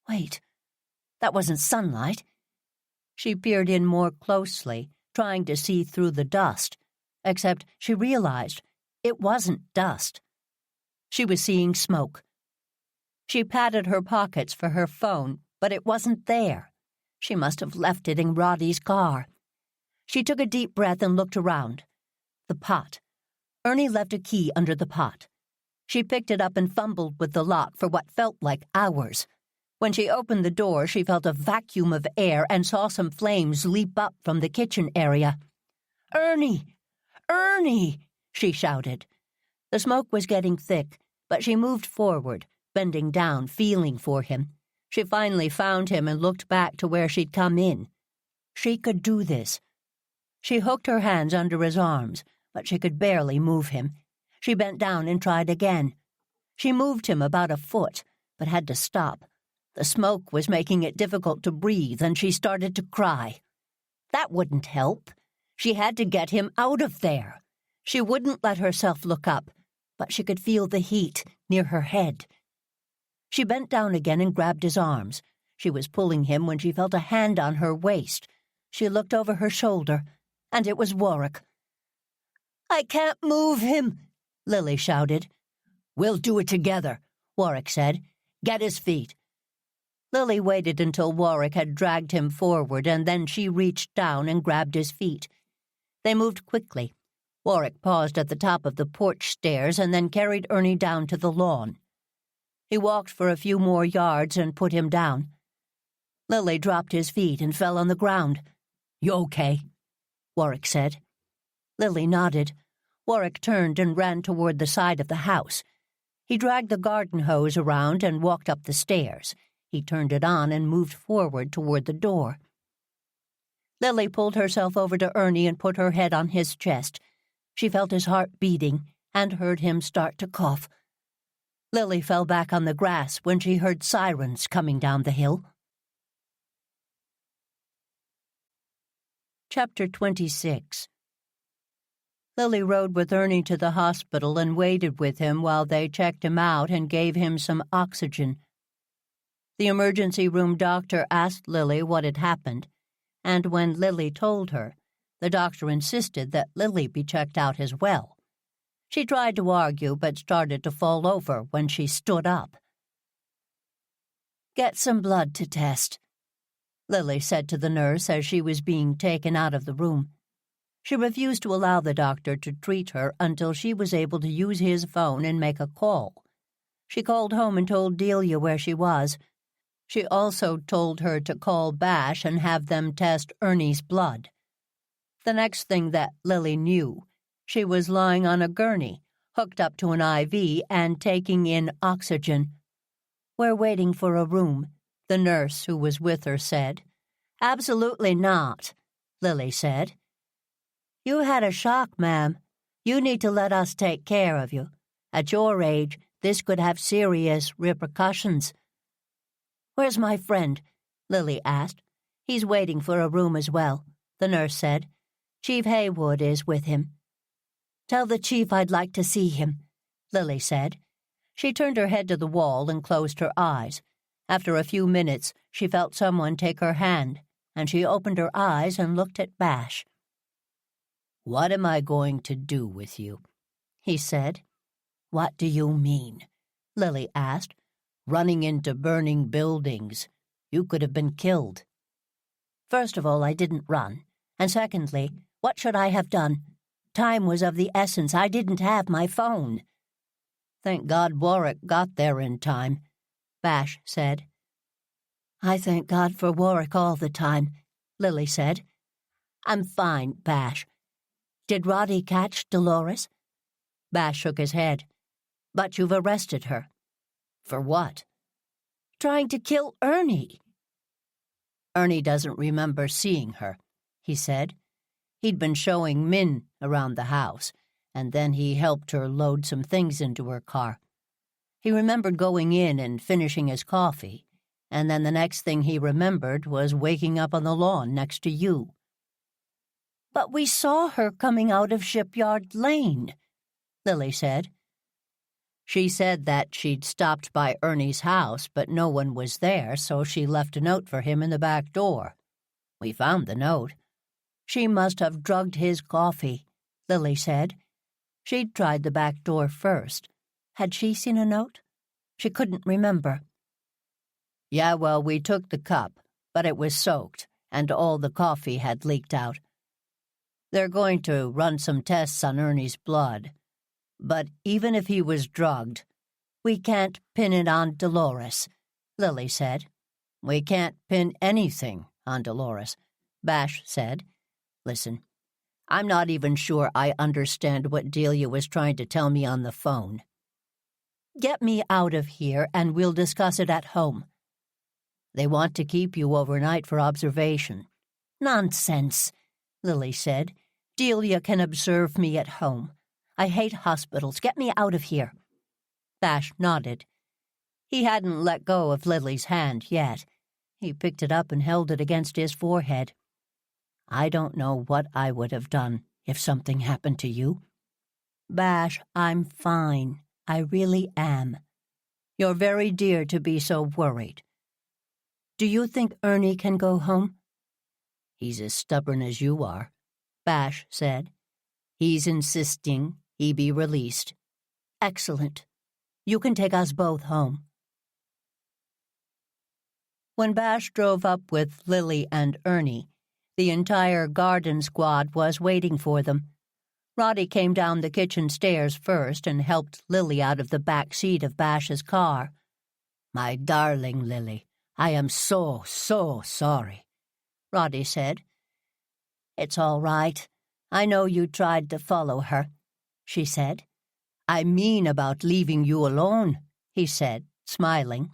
Wait, that wasn't sunlight. She peered in more closely, trying to see through the dust, except she realized it wasn't dust. She was seeing smoke. She patted her pockets for her phone, but it wasn't there. She must have left it in Roddy's car. She took a deep breath and looked around. The pot. Ernie left a key under the pot. She picked it up and fumbled with the lock for what felt like hours. When she opened the door, she felt a vacuum of air and saw some flames leap up from the kitchen area. "Ernie! Ernie!" she shouted. The smoke was getting thick, but she moved forward, bending down, feeling for him. She finally found him and looked back to where she'd come in. She could do this. She hooked her hands under his arms, but she could barely move him. She bent down and tried again. She moved him about a foot, but had to stop. The smoke was making it difficult to breathe, and she started to cry. That wouldn't help. She had to get him out of there. She wouldn't let herself look up, but she could feel the heat near her head. She bent down again and grabbed his arms. She was pulling him when she felt a hand on her waist. She looked over her shoulder, and it was Warwick. "I can't move him," Lily shouted. "We'll do it together," Warwick said. "Get his feet." Lily waited until Warwick had dragged him forward, and then she reached down and grabbed his feet. They moved quickly. Warwick paused at the top of the porch stairs and then carried Ernie down to the lawn. He walked for a few more yards and put him down. Lily dropped his feet and fell on the ground. "You okay?" Warwick said. Lily nodded. Warwick turned and ran toward the side of the house. He dragged the garden hose around and walked up the stairs. He turned it on and moved forward toward the door. Lily pulled herself over to Ernie and put her head on his chest. She felt his heart beating and heard him start to cough. Lily fell back on the grass when she heard sirens coming down the hill. Chapter 26. Lily rode with Ernie to the hospital and waited with him while they checked him out and gave him some oxygen. The emergency room doctor asked Lily what had happened, and when Lily told her, the doctor insisted that Lily be checked out as well. She tried to argue but started to fall over when she stood up. "Get some blood to test," Lily said to the nurse as she was being taken out of the room. She refused to allow the doctor to treat her until she was able to use his phone and make a call. She called home and told Delia where she was. She also told her to call Bash and have them test Ernie's blood. The next thing that Lily knew, she was lying on a gurney, hooked up to an IV and taking in oxygen. "We're waiting for a room," the nurse who was with her said. "Absolutely not," Lily said. "You had a shock, ma'am. You need to let us take care of you. At your age, this could have serious repercussions." "Where's my friend?" Lily asked. "He's waiting for a room as well," the nurse said. "Chief Haywood is with him." "Tell the chief I'd like to see him," Lily said. She turned her head to the wall and closed her eyes. After a few minutes, she felt someone take her hand, and she opened her eyes and looked at Bash. "What am I going to do with you?" he said. "What do you mean?" Lily asked. "Running into burning buildings. You could have been killed." "First of all, I didn't run. And secondly, what should I have done? Time was of the essence. I didn't have my phone." "Thank God Warwick got there in time," Bash said. "I thank God for Warwick all the time," Lily said. "I'm fine, Bash. Did Roddy catch Dolores?" Bash shook his head. "But you've arrested her." "For what?" "Trying to kill Ernie." "Ernie doesn't remember seeing her," he said. "He'd been showing Min around the house, and then he helped her load some things into her car. He remembered going in and finishing his coffee, and then the next thing he remembered was waking up on the lawn next to you." "But we saw her coming out of Shipyard Lane," Lily said. "She said that she'd stopped by Ernie's house, but no one was there, so she left a note for him in the back door. We found the note." "She must have drugged his coffee," Lily said. She'd tried the back door first. Had she seen a note? She couldn't remember. "Yeah, well, we took the cup, but it was soaked, and all the coffee had leaked out. They're going to run some tests on Ernie's blood. But even if he was drugged, we can't pin it on Dolores," Lily said. "We can't pin anything on Dolores," Bash said. "Listen, I'm not even sure I understand what Delia was trying to tell me on the phone. Get me out of here and we'll discuss it at home." "They want to keep you overnight for observation." "Nonsense," Lily said. "Delia can observe me at home. I hate hospitals. Get me out of here." Bash nodded. He hadn't let go of Lily's hand yet. He picked it up and held it against his forehead. "I don't know what I would have done if something happened to you." "Bash, I'm fine. I really am. You're very dear to be so worried. Do you think Ernie can go home?" "He's as stubborn as you are," Bash said. "He's insisting he be released." "Excellent. You can take us both home." When Bash drove up with Lily and Ernie, the entire garden squad was waiting for them. Roddy came down the kitchen stairs first and helped Lily out of the back seat of Bash's car. "My darling Lily, I am so sorry," Roddy said. "It's all right," I know you tried to follow her, she said. I mean about leaving you alone, he said, smiling.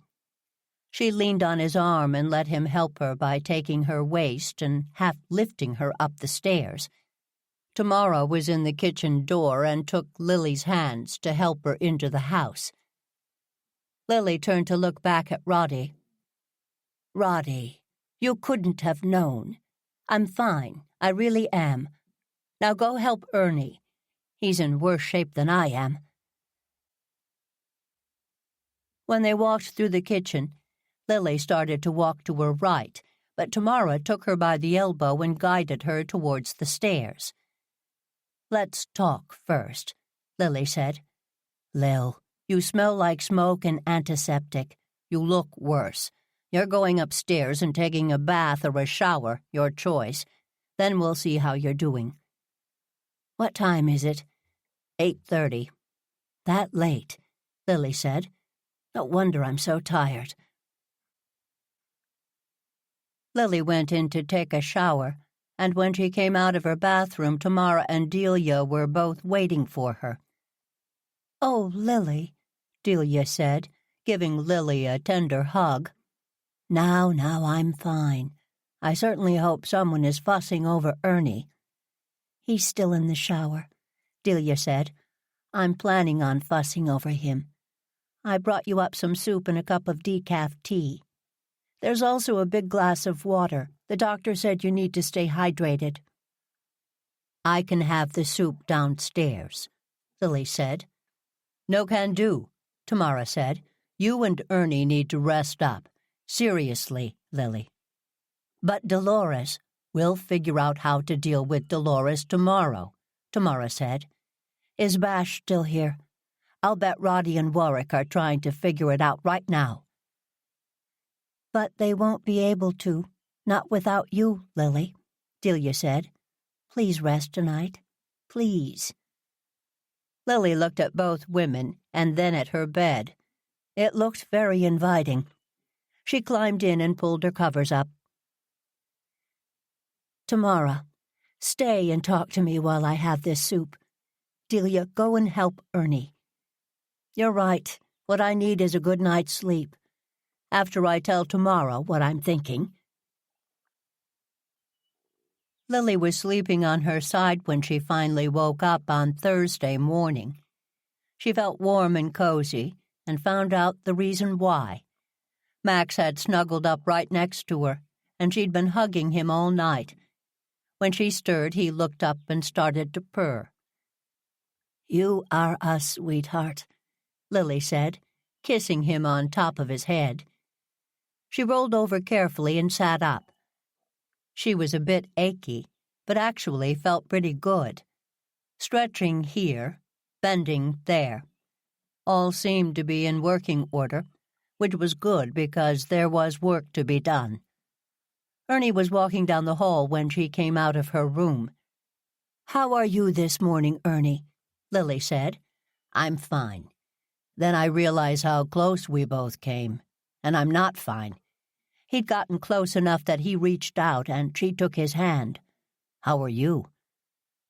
She leaned on his arm and let him help her by taking her waist and half lifting her up the stairs. Tamara was in the kitchen door and took Lily's hands to help her into the house. Lily turned to look back at Roddy. Roddy, you couldn't have known. I'm fine, I really am. Now go help Ernie. He's in worse shape than I am. When they walked through the kitchen, Lily started to walk to her right, but Tamara took her by the elbow and guided her towards the stairs. Let's talk first, Lily said. Lil, you smell like smoke and antiseptic. You look worse. You're going upstairs and taking a bath or a shower, your choice. Then we'll see how you're doing. What time is it? 8:30. That late, Lily said. No wonder I'm so tired. Lily went in to take a shower, and when she came out of her bathroom, Tamara and Delia were both waiting for her. Oh, Lily, Delia said, giving Lily a tender hug. Now, I'm fine. I certainly hope someone is fussing over Ernie. He's still in the shower, Delia said. I'm planning on fussing over him. I brought you up some soup and a cup of decaf tea. There's also a big glass of water. The doctor said you need to stay hydrated. I can have the soup downstairs, Lily said. No can do, Tamara said. You and Ernie need to rest up. Seriously, Lily. But Dolores, we'll figure out how to deal with Dolores tomorrow, Tamara said. Is Bash still here? I'll bet Roddy and Warwick are trying to figure it out right now. But they won't be able to, not without you, Lily, Delia said. Please rest tonight. Please. Lily looked at both women and then at her bed. It looked very inviting. She climbed in and pulled her covers up. Tamara, stay and talk to me while I have this soup. Delia, go and help Ernie. You're right. What I need is a good night's sleep. After I tell Tamara what I'm thinking. Lily was sleeping on her side when she finally woke up on Thursday morning. She felt warm and cozy and found out the reason why. Max had snuggled up right next to her, and she'd been hugging him all night. When she stirred, he looked up and started to purr. You are a sweetheart, Lily said, kissing him on top of his head. She rolled over carefully and sat up. She was a bit achy, but actually felt pretty good. Stretching here, bending there. All seemed to be in working order, which was good because there was work to be done. Ernie was walking down the hall when she came out of her room. How are you this morning, Ernie? Lily said. I'm fine. Then I realized how close we both came, and I'm not fine. He'd gotten close enough that he reached out and she took his hand. How are you?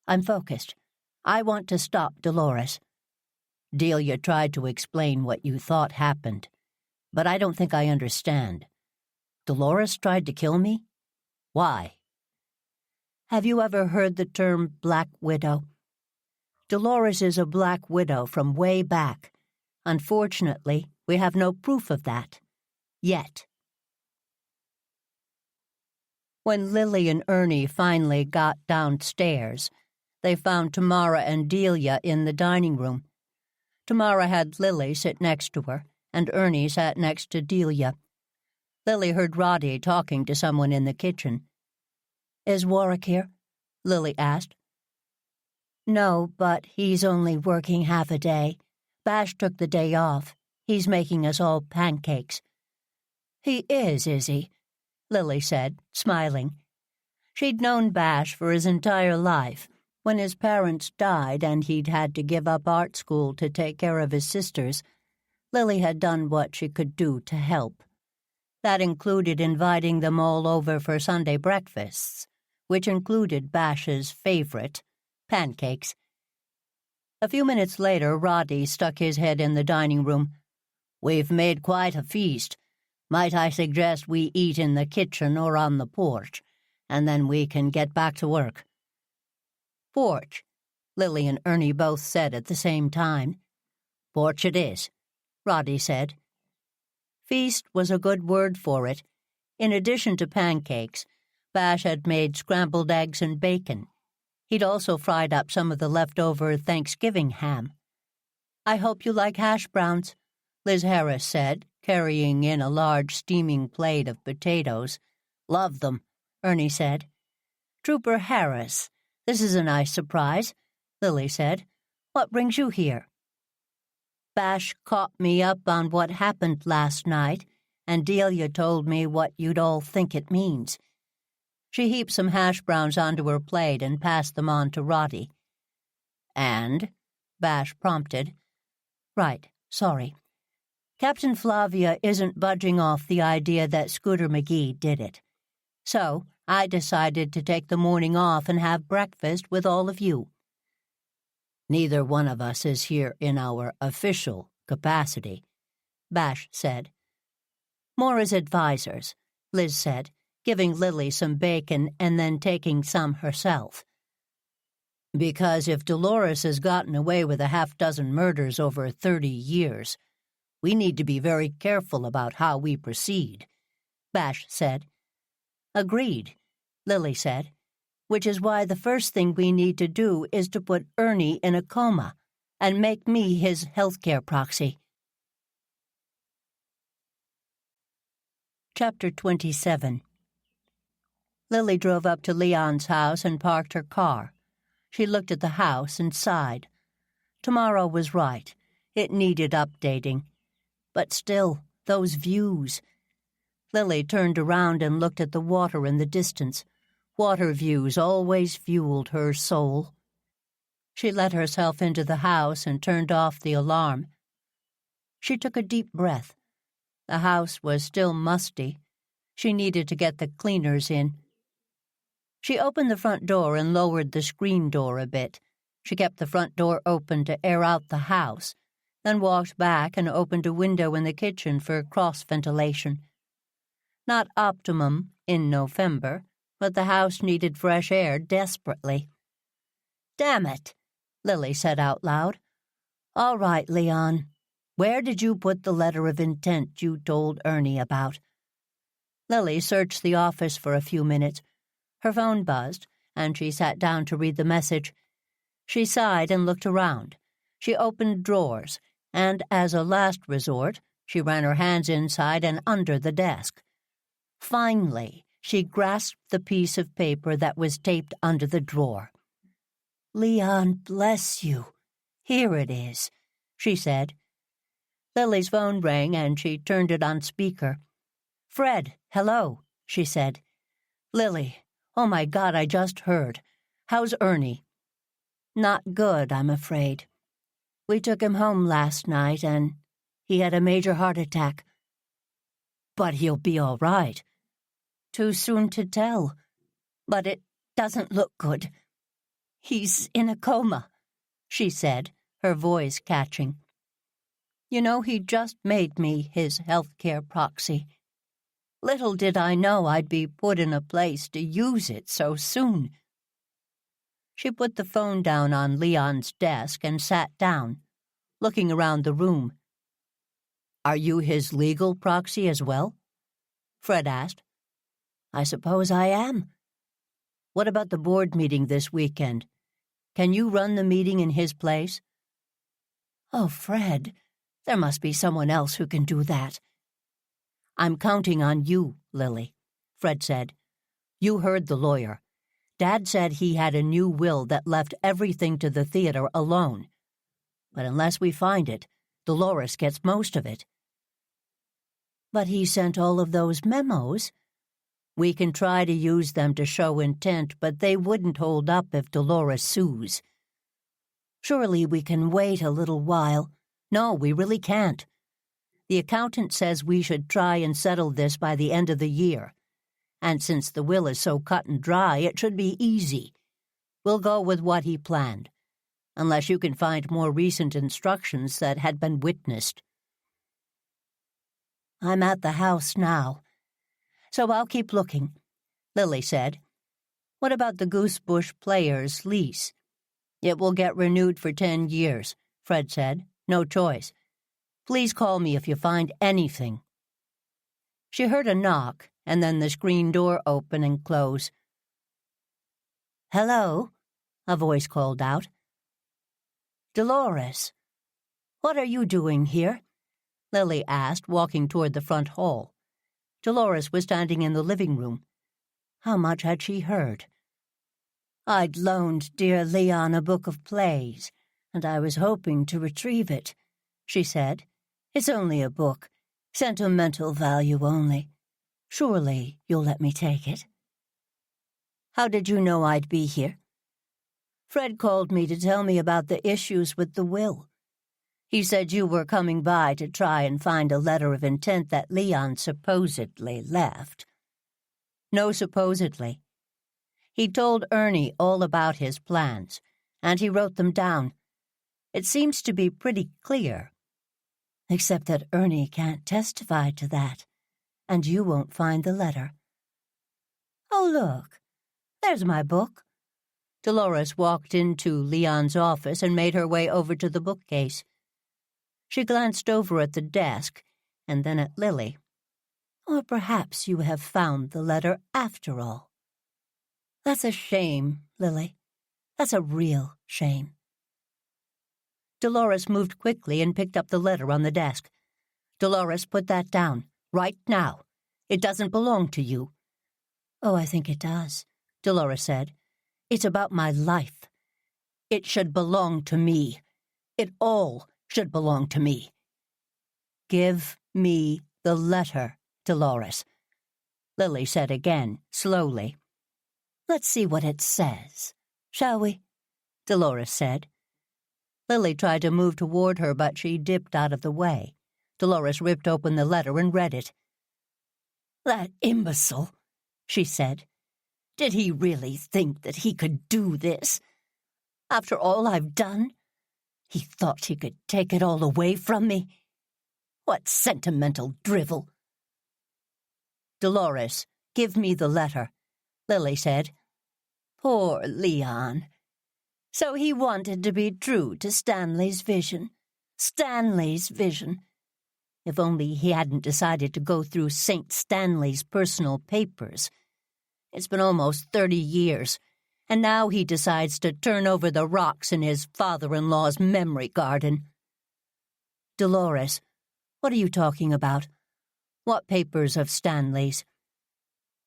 I'm focused. I want to stop Dolores. Delia tried to explain what you thought happened, but I don't think I understand. Dolores tried to kill me? Why? Have you ever heard the term Black Widow? Dolores is a Black Widow from way back. Unfortunately, we have no proof of that. Yet. When Lily and Ernie finally got downstairs, they found Tamara and Delia in the dining room. Tamara had Lily sit next to her, and Ernie sat next to Delia. Lily heard Roddy talking to someone in the kitchen. Is Warwick here? Lily asked. No, but he's only working half a day. Bash took the day off. He's making us all pancakes. He is he? Lily said, smiling. She'd known Bash for his entire life. When his parents died and he'd had to give up art school to take care of his sisters, Lily had done what she could do to help. That included inviting them all over for Sunday breakfasts, which included Bash's favorite, pancakes. A few minutes later, Roddy stuck his head in the dining room. "We've made quite a feast. Might I suggest we eat in the kitchen or on the porch, and then we can get back to work?" "Porch," Lily and Ernie both said at the same time. "Porch it is," Roddy said. Feast was a good word for it. In addition to pancakes, Bash had made scrambled eggs and bacon. He'd also fried up some of the leftover Thanksgiving ham. "I hope you like hash browns," Liz Harris said, carrying in a large steaming plate of potatoes. "Love them," Ernie said. "Trooper Harris, this is a nice surprise," Lily said. "What brings you here?" "Bash caught me up on what happened last night, and Delia told me what you'd all think it means." She heaped some hash browns onto her plate and passed them on to Roddy. "And?" Bash prompted. "Right, sorry. Captain Flavia isn't budging off the idea that Scooter McGee did it. So I decided to take the morning off and have breakfast with all of you." "Neither one of us is here in our official capacity," Bash said. "More as advisors," Liz said, giving Lily some bacon and then taking some herself. "Because if Dolores has gotten away with a half-dozen murders over 30 years, we need to be very careful about how we proceed," Bash said. "Agreed," Lily said, "which is why the first thing we need to do is to put Ernie in a coma and make me his healthcare proxy." Chapter 27. Lily drove up to Leon's house and parked her car. She looked at the house and sighed. Tomorrow was right. It needed updating. But still, those views. Lily turned around and looked at the water in the distance. Water views always fueled her soul. She let herself into the house and turned off the alarm. She took a deep breath. The house was still musty. She needed to get the cleaners in. She opened the front door and lowered the screen door a bit. She kept the front door open to air out the house, then walked back and opened a window in the kitchen for cross-ventilation. Not optimum in November, but the house needed fresh air desperately. "Damn it," Lily said out loud. "All right, Leon. Where did you put the letter of intent you told Ernie about?" Lily searched the office for a few minutes. Her phone buzzed, and she sat down to read the message. She sighed and looked around. She opened drawers, and as a last resort, she ran her hands inside and under the desk. Finally, she grasped the piece of paper that was taped under the drawer. "Leon, bless you. Here it is," she said. Lily's phone rang, and she turned it on speaker. "Fred, hello," she said. "Lily, oh my God, I just heard. How's Ernie?" "Not good, I'm afraid. We took him home last night, and he had a major heart attack." "But he'll be all right." "Too soon to tell. But it doesn't look good. He's in a coma," she said, her voice catching. "You know, he just made me his healthcare proxy. Little did I know I'd be put in a place to use it so soon." She put the phone down on Leon's desk and sat down, looking around the room. "Are you his legal proxy as well?" Fred asked. "I suppose I am." "What about the board meeting this weekend? Can you run the meeting in his place?" "Oh, Fred, there must be someone else who can do that." "I'm counting on you, Lily," Fred said. "You heard the lawyer. Dad said he had a new will that left everything to the theater alone. But unless we find it, Dolores gets most of it." "But he sent all of those memos." "We can try to use them to show intent, but they wouldn't hold up if Dolores sues." "Surely we can wait a little while." "No, we really can't. The accountant says we should try and settle this by the end of the year. And since the will is so cut and dry, it should be easy. We'll go with what he planned, unless you can find more recent instructions that had been witnessed. I'm at the house now, so I'll keep looking, Lily said. What about the Goosebush Players' lease? It will get renewed for 10 years, Fred said. No choice. Please call me if you find anything. She heard a knock, and then the screen door open and close. Hello, a voice called out. Dolores, what are you doing here? Lily asked, walking toward the front hall. Dolores was standing in the living room. How much had she heard? I'd loaned dear Leon a book of plays, and I was hoping to retrieve it, she said. It's only a book, sentimental value only. Surely you'll let me take it. How did you know I'd be here? Fred called me to tell me about the issues with the will. He said you were coming by to try and find a letter of intent that Leon supposedly left. No, supposedly. He told Ernie all about his plans, and he wrote them down. It seems to be pretty clear. Except that Ernie can't testify to that, and you won't find the letter. Oh, look, there's my book. Dolores walked into Leon's office and made her way over to the bookcase. She glanced over at the desk and then at Lily. Or perhaps you have found the letter after all. That's a shame, Lily. That's a real shame. Dolores moved quickly and picked up the letter on the desk. Dolores, put that down, right now. It doesn't belong to you. Oh, I think it does, Dolores said. It's about my life. It should belong to me. It all should belong to me. Give me the letter, Dolores, Lily said again, slowly. Let's see what it says, shall we? Dolores said. Lily tried to move toward her, but she dipped out of the way. Dolores ripped open the letter and read it. That imbecile, she said. Did he really think that he could do this? After all I've done? He thought he could take it all away from me? What sentimental drivel. Dolores, give me the letter, Lily said. Poor Leon. So he wanted to be true to Stanley's vision. Stanley's vision. If only he hadn't decided to go through St. Stanley's personal papers. It's been almost 30 years, and now he decides to turn over the rocks in his father-in-law's memory garden. Dolores, what are you talking about? What papers of Stanley's?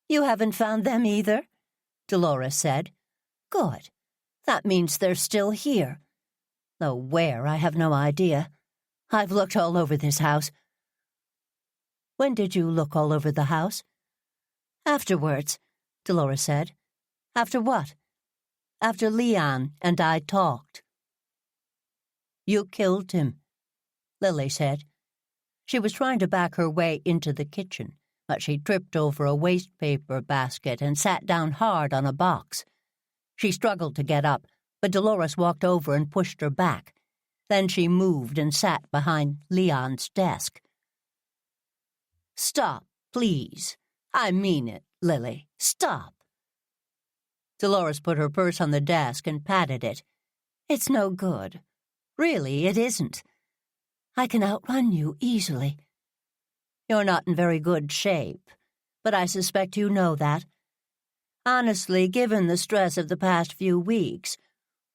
You haven't found them either? Dolores said. Good. That means they're still here. Though where, I have no idea. I've looked all over this house. When did you look all over the house? Afterwards, Dolores said. After what? After Leon and I talked. You killed him, Lily said. She was trying to back her way into the kitchen, but she tripped over a waste paper basket and sat down hard on a box. She struggled to get up, but Dolores walked over and pushed her back. Then she moved and sat behind Leon's desk. Stop, please. I mean it, Lily. Stop. Dolores put her purse on the desk and patted it. It's no good. Really, it isn't. I can outrun you easily. You're not in very good shape, but I suspect you know that. Honestly, given the stress of the past few weeks,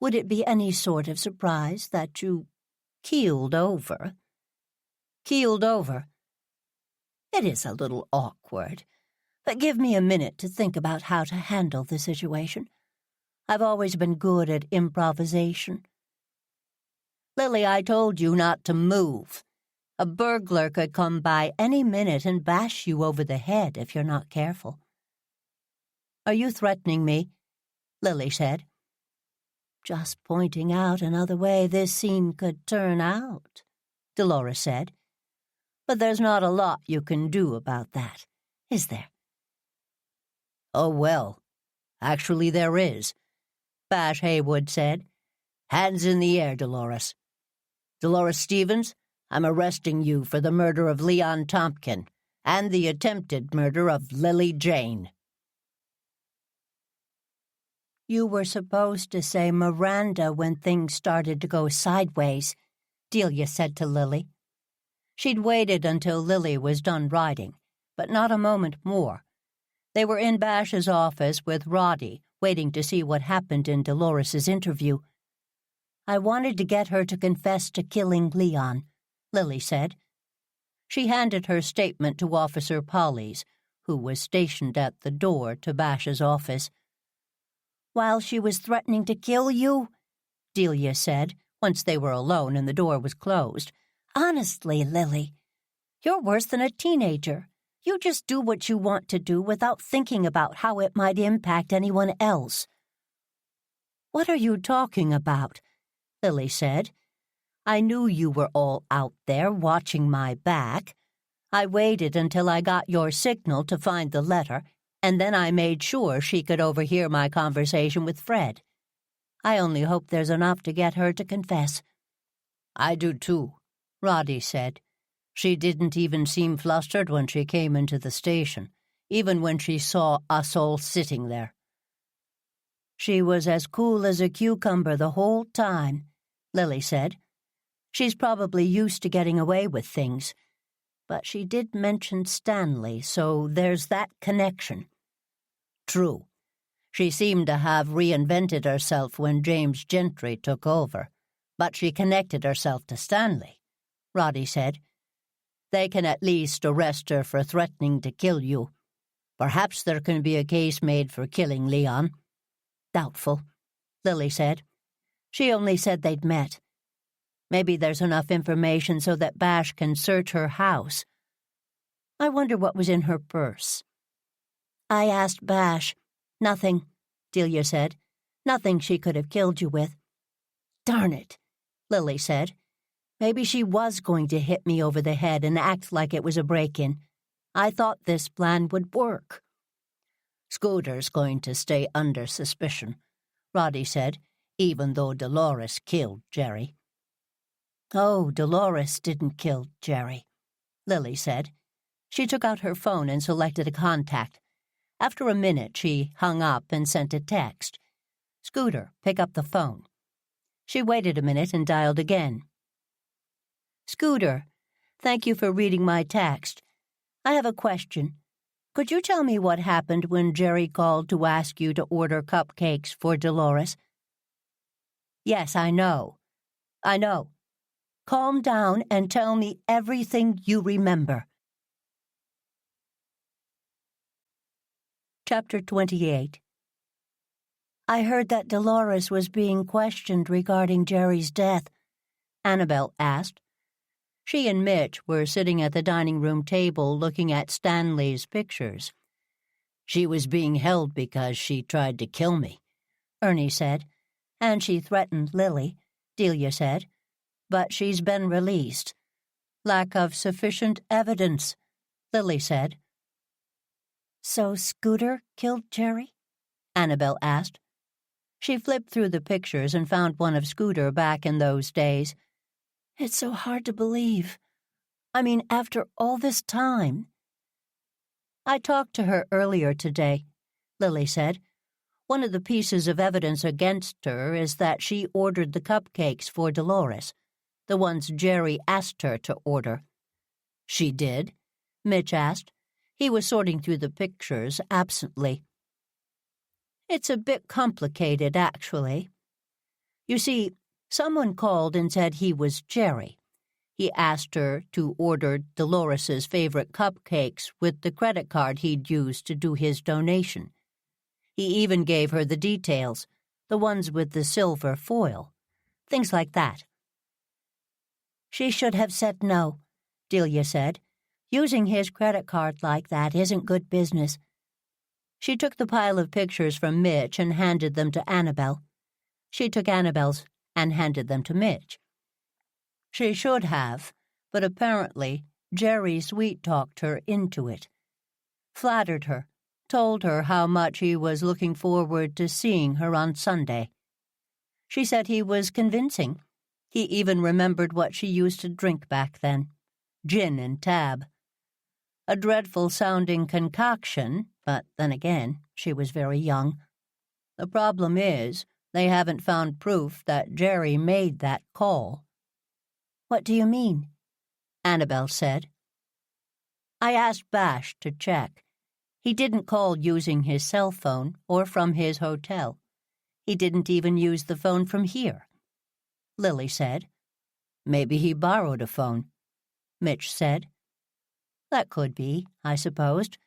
would it be any sort of surprise that you keeled over? Keeled over? It is a little awkward, but give me a minute to think about how to handle the situation. I've always been good at improvisation. Lily, I told you not to move. A burglar could come by any minute and bash you over the head if you're not careful. Are you threatening me? Lily said. Just pointing out another way this scene could turn out, Dolores said. But there's not a lot you can do about that, is there? Oh, well, actually there is. Bash Haywood said. "Hands in the air, Dolores. Dolores Stevens, I'm arresting you for the murder of Leon Tompkin and the attempted murder of Lily Jane." "You were supposed to say Miranda when things started to go sideways," Delia said to Lily. She'd waited until Lily was done writing, but not a moment more. They were in Bash's office with Roddy, waiting to see what happened in Dolores's interview. "I wanted to get her to confess to killing Leon," Lily said. She handed her statement to Officer Polly's, who was stationed at the door to Bash's office. "While she was threatening to kill you?" Delia said, once they were alone and the door was closed. "Honestly, Lily, you're worse than a teenager. You just do what you want to do without thinking about how it might impact anyone else." "What are you talking about?" Lily said. "I knew you were all out there watching my back. I waited until I got your signal to find the letter, and then I made sure she could overhear my conversation with Fred. I only hope there's enough to get her to confess." "I do too," Roddy said. "She didn't even seem flustered when she came into the station, even when she saw us all sitting there." "She was as cool as a cucumber the whole time," Lily said. "She's probably used to getting away with things. But she did mention Stanley, so there's that connection." "True. She seemed to have reinvented herself when James Gentry took over, but she connected herself to Stanley," Roddy said. "They can at least arrest her for threatening to kill you. Perhaps there can be a case made for killing Leon." "Doubtful," Lily said. "She only said they'd met. Maybe there's enough information so that Bash can search her house. I wonder what was in her purse." "I asked Bash. Nothing," Delia said. "Nothing she could have killed you with." "Darn it," Lily said. "Maybe she was going to hit me over the head and act like it was a break-in. I thought this plan would work." "Scooter's going to stay under suspicion," Roddy said, "even though Dolores killed Jerry." "Oh, Dolores didn't kill Jerry," Lily said. She took out her phone and selected a contact. After a minute, she hung up and sent a text. "Scooter, pick up the phone." She waited a minute and dialed again. "Scooter, thank you for reading my text. I have a question. Could you tell me what happened when Jerry called to ask you to order cupcakes for Dolores?" "Yes, I know. Calm down and tell me everything you remember." Chapter 28. "I heard that Dolores was being questioned regarding Jerry's death," Annabelle asked. She and Mitch were sitting at the dining room table looking at Stanley's pictures. "She was being held because she tried to kill me," Ernie said. "And she threatened Lily," Delia said. "But she's been released." "Lack of sufficient evidence," Lily said. "So Scooter killed Jerry?" Annabelle asked. She flipped through the pictures and found one of Scooter back in those days. "It's so hard to believe. I mean, after all this time." "I talked to her earlier today," Lily said. "One of the pieces of evidence against her is that she ordered the cupcakes for Dolores, the ones Jerry asked her to order." "She did?" Mitch asked. He was sorting through the pictures absently. "It's a bit complicated, actually. You see, someone called and said he was Jerry. He asked her to order Dolores's favorite cupcakes with the credit card he'd used to do his donation. He even gave her the details, the ones with the silver foil, things like that." "She should have said no," Delia said. "Using his credit card like that isn't good business." She took the pile of pictures from Mitch and handed them to Annabelle. She took Annabelle's and handed them to Mitch. She should have, but apparently Jerry sweet-talked her into it. Flattered her, told her how much he was looking forward to seeing her on Sunday. She said he was convincing. He even remembered what she used to drink back then. Gin and tab. A dreadful-sounding concoction, but then again, she was very young. The problem is, they haven't found proof that Jerry made that call. What do you mean? Annabel said. I asked Bash to check. He didn't call using his cell phone or from his hotel. He didn't even use the phone from here. Lily said. Maybe he borrowed a phone. Mitch said. That could be, I supposed.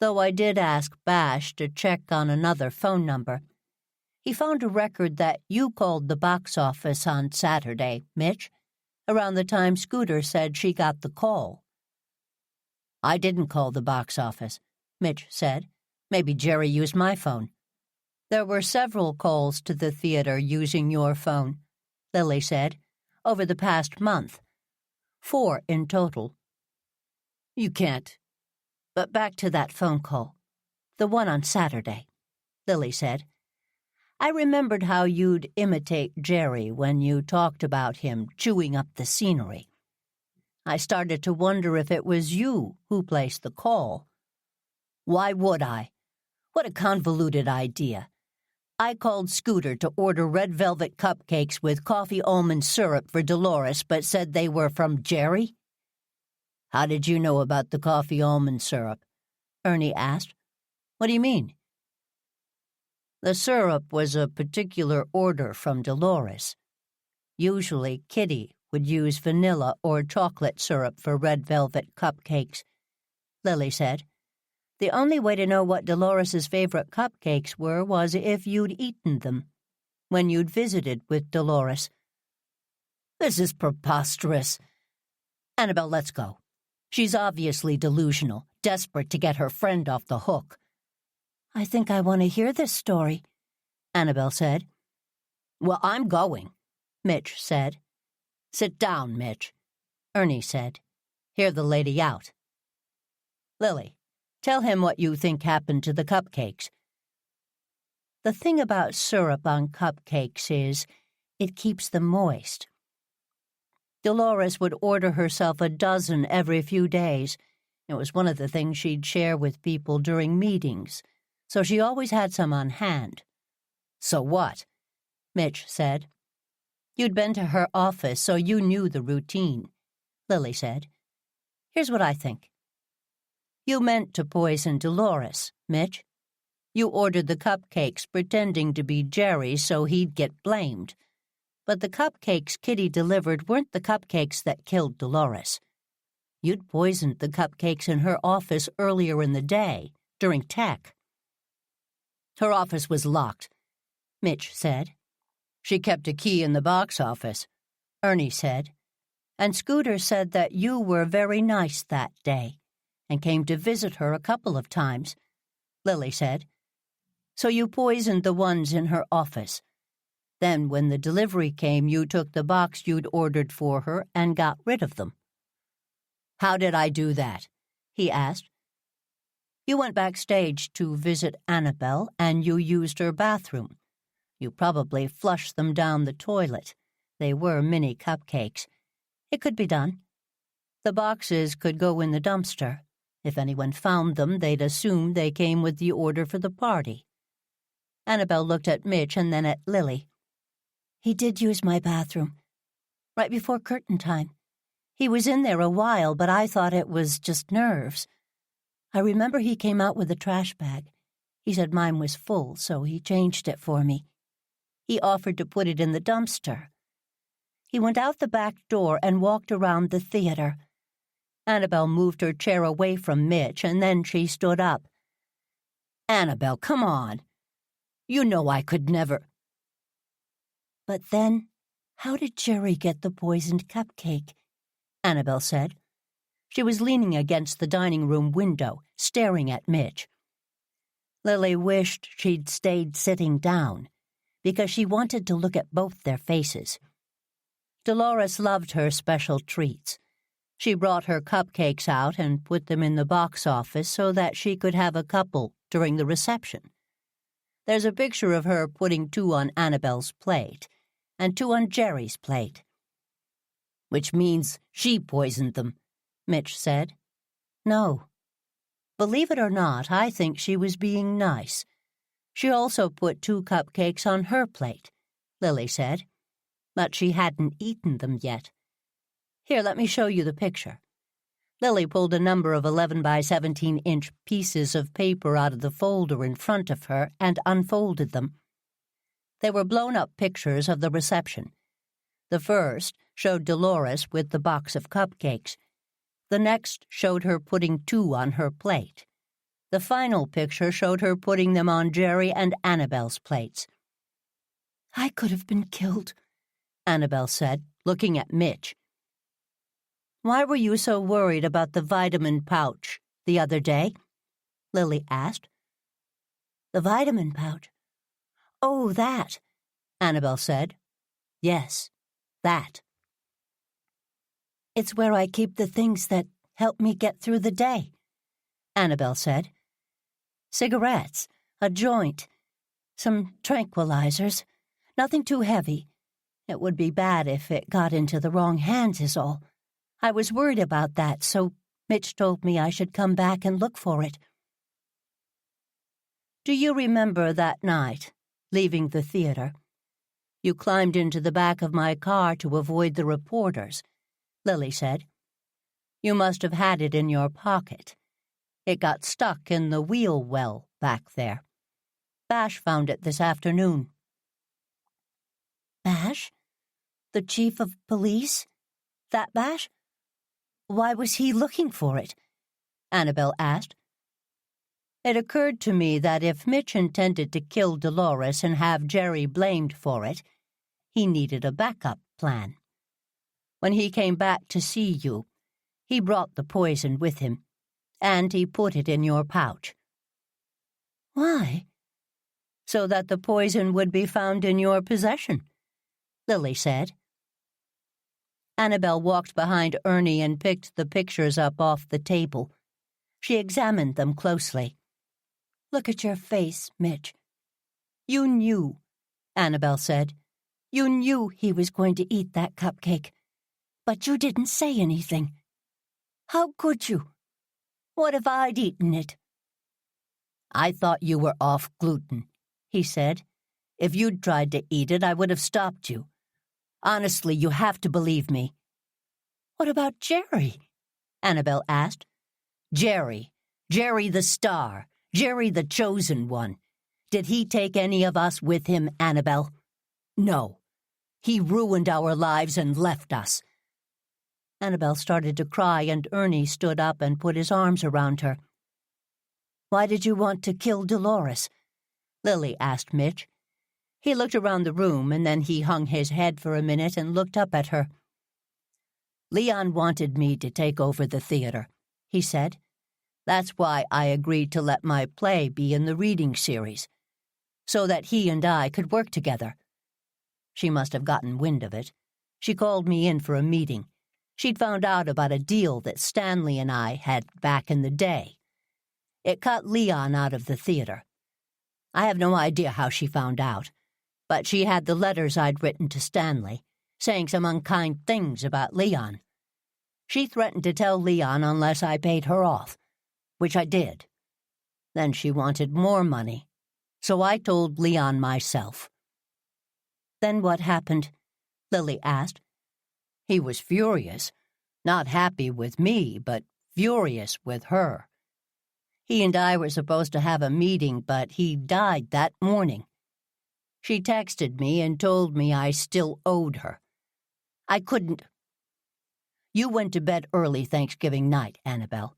Though I did ask Bash to check on another phone number. He found a record that you called the box office on Saturday, Mitch, around the time Scooter said she got the call. I didn't call the box office, Mitch said. Maybe Jerry used my phone. There were several calls to the theater using your phone, Lily said, over the past month. 4 in total. You can't. But back to that phone call. The one on Saturday, Lily said. I remembered how you'd imitate Jerry when you talked about him chewing up the scenery. I started to wonder if it was you who placed the call. Why would I? What a convoluted idea. I called Scooter to order red velvet cupcakes with coffee almond syrup for Dolores, but said they were from Jerry? How did you know about the coffee almond syrup? Ernie asked. What do you mean? The syrup was a particular order from Dolores. Usually, Kitty would use vanilla or chocolate syrup for red velvet cupcakes, Lily said. The only way to know what Dolores's favorite cupcakes were was if you'd eaten them, when you'd visited with Dolores. This is preposterous. Annabel, let's go. She's obviously delusional, desperate to get her friend off the hook. I think I want to hear this story, Annabel said. Well, I'm going, Mitch said. Sit down, Mitch, Ernie said. Hear the lady out. Lily, tell him what you think happened to the cupcakes. The thing about syrup on cupcakes is it keeps them moist. Dolores would order herself a dozen every few days. It was one of the things she'd share with people during meetings, so she always had some on hand. So what? Mitch said. You'd been to her office, so you knew the routine, Lily said. Here's what I think. You meant to poison Dolores, Mitch. You ordered the cupcakes pretending to be Jerry so he'd get blamed. But the cupcakes Kitty delivered weren't the cupcakes that killed Dolores. You'd poisoned the cupcakes in her office earlier in the day, during tech. Her office was locked, Mitch said. She kept a key in the box office, Ernie said. And Scooter said that you were very nice that day and came to visit her a couple of times, Lily said. So you poisoned the ones in her office. Then when the delivery came, you took the box you'd ordered for her and got rid of them. How did I do that? He asked. You went backstage to visit Annabel and you used her bathroom. You probably flushed them down the toilet. They were mini cupcakes. It could be done. The boxes could go in the dumpster. If anyone found them, they'd assume they came with the order for the party. Annabel looked at Mitch and then at Lily. He did use my bathroom. Right before curtain time. He was in there a while, but I thought it was just nerves. I remember he came out with a trash bag. He said mine was full, so he changed it for me. He offered to put it in the dumpster. He went out the back door and walked around the theater. Annabel moved her chair away from Mitch, and then she stood up. Annabel, come on. You know I could never. But then, how did Jerry get the poisoned cupcake? Annabel said. She was leaning against the dining room window, staring at Mitch. Lily wished she'd stayed sitting down, because she wanted to look at both their faces. Dolores loved her special treats. She brought her cupcakes out and put them in the box office so that she could have a couple during the reception. There's a picture of her putting 2 on Annabelle's plate and 2 on Jerry's plate. Which means she poisoned them, Mitch said. No. Believe it or not, I think she was being nice. She also put 2 cupcakes on her plate, Lily said, but she hadn't eaten them yet. Here, let me show you the picture. Lily pulled a number of 11 by 17-inch pieces of paper out of the folder in front of her and unfolded them. They were blown-up pictures of the reception. The first showed Dolores with the box of cupcakes. The next showed her putting 2 on her plate. The final picture showed her putting them on Jerry and Annabelle's plates. I could have been killed, Annabelle said, looking at Mitch. Why were you so worried about the vitamin pouch the other day? Lily asked. The vitamin pouch? Oh, that, Annabelle said. Yes, that. It's where I keep the things that help me get through the day, Annabelle said. Cigarettes, a joint, some tranquilizers, nothing too heavy. It would be bad if it got into the wrong hands is all. I was worried about that, so Mitch told me I should come back and look for it. Do you remember that night, leaving the theater? You climbed into the back of my car to avoid the reporters, Lily said. You must have had it in your pocket. It got stuck in the wheel well back there. Bash found it this afternoon. Bash? The chief of police? That Bash? Why was he looking for it? Annabelle asked. It occurred to me that if Mitch intended to kill Dolores and have Jerry blamed for it, he needed a backup plan. When he came back to see you, he brought the poison with him, and he put it in your pouch. Why? So that the poison would be found in your possession, Lily said. Annabelle walked behind Ernie and picked the pictures up off the table. She examined them closely. Look at your face, Mitch. You knew, Annabelle said. You knew he was going to eat that cupcake, but you didn't say anything. How could you? What if I'd eaten it? I thought you were off gluten, he said. If you'd tried to eat it, I would have stopped you. Honestly, you have to believe me. What about Jerry? Annabelle asked. Jerry the star, Jerry the chosen one. Did he take any of us with him, Annabelle? No. He ruined our lives and left us. Annabelle started to cry, and Ernie stood up and put his arms around her. Why did you want to kill Dolores? Lily asked Mitch. He looked around the room, and then he hung his head for a minute and looked up at her. Leon wanted me to take over the theater, he said. That's why I agreed to let my play be in the reading series, so that he and I could work together. She must have gotten wind of it. She called me in for a meeting. She'd found out about a deal that Stanley and I had back in the day. It cut Leon out of the theater. I have no idea how she found out, but she had the letters I'd written to Stanley, saying some unkind things about Leon. She threatened to tell Leon unless I paid her off, which I did. Then she wanted more money, so I told Leon myself. Then what happened? Lily asked. He was furious, not happy with me, but furious with her. He and I were supposed to have a meeting, but he died that morning. She texted me and told me I still owed her. I couldn't. You went to bed early Thanksgiving night, Annabelle,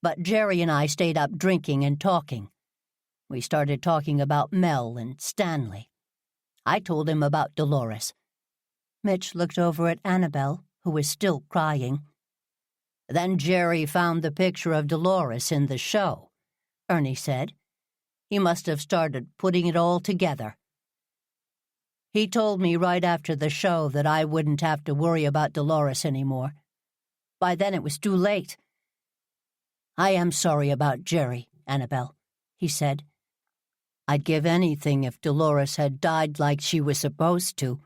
but Jerry and I stayed up drinking and talking. We started talking about Mel and Stanley. I told him about Dolores. Mitch looked over at Annabelle, who was still crying. Then Jerry found the picture of Dolores in the show, Ernie said. He must have started putting it all together. He told me right after the show that I wouldn't have to worry about Dolores anymore. By then it was too late. I am sorry about Jerry, Annabelle, he said. I'd give anything if Dolores had died like she was supposed to.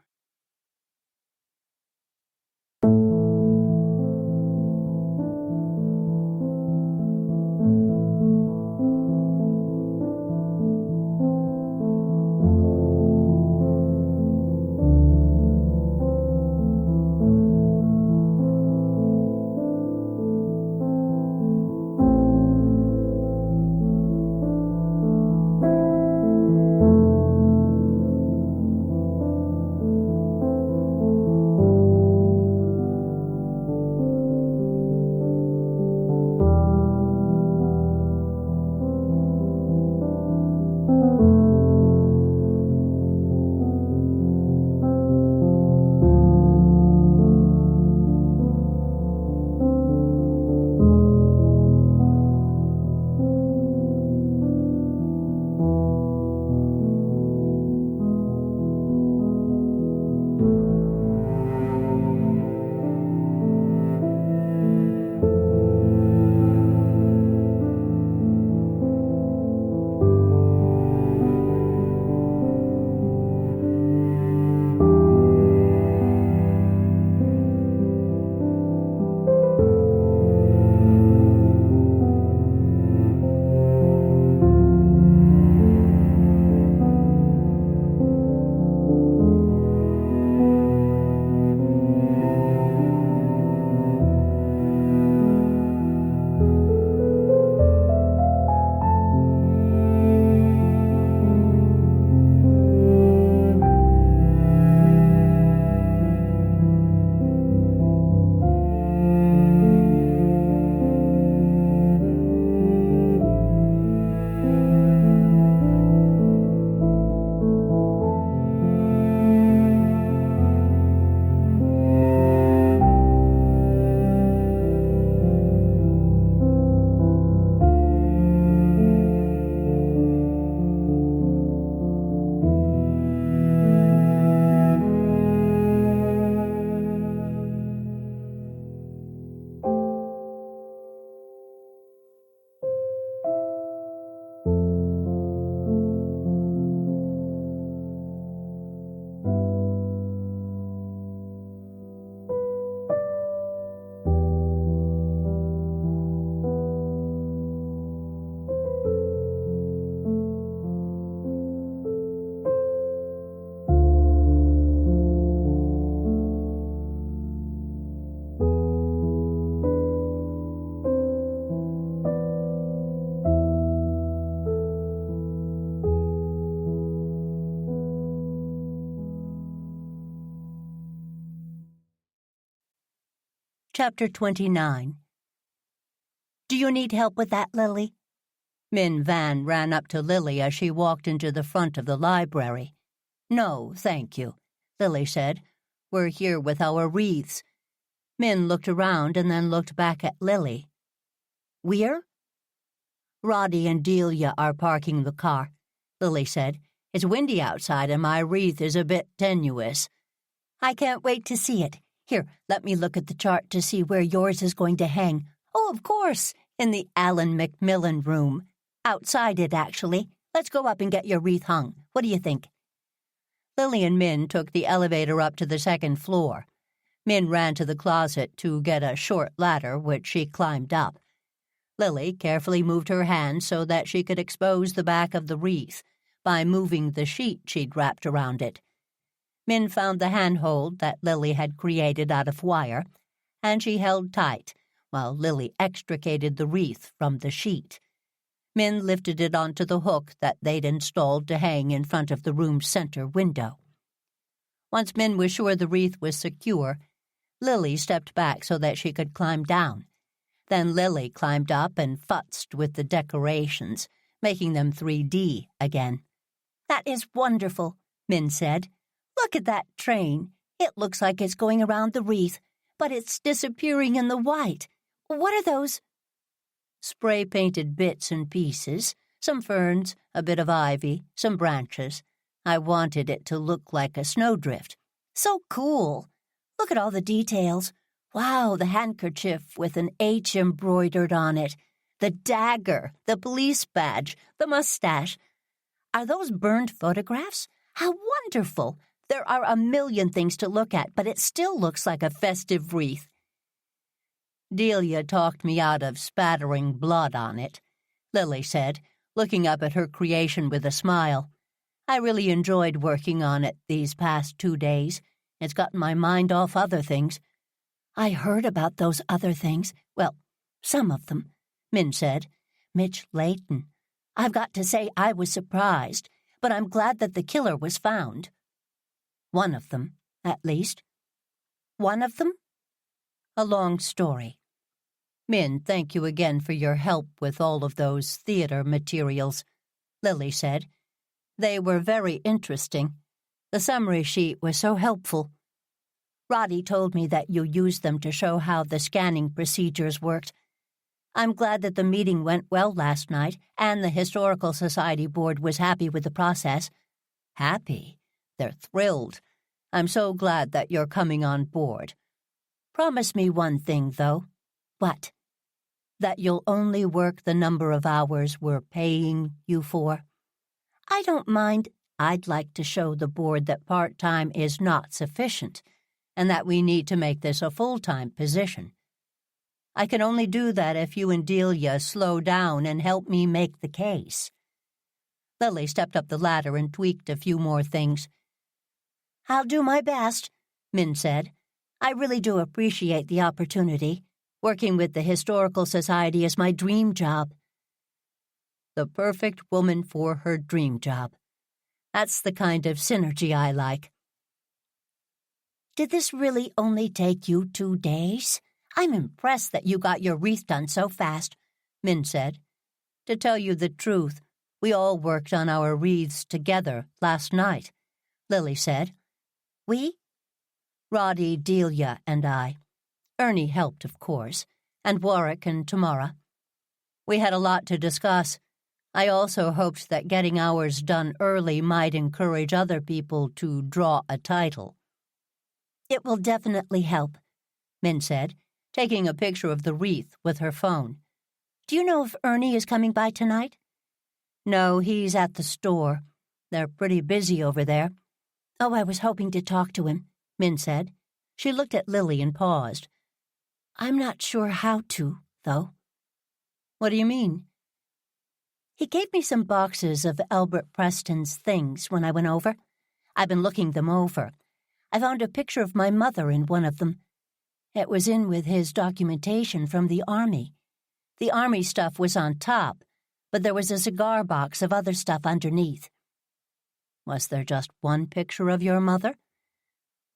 Chapter 29. Do you need help with that, Lily? Min Van ran up to Lily as she walked into the front of the library. No, thank you, Lily said. We're here with our wreaths. Min looked around and then looked back at Lily. We're? Roddy and Delia are parking the car, Lily said. It's windy outside and my wreath is a bit tenuous. I can't wait to see it. Here, let me look at the chart to see where yours is going to hang. Oh, of course, in the Alan Macmillan room. Outside it, actually. Let's go up and get your wreath hung. What do you think? Lily and Min took the elevator up to the second floor. Min ran to the closet to get a short ladder, which she climbed up. Lily carefully moved her hand so that she could expose the back of the wreath by moving the sheet she'd wrapped around it. Min found the handhold that Lily had created out of wire, and she held tight while Lily extricated the wreath from the sheet. Min lifted it onto the hook that they'd installed to hang in front of the room's center window. Once Min was sure the wreath was secure, Lily stepped back so that she could climb down. Then Lily climbed up and futzed with the decorations, making them 3D again. That is wonderful, Min said. Look at that train. It looks like it's going around the wreath, but it's disappearing in the white. What are those? Spray-painted bits and pieces, some ferns, a bit of ivy, some branches. I wanted it to look like a snowdrift. So cool. Look at all the details. Wow, the handkerchief with an H embroidered on it. The dagger, the police badge, the mustache. Are those burned photographs? How wonderful! There are a million things to look at, but it still looks like a festive wreath. Delia talked me out of spattering blood on it, Lily said, looking up at her creation with a smile. I really enjoyed working on it these past 2 days. It's gotten my mind off other things. I heard about those other things. Well, some of them, Min said. Mitch Layton. I've got to say I was surprised, but I'm glad that the killer was found. One of them, at least. One of them? A long story. Min, thank you again for your help with all of those theater materials, Lily said. They were very interesting. The summary sheet was so helpful. Roddy told me that you used them to show how the scanning procedures worked. I'm glad that the meeting went well last night, and the Historical Society board was happy with the process. Happy? They're thrilled. I'm so glad that you're coming on board. Promise me one thing, though. What? That you'll only work the number of hours we're paying you for. I don't mind. I'd like to show the board that part-time is not sufficient, and that we need to make this a full-time position. I can only do that if you and Delia slow down and help me make the case. Lily stepped up the ladder and tweaked a few more things. I'll do my best, Min said. I really do appreciate the opportunity. Working with the Historical Society is my dream job. The perfect woman for her dream job. That's the kind of synergy I like. Did this really only take you 2 days? I'm impressed that you got your wreath done so fast, Min said. To tell you the truth, we all worked on our wreaths together last night, Lily said. We? Roddy, Delia, and I. Ernie helped, of course, and Warwick and Tamara. We had a lot to discuss. I also hoped that getting ours done early might encourage other people to draw a title. It will definitely help, Min said, taking a picture of the wreath with her phone. Do you know if Ernie is coming by tonight? No, he's at the store. They're pretty busy over there. Oh, I was hoping to talk to him, Min said. She looked at Lily and paused. I'm not sure how to, though. What do you mean? He gave me some boxes of Albert Preston's things when I went over. I've been looking them over. I found a picture of my mother in one of them. It was in with his documentation from the Army. The Army stuff was on top, but there was a cigar box of other stuff underneath. Was there just one picture of your mother?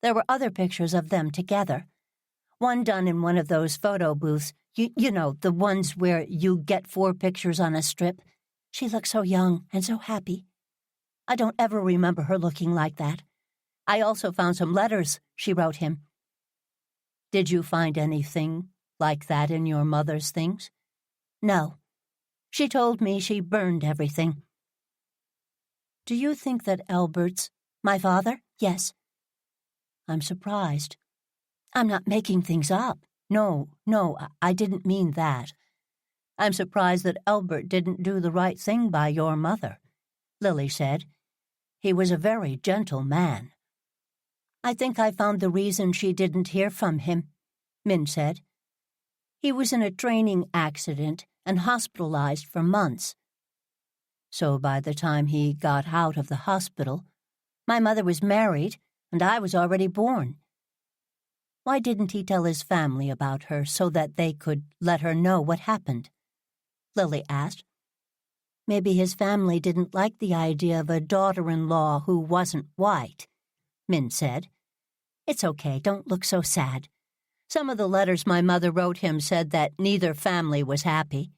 There were other pictures of them together. One done in one of those photo booths, you know, the ones where you get 4 pictures on a strip. She looked so young and so happy. I don't ever remember her looking like that. I also found some letters she wrote him. Did you find anything like that in your mother's things? No. She told me she burned everything. Do you think that Albert's my father? Yes. I'm surprised. I'm not making things up. No, I didn't mean that. I'm surprised that Albert didn't do the right thing by your mother, Lily said. He was a very gentle man. I think I found the reason she didn't hear from him, Min said. He was in a training accident and hospitalized for months. So by the time he got out of the hospital, my mother was married and I was already born. Why didn't he tell his family about her so that they could let her know what happened? Lily asked. Maybe his family didn't like the idea of a daughter-in-law who wasn't white, Min said. It's okay, don't look so sad. Some of the letters my mother wrote him said that neither family was happy.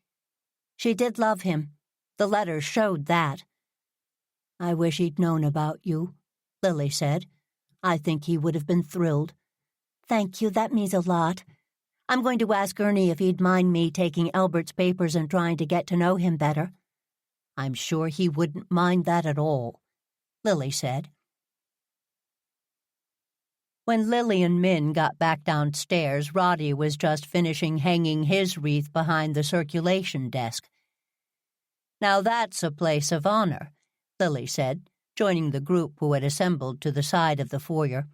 She did love him. The letters showed that. I wish he'd known about you, Lily said. I think he would have been thrilled. Thank you, that means a lot. I'm going to ask Ernie if he'd mind me taking Albert's papers and trying to get to know him better. I'm sure he wouldn't mind that at all, Lily said. When Lily and Min got back downstairs, Roddy was just finishing hanging his wreath behind the circulation desk. Now that's a place of honor, Lily said, joining the group who had assembled to the side of the foyer.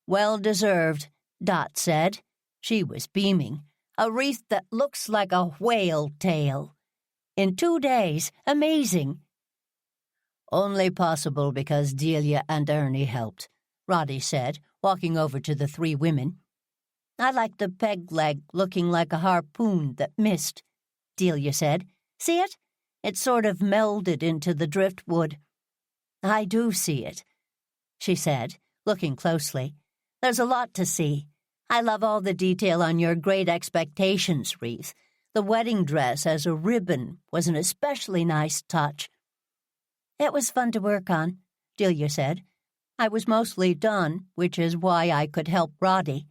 Well deserved, Dot said. She was beaming. A wreath that looks like a whale tail. In 2 days, amazing. Only possible because Delia and Ernie helped, Roddy said, walking over to the 3 women. I like the peg leg looking like a harpoon that missed, Delia said. See it? It sort of melded into the driftwood. I do see it, she said, looking closely. There's a lot to see. I love all the detail on your Great Expectations wreath. The wedding dress as a ribbon was an especially nice touch. It was fun to work on, Delia said. I was mostly done, which is why I could help Roddy.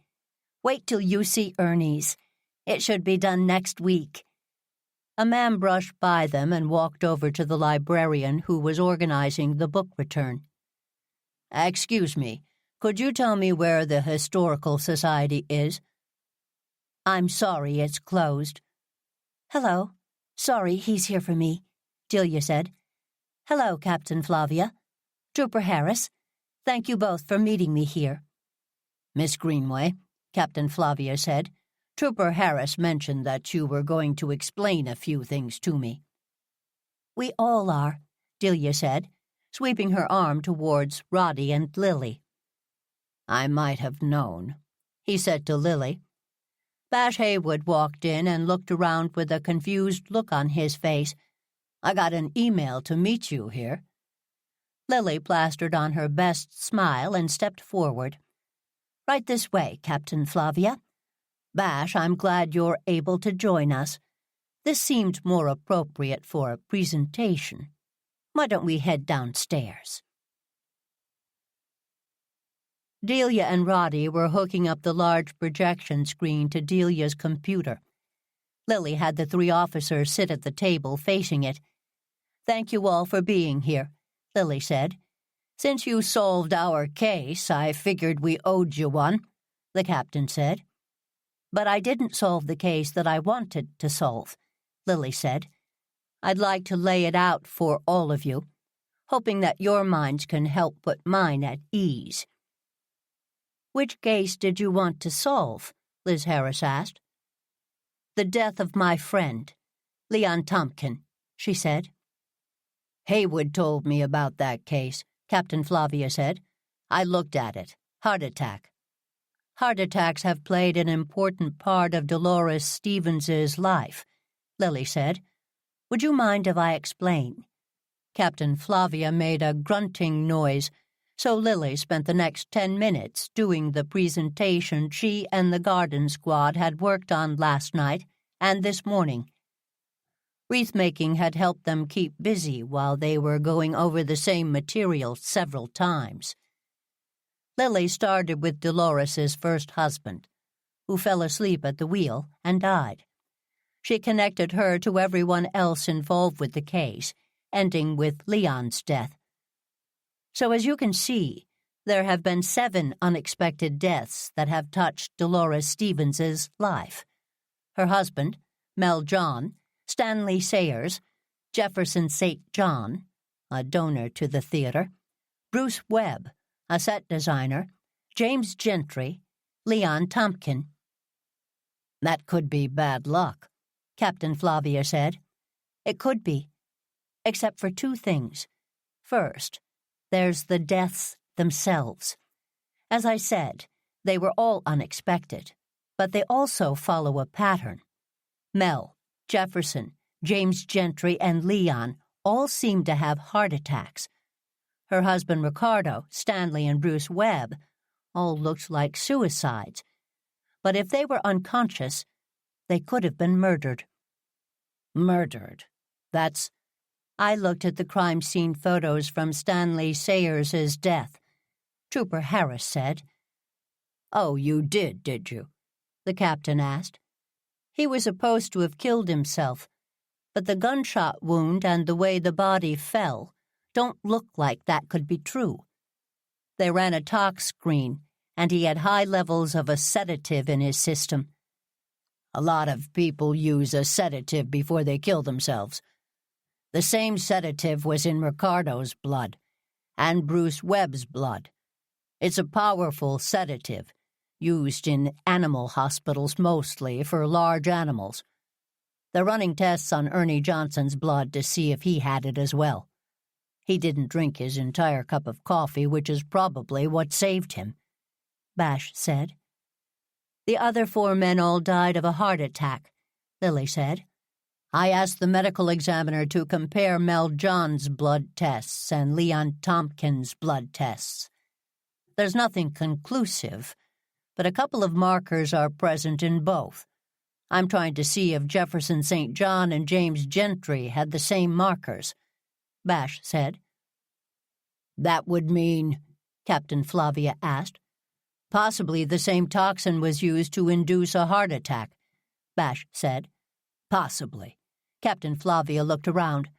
Wait till you see Ernie's. It should be done next week. A man brushed by them and walked over to the librarian who was organizing the book return. Excuse me, could you tell me where the Historical Society is? I'm sorry, it's closed. Hello. Sorry, he's here for me, Delia said. Hello, Captain Flavia. Trooper Harris. Thank you both for meeting me here. Miss Greenway, Captain Flavia said, Trooper Harris mentioned that you were going to explain a few things to me. We all are, Delia said, sweeping her arm towards Roddy and Lily. I might have known, he said to Lily. Bash Haywood walked in and looked around with a confused look on his face. I got an email to meet you here. Lily plastered on her best smile and stepped forward. Right this way, Captain Flavia. Bash, I'm glad you're able to join us. This seemed more appropriate for a presentation. Why don't we head downstairs? Delia and Roddy were hooking up the large projection screen to Delia's computer. Lily had the 3 officers sit at the table facing it. Thank you all for being here, Lily said. Since you solved our case, I figured we owed you one, the captain said. But I didn't solve the case that I wanted to solve, Lily said. I'd like to lay it out for all of you, hoping that your minds can help put mine at ease. Which case did you want to solve? Liz Harris asked. The death of my friend, Leon Tompkin, she said. Haywood told me about that case, Captain Flavia said. I looked at it. Heart attack. Heart attacks have played an important part of Dolores Stevens's life, Lily said. Would you mind if I explain? Captain Flavia made a grunting noise, so Lily spent the next 10 minutes doing the presentation she and the garden squad had worked on last night and this morning. Wreath-making had helped them keep busy while they were going over the same material several times. Lily started with Dolores's first husband, who fell asleep at the wheel and died. She connected her to everyone else involved with the case, ending with Leon's death. So as you can see, there have been 7 unexpected deaths that have touched Dolores Stevens's life. Her husband, Mel John, Stanley Sayers, Jefferson St. John, a donor to the theater, Bruce Webb, a set designer, James Gentry, Leon Tompkin. That could be bad luck, Captain Flavia said. It could be, except for 2 things. First, there's the deaths themselves. As I said, they were all unexpected, but they also follow a pattern. Mel, Jefferson, James Gentry, and Leon all seem to have heart attacks. Her husband Ricardo, Stanley, and Bruce Webb all looked like suicides. But if they were unconscious, they could have been murdered. Murdered. That's... I looked at the crime scene photos from Stanley Sayers' death, Trooper Harris said. Oh, you did you? The captain asked. He was supposed to have killed himself, but the gunshot wound and the way the body fell don't look like that could be true. They ran a tox screen, and he had high levels of a sedative in his system. A lot of people use a sedative before they kill themselves. The same sedative was in Ricardo's blood, and Bruce Webb's blood. It's a powerful sedative, used in animal hospitals mostly for large animals. They're running tests on Ernie Johnson's blood to see if he had it as well. He didn't drink his entire cup of coffee, which is probably what saved him," Bash said. "The other 4 men all died of a heart attack," Lily said. "I asked the medical examiner to compare Mel John's blood tests and Leon Tompkins' blood tests. There's nothing conclusive, but a couple of markers are present in both. I'm trying to see if Jefferson St. John and James Gentry had the same markers," Bash said. "That would mean," Captain Flavia asked. "Possibly the same toxin was used to induce a heart attack," Bash said. "Possibly." Captain Flavia looked around.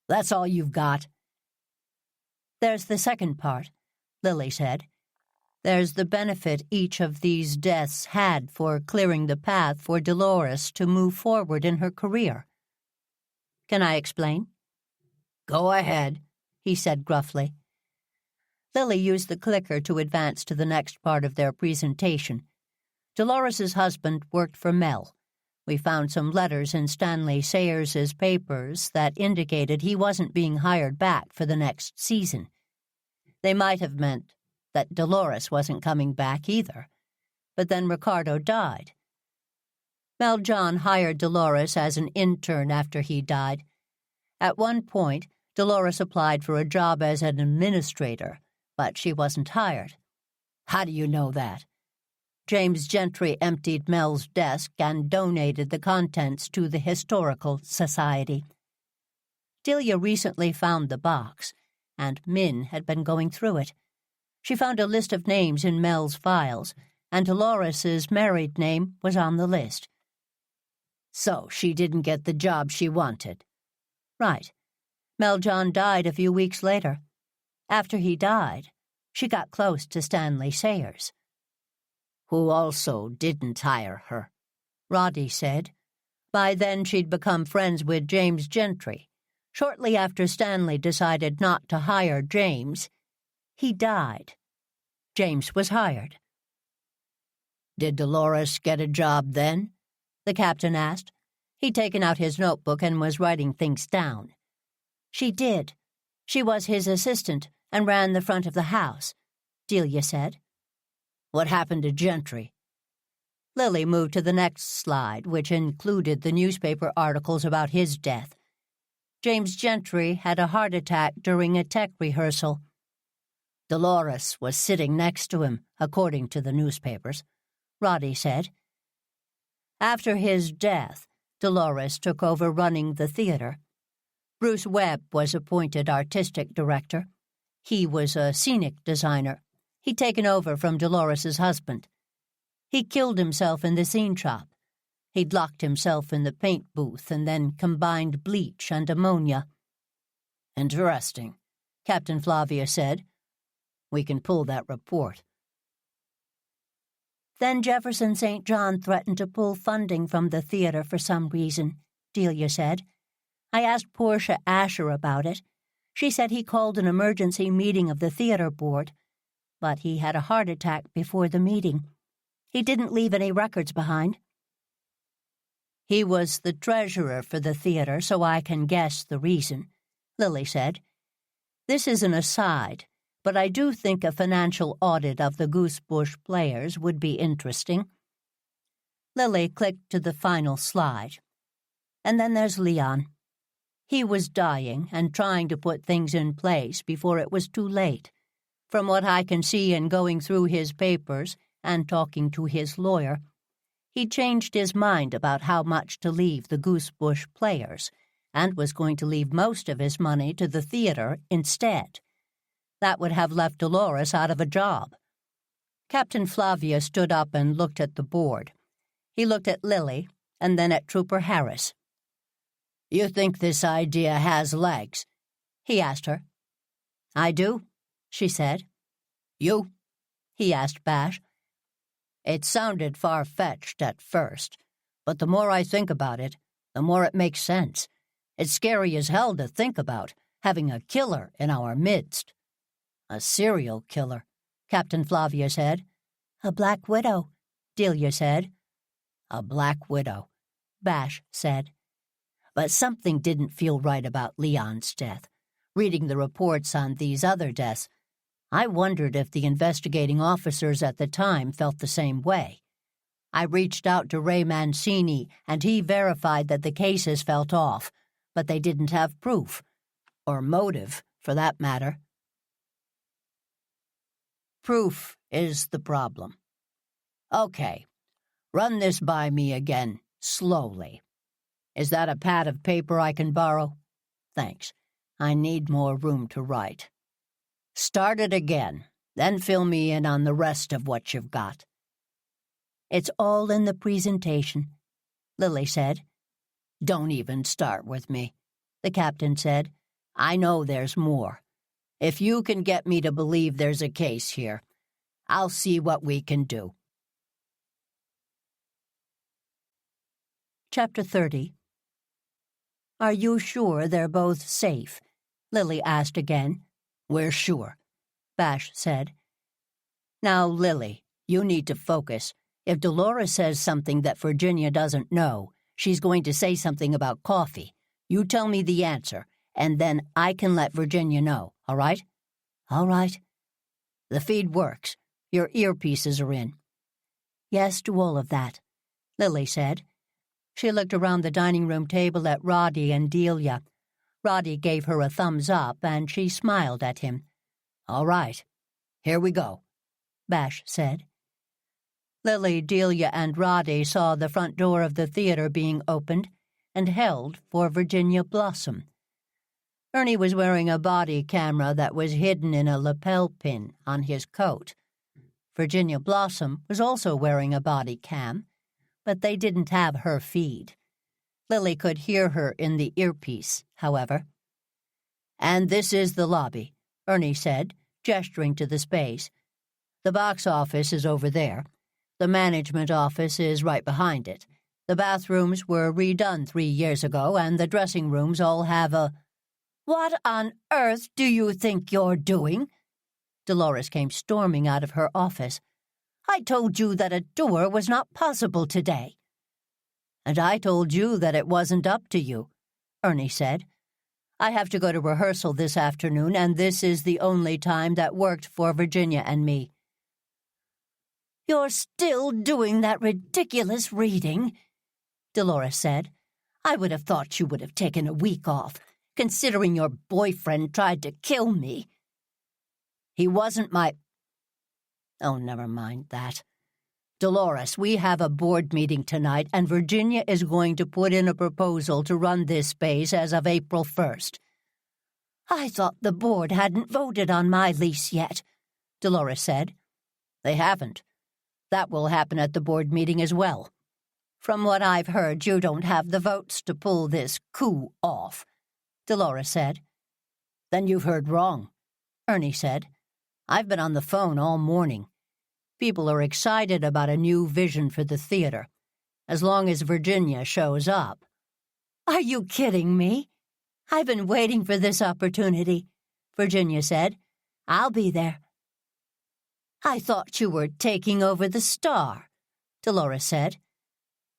"That's all you've got?" "There's the second part," Lily said. "There's the benefit each of these deaths had for clearing the path for Dolores to move forward in her career. Can I explain?" "Go ahead," he said gruffly. Lily used the clicker to advance to the next part of their presentation. Dolores's husband worked for Mel. We found some letters in Stanley Sayers's papers that indicated he wasn't being hired back for the next season. They might have meant that Dolores wasn't coming back either. But then Ricardo died. Mel John hired Dolores as an intern after he died. At one point, Dolores applied for a job as an administrator, but she wasn't hired. "How do you know that?" James Gentry emptied Mel's desk and donated the contents to the Historical Society. Delia recently found the box, and Min had been going through it. She found a list of names in Mel's files, and Dolores's married name was on the list. "So she didn't get the job she wanted." "Right. Mel John died a few weeks later. After he died, she got close to Stanley Sayers." "Who also didn't hire her," Roddy said. By then she'd become friends with James Gentry. Shortly after Stanley decided not to hire James, he died. James was hired. "Did Dolores get a job then?" the captain asked. He'd taken out his notebook and was writing things down. "She did. She was his assistant and ran the front of the house," Delia said. "What happened to Gentry?" Lily moved to the next slide, which included the newspaper articles about his death. James Gentry had a heart attack during a tech rehearsal. "Dolores was sitting next to him, according to the newspapers," Roddy said. After his death, Dolores took over running the theater. Bruce Webb was appointed artistic director. He was a scenic designer. He'd taken over from Dolores's husband. He killed himself in the scene shop. He'd locked himself in the paint booth and then combined bleach and ammonia. "Interesting," Captain Flavia said. "We can pull that report." Then Jefferson St. John threatened to pull funding from the theater for some reason, Delia said. I asked Portia Asher about it. She said he called an emergency meeting of the theater board, but he had a heart attack before the meeting. He didn't leave any records behind. He was the treasurer for the theater, so I can guess the reason, Lily said. This is an aside, but I do think a financial audit of the Goosebush Players would be interesting. Lily clicked to the final slide. And then there's Leon. He was dying and trying to put things in place before it was too late. From what I can see in going through his papers and talking to his lawyer, he changed his mind about how much to leave the Goosebush Players and was going to leave most of his money to the theater instead. That would have left Dolores out of a job. Captain Flavia stood up and looked at the board. He looked at Lily and then at Trooper Harris. "You think this idea has legs?" he asked her. "I do," she said. "You?" he asked Bash. "It sounded far-fetched at first, but the more I think about it, the more it makes sense. It's scary as hell to think about, having a killer in our midst." "A serial killer," Captain Flavia said. "A black widow," Delia said. "A black widow," Bash said. But something didn't feel right about Leon's death. Reading the reports on these other deaths, I wondered if the investigating officers at the time felt the same way. I reached out to Ray Mancini, and he verified that the cases felt off, but they didn't have proof, or motive, for that matter. Proof is the problem. Okay, run this by me again, slowly. Is that a pad of paper I can borrow? Thanks. I need more room to write. Start it again, then fill me in on the rest of what you've got. "It's all in the presentation," Lily said. "Don't even start with me," the captain said. "I know there's more. If you can get me to believe there's a case here, I'll see what we can do." Chapter 30. "Are you sure they're both safe?" Lily asked again. "We're sure," Bash said. "Now, Lily, you need to focus. If Dolores says something that Virginia doesn't know, she's going to say something about coffee. You tell me the answer, and then I can let Virginia know, all right?" "All right." "The feed works. Your earpieces are in." "Yes to all of that," Lily said. She looked around the dining room table at Roddy and Delia. Roddy gave her a thumbs up, and she smiled at him. "All right. Here we go," Bash said. Lily, Delia, and Roddy saw the front door of the theater being opened and held for Virginia Blossom. Ernie was wearing a body camera that was hidden in a lapel pin on his coat. Virginia Blossom was also wearing a body cam, but they didn't have her feed. Lily could hear her in the earpiece, however. "And this is the lobby," Ernie said, gesturing to the space. "The box office is over there. The management office is right behind it. The bathrooms were redone 3 years ago, and the dressing rooms all have a—" "What on earth do you think you're doing?" Dolores came storming out of her office. "I told you that a tour was not possible today." "And I told you that it wasn't up to you," Ernie said. "I have to go to rehearsal this afternoon, and this is the only time that worked for Virginia and me." "You're still doing that ridiculous reading," Dolores said. "I would have thought you would have taken a week off, considering your boyfriend tried to kill me." "He wasn't my—" "Oh, never mind that. Dolores, we have a board meeting tonight, and Virginia is going to put in a proposal to run this space as of April 1st. "I thought the board hadn't voted on my lease yet," Dolores said. "They haven't. That will happen at the board meeting as well." "From what I've heard, you don't have the votes to pull this coup off," Dolores said. "Then you've heard wrong," Ernie said. "I've been on the phone all morning. People are excited about a new vision for the theater, as long as Virginia shows up." "Are you kidding me? I've been waiting for this opportunity," Virginia said. "I'll be there." "I thought you were taking over the Star," Dolores said.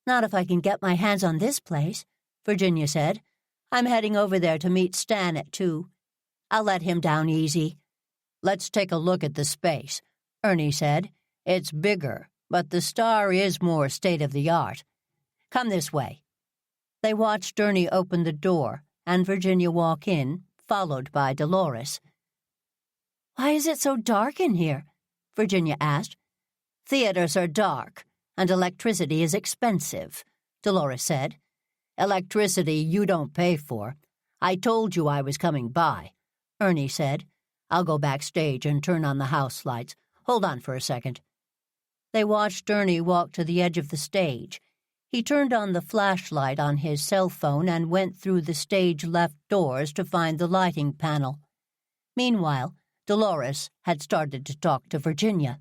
"Not if I can get my hands on this place," Virginia said. "I'm heading over there to meet Stan at 2. I'll let him down easy." "Let's take a look at the space," Ernie said. "It's bigger, but the Star is more state-of-the-art. Come this way." They watched Ernie open the door and Virginia walk in, followed by Dolores. "Why is it so dark in here?" Virginia asked. "Theaters are dark, and electricity is expensive," Dolores said. "Electricity you don't pay for. I told you I was coming by," Ernie said. "I'll go backstage and turn on the house lights. Hold on for a second." They watched Ernie walk to the edge of the stage. He turned on the flashlight on his cell phone and went through the stage left doors to find the lighting panel. Meanwhile, Dolores had started to talk to Virginia.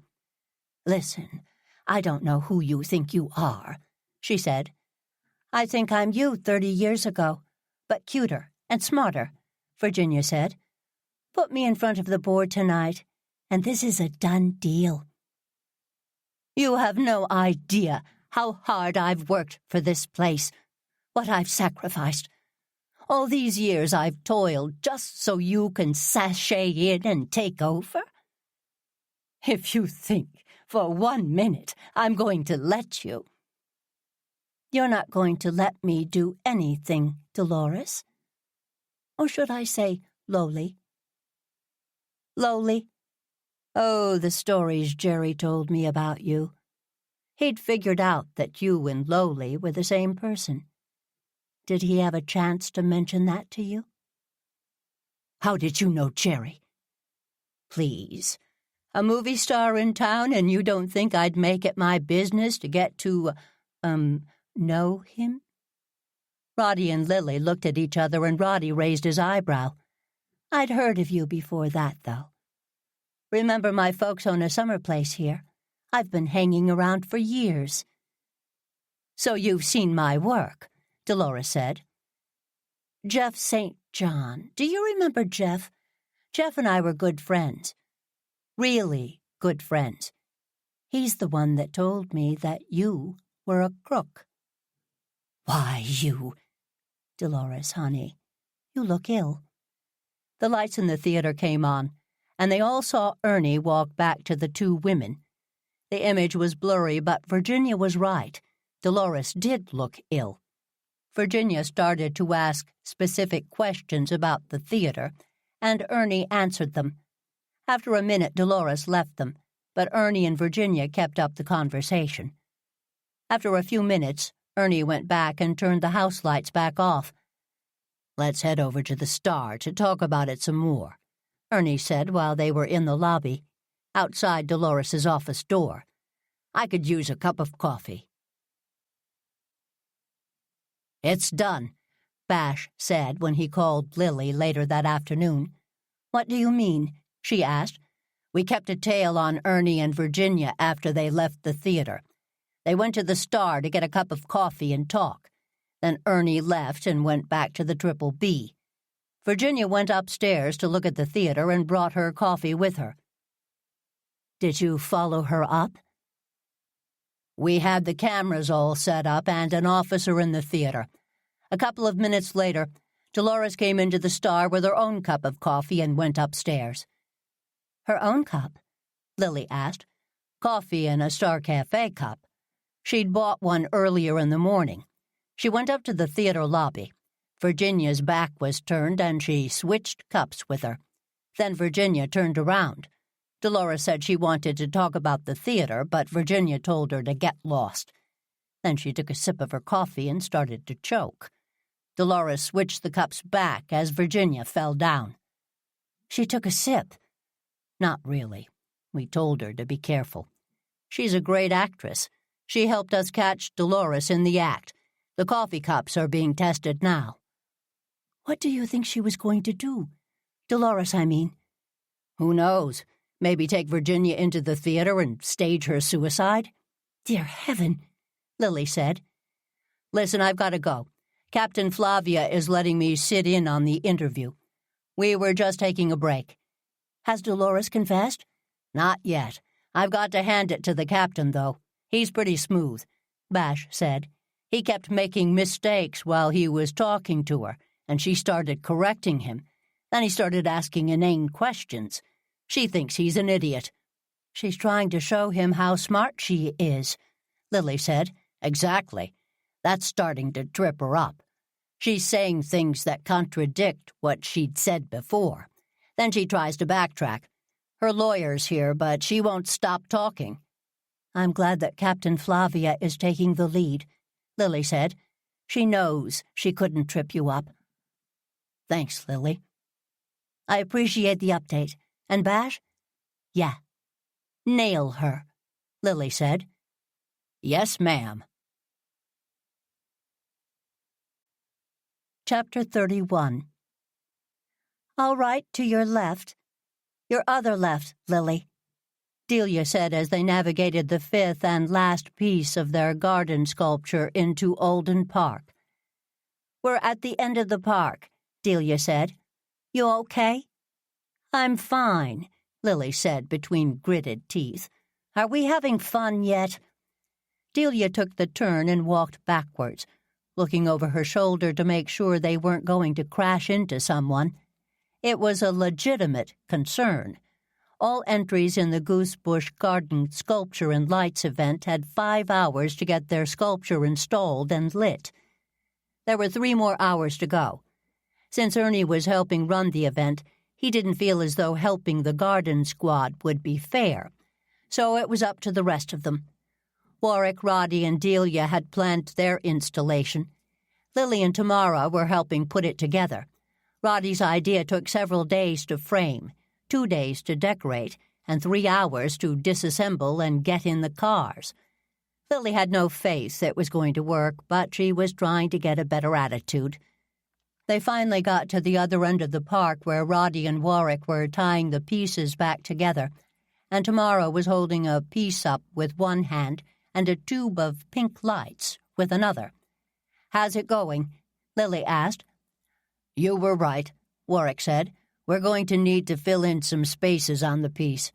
"Listen, I don't know who you think you are," she said. "I think I'm you 30 years ago, but cuter and smarter, Virginia said. Put me in front of the board tonight, and this is a done deal. You have no idea how hard I've worked for this place, what I've sacrificed. All these years I've toiled just so you can sashay in and take over? If you think for 1 minute I'm going to let you. You're not going to let me do anything, Dolores. Or should I say lowly? Lowly? Oh, the stories Jerry told me about you. He'd figured out that you and Lowly were the same person. Did he have a chance to mention that to you? How did you know Jerry? Please. A movie star in town, and you don't think I'd make it my business to get to, know him? Roddy and Lily looked at each other, and Roddy raised his eyebrow. I'd heard of you before that, though. Remember my folks own a summer place here? I've been hanging around for years. So you've seen my work, Dolores said. Jeff St. John. Do you remember Jeff? Jeff and I were good friends. Really good friends. He's the one that told me that you were a crook. Why, you... Dolores, honey, you look ill. The lights in the theater came on, and they all saw Ernie walk back to the two women. The image was blurry, but Virginia was right. Dolores did look ill. Virginia started to ask specific questions about the theater, and Ernie answered them. After a minute, Dolores left them, but Ernie and Virginia kept up the conversation. After a few minutes, Ernie went back and turned the house lights back off. Let's head over to the Star to talk about it some more, Ernie said while they were in the lobby, outside Dolores's office door. I could use a cup of coffee. It's done, Bash said when he called Lily later that afternoon. What do you mean? She asked. We kept a tail on Ernie and Virginia after they left the theater. They went to the Star to get a cup of coffee and talk. Then Ernie left and went back to the Triple B. Virginia went upstairs to look at the theater and brought her coffee with her. Did you follow her up? We had the cameras all set up and an officer in the theater. A couple of minutes later, Dolores came into the Star with her own cup of coffee and went upstairs. Her own cup? Lily asked. Coffee in a Star Cafe cup. She'd bought one earlier in the morning. She went up to the theater lobby. Virginia's back was turned and she switched cups with her. Then Virginia turned around. Dolores said she wanted to talk about the theater, but Virginia told her to get lost. Then she took a sip of her coffee and started to choke. Dolores switched the cups back as Virginia fell down. She took a sip. Not really. We told her to be careful. She's a great actress. She helped us catch Dolores in the act. The coffee cups are being tested now. What do you think she was going to do? Dolores, I mean. Who knows? Maybe take Virginia into the theater and stage her suicide? Dear heaven, Lily said. Listen, I've got to go. Captain Flavia is letting me sit in on the interview. We were just taking a break. Has Dolores confessed? Not yet. I've got to hand it to the captain, though. He's pretty smooth, Bash said. He kept making mistakes while he was talking to her, and she started correcting him. Then he started asking inane questions. She thinks he's an idiot. She's trying to show him how smart she is, Lily said. Exactly. That's starting to trip her up. She's saying things that contradict what she'd said before. Then she tries to backtrack. Her lawyer's here, but she won't stop talking. I'm glad that Captain Flavia is taking the lead, Lily said. She knows she couldn't trip you up. Thanks, Lily. I appreciate the update. And Bash? Yeah. Nail her, Lily said. Yes, ma'am. Chapter 31. All right, to your left. Your other left, Lily, Delia said as they navigated the fifth and last piece of their garden sculpture into Olden Park. We're at the end of the park, Delia said. You okay? I'm fine, Lily said between gritted teeth. Are we having fun yet? Delia took the turn and walked backwards, looking over her shoulder to make sure they weren't going to crash into someone. It was a legitimate concern. All entries in the Goosebush Garden Sculpture and Lights event had 5 hours to get their sculpture installed and lit. There were 3 more hours to go. Since Ernie was helping run the event, he didn't feel as though helping the garden squad would be fair, so it was up to the rest of them. Warwick, Roddy, and Delia had planned their installation. Lily and Tamara were helping put it together. Roddy's idea took several days to frame, 2 days to decorate, and 3 hours to disassemble and get in the cars. Lily had no faith it was going to work, but she was trying to get a better attitude. They finally got to the other end of the park where Roddy and Warwick were tying the pieces back together, and Tamara was holding a piece up with one hand and a tube of pink lights with another. "How's it going?" Lily asked. "You were right," Warwick said. "We're going to need to fill in some spaces on the piece."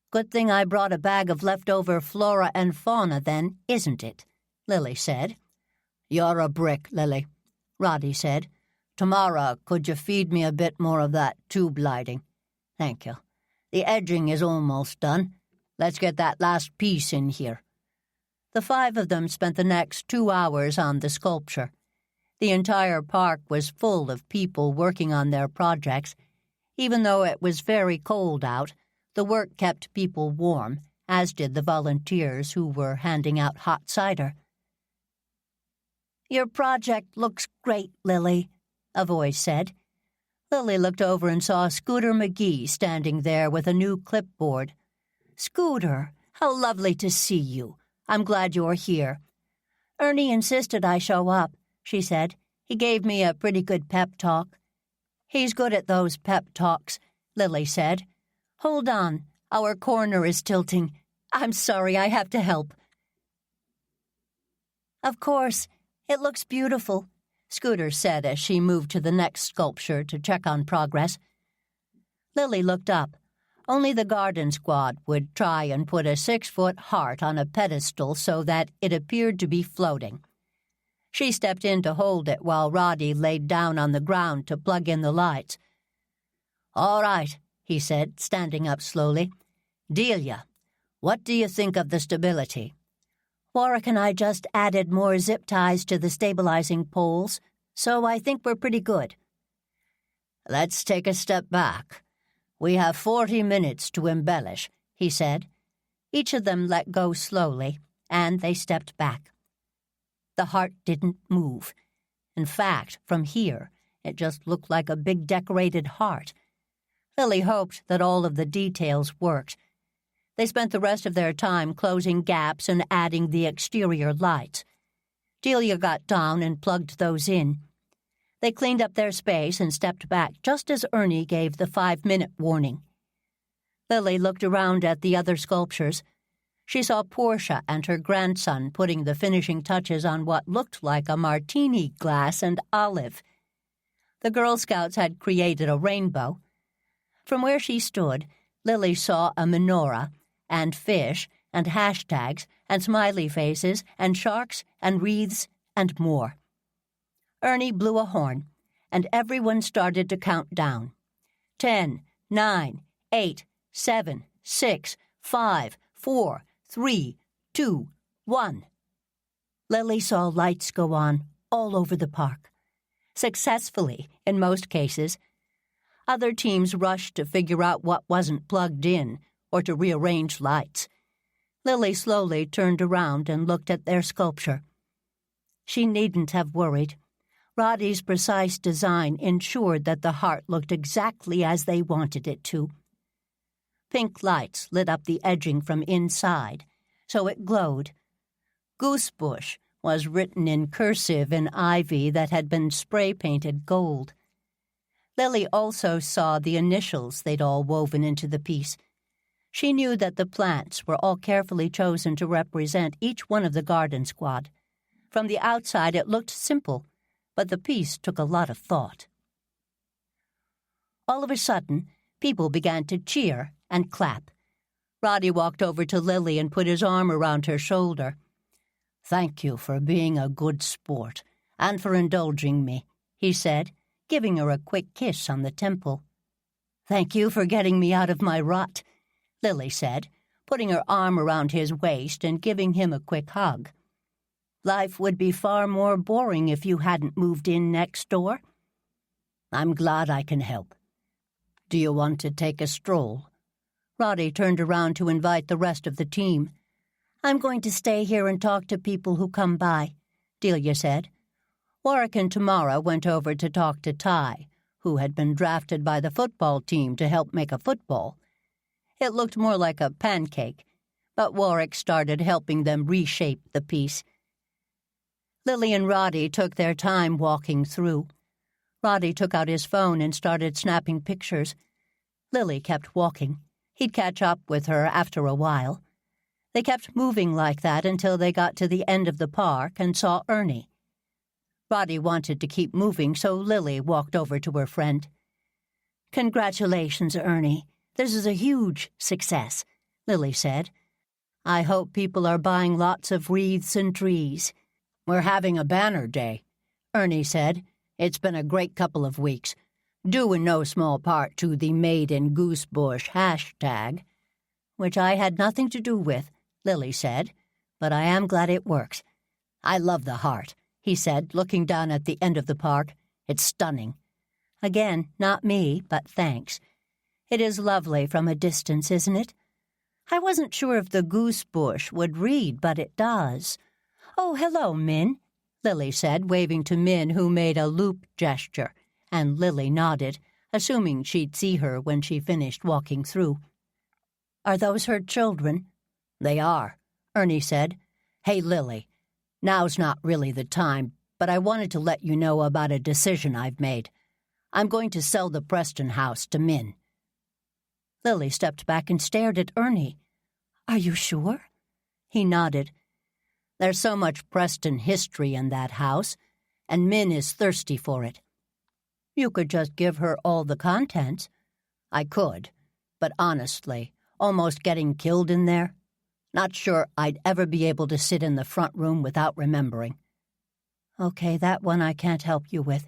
"Good thing I brought a bag of leftover flora and fauna then, isn't it?" Lily said. "You're a brick, Lily," Roddy said. "Tamara, could you feed me a bit more of that tube lighting?" "Thank you. The edging is almost done. Let's get that last piece in here." The 5 of them spent the next 2 hours on the sculpture. The entire park was full of people working on their projects. Even though it was very cold out, the work kept people warm, as did the volunteers who were handing out hot cider. "Your project looks great, Lily," a voice said. Lily looked over and saw Scooter McGee standing there with a new clipboard. "Scooter, how lovely to see you. I'm glad you're here." "Ernie insisted I show up," she said. "He gave me a pretty good pep talk." "He's good at those pep talks," Lily said. "Hold on, our corner is tilting. I'm sorry, I have to help." "Of course, it looks beautiful," Scooter said as she moved to the next sculpture to check on progress. Lily looked up. Only the garden squad would try and put a 6-foot heart on a pedestal so that it appeared to be floating. She stepped in to hold it while Roddy laid down on the ground to plug in the lights. "All right," he said, standing up slowly. "Delia, what do you think of the stability?" "Warwick and I just added more zip ties to the stabilizing poles, so I think we're pretty good." "Let's take a step back. We have 40 minutes to embellish," he said. Each of them let go slowly, and they stepped back. The heart didn't move. In fact, from here, it just looked like a big decorated heart. Lily hoped that all of the details worked. They spent the rest of their time closing gaps and adding the exterior lights. Delia got down and plugged those in. They cleaned up their space and stepped back just as Ernie gave the 5-minute warning. Lily looked around at the other sculptures. She saw Portia and her grandson putting the finishing touches on what looked like a martini glass and olive. The Girl Scouts had created a rainbow. From where she stood, Lily saw a menorah and fish and hashtags and smiley faces and sharks and wreaths and more. Ernie blew a horn, and everyone started to count down. 10, 9, 8, 7, 6, 5, 4, 3, 2, 1. Lily saw lights go on all over the park. Successfully, in most cases. Other teams rushed to figure out what wasn't plugged in or to rearrange lights. Lily slowly turned around and looked at their sculpture. She needn't have worried. Roddy's precise design ensured that the heart looked exactly as they wanted it to. Pink lights lit up the edging from inside, so it glowed. Goosebush was written in cursive in ivy that had been spray-painted gold. Lily also saw the initials they'd all woven into the piece. She knew that the plants were all carefully chosen to represent each one of the garden squad. From the outside it looked simple, but the piece took a lot of thought. All of a sudden, people began to cheer and clap. Roddy walked over to Lily and put his arm around her shoulder. "Thank you for being a good sport and for indulging me," he said, giving her a quick kiss on the temple. "Thank you for getting me out of my rut," Lily said, putting her arm around his waist and giving him a quick hug. "Life would be far more boring if you hadn't moved in next door. I'm glad I can help. Do you want to take a stroll?" Roddy turned around to invite the rest of the team. "I'm going to stay here and talk to people who come by," Delia said. Warwick and Tamara went over to talk to Ty, who had been drafted by the football team to help make a football. It looked more like a pancake, but Warwick started helping them reshape the piece. Lily and Roddy took their time walking through. Roddy took out his phone and started snapping pictures. Lily kept walking. He'd catch up with her after a while. They kept moving like that until they got to the end of the park and saw Ernie. Roddy wanted to keep moving, so Lily walked over to her friend. "Congratulations, Ernie. This is a huge success," Lily said. "I hope people are buying lots of wreaths and trees." "We're having a banner day," Ernie said. "It's been a great couple of weeks, due in no small part to the Made in Goosebush hashtag." "Which I had nothing to do with," Lily said, "but I am glad it works." "I love the heart," he said, looking down at the end of the park. "It's stunning." "Again, not me, but thanks. It is lovely from a distance, isn't it? I wasn't sure if the goosebush would read, but it does. Oh, hello, Min," Lily said, waving to Min, who made a loop gesture, and Lily nodded, assuming she'd see her when she finished walking through. "Are those her children?" "They are," Ernie said. "Hey, Lily, now's not really the time, but I wanted to let you know about a decision I've made. I'm going to sell the Preston house to Min." Lily stepped back and stared at Ernie. "Are you sure?" He nodded. "There's so much Preston history in that house, and Min is thirsty for it." "You could just give her all the contents." "I could, but honestly, almost getting killed in there? Not sure I'd ever be able to sit in the front room without remembering." "Okay, that one I can't help you with,"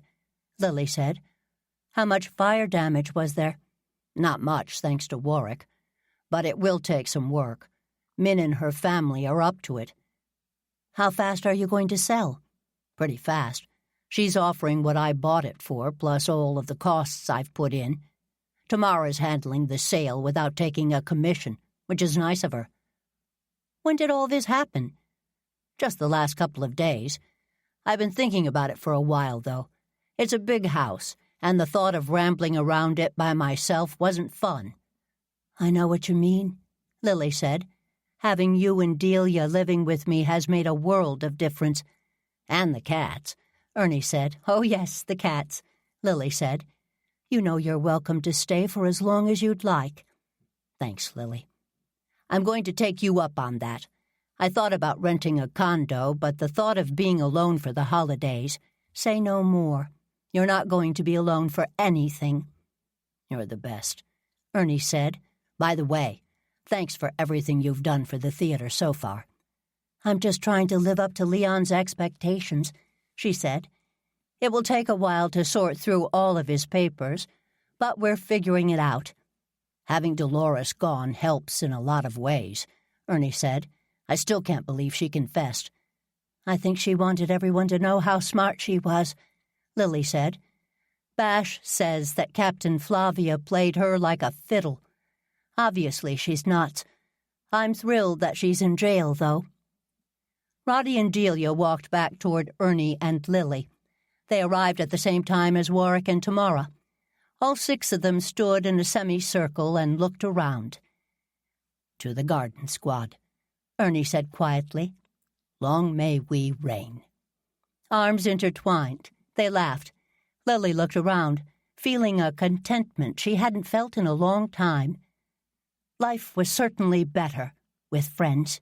Lily said. "How much fire damage was there?" "Not much, thanks to Warwick. But it will take some work. Min and her family are up to it." "How fast are you going to sell?" "Pretty fast. She's offering what I bought it for, plus all of the costs I've put in. Tamara's handling the sale without taking a commission, which is nice of her." "When did all this happen?" "Just the last couple of days. I've been thinking about it for a while, though. It's a big house, and the thought of rambling around it by myself wasn't fun." "I know what you mean," Lily said. "Having you and Delia living with me has made a world of difference." "And the cats," Ernie said. "Oh, yes, the cats," Lily said. "You know you're welcome to stay for as long as you'd like." "Thanks, Lily. I'm going to take you up on that. I thought about renting a condo, but the thought of being alone for the holidays—" "Say no more. You're not going to be alone for anything." "You're the best," Ernie said. "By the way, thanks for everything you've done for the theater so far." "I'm just trying to live up to Leon's expectations," she said. "It will take a while to sort through all of his papers, but we're figuring it out." "Having Dolores gone helps in a lot of ways," Ernie said. "I still can't believe she confessed." "I think she wanted everyone to know how smart she was," Lily said. "Bash says that Captain Flavia played her like a fiddle. Obviously she's nuts. I'm thrilled that she's in jail, though." Roddy and Delia walked back toward Ernie and Lily. They arrived at the same time as Warwick and Tamara. All 6 of them stood in a semicircle and looked around. "To the garden squad," Ernie said quietly. "Long may we reign." Arms intertwined, they laughed. Lily looked around, feeling a contentment she hadn't felt in a long time. Life was certainly better with friends.